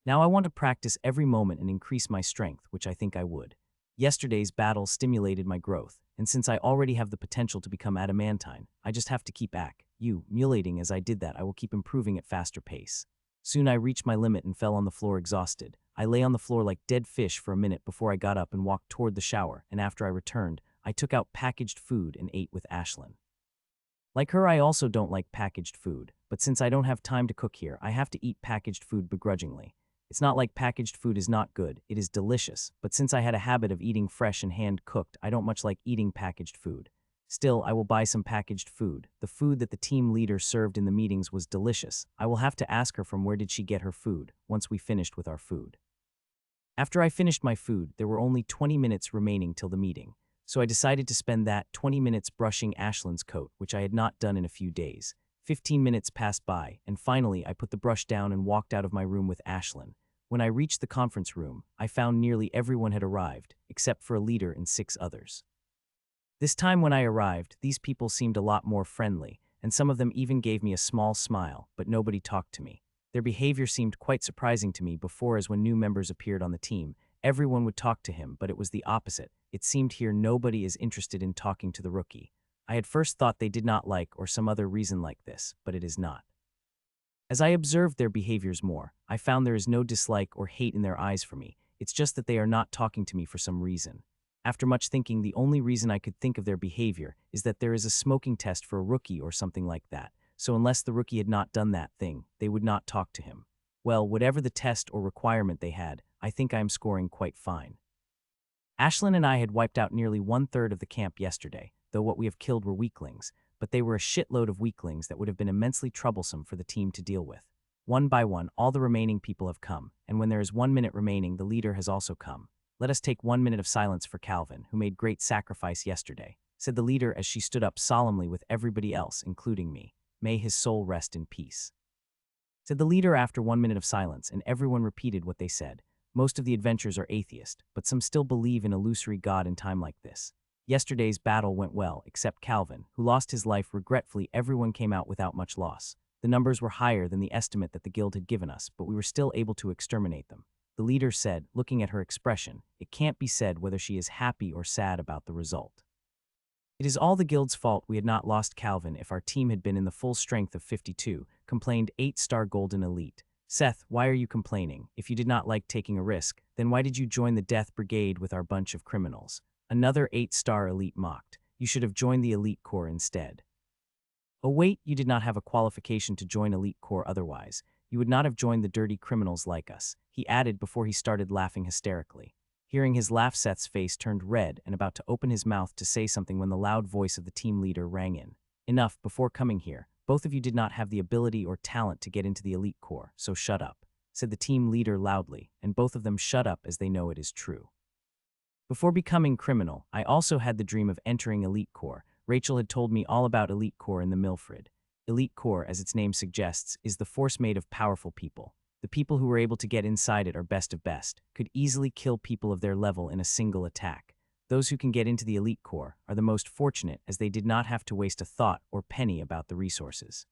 Now I want to practice every moment and increase my strength, which I think I would. Yesterday's battle stimulated my growth, and since I already have the potential to become adamantine, I just have to keep mulating as I did that. I will keep improving at faster pace. Soon I reached my limit and fell on the floor exhausted. I lay on the floor like dead fish for a minute before I got up and walked toward the shower, and after I returned, I took out packaged food and ate with Ashlyn. Like her, I also don't like packaged food, but since I don't have time to cook here, I have to eat packaged food begrudgingly. It's not like packaged food is not good, it is delicious, but since I had a habit of eating fresh and hand-cooked, I don't much like eating packaged food. Still, I will buy some packaged food. The food that the team leader served in the meetings was delicious. I will have to ask her from where did she get her food, once we finished with our food. After I finished my food, there were only 20 minutes remaining till the meeting, so I decided to spend that 20 minutes brushing Ashlyn's coat, which I had not done in a few days. 15 minutes passed by, and finally I put the brush down and walked out of my room with Ashlyn. When I reached the conference room, I found nearly everyone had arrived, except for a leader and 6 others. This time when I arrived, these people seemed a lot more friendly, and some of them even gave me a small smile, but nobody talked to me. Their behavior seemed quite surprising to me before, as when new members appeared on the team, everyone would talk to him, but it was the opposite. It seemed here nobody is interested in talking to the rookie. I had first thought they did not like or some other reason like this, but it is not. As I observed their behaviors more, I found there is no dislike or hate in their eyes for me. It's just that they are not talking to me for some reason. After much thinking, the only reason I could think of their behavior is that there is a smoking test for a rookie or something like that, so unless the rookie had not done that thing, they would not talk to him. Well, whatever the test or requirement they had, I think I am scoring quite fine. Ashlyn and I had wiped out nearly 1/3 of the camp yesterday, though what we have killed were weaklings, but they were a shitload of weaklings that would have been immensely troublesome for the team to deal with. One by one, all the remaining people have come, and when there is 1 minute remaining, the leader has also come. Let us take 1 minute of silence for Calvin, who made great sacrifice yesterday, said the leader as she stood up solemnly with everybody else, including me. May his soul rest in peace, said the leader after 1 minute of silence, and everyone repeated what they said. Most of the adventurers are atheist, but some still believe in illusory God in time like this. Yesterday's battle went well, except Calvin, who lost his life regretfully. Everyone came out without much loss. The numbers were higher than the estimate that the guild had given us, but we were still able to exterminate them. The leader said, looking at her expression, it can't be said whether she is happy or sad about the result. It is all the guild's fault we had not lost Calvin. If our team had been in the full strength of 52, complained 8-star Golden Elite. Seth, why are you complaining? If you did not like taking a risk, then why did you join the Death Brigade with our bunch of criminals? Another 8-star Elite mocked. You should have joined the Elite Corps instead. Oh wait, you did not have a qualification to join Elite Corps otherwise. You would not have joined the dirty criminals like us, he added before he started laughing hysterically. Hearing his laugh, Seth's face turned red and about to open his mouth to say something when the loud voice of the team leader rang in. Enough, before coming here, both of you did not have the ability or talent to get into the Elite Corps, so shut up, said the team leader loudly, and both of them shut up as they know it is true. Before becoming criminal, I also had the dream of entering Elite Corps. Rachel had told me all about Elite Corps in the Milfred. Elite Corps, as its name suggests, is the force made of powerful people. The people who were able to get inside it are best of best, could easily kill people of their level in a single attack. Those who can get into the elite corps are the most fortunate, as they did not have to waste a thought or penny about the resources.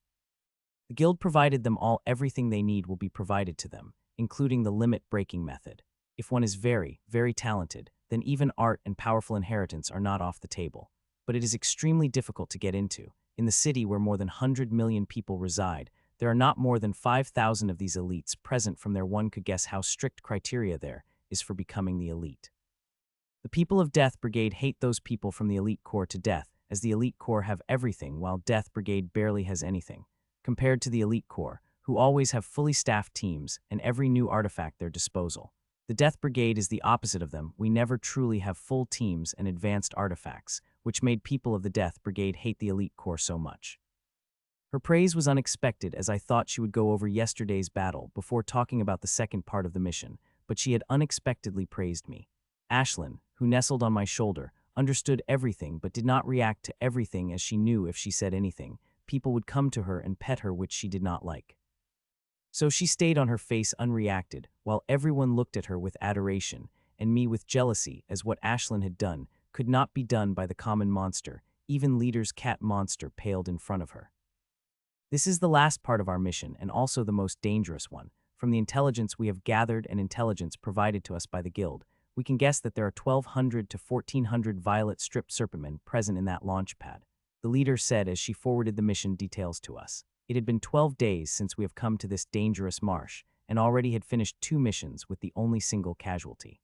The guild provided them all. Everything they need will be provided to them, including the limit-breaking method. If one is very, very talented, then even art and powerful inheritance are not off the table. But it is extremely difficult to get into. In the city where more than 100 million people reside, there are not more than 5,000 of these elites present. From there one could guess how strict criteria there is for becoming the elite. The people of Death Brigade hate those people from the elite corps to death, as the elite corps have everything while Death Brigade barely has anything, compared to the elite corps, who always have fully staffed teams and every new artifact at their disposal. The Death Brigade is the opposite of them. We never truly have full teams and advanced artifacts, which made people of the Death Brigade hate the elite corps so much. Her praise was unexpected, as I thought she would go over yesterday's battle before talking about the second part of the mission, but she had unexpectedly praised me. Ashlyn, who nestled on my shoulder, understood everything but did not react to everything, as she knew if she said anything, people would come to her and pet her, which she did not like. So she stayed on her face unreacted, while everyone looked at her with adoration, and me with jealousy, as what Ashlyn had done could not be done by the common monster. Even Leader's cat monster paled in front of her. This is the last part of our mission, and also the most dangerous one. From the intelligence we have gathered and intelligence provided to us by the guild, we can guess that there are 1,200 to 1,400 violet stripped serpentmen present in that launch pad, the leader said as she forwarded the mission details to us. It had been 12 days since we have come to this dangerous marsh, and already had finished 2 missions with the only single casualty.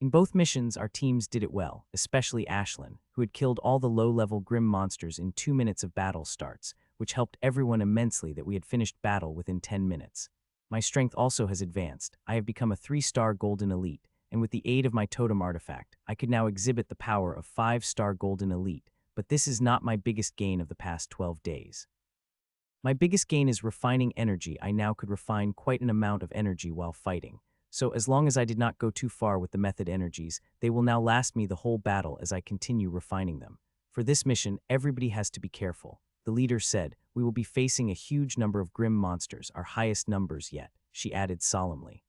In both missions, our teams did it well, especially Ashlyn, who had killed all the low-level grim monsters in 2 minutes of battle starts, which helped everyone immensely that we had finished battle within 10 minutes. My strength also has advanced. I have become a 3-star golden elite, and with the aid of my totem artifact, I could now exhibit the power of 5-star golden elite, but this is not my biggest gain of the past 12 days. My biggest gain is refining energy. I now could refine quite an amount of energy while fighting. So as long as I did not go too far with the method energies, they will now last me the whole battle as I continue refining them. For this mission, everybody has to be careful. The leader said, we will be facing a huge number of grim monsters, our highest numbers yet, she added solemnly.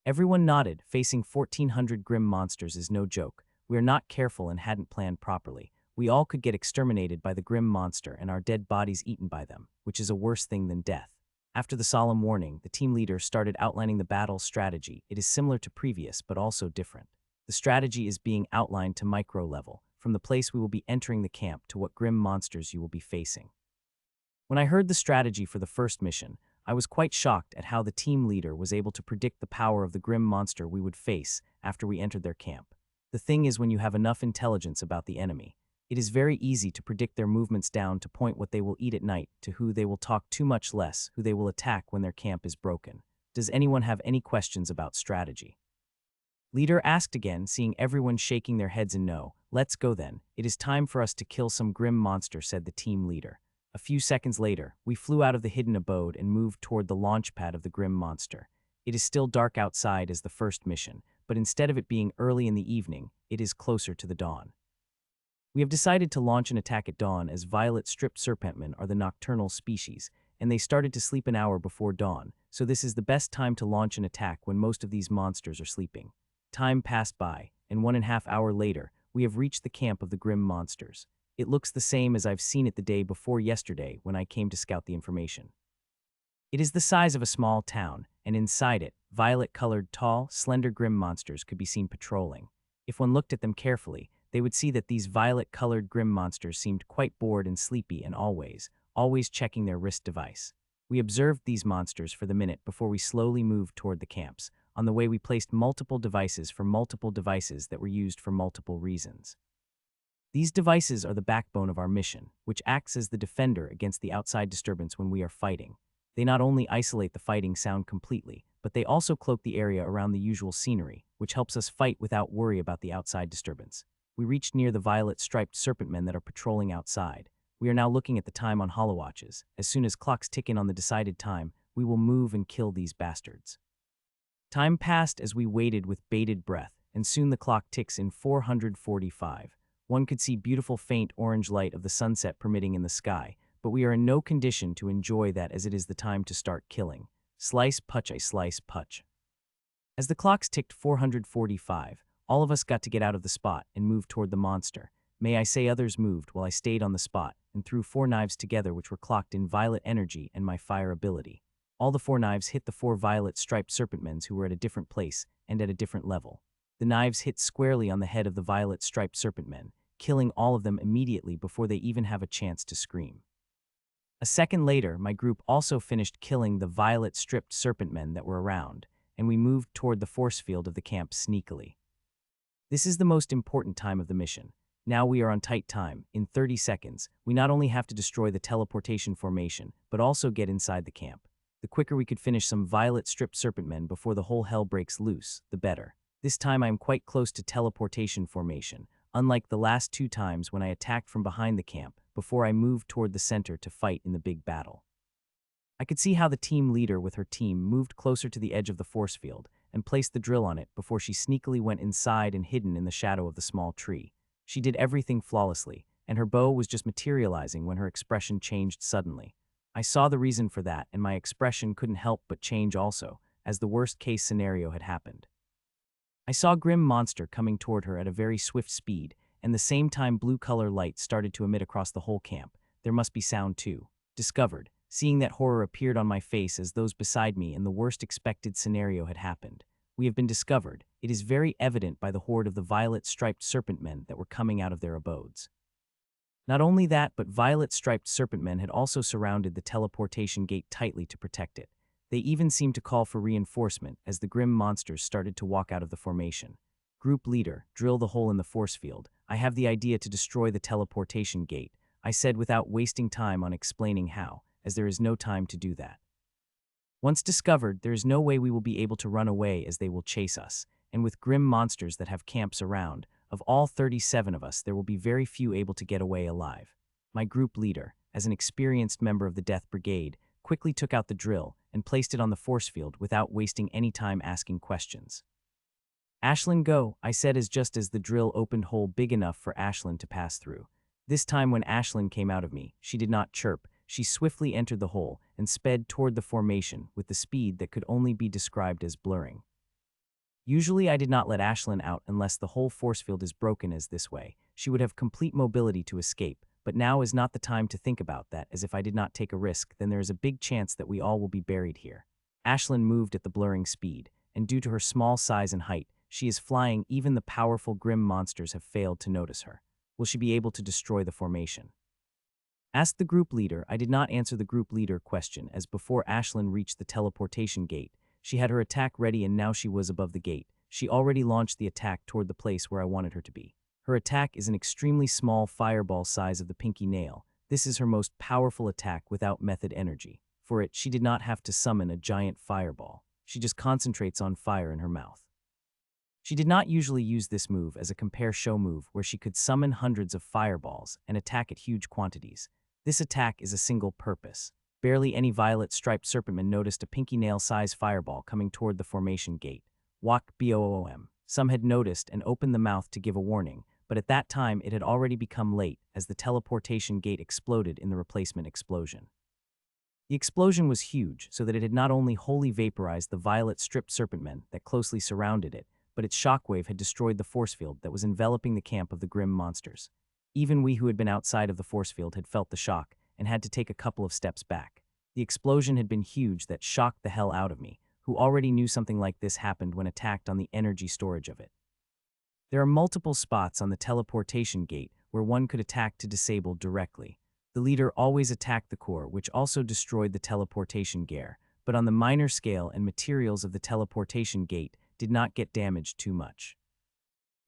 Everyone nodded. Facing 1,400 grim monsters is no joke. We are not careful and hadn't planned properly. We all could get exterminated by the grim monster and our dead bodies eaten by them, which is a worse thing than death. After the solemn warning, the team leader started outlining the battle strategy. It is similar to previous, but also different. The strategy is being outlined to micro level, from the place we will be entering the camp to what grim monsters you will be facing. When I heard the strategy for the first mission, I was quite shocked at how the team leader was able to predict the power of the grim monster we would face after we entered their camp. The thing is, when you have enough intelligence about the enemy, it is very easy to predict their movements down to point what they will eat at night, to who they will talk too much less, who they will attack when their camp is broken. Does anyone have any questions about strategy? Leader asked again, seeing everyone shaking their heads in no. Let's go then. It is time for us to kill some grim monster, said the team leader. A few seconds later, we flew out of the hidden abode and moved toward the launch pad of the grim monster. It is still dark outside as the first mission, but instead of it being early in the evening, it is closer to the dawn. We have decided to launch an attack at dawn, as violet stripped serpentmen are the nocturnal species, and they started to sleep an hour before dawn, so this is the best time to launch an attack when most of these monsters are sleeping. Time passed by, and 1.5 hours later, we have reached the camp of the grim monsters. It looks the same as I've seen it the day before yesterday when I came to scout the information. It is the size of a small town, and inside it, violet-colored, tall, slender grim monsters could be seen patrolling. If one looked at them carefully, they would see that these violet-colored grim monsters seemed quite bored and sleepy and always checking their wrist device. We observed these monsters for the minute before we slowly moved toward the camps. On the way we placed multiple devices for multiple devices that were used for multiple reasons. These devices are the backbone of our mission, which acts as the defender against the outside disturbance when we are fighting. They not only isolate the fighting sound completely, but they also cloak the area around the usual scenery, which helps us fight without worry about the outside disturbance. We reached near the violet-striped serpentmen that are patrolling outside. We are now looking at the time on holowatches. As soon as clocks tick in on the decided time, we will move and kill these bastards. Time passed as we waited with bated breath, and soon the clock ticks in 445. One could see beautiful faint orange light of the sunset permitting in the sky, but we are in no condition to enjoy that, as it is the time to start killing. Slice, punch, I slice, punch. As the clocks ticked 445, All of us got to get out of the spot and move toward the monster. May I say others moved while I stayed on the spot and threw 4 knives together which were clocked in violet energy and my fire ability. All the 4 knives hit the 4 violet striped serpentmen who were at a different place and at a different level. The knives hit squarely on the head of the violet striped serpentmen, killing all of them immediately before they even have a chance to scream. A second later, my group also finished killing the violet stripped serpentmen that were around, and we moved toward the force field of the camp sneakily. This is the most important time of the mission. Now we are on tight time. In 30 seconds, we not only have to destroy the teleportation formation, but also get inside the camp. The quicker we could finish some violet stripped serpentmen before the whole hell breaks loose, the better. This time I am quite close to teleportation formation, unlike the last 2 times when I attacked from behind the camp before I moved toward the center to fight in the big battle. I could see how the team leader with her team moved closer to the edge of the force field and placed the drill on it before she sneakily went inside and hidden in the shadow of the small tree. She did everything flawlessly, and her bow was just materializing when her expression changed suddenly. I saw the reason for that, and my expression couldn't help but change also, as the worst-case scenario had happened. I saw a grim monster coming toward her at a very swift speed, and the same time blue-color light started to emit across the whole camp. There must be sound too. Discovered. Seeing that horror appeared on my face as those beside me and the worst expected scenario had happened. We have been discovered. It is very evident by the horde of the violet-striped serpentmen that were coming out of their abodes. Not only that, but violet-striped serpentmen had also surrounded the teleportation gate tightly to protect it. They even seemed to call for reinforcement as the grim monsters started to walk out of the formation. Group leader, drill the hole in the force field. I have the idea to destroy the teleportation gate, I said without wasting time on explaining how, as there is no time to do that. Once discovered, there is no way we will be able to run away as they will chase us, and with grim monsters that have camps around, of all 37 of us, there will be very few able to get away alive. My group leader, as an experienced member of the Death Brigade, quickly took out the drill and placed it on the force field without wasting any time asking questions. Ashlyn, go, I said just as the drill opened hole big enough for Ashlyn to pass through. This time when Ashlyn came out of me, she did not chirp. She swiftly entered the hole and sped toward the formation with the speed that could only be described as blurring. Usually I did not let Ashlyn out unless the whole force field is broken as this way. She would have complete mobility to escape, but now is not the time to think about that, as if I did not take a risk, then there is a big chance that we all will be buried here. Ashlyn moved at the blurring speed, and due to her small size and height, she is flying. Even the powerful grim monsters have failed to notice her. Will she be able to destroy the formation? Asked the group leader. I did not answer the group leader question, as before Ashlyn reached the teleportation gate, she had her attack ready and now she was above the gate. She already launched the attack toward the place where I wanted her to be. Her attack is an extremely small fireball size of the pinky nail. This is her most powerful attack without method energy. For it, she did not have to summon a giant fireball. She just concentrates on fire in her mouth. She did not usually use this move as a compare show move where she could summon hundreds of fireballs and attack at huge quantities. This attack is a single purpose. Barely any violet striped serpentman noticed a pinky nail size fireball coming toward the formation gate. Walk boom. Some had noticed and opened the mouth to give a warning, but at that time it had already become late as the teleportation gate exploded in the replacement explosion. The explosion was huge, so that it had not only wholly vaporized the violet stripped serpentmen that closely surrounded it, but its shockwave had destroyed the force field that was enveloping the camp of the grim monsters. Even we who had been outside of the force field had felt the shock and had to take a couple of steps back. The explosion had been huge that shocked the hell out of me, who already knew something like this happened when attacked on the energy storage of it. There are multiple spots on the teleportation gate where one could attack to disable directly. The leader always attacked the core, which also destroyed the teleportation gear, but on the minor scale and materials of the teleportation gate did not get damaged too much.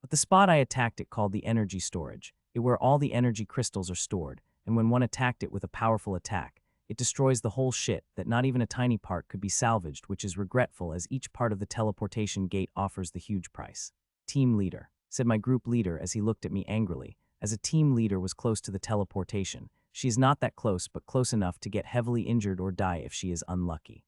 But the spot I attacked it called the energy storage, it where all the energy crystals are stored, and when one attacked it with a powerful attack, it destroys the whole shit that not even a tiny part could be salvaged, which is regretful as each part of the teleportation gate offers the huge price. Team leader, said my group leader as he looked at me angrily, as a team leader was close to the teleportation. She is not that close, but close enough to get heavily injured or die if she is unlucky.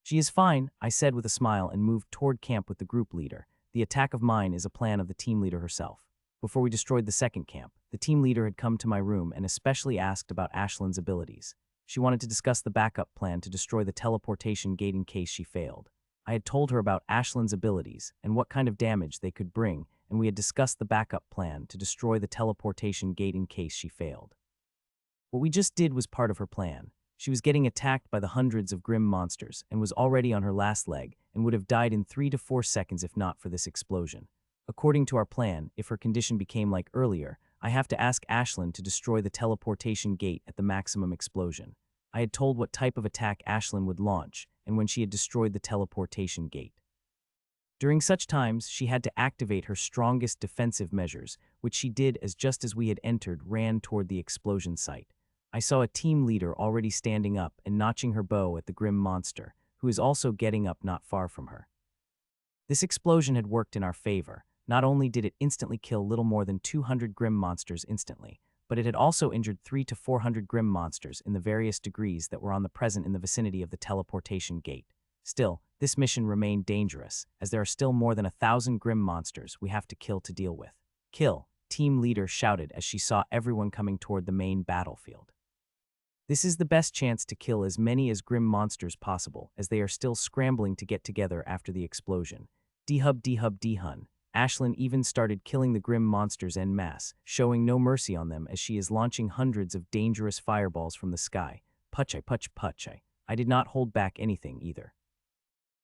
She is fine, I said with a smile and moved toward camp with the group leader. The attack of mine is a plan of the team leader herself. Before we destroyed the second camp, the team leader had come to my room and especially asked about Ashlyn's abilities. She wanted to discuss the backup plan to destroy the teleportation gate in case she failed. I had told her about Ashland's abilities and what kind of damage they could bring, and we had discussed the backup plan to destroy the teleportation gate in case she failed. What we just did was part of her plan. She was getting attacked by the hundreds of grim monsters and was already on her last leg and would have died in 3 to 4 seconds if not for this explosion. According to our plan, if her condition became like earlier, I have to ask Ashland to destroy the teleportation gate at the maximum explosion. I had told what type of attack Ashland would launch, and when she had destroyed the teleportation gate. During such times, she had to activate her strongest defensive measures, which she did as just as we had entered ran toward the explosion site. I saw a team leader already standing up and notching her bow at the grim monster, who is also getting up not far from her. This explosion had worked in our favor. Not only did it instantly kill little more than 200 grim monsters instantly, but it had also injured 300 to 400 grim monsters in the various degrees that were on the present in the vicinity of the teleportation gate. Still, this mission remained dangerous, as there are still more than 1,000 grim monsters we have to kill to deal with. Kill, team leader shouted as she saw everyone coming toward the main battlefield. This is the best chance to kill as many as grim monsters possible, as they are still scrambling to get together after the explosion. D-hub, Ashland even started killing the grim monsters en masse, showing no mercy on them as she is launching hundreds of dangerous fireballs from the sky. Puchay. I did not hold back anything either.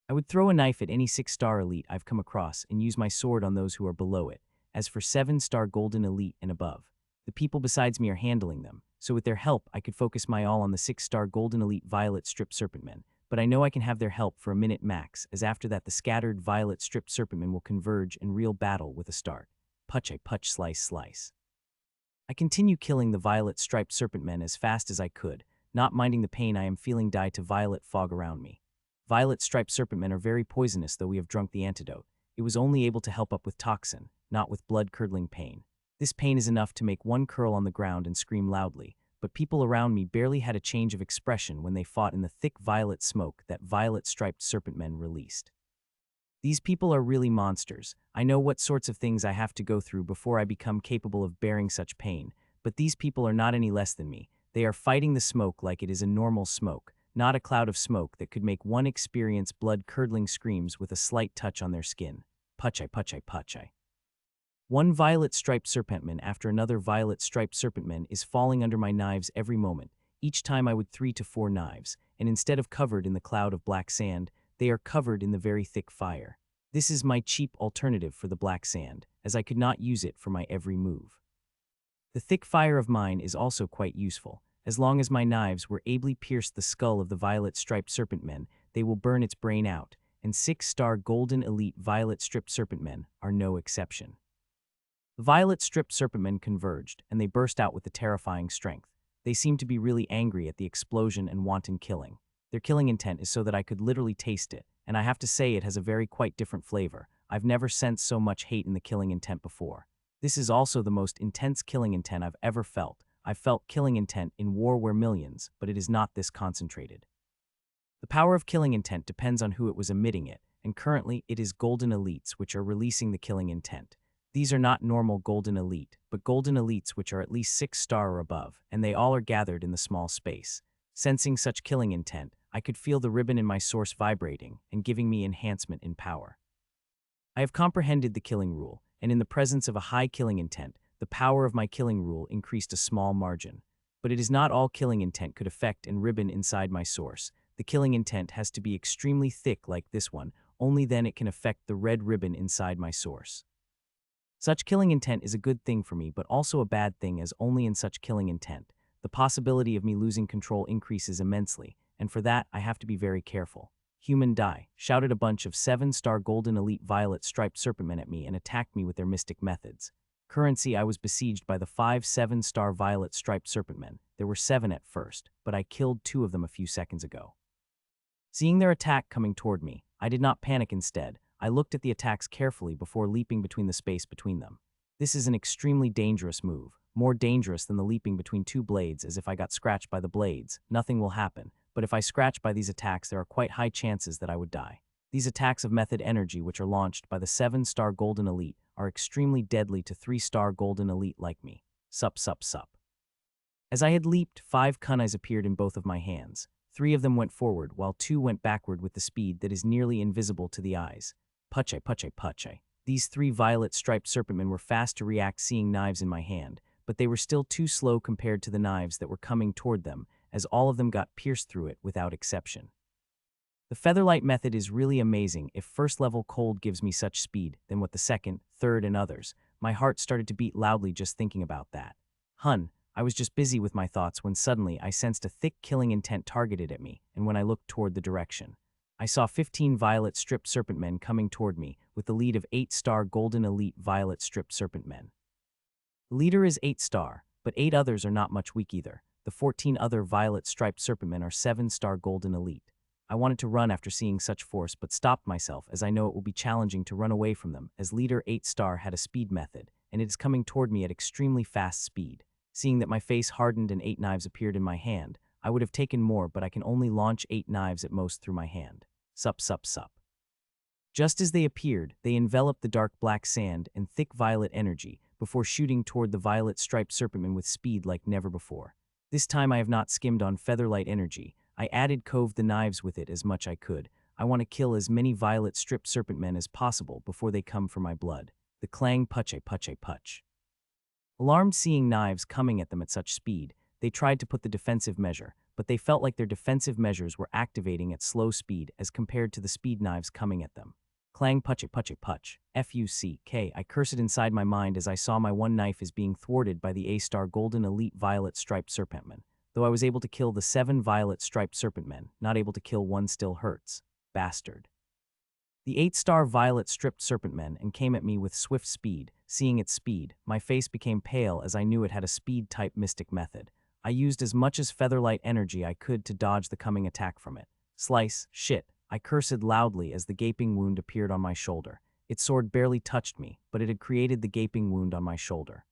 I would throw a knife at any 6-star elite I've come across and use my sword on those who are below it. As for 7-star golden elite and above, the people besides me are handling them, so with their help I could focus my all on the 6-star golden elite violet strip serpentmen. But I know I can have their help for a minute max, as after that the scattered violet strip serpentmen will converge in real battle with a start. Puch, slice. I continue killing the violet striped serpentmen as fast as I could, not minding the pain I am feeling die to violet fog around me. Violet striped serpentmen are very poisonous, though we have drunk the antidote. It was only able to help up with toxin, not with blood-curdling pain. This pain is enough to make one curl on the ground and scream loudly, but people around me barely had a change of expression when they fought in the thick violet smoke that violet-striped serpentmen released. These people are really monsters. I know what sorts of things I have to go through before I become capable of bearing such pain, but these people are not any less than me. They are fighting the smoke like it is a normal smoke, not a cloud of smoke that could make one experience blood-curdling screams with a slight touch on their skin. Puchay. One violet-striped serpentman after another violet-striped serpentman is falling under my knives every moment. Each time I would 3 to 4 knives, and instead of covered in the cloud of black sand, they are covered in the very thick fire. This is my cheap alternative for the black sand, as I could not use it for my every move. The thick fire of mine is also quite useful. As long as my knives were ably pierced the skull of the violet-striped serpentmen, they will burn its brain out, and 6-star golden elite violet-striped serpentmen are no exception. The violet-striped serpentmen converged, and they burst out with a terrifying strength. They seemed to be really angry at the explosion and wanton killing. Their killing intent is so that I could literally taste it, and I have to say it has a very quite different flavor. I've never sensed so much hate in the killing intent before. This is also the most intense killing intent I've ever felt. I've felt killing intent in War Where Millions, but it is not this concentrated. The power of killing intent depends on who it was emitting it, and currently it is golden elites which are releasing the killing intent. These are not normal golden elite, but golden elites which are at least 6-star or above, and they all are gathered in the small space. Sensing such killing intent, I could feel the ribbon in my source vibrating and giving me enhancement in power. I have comprehended the killing rule, and in the presence of a high killing intent, the power of my killing rule increased a small margin. But it is not all killing intent could affect and ribbon inside my source. The killing intent has to be extremely thick like this one, only then it can affect the red ribbon inside my source. Such killing intent is a good thing for me, but also a bad thing, as only in such killing intent, the possibility of me losing control increases immensely, and for that I have to be very careful. Human die, shouted a bunch of 7-star golden elite violet striped serpentmen at me and attacked me with their mystic methods. Currency, I was besieged by the 5 7-star violet striped serpentmen. There were 7 at first, but I killed 2 of them a few seconds ago. Seeing their attack coming toward me, I did not panic. Instead, I looked at the attacks carefully before leaping between the space between them. This is an extremely dangerous move, more dangerous than the leaping between 2 blades, as if I got scratched by the blades, nothing will happen, but if I scratch by these attacks there are quite high chances that I would die. These attacks of method energy which are launched by the 7-star golden elite are extremely deadly to 3-star golden elite like me. Sup. As I had leaped, 5 kunais appeared in both of my hands. 3 of them went forward, while 2 went backward with the speed that is nearly invisible to the eyes. Puche, puche, puche. These 3 violet striped serpentmen were fast to react seeing knives in my hand, but they were still too slow compared to the knives that were coming toward them, as all of them got pierced through it without exception. The featherlight method is really amazing. If first level cold gives me such speed, then what the second, third, and others. My heart started to beat loudly just thinking about that. I was just busy with my thoughts when suddenly I sensed a thick killing intent targeted at me, and when I looked toward the direction, I saw 15 violet stripped serpentmen coming toward me, with the lead of 8-star golden elite violet stripped serpentmen. The leader is 8-star, but 8 others are not much weak either. The 14 other violet striped serpentmen are 7-star golden elite. I wanted to run after seeing such force but stopped myself as I know it will be challenging to run away from them as leader 8-star had a speed method, and it is coming toward me at extremely fast speed. Seeing that my face hardened and 8 knives appeared in my hand, I would have taken more but I can only launch 8 knives at most through my hand. Sup, sup, sup. Just as they appeared, they enveloped the dark black sand and thick violet energy before shooting toward the violet striped serpentman with speed like never before. This time I have not skimmed on featherlight energy. I added coved the knives with it as much I could. I want to kill as many violet stripped serpentmen as possible before they come for my blood. The clang puche puche puch. Alarmed seeing knives coming at them at such speed, they tried to put the defensive measure, but they felt like their defensive measures were activating at slow speed as compared to the speed knives coming at them. Clang puche puche puch. Fuck. I cursed inside my mind as I saw my one knife is being thwarted by the A-star golden elite violet striped serpentman. Though I was able to kill the 7 violet striped serpentmen, not able to kill one still hurts. Bastard. The 8-star violet stripped serpentmen and came at me with swift speed. Seeing its speed, my face became pale as I knew it had a speed-type mystic method. I used as much as featherlight energy I could to dodge the coming attack from it. Slice, shit, I cursed loudly as the gaping wound appeared on my shoulder. Its sword barely touched me, but it had created the gaping wound on my shoulder.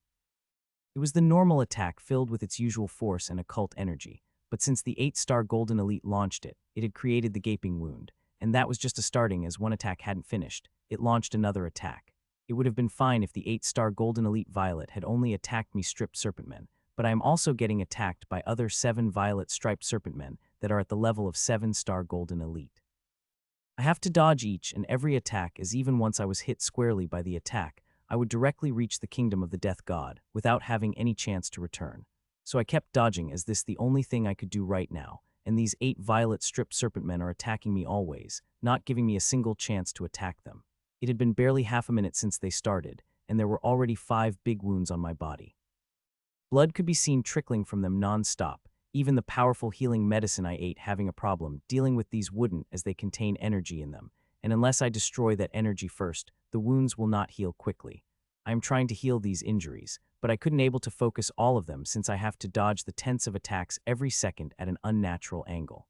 It was the normal attack filled with its usual force and occult energy, but since the 8-star golden elite launched it, it had created the gaping wound, and that was just a starting as one attack hadn't finished. It launched another attack. It would have been fine if the 8-star golden elite violet had only attacked me stripped serpentmen, but I am also getting attacked by other 7 violet striped serpentmen that are at the level of 7-star golden elite. I have to dodge each and every attack as even once I was hit squarely by the attack, I would directly reach the kingdom of the death god without having any chance to return. So I kept dodging as this the only thing I could do right now, and these 8 violet stripped serpentmen are attacking me always, not giving me a single chance to attack them. It had been barely half a minute since they started, and there were already 5 big wounds on my body. Blood could be seen trickling from them non-stop, even the powerful healing medicine I ate having a problem dealing with these wouldn't as they contain energy in them, and unless I destroy that energy first, the wounds will not heal quickly. I am trying to heal these injuries, but I couldn't able to focus all of them since I have to dodge the tens of attacks every second at an unnatural angle.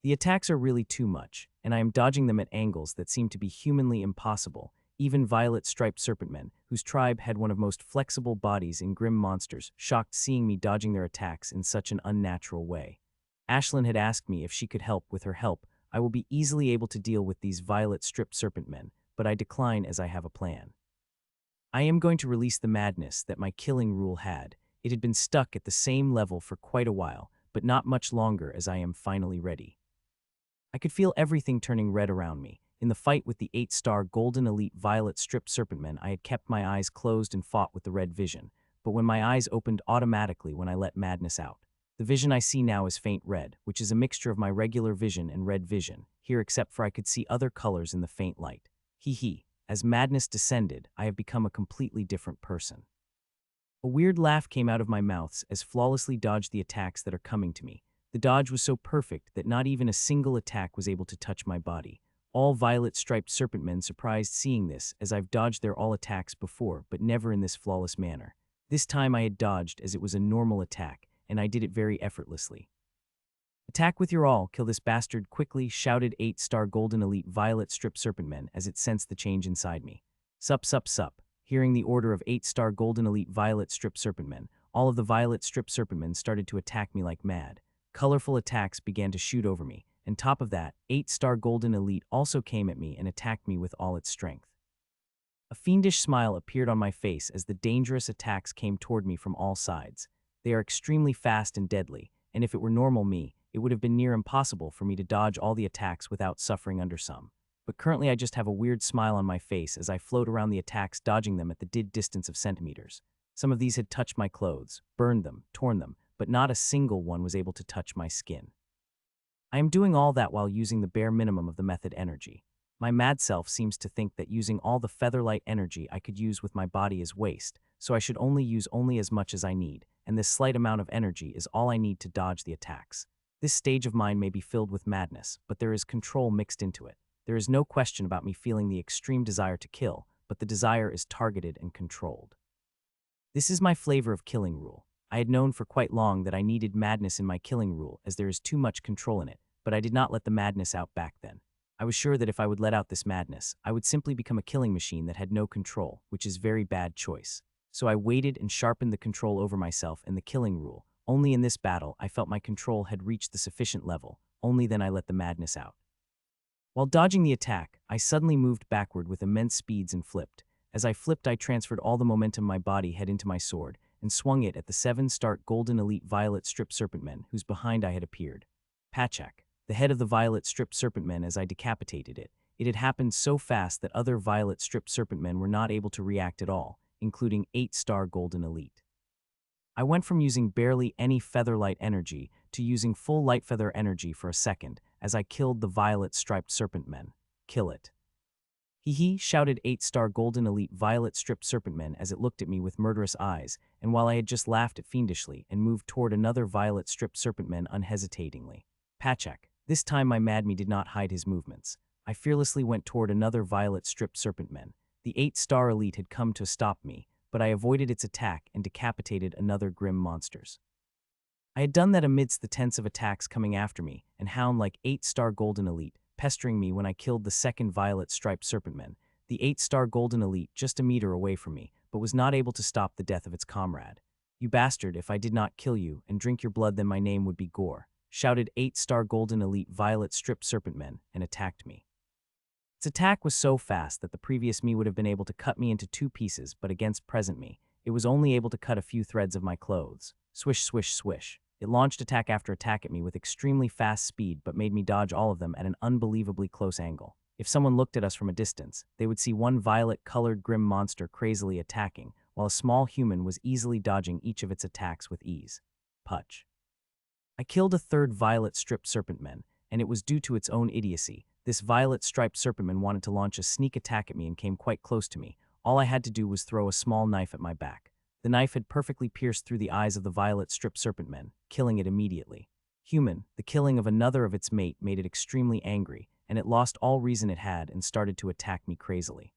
The attacks are really too much, and I am dodging them at angles that seem to be humanly impossible. Even violet striped serpentmen, whose tribe had one of most flexible bodies in grim monsters, shocked seeing me dodging their attacks in such an unnatural way. Ashlyn had asked me if she could help. With her help, I will be easily able to deal with these violet stripped serpentmen, but I decline as I have a plan. I am going to release the madness that my killing rule had. It had been stuck at the same level for quite a while, but not much longer as I am finally ready. I could feel everything turning red around me. In the fight with the 8-star golden elite violet stripped serpentmen, I had kept my eyes closed and fought with the red vision, but when my eyes opened automatically when I let madness out. The vision I see now is faint red, which is a mixture of my regular vision and red vision, here except for I could see other colors in the faint light. Hee. As madness descended, I have become a completely different person. A weird laugh came out of my mouth as flawlessly dodged the attacks that are coming to me. The dodge was so perfect that not even a single attack was able to touch my body. All violet striped serpentmen surprised seeing this as I've dodged their all attacks before, but never in this flawless manner. This time I had dodged as it was a normal attack, and I did it very effortlessly. Attack with your all, kill this bastard quickly, shouted 8-star golden elite violet striped serpentmen as it sensed the change inside me. Sup. Hearing the order of 8-star golden elite violet striped serpentmen, all of the violet striped serpentmen started to attack me like mad. Colorful attacks began to shoot over me, and top of that, 8-star golden elite also came at me and attacked me with all its strength. A fiendish smile appeared on my face as the dangerous attacks came toward me from all sides. They are extremely fast and deadly, and if it were normal me, it would have been near impossible for me to dodge all the attacks without suffering under some. But currently I just have a weird smile on my face as I float around the attacks, dodging them at the distance of centimeters. Some of these had touched my clothes, burned them, torn them, but not a single one was able to touch my skin. I am doing all that while using the bare minimum of the method energy. My mad self seems to think that using all the featherlight energy I could use with my body is waste, so I should only use as much as I need, and this slight amount of energy is all I need to dodge the attacks. This stage of mine may be filled with madness, but there is control mixed into it. There is no question about me feeling the extreme desire to kill, but the desire is targeted and controlled. This is my flavor of killing rule. I had known for quite long that I needed madness in my killing rule as there is too much control in it, but I did not let the madness out back then. I was sure that if I would let out this madness, I would simply become a killing machine that had no control, which is very bad choice. So I waited and sharpened the control over myself in the killing rule. Only in this battle I felt my control had reached the sufficient level, only then I let the madness out. While dodging the attack, I suddenly moved backward with immense speeds and flipped. As I flipped, I transferred all the momentum my body had into my sword and swung it at the 7-star Golden Elite Violet Strip Serpentmen, whose behind I had appeared. Pachak, the head of the Violet Strip Serpentmen as I decapitated it. It had happened so fast that other Violet Strip Serpentmen were not able to react at all, including 8-star Golden Elite. I went from using barely any featherlight energy to using full light feather energy for a second as I killed the Violet Striped Serpentmen. Kill it. Hee, shouted 8-star Golden Elite Violet Strip Serpentmen as it looked at me with murderous eyes, and while I had just laughed it fiendishly and moved toward another Violet Strip Serpentmen unhesitatingly. Pachak, this time my mad me did not hide his movements. I fearlessly went toward another Violet Strip Serpentmen. The 8-star Elite had come to stop me, but I avoided its attack and decapitated another grim monsters. I had done that amidst the tens of attacks coming after me, and hound like 8-star Golden Elite, pestering me when I killed the second Violet Striped Serpentman, the 8-star Golden Elite just a meter away from me, but was not able to stop the death of its comrade. You bastard, if I did not kill you and drink your blood then my name would be Gore, shouted 8-star Golden Elite Violet Striped Serpentmen, and attacked me. Its attack was so fast that the previous me would have been able to cut me into 2 pieces, but against present me, it was only able to cut a few threads of my clothes. Swish, swish, swish. It launched attack after attack at me with extremely fast speed but made me dodge all of them at an unbelievably close angle. If someone looked at us from a distance, they would see one violet-colored grim monster crazily attacking, while a small human was easily dodging each of its attacks with ease. Putch. I killed a third Violet Striped Serpentman, and it was due to its own idiocy. This Violet Striped Serpentman wanted to launch a sneak attack at me and came quite close to me. All I had to do was throw a small knife at my back. The knife had perfectly pierced through the eyes of the Violet Striped Serpentman, killing it immediately. Human, the killing of another of its mate made it extremely angry, and it lost all reason it had and started to attack me crazily.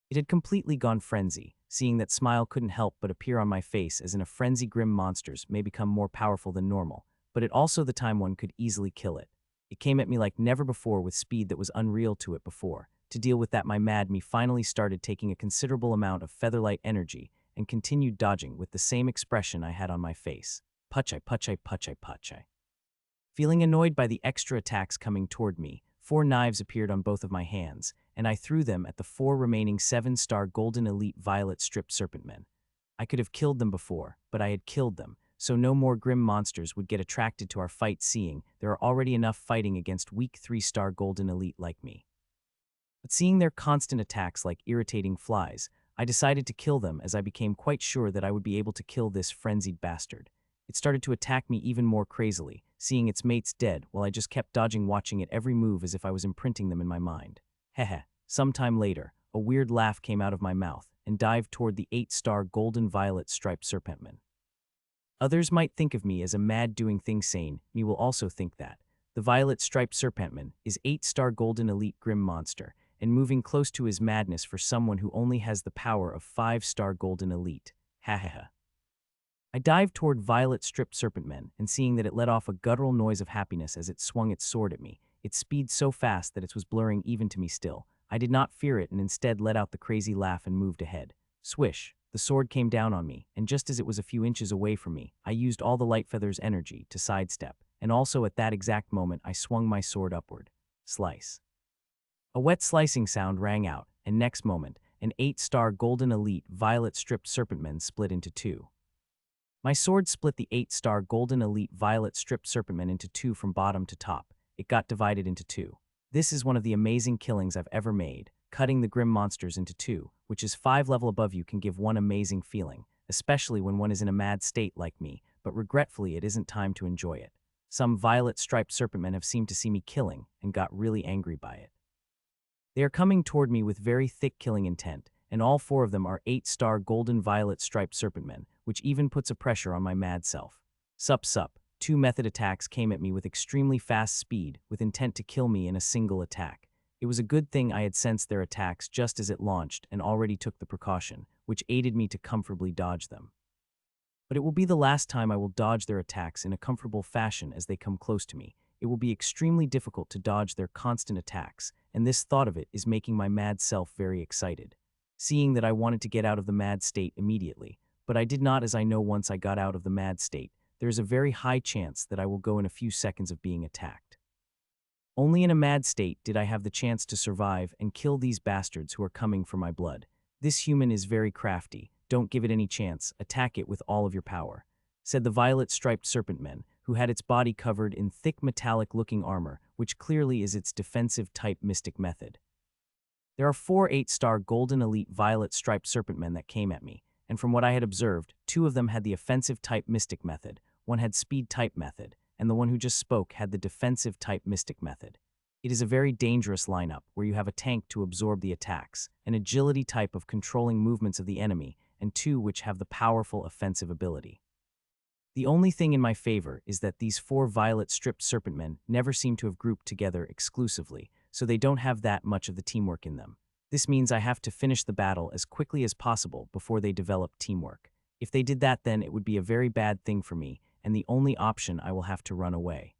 It had completely gone frenzy, seeing that smile couldn't help but appear on my face as in a frenzy grim monsters may become more powerful than normal, but it also the time one could easily kill it. It came at me like never before with speed that was unreal to it before. To deal with that my mad me finally started taking a considerable amount of featherlight energy and continued dodging with the same expression I had on my face. Putchai, putchai, putchai, putchai. Feeling annoyed by the extra attacks coming toward me, 4 knives appeared on both of my hands, and I threw them at the 4 remaining 7-star Golden Elite Violet Striped Serpentmen. I could have killed them before, but I had killed them, so no more grim monsters would get attracted to our fight seeing there are already enough fighting against weak 3-star Golden Elite like me. But seeing their constant attacks like irritating flies, I decided to kill them as I became quite sure that I would be able to kill this frenzied bastard. It started to attack me even more crazily, seeing its mates dead while I just kept dodging watching it every move as if I was imprinting them in my mind. Heh. Sometime later, a weird laugh came out of my mouth and dived toward the 8-star Golden Violet Striped Serpentman. Others might think of me as a mad doing things sane, me will also think that. The Violet Striped Serpentman is 8-star Golden Elite Grim Monster, and moving close to his madness for someone who only has the power of 5-star Golden Elite. Ha. I dived toward Violet Striped Serpentman, and seeing that it let off a guttural noise of happiness as it swung its sword at me, its speed so fast that it was blurring even to me still. I did not fear it and instead let out the crazy laugh and moved ahead. Swish, the sword came down on me, and just as it was a few inches away from me, I used all the Light Feather's energy to sidestep, and also at that exact moment I swung my sword upward. Slice. A wet slicing sound rang out, and next moment, an 8-star Golden Elite Violet Striped Serpentman split into 2. My sword split the 8-star Golden Elite Violet Striped Serpentman into two from bottom to top. It got divided into two. This is one of the amazing killings I've ever made. Cutting the grim monsters into two, which is 5 level above you, can give one amazing feeling, especially when one is in a mad state like me, but regretfully it isn't time to enjoy it. Some violet striped serpentmen have seemed to see me killing and got really angry by it. They are coming toward me with very thick killing intent, and all 4 of them are 8-star golden violet striped serpentmen, which even puts a pressure on my mad self. Sup. 2 method attacks came at me with extremely fast speed, with intent to kill me in a single attack. It was a good thing I had sensed their attacks just as it launched and already took the precaution, which aided me to comfortably dodge them. But it will be the last time I will dodge their attacks in a comfortable fashion as they come close to me. It will be extremely difficult to dodge their constant attacks, and this thought of it is making my mad self very excited. Seeing that I wanted to get out of the mad state immediately, but I did not, as I know once I got out of the mad state, there is a very high chance that I will go in a few seconds of being attacked. Only in a mad state did I have the chance to survive and kill these bastards who are coming for my blood. This human is very crafty. Don't give it any chance. Attack it with all of your power, said the violet-striped serpentman, who had its body covered in thick metallic-looking armor, which clearly is its defensive-type mystic method. There are 4 8-star Golden Elite Violet-striped serpentmen that came at me, and from what I had observed, 2 of them had the offensive-type mystic method, one had speed-type method, and the one who just spoke had the defensive-type mystic method. It is a very dangerous lineup where you have a tank to absorb the attacks, an agility type of controlling movements of the enemy, and 2 which have the powerful offensive ability. The only thing in my favor is that these 4 violet-stripped serpentmen never seem to have grouped together exclusively, so they don't have that much of the teamwork in them. This means I have to finish the battle as quickly as possible before they develop teamwork. If they did that, then it would be a very bad thing for me, and the only option I will have to run away.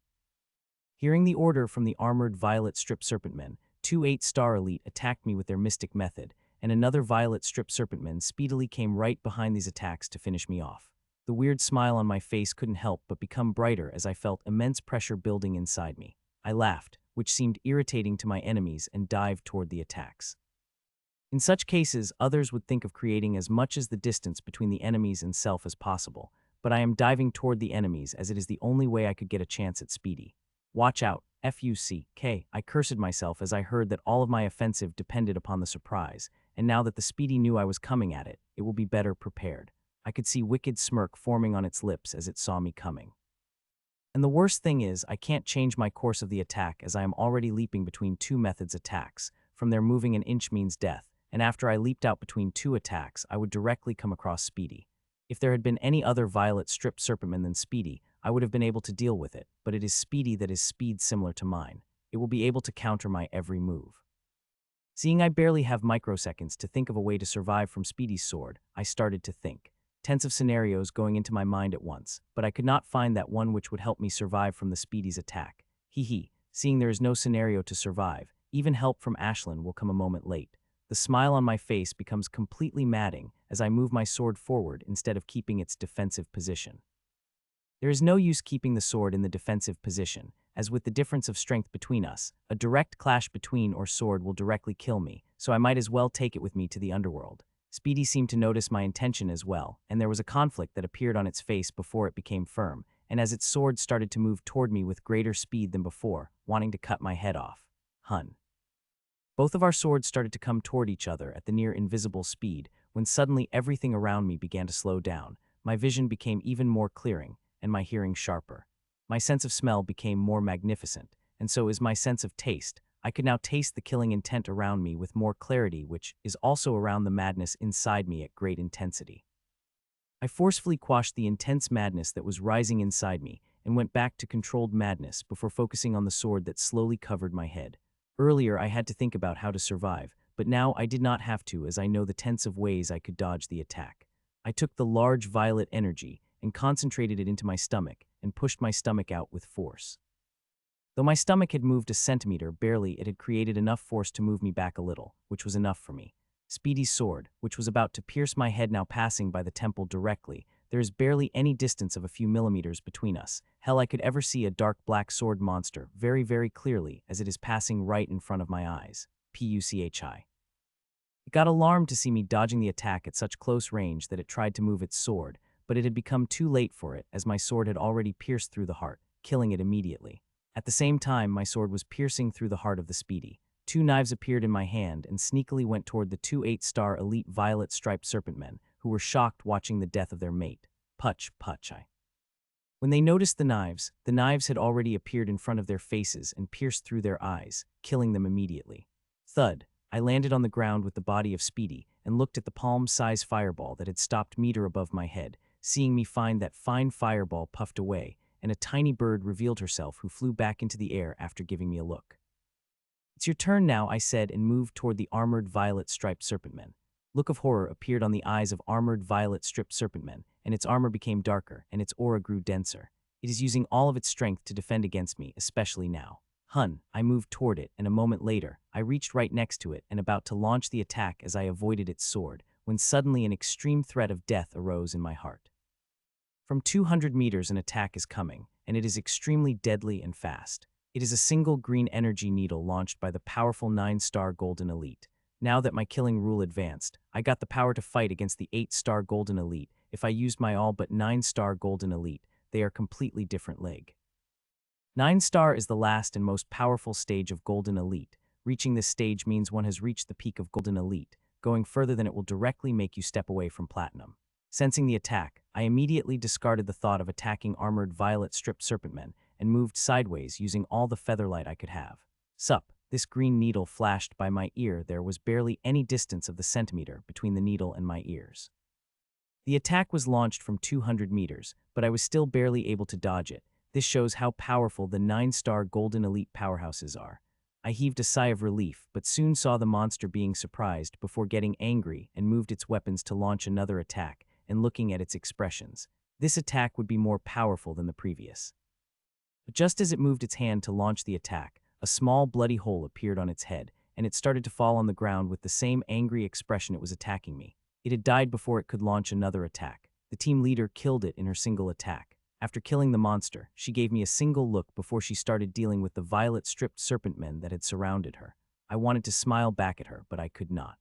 Hearing the order from the armored violet-stripped serpentmen, 2 8-star elite attacked me with their mystic method, and another violet-stripped serpentman speedily came right behind these attacks to finish me off. The weird smile on my face couldn't help but become brighter as I felt immense pressure building inside me. I laughed, which seemed irritating to my enemies, and dived toward the attacks. In such cases, others would think of creating as much as the distance between the enemies and self as possible, but I am diving toward the enemies as it is the only way I could get a chance at Speedy. Watch out, FUCK, I cursed myself as I heard that all of my offensive depended upon the surprise, and now that the Speedy knew I was coming at it, it will be better prepared. I could see wicked smirk forming on its lips as it saw me coming. And the worst thing is, I can't change my course of the attack as I am already leaping between 2 methods attacks. From there, moving an inch means death, and after I leaped out between 2 attacks, I would directly come across Speedy. If there had been any other violet-stripped serpentman than Speedy, I would have been able to deal with it, but it is Speedy that is speed similar to mine. It will be able to counter my every move. Seeing I barely have microseconds to think of a way to survive from Speedy's sword, I started to think. Tens of scenarios going into my mind at once, but I could not find that one which would help me survive from the Speedy's attack. Seeing there is no scenario to survive, even help from Ashlyn will come a moment late. The smile on my face becomes completely madding as I move my sword forward instead of keeping its defensive position. There is no use keeping the sword in the defensive position, as with the difference of strength between us, a direct clash between or sword will directly kill me, so I might as well take it with me to the underworld. Speedy seemed to notice my intention as well, and there was a conflict that appeared on its face before it became firm, and as its sword started to move toward me with greater speed than before, wanting to cut my head off. Both of our swords started to come toward each other at the near invisible speed, when suddenly everything around me began to slow down. My vision became even more clearing, and my hearing sharper. My sense of smell became more magnificent, and so is my sense of taste. I could now taste the killing intent around me with more clarity, which is also around the madness inside me at great intensity. I forcefully quashed the intense madness that was rising inside me and went back to controlled madness before focusing on the sword that slowly covered my head. Earlier, I had to think about how to survive, but now I did not have to, as I know the tens of ways I could dodge the attack. I took the large violet energy and concentrated it into my stomach and pushed my stomach out with force. Though my stomach had moved a centimeter, barely, it had created enough force to move me back a little, which was enough for me. Speedy's sword, which was about to pierce my head, now passing by the temple directly. There is barely any distance of a few millimeters between us. Hell, I could ever see a dark black sword monster very, very clearly as it is passing right in front of my eyes. Pucchi. It got alarmed to see me dodging the attack at such close range that it tried to move its sword, but it had become too late for it as my sword had already pierced through the heart, killing it immediately. At the same time, my sword was piercing through the heart of the speedy. Two knives appeared in my hand and sneakily went toward the two 8-star elite violet-striped serpentmen, who were shocked watching the death of their mate. Putch, putch, I. When they noticed the knives had already appeared in front of their faces and pierced through their eyes, killing them immediately. Thud, I landed on the ground with the body of Speedy and looked at the palm-sized fireball that had stopped meter above my head, seeing me find that fine fireball puffed away, and a tiny bird revealed herself who flew back into the air after giving me a look. "It's your turn now," I said and moved toward the armored violet-striped serpentmen. Look of horror appeared on the eyes of armored violet-striped serpentmen, and its armor became darker and its aura grew denser. It is using all of its strength to defend against me, especially now. I moved toward it, and a moment later, I reached right next to it and about to launch the attack as I avoided its sword, when suddenly an extreme threat of death arose in my heart. From 200 meters an attack is coming, and it is extremely deadly and fast. It is a single green energy needle launched by the powerful 9-star Golden Elite. Now that my killing rule advanced, I got the power to fight against the 8-star Golden Elite. If I used my all but 9-star Golden Elite, they are completely different league. 9-star is the last and most powerful stage of Golden Elite. Reaching this stage means one has reached the peak of Golden Elite. Going further than it will directly make you step away from Platinum. Sensing the attack, I immediately discarded the thought of attacking armored violet-striped serpentmen and moved sideways using all the featherlight I could have. Sup, this green needle flashed by my ear. There was barely any distance of the centimeter between the needle and my ears. The attack was launched from 200 meters, but I was still barely able to dodge it. This shows how powerful the 9-star Golden Elite powerhouses are. I heaved a sigh of relief, but soon saw the monster being surprised before getting angry and moved its weapons to launch another attack, and looking at its expressions. This attack would be more powerful than the previous. But just as it moved its hand to launch the attack, a small bloody hole appeared on its head, and it started to fall on the ground with the same angry expression it was attacking me. It had died before it could launch another attack. The team leader killed it in her single attack. After killing the monster, she gave me a single look before she started dealing with the violet-stripped serpentmen that had surrounded her. I wanted to smile back at her, but I could not.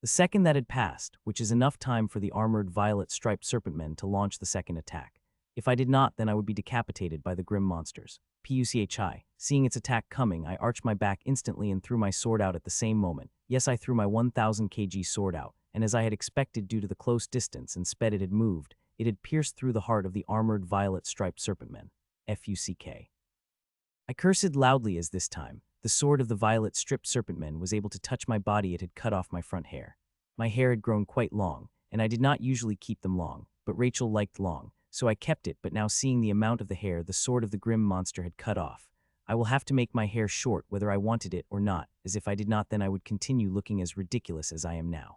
The second that had passed, which is enough time for the armored violet-striped serpentmen to launch the second attack. If I did not, then I would be decapitated by the grim monsters. Puchi. Seeing its attack coming, I arched my back instantly and threw my sword out at the same moment. Yes, I threw my 1000 kg sword out, and as I had expected due to the close distance and sped it had moved, it had pierced through the heart of the armored violet-striped serpentmen. Fuck. I cursed loudly as this time, the sword of the violet-stripped serpentmen was able to touch my body. It had cut off my front hair. My hair had grown quite long, and I did not usually keep them long, but Rachel liked long, so I kept it. But now seeing the amount of the hair the sword of the grim monster had cut off, I will have to make my hair short whether I wanted it or not, as if I did not then I would continue looking as ridiculous as I am now.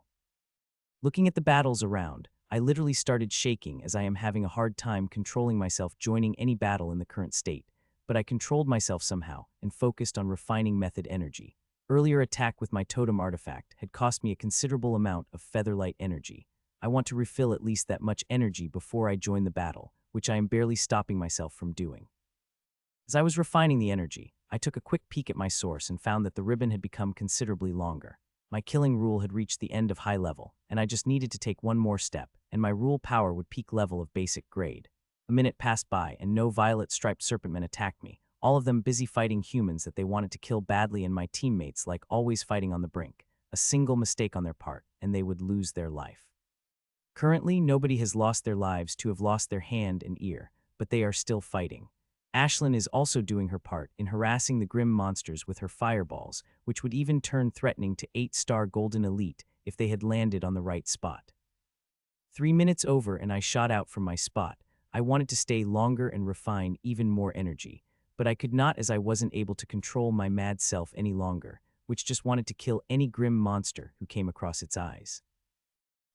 Looking at the battles around, I literally started shaking as I am having a hard time controlling myself joining any battle in the current state, but I controlled myself somehow and focused on refining method energy. Earlier attack with my totem artifact had cost me a considerable amount of featherlight energy. I want to refill at least that much energy before I join the battle, which I am barely stopping myself from doing. As I was refining the energy, I took a quick peek at my source and found that the ribbon had become considerably longer. My killing rule had reached the end of high level, and I just needed to take one more step, and my rule power would peak level of basic grade. A minute passed by, and no violet-striped serpentmen attacked me, all of them busy fighting humans that they wanted to kill badly, and my teammates like always fighting on the brink. A single mistake on their part, and they would lose their life. Currently, nobody has lost their lives to have lost their hand and ear, but they are still fighting. Ashlyn is also doing her part in harassing the grim monsters with her fireballs, which would even turn threatening to 8-star Golden Elite if they had landed on the right spot. 3 minutes over and I shot out from my spot. I wanted to stay longer and refine even more energy, but I could not as I wasn't able to control my mad self any longer, which just wanted to kill any grim monster who came across its eyes.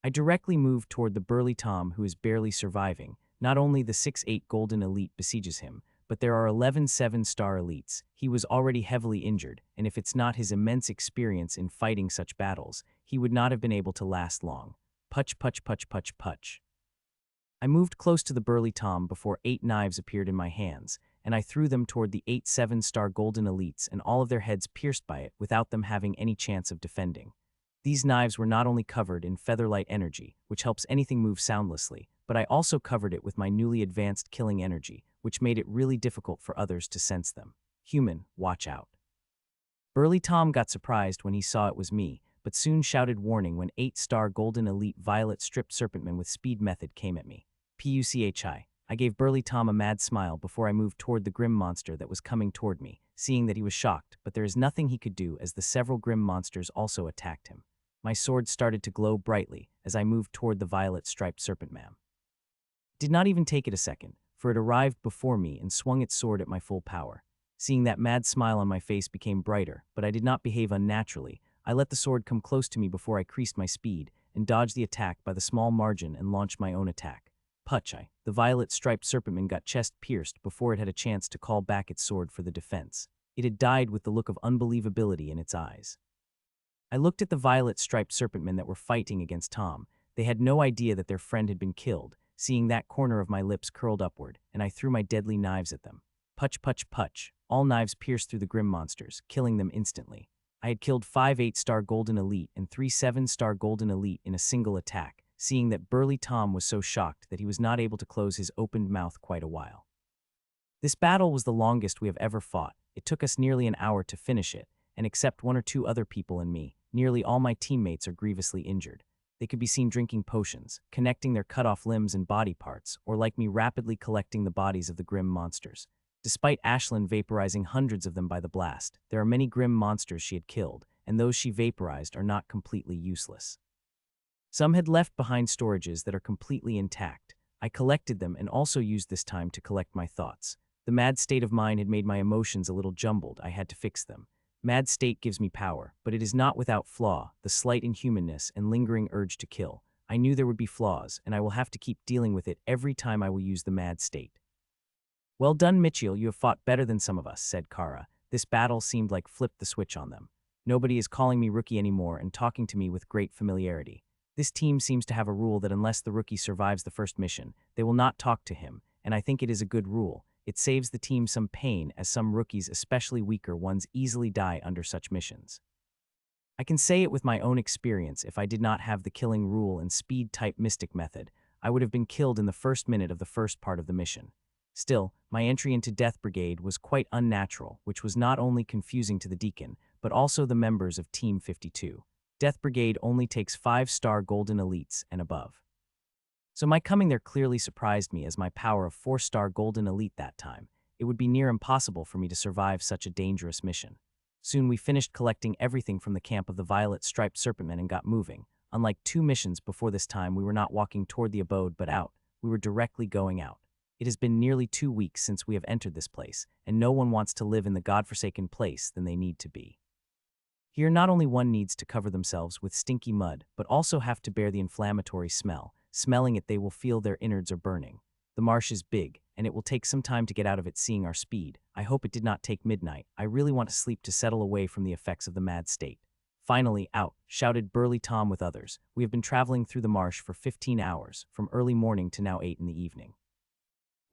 I directly moved toward the burly Tom who is barely surviving. Not only the 6-8 Golden Elite besieges him, but there are 11 7-star elites. He was already heavily injured, and if it's not his immense experience in fighting such battles, he would not have been able to last long. Putch, putch, putch, putch, putch. I moved close to the burly Tom before 8 knives appeared in my hands, and I threw them toward the 8 7-star Golden Elites and all of their heads pierced by it without them having any chance of defending. These knives were not only covered in featherlight energy, which helps anything move soundlessly, but I also covered it with my newly advanced killing energy, which made it really difficult for others to sense them. Human, watch out. Burly Tom got surprised when he saw it was me, but soon shouted warning when 8-star Golden Elite Violet Striped Serpentman with Speed Method came at me. Puchi. I gave Burly Tom a mad smile before I moved toward the grim monster that was coming toward me, seeing that he was shocked, but there is nothing he could do as the several grim monsters also attacked him. My sword started to glow brightly as I moved toward the violet striped serpentman. It did not even take it a second, for it arrived before me and swung its sword at my full power. Seeing that mad smile on my face became brighter, but I did not behave unnaturally. I let the sword come close to me before I increased my speed and dodged the attack by the small margin and launched my own attack. Puchi. The violet striped serpentman got chest pierced before it had a chance to call back its sword for the defense. It had died with the look of unbelievability in its eyes. I looked at the violet striped serpentmen that were fighting against Tom. They had no idea that their friend had been killed. Seeing that, corner of my lips curled upward, and I threw my deadly knives at them. Puch, puch, puch. All knives pierced through the grim monsters, killing them instantly. I had killed 5 8-star Golden Elite and 3 7-star Golden Elite in a single attack, seeing that Burly Tom was so shocked that he was not able to close his opened mouth quite a while. This battle was the longest we have ever fought. It took us nearly an hour to finish it, and except 1 or 2 other people and me, nearly all my teammates are grievously injured. They could be seen drinking potions, connecting their cut-off limbs and body parts, or like me rapidly collecting the bodies of the grim monsters. Despite Ashlyn vaporizing hundreds of them by the blast, there are many grim monsters she had killed, and those she vaporized are not completely useless. Some had left behind storages that are completely intact. I collected them and also used this time to collect my thoughts. The mad state of mind had made my emotions a little jumbled. I had to fix them. Mad state gives me power, but it is not without flaw, the slight inhumanness and lingering urge to kill. I knew there would be flaws, and I will have to keep dealing with it every time I will use the mad state. Well done, Mitchell, you have fought better than some of us, said Kara. This battle seemed like flipped the switch on them. Nobody is calling me rookie anymore and talking to me with great familiarity. This team seems to have a rule that unless the rookie survives the first mission, they will not talk to him, and I think it is a good rule. It saves the team some pain as some rookies, especially weaker ones, easily die under such missions. I can say it with my own experience. If I did not have the killing rule and speed-type mystic method, I would have been killed in the first minute of the first part of the mission. Still, my entry into Death Brigade was quite unnatural, which was not only confusing to the Deacon, but also the members of Team 52. Death Brigade only takes 5-star Golden Elites and above. So my coming there clearly surprised me, as my power of 4-star Golden Elite that time. It would be near impossible for me to survive such a dangerous mission. Soon we finished collecting everything from the camp of the Violet Striped Serpentmen and got moving. Unlike 2 missions before this time, we were not walking toward the abode but out. We were directly going out. It has been nearly 2 weeks since we have entered this place, and no one wants to live in the godforsaken place than they need to be. Here not only one needs to cover themselves with stinky mud, but also have to bear the inflammatory smell. Smelling it, they will feel their innards are burning. The marsh is big, and it will take some time to get out of it. Seeing our speed, I hope it did not take midnight. I really want to sleep to settle away from the effects of the mad state. Finally, out, shouted Burly Tom with others. We have been traveling through the marsh for 15 hours, from early morning to now 8 in the evening.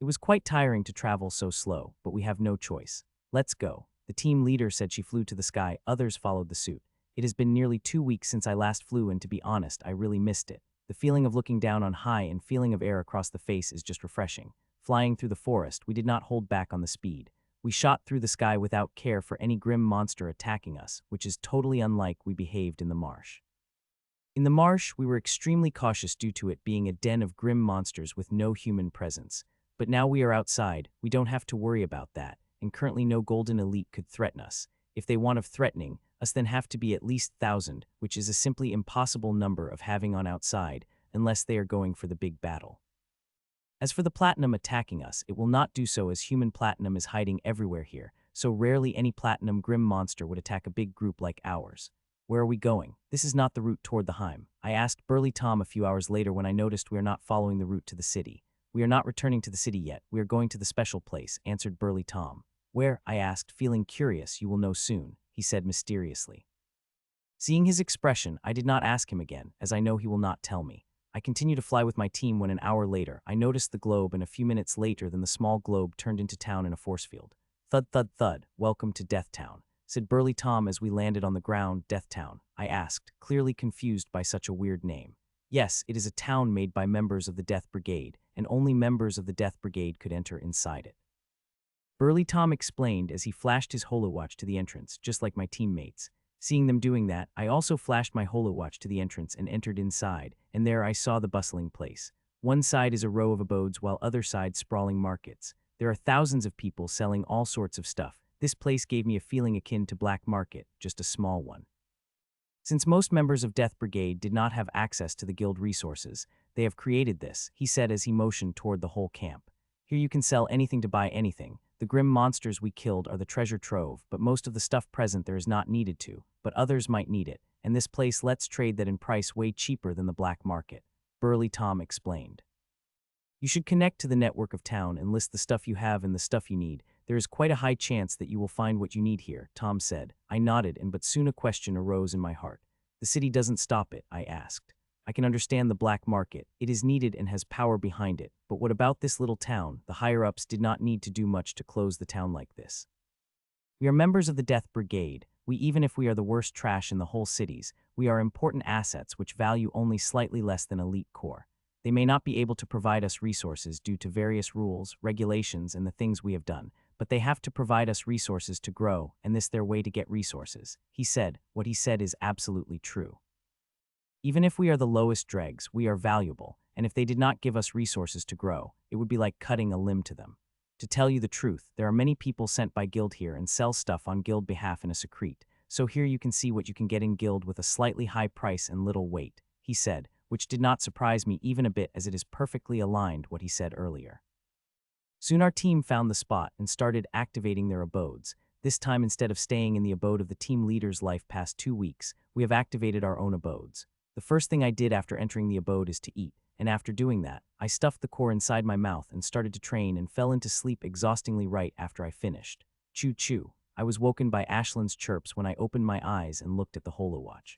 It was quite tiring to travel so slow, but we have no choice. Let's go. The team leader said. She flew to the sky. Others followed the suit. It has been nearly 2 weeks since I last flew, and to be honest, I really missed it. The feeling of looking down on high and feeling of air across the face is just refreshing. Flying through the forest, we did not hold back on the speed. We shot through the sky without care for any grim monster attacking us, which is totally unlike we behaved in the marsh. In the marsh, we were extremely cautious due to it being a den of grim monsters with no human presence. But now we are outside, we don't have to worry about that, and currently no Golden Elite could threaten us. If they want of threatening us, then have to be at least 1,000, which is a simply impossible number of having on outside, unless they are going for the big battle. As for the Platinum attacking us, it will not do so, as human Platinum is hiding everywhere here, so rarely any Platinum grim monster would attack a big group like ours. Where are we going? This is not the route toward the Heim. I asked Burly Tom a few hours later when I noticed we are not following the route to the city. We are not returning to the city yet. We are going to the special place, answered Burly Tom. Where? I asked, feeling curious. You will know soon, he said mysteriously. Seeing his expression, I did not ask him again, as I know he will not tell me. I continued to fly with my team when an hour later, I noticed the globe, and a few minutes later then the small globe turned into town in a force field. Thud, thud, thud. Welcome to Death Town, said Burly Tom as we landed on the ground, Death Town, I asked, clearly confused by such a weird name. Yes, it is a town made by members of the Death Brigade, and only members of the Death Brigade could enter inside it. Burly Tom explained as he flashed his holowatch to the entrance, just like my teammates. Seeing them doing that, I also flashed my holowatch to the entrance and entered inside, and there I saw the bustling place. One side is a row of abodes while other side sprawling markets. There are thousands of people selling all sorts of stuff. This place gave me a feeling akin to black market, just a small one. Since most members of Death Brigade did not have access to the guild resources, they have created this, he said as he motioned toward the whole camp. Here you can sell anything to buy anything. The grim monsters we killed are the treasure trove, but most of the stuff present there is not needed to, but others might need it, and this place lets trade that in price way cheaper than the black market, Burly Tom explained. You should connect to the network of town and list the stuff you have and the stuff you need. There is quite a high chance that you will find what you need here, Tom said. I nodded, but soon a question arose in my heart. The city doesn't stop it, I asked. I can understand the black market. It is needed and has power behind it. But what about this little town? The higher-ups did not need to do much to close the town like this. We are members of the Death Brigade. Even if we are the worst trash in the whole cities, we are important assets which value only slightly less than elite core. They may not be able to provide us resources due to various rules, regulations, and the things we have done, but they have to provide us resources to grow, and this their way to get resources. He said, what he said is absolutely true. Even if we are the lowest dregs, we are valuable, and if they did not give us resources to grow, it would be like cutting a limb to them. To tell you the truth, there are many people sent by guild here and sell stuff on guild behalf in a secret, so here you can see what you can get in guild with a slightly high price and little weight, he said, which did not surprise me even a bit as it is perfectly aligned what he said earlier. Soon our team found the spot and started activating their abodes. This time instead of staying in the abode of the team leader's life past 2 weeks, we have activated our own abodes. The first thing I did after entering the abode is to eat, and after doing that, I stuffed the core inside my mouth and started to train and fell into sleep exhaustingly right after I finished. Choo-choo. I was woken by Ashlin's chirps when I opened my eyes and looked at the holowatch.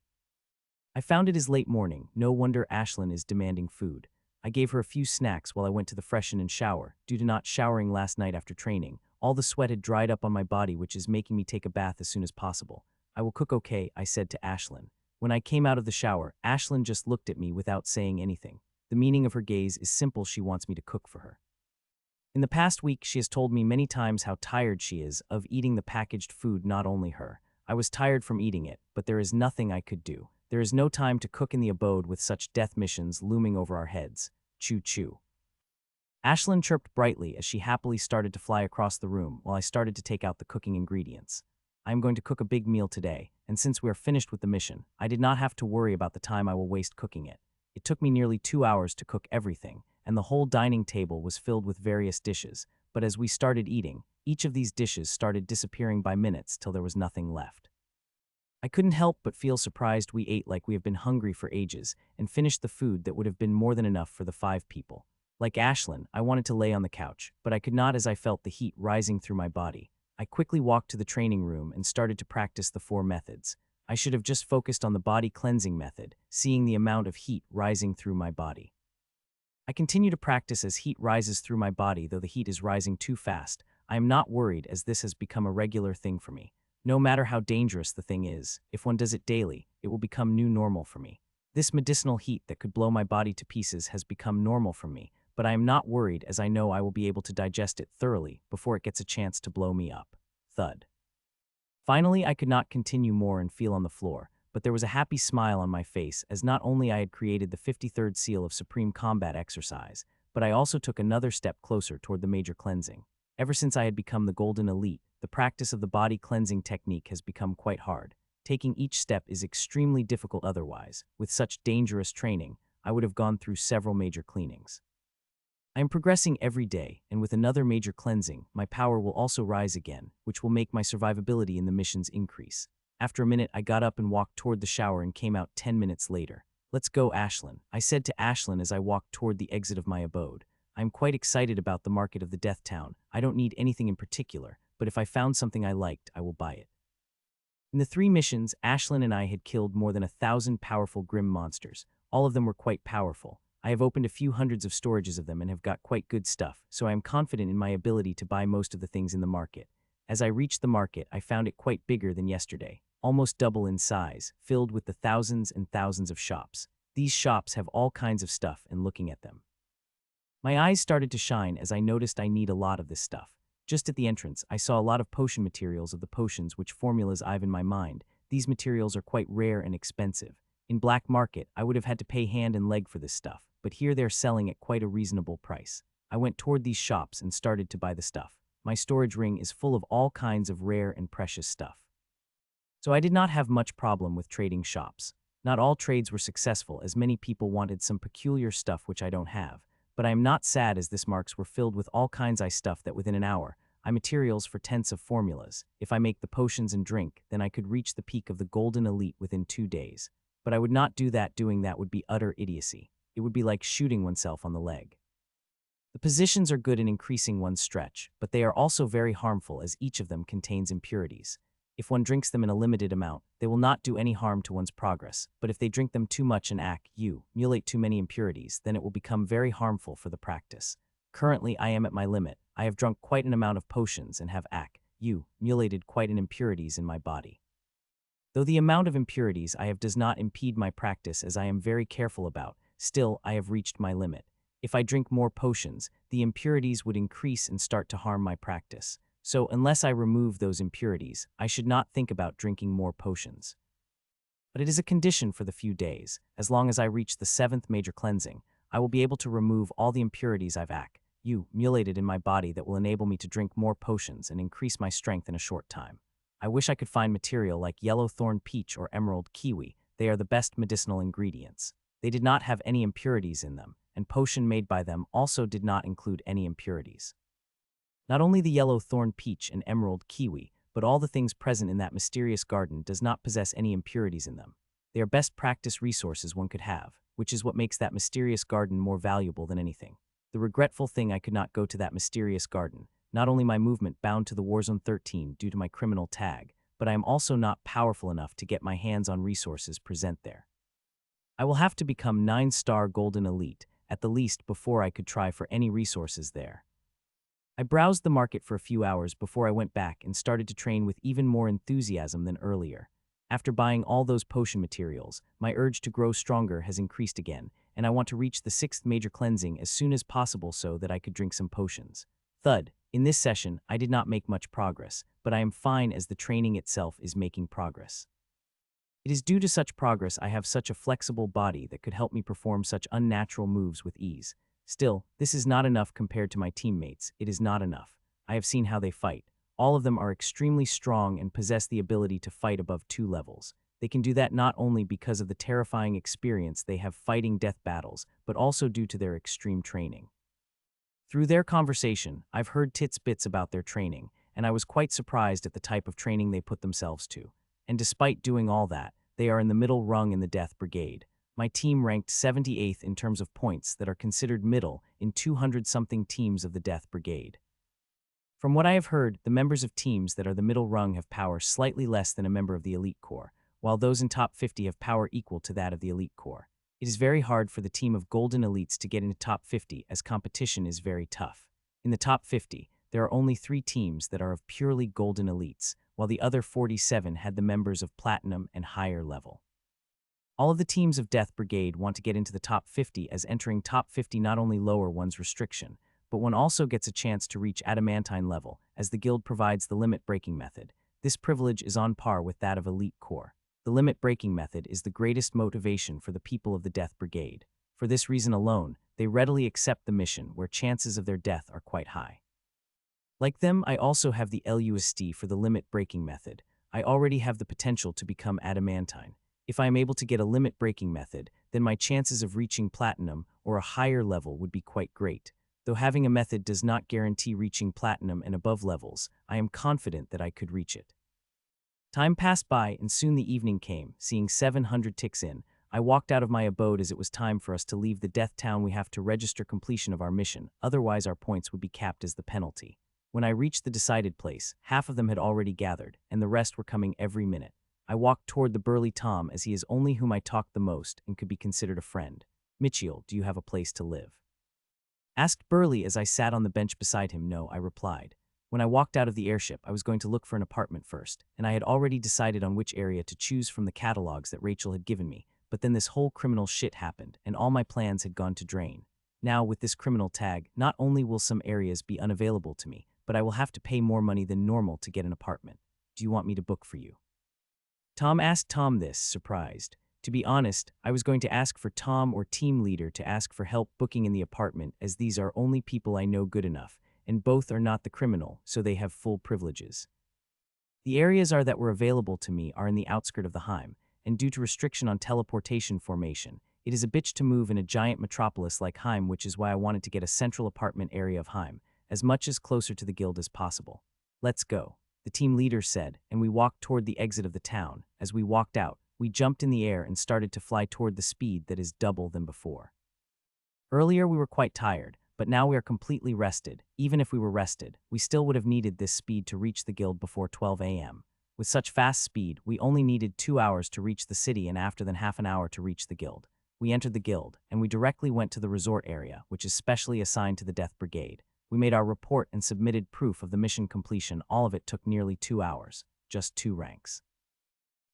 I found it is late morning. No wonder Ashlyn is demanding food. I gave her a few snacks while I went to the freshen and shower. Due to not showering last night after training, all the sweat had dried up on my body, which is making me take a bath as soon as possible. I will cook okay, I said to Ashlyn. When I came out of the shower, Ashlyn just looked at me without saying anything. The meaning of her gaze is simple. She wants me to cook for her. In the past week, she has told me many times how tired she is of eating the packaged food. Not only her. I was tired from eating it, but there is nothing I could do. There is no time to cook in the abode with such death missions looming over our heads. Choo-choo. Ashlyn chirped brightly as she happily started to fly across the room while I started to take out the cooking ingredients. I am going to cook a big meal today, and since we are finished with the mission, I did not have to worry about the time I will waste cooking it. It took me nearly 2 hours to cook everything, and the whole dining table was filled with various dishes, but as we started eating, each of these dishes started disappearing by minutes till there was nothing left. I couldn't help but feel surprised. We ate like we have been hungry for ages, and finished the food that would have been more than enough for the 5 people. Like Ashlyn, I wanted to lay on the couch, but I could not as I felt the heat rising through my body. I quickly walked to the training room and started to practice the 4 methods. I should have just focused on the body cleansing method, seeing the amount of heat rising through my body. I continue to practice as heat rises through my body, though the heat is rising too fast. I am not worried as this has become a regular thing for me. No matter how dangerous the thing is, if one does it daily, it will become new normal for me. This medicinal heat that could blow my body to pieces has become normal for me, but I am not worried as I know I will be able to digest it thoroughly before it gets a chance to blow me up. Thud. Finally, I could not continue more and feel on the floor, but there was a happy smile on my face as not only I had created the 53rd seal of Supreme Combat exercise, but I also took another step closer toward the major cleansing. Ever since I had become the Golden Elite, the practice of the body cleansing technique has become quite hard. Taking each step is extremely difficult otherwise. With such dangerous training, I would have gone through several major cleanings. I am progressing every day, and with another major cleansing, my power will also rise again, which will make my survivability in the missions increase. After a minute, I got up and walked toward the shower and came out 10 minutes later. Let's go, Ashlyn, I said to Ashlyn as I walked toward the exit of my abode. I am quite excited about the market of the Death Town. I don't need anything in particular, but if I found something I liked, I will buy it. In the 3 missions, Ashlyn and I had killed more than 1,000 powerful grim monsters. All of them were quite powerful. I have opened a few hundreds of storages of them and have got quite good stuff, so I am confident in my ability to buy most of the things in the market. As I reached the market, I found it quite bigger than yesterday, almost double in size, filled with the thousands and thousands of shops. These shops have all kinds of stuff, and looking at them, my eyes started to shine as I noticed I need a lot of this stuff. Just at the entrance, I saw a lot of potion materials of the potions which formulas I've in my mind. These materials are quite rare and expensive. In black market, I would have had to pay hand and leg for this stuff, but here they're selling at quite a reasonable price. I went toward these shops and started to buy the stuff. My storage ring is full of all kinds of rare and precious stuff. So I did not have much problem with trading shops. Not all trades were successful, as many people wanted some peculiar stuff which I don't have. But I am not sad, as this marks were filled with all kinds of stuff that within an hour, I materials for tenths of formulas. If I make the potions and drink, then I could reach the peak of the golden elite within 2 days. But I would not do that. Doing that would be utter idiocy. It would be like shooting oneself on the leg. The positions are good in increasing one's stretch, but they are also very harmful, as each of them contains impurities. If one drinks them in a limited amount, they will not do any harm to one's progress, but if they drink them too much and accumulate too many impurities, then it will become very harmful for the practice. Currently, I am at my limit. I have drunk quite an amount of potions and have accumulated quite an impurities in my body. Though the amount of impurities I have does not impede my practice, as I am very careful about, still I have reached my limit. If I drink more potions, the impurities would increase and start to harm my practice. So unless I remove those impurities, I should not think about drinking more potions. But it is a condition for the few days. As long as I reach the 7th major cleansing, I will be able to remove all the impurities I've accumulated in my body that will enable me to drink more potions and increase my strength in a short time. I wish I could find material like yellow thorn peach or emerald kiwi. They are the best medicinal ingredients. They did not have any impurities in them, and potion made by them also did not include any impurities. Not only the yellow thorn peach and emerald kiwi, but all the things present in that mysterious garden does not possess any impurities in them. They are best practice resources one could have, which is what makes that mysterious garden more valuable than anything. The regretful thing, I could not go to that mysterious garden. Not only my movement bound to the Warzone 13 due to my criminal tag, but I am also not powerful enough to get my hands on resources present there. I will have to become 9-star Golden Elite, at the least, before I could try for any resources there. I browsed the market for a few hours before I went back and started to train with even more enthusiasm than earlier. After buying all those potion materials, my urge to grow stronger has increased again, and I want to reach the 6th major cleansing as soon as possible so that I could drink some potions. Thud. In this session, I did not make much progress, but I am fine, as the training itself is making progress. It is due to such progress I have such a flexible body that could help me perform such unnatural moves with ease. Still, this is not enough compared to my teammates. It is not enough. I have seen how they fight. All of them are extremely strong and possess the ability to fight above 2 levels. They can do that not only because of the terrifying experience they have fighting death battles, but also due to their extreme training. Through their conversation, I've heard bits about their training, and I was quite surprised at the type of training they put themselves to. And despite doing all that, they are in the middle rung in the Death Brigade. My team ranked 78th in terms of points that are considered middle in 200-something teams of the Death Brigade. From what I have heard, the members of teams that are the middle rung have power slightly less than a member of the Elite Corps, while those in top 50 have power equal to that of the Elite Corps. It is very hard for the team of Golden Elites to get into top 50, as competition is very tough. In the top 50, there are only 3 teams that are of purely Golden Elites, while the other 47 had the members of Platinum and higher level. All of the teams of Death Brigade want to get into the top 50, as entering top 50 not only lower one's restriction, but one also gets a chance to reach adamantine level, as the guild provides the limit breaking method. This privilege is on par with that of Elite Corps. The limit breaking method is the greatest motivation for the people of the Death Brigade. For this reason alone, they readily accept the mission where chances of their death are quite high. Like them, I also have the LUSD for the limit breaking method. I already have the potential to become adamantine. If I am able to get a limit breaking method, then my chances of reaching platinum or a higher level would be quite great. Though having a method does not guarantee reaching platinum and above levels, I am confident that I could reach it. Time passed by and soon the evening came. Seeing 700 ticks in, I walked out of my abode, as it was time for us to leave the death town. We have to register completion of our mission, otherwise our points would be capped as the penalty. When I reached the decided place, half of them had already gathered, and the rest were coming every minute. I walked toward the burly Tom, as he is only whom I talked the most and could be considered a friend. "Mitchell, do you have a place to live?" Asked Burley as I sat on the bench beside him. "No," I replied. When I walked out of the airship, I was going to look for an apartment first, and I had already decided on which area to choose from the catalogs that Rachel had given me, but then this whole criminal shit happened, and all my plans had gone to drain. Now, with this criminal tag, not only will some areas be unavailable to me, but I will have to pay more money than normal to get an apartment. Do you want me to book for you? Tom asked Tom this, surprised. To be honest, I was going to ask for Tom or team leader to ask for help booking in the apartment, as these are only people I know good enough, and both are not the criminal, so they have full privileges. The areas that were available to me are in the outskirt of the Heim, and due to restriction on teleportation formation, it is a bitch to move in a giant metropolis like Heim, which is why I wanted to get a central apartment area of Heim, as much as closer to the guild as possible. Let's go, the team leader said, and we walked toward the exit of the town. As we walked out, we jumped in the air and started to fly toward the speed that is double than before. Earlier we were quite tired, but now we are completely rested. Even if we were rested, we still would have needed this speed to reach the guild before 12 a.m. With such fast speed, we only needed 2 hours to reach the city and after then half an hour to reach the guild. We entered the guild, and we directly went to the resort area, which is specially assigned to the Death Brigade. We made our report and submitted proof of the mission completion. All of it took nearly 2 hours, just 2 ranks.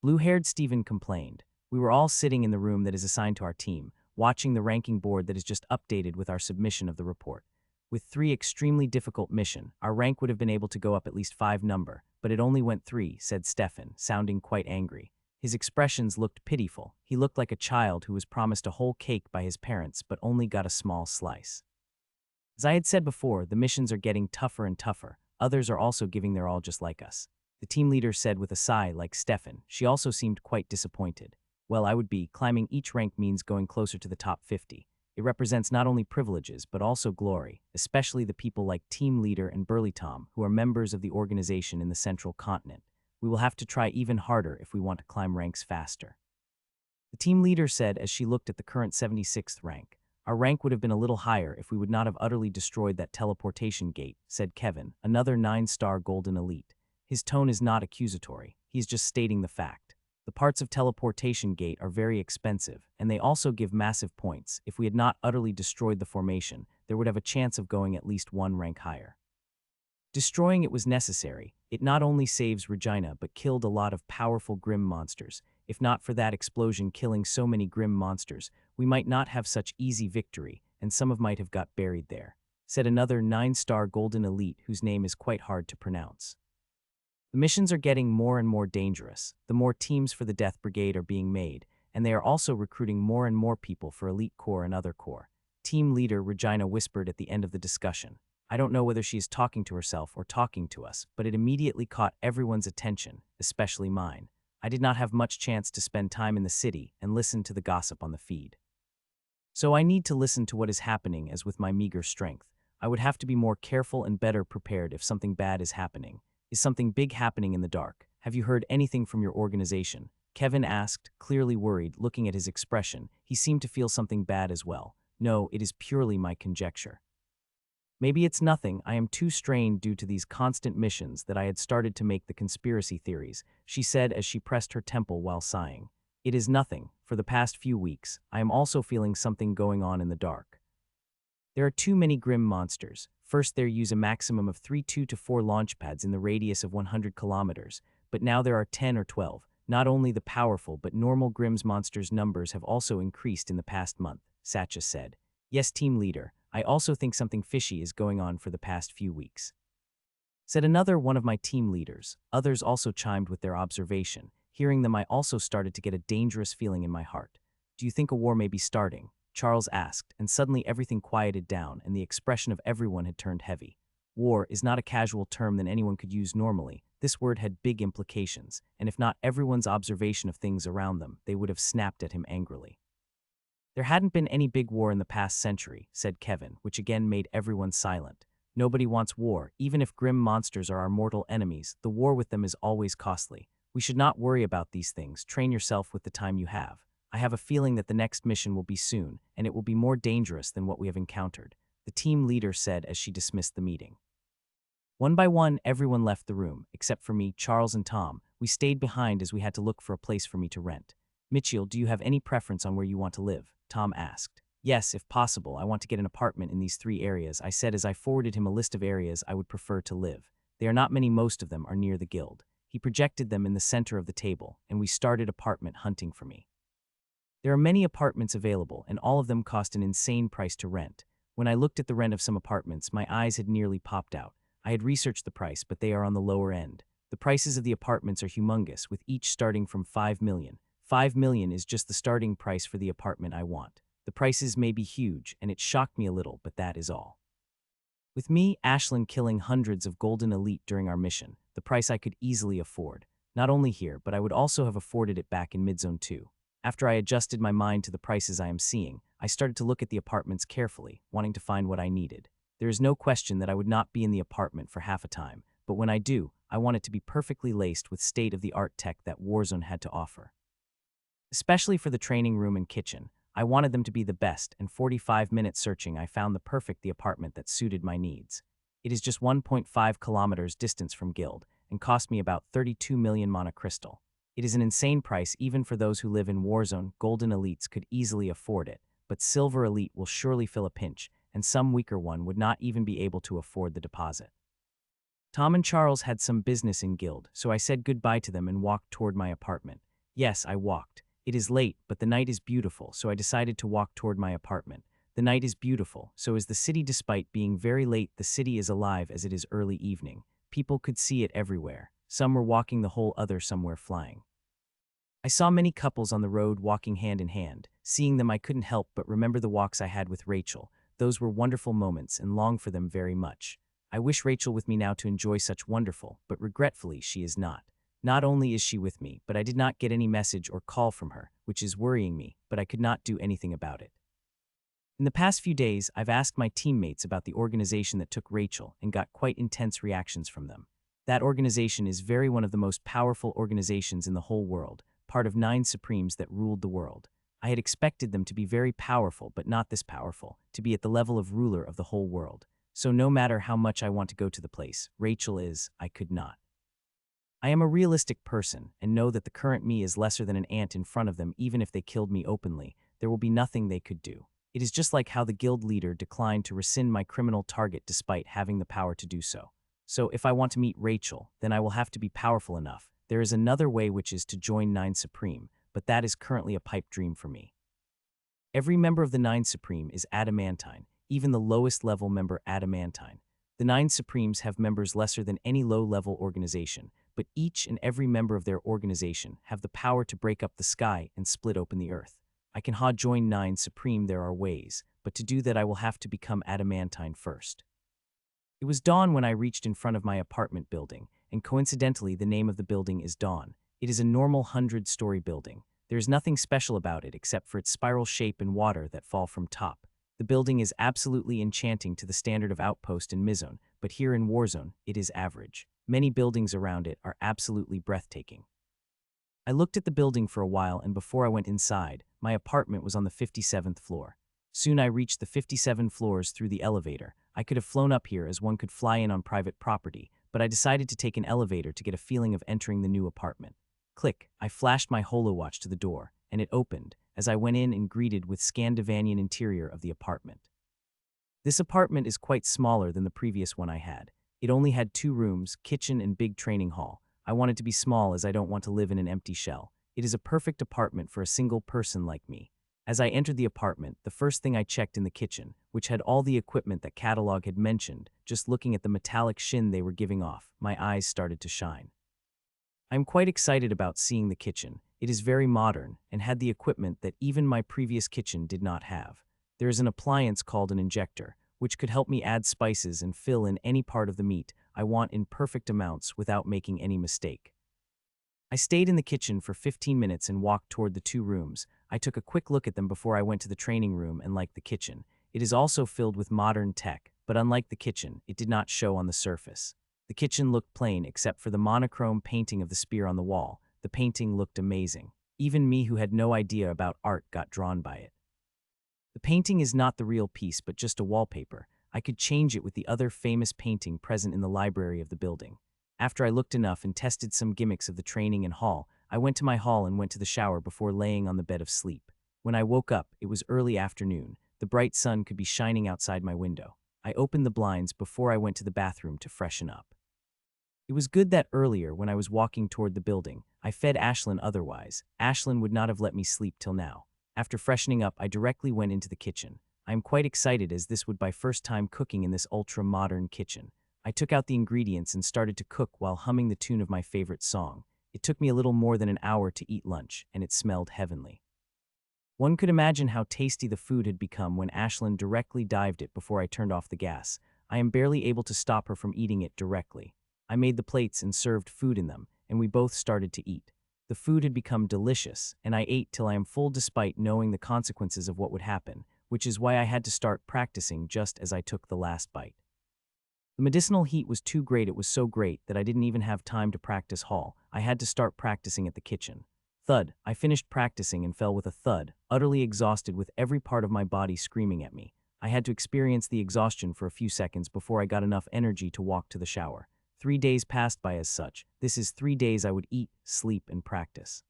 Blue-haired Stephen complained. We were all sitting in the room that is assigned to our team, watching the ranking board that is just updated with our submission of the report. With 3 extremely difficult mission, our rank would have been able to go up at least 5 number, but it only went 3, said Stefan, sounding quite angry. His expressions looked pitiful. He looked like a child who was promised a whole cake by his parents but only got a small slice. As I had said before, the missions are getting tougher and tougher. Others are also giving their all just like us. The team leader said with a sigh like Stefan. She also seemed quite disappointed. Well, I would be. Climbing each rank means going closer to the top 50. It represents not only privileges but also glory, especially the people like Team Leader and Burly Tom, who are members of the organization in the Central Continent. We will have to try even harder if we want to climb ranks faster. The team leader said as she looked at the current 76th rank. Our rank would have been a little higher if we would not have utterly destroyed that teleportation gate, said Kevin, another 9-star golden elite. His tone is not accusatory. He is just stating the fact. The parts of teleportation gate are very expensive, and they also give massive points. If we had not utterly destroyed the formation, there would have a chance of going at least 1 rank higher. Destroying it was necessary. It not only saves Regina but killed a lot of powerful grim monsters. If not for that explosion killing so many grim monsters, we might not have such easy victory, and some of might have got buried there, said another 9-star golden elite whose name is quite hard to pronounce. The missions are getting more and more dangerous. The more teams for the Death Brigade are being made, and they are also recruiting more and more people for Elite Corps and other corps. Team leader Regina whispered at the end of the discussion. I don't know whether she is talking to herself or talking to us, but it immediately caught everyone's attention, especially mine. I did not have much chance to spend time in the city and listen to the gossip on the feed. So I need to listen to what is happening, as with my meager strength, I would have to be more careful and better prepared if something bad is happening. Is something big happening in the dark? Have you heard anything from your organization? Kevin asked, clearly worried. Looking at his expression, he seemed to feel something bad as well. No, it is purely my conjecture. Maybe it's nothing. I am too strained due to these constant missions that I had started to make the conspiracy theories, she said as she pressed her temple while sighing. It is nothing. For the past few weeks, I am also feeling something going on in the dark. There are too many grim monsters. First, there use a maximum of 2 to 4 launch pads in the radius of 100 kilometers, but now there are 10 or 12. Not only the powerful but normal Grimm's monsters' numbers have also increased in the past month, Satya said. Yes, team leader, I also think something fishy is going on for the past few weeks, said another one of my team leaders. Others also chimed with their observation. Hearing them, I also started to get a dangerous feeling in my heart. Do you think a war may be starting? Charles asked, and suddenly everything quieted down and the expression of everyone had turned heavy. War is not a casual term that anyone could use normally. This word had big implications, and if not everyone's observation of things around them, they would have snapped at him angrily. There hadn't been any big war in the past century, said Kevin, which again made everyone silent. Nobody wants war. Even if grim monsters are our mortal enemies, the war with them is always costly. We should not worry about these things. Train yourself with the time you have. I have a feeling that the next mission will be soon, and it will be more dangerous than what we have encountered, the team leader said as she dismissed the meeting. One by one, everyone left the room, except for me, Charles, and Tom. We stayed behind as we had to look for a place for me to rent. Mitchell, do you have any preference on where you want to live? Tom asked. Yes, if possible. I want to get an apartment in these 3 areas, I said as I forwarded him a list of areas I would prefer to live. They are not many, most of them are near the guild. He projected them in the center of the table, and we started apartment hunting for me. There are many apartments available, and all of them cost an insane price to rent. When I looked at the rent of some apartments, my eyes had nearly popped out. I had researched the price, but they are on the lower end. The prices of the apartments are humongous, with each starting from 5 million. 5 million is just the starting price for the apartment I want. The prices may be huge, and it shocked me a little, but that is all. With me, Ashlyn, killing hundreds of golden elite during our mission, the price I could easily afford. Not only here, but I would also have afforded it back in Midzone too. After I adjusted my mind to the prices I am seeing, I started to look at the apartments carefully, wanting to find what I needed. There is no question that I would not be in the apartment for half a time, but when I do, I want it to be perfectly laced with state-of-the-art tech that Warzone had to offer. Especially for the training room and kitchen, I wanted them to be the best, and 45 minutes searching I found the apartment that suited my needs. It is just 1.5 kilometers distance from Guild, and cost me about 32 million monocrystal. It is an insane price even for those who live in Warzone. Golden elites could easily afford it, but Silver Elite will surely feel a pinch, and some weaker one would not even be able to afford the deposit. Tom and Charles had some business in Guild, so I said goodbye to them and walked toward my apartment. Yes, I walked. It is late, but the night is beautiful, so I decided to walk toward my apartment. The night is beautiful, so is the city. Despite being very late, the city is alive as it is early evening. People could see it everywhere. Some were walking the whole other, some were flying. I saw many couples on the road walking hand in hand. Seeing them, I couldn't help but remember the walks I had with Rachel. Those were wonderful moments and long for them very much. I wish Rachel with me now to enjoy such wonderful, but regretfully she is not. Not only is she with me, but I did not get any message or call from her, which is worrying me, but I could not do anything about it. In the past few days, I've asked my teammates about the organization that took Rachel and got quite intense reactions from them. That organization is one of the most powerful organizations in the whole world, part of 9 Supremes that ruled the world. I had expected them to be very powerful, but not this powerful, to be at the level of ruler of the whole world. So no matter how much I want to go to the place Rachel is, I could not. I am a realistic person and know that the current me is lesser than an ant in front of them. Even if they killed me openly, there will be nothing they could do. It is just like how the guild leader declined to rescind my criminal target despite having the power to do so. So if I want to meet Rachel, then I will have to be powerful enough. There is another way, which is to join 9 Supreme, but that is currently a pipe dream for me. Every member of the 9 Supreme is adamantine, even the lowest level member adamantine. The 9 Supremes have members lesser than any low-level organization, but each and every member of their organization have the power to break up the sky and split open the earth. I can join 9 Supreme. There are ways, but to do that I will have to become adamantine first. It was dawn when I reached in front of my apartment building, and coincidentally the name of the building is Dawn. It is a normal 100-story building. There is nothing special about it except for its spiral shape and water that fall from top. The building is absolutely enchanting to the standard of Outpost and Midzone, but here in Warzone, it is average. Many buildings around it are absolutely breathtaking. I looked at the building for a while, and before I went inside, my apartment was on the 57th floor. Soon I reached the 57 floors through the elevator. I could have flown up here as one could fly in on private property, but I decided to take an elevator to get a feeling of entering the new apartment. Click, I flashed my holowatch to the door, and it opened as I went in and greeted with Scandinavian interior of the apartment. This apartment is quite smaller than the previous one I had. It only had 2 rooms, kitchen and big training hall. I want it to be small as I don't want to live in an empty shell. It is a perfect apartment for a single person like me. As I entered the apartment, the first thing I checked in the kitchen, which had all the equipment that catalog had mentioned. Just looking at the metallic sheen they were giving off, my eyes started to shine. I am quite excited about seeing the kitchen. It is very modern and had the equipment that even my previous kitchen did not have. There is an appliance called an injector, which could help me add spices and fill in any part of the meat I want in perfect amounts without making any mistake. I stayed in the kitchen for 15 minutes and walked toward the 2 rooms. I took a quick look at them before I went to the training room, and like the kitchen, it is also filled with modern tech, but unlike the kitchen, it did not show on the surface. The kitchen looked plain except for the monochrome painting of the spear on the wall. The painting looked amazing. Even me, who had no idea about art, got drawn by it. The painting is not the real piece but just a wallpaper. I could change it with the other famous painting present in the library of the building. After I looked enough and tested some gimmicks of the training and hall, I went to my hall and went to the shower before laying on the bed of sleep. When I woke up, it was early afternoon. The bright sun could be shining outside my window. I opened the blinds before I went to the bathroom to freshen up. It was good that earlier, when I was walking toward the building, I fed Ashlyn otherwise. Ashlyn would not have let me sleep till now. After freshening up, I directly went into the kitchen. I am quite excited as this would be my first time cooking in this ultra-modern kitchen. I took out the ingredients and started to cook while humming the tune of my favorite song. It took me a little more than an hour to eat lunch, and it smelled heavenly. One could imagine how tasty the food had become when Ashlyn directly dived it before I turned off the gas. I am barely able to stop her from eating it directly. I made the plates and served food in them, and we both started to eat. The food had become delicious, and I ate till I am full despite knowing the consequences of what would happen, which is why I had to start practicing just as I took the last bite. The medicinal heat was too great. It was so great that I didn't even have time to practice hall. I had to start practicing at the kitchen. Thud. I finished practicing and fell with a thud, utterly exhausted with every part of my body screaming at me. I had to experience the exhaustion for a few seconds before I got enough energy to walk to the shower. 3 days passed by as such. This is 3 days I would eat, sleep, and practice.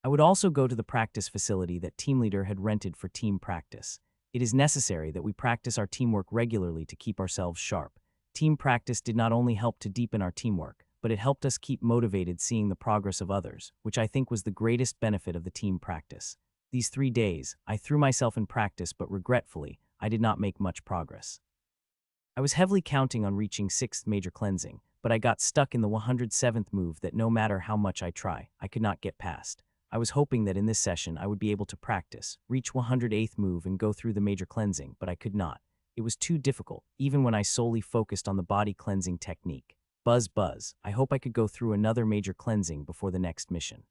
I would also go to the practice facility that Team Leader had rented for team practice. It is necessary that we practice our teamwork regularly to keep ourselves sharp. Team practice did not only help to deepen our teamwork, but it helped us keep motivated seeing the progress of others, which I think was the greatest benefit of the team practice. These 3 days, I threw myself in practice, but regretfully, I did not make much progress. I was heavily counting on reaching 6th major cleansing, but I got stuck in the 107th move that no matter how much I try, I could not get past. I was hoping that in this session I would be able to practice, reach 108th move and go through the major cleansing, but I could not. It was too difficult, even when I solely focused on the body cleansing technique. Buzz, I hope I could go through another major cleansing before the next mission.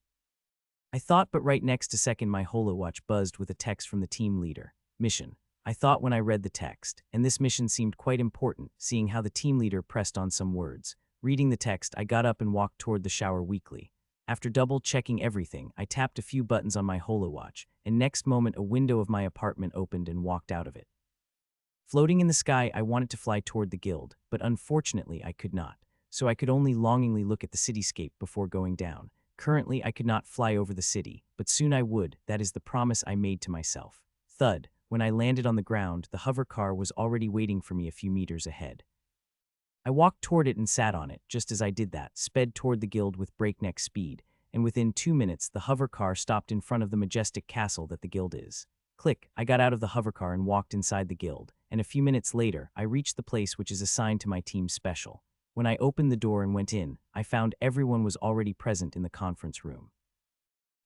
I thought, but right next to second my holowatch buzzed with a text from the team leader. Mission. I thought when I read the text, and this mission seemed quite important, seeing how the team leader pressed on some words. Reading the text, I got up and walked toward the shower weakly. After double-checking everything, I tapped a few buttons on my holowatch, and next moment a window of my apartment opened and walked out of it. Floating in the sky, I wanted to fly toward the guild, but unfortunately I could not, so I could only longingly look at the cityscape before going down. Currently, I could not fly over the city, but soon I would. That is the promise I made to myself. Thud. When I landed on the ground, the hover car was already waiting for me a few meters ahead. I walked toward it and sat on it. Just as I did that, sped toward the guild with breakneck speed, and within 2 minutes the hover car stopped in front of the majestic castle that the guild is. Click, I got out of the hover car and walked inside the guild, and a few minutes later, I reached the place which is assigned to my team's special. When I opened the door and went in, I found everyone was already present in the conference room.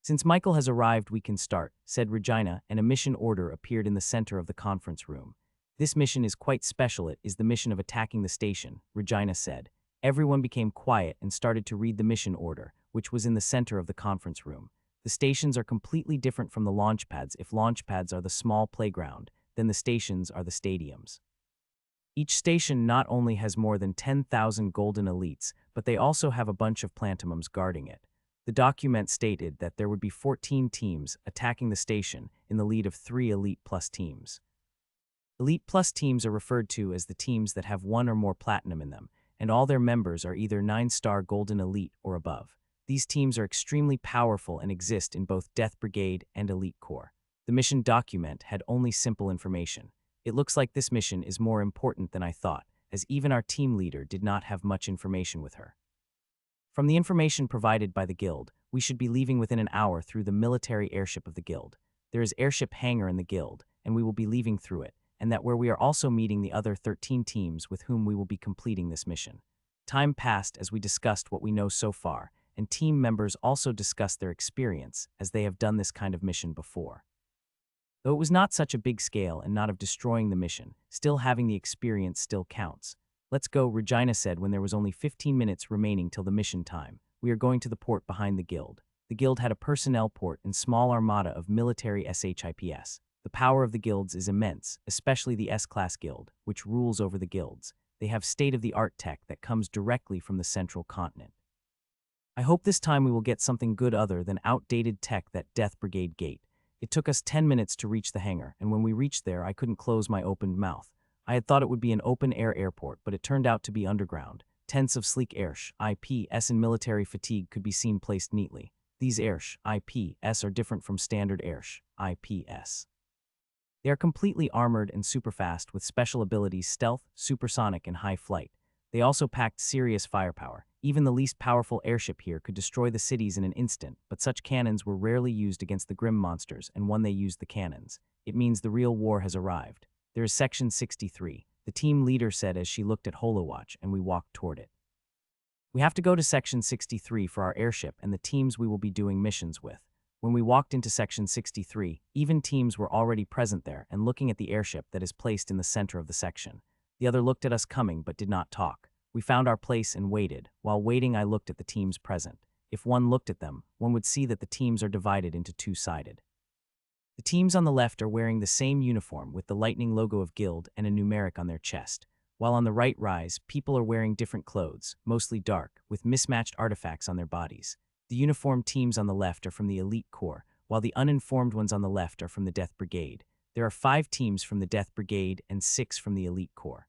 Since Michael has arrived, we can start, said Regina, and a mission order appeared in the center of the conference room. This mission is quite special. It is the mission of attacking the station, Regina said. Everyone became quiet and started to read the mission order, which was in the center of the conference room. The stations are completely different from the launch pads. If launch pads are the small playground, then the stations are the stadiums. Each station not only has more than 10,000 golden elites, but they also have a bunch of plantimums guarding it. The document stated that there would be 14 teams attacking the station in the lead of 3 Elite Plus teams. Elite Plus teams are referred to as the teams that have 1 or more platinum in them, and all their members are either 9-star Golden Elite or above. These teams are extremely powerful and exist in both Death Brigade and Elite Corps. The mission document had only simple information. It looks like this mission is more important than I thought, as even our team leader did not have much information with her. From the information provided by the guild, we should be leaving within an hour through the military airship of the guild. There is airship hangar in the guild, and we will be leaving through it, and that where we are also meeting the other 13 teams with whom we will be completing this mission. Time passed as we discussed what we know so far, and team members also discussed their experience, as they have done this kind of mission before. Though it was not such a big scale and not of destroying the mission, still having the experience still counts. Let's go, Regina said when there was only 15 minutes remaining till the mission time. We are going to the port behind the guild. The guild had a personnel port and small armada of military SHIPs. The power of the guilds is immense, especially the S-Class guild, which rules over the guilds. They have state-of-the-art tech that comes directly from the central continent. I hope this time we will get something good other than outdated tech that Death Brigade gate. It took us 10 minutes to reach the hangar, and when we reached there, I couldn't close my opened mouth. I had thought it would be an open-air airport, but it turned out to be underground. Tents of sleek IPs and military fatigue could be seen placed neatly. These IPs are different from standard IPs. They are completely armored and superfast with special abilities stealth, supersonic, and high flight. They also packed serious firepower. Even the least powerful airship here could destroy the cities in an instant, but such cannons were rarely used against the grim monsters, and when they used the cannons, it means the real war has arrived. There is Section 63, the team leader said as she looked at Holowatch, and we walked toward it. We have to go to Section 63 for our airship and the teams we will be doing missions with. When we walked into Section 63, even teams were already present there and looking at the airship that is placed in the center of the section. The other looked at us coming but did not talk. We found our place and waited. While waiting, I looked at the teams present. If one looked at them, one would see that the teams are divided into two-sided. The teams on the left are wearing the same uniform with the lightning logo of Guild and a numeric on their chest, while on the right rise, people are wearing different clothes, mostly dark, with mismatched artifacts on their bodies. The uniformed teams on the left are from the Elite Corps, while the uninformed ones on the left are from the Death Brigade. There are 5 teams from the Death Brigade and 6 from the Elite Corps.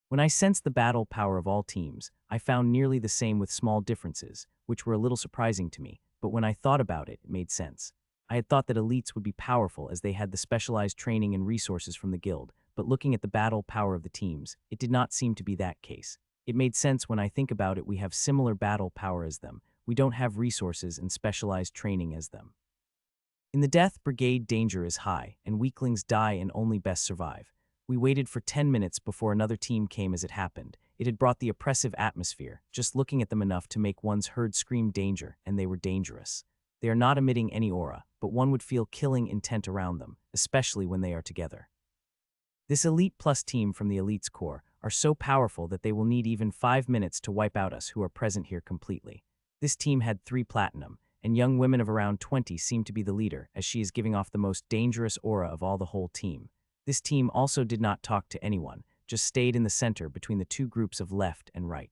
When I sensed the battle power of all teams, I found nearly the same with small differences, which were a little surprising to me, but when I thought about it, it made sense. I had thought that elites would be powerful as they had the specialized training and resources from the guild, but looking at the battle power of the teams, it did not seem to be that case. It made sense when I think about it. We have similar battle power as them. We don't have resources and specialized training as them. In the Death Brigade, danger is high, and weaklings die and only best survive. We waited for 10 minutes before another team came as it happened. It had brought the oppressive atmosphere, just looking at them enough to make one's heard scream danger, and they were dangerous. They are not emitting any aura, but one would feel killing intent around them, especially when they are together. This Elite Plus team from the Elite's Corps are so powerful that they will need even 5 minutes to wipe out us who are present here completely. This team had 3 platinum, and young women of around 20 seem to be the leader, as she is giving off the most dangerous aura of all the whole team. This team also did not talk to anyone, just stayed in the center between the 2 groups of left and right.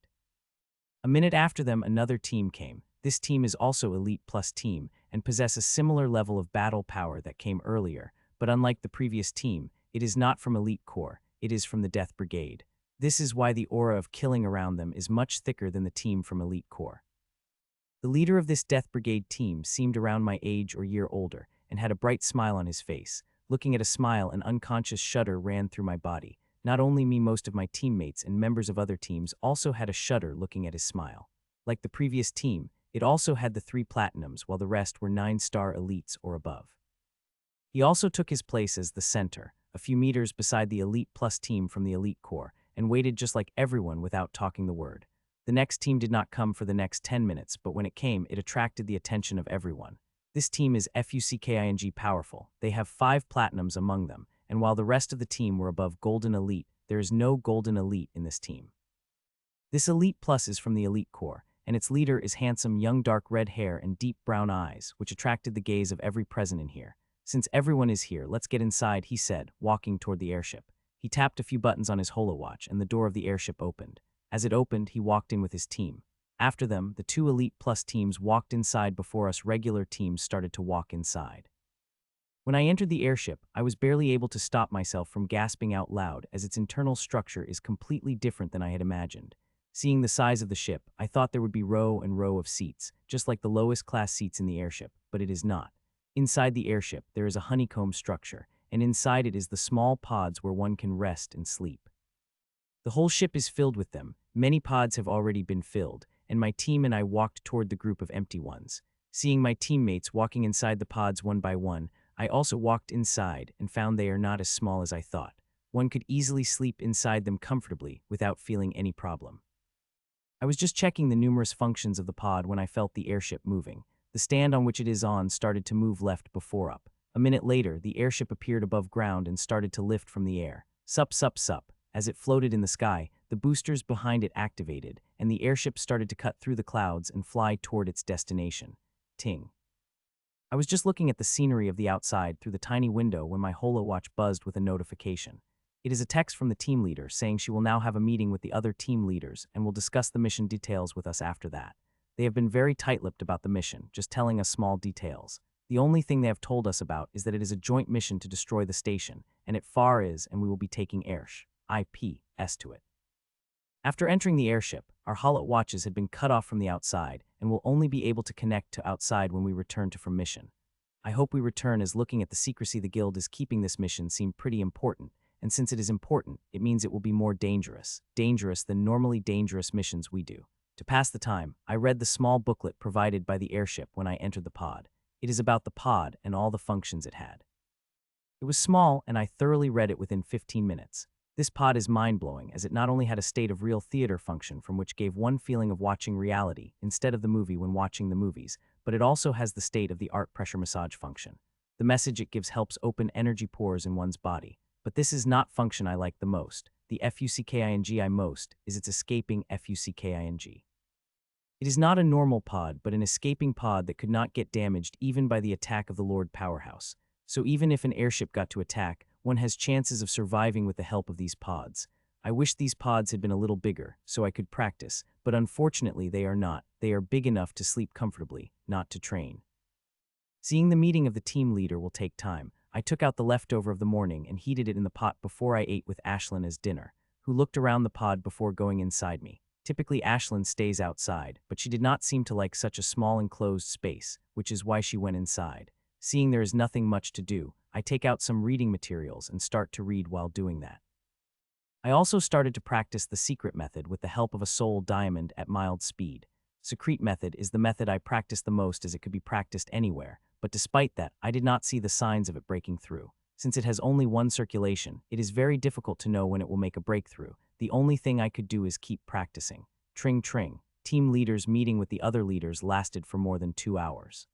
A minute after them, another team came. This team is also Elite Plus team and possess a similar level of battle power that came earlier, but unlike the previous team, it is not from Elite Corps, it is from the Death Brigade. This is why the aura of killing around them is much thicker than the team from Elite Corps. The leader of this Death Brigade team seemed around my age or year older and had a bright smile on his face. Looking at a smile, an unconscious shudder ran through my body. Not only me, most of my teammates and members of other teams also had a shudder looking at his smile. Like the previous team, it also had the 3 platinums while the rest were 9-star elites or above. He also took his place as the center, a few meters beside the Elite Plus team from the Elite Corps, and waited just like everyone without talking the word. The next team did not come for the next 10 minutes, but when it came, it attracted the attention of everyone. This team is fucking powerful. They have 5 platinums among them, and while the rest of the team were above Golden Elite, there is no Golden Elite in this team. This Elite Plus is from the Elite Corps, and its leader is handsome young dark red hair and deep brown eyes, which attracted the gaze of every present in here. Since everyone is here, let's get inside, he said, walking toward the airship. He tapped a few buttons on his holowatch, and the door of the airship opened. As it opened, he walked in with his team. After them, the 2 Elite Plus teams walked inside before us regular teams started to walk inside. When I entered the airship, I was barely able to stop myself from gasping out loud as its internal structure is completely different than I had imagined. Seeing the size of the ship, I thought there would be row and row of seats, just like the lowest class seats in the airship, but it is not. Inside the airship, there is a honeycomb structure, and inside it is the small pods where one can rest and sleep. The whole ship is filled with them. Many pods have already been filled, and my team and I walked toward the group of empty ones. Seeing my teammates walking inside the pods one by one, I also walked inside and found they are not as small as I thought. One could easily sleep inside them comfortably without feeling any problem. I was just checking the numerous functions of the pod when I felt the airship moving. The stand on which it is on started to move left before up. A minute later, the airship appeared above ground and started to lift from the air. Sup, sup, sup. As it floated in the sky, the boosters behind it activated, and the airship started to cut through the clouds and fly toward its destination. Ting. I was just looking at the scenery of the outside through the tiny window when my holowatch buzzed with a notification. It is a text from the team leader saying she will now have a meeting with the other team leaders and will discuss the mission details with us after that. They have been very tight-lipped about the mission, just telling us small details. The only thing they have told us about is that it is a joint mission to destroy the station, and it far is, and we will be taking IPs to it. After entering the airship, our holowatches had been cut off from the outside and will only be able to connect to outside when we return to from mission. I hope we return, as looking at the secrecy the guild is keeping this mission seemed pretty important, and since it is important, it means it will be more dangerous than normally dangerous missions we do. To pass the time, I read the small booklet provided by the airship when I entered the pod. It is about the pod and all the functions it had. It was small, and I thoroughly read it within 15 minutes. This pod is mind-blowing, as it not only had a state of real theater function from which gave one feeling of watching reality instead of the movie when watching the movies, but it also has the state-of-the-art pressure massage function. The message it gives helps open energy pores in one's body. But this is not function I like the most. The fucking I most is its escaping fucking. It is not a normal pod, but an escaping pod that could not get damaged even by the attack of the Lord Powerhouse. So even if an airship got to attack, one has chances of surviving with the help of these pods. I wish these pods had been a little bigger, so I could practice, but unfortunately they are not. They are big enough to sleep comfortably, not to train. Seeing the meeting of the team leader will take time. I took out the leftover of the morning and heated it in the pot before I ate with Ashlyn as dinner, who looked around the pod before going inside me. Typically Ashlyn stays outside, but she did not seem to like such a small enclosed space, which is why she went inside. Seeing there is nothing much to do, I take out some reading materials and start to read while doing that. I also started to practice the secret method with the help of a soul diamond at mild speed. Secret method is the method I practiced the most as it could be practiced anywhere, but despite that, I did not see the signs of it breaking through. Since it has only one circulation, it is very difficult to know when it will make a breakthrough. The only thing I could do is keep practicing. Tring tring. Team leaders meeting with the other leaders lasted for more than 2 hours.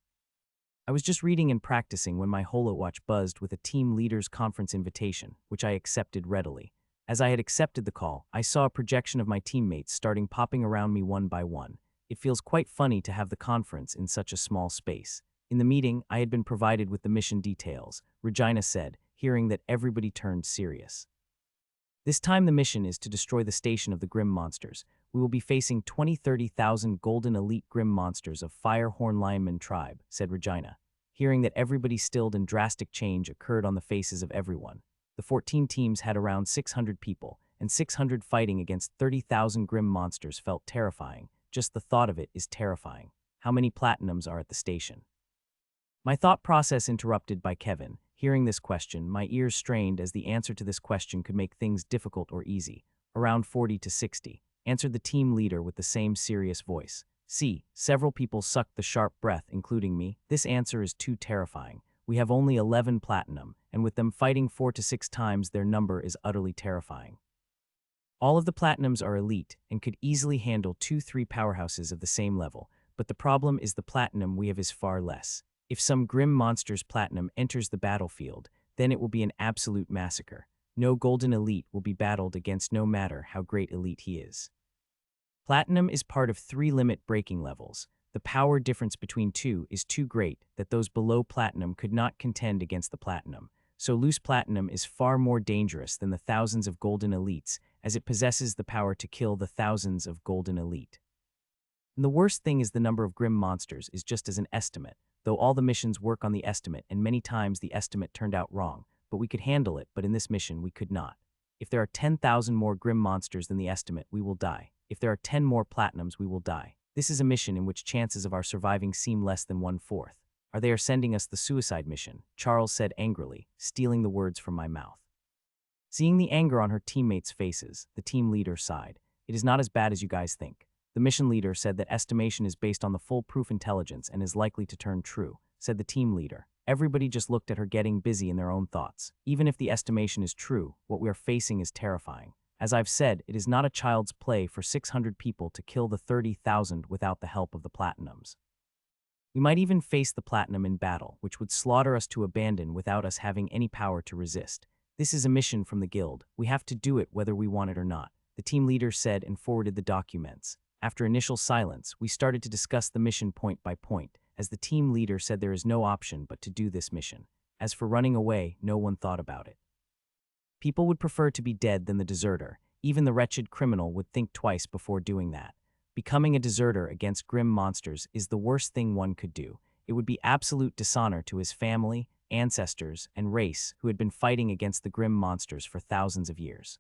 I was just reading and practicing when my holowatch buzzed with a team leaders conference invitation, which I accepted readily. As I had accepted the call, I saw a projection of my teammates starting popping around me one by one. It feels quite funny to have the conference in such a small space. In the meeting, I had been provided with the mission details, Regina said, hearing that everybody turned serious. This time the mission is to destroy the station of the Grim Monsters. We will be facing 20,000-30,000 golden elite Grim Monsters of Firehorn Hyenaman tribe, said Regina. Hearing that everybody stilled and drastic change occurred on the faces of everyone. The 14 teams had around 600 people, and 600 fighting against 30,000 Grim Monsters felt terrifying. Just the thought of it is terrifying. How many platinums are at the station? My thought process interrupted by Kevin. Hearing this question, my ears strained as the answer to this question could make things difficult or easy. Around 40 to 60, answered the team leader with the same serious voice. See, several people sucked the sharp breath, including me. This answer is too terrifying. We have only 11 platinum, and with them fighting 4 to 6 times their number is utterly terrifying. All of the platinums are elite and could easily handle 2-3 powerhouses of the same level, but the problem is the platinum we have is far less. If some Grim Monster's platinum enters the battlefield, then it will be an absolute massacre. No golden elite will be battled against no matter how great elite he is. Platinum is part of 3 limit breaking levels. The power difference between 2 is too great that those below platinum could not contend against the platinum. So loose platinum is far more dangerous than the thousands of golden elites, as it possesses the power to kill the thousands of golden elite. And the worst thing is the number of Grim Monsters is just as an estimate, though all the missions work on the estimate and many times the estimate turned out wrong, but we could handle it, but in this mission we could not. If there are 10,000 more Grim Monsters than the estimate, we will die. If there are 10 more platinums, we will die. This is a mission in which chances of our surviving seem less than 1/4. They are sending us the suicide mission, Charles said angrily, stealing the words from my mouth. Seeing the anger on her teammates' faces, the team leader sighed. It is not as bad as you guys think. The mission leader said that estimation is based on the foolproof intelligence and is likely to turn true, said the team leader. Everybody just looked at her getting busy in their own thoughts. Even if the estimation is true, what we are facing is terrifying. As I've said, it is not a child's play for 600 people to kill the 30,000 without the help of the platinums. We might even face the platinum in battle, which would slaughter us to abandon without us having any power to resist. This is a mission from the guild. We have to do it whether we want it or not, the team leader said and forwarded the documents. After initial silence, we started to discuss the mission point by point, as the team leader said there is no option but to do this mission. As for running away, no one thought about it. People would prefer to be dead than the deserter. Even the wretched criminal would think twice before doing that. Becoming a deserter against Grim Monsters is the worst thing one could do. It would be absolute dishonor to his family, ancestors, and race who had been fighting against the Grim Monsters for thousands of years.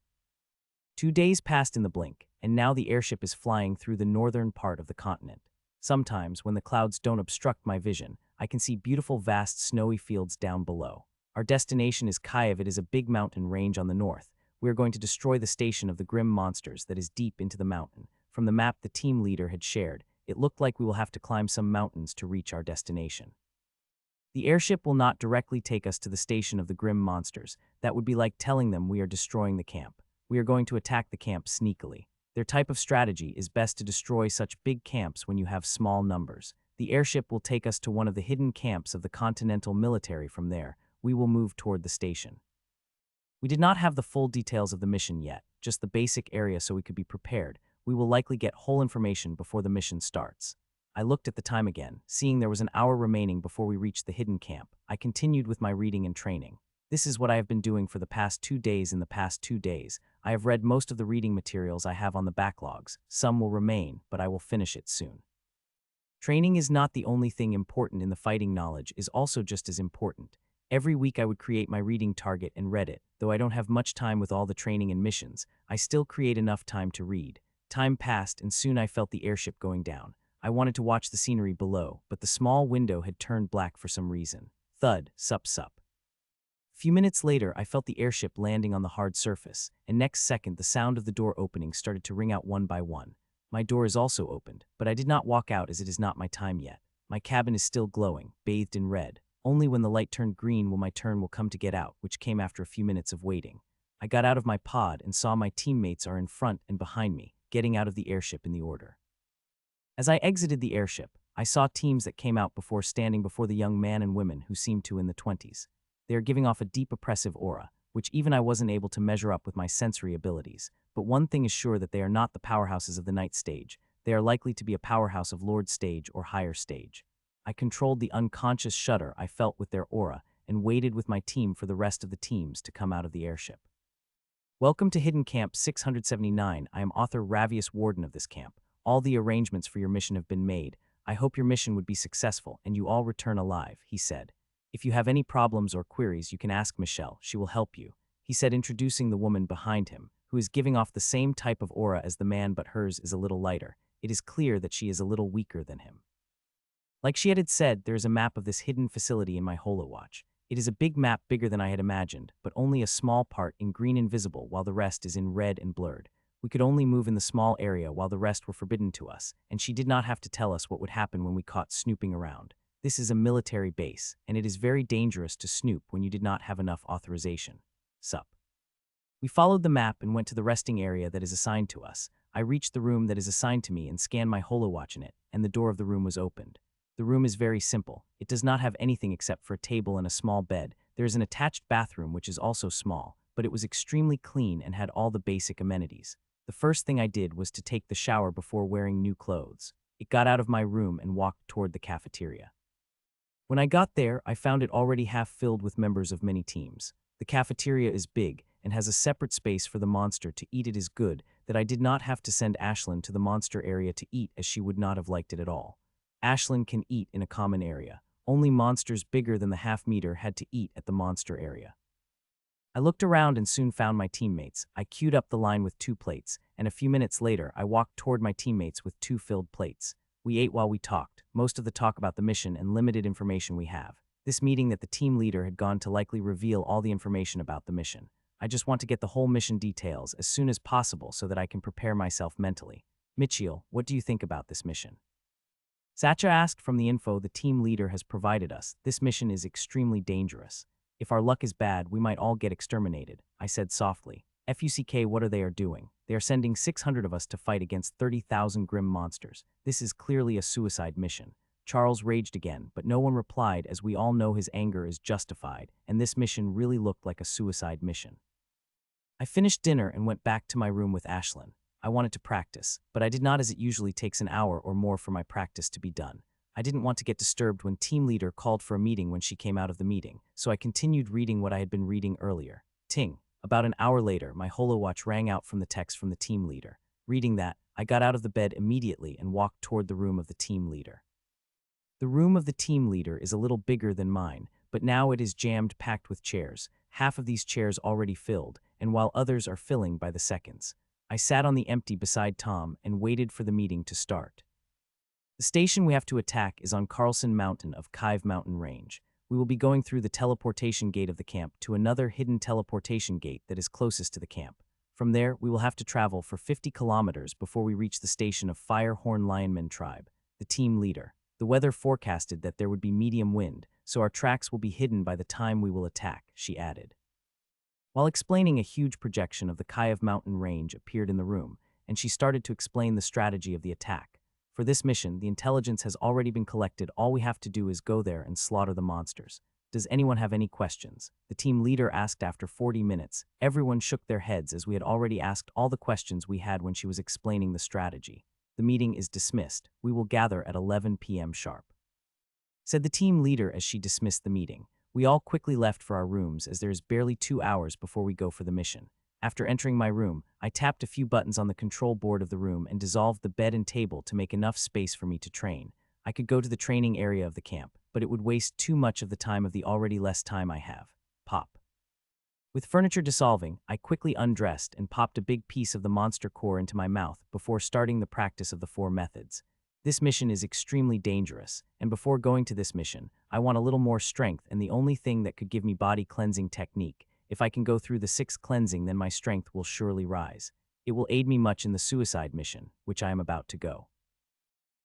2 days passed in the blink, and now the airship is flying through the northern part of the continent. Sometimes, when the clouds don't obstruct my vision, I can see beautiful vast snowy fields down below. Our destination is Kyiv. It is a big mountain range on the north. We are going to destroy the station of the grim monsters that is deep into the mountain. From the map the team leader had shared, it looked like we will have to climb some mountains to reach our destination. The airship will not directly take us to the station of the grim monsters. That would be like telling them we are destroying the camp. We are going to attack the camp sneakily. Their type of strategy is best to destroy such big camps when you have small numbers. The airship will take us to one of the hidden camps of the Continental military. From there, we will move toward the station. We did not have the full details of the mission yet, just the basic area so we could be prepared. We will likely get whole information before the mission starts. I looked at the time again, seeing there was an hour remaining before we reached the hidden camp. I continued with my reading and training. This is what I have been doing for the past 2 days. In the past 2 days, I have read most of the reading materials I have on the backlogs. Some will remain, but I will finish it soon. Training is not the only thing important in the fighting. Knowledge is also just as important. Every week I would create my reading target and read it. Though I don't have much time with all the training and missions, I still create enough time to read. Time passed and soon I felt the airship going down. I wanted to watch the scenery below, but the small window had turned black for some reason. Thud, sup sup. Few minutes later, I felt the airship landing on the hard surface, and next second the sound of the door opening started to ring out one by one. My door is also opened, but I did not walk out as it is not my time yet. My cabin is still glowing, bathed in red. Only when the light turned green will my turn will come to get out, which came after a few minutes of waiting. I got out of my pod and saw my teammates are in front and behind me, getting out of the airship in the order. As I exited the airship, I saw teams that came out before standing before the young man and women who seemed to in the 20s. They are giving off a deep oppressive aura, which even I wasn't able to measure up with my sensory abilities. But one thing is sure, that they are not the powerhouses of the night stage. They are likely to be a powerhouse of Lord stage or higher stage. I controlled the unconscious shudder I felt with their aura and waited with my team for the rest of the teams to come out of the airship. Welcome to Hidden Camp 679. I am author Ravius, warden of this camp. All the arrangements for your mission have been made. I hope your mission would be successful and you all return alive, he said. If you have any problems or queries, you can ask Michelle. She will help you, he said, introducing the woman behind him, who is giving off the same type of aura as the man, but hers is a little lighter. It is clear that she is a little weaker than him. Like she had said, there is a map of this hidden facility in my holowatch. It is a big map, bigger than I had imagined, but only a small part in green invisible while the rest is in red and blurred. We could only move in the small area while the rest were forbidden to us, and she did not have to tell us what would happen when we caught snooping around. This is a military base, and it is very dangerous to snoop when you did not have enough authorization. Sup. We followed the map and went to the resting area that is assigned to us. I reached the room that is assigned to me and scanned my holowatch in it, and the door of the room was opened. The room is very simple. It does not have anything except for a table and a small bed. There is an attached bathroom which is also small, but it was extremely clean and had all the basic amenities. The first thing I did was to take the shower before wearing new clothes. I got out of my room and walked toward the cafeteria. When I got there, I found it already half filled with members of many teams. The cafeteria is big and has a separate space for the monster to eat. It is good that I did not have to send Ashlyn to the monster area to eat, as she would not have liked it at all. Ashlyn can eat in a common area. Only monsters bigger than the half-meter had to eat at the monster area. I looked around and soon found my teammates. I queued up the line with 2 plates, and a few minutes later I walked toward my teammates with 2 filled plates. We ate while we talked, most of the talk about the mission and limited information we have. This meeting that the team leader had gone to likely reveal all the information about the mission. I just want to get the whole mission details as soon as possible so that I can prepare myself mentally. Mitchell, what do you think about this mission? Sacha asked. From the info the team leader has provided us, this mission is extremely dangerous. If our luck is bad, we might all get exterminated, I said softly. FUCK, what are they doing? They are sending 600 of us to fight against 30,000 grim monsters. This is clearly a suicide mission. Charles raged again, but no one replied, as we all know his anger is justified, and this mission really looked like a suicide mission. I finished dinner and went back to my room with Ashlyn. I wanted to practice, but I did not, as it usually takes an hour or more for my practice to be done. I didn't want to get disturbed when team leader called for a meeting when she came out of the meeting, so I continued reading what I had been reading earlier. Ting. About an hour later, my holowatch rang out from the text from the team leader. Reading that, I got out of the bed immediately and walked toward the room of the team leader. The room of the team leader is a little bigger than mine, but now it is jammed packed with chairs, half of these chairs already filled, and while others are filling by the seconds. I sat on the empty beside Tom and waited for the meeting to start. The station we have to attack is on Carlson Mountain of Kyiv Mountain Range. We will be going through the teleportation gate of the camp to another hidden teleportation gate that is closest to the camp. From there, we will have to travel for 50 kilometers before we reach the station of Firehorn Lionman tribe, the team leader. The weather forecasted that there would be medium wind, so our tracks will be hidden by the time we will attack, she added. While explaining, a huge projection of the Kiev mountain range appeared in the room, and she started to explain the strategy of the attack. For this mission, the intelligence has already been collected. All we have to do is go there and slaughter the monsters. Does anyone have any questions? The team leader asked after 40 minutes. Everyone shook their heads as we had already asked all the questions we had when she was explaining the strategy. The meeting is dismissed. We will gather at 11 p.m. sharp, said the team leader as she dismissed the meeting. We all quickly left for our rooms as there is barely 2 hours before we go for the mission. After entering my room, I tapped a few buttons on the control board of the room and dissolved the bed and table to make enough space for me to train. I could go to the training area of the camp, but it would waste too much of the time of the already less time I have. Pop. With furniture dissolving, I quickly undressed and popped a big piece of the monster core into my mouth before starting the practice of the 4 methods. This mission is extremely dangerous, and before going to this mission, I want a little more strength, and the only thing that could give me body cleansing technique. If I can go through the 6th cleansing, then my strength will surely rise. It will aid me much in the suicide mission, which I am about to go.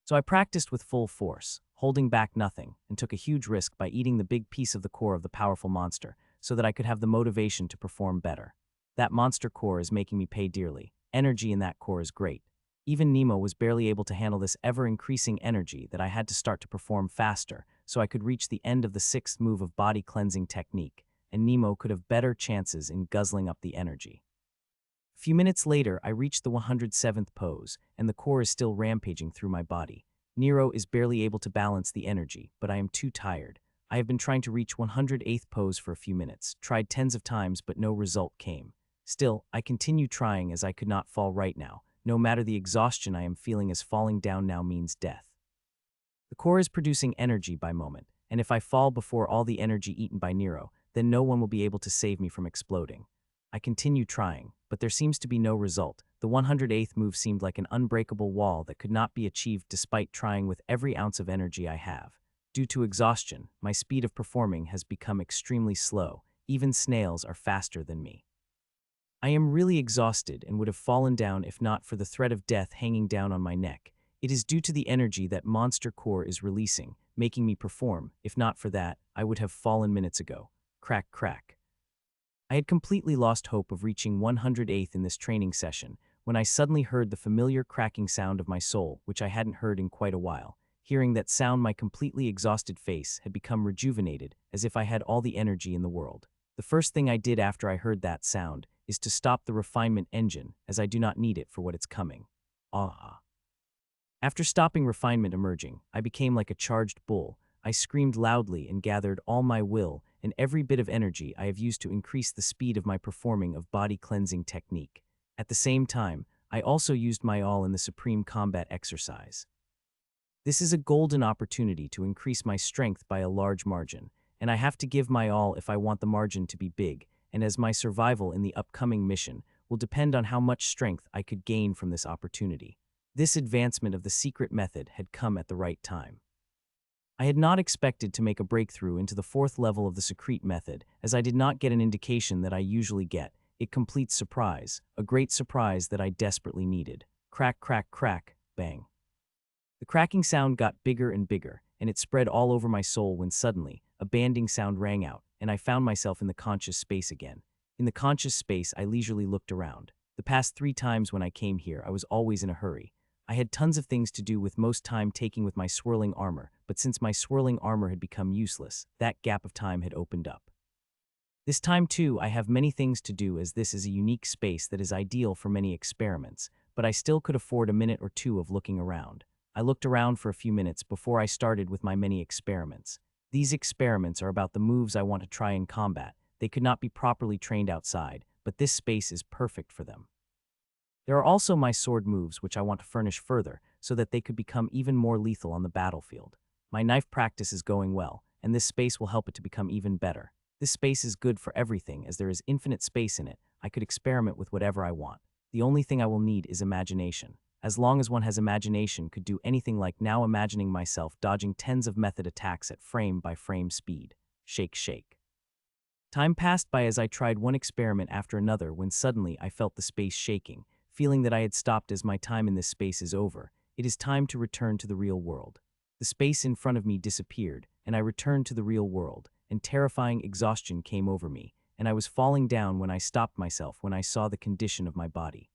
So I practiced with full force, holding back nothing, and took a huge risk by eating the big piece of the core of the powerful monster, so that I could have the motivation to perform better. That monster core is making me pay dearly. Energy in that core is great. Even Nemo was barely able to handle this ever-increasing energy that I had to start to perform faster, so I could reach the end of the 6th move of body cleansing technique, and Nemo could have better chances in guzzling up the energy. A few minutes later, I reached the 107th pose, and the core is still rampaging through my body. Nero is barely able to balance the energy, but I am too tired. I have been trying to reach 108th pose for a few minutes, tried tens of times, but no result came. Still, I continue trying as I could not fall right now, no matter the exhaustion I am feeling, as falling down now means death. The core is producing energy by moment, and if I fall before all the energy eaten by Nero, then no one will be able to save me from exploding. I continue trying, but there seems to be no result. The 108th move seemed like an unbreakable wall that could not be achieved despite trying with every ounce of energy I have. Due to exhaustion, my speed of performing has become extremely slow. Even snails are faster than me. I am really exhausted and would have fallen down if not for the threat of death hanging down on my neck. It is due to the energy that monster core is releasing, making me perform. If not for that, I would have fallen minutes ago. Crack, crack. I had completely lost hope of reaching 108th in this training session when I suddenly heard the familiar cracking sound of my soul, which I hadn't heard in quite a while. Hearing that sound, my completely exhausted face had become rejuvenated, as if I had all the energy in the world. The first thing I did after I heard that sound is to stop the refinement engine, as I do not need it for what is coming. Ah. After stopping refinement emerging, I became like a charged bull. I screamed loudly and gathered all my will and every bit of energy I have used to increase the speed of my performing of body cleansing technique. At the same time, I also used my all in the supreme combat exercise. This is a golden opportunity to increase my strength by a large margin, and I have to give my all if I want the margin to be big, and as my survival in the upcoming mission will depend on how much strength I could gain from this opportunity. This advancement of the secret method had come at the right time. I had not expected to make a breakthrough into the 4th level of the secret method, as I did not get an indication that I usually get, a complete surprise, a great surprise that I desperately needed. Crack, crack, crack, bang. The cracking sound got bigger and bigger, and it spread all over my soul when suddenly, a banding sound rang out, and I found myself in the conscious space again. In the conscious space, I leisurely looked around. The past 3 times when I came here, I was always in a hurry. I had tons of things to do, with most time taking with my swirling armor, but since my swirling armor had become useless, that gap of time had opened up. This time too, I have many things to do, as this is a unique space that is ideal for many experiments, but I still could afford a minute or two of looking around. I looked around for a few minutes before I started with my many experiments. These experiments are about the moves I want to try in combat. They could not be properly trained outside, but this space is perfect for them. There are also my sword moves which I want to furnish further, so that they could become even more lethal on the battlefield. My knife practice is going well, and this space will help it to become even better. This space is good for everything, as there is infinite space in it. I could experiment with whatever I want. The only thing I will need is imagination. As long as one has imagination, could do anything, like now imagining myself dodging tens of method attacks at frame-by-frame speed. Shake, shake. Time passed by as I tried one experiment after another when suddenly I felt the space shaking, feeling that I had stopped as my time in this space is over. It is time to return to the real world. The space in front of me disappeared, and I returned to the real world, and terrifying exhaustion came over me, and I was falling down when I stopped myself when I saw the condition of my body.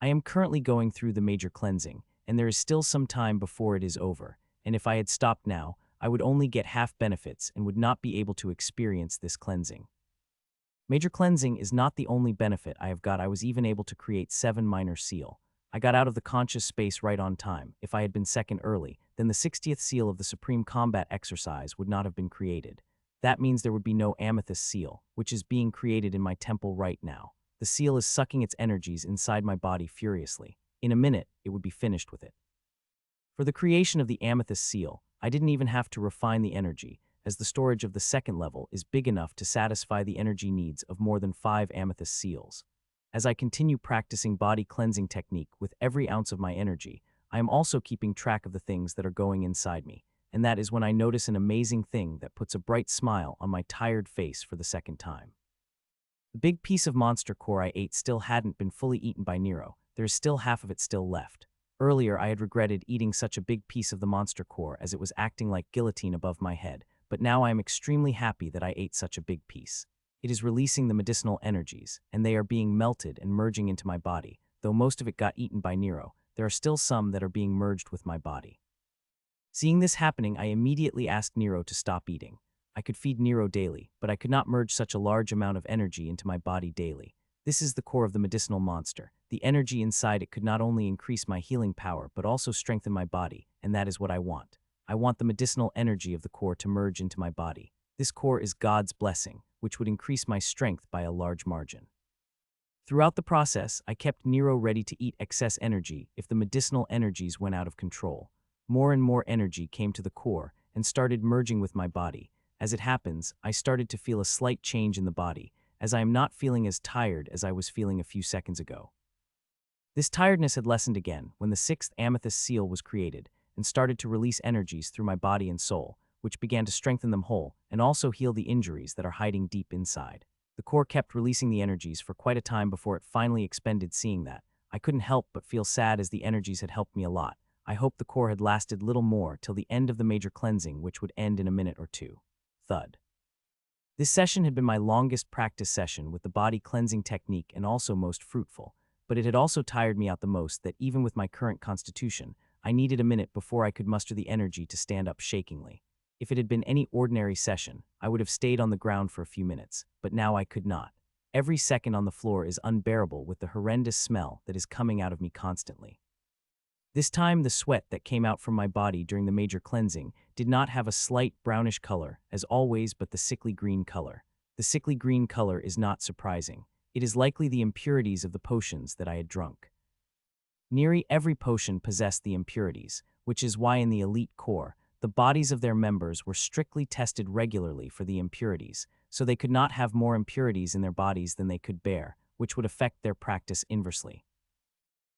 I am currently going through the major cleansing, and there is still some time before it is over, and if I had stopped now, I would only get half benefits and would not be able to experience this cleansing. Major cleansing is not the only benefit I have got. I was even able to create 7 minor seal. I got out of the conscious space right on time. If I had been second early, then the 60th seal of the Supreme Combat Exercise would not have been created. That means there would be no amethyst seal, which is being created in my temple right now. The seal is sucking its energies inside my body furiously. In a minute, it would be finished with it. For the creation of the amethyst seal, I didn't even have to refine the energy, as the storage of the second level is big enough to satisfy the energy needs of more than 5 amethyst seals. As I continue practicing body cleansing technique with every ounce of my energy, I am also keeping track of the things that are going inside me, and that is when I notice an amazing thing that puts a bright smile on my tired face for the second time. The big piece of monster core I ate still hadn't been fully eaten by Nero. There is still half of it still left. Earlier, I had regretted eating such a big piece of the monster core as it was acting like guillotine above my head, but now I am extremely happy that I ate such a big piece. It is releasing the medicinal energies, and they are being melted and merging into my body. Though most of it got eaten by Nero, there are still some that are being merged with my body. Seeing this happening, I immediately asked Nero to stop eating. I could feed Nero daily, but I could not merge such a large amount of energy into my body daily. This is the core of the medicinal monster. The energy inside it could not only increase my healing power, but also strengthen my body, and that is what I want. I want the medicinal energy of the core to merge into my body. This core is God's blessing, which would increase my strength by a large margin. Throughout the process, I kept Nero ready to eat excess energy if the medicinal energies went out of control. More and more energy came to the core and started merging with my body. As it happens, I started to feel a slight change in the body, as I am not feeling as tired as I was feeling a few seconds ago. This tiredness had lessened again when the 6th amethyst seal was created and started to release energies through my body and soul, which began to strengthen them whole and also heal the injuries that are hiding deep inside. The core kept releasing the energies for quite a time before it finally expended. Seeing that, I couldn't help but feel sad as the energies had helped me a lot. I hoped the core had lasted little more till the end of the major cleansing, which would end in a minute or two. Thud. This session had been my longest practice session with the body cleansing technique and also most fruitful, but it had also tired me out the most that even with my current constitution, I needed a minute before I could muster the energy to stand up shakingly. If it had been any ordinary session, I would have stayed on the ground for a few minutes, but now I could not. Every second on the floor is unbearable with the horrendous smell that is coming out of me constantly. This time, the sweat that came out from my body during the major cleansing did not have a slight brownish color, as always, but the sickly green color. The sickly green color is not surprising. It is likely the impurities of the potions that I had drunk. Nearly every potion possessed the impurities, which is why in the elite core, the bodies of their members were strictly tested regularly for the impurities, so they could not have more impurities in their bodies than they could bear, which would affect their practice inversely.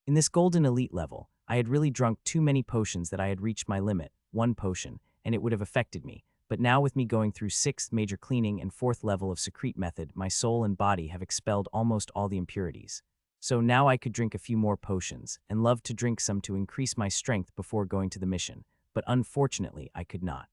In this golden elite level, I had really drunk too many potions that I had reached my limit, 1 potion, and it would have affected me. But now with me going through 6th major cleaning and 4th level of secrete method, my soul and body have expelled almost all the impurities. So now I could drink a few more potions, and love to drink some to increase my strength before going to the mission, but unfortunately I could not.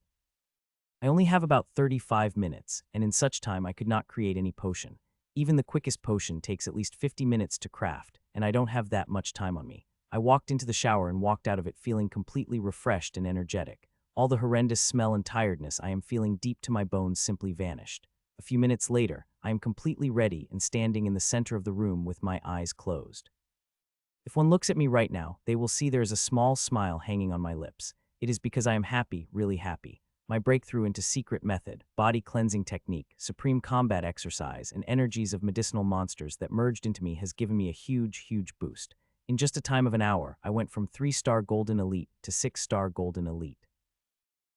I only have about 35 minutes, and in such time I could not create any potion. Even the quickest potion takes at least 50 minutes to craft, and I don't have that much time on me. I walked into the shower and walked out of it feeling completely refreshed and energetic. All the horrendous smell and tiredness I am feeling deep to my bones simply vanished. A few minutes later, I am completely ready and standing in the center of the room with my eyes closed. If one looks at me right now, they will see there is a small smile hanging on my lips. It is because I am happy, really happy. My breakthrough into secret method, body cleansing technique, supreme combat exercise, and energies of medicinal monsters that merged into me has given me a huge, huge boost. In just a time of an hour, I went from 3-star Golden Elite to 6-star Golden Elite.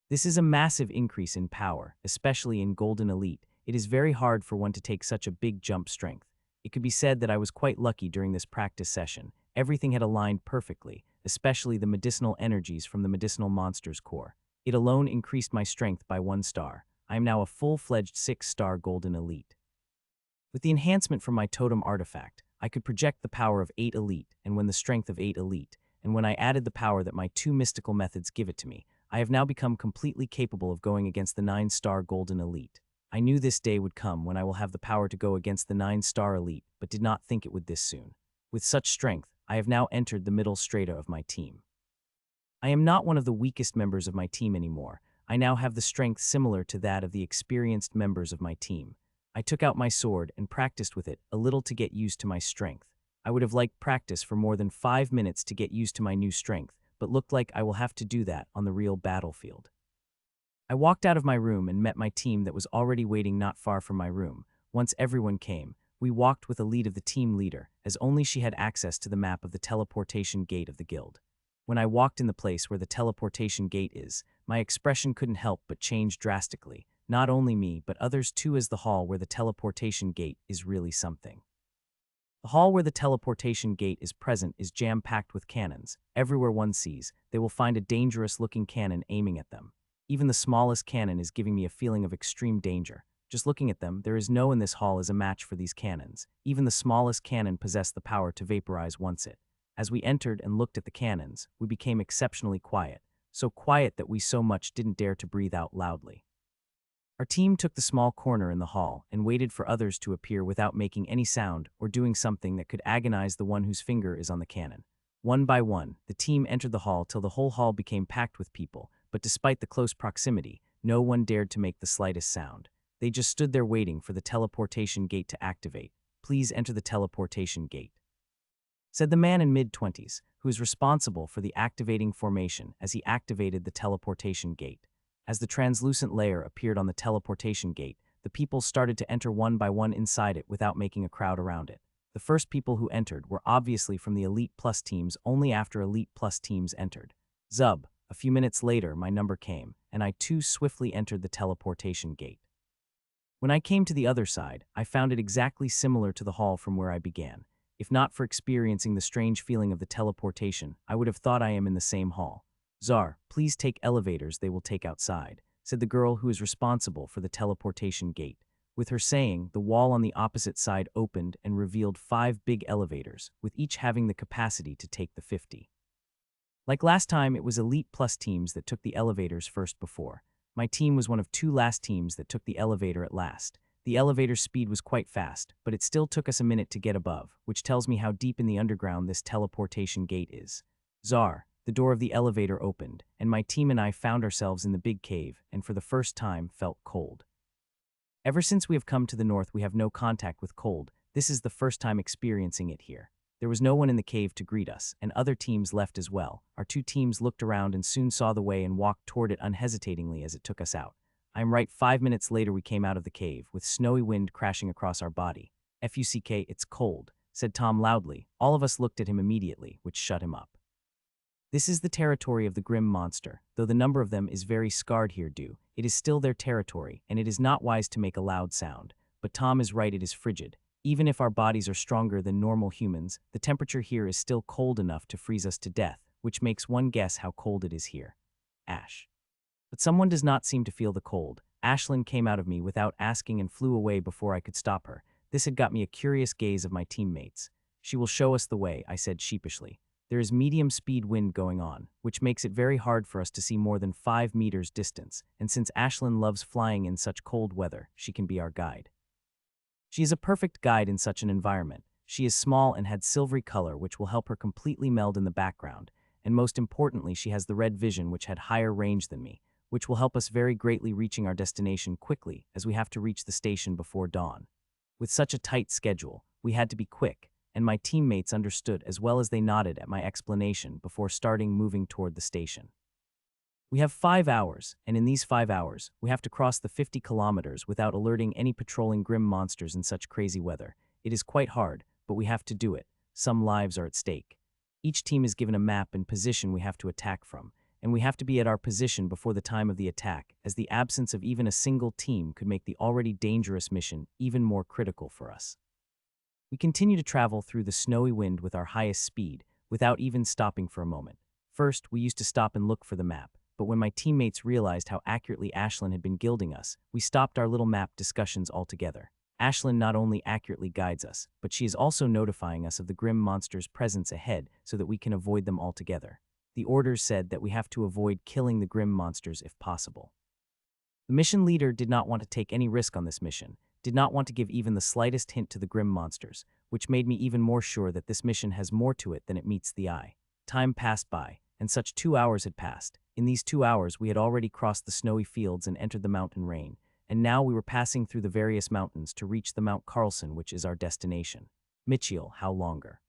This is a massive increase in power, especially in Golden Elite. It is very hard for one to take such a big jump strength. It could be said that I was quite lucky during this practice session. Everything had aligned perfectly, especially the medicinal energies from the medicinal monster's core. It alone increased my strength by 1 star. I am now a full-fledged 6-star golden elite. With the enhancement from my totem artifact, I could project the power of 8 elite and when the strength of 8 elite, and when I added the power that my 2 mystical methods give it to me, I have now become completely capable of going against the 9-star golden elite. I knew this day would come when I will have the power to go against the 9-star elite, but did not think it would this soon. With such strength, I have now entered the middle strata of my team. I am not one of the weakest members of my team anymore. I now have the strength similar to that of the experienced members of my team. I took out my sword and practiced with it a little to get used to my strength. I would have liked practice for more than 5 minutes to get used to my new strength, but looked like I will have to do that on the real battlefield. I walked out of my room and met my team that was already waiting not far from my room. Once everyone came, we walked with the lead of the team leader, as only she had access to the map of the teleportation gate of the guild. When I walked in the place where the teleportation gate is, my expression couldn't help but change drastically. Not only me, but others too, as the hall where the teleportation gate is really something. The hall where the teleportation gate is present is jam-packed with cannons. Everywhere one sees, they will find a dangerous-looking cannon aiming at them. Even the smallest cannon is giving me a feeling of extreme danger. Just looking at them, there is no in this hall is a match for these cannons. Even the smallest cannon possessed the power to vaporize once it. As we entered and looked at the cannons, we became exceptionally quiet. So quiet that we so much didn't dare to breathe out loudly. Our team took the small corner in the hall and waited for others to appear without making any sound or doing something that could agonize the one whose finger is on the cannon. One by one, the team entered the hall till the whole hall became packed with people, but despite the close proximity, no one dared to make the slightest sound. They just stood there waiting for the teleportation gate to activate. "Please enter the teleportation gate," said the man in mid-20s, who is responsible for the activating formation as he activated the teleportation gate. As the translucent layer appeared on the teleportation gate, the people started to enter one by one inside it without making a crowd around it. The first people who entered were obviously from the Elite Plus teams only after Elite Plus teams entered. Zub, a few minutes later my number came, and I too swiftly entered the teleportation gate. When I came to the other side, I found it exactly similar to the hall from where I began. If not for experiencing the strange feeling of the teleportation, I would have thought I am in the same hall. "Czar, please take elevators they will take outside," said the girl who is responsible for the teleportation gate. With her saying, the wall on the opposite side opened and revealed 5 big elevators, with each having the capacity to take the 50. Like last time, it was Elite Plus teams that took the elevators first before. My team was one of 2 last teams that took the elevator at last. The elevator's speed was quite fast, but it still took us a minute to get above, which tells me how deep in the underground this teleportation gate is. "Czar," the door of the elevator opened, and my team and I found ourselves in the big cave, and for the first time felt cold. Ever since we have come to the north, we have no contact with cold. This is the first time experiencing it here. There was no one in the cave to greet us, and other teams left as well. Our 2 teams looked around and soon saw the way and walked toward it unhesitatingly as it took us out. I am right, 5 minutes later we came out of the cave, with snowy wind crashing across our body. "Fuck, it's cold," said Tom loudly. All of us looked at him immediately, which shut him up. This is the territory of the Grim Monster. Though the number of them is very scarred here it is still their territory, and it is not wise to make a loud sound. But Tom is right, it is frigid. Even if our bodies are stronger than normal humans, the temperature here is still cold enough to freeze us to death, which makes one guess how cold it is here. Ash. But someone does not seem to feel the cold. Ashlyn came out of me without asking and flew away before I could stop her. This had got me a curious gaze of my teammates. "She will show us the way," I said sheepishly. There is medium-speed wind going on, which makes it very hard for us to see more than 5 meters distance, and since Ashlyn loves flying in such cold weather, she can be our guide. She is a perfect guide in such an environment. She is small and had silvery color, which will help her completely meld in the background, and most importantly, she has the red vision, which had higher range than me, which will help us very greatly reaching our destination quickly, as we have to reach the station before dawn. With such a tight schedule, we had to be quick, and my teammates understood as well as they nodded at my explanation before starting moving toward the station. We have 5 hours, and in these 5 hours, we have to cross the 50 kilometers without alerting any patrolling grim monsters in such crazy weather. It is quite hard, but we have to do it. Some lives are at stake. Each team is given a map and position we have to attack from, and we have to be at our position before the time of the attack, as the absence of even a single team could make the already dangerous mission even more critical for us. We continue to travel through the snowy wind with our highest speed, without even stopping for a moment. First, we used to stop and look for the map, but when my teammates realized how accurately Ashlyn had been gilding us, we stopped our little map discussions altogether. Ashlyn not only accurately guides us, but she is also notifying us of the grim monster's presence ahead so that we can avoid them altogether. The orders said that we have to avoid killing the grim monsters if possible. The mission leader did not want to take any risk on this mission, did not want to give even the slightest hint to the grim monsters, which made me even more sure that this mission has more to it than it meets the eye. Time passed by, and such 2 hours had passed. In these 2 hours, we had already crossed the snowy fields and entered the mountain range, and now we were passing through the various mountains to reach the Mount Carlson, which is our destination. Mitchell, how longer?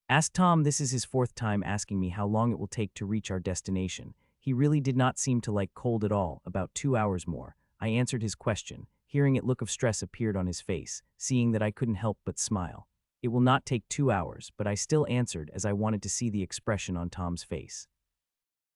Asked Tom. This is his 4th time asking me how long it will take to reach our destination. He really did not seem to like cold at all. About 2 hours more. I answered his question, hearing it. Look of stress appeared on his face, seeing that I couldn't help but smile. It will not take 2 hours, but I still answered as I wanted to see the expression on Tom's face.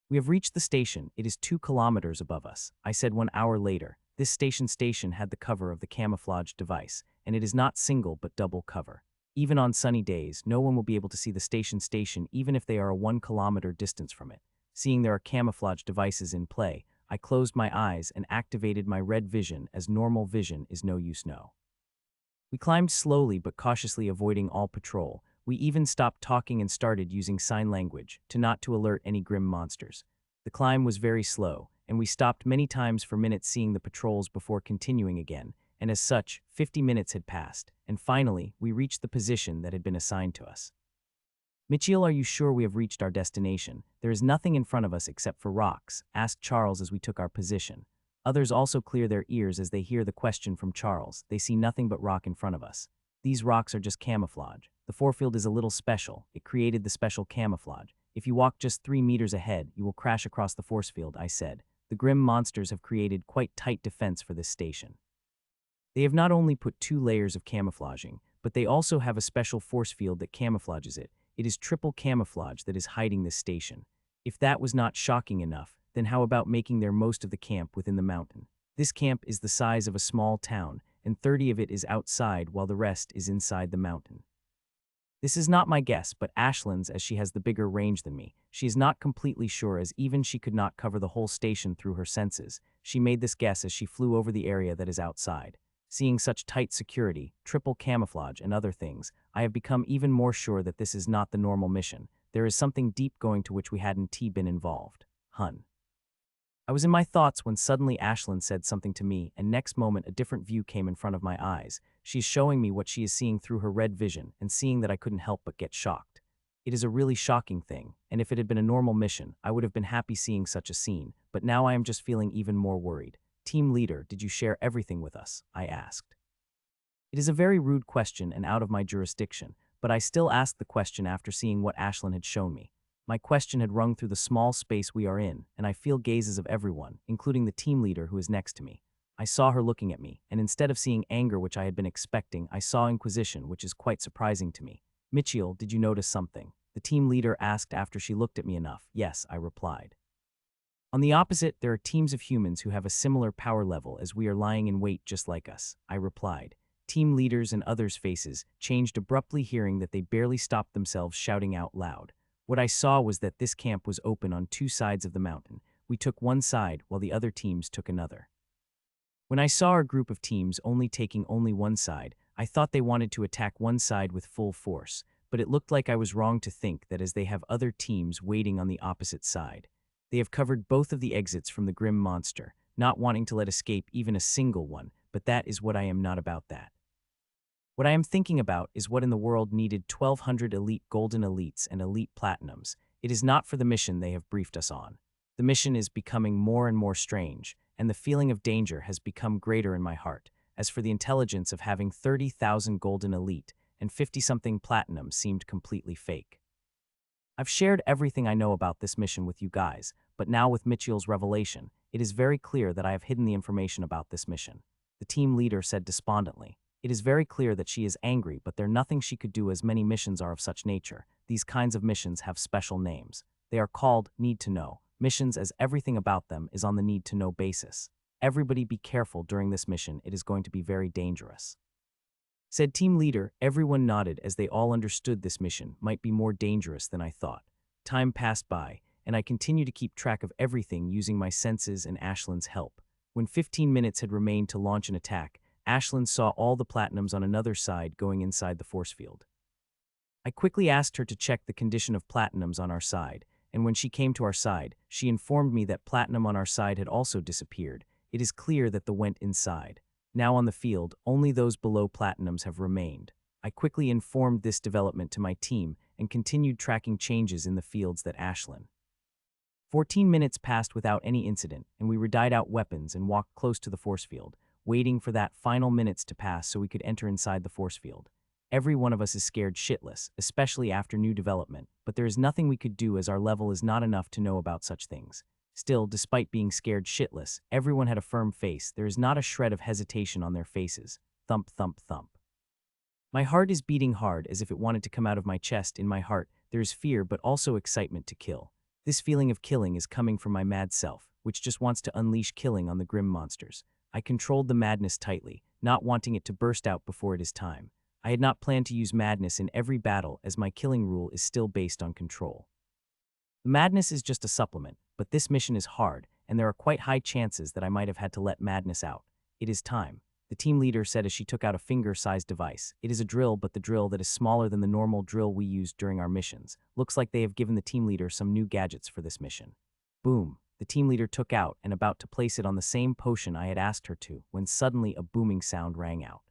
We have reached the station. It is 2 kilometers above us, I said 1 hour later. This station had the cover of the camouflage device, and it is not single but double cover. Even on sunny days, no one will be able to see the station even if they are a 1 kilometer distance from it. Seeing there are camouflage devices in play, I closed my eyes and activated my red vision, as normal vision is no use. We climbed slowly but cautiously, avoiding all patrol. We even stopped talking and started using sign language not to alert any grim monsters. The climb was very slow, and we stopped many times for minutes seeing the patrols before continuing again, and as such, 50 minutes had passed, and finally, we reached the position that had been assigned to us. Mitchell, are you sure we have reached our destination? There is nothing in front of us except for rocks, asked Charles as we took our position. Others also clear their ears as they hear the question from Charles. They see nothing but rock in front of us. These rocks are just camouflage. The force is a little special. It created the special camouflage. If you walk just 3 meters ahead, you will crash across the force field, I said. The grim monsters have created quite tight defense for this station. They have not only put 2 layers of camouflaging, but they also have a special force field that camouflages it. It is triple camouflage that is hiding this station. If that was not shocking enough, then how about making their most of the camp within the mountain? This camp is the size of a small town, and 30 of it is outside while the rest is inside the mountain. This is not my guess, but Ashlyn's, as she has the bigger range than me. She is not completely sure, as even she could not cover the whole station through her senses. She made this guess as she flew over the area that is outside. Seeing such tight security, triple camouflage, and other things, I have become even more sure that this is not the normal mission. There is something deep going to which we hadn't been involved. Hun. I was in my thoughts when suddenly Ashlyn said something to me, and next moment a different view came in front of my eyes. She is showing me what she is seeing through her red vision, and seeing that I couldn't help but get shocked. It is a really shocking thing, and if it had been a normal mission, I would have been happy seeing such a scene, but now I am just feeling even more worried. Team leader, did you share everything with us? I asked. It is a very rude question and out of my jurisdiction, but I still asked the question after seeing what Ashlyn had shown me. My question had rung through the small space we are in, and I feel gazes of everyone, including the team leader who is next to me. I saw her looking at me, and instead of seeing anger, which I had been expecting, I saw inquisition, which is quite surprising to me. Mitchell, did you notice something? The team leader asked after she looked at me enough. Yes, I replied. On the opposite, there are teams of humans who have a similar power level as we are, lying in wait just like us, I replied. Team leaders and others' faces changed abruptly, hearing that they barely stopped themselves shouting out loud. What I saw was that this camp was open on 2 sides of the mountain. We took one side while the other teams took another. When I saw our group of teams taking only one side, I thought they wanted to attack one side with full force, but it looked like I was wrong to think that, as they have other teams waiting on the opposite side. They have covered both of the exits from the grim monster, not wanting to let escape even a single one, but that is what I am not about that. What I am thinking about is what in the world needed 1,200 elite golden elites and elite platinums. It is not for the mission they have briefed us on. The mission is becoming more and more strange, and the feeling of danger has become greater in my heart. As for the intelligence of having 30,000 golden elite and 50-something platinum seemed completely fake. I've shared everything I know about this mission with you guys, but now with Mitchell's revelation, it is very clear that I have hidden the information about this mission. The team leader said despondently. It is very clear that she is angry, but there's nothing she could do, as many missions are of such nature. These kinds of missions have special names. They are called need to know missions, as everything about them is on the need to know basis. Everybody be careful during this mission, it is going to be very dangerous. Said team leader. Everyone nodded as they all understood this mission might be more dangerous than I thought. Time passed by, and I continue to keep track of everything using my senses and Ashlyn's help. When 15 minutes had remained to launch an attack, Ashlyn saw all the platinums on another side going inside the force field. I quickly asked her to check the condition of platinums on our side, and when she came to our side, she informed me that platinum on our side had also disappeared. It is clear that the went inside. Now on the field, only those below platinums have remained. I quickly informed this development to my team and continued tracking changes in the fields that Ashlyn. 14 minutes passed without any incident, and we redied out weapons and walked close to the force field, waiting for that final minutes to pass so we could enter inside the force field. Every one of us is scared shitless, especially after new development, but there is nothing we could do as our level is not enough to know about such things. Still, despite being scared shitless, everyone had a firm face. There is not a shred of hesitation on their faces. Thump, thump, thump. My heart is beating hard as if it wanted to come out of my chest. In my heart, there is fear but also excitement to kill. This feeling of killing is coming from my mad self, which just wants to unleash killing on the grim monsters. I controlled the madness tightly, not wanting it to burst out before it is time. I had not planned to use madness in every battle as my killing rule is still based on control. The madness is just a supplement, but this mission is hard, and there are quite high chances that I might have had to let madness out. It is time, the team leader said as she took out a finger-sized device. It is a drill, but the drill that is smaller than the normal drill we used during our missions. Looks like they have given the team leader some new gadgets for this mission. Boom. The team leader took out and about to place it on the same potion I had asked her to, when suddenly a booming sound rang out.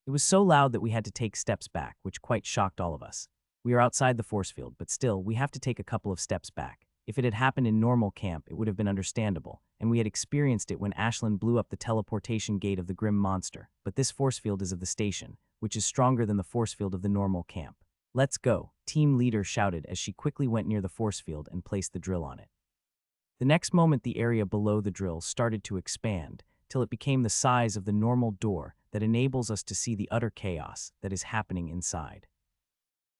It was so loud that we had to take steps back, which quite shocked all of us. We are outside the force field, but still, we have to take a couple of steps back. If it had happened in normal camp, it would have been understandable, and we had experienced it when Ashlyn blew up the teleportation gate of the grim monster, but this force field is of the station, which is stronger than the force field of the normal camp. Let's go, team leader shouted as she quickly went near the force field and placed the drill on it. The next moment, the area below the drill started to expand, till it became the size of the normal door that enables us to see the utter chaos that is happening inside.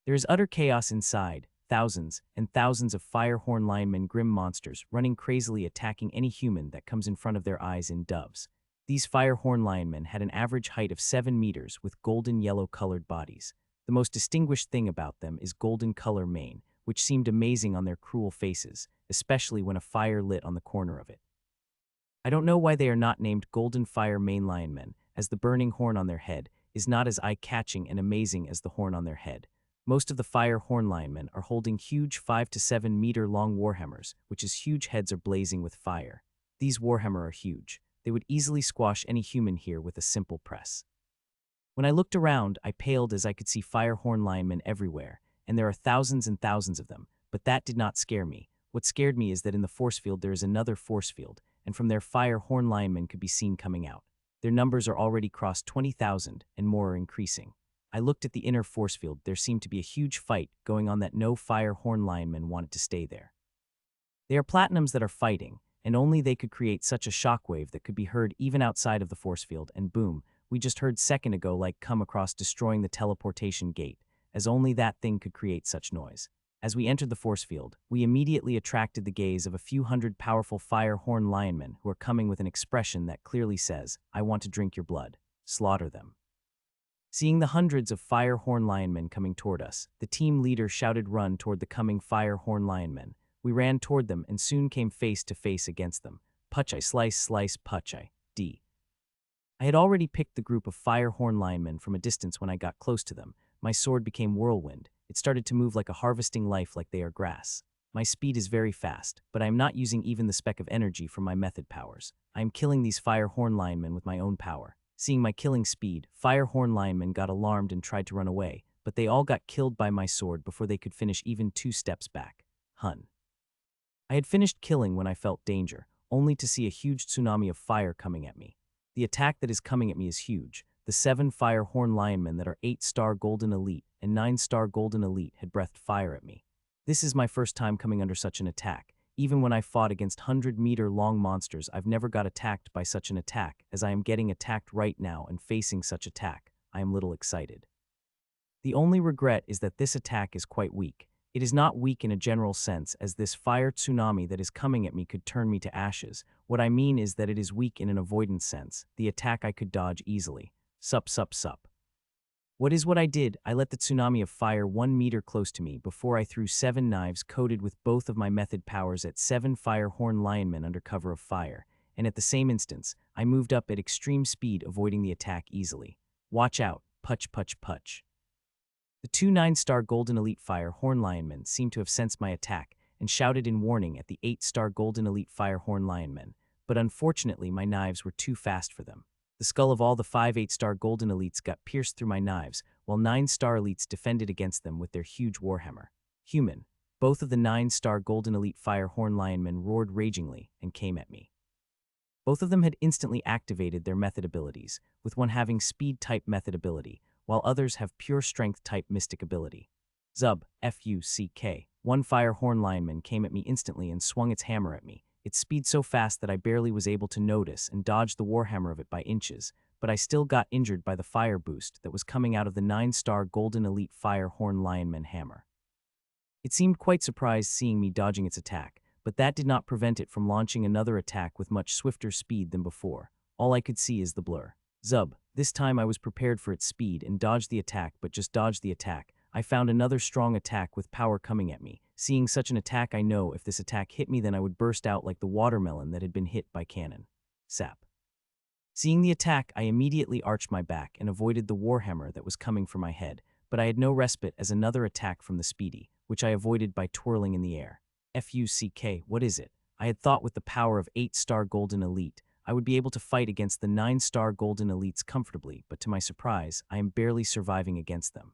There is utter chaos inside, thousands and thousands of firehorn linemen grim monsters running crazily attacking any human that comes in front of their eyes in doves. These firehorn linemen had an average height of 7 meters with golden yellow-colored bodies. The most distinguished thing about them is golden color mane, which seemed amazing on their cruel faces, especially when a fire lit on the corner of it. I don't know why they are not named Golden Fire Mane Lionmen, as the burning horn on their head is not as eye-catching and amazing as the horn on their head. Most of the fire horn linemen are holding huge 5 to 7 meter long warhammers, which is huge heads are blazing with fire. These warhammer are huge. They would easily squash any human here with a simple press. When I looked around, I paled as I could see fire horn linemen everywhere, and there are thousands and thousands of them, but that did not scare me. What scared me is that in the force field there is another force field, and from there fire horn linemen could be seen coming out. Their numbers are already crossed 20,000, and more are increasing. I looked at the inner force field. There seemed to be a huge fight going on that no fire horn linemen wanted to stay there. They are platinums that are fighting, and only they could create such a shockwave that could be heard even outside of the force field, and boom, we just heard second ago like come across destroying the teleportation gate, as only that thing could create such noise. As we entered the force field, we immediately attracted the gaze of a few hundred powerful fire horn linemen who are coming with an expression that clearly says, "I want to drink your blood. Slaughter them." Seeing the hundreds of fire horn linemen coming toward us, the team leader shouted run toward the coming fire horn linemen. We ran toward them and soon came face to face against them. Puchai slice slice puchai, D. I had already picked the group of fire horn linemen from a distance. When I got close to them, my sword became whirlwind. It started to move like a harvesting life like they are grass. My speed is very fast, but I am not using even the speck of energy from my method powers. I am killing these fire horn linemen with my own power. Seeing my killing speed, fire horn linemen got alarmed and tried to run away, but they all got killed by my sword before they could finish even 2 steps back. Hun. I had finished killing when I felt danger, only to see a huge tsunami of fire coming at me. The attack that is coming at me is huge. The 7 fire horn linemen that are 8-star golden elite and 9-star golden elite had breathed fire at me. This is my first time coming under such an attack. Even when I fought against 100-meter long monsters, I've never got attacked by such an attack. As I am getting attacked right now and facing such attack, I am little excited. The only regret is that this attack is quite weak. It is not weak in a general sense, as this fire tsunami that is coming at me could turn me to ashes. What I mean is that it is weak in an avoidance sense. The attack I could dodge easily. Sup sup sup. What I did, I let the tsunami of fire 1 meter close to me before I threw 7 knives coated with both of my method powers at 7 fire-horn lionmen under cover of fire, and at the same instance, I moved up at extreme speed, avoiding the attack easily. Watch out, putch putch putch. The 2 9-star Golden Elite Fire Horn Lionmen seemed to have sensed my attack and shouted in warning at the 8-star Golden Elite Fire Horn Lionmen, but unfortunately my knives were too fast for them. The skull of all the 5 8-star Golden Elites got pierced through my knives, while 9-star Elites defended against them with their huge warhammer. Human. Both of the 9-star Golden Elite Fire Horn Lionmen roared ragingly and came at me. Both of them had instantly activated their method abilities, with one having speed-type method ability, while others have pure strength-type mystic ability. Zub, F-U-C-K. One Fire Horn Lionman came at me instantly and swung its hammer at me. Its speed so fast that I barely was able to notice and dodge the warhammer of it by inches, but I still got injured by the fire boost that was coming out of the 9-star Golden Elite Fire Horn Lionman hammer. It seemed quite surprised seeing me dodging its attack, but that did not prevent it from launching another attack with much swifter speed than before. All I could see is the blur. Zub. This time I was prepared for its speed and dodged the attack, but just dodged the attack. I found another strong attack with power coming at me. Seeing such an attack, I know if this attack hit me, then I would burst out like the watermelon that had been hit by cannon. Sap. Seeing the attack, I immediately arched my back and avoided the warhammer that was coming for my head, but I had no respite as another attack from the speedy, which I avoided by twirling in the air. F-U-C-K, what is it? I had thought with the power of 8-star Golden Elite, I would be able to fight against the 9-star Golden Elites comfortably, but to my surprise, I am barely surviving against them.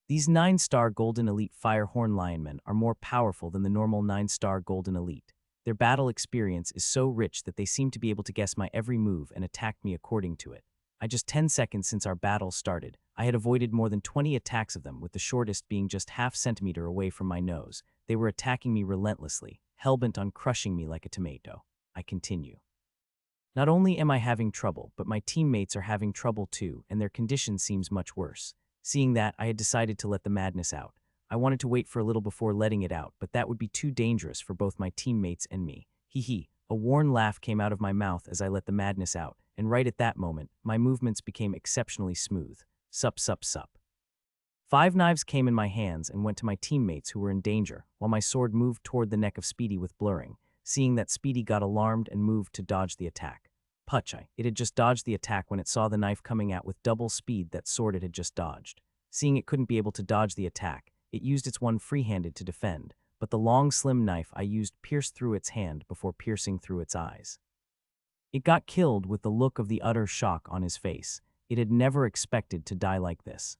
These 9-star Golden Elite Firehorn Lionmen are more powerful than the normal 9-star Golden Elite. Their battle experience is so rich that they seem to be able to guess my every move and attack me according to it. Just 10 seconds since our battle started, I had avoided more than 20 attacks of them, with the shortest being just half centimeter away from my nose. They were attacking me relentlessly, hellbent on crushing me like a tomato. I continue. Not only am I having trouble, but my teammates are having trouble too, and their condition seems much worse. Seeing that, I had decided to let the madness out. I wanted to wait for a little before letting it out, but that would be too dangerous for both my teammates and me. Hee hee. A worn laugh came out of my mouth as I let the madness out, and right at that moment, my movements became exceptionally smooth. Sup sup sup. 5 knives came in my hands and went to my teammates who were in danger, while my sword moved toward the neck of Speedy with blurring. Seeing that, Speedy got alarmed and moved to dodge the attack. Putchai. It had just dodged the attack when it saw the knife coming at with double speed that sword it had just dodged. Seeing it couldn't be able to dodge the attack, it used its one free-handed to defend, but the long slim knife I used pierced through its hand before piercing through its eyes. It got killed with the look of the utter shock on his face. It had never expected to die like this.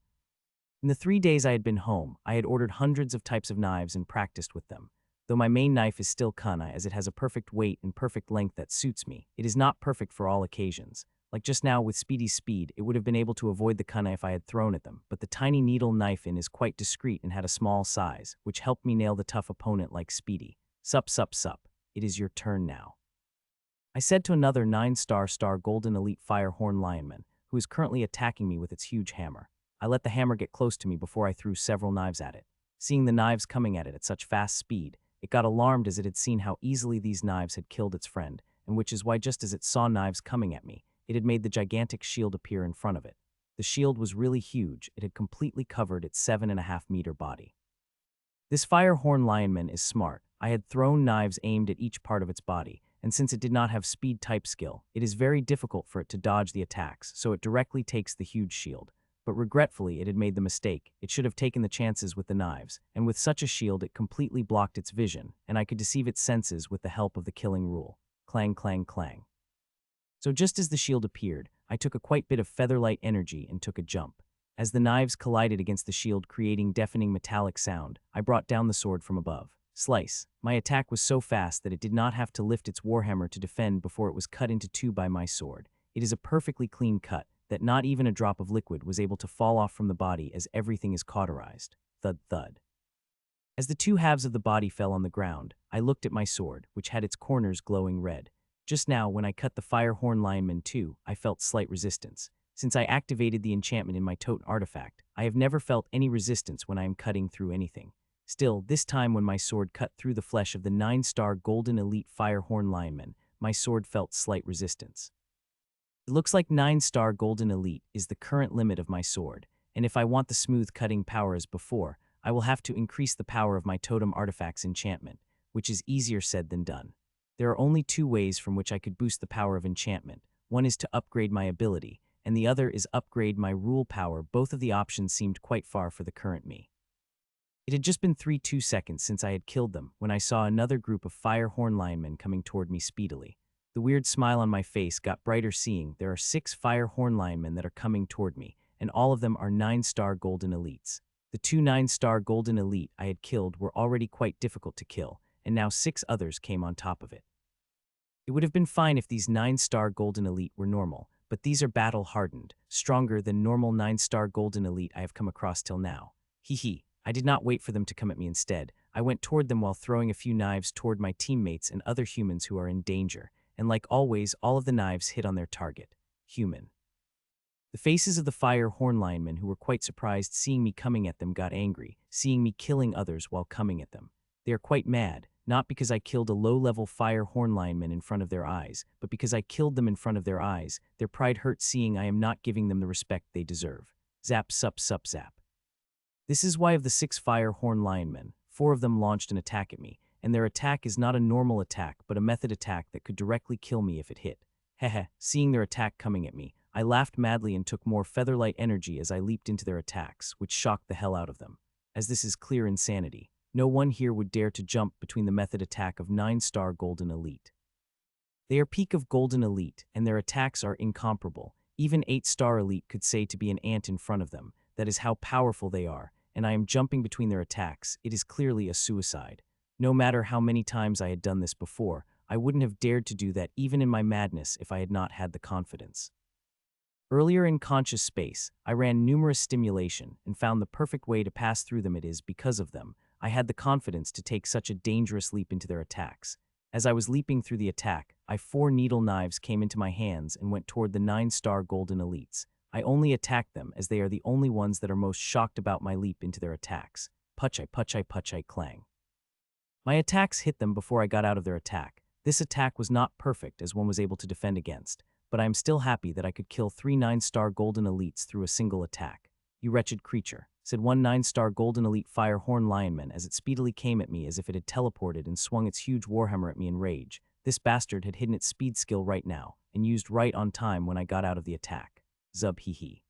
In the 3 days I had been home, I had ordered hundreds of types of knives and practiced with them. Though my main knife is still kunai, as it has a perfect weight and perfect length that suits me, it is not perfect for all occasions. Like just now with Speedy's speed, it would have been able to avoid the kunai if I had thrown at them, but the tiny needle knife is quite discreet and had a small size, which helped me nail the tough opponent like Speedy. Sup sup sup. It is your turn now. I said to another 9-star Golden Elite Firehorn Lionman, who is currently attacking me with its huge hammer. I let the hammer get close to me before I threw several knives at it. Seeing the knives coming at it at such fast speed, it got alarmed as it had seen how easily these knives had killed its friend, and which is why just as it saw knives coming at me, it had made the gigantic shield appear in front of it. The shield was really huge. It had completely covered its 7.5-meter body. This Firehorn Lionman is smart. I had thrown knives aimed at each part of its body, and since it did not have speed type skill, it is very difficult for it to dodge the attacks, so it directly takes the huge shield. But regretfully, it had made the mistake. It should have taken the chances with the knives, and with such a shield it completely blocked its vision, and I could deceive its senses with the help of the killing rule. Clang clang clang. So just as the shield appeared, I took a quite bit of featherlight energy and took a jump. As the knives collided against the shield, creating deafening metallic sound, I brought down the sword from above. Slice. My attack was so fast that it did not have to lift its warhammer to defend before it was cut into two by my sword. It is a perfectly clean cut, that not even a drop of liquid was able to fall off from the body as everything is cauterized. Thud thud. As the two halves of the body fell on the ground, I looked at my sword, which had its corners glowing red. Just now, when I cut the Firehorn Lionman too, I felt slight resistance. Since I activated the enchantment in my totem artifact, I have never felt any resistance when I am cutting through anything. Still, this time when my sword cut through the flesh of the 9-star Golden Elite Firehorn Lionman, my sword felt slight resistance. It looks like 9-star Golden Elite is the current limit of my sword, and if I want the smooth cutting power as before, I will have to increase the power of my totem artifact's enchantment, which is easier said than done. There are only two ways from which I could boost the power of enchantment. One is to upgrade my ability, and the other is upgrade my rule power. Both of the options seemed quite far for the current me. It had just been 2 seconds since I had killed them when I saw another group of fire hyenamen coming toward me speedily. The weird smile on my face got brighter seeing there are 6 fire hyenamen that are coming toward me, and all of them are 9-star golden elites. The 2 9-star golden elite I had killed were already quite difficult to kill, and now 6 others came on top of it. It would have been fine if these 9-star golden elite were normal, but these are battle-hardened, stronger than normal 9-star golden elite I have come across till now. Hee. I did not wait for them to come at me instead. I went toward them while throwing a few knives toward my teammates and other humans who are in danger, and like always, all of the knives hit on their target, human. The faces of the fire hyenamen who were quite surprised seeing me coming at them got angry, seeing me killing others while coming at them. They are quite mad, not because I killed a low-level fire hyenaman in front of their eyes, but because I killed them in front of their eyes. Their pride hurt seeing I am not giving them the respect they deserve. Zap sup sup zap. This is why of the 6 fire hyenamen, 4 of them launched an attack at me, and their attack is not a normal attack but a method attack that could directly kill me if it hit. Heh. Seeing their attack coming at me, I laughed madly and took more featherlight energy as I leaped into their attacks, which shocked the hell out of them. As this is clear insanity, no one here would dare to jump between the method attack of 9-star golden elite. They are peak of golden elite, and their attacks are incomparable. Even 8-star elite could say to be an ant in front of them. That is how powerful they are, and I am jumping between their attacks. It is clearly a suicide. No matter how many times I had done this before, I wouldn't have dared to do that even in my madness if I had not had the confidence. Earlier in conscious space, I ran numerous stimulation and found the perfect way to pass through them. It is because of them I had the confidence to take such a dangerous leap into their attacks. As I was leaping through the attack, 4 needle knives came into my hands and went toward the 9-star golden elites. I only attacked them as they are the only ones that are most shocked about my leap into their attacks. Puchai clang. My attacks hit them before I got out of their attack. This attack was not perfect as one was able to defend against, but I am still happy that I could kill 3 9-star golden elites through a single attack. You wretched creature, said one 9-star golden elite fire hyenaman as it speedily came at me as if it had teleported and swung its huge warhammer at me in rage. This bastard had hidden its speed skill right now, and used right on time when I got out of the attack. Zub hee.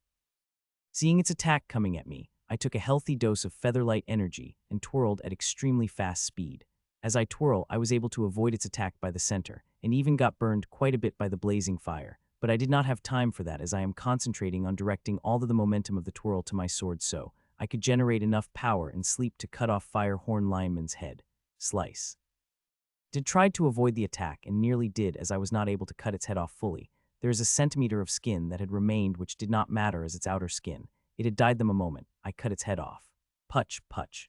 Seeing its attack coming at me, I took a healthy dose of featherlight energy and twirled at extremely fast speed. As I twirl, I was able to avoid its attack by the center, and even got burned quite a bit by the blazing fire. But I did not have time for that as I am concentrating on directing all of the momentum of the twirl to my sword so I could generate enough power and sleep to cut off fire hyenaman's head. Slice. Did tried to avoid the attack and nearly did as I was not able to cut its head off fully. There is a centimeter of skin that had remained which did not matter as its outer skin. It had died them a moment. I cut its head off. Puch.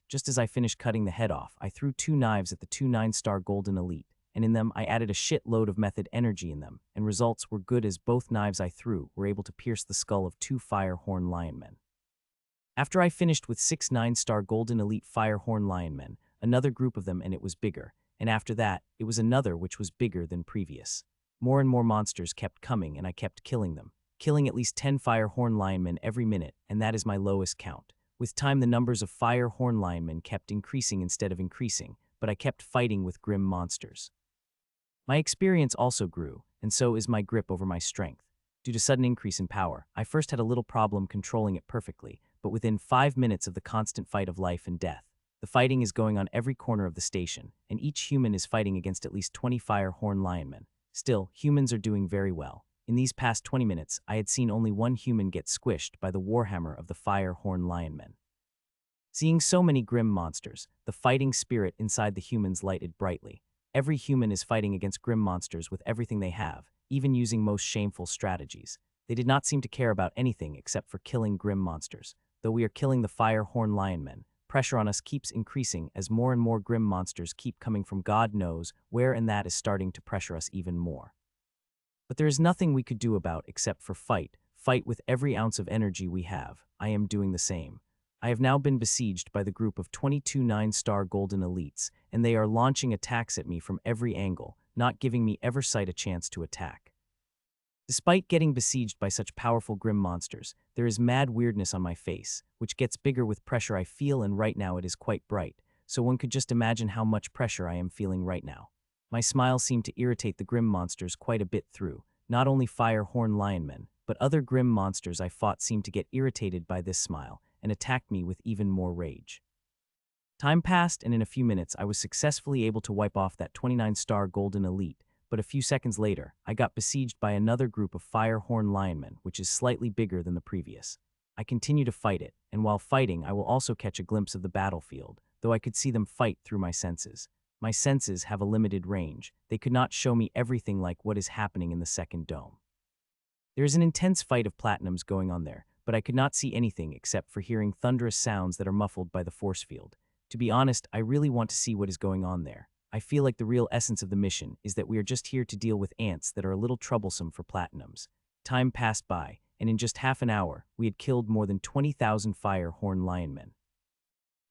Just as I finished cutting the head off, I threw 2 knives at the 2 9-star golden elite, and in them I added a shitload of method energy in them, and results were good as both knives I threw were able to pierce the skull of 2 fire hyenamen. After I finished with 6 9-star golden elite fire hyenamen, another group of them and it was bigger, and after that, it was another which was bigger than previous. More and more monsters kept coming and I kept killing them, killing at least 10 fire hyenamen every minute, and that is my lowest count. With time the numbers of fire hyenamen kept increasing instead of increasing, but I kept fighting with grim monsters. My experience also grew, and so is my grip over my strength. Due to sudden increase in power, I first had a little problem controlling it perfectly, but within 5 minutes of the constant fight of life and death, the fighting is going on every corner of the station, and each human is fighting against at least 20 fire hyenamen. Still, humans are doing very well. In these past 20 minutes, I had seen only one human get squished by the warhammer of the fire hyenamen. Seeing so many grim monsters, the fighting spirit inside the humans lighted brightly. Every human is fighting against grim monsters with everything they have, even using most shameful strategies. They did not seem to care about anything except for killing grim monsters. Though we are killing the fire hyenamen, pressure on us keeps increasing as more and more grim monsters keep coming from God knows where, and that is starting to pressure us even more. But there is nothing we could do about except for fight with every ounce of energy we have. I am doing the same. I have now been besieged by the group of 22 9-star golden elites, and they are launching attacks at me from every angle, not giving me ever sight a chance to attack. Despite getting besieged by such powerful grim monsters, there is mad weirdness on my face, which gets bigger with pressure I feel, and right now it is quite bright, so one could just imagine how much pressure I am feeling right now. My smile seemed to irritate the grim monsters quite a bit through. Not only fire horn lionmen, but other grim monsters I fought seemed to get irritated by this smile and attacked me with even more rage. Time passed, and in a few minutes I was successfully able to wipe off that 29-star golden elite, but a few seconds later, I got besieged by another group of fire horn lionmen, which is slightly bigger than the previous. I continue to fight it, and while fighting I will also catch a glimpse of the battlefield, though I could see them fight through my senses. My senses have a limited range. They could not show me everything like what is happening in the second dome. There is an intense fight of platinums going on there, but I could not see anything except for hearing thunderous sounds that are muffled by the force field. To be honest, I really want to see what is going on there. I feel like the real essence of the mission is that we are just here to deal with ants that are a little troublesome for platinums. Time passed by, and in just half an hour, we had killed more than 20,000 fire horn lionmen.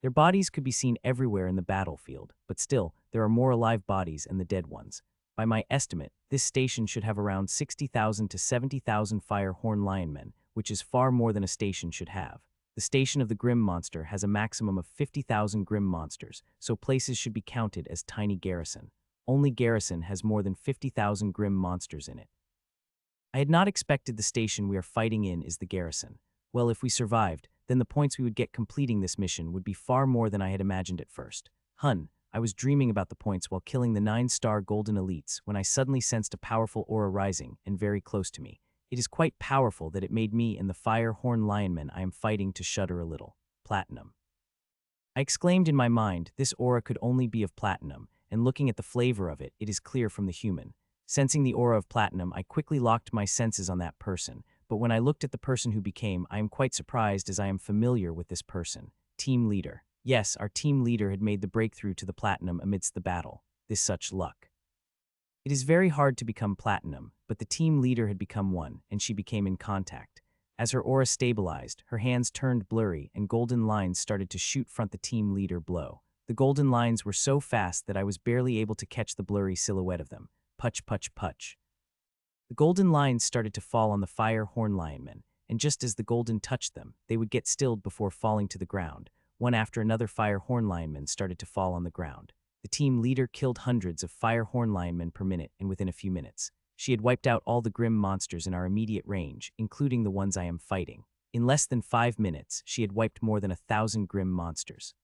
Their bodies could be seen everywhere in the battlefield, but still, there are more alive bodies and the dead ones. By my estimate, this station should have around 60,000 to 70,000 fire horn lionmen, which is far more than a station should have. The station of the Grim Monster has a maximum of 50,000 Grim Monsters, so places should be counted as tiny garrison. Only garrison has more than 50,000 Grim Monsters in it. I had not expected the station we are fighting in is the garrison. Well, if we survived, then the points we would get completing this mission would be far more than I had imagined at first. I was dreaming about the points while killing the 9-star golden elites when I suddenly sensed a powerful aura rising and very close to me. It is quite powerful that it made me and the fire horn lionmen I am fighting to shudder a little. Platinum. I exclaimed in my mind, this aura could only be of platinum, and looking at the flavor of it, it is clear from the human. Sensing the aura of platinum, I quickly locked my senses on that person, but when I looked at the person who became, I am quite surprised as I am familiar with this person. Team leader. Yes, our team leader had made the breakthrough to the platinum amidst the battle. This such luck. It is very hard to become platinum, but the team leader had become one, and she became in contact. As her aura stabilized, her hands turned blurry and golden lines started to shoot front the team leader blow. The golden lines were so fast that I was barely able to catch the blurry silhouette of them. Putch, putch, putch. The golden lines started to fall on the fire horn lionmen, and just as the golden touched them, they would get stilled before falling to the ground. One after another fire horn lionmen started to fall on the ground. The team leader killed hundreds of fire horn lionmen per minute, and within a few minutes, she had wiped out all the grim monsters in our immediate range, including the ones I am fighting. In less than 5 minutes, she had wiped more than 1,000 grim monsters.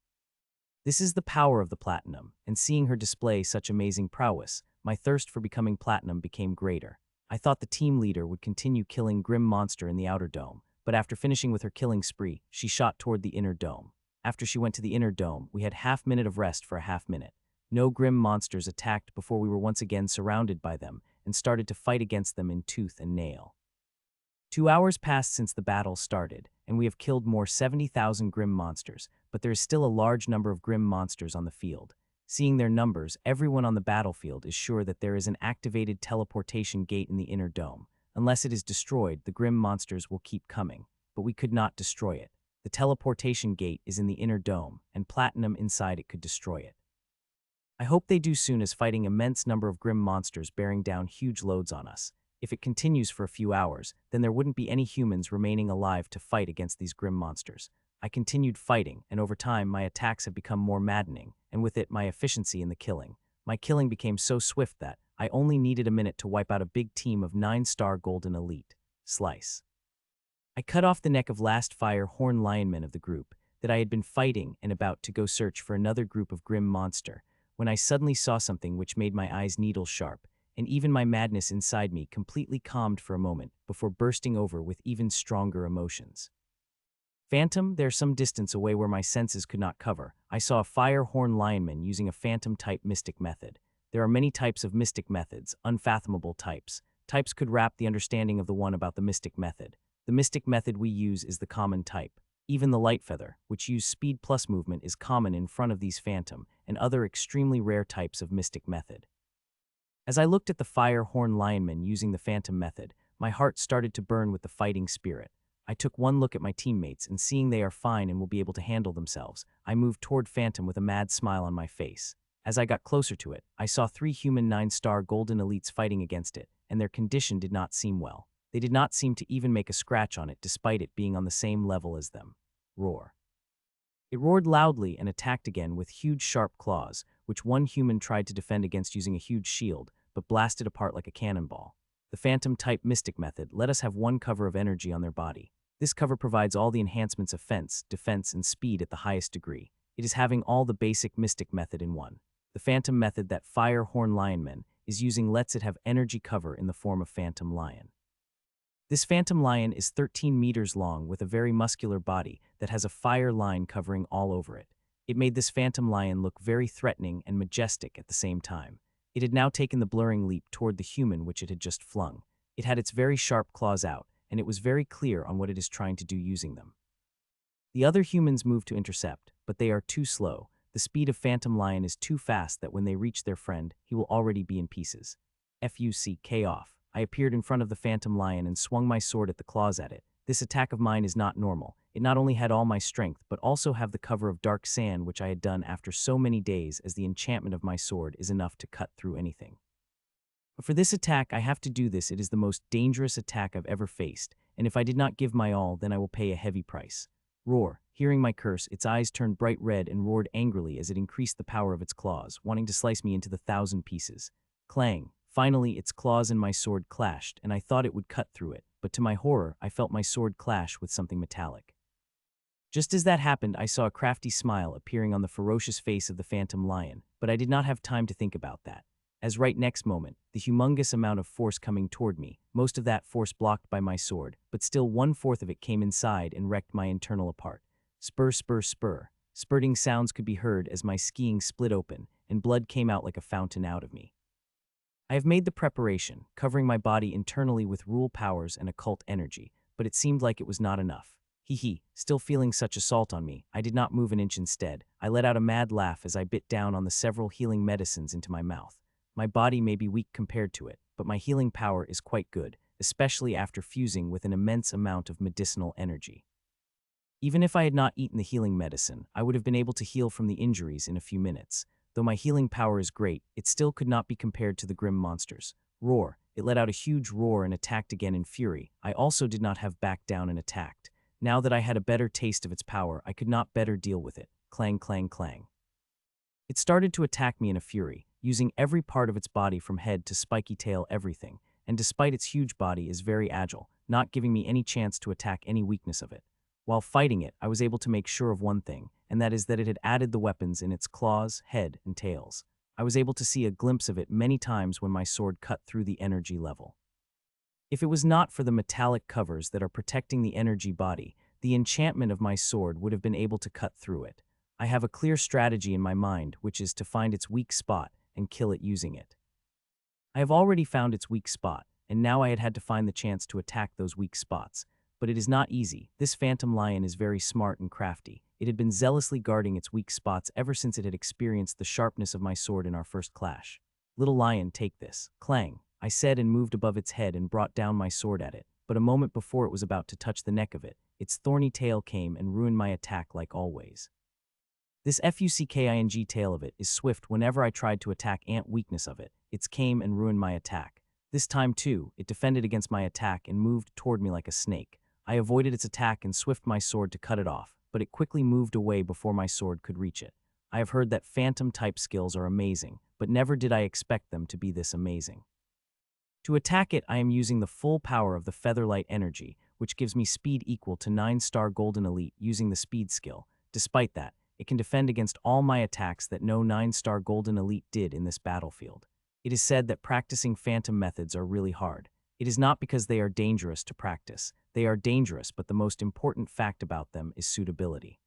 This is the power of the platinum, and seeing her display such amazing prowess, my thirst for becoming platinum became greater. I thought the team leader would continue killing grim monster in the outer dome, but after finishing with her killing spree, she shot toward the inner dome. After she went to the inner dome, we had half-minute of rest for a half-minute. No grim monsters attacked before we were once again surrounded by them and started to fight against them in tooth and nail. 2 hours passed since the battle started, and we have killed more 70,000 grim monsters, but there is still a large number of grim monsters on the field. Seeing their numbers, everyone on the battlefield is sure that there is an activated teleportation gate in the inner dome. Unless it is destroyed, the grim monsters will keep coming, but we could not destroy it. The teleportation gate is in the inner dome, and platinum inside it could destroy it. I hope they do soon, as fighting immense number of grim monsters bearing down huge loads on us. If it continues for a few hours, then there wouldn't be any humans remaining alive to fight against these grim monsters. I continued fighting, and over time my attacks have become more maddening, and with it my efficiency in the killing. My killing became so swift that I only needed a minute to wipe out a big team of 9-star golden elite. Slice. I cut off the neck of last fire horn lionmen of the group that I had been fighting and about to go search for another group of grim monster, when I suddenly saw something which made my eyes needle sharp, and even my madness inside me completely calmed for a moment before bursting over with even stronger emotions. Phantom, there some distance away where my senses could not cover, I saw a fire horn lionman using a phantom-type mystic method. There are many types of mystic methods, unfathomable types. Types could wrap the understanding of the one about the mystic method. The mystic method we use is the common type. Even the light feather, which use speed plus movement, is common in front of these phantom and other extremely rare types of mystic method. As I looked at the fire horn lionman using the phantom method, my heart started to burn with the fighting spirit. I took one look at my teammates, and seeing they are fine and will be able to handle themselves, I moved toward Phantom with a mad smile on my face. As I got closer to it, I saw 3 human 9-star golden elites fighting against it, and their condition did not seem well. They did not seem to even make a scratch on it despite it being on the same level as them. Roar. It roared loudly and attacked again with huge sharp claws, which one human tried to defend against using a huge shield, but blasted apart like a cannonball. The Phantom-type Mystic method let us have one cover of energy on their body. This cover provides all the enhancements of fence, defense, and speed at the highest degree. It is having all the basic Mystic method in one. The Phantom method that Fire Horn Lionman is using lets it have energy cover in the form of Phantom Lion. This Phantom Lion is 13 meters long with a very muscular body that has a fire line covering all over it. It made this Phantom Lion look very threatening and majestic at the same time. It had now taken the blurring leap toward the human which it had just flung. It had its very sharp claws out, and it was very clear on what it is trying to do using them. The other humans moved to intercept, but they are too slow. The speed of Phantom Lion is too fast that when they reach their friend, he will already be in pieces. Fuck off. I appeared in front of the Phantom Lion and swung my sword at the claws at it. This attack of mine is not normal. It not only had all my strength, but also have the cover of dark sand which I had done after so many days, as the enchantment of my sword is enough to cut through anything. But for this attack I have to do this. It is the most dangerous attack I've ever faced, and if I did not give my all, then I will pay a heavy price. Roar. Hearing my curse, its eyes turned bright red and roared angrily as it increased the power of its claws, wanting to slice me into the 1,000 pieces. Clang. Finally, its claws and my sword clashed, and I thought it would cut through it, but to my horror, I felt my sword clash with something metallic. Just as that happened, I saw a crafty smile appearing on the ferocious face of the Phantom Lion, but I did not have time to think about that. As right next moment, the humongous amount of force coming toward me, most of that force blocked by my sword, but still 1/4 of it came inside and wrecked my internal apart. Spur, spur, spur. Spurting sounds could be heard as my skiing split open, and blood came out like a fountain out of me. I have made the preparation, covering my body internally with rule powers and occult energy, but it seemed like it was not enough. Still feeling such assault on me, I did not move an inch. Instead, I let out a mad laugh as I bit down on the several healing medicines into my mouth. My body may be weak compared to it, but my healing power is quite good, especially after fusing with an immense amount of medicinal energy. Even if I had not eaten the healing medicine, I would have been able to heal from the injuries in a few minutes. Though my healing power is great, it still could not be compared to the grim monsters. Roar. It let out a huge roar and attacked again in fury. I also did not have backed down and attacked. Now that I had a better taste of its power, I could not better deal with it. Clang, clang, clang. It started to attack me in a fury, using every part of its body from head to spiky tail, everything, and despite its huge body is very agile, not giving me any chance to attack any weakness of it. While fighting it, I was able to make sure of one thing, and that is that it had added the weapons in its claws, head, and tails. I was able to see a glimpse of it many times when my sword cut through the energy level. If it was not for the metallic covers that are protecting the energy body, the enchantment of my sword would have been able to cut through it. I have a clear strategy in my mind, which is to find its weak spot and kill it using it. I have already found its weak spot, and now I had had to find the chance to attack those weak spots. But it is not easy. This Phantom Lion is very smart and crafty. It had been zealously guarding its weak spots ever since it had experienced the sharpness of my sword in our first clash. Little lion, take this. Clang, I said and moved above its head and brought down my sword at it, but a moment before it was about to touch the neck of it, its thorny tail came and ruined my attack like always. This fucking tail of it is swift. Whenever I tried to attack ant weakness of it, it came and ruined my attack. This time too, it defended against my attack and moved toward me like a snake. I avoided its attack and swift my sword to cut it off, but it quickly moved away before my sword could reach it. I have heard that Phantom-type skills are amazing, but never did I expect them to be this amazing. To attack it, I am using the full power of the Featherlight energy, which gives me speed equal to 9-star Golden Elite using the speed skill. Despite that, it can defend against all my attacks that no 9-star Golden Elite did in this battlefield. It is said that practicing Phantom methods are really hard. It is not because they are dangerous to practice. They are dangerous, but the most important fact about them is suitability.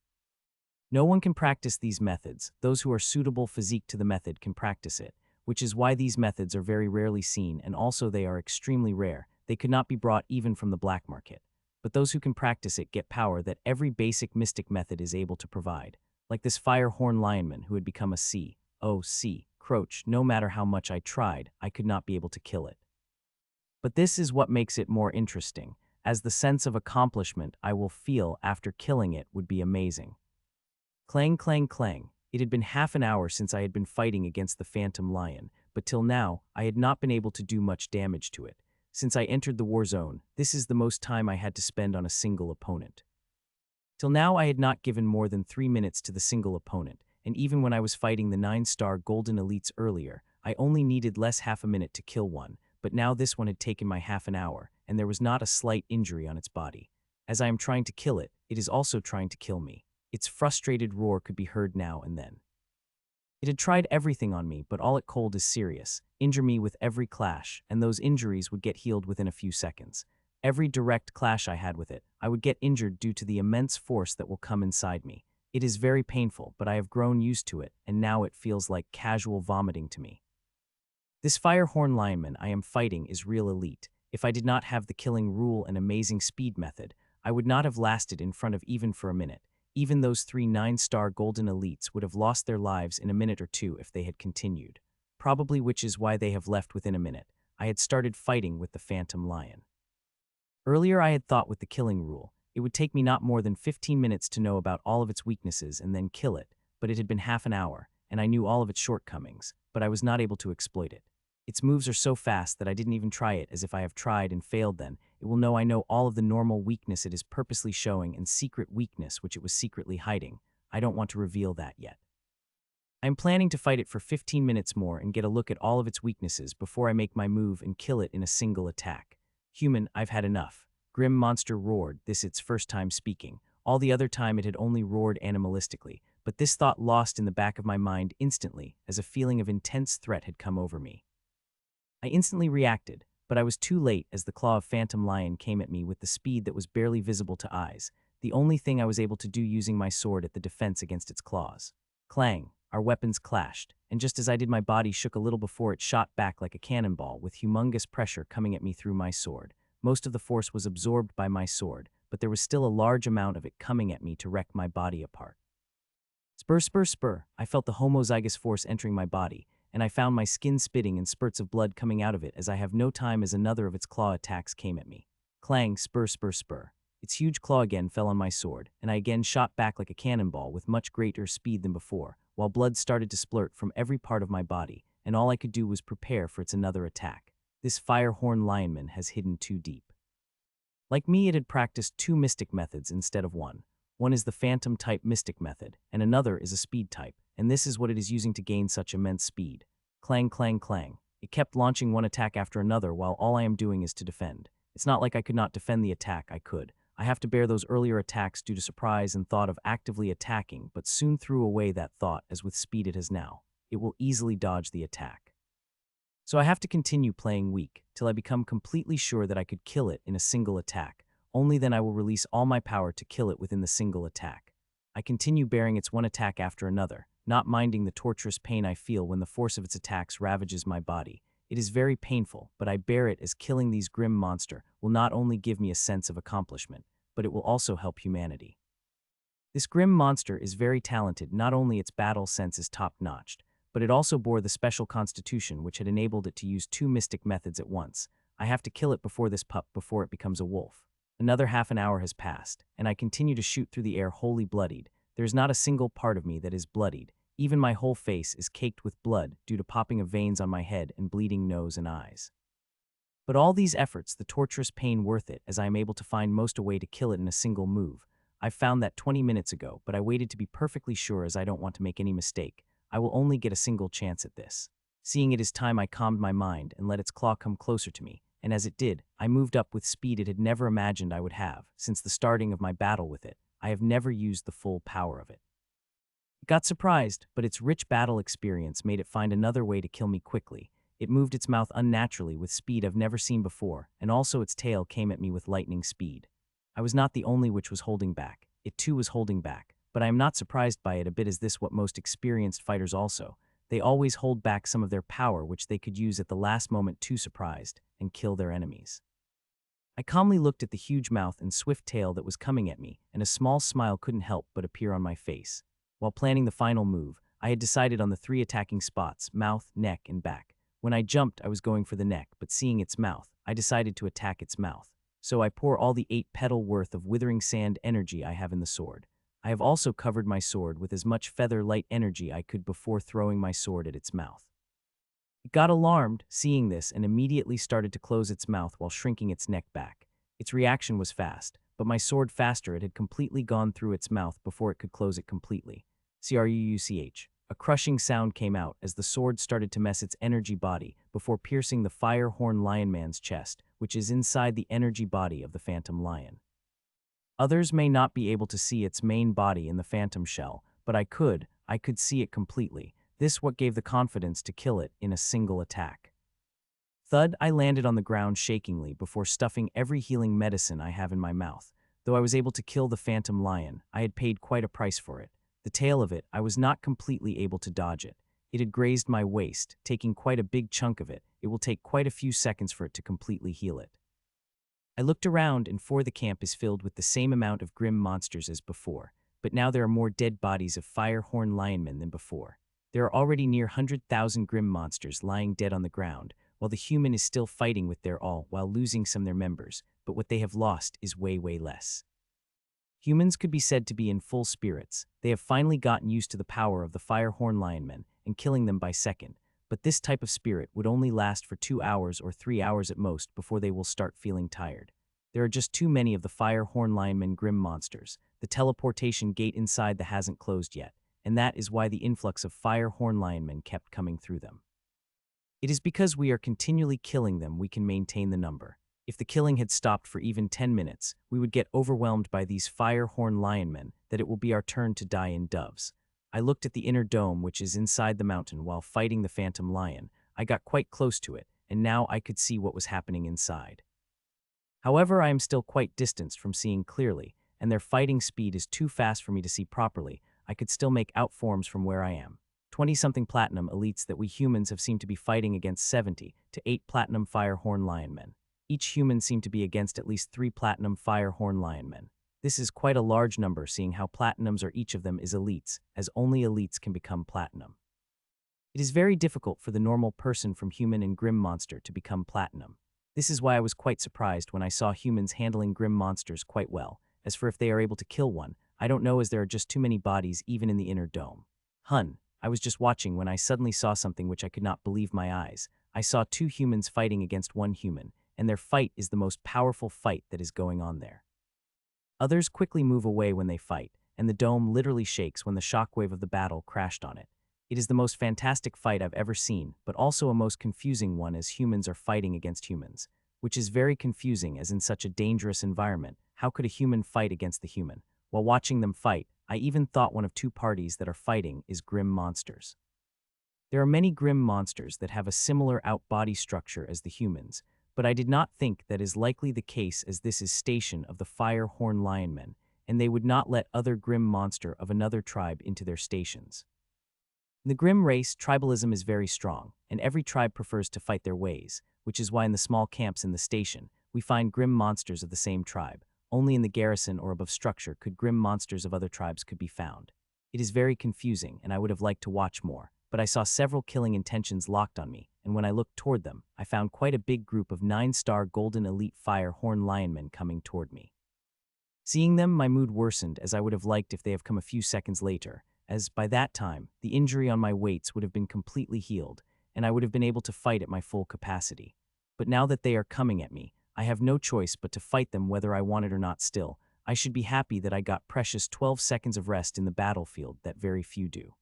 No one can practice these methods. Those who are suitable physique to the method can practice it, which is why these methods are very rarely seen, and also they are extremely rare. They could not be brought even from the black market. But those who can practice it get power that every basic mystic method is able to provide, like this Fire Horn Lionman who had become a C Croach. No matter how much I tried, I could not be able to kill it. But this is what makes it more interesting, as the sense of accomplishment I will feel after killing it would be amazing. Clang, clang, clang. It had been half an hour since I had been fighting against the Phantom Lion, but but till now, I had not been able to do much damage to it. Since I entered the war zone, this is the most time I had to spend on a single opponent. Till now, I had not given more than 3 minutes to the single opponent, and even when I was fighting the 9-star Golden Elites earlier, I only needed less half a minute to kill one, but now this one had taken my half an hour, and there was not a slight injury on its body. As I am trying to kill it, it is also trying to kill me. Its frustrated roar could be heard now and then. It had tried everything on me, but all it cold is serious, injure me with every clash, and those injuries would get healed within a few seconds. Every direct clash I had with it, I would get injured due to the immense force that will come inside me. It is very painful, but I have grown used to it, and now it feels like casual vomiting to me. This Firehorn Hyenaman I am fighting is real elite. If I did not have the killing rule and amazing speed method, I would not have lasted in front of even for a minute. Even those 3 9-star Golden Elites would have lost their lives in a minute or two if they had continued. Probably, which is why they have left within a minute. I had started fighting with the Phantom Lion. Earlier I had thought with the killing rule, it would take me not more than 15 minutes to know about all of its weaknesses and then kill it, but it had been half an hour, and I knew all of its shortcomings, but I was not able to exploit it. Its moves are so fast that I didn't even try it, as if I have tried and failed then, it will know I know all of the normal weakness it is purposely showing and secret weakness which it was secretly hiding. I don't want to reveal that yet. I am planning to fight it for 15 minutes more and get a look at all of its weaknesses before I make my move and kill it in a single attack. Human, I've had enough. Grim Monster roared, this its first time speaking. All the other time it had only roared animalistically, but this thought lost in the back of my mind instantly as a feeling of intense threat had come over me. I instantly reacted, but I was too late as the claw of Phantom Lion came at me with the speed that was barely visible to eyes, the only thing I was able to do using my sword at the defense against its claws. Clang, our weapons clashed, and just as I did my body shook a little before it shot back like a cannonball with humongous pressure coming at me through my sword. Most of the force was absorbed by my sword, but there was still a large amount of it coming at me to wreck my body apart. Spur, spur, spur, I felt the homozygous force entering my body, and I found my skin spitting and spurts of blood coming out of it as I have no time as another of its claw attacks came at me. Clang, spur, spur, spur. Its huge claw again fell on my sword, and I again shot back like a cannonball with much greater speed than before, while blood started to splurt from every part of my body, and all I could do was prepare for its another attack. This Firehorn Hyenaman has hidden too deep. Like me, it had practiced 2 mystic methods instead of 1. One is the Phantom type mystic method, and another is a speed type, and this is what it is using to gain such immense speed. Clang, clang, clang. It kept launching one attack after another while all I am doing is to defend. It's not like I could not defend the attack, I could. I have to bear those earlier attacks due to surprise and thought of actively attacking, but soon threw away that thought as with speed it has now. It will easily dodge the attack. So I have to continue playing weak, till I become completely sure that I could kill it in a single attack. Only then I will release all my power to kill it within the single attack. I continue bearing its one attack after another, not minding the torturous pain I feel when the force of its attacks ravages my body. It is very painful, but I bear it as killing these grim monster will not only give me a sense of accomplishment, but it will also help humanity. This grim monster is very talented, not only its battle sense is top-notched, but it also bore the special constitution which had enabled it to use 2 mystic methods at once. I have to kill it before this pup before it becomes a wolf. Another half an hour has passed, and I continue to shoot through the air wholly bloodied. There is not a single part of me that is bloodied. Even my whole face is caked with blood due to popping of veins on my head and bleeding nose and eyes. But all these efforts, the torturous pain worth it, as I am able to find most a way to kill it in a single move. I found that 20 minutes ago, but I waited to be perfectly sure as I don't want to make any mistake. I will only get a single chance at this. Seeing it is time, I calmed my mind and let its claw come closer to me, and as it did, I moved up with speed it had never imagined I would have. Since the starting of my battle with it, I have never used the full power of it. It got surprised, but its rich battle experience made it find another way to kill me quickly. It moved its mouth unnaturally with speed I've never seen before, and also its tail came at me with lightning speed. I was not the only which was holding back. It too was holding back, but I am not surprised by it a bit, as this what most experienced fighters also. They always hold back some of their power which they could use at the last moment too surprised, and kill their enemies. I calmly looked at the huge mouth and swift tail that was coming at me, and a small smile couldn't help but appear on my face. While planning the final move, I had decided on the 3 attacking spots: mouth, neck, and back. When I jumped, I was going for the neck, but seeing its mouth, I decided to attack its mouth. So I pour all the 8 petal worth of withering sand energy I have in the sword. I have also covered my sword with as much feather light energy I could before throwing my sword at its mouth. It got alarmed, seeing this, and immediately started to close its mouth while shrinking its neck back. Its reaction was fast, but my sword faster. It had completely gone through its mouth before it could close it completely. Cruuch. A crushing sound came out as the sword started to mess its energy body before piercing the fire horn lion man's chest, which is inside the energy body of the phantom lion. Others may not be able to see its main body in the phantom shell, but I could see it completely. This what gave the confidence to kill it in a single attack. Thud, I landed on the ground shakingly before stuffing every healing medicine I have in my mouth. Though I was able to kill the phantom lion, I had paid quite a price for it. The tail of it, I was not completely able to dodge it. It had grazed my waist, taking quite a big chunk of it. It will take quite a few seconds for it to completely heal it. I looked around, and the camp is filled with the same amount of grim monsters as before, but now there are more dead bodies of fire horn lionmen than before. There are already near 100,000 grim monsters lying dead on the ground, while the human is still fighting with their all while losing some of their members, but what they have lost is way less. Humans could be said to be in full spirits. They have finally gotten used to the power of the fire horn lionmen and killing them by second, but this type of spirit would only last for 2 hours or 3 hours at most before they will start feeling tired. There are just too many of the fire horn lionmen grim monsters. The teleportation gate inside the hasn't closed yet, and that is why the influx of fire horn lionmen kept coming through them. It is because we are continually killing them we can maintain the number. If the killing had stopped for even 10 minutes, we would get overwhelmed by these fire horn lionmen that it will be our turn to die in doves. I looked at the inner dome which is inside the mountain while fighting the phantom lion. I got quite close to it, and now I could see what was happening inside. However, I am still quite distanced from seeing clearly, and their fighting speed is too fast for me to see properly. I could still make out forms from where I am. 20-something platinum elites that we humans have seemed to be fighting against 70 to 8 platinum fire horn lionmen. Each human seemed to be against at least 3 platinum fire horn lionmen. This is quite a large number, seeing how platinums are each of them is elites, as only elites can become platinum. It is very difficult for the normal person from human and grim monster to become platinum. This is why I was quite surprised when I saw humans handling grim monsters quite well. As for if they are able to kill one, I don't know, as there are just too many bodies even in the inner dome. I was just watching when I suddenly saw something which I could not believe my eyes. I saw 2 humans fighting against 1 human, and their fight is the most powerful fight that is going on there. Others quickly move away when they fight, and the dome literally shakes when the shockwave of the battle crashed on it. It is the most fantastic fight I've ever seen, but also a most confusing one, as humans are fighting against humans, which is very confusing, as in such a dangerous environment, how could a human fight against the human? While watching them fight, I even thought one of 2 parties that are fighting is grim monsters. There are many grim monsters that have a similar out-body structure as the humans, but I did not think that is likely the case, as this is station of the fire horn lionmen, and they would not let other grim monster of another tribe into their stations. In the grim race, tribalism is very strong, and every tribe prefers to fight their ways, which is why in the small camps in the station, we find grim monsters of the same tribe. Only in the garrison or above structure could grim monsters of other tribes could be found. It is very confusing, and I would have liked to watch more, but I saw several killing intentions locked on me, and when I looked toward them, I found quite a big group of 9-star golden elite fire horn lionmen coming toward me. Seeing them, my mood worsened, as I would have liked if they have come a few seconds later, as by that time, the injury on my weights would have been completely healed, and I would have been able to fight at my full capacity. But now that they are coming at me, I have no choice but to fight them whether I want it or not. Still, I should be happy that I got precious 12 seconds of rest in the battlefield that very few do.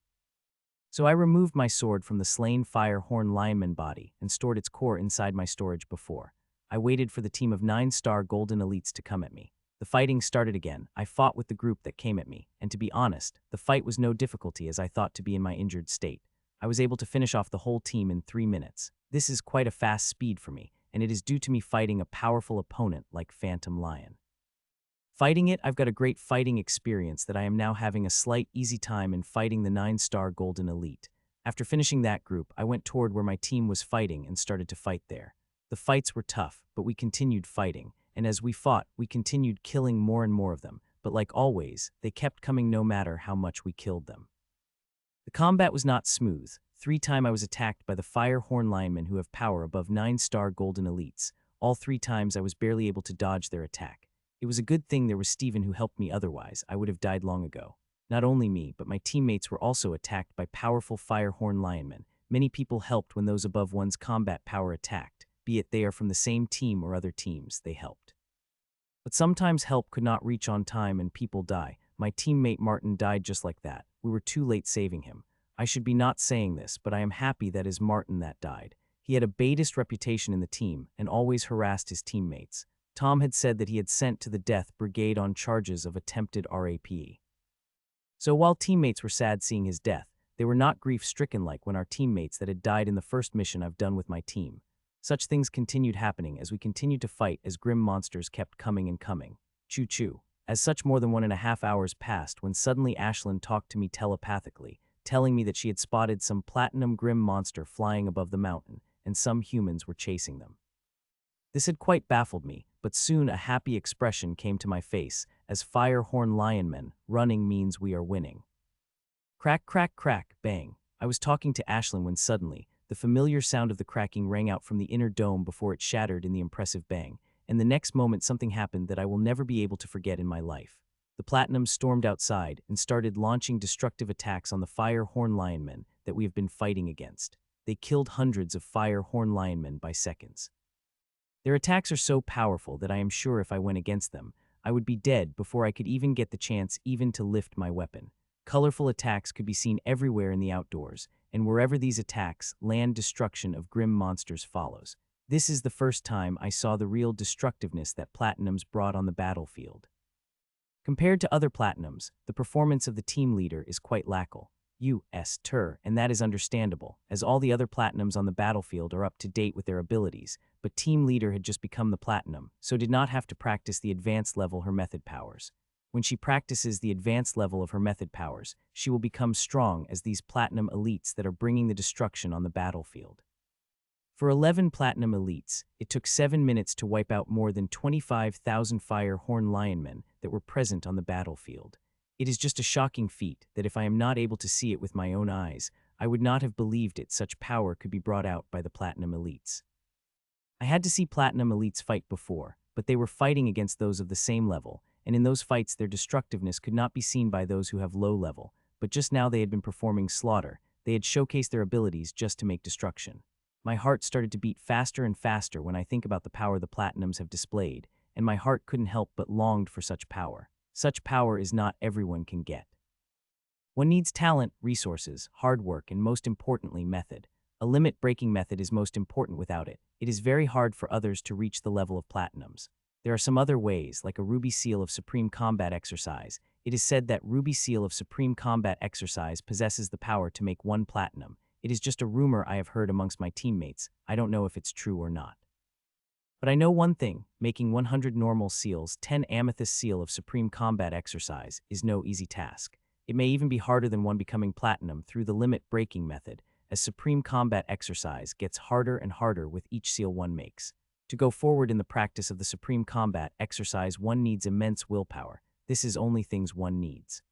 So I removed my sword from the slain fire horn lionman body and stored its core inside my storage before. I waited for the team of 9-star golden elites to come at me. The fighting started again. I fought with the group that came at me, and to be honest, the fight was no difficulty, as I thought to be in my injured state. I was able to finish off the whole team in 3 minutes. This is quite a fast speed for me, and it is due to me fighting a powerful opponent like Phantom Lion. Fighting it, I've got a great fighting experience that I am now having a slight easy time in fighting the 9-star Golden Elite. After finishing that group, I went toward where my team was fighting and started to fight there. The fights were tough, but we continued fighting, and as we fought, we continued killing more and more of them, but like always, they kept coming no matter how much we killed them. The combat was not smooth. 3 times I was attacked by the Fire Horn Linemen, who have power above 9-star Golden Elites. All 3 times I was barely able to dodge their attack. It was a good thing there was Steven who helped me, otherwise I would have died long ago. Not only me, but my teammates were also attacked by powerful Fire Horn Linemen. Many people helped when those above one's combat power attacked, be it they are from the same team or other teams, they helped. But sometimes help could not reach on time and people die. My teammate Martin died just like that. We were too late saving him. I should be not saying this, but I am happy that is Martin that died. He had a badist reputation in the team and always harassed his teammates. Tom had said that he had sent to the death brigade on charges of attempted rape. So while teammates were sad seeing his death, they were not grief-stricken like when our teammates that had died in the first mission I've done with my team. Such things continued happening as we continued to fight as grim monsters kept coming and coming. Choo-choo. As such, more than 1.5 hours passed when suddenly Ashlyn talked to me telepathically, telling me that she had spotted some platinum grim monster flying above the mountain, and some humans were chasing them. This had quite baffled me, but soon a happy expression came to my face, as fire horn hyenaman, running means we are winning. Crack, crack, crack, bang. I was talking to Ashlyn when suddenly, the familiar sound of the cracking rang out from the inner dome before it shattered in the impressive bang, and the next moment something happened that I will never be able to forget in my life. The Platinums stormed outside and started launching destructive attacks on the fire horn hyenaman that we have been fighting against. They killed hundreds of fire horn hyenaman by seconds. Their attacks are so powerful that I am sure if I went against them, I would be dead before I could even get the chance even to lift my weapon. Colorful attacks could be seen everywhere in the outdoors, and wherever these attacks land, destruction of grim monsters follows. This is the first time I saw the real destructiveness that Platinums brought on the battlefield. Compared to other Platinums, the performance of the team leader is quite lackluster, and that is understandable, as all the other Platinums on the battlefield are up to date with their abilities, but team leader had just become the Platinum, so did not have to practice the advanced level her method powers. When she practices the advanced level of her method powers, she will become strong as these Platinum elites that are bringing the destruction on the battlefield. For 11 Platinum elites, it took 7 minutes to wipe out more than 25,000 fire horn hyenamen that were present on the battlefield. It is just a shocking feat that if I am not able to see it with my own eyes, I would not have believed it such power could be brought out by the Platinum elites. I had to see Platinum elites fight before, but they were fighting against those of the same level, and in those fights their destructiveness could not be seen by those who have low level, but just now they had been performing slaughter, they had showcased their abilities just to make destruction. My heart started to beat faster and faster when I think about the power the Platinums have displayed, and my heart couldn't help but longed for such power. Such power is not everyone can get. One needs talent, resources, hard work, and most importantly, method. A limit-breaking method is most important. Without it, it is very hard for others to reach the level of Platinums. There are some other ways, like a Ruby Seal of Supreme Combat Exercise. It is said that Ruby Seal of Supreme Combat Exercise possesses the power to make 1 Platinum. It is just a rumor I have heard amongst my teammates. I don't know if it's true or not. But I know one thing, making 100 normal seals, 10 Amethyst Seal of Supreme Combat Exercise is no easy task. It may even be harder than one becoming Platinum through the limit-breaking method, as Supreme Combat Exercise gets harder and harder with each seal one makes. To go forward in the practice of the Supreme Combat Exercise, one needs immense willpower. This is only things one needs.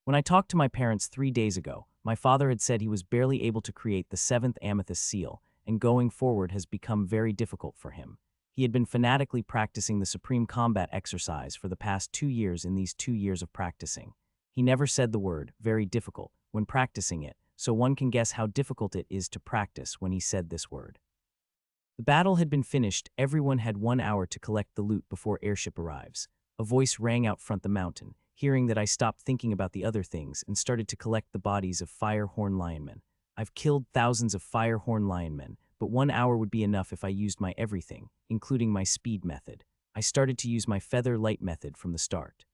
When I talked to my parents 3 days ago, my father had said he was barely able to create the 7th Amethyst Seal, and going forward has become very difficult for him. He had been fanatically practicing the Supreme Combat Exercise for the past 2 years in these 2 years of practicing. He never said the word, very difficult, when practicing it, so one can guess how difficult it is to practice when he said this word. The battle had been finished, everyone had 1 hour to collect the loot before airship arrives. A voice rang out front the mountain, hearing that I stopped thinking about the other things and started to collect the bodies of fire horn hyenamen. I've killed thousands of fire horn hyenamen, but 1 hour would be enough if I used my everything, including my speed method. I started to use my feather light method from the start.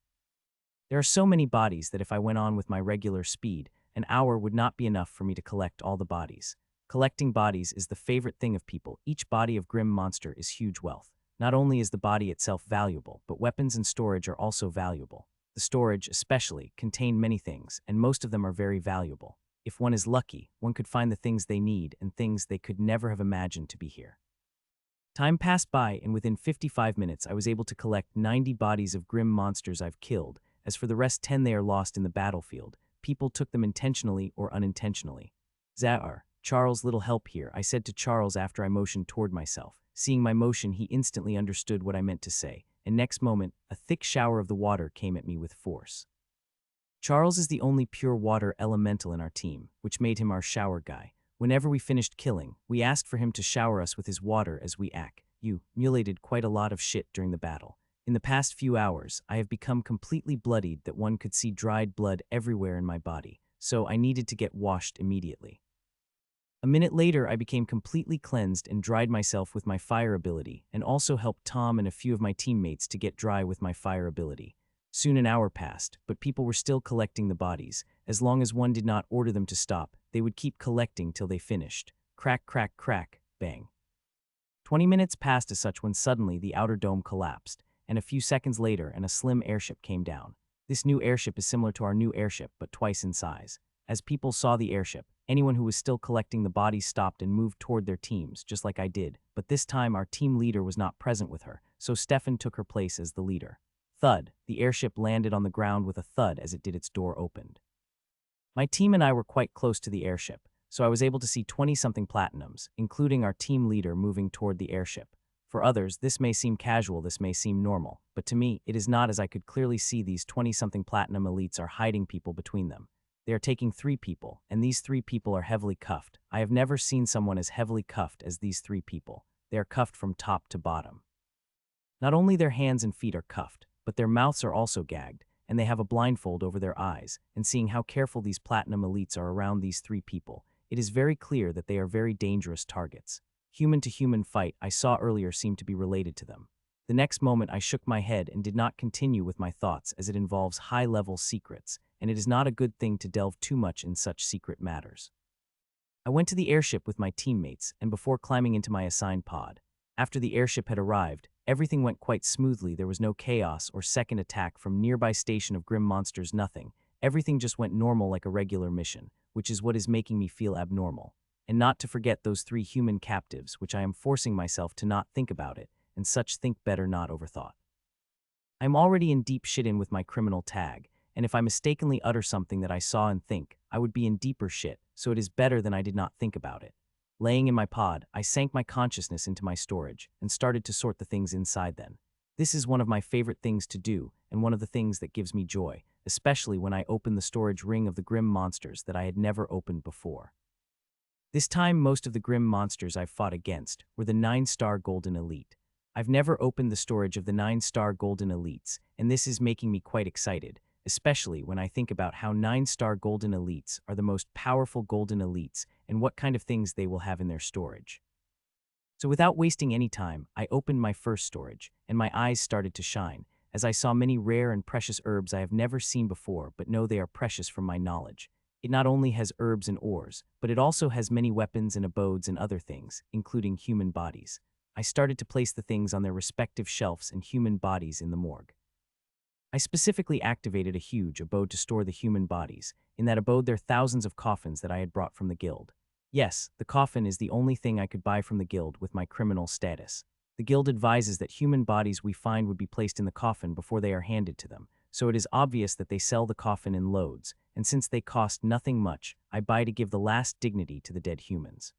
There are so many bodies that if I went on with my regular speed, an hour would not be enough for me to collect all the bodies. Collecting bodies is the favorite thing of people. Each body of grim monster is huge wealth. Not only is the body itself valuable, but weapons and storage are also valuable. The storage, especially, contain many things, and most of them are very valuable. If one is lucky, one could find the things they need and things they could never have imagined to be here. Time passed by, and within 55 minutes I was able to collect 90 bodies of grim monsters I've killed. As for the rest 10, they are lost in the battlefield. People took them intentionally or unintentionally. Zahar, Charles, little help here, I said to Charles after I motioned toward myself. Seeing my motion, he instantly understood what I meant to say, and next moment, a thick shower of the water came at me with force. Charles is the only pure water elemental in our team, which made him our shower guy. Whenever we finished killing, we asked for him to shower us with his water as we mulated quite a lot of shit during the battle. In the past few hours, I have become completely bloodied that one could see dried blood everywhere in my body, so I needed to get washed immediately. A minute later, I became completely cleansed and dried myself with my fire ability, and also helped Tom and a few of my teammates to get dry with my fire ability. Soon an hour passed, but people were still collecting the bodies. As long as one did not order them to stop, they would keep collecting till they finished. Crack, crack, crack, bang. 20 minutes passed as such when suddenly the outer dome collapsed, and a few seconds later a slim airship came down. This new airship is similar to our new airship, but twice in size. As people saw the airship, anyone who was still collecting the bodies stopped and moved toward their teams, just like I did, but this time our team leader was not present with her, so Stefan took her place as the leader. Thud, the airship landed on the ground with a thud as it did its door opened. My team and I were quite close to the airship, so I was able to see 20-something platinums, including our team leader moving toward the airship. For others, this may seem casual, this may seem normal, but to me, it is not, as I could clearly see these 20-something platinum elites are hiding people between them. They are taking 3 people, and these 3 people are heavily cuffed. I have never seen someone as heavily cuffed as these 3 people. They are cuffed from top to bottom. Not only their hands and feet are cuffed, but their mouths are also gagged, and they have a blindfold over their eyes, and seeing how careful these platinum elites are around these 3 people, it is very clear that they are very dangerous targets. Human-to-human fight I saw earlier seemed to be related to them. The next moment I shook my head and did not continue with my thoughts, as it involves high-level secrets, and it is not a good thing to delve too much in such secret matters. I went to the airship with my teammates, and before climbing into my assigned pod, after the airship had arrived, everything went quite smoothly. There was no chaos or second attack from nearby station of grim monsters, nothing. Everything just went normal like a regular mission, which is what is making me feel abnormal. And not to forget those 3 human captives, which I am forcing myself to not think about it, and such think better not overthought. I am already in deep shit in with my criminal tag, and if I mistakenly utter something that I saw and think, I would be in deeper shit, so it is better than I did not think about it. Laying in my pod, I sank my consciousness into my storage, and started to sort the things inside then. This is one of my favorite things to do, and one of the things that gives me joy, especially when I open the storage ring of the grim monsters that I had never opened before. This time, most of the grim monsters I've fought against were the 9-star Golden Elite. I've never opened the storage of the 9-star Golden Elites, and this is making me quite excited, especially when I think about how 9-star Golden Elites are the most powerful Golden Elites and what kind of things they will have in their storage. So without wasting any time, I opened my first storage, and my eyes started to shine, as I saw many rare and precious herbs I have never seen before but know they are precious from my knowledge. It not only has herbs and ores, but it also has many weapons and abodes and other things, including human bodies. I started to place the things on their respective shelves and human bodies in the morgue. I specifically activated a huge abode to store the human bodies. In that abode there are thousands of coffins that I had brought from the guild. Yes, the coffin is the only thing I could buy from the guild with my criminal status. The guild advises that human bodies we find would be placed in the coffin before they are handed to them, so it is obvious that they sell the coffin in loads, and since they cost nothing much, I buy to give the last dignity to the dead humans.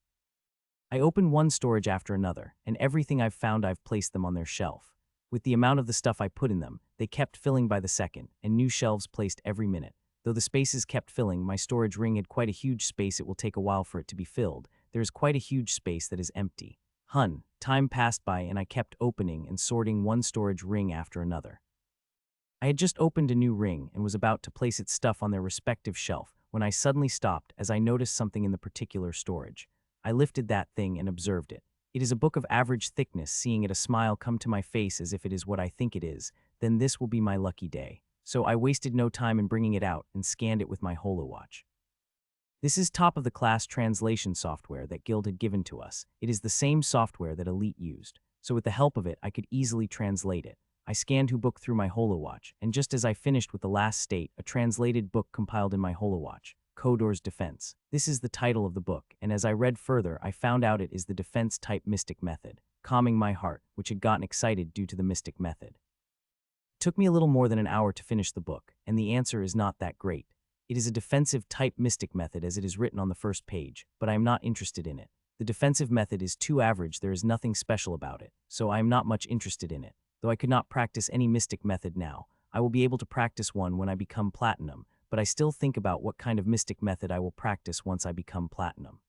I open one storage after another, and everything I've found I've placed them on their shelf. With the amount of the stuff I put in them, they kept filling by the second, and new shelves placed every minute. Though the spaces kept filling, my storage ring had quite a huge space. It will take a while for it to be filled. There is quite a huge space that is empty. Time passed by and I kept opening and sorting one storage ring after another. I had just opened a new ring and was about to place its stuff on their respective shelf when I suddenly stopped as I noticed something in the particular storage. I lifted that thing and observed it. It is a book of average thickness. Seeing it, a smile come to my face as if it is what I think it is, then this will be my lucky day. So I wasted no time in bringing it out and scanned it with my HoloWatch. This is top-of-the-class translation software that Guild had given to us. It is the same software that Elite used, so with the help of it I could easily translate it. I scanned her book through my HoloWatch, and just as I finished with the last state, a translated book compiled in my HoloWatch, Kodor's Defense. This is the title of the book, and as I read further, I found out it is the defense-type mystic method, calming my heart, which had gotten excited due to the mystic method. It took me a little more than an hour to finish the book, and the answer is not that great. It is a defensive-type mystic method as it is written on the first page, but I am not interested in it. The defensive method is too average, there is nothing special about it, so I am not much interested in it. Though I could not practice any mystic method now, I will be able to practice one when I become platinum, but I still think about what kind of mystic method I will practice once I become platinum.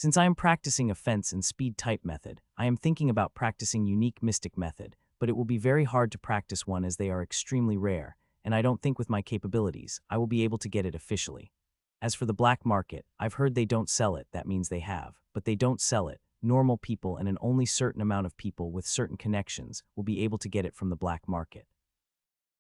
Since I am practicing offense and speed type method, I am thinking about practicing unique mystic method, but it will be very hard to practice one as they are extremely rare, and I don't think with my capabilities, I will be able to get it officially. As for the black market, I've heard they don't sell it, that means they have, but they don't sell it. Normal people and an only certain amount of people with certain connections will be able to get it from the black market.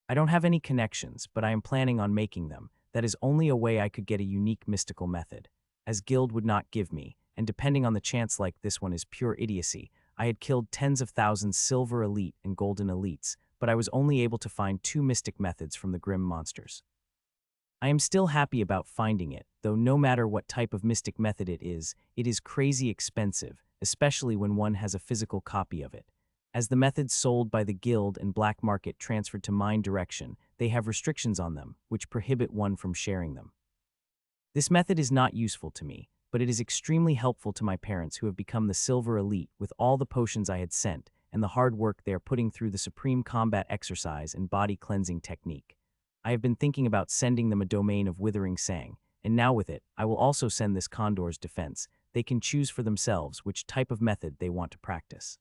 I don't have any connections, but I am planning on making them. That is only a way I could get a unique mystical method, as Guild would not give me, and depending on the chance like this one is pure idiocy. I had killed tens of thousands silver elite and golden elites, but I was only able to find 2 mystic methods from the grim monsters. I am still happy about finding it, though no matter what type of mystic method it is crazy expensive, especially when one has a physical copy of it. As the methods sold by the guild and black market transferred to mine direction, they have restrictions on them, which prohibit one from sharing them. This method is not useful to me, but it is extremely helpful to my parents who have become the silver elite with all the potions I had sent and the hard work they are putting through the supreme combat exercise and body cleansing technique. I have been thinking about sending them a domain of withering sang, and now with it, I will also send this Condor's defense. They can choose for themselves which type of method they want to practice.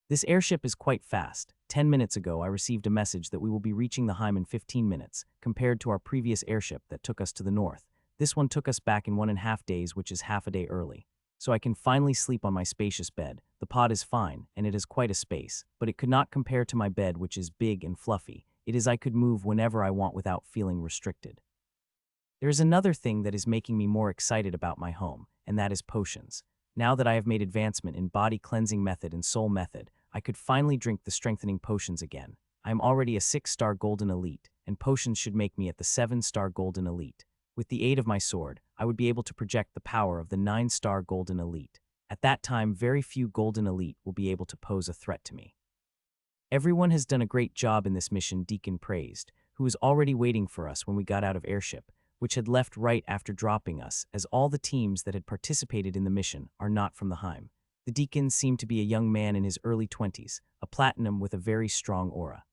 This airship is quite fast. 10 minutes ago, I received a message that we will be reaching the Hyme in 15 minutes, compared to our previous airship that took us to the north. This one took us back in 1.5 days, which is half a day early. So I can finally sleep on my spacious bed. The pod is fine, and it is quite a space, but it could not compare to my bed, which is big and fluffy. It is I could move whenever I want without feeling restricted. There is another thing that is making me more excited about my home, and that is potions. Now that I have made advancement in body cleansing method and soul method, I could finally drink the strengthening potions again. I am already a 6-star golden elite, and potions should make me at the 7-star golden elite. With the aid of my sword, I would be able to project the power of the 9-star golden elite. At that time, very few golden elite will be able to pose a threat to me. Everyone has done a great job in this mission, Deacon praised, who was already waiting for us when we got out of airship, which had left right after dropping us, as all the teams that had participated in the mission are not from the Hyme. The Deacon seemed to be a young man in his early 20s, a platinum with a very strong aura.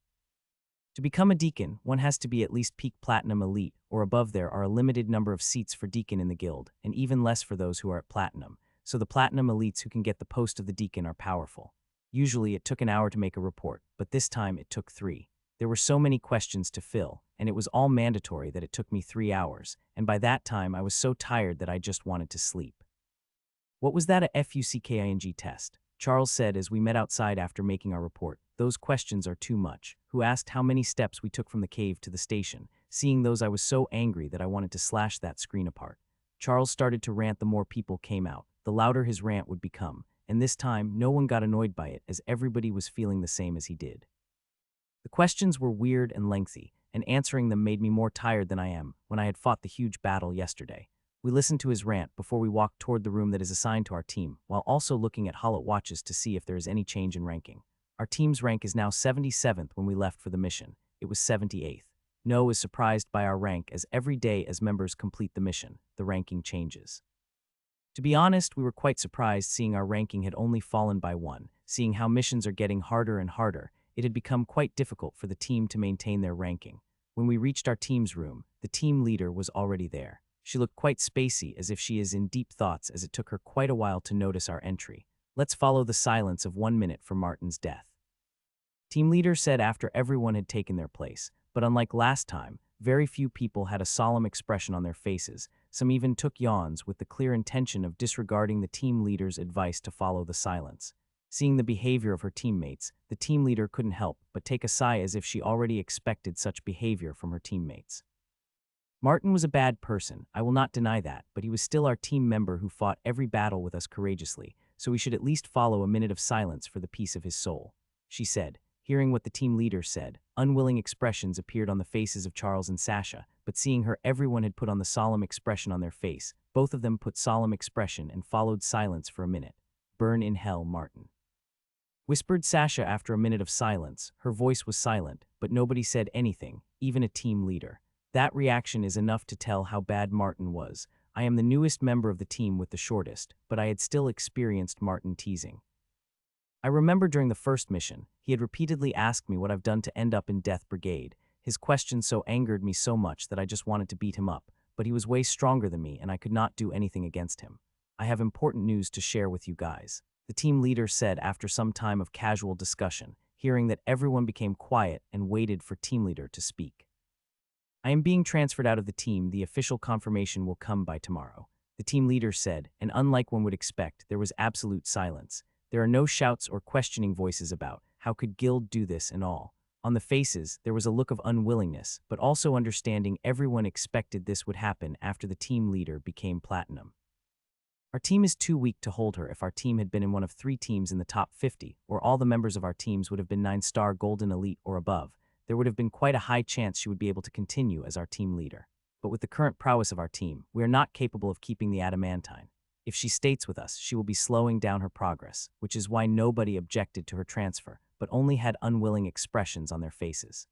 To become a Deacon, one has to be at least peak Platinum Elite, or above. There are a limited number of seats for Deacon in the guild, and even less for those who are at Platinum, so the Platinum Elites who can get the post of the Deacon are powerful. Usually it took an hour to make a report, but this time it took 3. There were so many questions to fill, and it was all mandatory that it took me 3 hours, and by that time I was so tired that I just wanted to sleep. What was that, a FUCKING test? Charles said as we met outside after making our report. Those questions are too much. Who asked how many steps we took from the cave to the station. Seeing those, I was so angry that I wanted to slash that screen apart. Charles started to rant. The more people came out, the louder his rant would become, and this time no one got annoyed by it as everybody was feeling the same as he did. The questions were weird and lengthy, and answering them made me more tired than I am when I had fought the huge battle yesterday. We listened to his rant before we walked toward the room that is assigned to our team, while also looking at Hollow Watches to see if there is any change in ranking. Our team's rank is now 77th when we left for the mission. It was 78th. No is surprised by our rank as every day as members complete the mission, the ranking changes. To be honest, we were quite surprised seeing our ranking had only fallen by 1. Seeing how missions are getting harder and harder, it had become quite difficult for the team to maintain their ranking. When we reached our team's room, the team leader was already there. She looked quite spacey, as if she is in deep thoughts, as it took her quite a while to notice our entry. Let's follow the silence of 1 minute for Martin's death. Team leader said after everyone had taken their place, but unlike last time, very few people had a solemn expression on their faces. Some even took yawns with the clear intention of disregarding the team leader's advice to follow the silence. Seeing the behavior of her teammates, the team leader couldn't help but take a sigh as if she already expected such behavior from her teammates. Martin was a bad person, I will not deny that, but he was still our team member who fought every battle with us courageously, so we should at least follow a minute of silence for the peace of his soul, she said. Hearing what the team leader said, unwilling expressions appeared on the faces of Charles and Sasha, but seeing her, everyone had put on the solemn expression on their face. Both of them put solemn expression and followed silence for a minute. Burn in hell, Martin, whispered Sasha after a minute of silence. Her voice was silent, but nobody said anything, even a team leader. That reaction is enough to tell how bad Martin was. I am the newest member of the team with the shortest, but I had still experienced Martin teasing. I remember during the first mission, he had repeatedly asked me what I've done to end up in Death Brigade. His question so angered me so much that I just wanted to beat him up, but he was way stronger than me and I could not do anything against him. I have important news to share with you guys," the team leader said after some time of casual discussion, hearing that everyone became quiet and waited for team leader to speak. "I am being transferred out of the team. The official confirmation will come by tomorrow," the team leader said, and unlike one would expect, there was absolute silence. There are no shouts or questioning voices about, "How could Guild do this?" and all. On the faces, there was a look of unwillingness, but also understanding everyone expected this would happen after the team leader became platinum. "Our team is too weak to hold her. If our team had been in one of 3 teams in the top 50, or all the members of our teams would have been 9-star Golden Elite or above, there would have been quite a high chance she would be able to continue as our team leader. But with the current prowess of our team, we are not capable of keeping the adamantine. If she stays with us, she will be slowing down her progress, which is why nobody objected to her transfer, but only had unwilling expressions on their faces.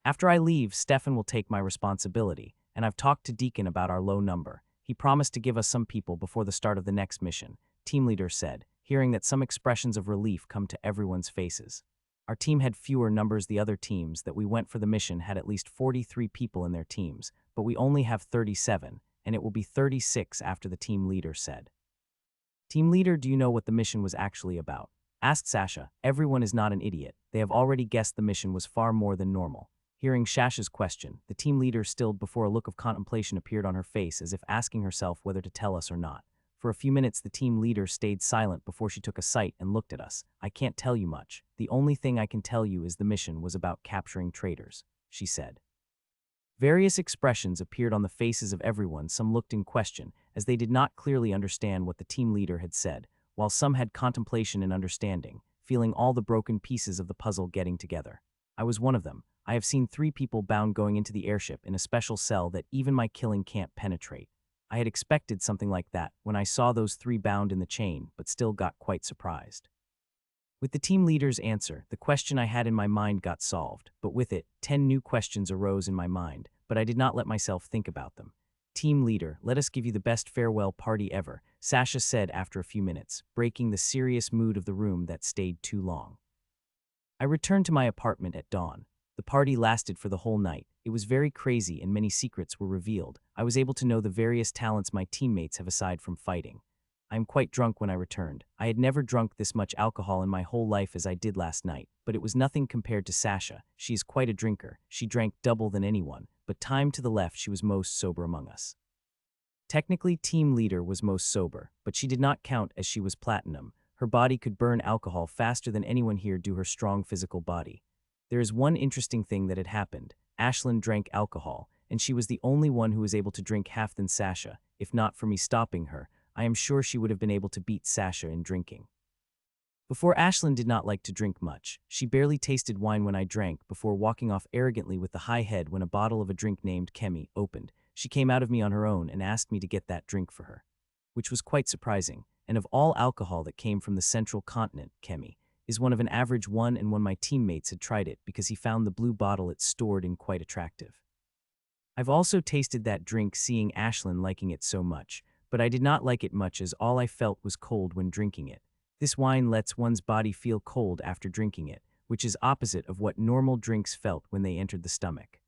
After I leave, Stefan will take my responsibility, and I've talked to Deacon about our low number. He promised to give us some people before the start of the next mission," team leader said, hearing that some expressions of relief come to everyone's faces. "Our team had fewer numbers. The other teams that we went for the mission had at least 43 people in their teams, but we only have 37, and it will be 36 after," the team leader said. "Team leader, do you know what the mission was actually about?" asked Sasha. Everyone is not an idiot. They have already guessed the mission was far more than normal. Hearing Sasha's question, the team leader stilled before a look of contemplation appeared on her face, as if asking herself whether to tell us or not. For a few minutes, the team leader stayed silent before she took a sight and looked at us. "I can't tell you much. The only thing I can tell you is the mission was about capturing traitors," she said. Various expressions appeared on the faces of everyone. Some looked in question, as they did not clearly understand what the team leader had said, while some had contemplation and understanding, feeling all the broken pieces of the puzzle getting together. I was one of them. I have seen 3 people bound going into the airship in a special cell that even my killing can't penetrate. I had expected something like that when I saw those 3 bound in the chain, but still got quite surprised. With the team leader's answer, the question I had in my mind got solved, but with it, 10 new questions arose in my mind, but I did not let myself think about them. "Team leader, let us give you the best farewell party ever," Sasha said after a few minutes, breaking the serious mood of the room that stayed too long. I returned to my apartment at dawn. The party lasted for the whole night. It was very crazy and many secrets were revealed. I was able to know the various talents my teammates have aside from fighting. I am quite drunk when I returned. I had never drunk this much alcohol in my whole life as I did last night, but it was nothing compared to Sasha. She is quite a drinker. She drank double than anyone, but time to the left she was most sober among us. Technically, team leader was most sober, but she did not count as she was platinum. Her body could burn alcohol faster than anyone here due her strong physical body. There is one interesting thing that had happened. Ashlyn drank alcohol, and she was the only one who was able to drink half than Sasha. If not for me stopping her, I am sure she would have been able to beat Sasha in drinking. Before, Ashlyn did not like to drink much. She barely tasted wine when I drank, before walking off arrogantly with the high head when a bottle of a drink named Kemi opened. She came out of me on her own and asked me to get that drink for her, which was quite surprising. And of all alcohol that came from the central continent, Kemi is one of an average one, and one of my teammates had tried it because he found the blue bottle it stored in quite attractive. I've also tasted that drink, seeing Ashlyn liking it so much, but I did not like it much as all I felt was cold when drinking it. This wine lets one's body feel cold after drinking it, which is opposite of what normal drinks felt when they entered the stomach.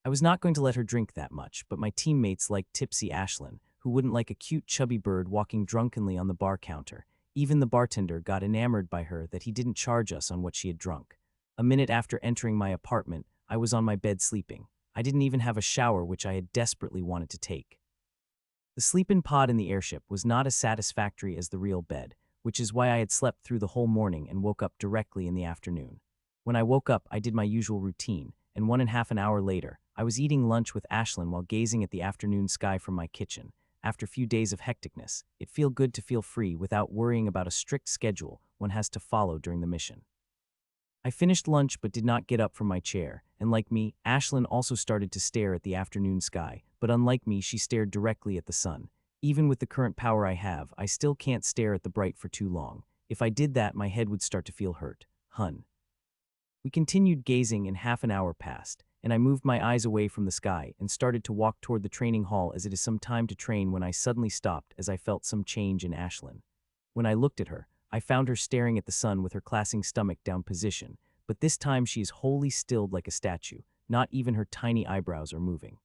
I was not going to let her drink that much, but my teammates liked tipsy Ashlyn, who wouldn't like a cute chubby bird walking drunkenly on the bar counter. Even the bartender got enamored by her that he didn't charge us on what she had drunk. A minute after entering my apartment, I was on my bed sleeping. I didn't even have a shower, which I had desperately wanted to take. The sleep-in pod in the airship was not as satisfactory as the real bed, which is why I had slept through the whole morning and woke up directly in the afternoon. When I woke up, I did my usual routine, and 1.5 hours later, I was eating lunch with Ashlyn while gazing at the afternoon sky from my kitchen. After a few days of hecticness, it felt good to feel free without worrying about a strict schedule one has to follow during the mission. I finished lunch but did not get up from my chair, and like me, Ashlyn also started to stare at the afternoon sky, but unlike me, she stared directly at the sun. Even with the current power I have, I still can't stare at the bright for too long. If I did that, my head would start to feel hurt. We continued gazing and half an hour passed, and I moved my eyes away from the sky and started to walk toward the training hall as it is some time to train when I suddenly stopped as I felt some change in Ashlyn. When I looked at her, I found her staring at the sun with her clasping stomach down position, but this time she is wholly stilled like a statue, not even her tiny eyebrows are moving.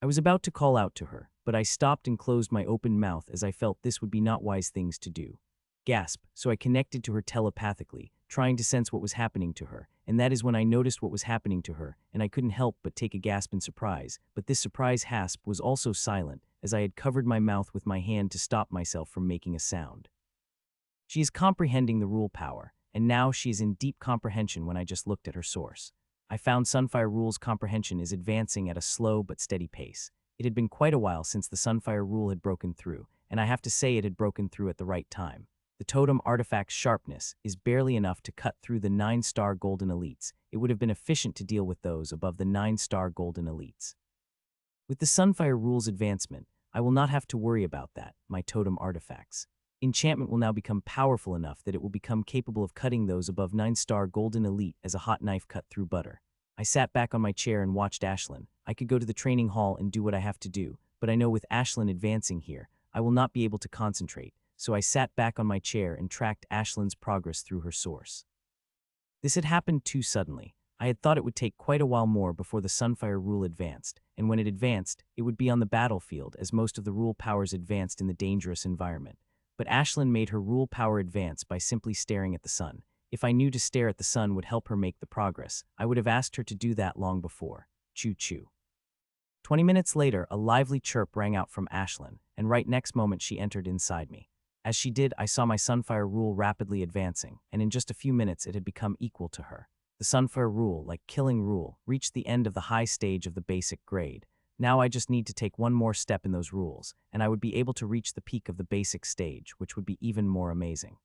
I was about to call out to her, but I stopped and closed my open mouth as I felt this would be not wise things to do. Gasp, so I connected to her telepathically, trying to sense what was happening to her, and that is when I noticed what was happening to her, and I couldn't help but take a gasp in surprise, but this surprise hasp was also silent, as I had covered my mouth with my hand to stop myself from making a sound. She is comprehending the rule power, and now she is in deep comprehension when I just looked at her source. I found Sunfire Rule's comprehension is advancing at a slow but steady pace. It had been quite a while since the Sunfire Rule had broken through, and I have to say it had broken through at the right time. The totem artifact's sharpness is barely enough to cut through the 9-star golden elites. It would have been efficient to deal with those above the 9-star golden elites. With the Sunfire Rule's advancement, I will not have to worry about that, my totem artifacts. Enchantment will now become powerful enough that it will become capable of cutting those above 9-star golden elite as a hot knife cut through butter. I sat back on my chair and watched Ashlyn. I could go to the training hall and do what I have to do, but I know with Ashlyn advancing here, I will not be able to concentrate, so I sat back on my chair and tracked Ashlyn's progress through her source. This had happened too suddenly. I had thought it would take quite a while more before the Sunfire Rule advanced, and when it advanced, it would be on the battlefield as most of the rule powers advanced in the dangerous environment. But Ashlyn made her rule power advance by simply staring at the sun. If I knew to stare at the sun would help her make the progress, I would have asked her to do that long before. Choo-choo. 20 minutes later, a lively chirp rang out from Ashlyn, and right next moment she entered inside me. As she did, I saw my Sunfire Rule rapidly advancing, and in just a few minutes it had become equal to her. The Sunfire Rule, like Killing Rule, reached the end of the high stage of the basic grade. Now I just need to take one more step in those rules, and I would be able to reach the peak of the basic stage, which would be even more amazing.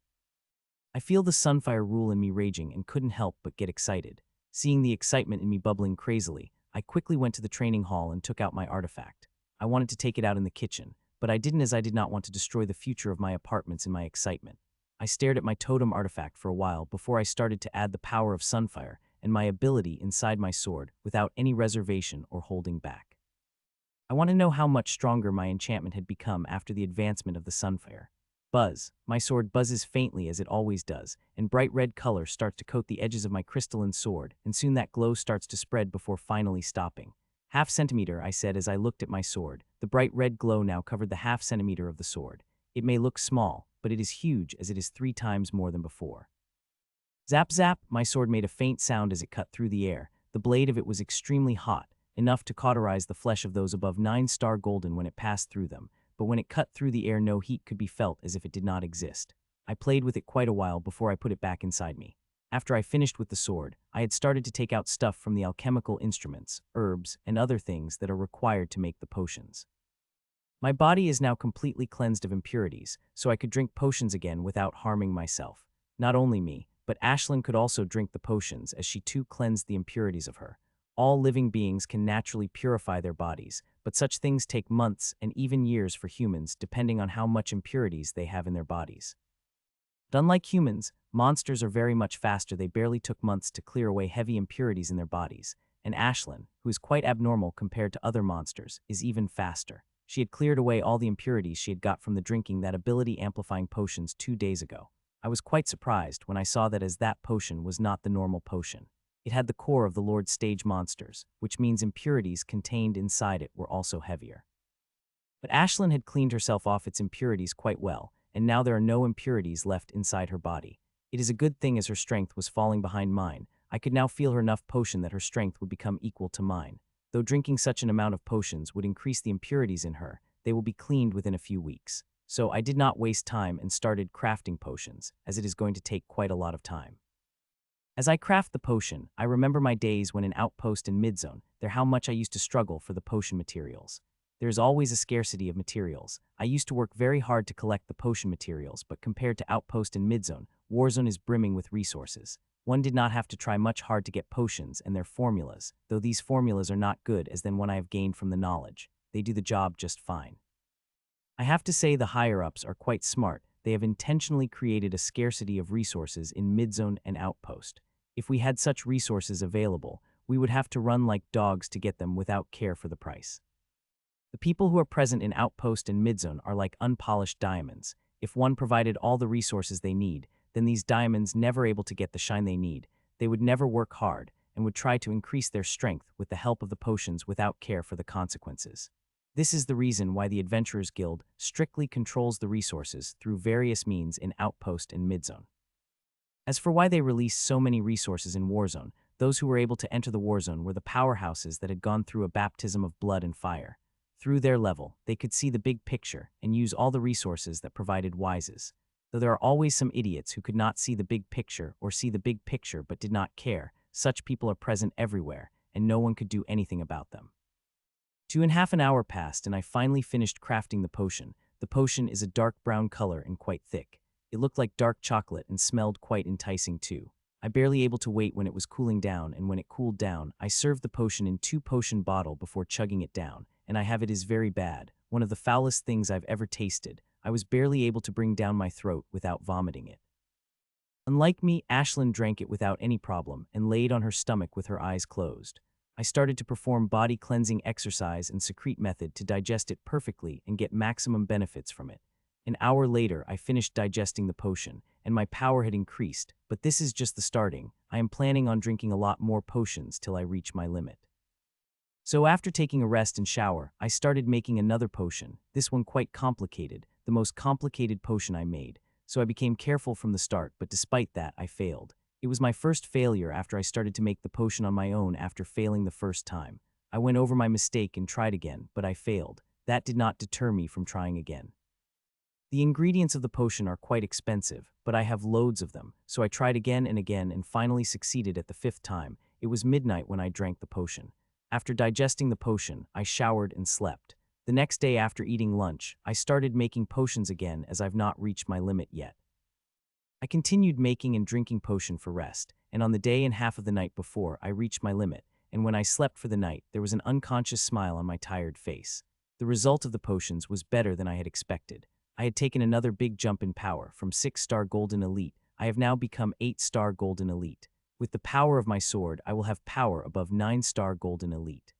I feel the Sunfire Rule in me raging and couldn't help but get excited. Seeing the excitement in me bubbling crazily, I quickly went to the training hall and took out my artifact. I wanted to take it out in the kitchen, but I didn't as I did not want to destroy the future of my apartments in my excitement. I stared at my totem artifact for a while before I started to add the power of Sunfire and my ability inside my sword without any reservation or holding back. I want to know how much stronger my enchantment had become after the advancement of the Sunfire. Buzz. My sword buzzes faintly as it always does, and bright red color starts to coat the edges of my crystalline sword, and soon that glow starts to spread before finally stopping. Half centimeter, I said as I looked at my sword. The bright red glow now covered the half centimeter of the sword. It may look small, but it is huge as it is 3 times more than before. Zap zap, my sword made a faint sound as it cut through the air. The blade of it was extremely hot, enough to cauterize the flesh of those above 9-star golden when it passed through them, but when it cut through the air no heat could be felt as if it did not exist. I played with it quite a while before I put it back inside me. After I finished with the sword, I had started to take out stuff from the alchemical instruments, herbs, and other things that are required to make the potions. My body is now completely cleansed of impurities, so I could drink potions again without harming myself. Not only me, but Ashlyn could also drink the potions as she too cleansed the impurities of her. All living beings can naturally purify their bodies, but such things take months and even years for humans depending on how much impurities they have in their bodies. But unlike humans, monsters are very much faster. They barely took months to clear away heavy impurities in their bodies, and Ashlyn, who is quite abnormal compared to other monsters, is even faster. She had cleared away all the impurities she had got from the drinking that ability-amplifying potions 2 days ago. I was quite surprised when I saw that as that potion was not the normal potion. It had the core of the Lord's stage monsters, which means impurities contained inside it were also heavier. But Ashlyn had cleaned herself off its impurities quite well, and now there are no impurities left inside her body. It is a good thing as her strength was falling behind mine. I could now feel her enough potion that her strength would become equal to mine. Though drinking such an amount of potions would increase the impurities in her, they will be cleaned within a few weeks. So I did not waste time and started crafting potions, as it is going to take quite a lot of time. As I craft the potion, I remember my days when in Outpost and Midzone, how much I used to struggle for the potion materials. There is always a scarcity of materials. I used to work very hard to collect the potion materials, but compared to Outpost and Midzone, Warzone is brimming with resources. One did not have to try much hard to get potions and their formulas, though these formulas are not good as than one I have gained from the knowledge. They do the job just fine. I have to say the higher-ups are quite smart. They have intentionally created a scarcity of resources in Midzone and Outpost. If we had such resources available, we would have to run like dogs to get them without care for the price. The people who are present in Outpost and Midzone are like unpolished diamonds. If one provided all the resources they need, then these diamonds never able to get the shine they need. They would never work hard, and would try to increase their strength with the help of the potions without care for the consequences. This is the reason why the Adventurers Guild strictly controls the resources through various means in Outpost and Midzone. As for why they released so many resources in Warzone, those who were able to enter the Warzone were the powerhouses that had gone through a baptism of blood and fire. Through their level, they could see the big picture and use all the resources that provided wises. Though there are always some idiots who could not see the big picture or see the big picture but did not care, such people are present everywhere, and no one could do anything about them. 2.5 hours passed, and I finally finished crafting the potion. The potion is a dark brown color and quite thick. It looked like dark chocolate and smelled quite enticing too. I barely able to wait when it was cooling down, and when it cooled down, I served the potion in 2 potion bottle before chugging it down, and I have it is very bad, one of the foulest things I've ever tasted. I was barely able to bring down my throat without vomiting it. Unlike me, Ashlyn drank it without any problem and laid on her stomach with her eyes closed. I started to perform body cleansing exercise and secrete method to digest it perfectly and get maximum benefits from it. An hour later, I finished digesting the potion, and my power had increased, but this is just the starting. I am planning on drinking a lot more potions till I reach my limit. So after taking a rest and shower, I started making another potion, this one quite complicated, the most complicated potion I made, so I became careful from the start, but despite that, I failed. It was my first failure after I started to make the potion on my own after failing the first time. I went over my mistake and tried again, but I failed. That did not deter me from trying again. The ingredients of the potion are quite expensive, but I have loads of them, so I tried again and finally succeeded at the 5th time. It was midnight when I drank the potion. After digesting the potion, I showered and slept. The next day after eating lunch, I started making potions again as I've not reached my limit yet. I continued making and drinking potion for rest, and on the day and half of the night before, I reached my limit, and when I slept for the night, there was an unconscious smile on my tired face. The result of the potions was better than I had expected. I had taken another big jump in power. From 6-star Golden Elite, I have now become 8-star Golden Elite. With the power of my sword, I will have power above 9-star Golden Elite.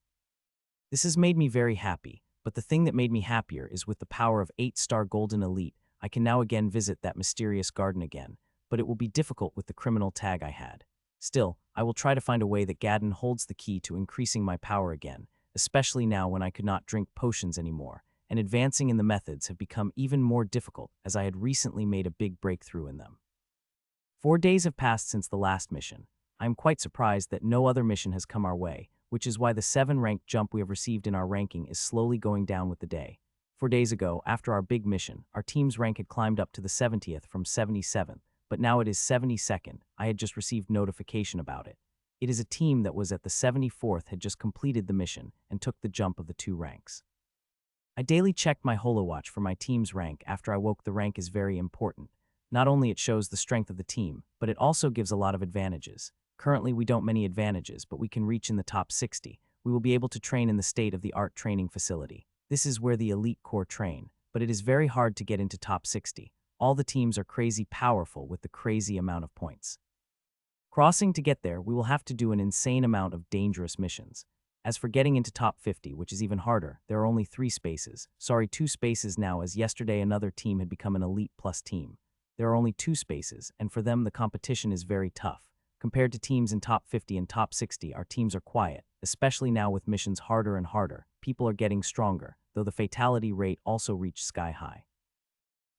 This has made me very happy, but the thing that made me happier is with the power of 8-star Golden Elite, I can now again visit that mysterious garden again, but it will be difficult with the criminal tag I had. Still, I will try to find a way that Gadden holds the key to increasing my power again, especially now when I could not drink potions anymore, and advancing in the methods have become even more difficult as I had recently made a big breakthrough in them. 4 days have passed since the last mission. I am quite surprised that no other mission has come our way, which is why the 7-rank jump we have received in our ranking is slowly going down with the day. 4 days ago, after our big mission, our team's rank had climbed up to the 70th from 77th, but now it is 72nd. I had just received notification about it. It is a team that was at the 74th had just completed the mission and took the jump of the 2 ranks. I daily checked my HoloWatch for my team's rank after I woke. The rank is very important. Not only it shows the strength of the team, but it also gives a lot of advantages. Currently we don't many advantages, but we can reach in the top 60. We will be able to train in the state-of-the-art training facility. This is where the elite core train, but it is very hard to get into top 60. All the teams are crazy powerful with the crazy amount of points. Crossing to get there, we will have to do an insane amount of dangerous missions. As for getting into top 50, which is even harder, there are only 3 spaces. 2 spaces now, as yesterday another team had become an elite plus team. There are only 2 spaces, and for them the competition is very tough. Compared to teams in top 50 and top 60, our teams are quiet, especially now with missions harder and harder. People are getting stronger, though the fatality rate also reached sky high.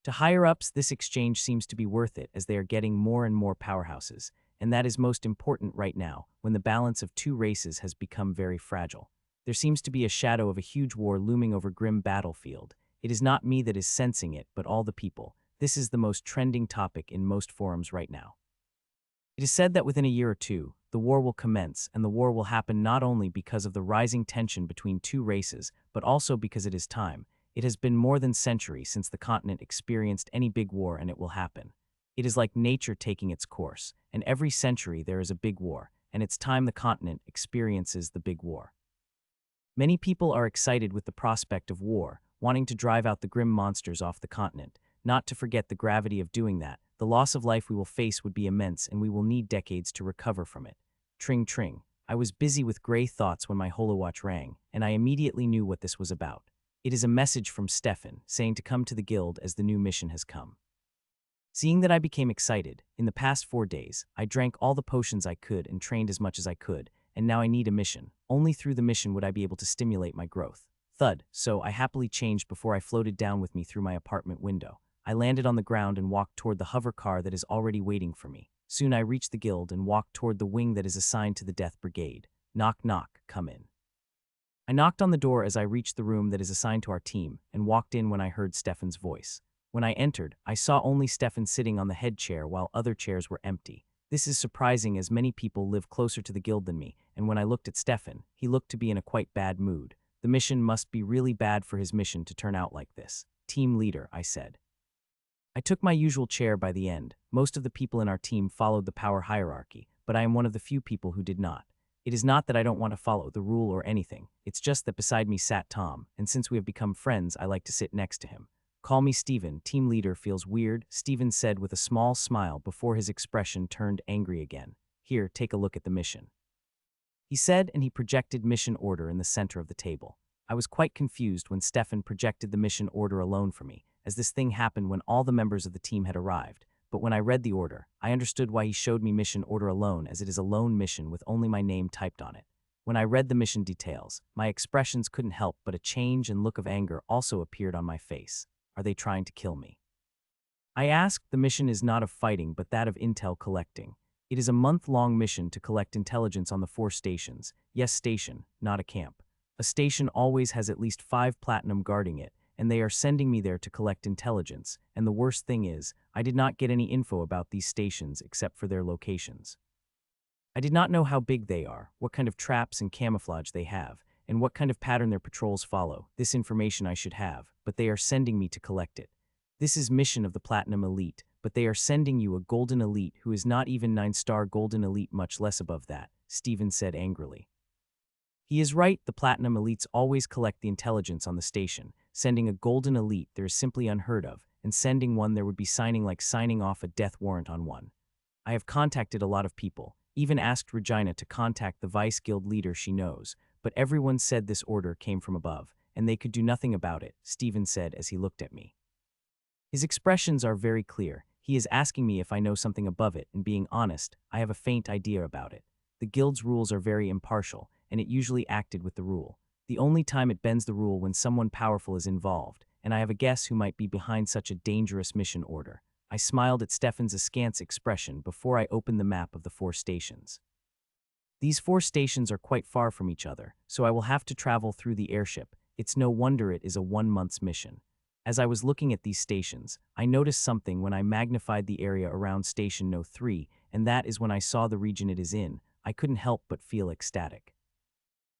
To higher-ups, this exchange seems to be worth it as they are getting more and more powerhouses, and that is most important right now, when the balance of 2 races has become very fragile. There seems to be a shadow of a huge war looming over grim battlefield. It is not me that is sensing it, but all the people. This is the most trending topic in most forums right now. It is said that within a year or 2, the war will commence, and the war will happen not only because of the rising tension between 2 races, but also because it is time. It has been more than a century since the continent experienced any big war, and it will happen. It is like nature taking its course, and every century there is a big war, and it's time the continent experiences the big war. Many people are excited with the prospect of war, wanting to drive out the grim monsters off the continent, not to forget the gravity of doing that. The loss of life we will face would be immense, and we will need decades to recover from it. Tring tring. I was busy with gray thoughts when my HoloWatch rang, and I immediately knew what this was about. It is a message from Stefan, saying to come to the guild as the new mission has come. Seeing that I became excited, in the past 4 days, I drank all the potions I could and trained as much as I could, and now I need a mission. Only through the mission would I be able to stimulate my growth. Thud, so I happily changed before I floated down with me through my apartment window. I landed on the ground and walked toward the hover car that is already waiting for me. Soon I reached the guild and walked toward the wing that is assigned to the Death Brigade. Knock knock, come in. I knocked on the door as I reached the room that is assigned to our team and walked in when I heard Stefan's voice. When I entered, I saw only Stefan sitting on the head chair while other chairs were empty. This is surprising as many people live closer to the guild than me, and when I looked at Stefan, he looked to be in a quite bad mood. The mission must be really bad for his mission to turn out like this. Team leader, I said. I took my usual chair by the end. Most of the people in our team followed the power hierarchy, but I am one of the few people who did not. It is not that I don't want to follow the rule or anything, it's just that beside me sat Tom, and since we have become friends, I like to sit next to him. Call me Steven, team leader feels weird, Steven said with a small smile before his expression turned angry again. Here, take a look at the mission. He said, and he projected mission order in the center of the table. I was quite confused when Stefan projected the mission order alone for me, as this thing happened when all the members of the team had arrived. But when I read the order, I understood why he showed me mission order alone, as it is a lone mission with only my name typed on it. When I read the mission details, my expressions couldn't help but a change and look of anger also appeared on my face. Are they trying to kill me? I asked. The mission is not of fighting but that of intel collecting. It is a month-long mission to collect intelligence on the 4 stations. Yes, station, not a camp. A station always has at least 5 platinum guarding it, and they are sending me there to collect intelligence, and the worst thing is, I did not get any info about these stations except for their locations. I did not know how big they are, what kind of traps and camouflage they have, and what kind of pattern their patrols follow. This information I should have, but they are sending me to collect it. This is mission of the Platinum Elite, but they are sending you a Golden Elite who is not even 9-star Golden Elite, much less above that, Steven said angrily. He is right, the Platinum Elites always collect the intelligence on the station. Sending a Golden Elite there is simply unheard of, and sending one there would be signing off a death warrant on one. I have contacted a lot of people, even asked Regina to contact the Vice Guild leader she knows, but everyone said this order came from above, and they could do nothing about it, Steven said as he looked at me. His expressions are very clear. He is asking me if I know something above it, and being honest, I have a faint idea about it. The guild's rules are very impartial, and it usually acted with the rule. The only time it bends the rule when someone powerful is involved, and I have a guess who might be behind such a dangerous mission order. I smiled at Stefan's askance expression before I opened the map of the 4 stations. These 4 stations are quite far from each other, so I will have to travel through the airship. It's no wonder it is a 1-month's mission. As I was looking at these stations, I noticed something when I magnified the area around Station No. 3, and that is when I saw the region it is in. I couldn't help but feel ecstatic.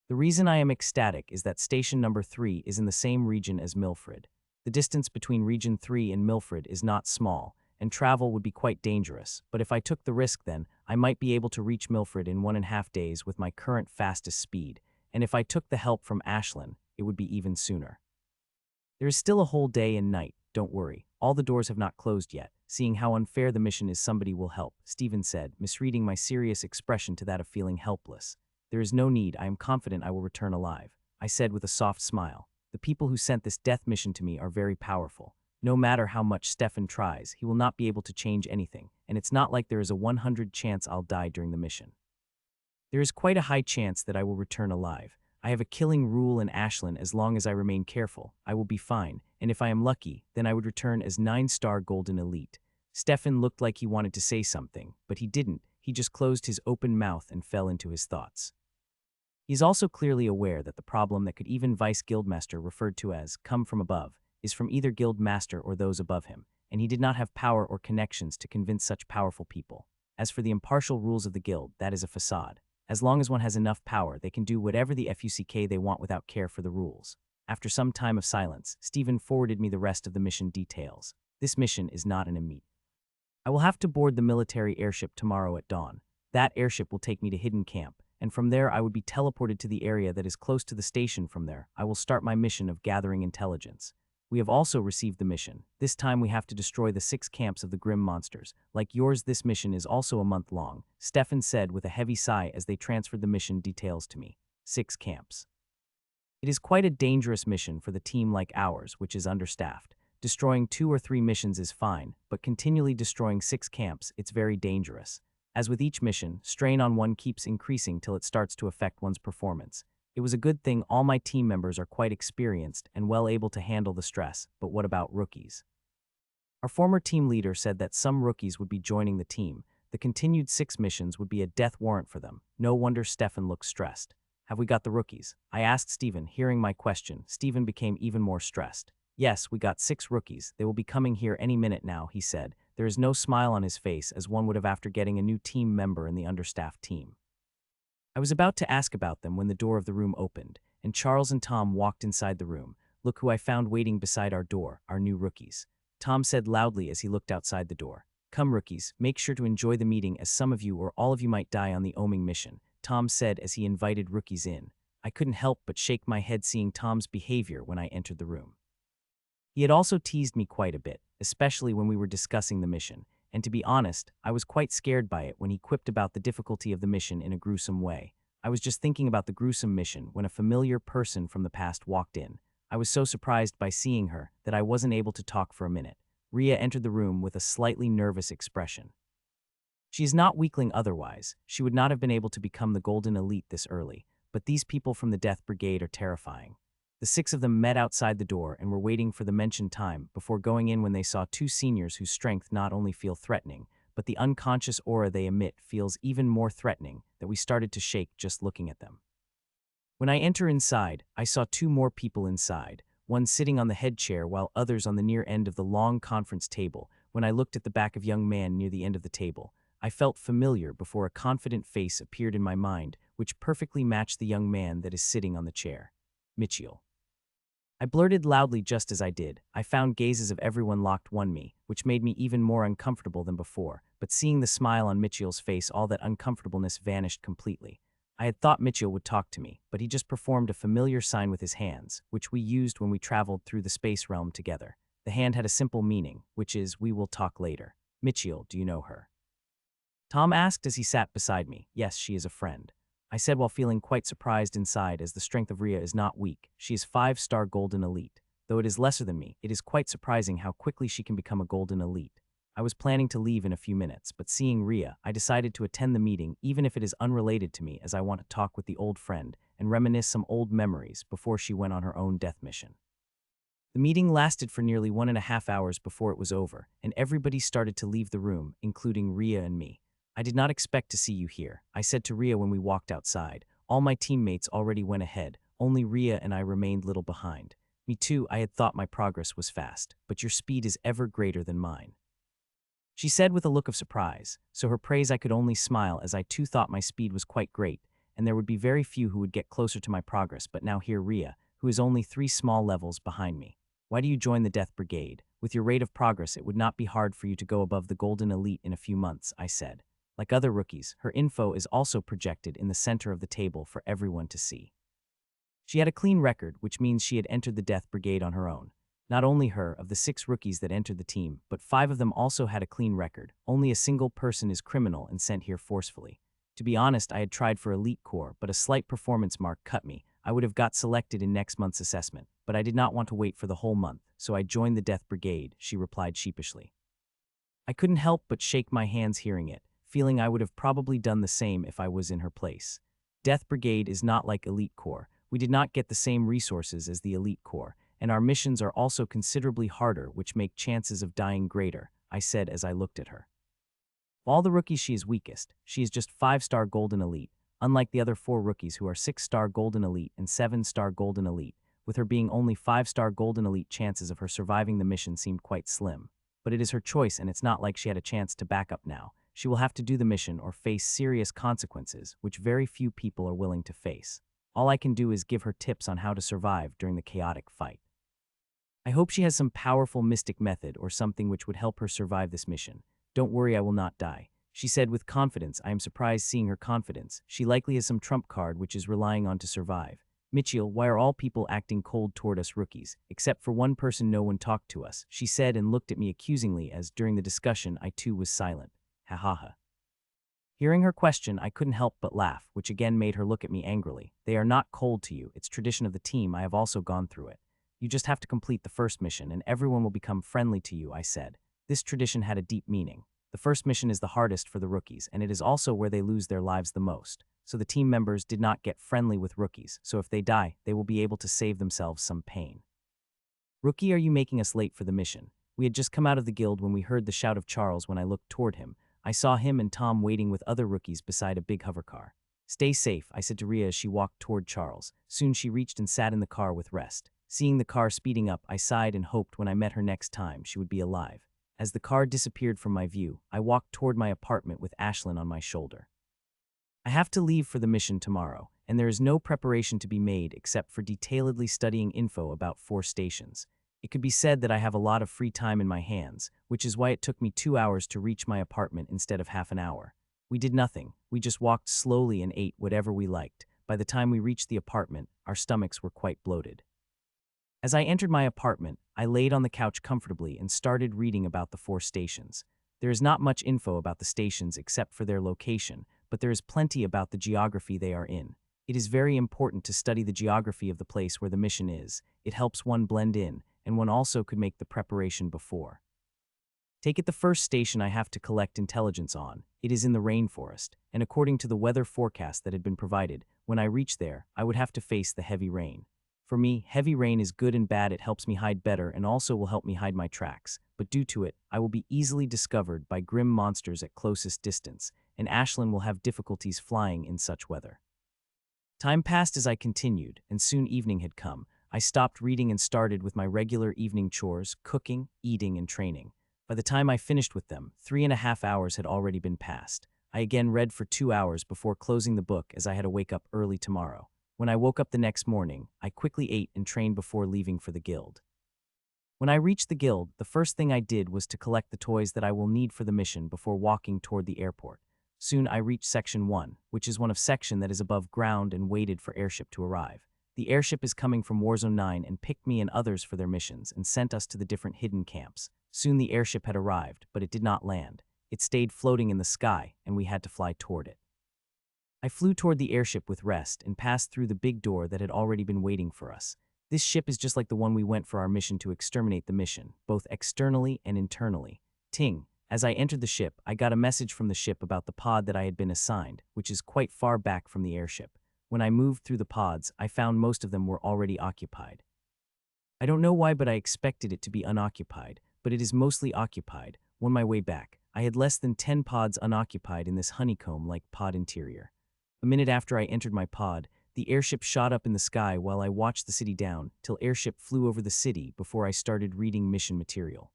The reason I am ecstatic is that Station Number 3 is in the same region as Milfred. The distance between Region 3 and Milfred is not small, and travel would be quite dangerous, but if I took the risk then, I might be able to reach Milfred in 1.5 days with my current fastest speed, and if I took the help from Ashlyn, it would be even sooner. There is still a whole day and night, don't worry, all the doors have not closed yet. Seeing how unfair the mission is, somebody will help, Steven said, misreading my serious expression to that of feeling helpless. There is no need, I am confident I will return alive, I said with a soft smile. The people who sent this death mission to me are very powerful. No matter how much Stefan tries, he will not be able to change anything, and it's not like there is a 100% chance I'll die during the mission. There is quite a high chance that I will return alive. I have a killing rule in Ashlyn. As long as I remain careful, I will be fine, and if I am lucky, then I would return as 9-star Golden Elite. Stefan looked like he wanted to say something, but he didn't. He just closed his open mouth and fell into his thoughts. He is also clearly aware that the problem that could even Vice Guildmaster referred to as come from above is from either guild master or those above him, and he did not have power or connections to convince such powerful people. As for the impartial rules of the guild, that is a facade. As long as one has enough power, they can do whatever the fuck they want without care for the rules. After some time of silence, Steven forwarded me the rest of the mission details. This mission is not an immediate. I will have to board the military airship tomorrow at dawn. That airship will take me to Hidden Camp, and from there I would be teleported to the area that is close to the station. From there, I will start my mission of gathering intelligence. We have also received the mission. This time we have to destroy the 6 camps of the Grim Monsters. Like yours, this mission is also a month long, Stefan said with a heavy sigh as they transferred the mission details to me. 6 camps. It is quite a dangerous mission for the team like ours, which is understaffed. Destroying 2 or 3 missions is fine, but continually destroying 6 camps, it's very dangerous. As with each mission, strain on one keeps increasing till it starts to affect one's performance. It was a good thing all my team members are quite experienced and well able to handle the stress, but what about rookies? Our former team leader said that some rookies would be joining the team. The continued 6 missions would be a death warrant for them. No wonder Stefan looked stressed. Have we got the rookies? I asked Stephen. Hearing my question, Stephen became even more stressed. Yes, we got 6 rookies. They will be coming here any minute now, he said. There is no smile on his face as one would have after getting a new team member in the understaffed team. I was about to ask about them when the door of the room opened, and Charles and Tom walked inside the room. Look who I found waiting beside our door, our new rookies. Tom said loudly as he looked outside the door. Come rookies, make sure to enjoy the meeting as some of you or all of you might die on the Oming mission, Tom said as he invited rookies in. I couldn't help but shake my head seeing Tom's behavior when I entered the room. He had also teased me quite a bit, especially when we were discussing the mission, and to be honest, I was quite scared by it when he quipped about the difficulty of the mission in a gruesome way. I was just thinking about the gruesome mission when a familiar person from the past walked in. I was so surprised by seeing her that I wasn't able to talk for a minute. Ria entered the room with a slightly nervous expression. She is not weakling otherwise. She would not have been able to become the Golden Elite this early, but these people from the Death Brigade are terrifying. The 6 of them met outside the door and were waiting for the mentioned time before going in when they saw 2 seniors whose strength not only feel threatening, but the unconscious aura they emit feels even more threatening that we started to shake just looking at them. When I enter inside, I saw 2 more people inside, one sitting on the head chair while others on the near end of the long conference table. When I looked at the back of young man near the end of the table, I felt familiar before a confident face appeared in my mind, which perfectly matched the young man that is sitting on the chair. Mitchell. I blurted loudly just as I did. I found gazes of everyone locked on me, which made me even more uncomfortable than before, but seeing the smile on Mitchell's face, all that uncomfortableness vanished completely. I had thought Mitchell would talk to me, but he just performed a familiar sign with his hands, which we used when we traveled through the space realm together. The hand had a simple meaning, which is, we will talk later. Mitchell, do you know her? Tom asked as he sat beside me. Yes, she is a friend, I said while feeling quite surprised inside as the strength of Ria is not weak. She is 5-star Golden Elite. Though it is lesser than me, it is quite surprising how quickly she can become a Golden Elite. I was planning to leave in a few minutes, but seeing Ria, I decided to attend the meeting even if it is unrelated to me, as I want to talk with the old friend and reminisce some old memories before she went on her own death mission. The meeting lasted for nearly 1.5 hours before it was over, and everybody started to leave the room, including Ria and me. I did not expect to see you here, I said to Ria when we walked outside. All my teammates already went ahead, only Ria and I remained little behind. Me too, I had thought my progress was fast, but your speed is ever greater than mine, she said with a look of surprise. So her praise I could only smile, as I too thought my speed was quite great, and there would be very few who would get closer to my progress, but now here Ria, who is only 3 small levels behind me. Why do you join the Death Brigade? With your rate of progress, it would not be hard for you to go above the Golden Elite in a few months, I said. Like other rookies, her info is also projected in the center of the table for everyone to see. She had a clean record, which means she had entered the Death Brigade on her own. Not only her, of the 6 rookies that entered the team, but 5 of them also had a clean record. Only a single person is criminal and sent here forcefully. To be honest, I had tried for Elite Corps, but a slight performance mark cut me. I would have got selected in next month's assessment, but I did not want to wait for the whole month, so I joined the Death Brigade, she replied sheepishly. I couldn't help but shake my hands hearing it, feeling I would have probably done the same if I was in her place. Death Brigade is not like Elite Corps. We did not get the same resources as the Elite Corps, and our missions are also considerably harder, which make chances of dying greater, I said as I looked at her. Of all the rookies, she is weakest. She is just 5-star Golden Elite, unlike the other 4 rookies who are 6-star Golden Elite and 7-star Golden Elite. With her being only 5-star Golden Elite, chances of her surviving the mission seemed quite slim. But it is her choice, and it's not like she had a chance to back up now. She will have to do the mission or face serious consequences, which very few people are willing to face. All I can do is give her tips on how to survive during the chaotic fight. I hope she has some powerful mystic method or something which would help her survive this mission. Don't worry, I will not die, she said with confidence. I am surprised seeing her confidence. She likely has some trump card which is relying on to survive. Mitchell, why are all people acting cold toward us rookies? Except for one person, no one talked to us, she said and looked at me accusingly as, during the discussion, I too was silent. Ha ha ha. Hearing her question, I couldn't help but laugh, which again made her look at me angrily. They are not cold to you. It's tradition of the team. I have also gone through it. You just have to complete the first mission and everyone will become friendly to you, I said. This tradition had a deep meaning. The first mission is the hardest for the rookies, and it is also where they lose their lives the most. So the team members did not get friendly with rookies, so if they die, they will be able to save themselves some pain. Rookie, are you making us late for the mission? We had just come out of the guild when we heard the shout of Charles. When I looked toward him, I saw him and Tom waiting with other rookies beside a big hovercar. Stay safe, I said to Rhea as she walked toward Charles. Soon she reached and sat in the car with Rest. Seeing the car speeding up, I sighed and hoped when I met her next time she would be alive. As the car disappeared from my view, I walked toward my apartment with Ashlyn on my shoulder. I have to leave for the mission tomorrow, and there is no preparation to be made except for detailedly studying info about 4 stations. It could be said that I have a lot of free time in my hands, which is why it took me 2 hours to reach my apartment instead of half an hour. We did nothing. We just walked slowly and ate whatever we liked. By the time we reached the apartment, our stomachs were quite bloated. As I entered my apartment, I laid on the couch comfortably and started reading about the 4 stations. There is not much info about the stations except for their location, but there is plenty about the geography they are in. It is very important to study the geography of the place where the mission is. It helps one blend in, and one also could make the preparation before. Take it the first station I have to collect intelligence on. It is in the rainforest, and according to the weather forecast that had been provided, when I reach there, I would have to face the heavy rain. For me, heavy rain is good and bad. It helps me hide better and also will help me hide my tracks, but due to it, I will be easily discovered by grim monsters at closest distance, and Ashlyn will have difficulties flying in such weather. Time passed as I continued, and soon evening had come. I stopped reading and started with my regular evening chores, cooking, eating, and training. By the time I finished with them, 3.5 hours had already been passed. I again read for 2 hours before closing the book as I had to wake up early tomorrow. When I woke up the next morning, I quickly ate and trained before leaving for the guild. When I reached the guild, the first thing I did was to collect the toys that I will need for the mission before walking toward the airport. Soon I reached Section 1, which is one of section that is above ground and waited for airship to arrive. The airship is coming from Warzone 9 and picked me and others for their missions and sent us to the different hidden camps. Soon the airship had arrived, but it did not land. It stayed floating in the sky, and we had to fly toward it. I flew toward the airship with Rest and passed through the big door that had already been waiting for us. This ship is just like the one we went for our mission to exterminate the mission, both externally and internally. Ting. As I entered the ship, I got a message from the ship about the pod that I had been assigned, which is quite far back from the airship. When I moved through the pods, I found most of them were already occupied. I don't know why, but I expected it to be unoccupied, but it is mostly occupied. On my way back, I had less than 10 pods unoccupied in this honeycomb-like pod interior. A minute after I entered my pod, the airship shot up in the sky while I watched the city down, till airship flew over the city before I started reading mission material.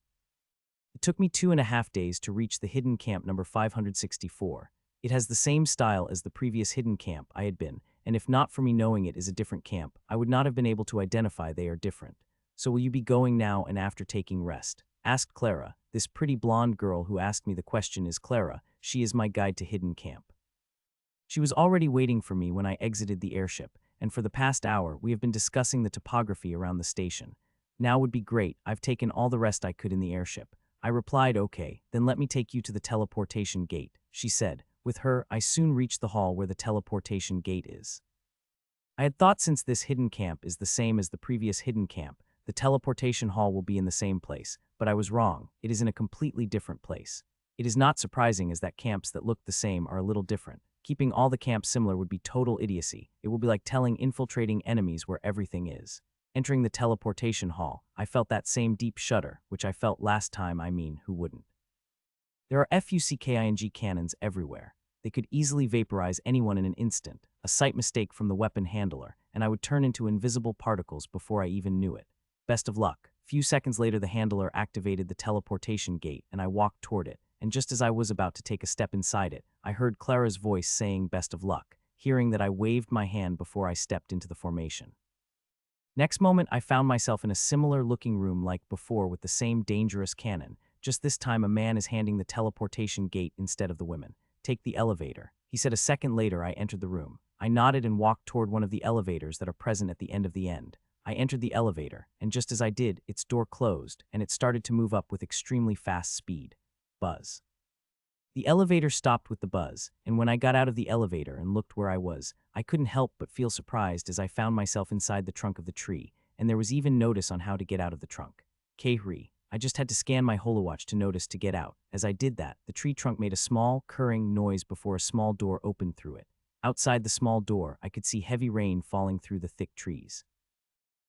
It took me 2.5 days to reach the hidden camp number 564. It has the same style as the previous hidden camp I had been, and if not for me knowing it is a different camp, I would not have been able to identify they are different. So will you be going now and after taking rest? Asked Clara. This pretty blonde girl who asked me the question is Clara. She is my guide to hidden camp. She was already waiting for me when I exited the airship, and for the past hour we have been discussing the topography around the station. Now would be great. I've taken all the rest I could in the airship. I replied, okay, then let me take you to the teleportation gate, she said. With her, I soon reached the hall where the teleportation gate is. I had thought since this hidden camp is the same as the previous hidden camp, the teleportation hall will be in the same place, but I was wrong. It is in a completely different place. It is not surprising as that camps that look the same are a little different. Keeping all the camps similar would be total idiocy. It will be like telling infiltrating enemies where everything is. Entering the teleportation hall, I felt that same deep shudder, which I felt last time. Who wouldn't? There are FUCKING cannons everywhere. They could easily vaporize anyone in an instant, a slight mistake from the weapon handler, and I would turn into invisible particles before I even knew it. Best of luck. Few seconds later the handler activated the teleportation gate and I walked toward it, and just as I was about to take a step inside it, I heard Clara's voice saying best of luck, hearing that I waved my hand before I stepped into the formation. Next moment I found myself in a similar looking room like before with the same dangerous cannon. Just this time a man is handing the teleportation gate instead of the women. Take the elevator, he said. A second later I entered the room. I nodded and walked toward one of the elevators that are present at the end of the end. I entered the elevator, and just as I did, its door closed, and it started to move up with extremely fast speed. Buzz. The elevator stopped with the buzz, and when I got out of the elevator and looked where I was, I couldn't help but feel surprised as I found myself inside the trunk of the tree, and there was even notice on how to get out of the trunk. Kahri, I just had to scan my holowatch to notice to get out. As I did that, the tree trunk made a small, kurring noise before a small door opened through it. Outside the small door, I could see heavy rain falling through the thick trees.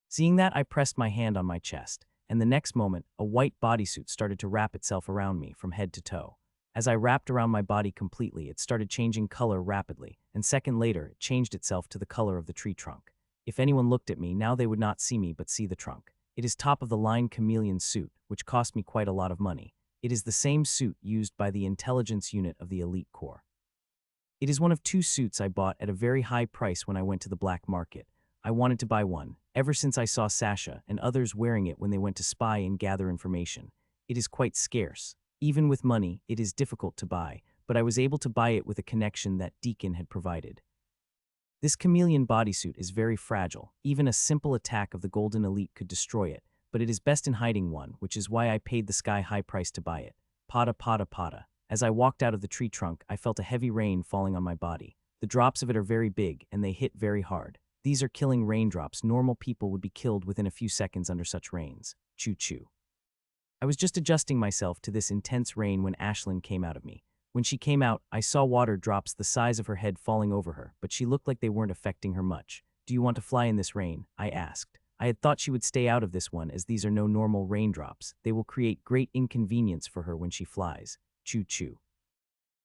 Seeing that, I pressed my hand on my chest, and the next moment, a white bodysuit started to wrap itself around me from head to toe. As I wrapped around my body completely, it started changing color rapidly, and second later, it changed itself to the color of the tree trunk. If anyone looked at me, now they would not see me but see the trunk. It is top-of-the-line chameleon suit, which cost me quite a lot of money. It is the same suit used by the intelligence unit of the elite corps. It is one of 2 suits I bought at a very high price when I went to the black market. I wanted to buy one, ever since I saw Sasha and others wearing it when they went to spy and gather information. It is quite scarce. Even with money, it is difficult to buy, but I was able to buy it with a connection that Deacon had provided. This chameleon bodysuit is very fragile. Even a simple attack of the Golden Elite could destroy it, but it is best in hiding one, which is why I paid the sky-high price to buy it. Pada pada pada. As I walked out of the tree trunk, I felt a heavy rain falling on my body. The drops of it are very big, and they hit very hard. These are killing raindrops. Normal people would be killed within a few seconds under such rains. Choo-choo. I was just adjusting myself to this intense rain when Ashlyn came out of me. When she came out, I saw water drops the size of her head falling over her, but she looked like they weren't affecting her much. Do you want to fly in this rain? I asked. I had thought she would stay out of this one as these are no normal raindrops. They will create great inconvenience for her when she flies. Choo-choo.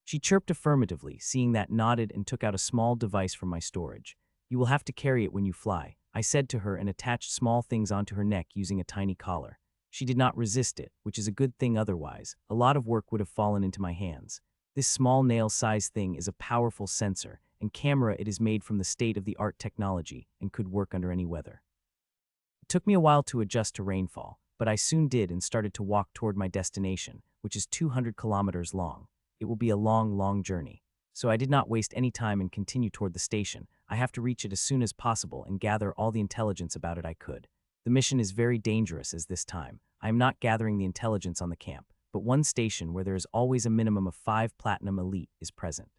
She chirped affirmatively, seeing that nodded and took out a small device from my storage. You will have to carry it when you fly, I said to her and attached small things onto her neck using a tiny collar. She did not resist it, which is a good thing otherwise. A lot of work would have fallen into my hands. This small nail-sized thing is a powerful sensor and camera. It is made from the state-of-the-art technology and could work under any weather. It took me a while to adjust to rainfall, but I soon did and started to walk toward my destination, which is 200 kilometers long. It will be a long, long journey. So I did not waste any time and continue toward the station. I have to reach it as soon as possible and gather all the intelligence about it I could. The mission is very dangerous as this time. I am not gathering the intelligence on the camp, but one station where there is always a minimum of 5 platinum elite is present.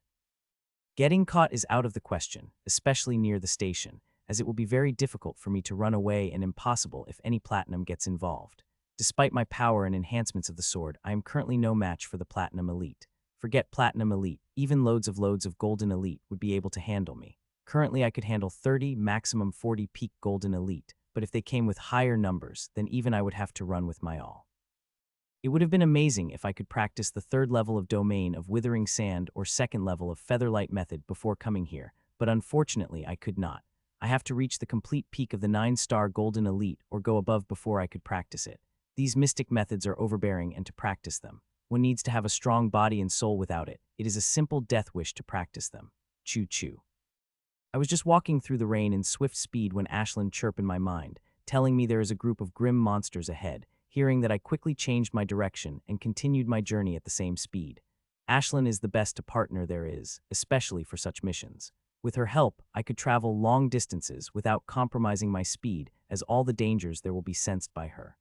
Getting caught is out of the question, especially near the station, as it will be very difficult for me to run away and impossible if any platinum gets involved. Despite my power and enhancements of the sword, I am currently no match for the platinum elite. Forget platinum elite, even loads of golden elite would be able to handle me. Currently I could handle 30, maximum 40 peak golden elite, but if they came with higher numbers, then even I would have to run with my all. It would have been amazing if I could practice the 3rd level of domain of withering sand or 2nd level of featherlight method before coming here, but unfortunately I could not. I have to reach the complete peak of the 9-star golden elite or go above before I could practice it. These mystic methods are overbearing, and to practice them, one needs to have a strong body and soul. Without it, it is a simple death wish to practice them. Choo-choo. I was just walking through the rain in swift speed when Ashlyn chirped in my mind, telling me there is a group of grim monsters ahead. Hearing that, I quickly changed my direction and continued my journey at the same speed. Ashlyn is the best partner there is, especially for such missions. With her help, I could travel long distances without compromising my speed, as all the dangers there will be sensed by her.